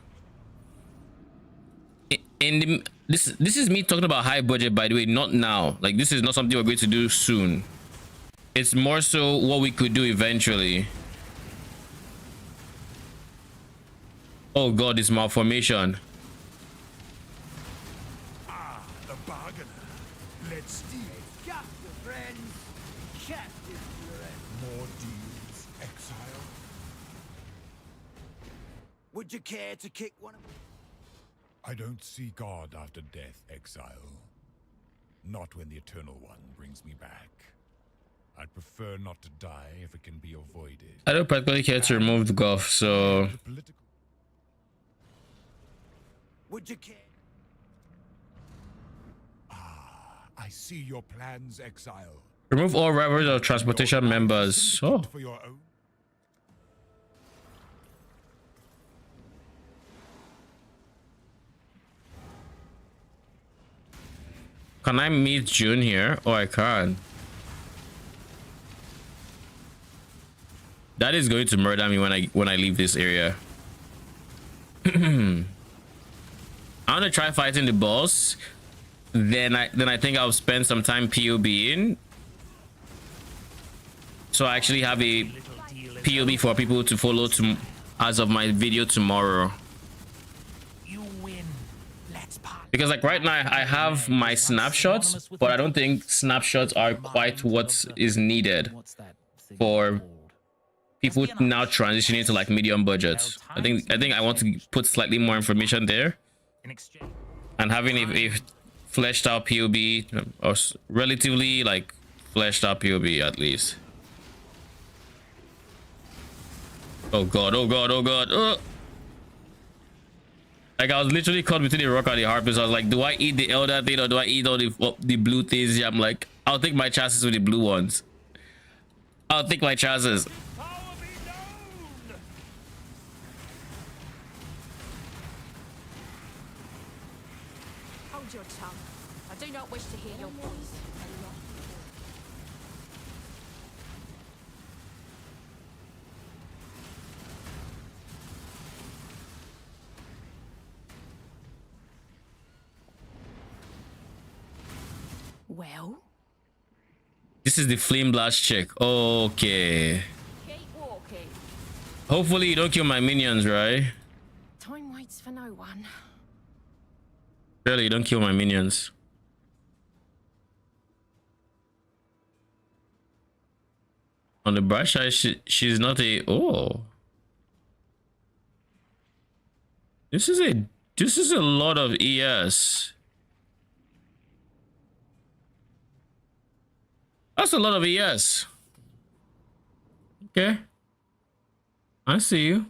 This is me talking about high budget, by the way, not now. Like, this is not something we're going to do soon. It's more so what we could do eventually. Oh god, it's malformation. The bargainer. Let's deal. Chapter, friends. Chapter, More deals, Exile. Would you care to kick one of them? I don't see God after death, Exile. Not when the Eternal One brings me back. I'd prefer prefer not to die if it can be avoided. I don't practically care to remove the golf, so Would you care? I see your plans, Exile. remove all rivals or transportation members. Oh, For your own. can I meet June here? Oh, I can't. That is going to murder me when I leave this area. I want to try fighting the boss. Then I think I'll spend some time POBing. So I actually have a POB for people to follow to as of my video tomorrow. Because like right now I have my snapshots, but I don't think snapshots are quite what is needed for people now transitioning to like medium budgets. I think I want to put slightly more information there, and having a fleshed out POB, or relatively like fleshed out POB at least. Oh god, oh god, oh god. Like I was literally caught between the rock and the harpist. I was like, do I eat the elder thing or do I eat all the blue things? Yeah, I'm like, I'll take my chances with the blue ones. I'll take my chances. Hold your tongue. I do not wish to hear your voice. Well, This is the flame blast check. Okay. keep walking. Hopefully you don't kill my minions, right? Time waits for no one. Really, you don't kill my minions. On the bright side, she's not a... Oh. This is a lot of ES. That's a lot of ES. Okay. I see you.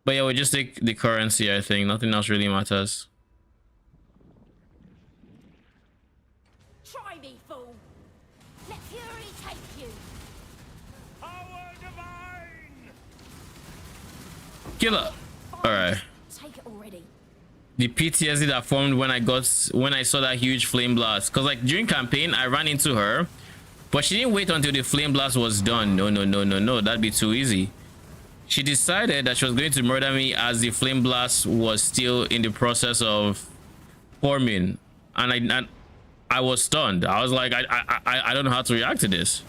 But yeah, we just take the currency, I think. Nothing else really matters. Try me, fool. Let fury take you. Power divine. Killer. Alright. Take it already. The PTSD that formed when I saw that huge flame blast, because like during campaign I ran into her, but she didn't wait until the flame blast was done. No, that'd be too easy. She decided that she was going to murder me as the flame blast was still in the process of forming, and I was stunned. I was like, I don't know how to react to this.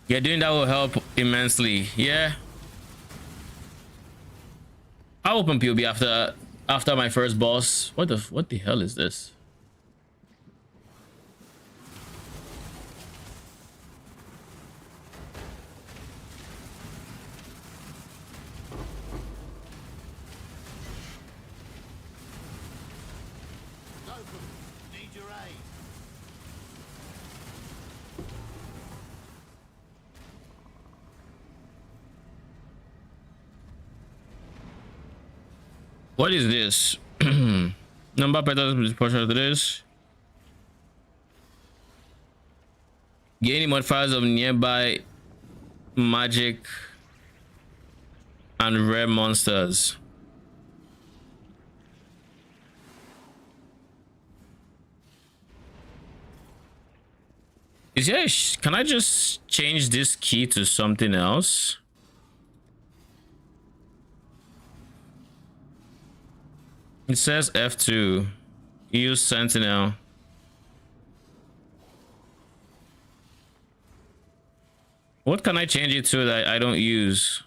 Yeah, doing that will help immensely. Yeah, I'll open POB after my first boss. What the hell is this? Need your aid. What is this? Number patterns portion of this. Gaining modifiers of nearby magic and rare monsters. Is there can I just change this key to something else? It says F2. Use Sentinel. What can I change it to that I don't use?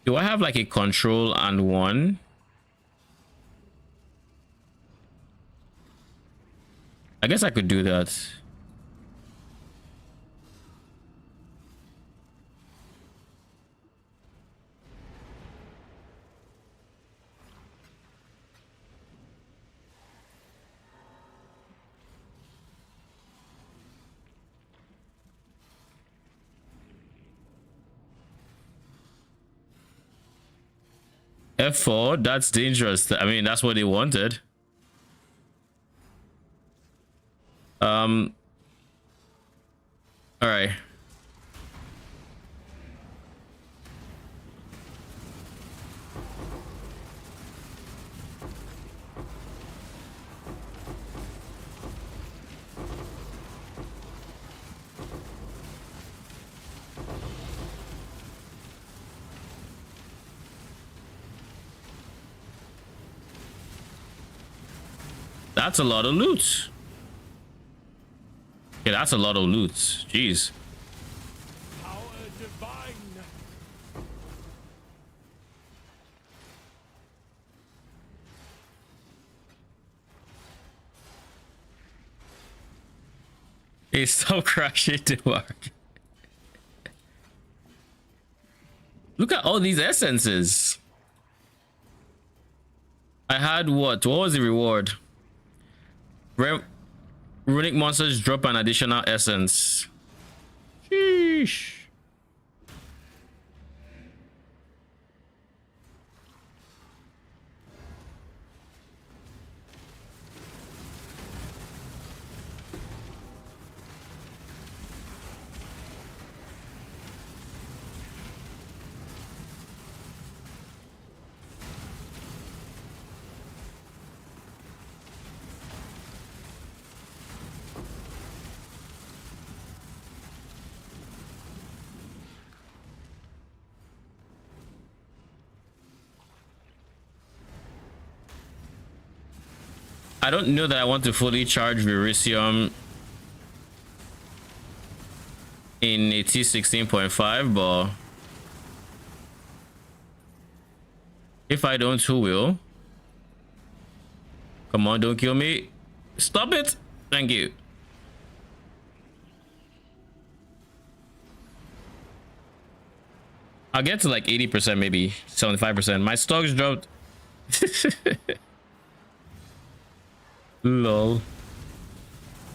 Do I have like a control and one? I guess I could do that. F4, that's dangerous. I mean, that's what they wanted. All right. That's a lot of loot. Yeah, that's a lot of loot. Jeez. Power divine. It's so crashing to work. Look at all these essences. I had what? What was the reward? Runic monsters drop an additional essence. Sheesh. I don't know that I want to fully charge Verisium in a T16.5, but if I don't, who will? Come on, don't kill me. Stop it. Thank you. I'll get to like 80%, maybe 75%. My stocks dropped. Lol.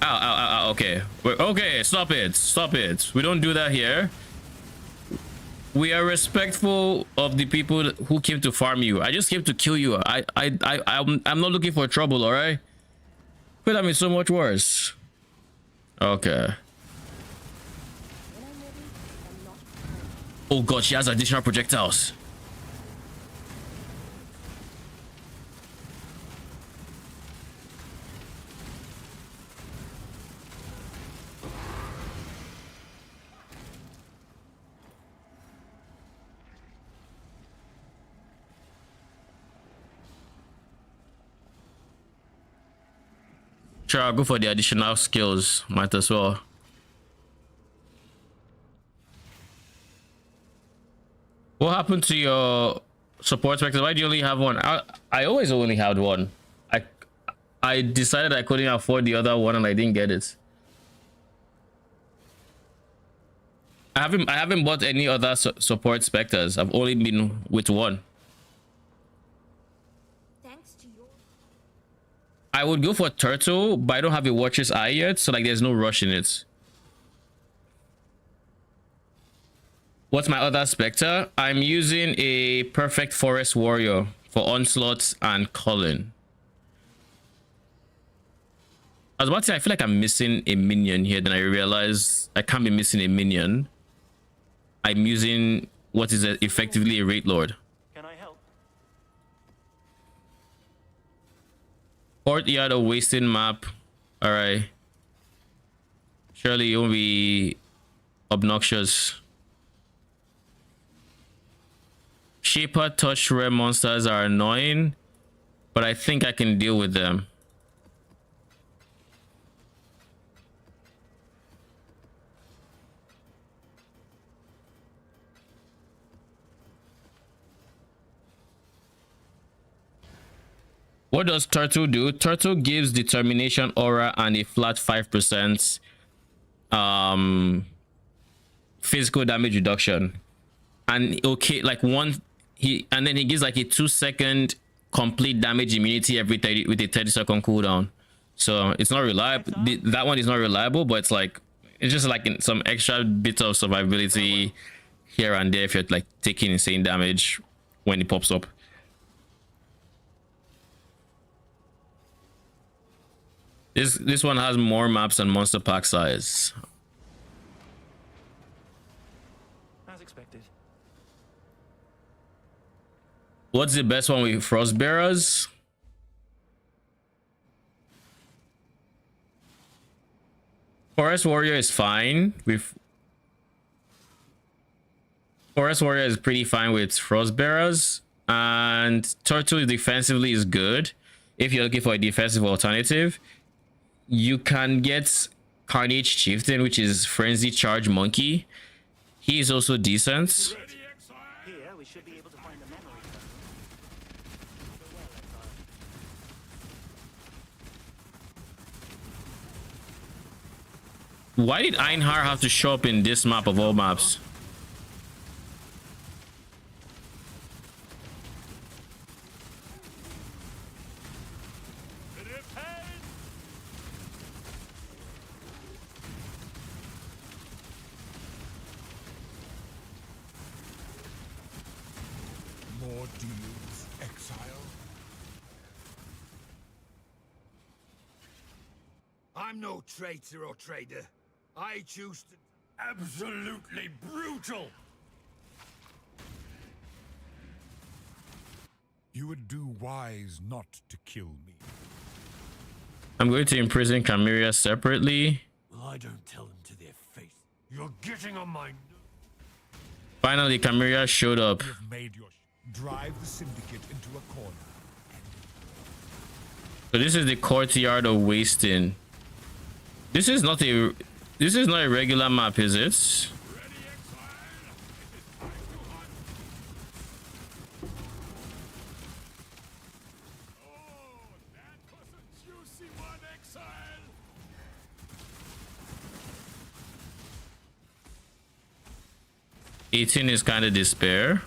Ow, ow, ow, ow. Okay. Okay, stop it. Stop it. We don't do that here. We are respectful of the people who came to farm you. I just came to kill you. I'm not looking for trouble, all right? Could have been so much worse. Okay. Oh god, she has additional projectiles. Sure, I'll go for the additional skills. Might as well. What happened to your support specters? Why do you only have one? I always only had one. I decided I couldn't afford the other one and I didn't get it. I haven't bought any other support specters. I've only been with one. I would go for Turtle, but I don't have a Watcher's Eye yet, so like there's no rush in it. What's my other specter? I'm using a Perfect Forest Warrior for Onslaught and Colin. I was about to say, I feel like I'm missing a minion here, then I realized I can't be missing a minion. I'm using what is effectively a Wraith Lord. Courtyard of Wasting map. Alright. Surely it won't be obnoxious. Shaper touch rare monsters are annoying, but I think I can deal with them. What does Turtle do? Turtle gives determination aura and a flat 5% physical damage reduction. And okay, like and then he gives like a 2-second complete damage immunity every 30 with a 30-second cooldown. So it's not reliable. That one is not reliable, but it's just like some extra bit of survivability here and there if you're like taking insane damage when it pops up. This one has more maps and monster pack size. As expected. What's the best one with Frostbearers? Forest Warrior is fine with Forest Warrior is pretty fine with Frostbearers, and Turtle defensively is good. If you're looking for a defensive alternative, you can get Carnage Chieftain, which is Frenzy Charge Monkey. He is also decent. Here we should be able to find the memory. Why did Einhar have to show up in this map of all maps? More deals, Exile. I'm no traitor or trader. I choose to... Absolutely brutal! You would do wise not to kill me. I'm going to imprison Chimera separately. Well, I don't tell them to their face. You're getting on my... Finally, Chimera showed up. You've made your... Drive the syndicate into a corner. So this is the courtyard of Wasting. This is not a regular map, is it? Juicy one, Exile! 18 is kind of despair.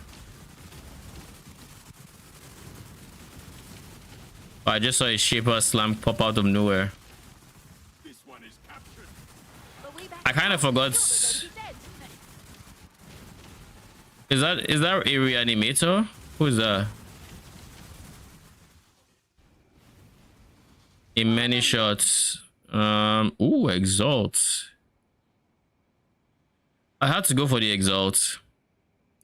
I just saw a Shaper Slam pop out of nowhere. I kind of forgot. Is that a reanimator? Who is that? In many shots. Ooh, Exalt. I had to go for the Exalt.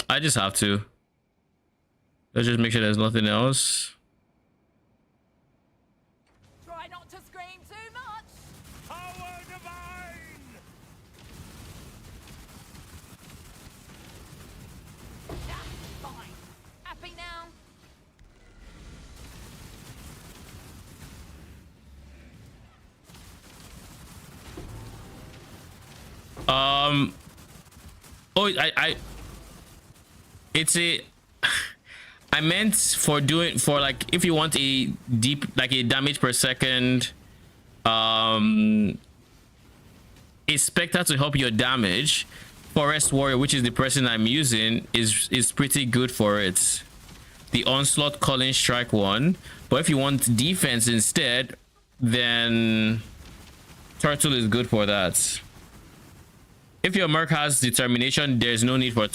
I just have to. Let's just make sure there's nothing else. Try not to scream too much. Power divine! That's fine. Happy now? Oh, it's a... I meant for doing, for like, if you want a deep, like a damage per second, a Spectre to help your damage, Forest Warrior, which is the person I'm using, is pretty good for it. The Onslaught Calling Strike one. But if you want defense instead, then Turtle is good for that. If your Merc has Determination, there's no need for...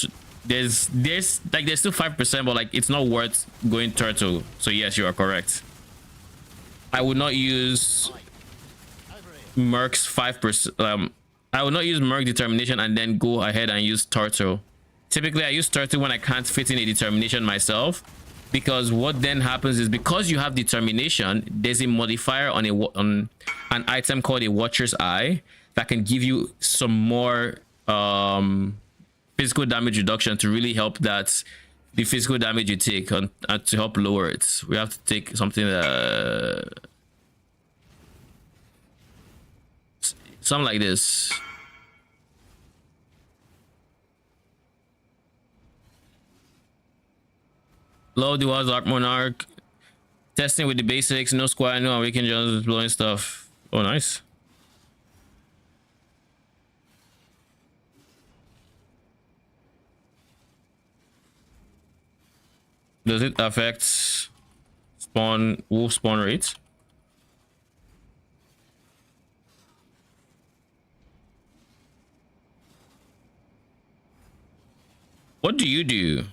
There's still 5%, but like it's not worth going Turtle. So yes, you are correct. I would not use Merc's 5%. I would not use Merc Determination and then go ahead and use Turtle. Typically, I use Turtle when I can't fit in a Determination myself, because what then happens is, because you have Determination, there's a modifier on an item called a Watcher's Eye that can give you some more physical damage reduction to really help that the physical damage you take on to help lower it. We have to take something something like this. Low Dual Dark Monarch. Testing with the basics, no squad, no awaken, just blowing stuff. Oh, nice. Does it affect spawn, wolf spawn rate? What do you do?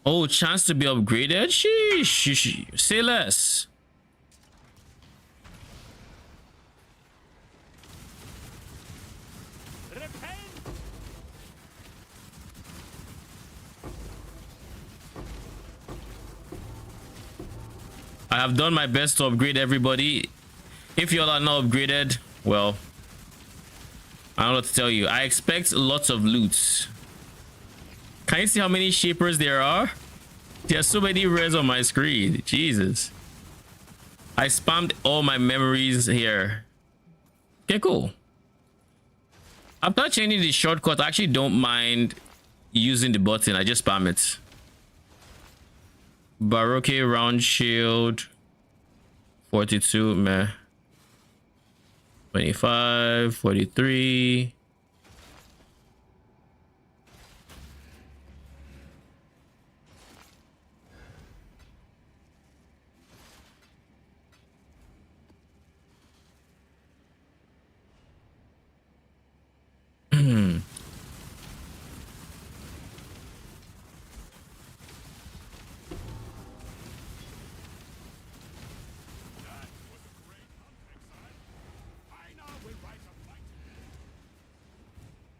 Oh, chance to be upgraded? Sheesh. Say less. I have done my best to upgrade everybody. If y'all are not upgraded, well, I don't know what to tell you. I expect lots of loots. Can you see how many shapers there are? There are so many rares on my screen. Jesus. I spammed all my memories here. Okay, cool. After changing the shortcut, I actually don't mind using the button. I just spam it. Baroque round shield. 42, meh. 25, 43.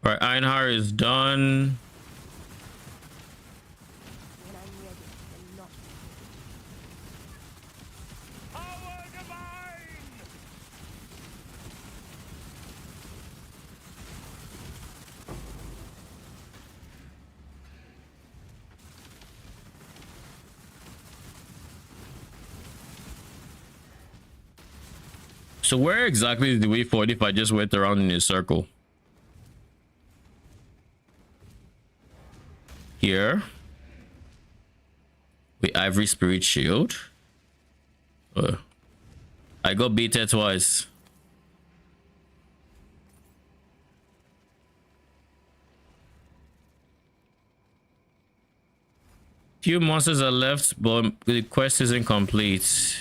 All right, Einhar is done. So where exactly did we fought if I just went around in a circle? Here. With Ivory Spirit Shield. I got beaten twice. Few monsters are left, but the quest isn't complete.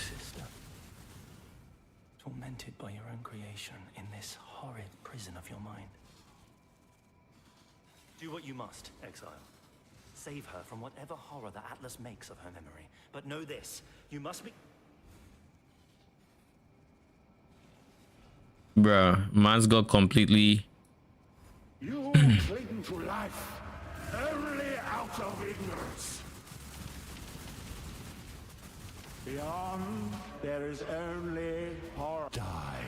Tormented by your own creation in this horrid prison of your mind. Do what you must, Exile. Save her from whatever horror the Atlas makes of her memory. But know this, you must be... Bruh, man's got completely... You cling to life only out of ignorance. Beyond, there is only horror. Die.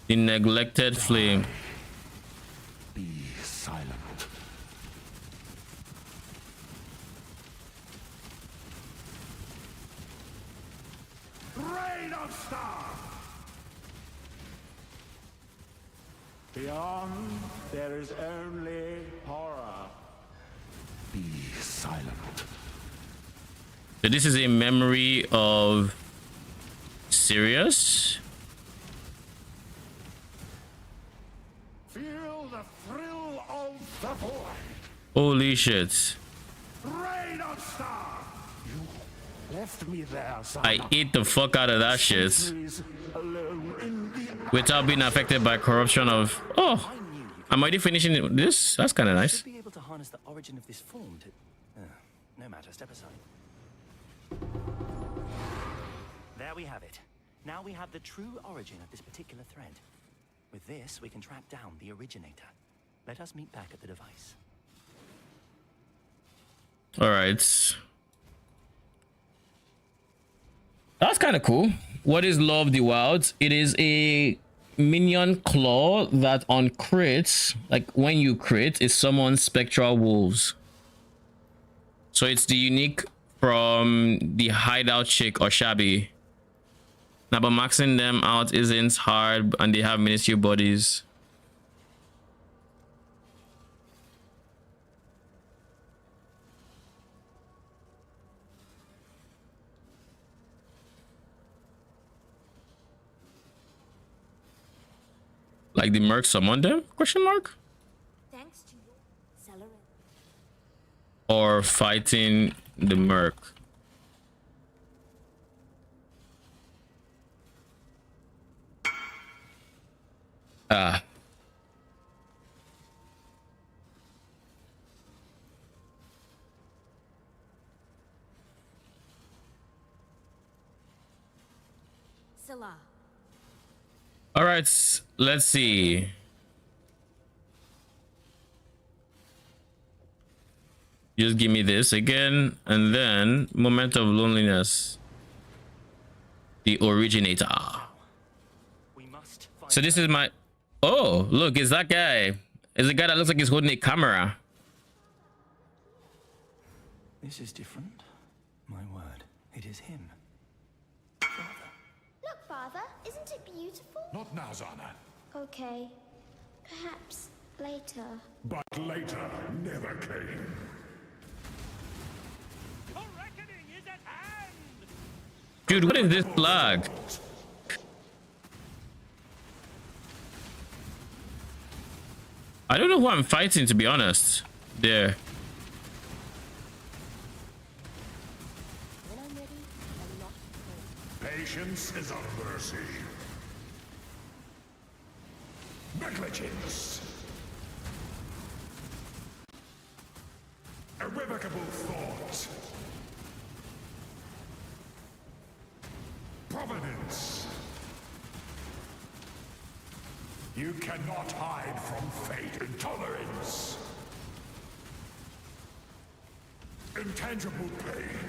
The neglected flame. Be silent. Rain of star. Beyond, there is only horror. Be silent. So this is a memory of Sirius. Feel the thrill of the void. Holy shit. Rain of star. You left me there, son. I ate the fuck out of that shit. Alone in the... Without being affected by corruption of... Oh, I'm already finishing this. That's kind of nice. Should be able to harness the origin of this form to... no matter, step aside. There we have it. Now we have the true origin of this particular thread. With this, we can track down the originator. Let us meet back at the device. All right. That's kind of cool. What is Law of the Wilds? It is a minion claw that on crits, like when you crit, it summons spectral wolves. So it's the unique from the hideout chick or shabby. Now, but maxing them out isn't hard, and they have minuscule bodies. Like the Merc summoned them? Question mark? Thanks to your accelerate. Or fighting the Merc? Ah. Salah. All right, let's see. Just give me this again, and then Moment of Loneliness. The Originator. So this is my... Oh, look, it's that guy. It's the guy that looks like he's holding a camera. This is different. My word, it is him. Look, Father, isn't it beautiful? Not now, Zana. Okay, perhaps later. But later never came. Dude, what is this flag? I don't know who I'm fighting, to be honest. There. Patience is a mercy. Negligence. Irrevocable thought. Providence. You cannot hide from fate. Intolerance. Intangible pain.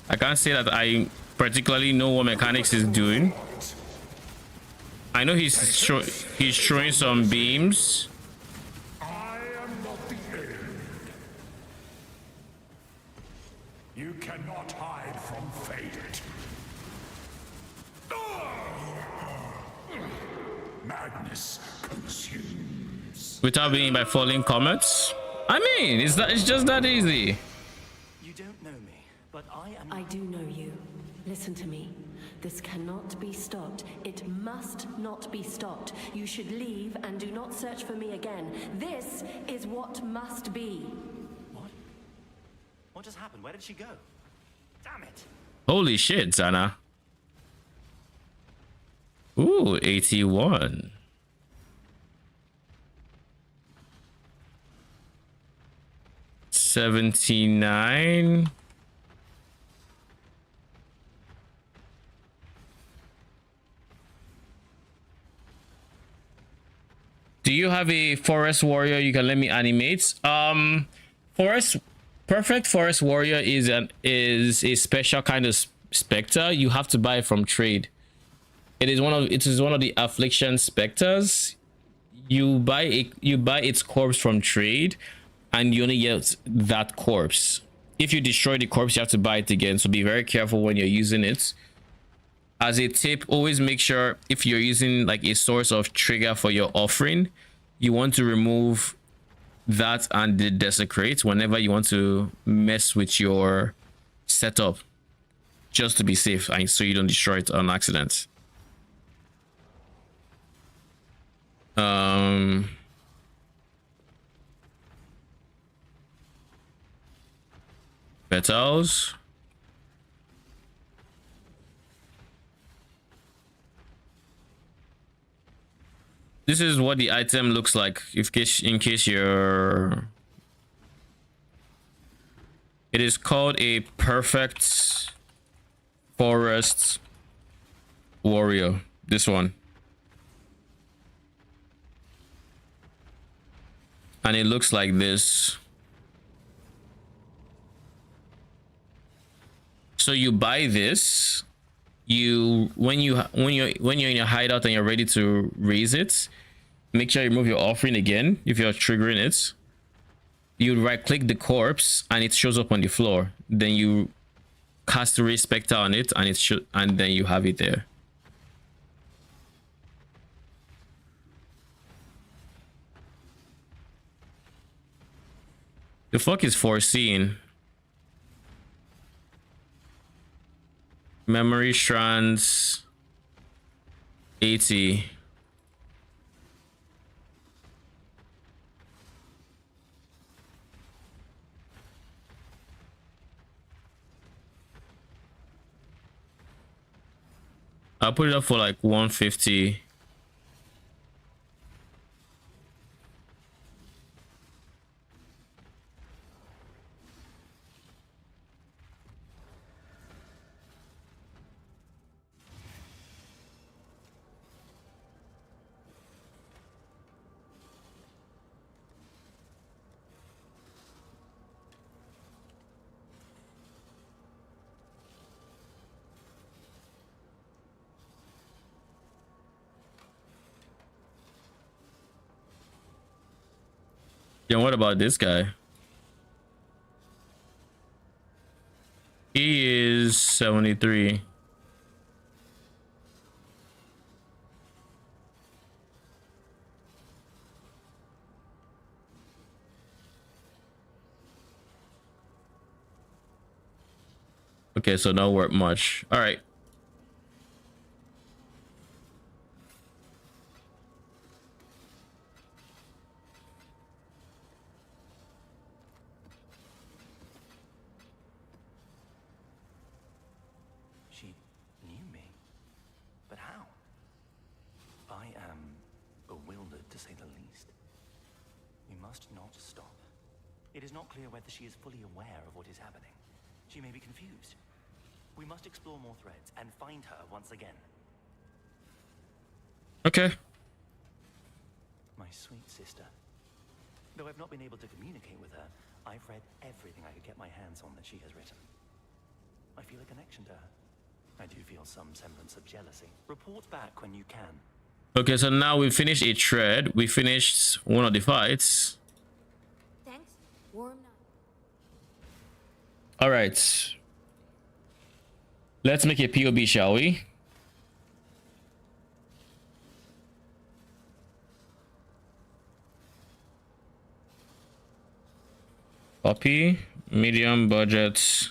I can't say that I particularly know what mechanics is doing. I know he's throwing some beams. I am not the end. You cannot hide from fate. Madness consumes. Without being by falling comets. I mean, it's just that easy. You don't know me, but I am... I do know you. Listen to me. This cannot be stopped. It must not be stopped. You should leave and do not search for me again. This is what must be. What? What just happened? Where did she go? Damn it. Holy shit, Zana. Ooh, 81. $79. Do you have a forest warrior you can let me animate? Perfect forest warrior is a special kind of specter you have to buy from trade. It is one of the affliction specters. You buy its corpse from trade, and you only get that corpse. If you destroy the corpse, you have to buy it again. So be very careful when you're using it. As a tip, always make sure if you're using like a source of trigger for your offering, you want to remove that and the desecrate whenever you want to mess with your setup, just to be safe and so you don't destroy it on accident. Petals. This is what the item looks like in case you're... It is called a perfect forest warrior. This one. And it looks like this. So you buy this. When you're in your hideout and you're ready to raise it, make sure you remove your offering again if you're triggering it. You right click the corpse and it shows up on the floor. Then you cast a raise specter on it and then you have it there. The fuck is foreseen? Memory strands 80. I'll put it up for like 150. Yeah, what about this guy? He is 73. Okay, so not worth much. All right. She knew me. But how? I am bewildered, to say the least. We must not stop. It is not clear whether she is fully aware of what is happening. She may be confused. We must explore more threads and find her once again. Okay. My sweet sister. Though I've not been able to communicate with her, I've read everything I could get my hands on that she has written. I feel a connection to her. I do feel some semblance of jealousy. Report back when you can. Okay, so now we finished a thread. We finished one of the fights. Thanks. Warm night. All right. Let's make a POB, shall we? Copy, medium budget,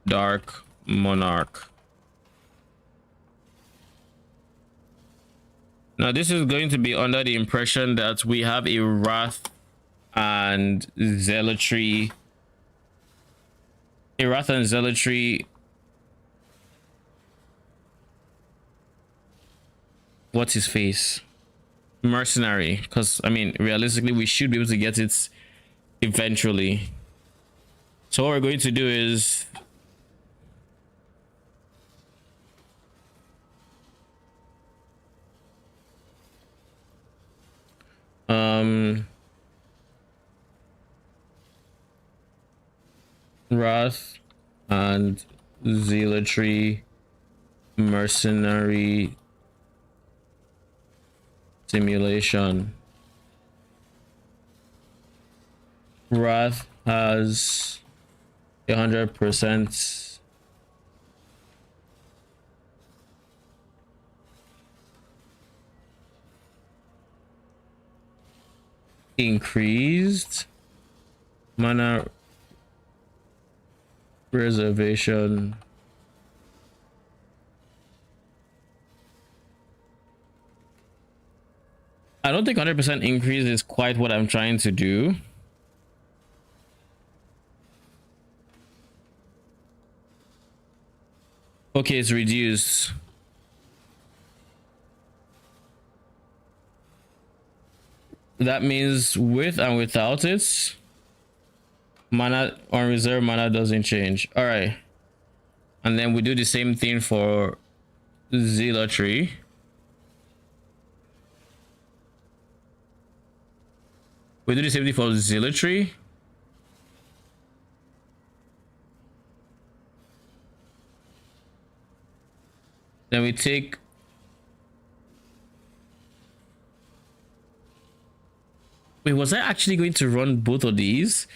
dark monarch. Now this is going to be under the impression that we have a wrath and zealotry. A wrath and zealotry. What's his face? Mercenary. Because I mean, realistically, we should be able to get it eventually. So what we're going to do is wrath and zealotry mercenary simulation. Wrath has 100% increased mana reservation. I don't think 100% increase is quite what I'm trying to do. Okay, it's reduced. That means with and without it, mana on reserve mana doesn't change. All right, and then we do the same thing for zealotry. We do the same thing for zealotry. Then we take wait, was I actually going to run both of these?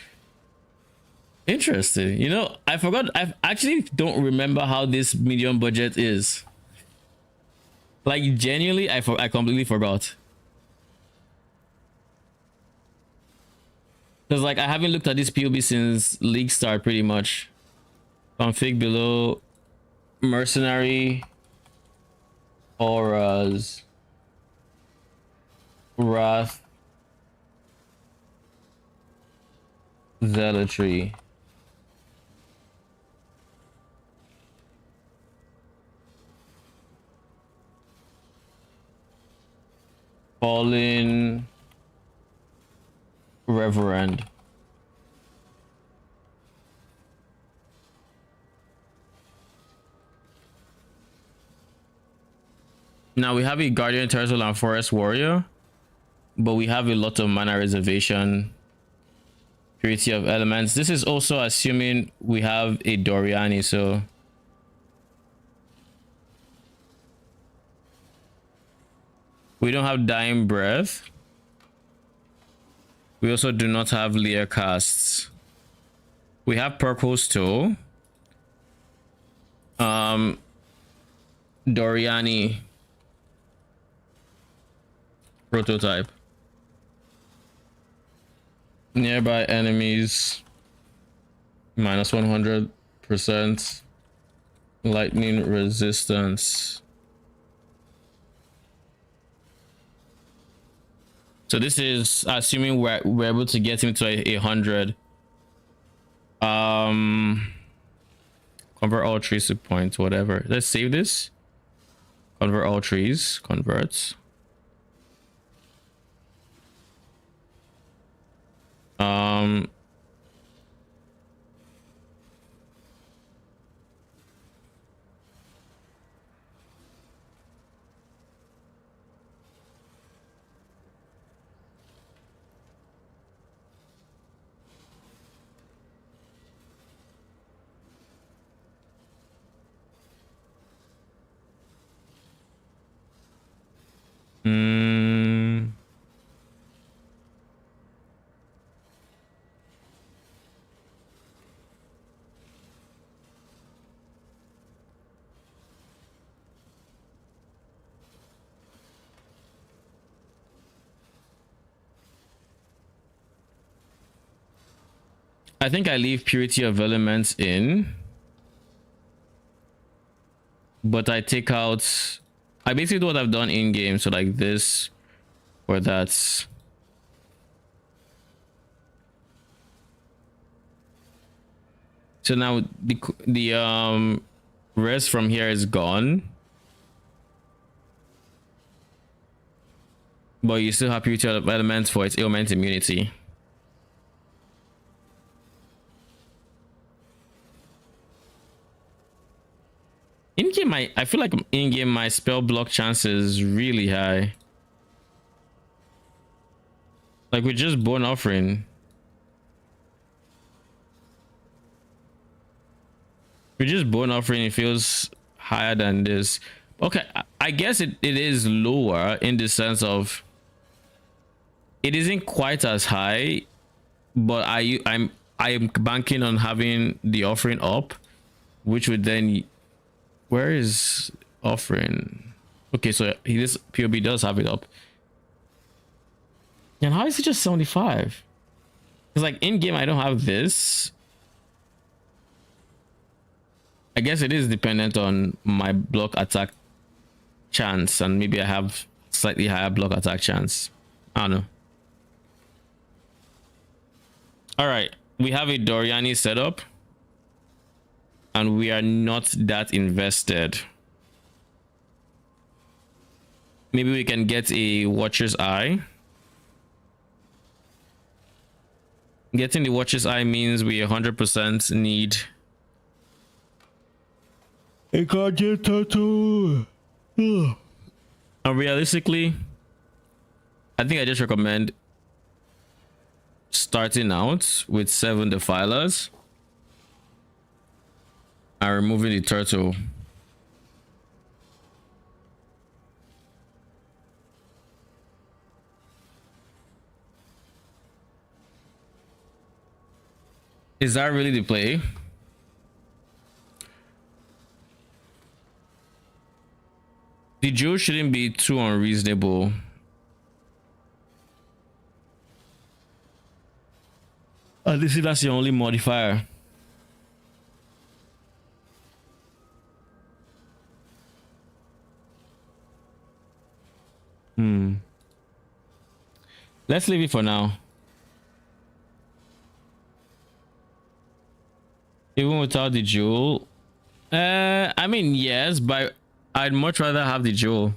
Interesting. You know, I forgot. I actually don't remember how this medium budget is. Like genuinely, I completely forgot. Because like I haven't looked at this POB since League start pretty much. Config below mercenary auras wrath zealotry. Fallen Reverend. Now we have a Guardian Turtle and Forest Warrior, but we have a lot of mana reservation, purity of elements. This is also assuming we have a Doryani, so we don't have Dying Breath. We also do not have Lear casts. We have purples too. Doryani prototype. Nearby enemies minus 100% lightning resistance. So this is assuming we're able to get him to a 100. Convert all trees to points, whatever. Let's save this. Convert all trees. Convert. I think I leave Purity of Elements in, but I take out, I basically do what I've done in game. So like this or that's. So now the rest from here is gone, but you still have Purity of Elements for its ailment immunity. In game, I feel like in game my spell block chance is really high. Like with just Bone Offering. With just Bone Offering, it feels higher than this. Okay, I guess it is lower in the sense of it isn't quite as high, but I'm banking on having the offering up, which would then. Where is offering? Okay, so this POB does have it up. And how is it just 75? Because like in game I don't have this. I guess it is dependent on my block attack chance, and maybe I have slightly higher block attack chance. I don't know. All right, we have a Doryani setup. And we are not that invested. Maybe we can get a Watcher's Eye. Getting the Watcher's Eye means we 100% need a guardian turtle. And realistically, I think I just recommend starting out with 7 Defilers. I'm removing the turtle. Is that really the play? The jewel shouldn't be too unreasonable. At least that's your only modifier. Let's leave it for now. Even without the jewel, I mean yes, but I'd much rather have the jewel.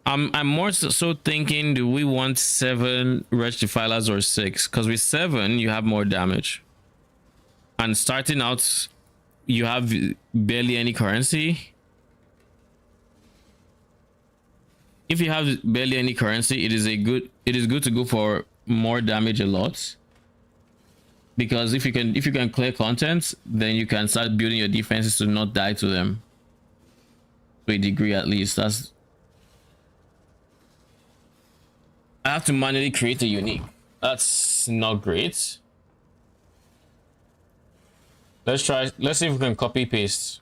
I'm more so thinking, do we want 7 Wretched Defilers or 6? Because with 7 you have more damage, and starting out you have barely any currency. If you have barely any currency, it is good to go for more damage a lot, because if you can clear contents, then you can start building your defenses to not die to them to a degree at least. I have to manually create a unique. That's not great. Let's try. Let's see if we can copy paste.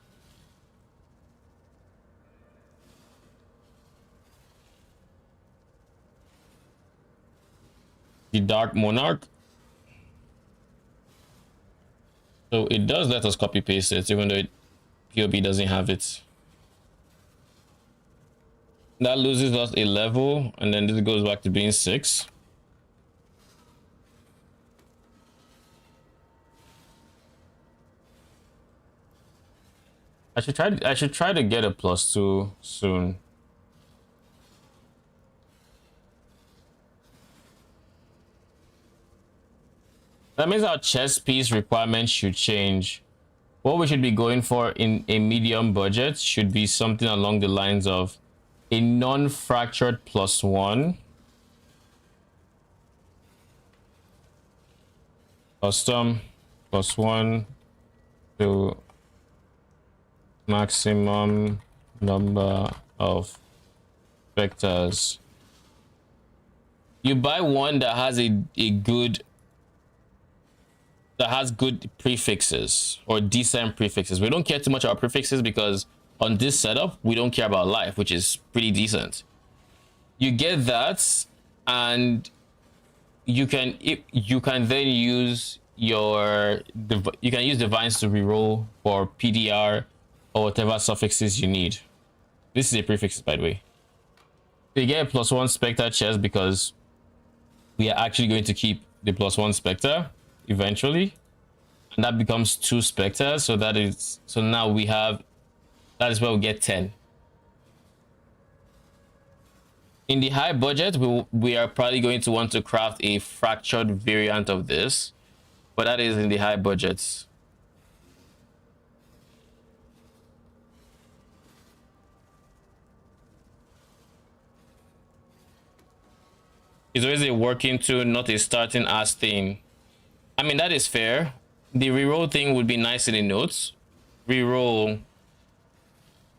The Dark Monarch. So it does let us copy paste it, even though POB doesn't have it. That loses us a level, and then this goes back to being 6. I should try to get a +2 soon. That means our chess piece requirements should change. What we should be going for in a medium budget should be something along the lines of a non-fractured +1. Custom +1 to maximum number of vectors. You buy one that has a good prefixes or decent prefixes. We don't care too much about prefixes because on this setup we don't care about life, which is pretty decent. You get that, and you can then use divines to reroll for PDR or whatever suffixes you need. This is a prefix, by the way. You get a +1 Spectre chest because we are actually going to keep the +1 Spectre eventually, and that becomes 2 Spectres. So that is now we have, that is where we get 10. In the high budget, we are probably going to want to craft a fractured variant of this, but that is in the high budgets. It's always a working tool, not a starting ass thing. I mean, that is fair. The reroll thing would be nice in the notes. Reroll.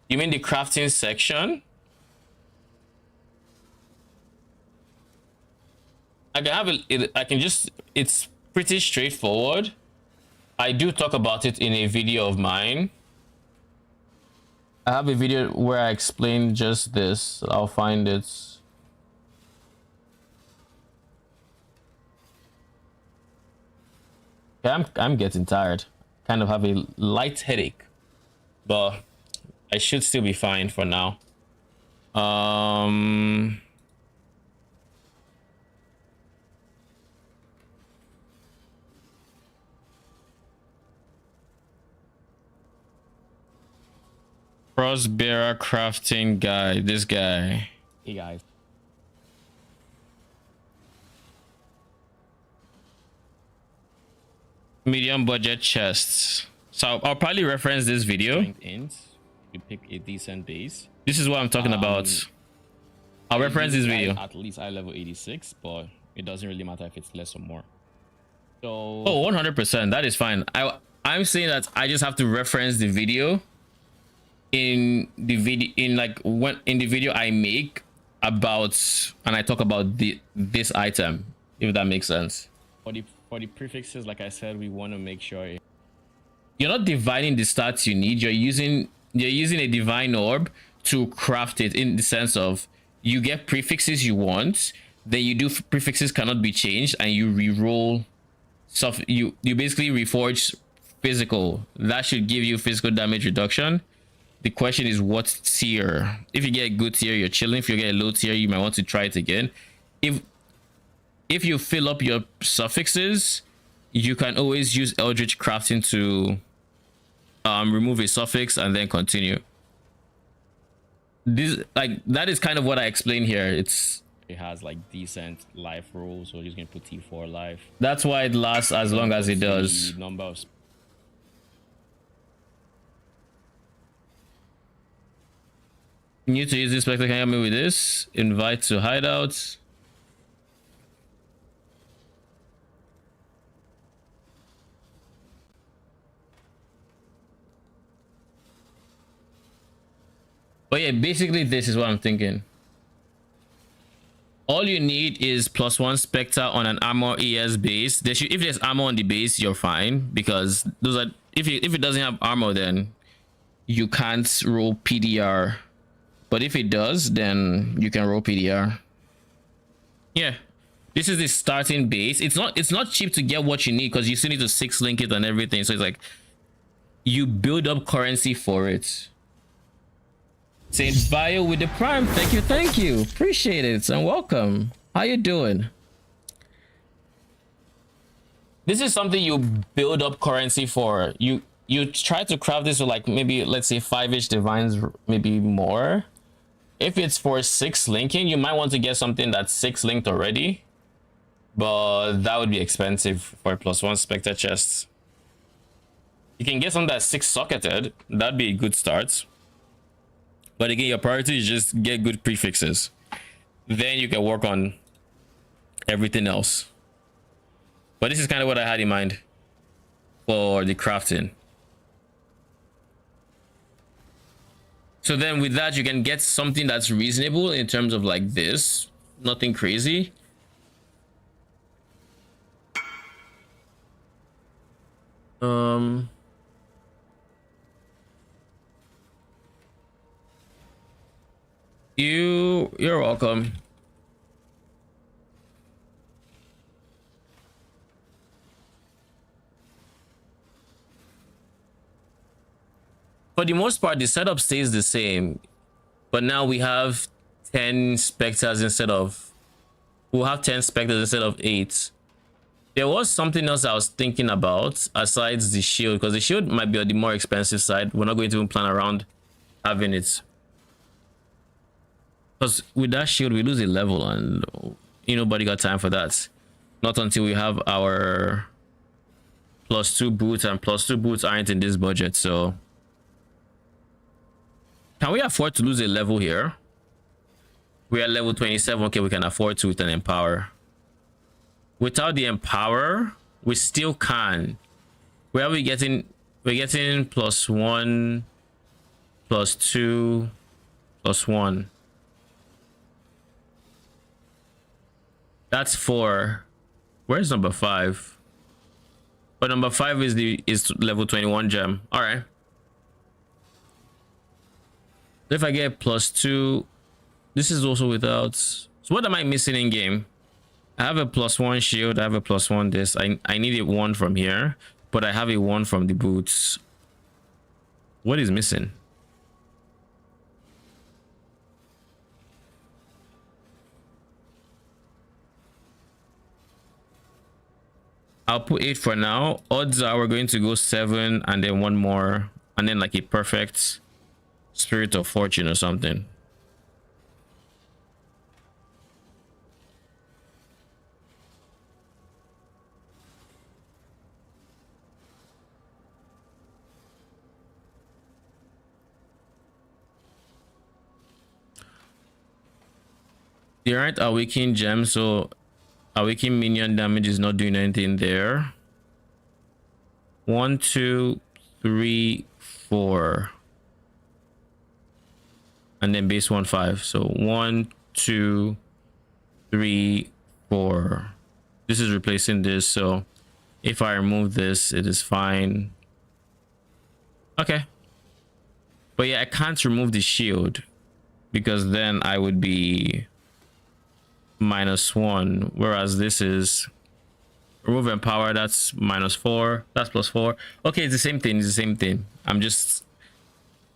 You mean the crafting section? I can have it. I can just. It's pretty straightforward. I do talk about it in a video of mine. I have a video where I explain just this. I'll find it. Yeah, I'm getting tired. Kind of have a light headache, but I should still be fine for now. Crossbearer crafting guy. This guy. Hey guys. Medium budget chests. So I'll probably reference this video. You pick a decent base. This is what I'm talking about. I'll reference this video. At least I level 86, but it doesn't really matter if it's less or more. So 100%, that is fine. I'm saying that I just have to reference the video in the video, in the video I make about, and I talk about this item, if that makes sense. For the prefixes, like I said, we want to make sure you're not dividing the stats you need. You're using a divine orb to craft it, in the sense of you get prefixes you want, then you do prefixes cannot be changed, and you re-roll stuff. You basically reforge physical. That should give you physical damage reduction. The question is what tier. If you get a good tier, you're chilling. If you get a low tier, you might want to try it again. If you fill up your suffixes, you can always use Eldritch Crafting to remove a suffix and then continue. This, like, that is kind of what I explained here. It has like decent life rolls, so we're just gonna put T4 life. That's why it lasts as long as it does. The number of new to use this spectre, can you help me with this? Invite to hideouts. But yeah, basically this is what I'm thinking. All all you need is +1 Spectre on an armor ES base. If there's armor on the base, you're fine, because those are if it doesn't have armor, then you can't roll PDR. But if it does, then you can roll PDR. Yeah, this is the starting base. It's not cheap to get what you need, because you still need to 6-link it and everything. So it's like you build up currency for it. Saint Bio with the Prime, thank you, appreciate it and welcome. How you doing? This is something you build up currency for. You try to craft this with like maybe, let's say, 5-ish divines, maybe more. If it's for 6-linking, you might want to get something that's 6-linked already, but that would be expensive for a +1 Spectre chest. You can get something that's 6-socketed. That'd be a good start. But again, your priority is just get good prefixes. Then you can work on everything else. But this is kind of what I had in mind for the crafting. So then with that, you can get something that's reasonable in terms of like this. Nothing crazy. You're welcome. For the most part, the setup stays the same, but now we have 10 specters instead of 8. There was something else I was thinking about aside the shield, because the shield might be on the more expensive side. We're not going to even plan around having it, because with that shield we lose a level, and nobody got time for that. Not until we have our +2 boots, and +2 boots aren't in this budget. So can we afford to lose a level here? We are level 27. Okay, we can afford to with an empower. Without the empower, we still can. Where are we getting? We're getting +1, +2, +1. That's 4. Where's number 5? But number 5 is level 21 gem. All right. If I get +2, this is also without. So what am I missing in game? I have a +1 shield. I have a +1 this. I need a 1 from here, but I have a 1 from the boots. What is missing? I'll put 8 for now. Odds are we're going to go 7 and then 1 more, and then like a perfect Spirit of Fortune or something. They aren't awakening gems, so awakening minion damage is not doing anything there. 1, 2, 3, 4. And then base 1, 5. So 1, 2, 3, 4. This is replacing this. So if I remove this, it is fine. Okay. But yeah, I can't remove the shield, because then I would be -1. Whereas this is remove empower. That's -4. That's +4. Okay, it's the same thing. It's the same thing. I'm just,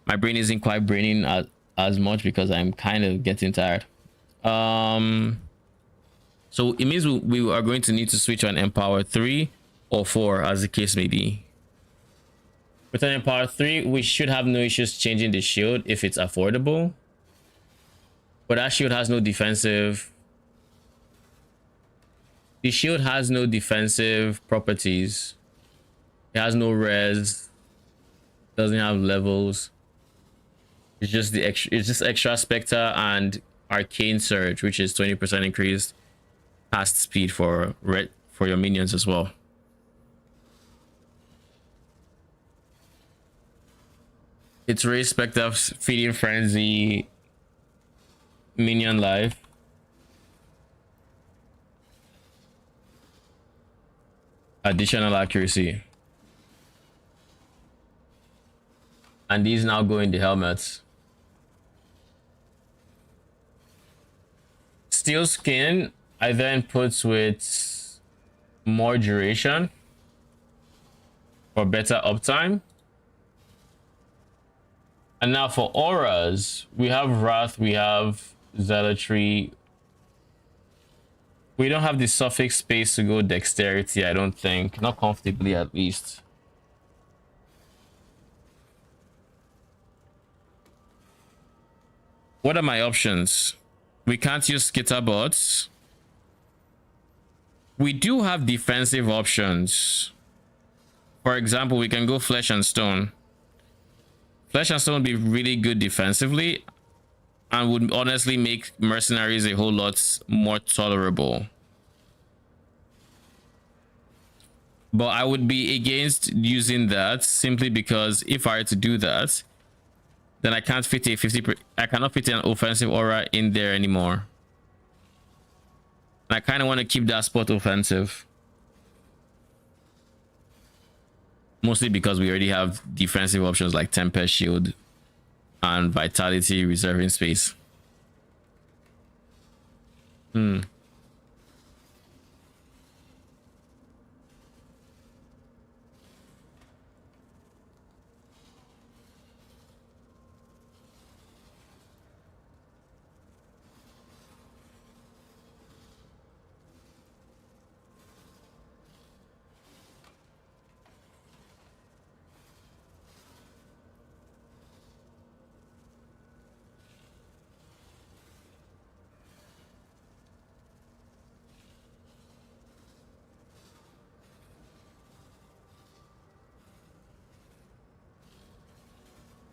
my brain isn't quite braining as much because I'm kind of getting tired. So it means we are going to need to switch on empower 3 or 4, as the case may be. With an empower 3, we should have no issues changing the shield if it's affordable, but that shield has no defensive. The shield has no defensive properties. It has no res, doesn't have levels. It's just the extra, it's just extra Spectre and Arcane Surge, which is 20% increased cast speed for your minions as well. It's raised Spectre, Feeding Frenzy, minion life. Additional accuracy. And these now go in the helmets. Steel skin, I then put with more duration for better uptime. And now for auras, we have Wrath, we have Zealotry. We don't have the suffix space to go Dexterity, I don't think. Not comfortably, at least. What are my options? We can't use Skitterbots. We do have defensive options. For example, we can go Flesh and Stone. Flesh and Stone would be really good defensively and would honestly make mercenaries a whole lot more tolerable. But I would be against using that simply because if I were to do that, then I can't fit a 50. I cannot fit an offensive aura in there anymore. And I kind of want to keep that spot offensive. Mostly because we already have defensive options like Tempest Shield and Vitality reserving space.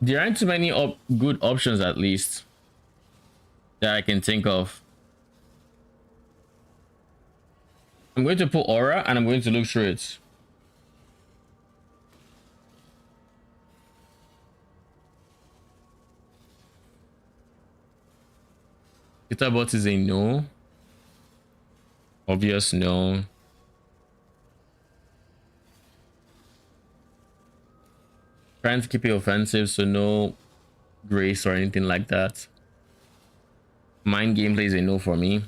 There aren't too many good options, at least, that I can think of. I'm going to put Aura and I'm going to look through it. Skitterbot is a no. Obvious no. Trying to keep it offensive, so no grace or anything like that. Mind gameplay is a no for me.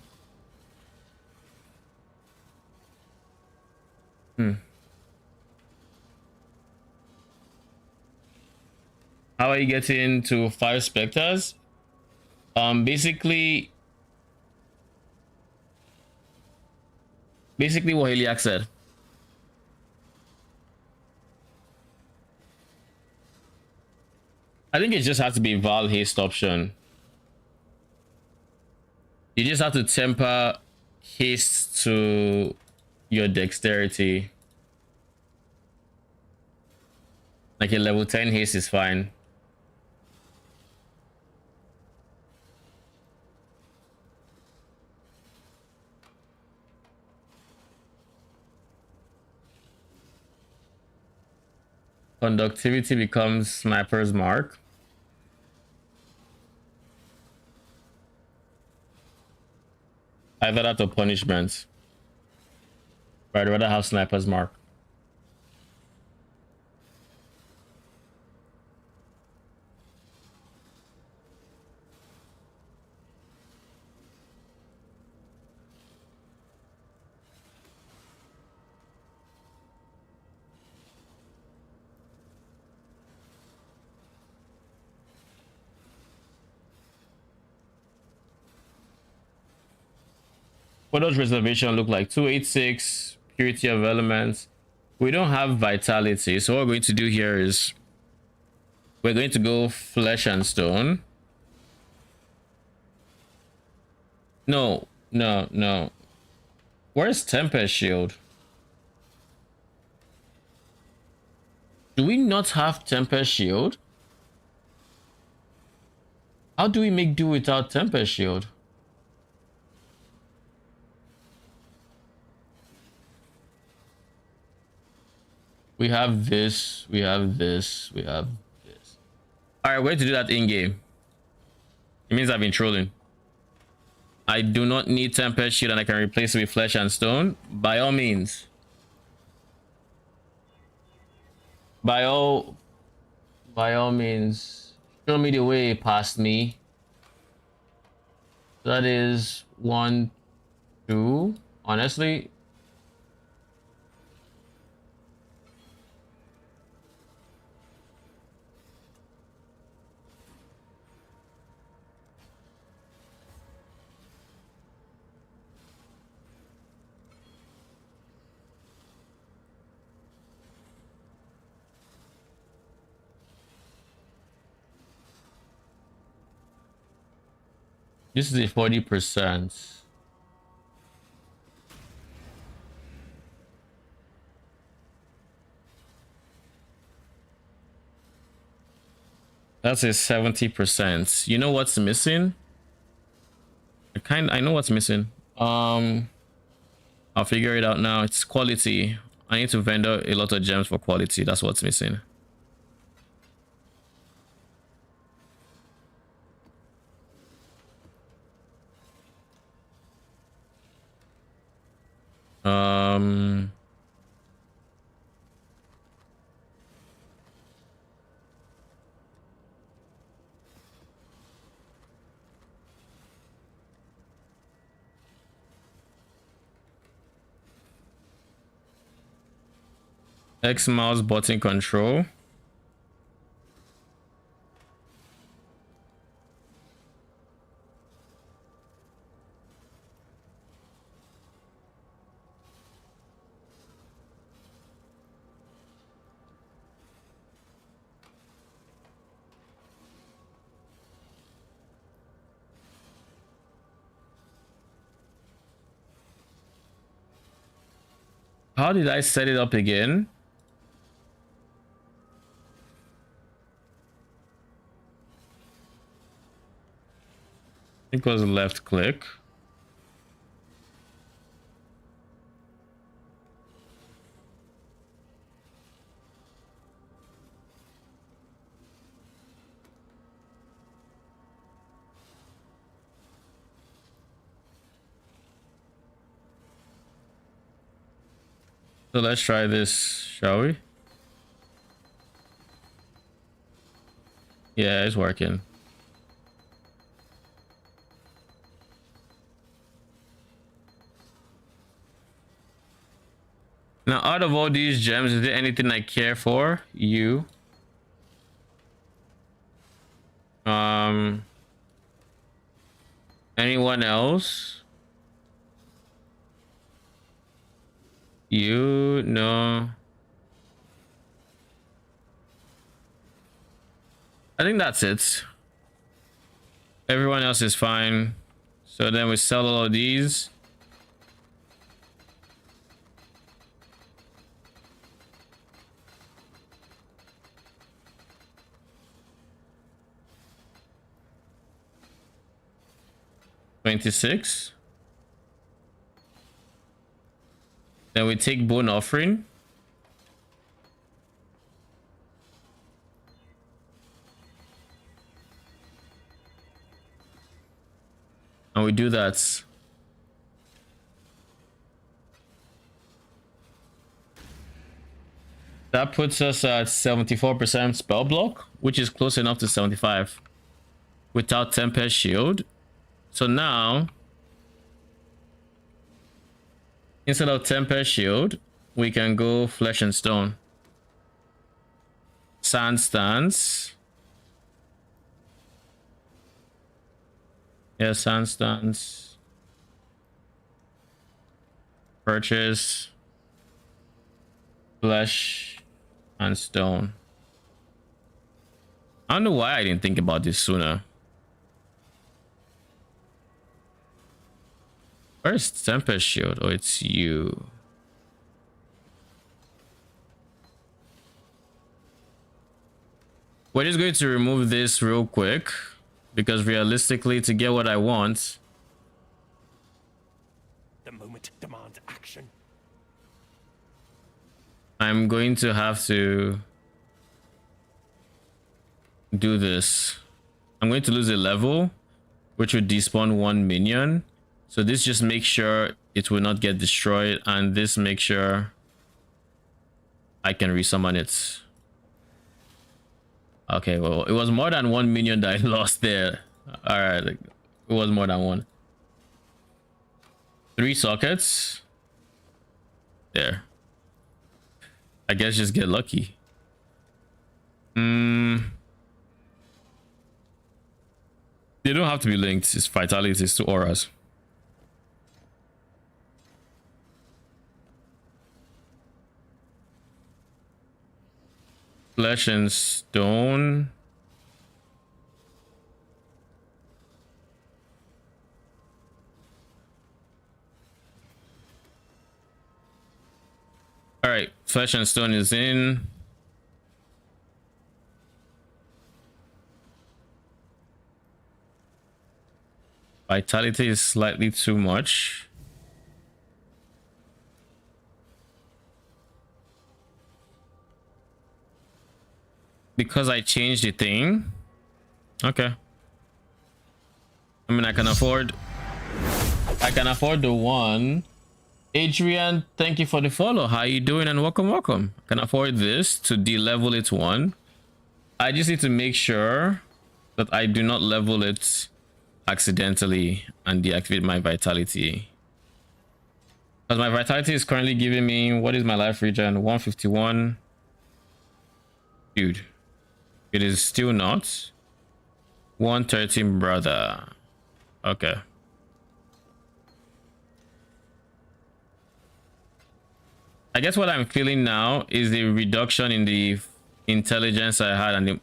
How are you getting to 5 specters? Basically what Heliac said. I think it just has to be Val haste option. You just have to temper haste to your dexterity. Like a level 10 haste is fine. Conductivity becomes Sniper's Mark. Either that or Punishment. But I'd rather have Sniper's Mark. What does reservation look like? 286, purity of elements. We don't have vitality, so what we're going to do here is we're going to go Flesh and Stone. No. Where's Tempest Shield? Do we not have Tempest Shield? How do we make do without Tempest Shield? We have this, we have this, we have this. All right, we're going to do that in game. It means I've been trolling. I do not need Tempest Shield and I can replace it with Flesh and Stone. By all means. By all means, show me the way past me. That is 1, 2. Honestly, this is a 40%. That's a 70%. You know what's missing? I know what's missing. I'll figure it out now. It's quality. I need to vendor a lot of gems for quality. That's what's missing. X mouse button control. How did I set it up again? I think it was left click. So let's try this, shall we? Yeah, it's working. Now, out of all these gems, is there anything I care for? You. Anyone else? You? No. I think that's it. Everyone else is fine. So then we sell all of these. $26. Then we take bone offering. And we do that. That puts us at 74% spell block, which is close enough to 75 without Tempest Shield. So now, instead of Tempest Shield, we can go Flesh and Stone. Sand Stance. Yeah, Sand Stance. Purchase. Flesh and Stone. I don't know why I didn't think about this sooner. Where's Tempest Shield? Oh, it's you. We're just going to remove this real quick because realistically, to get what I want, The moment demands action. I'm going to have to do this. I'm going to lose a level, which would despawn 1 minion. So this just makes sure it will not get destroyed, and this makes sure I can resummon it. Okay, well, it was more than 1 minion that I lost there. All right, it was more than one. 3 sockets. There. I guess just get lucky. They don't have to be linked. It's vitalities to auras. Flesh and stone. All right, flesh and stone is in. Vitality is slightly too much. Because I changed the thing. Okay. I mean, I can afford the one. Adrian, thank you for the follow. How you doing? And welcome. I can afford this to de-level it 1. I just need to make sure that I do not level it accidentally and deactivate my vitality. Because my vitality is currently giving me, what is my life regen? 151. Dude, it is still not 113, brother. Okay. I guess what I'm feeling now is the reduction in the intelligence I had and the...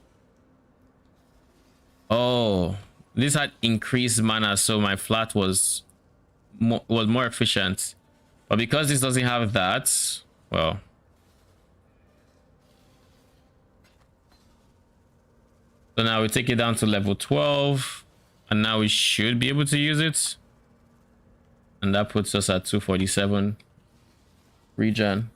Oh, this had increased mana, so my flat was more efficient. But because this doesn't have that, well... So now we take it down to level 12, and now we should be able to use it. And that puts us at 247 regen.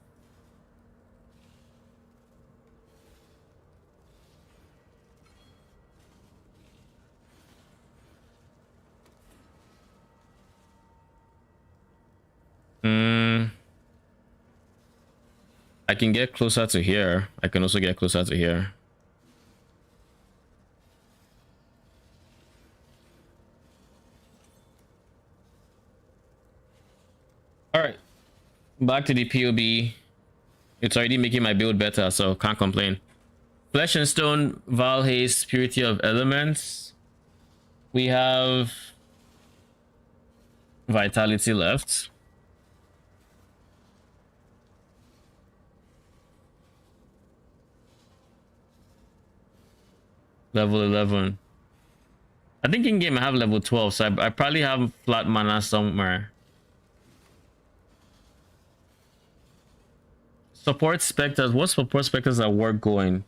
I can get closer to here. I can also get closer to here. All right, back to the POB. It's already making my build better, so can't complain. Flesh and stone, Val Haste, Purity of Elements. We have vitality left. Level 11. I think in game I have level 12, so I probably have flat mana somewhere. Support specters. What support specters are worth going?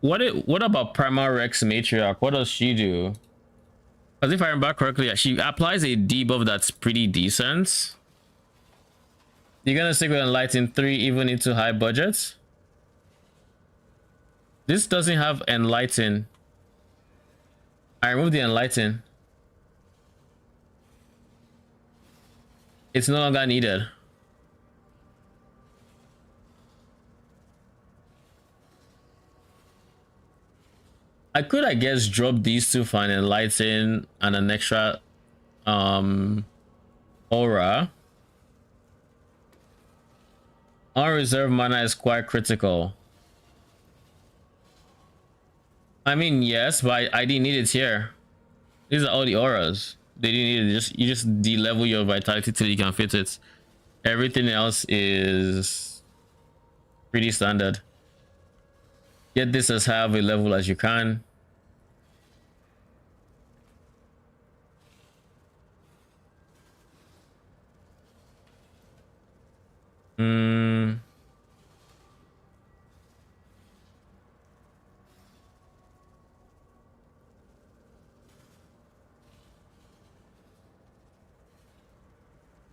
What about Primal Rex Matriarch? What does she do? Because if I remember correctly, she applies a debuff that's pretty decent. You're gonna stick with Enlighten 3 even into high budgets? This doesn't have Enlighten. I removed the Enlighten. It's no longer needed. I could, I guess, drop these two for an Enlighten and an extra aura. Unreserved mana is quite critical. I mean, yes, but I didn't need it here. These are all the auras. They didn't need it. You just de-level your vitality till you can fit it. Everything else is pretty standard. Get this as high of a level as you can.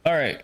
All right.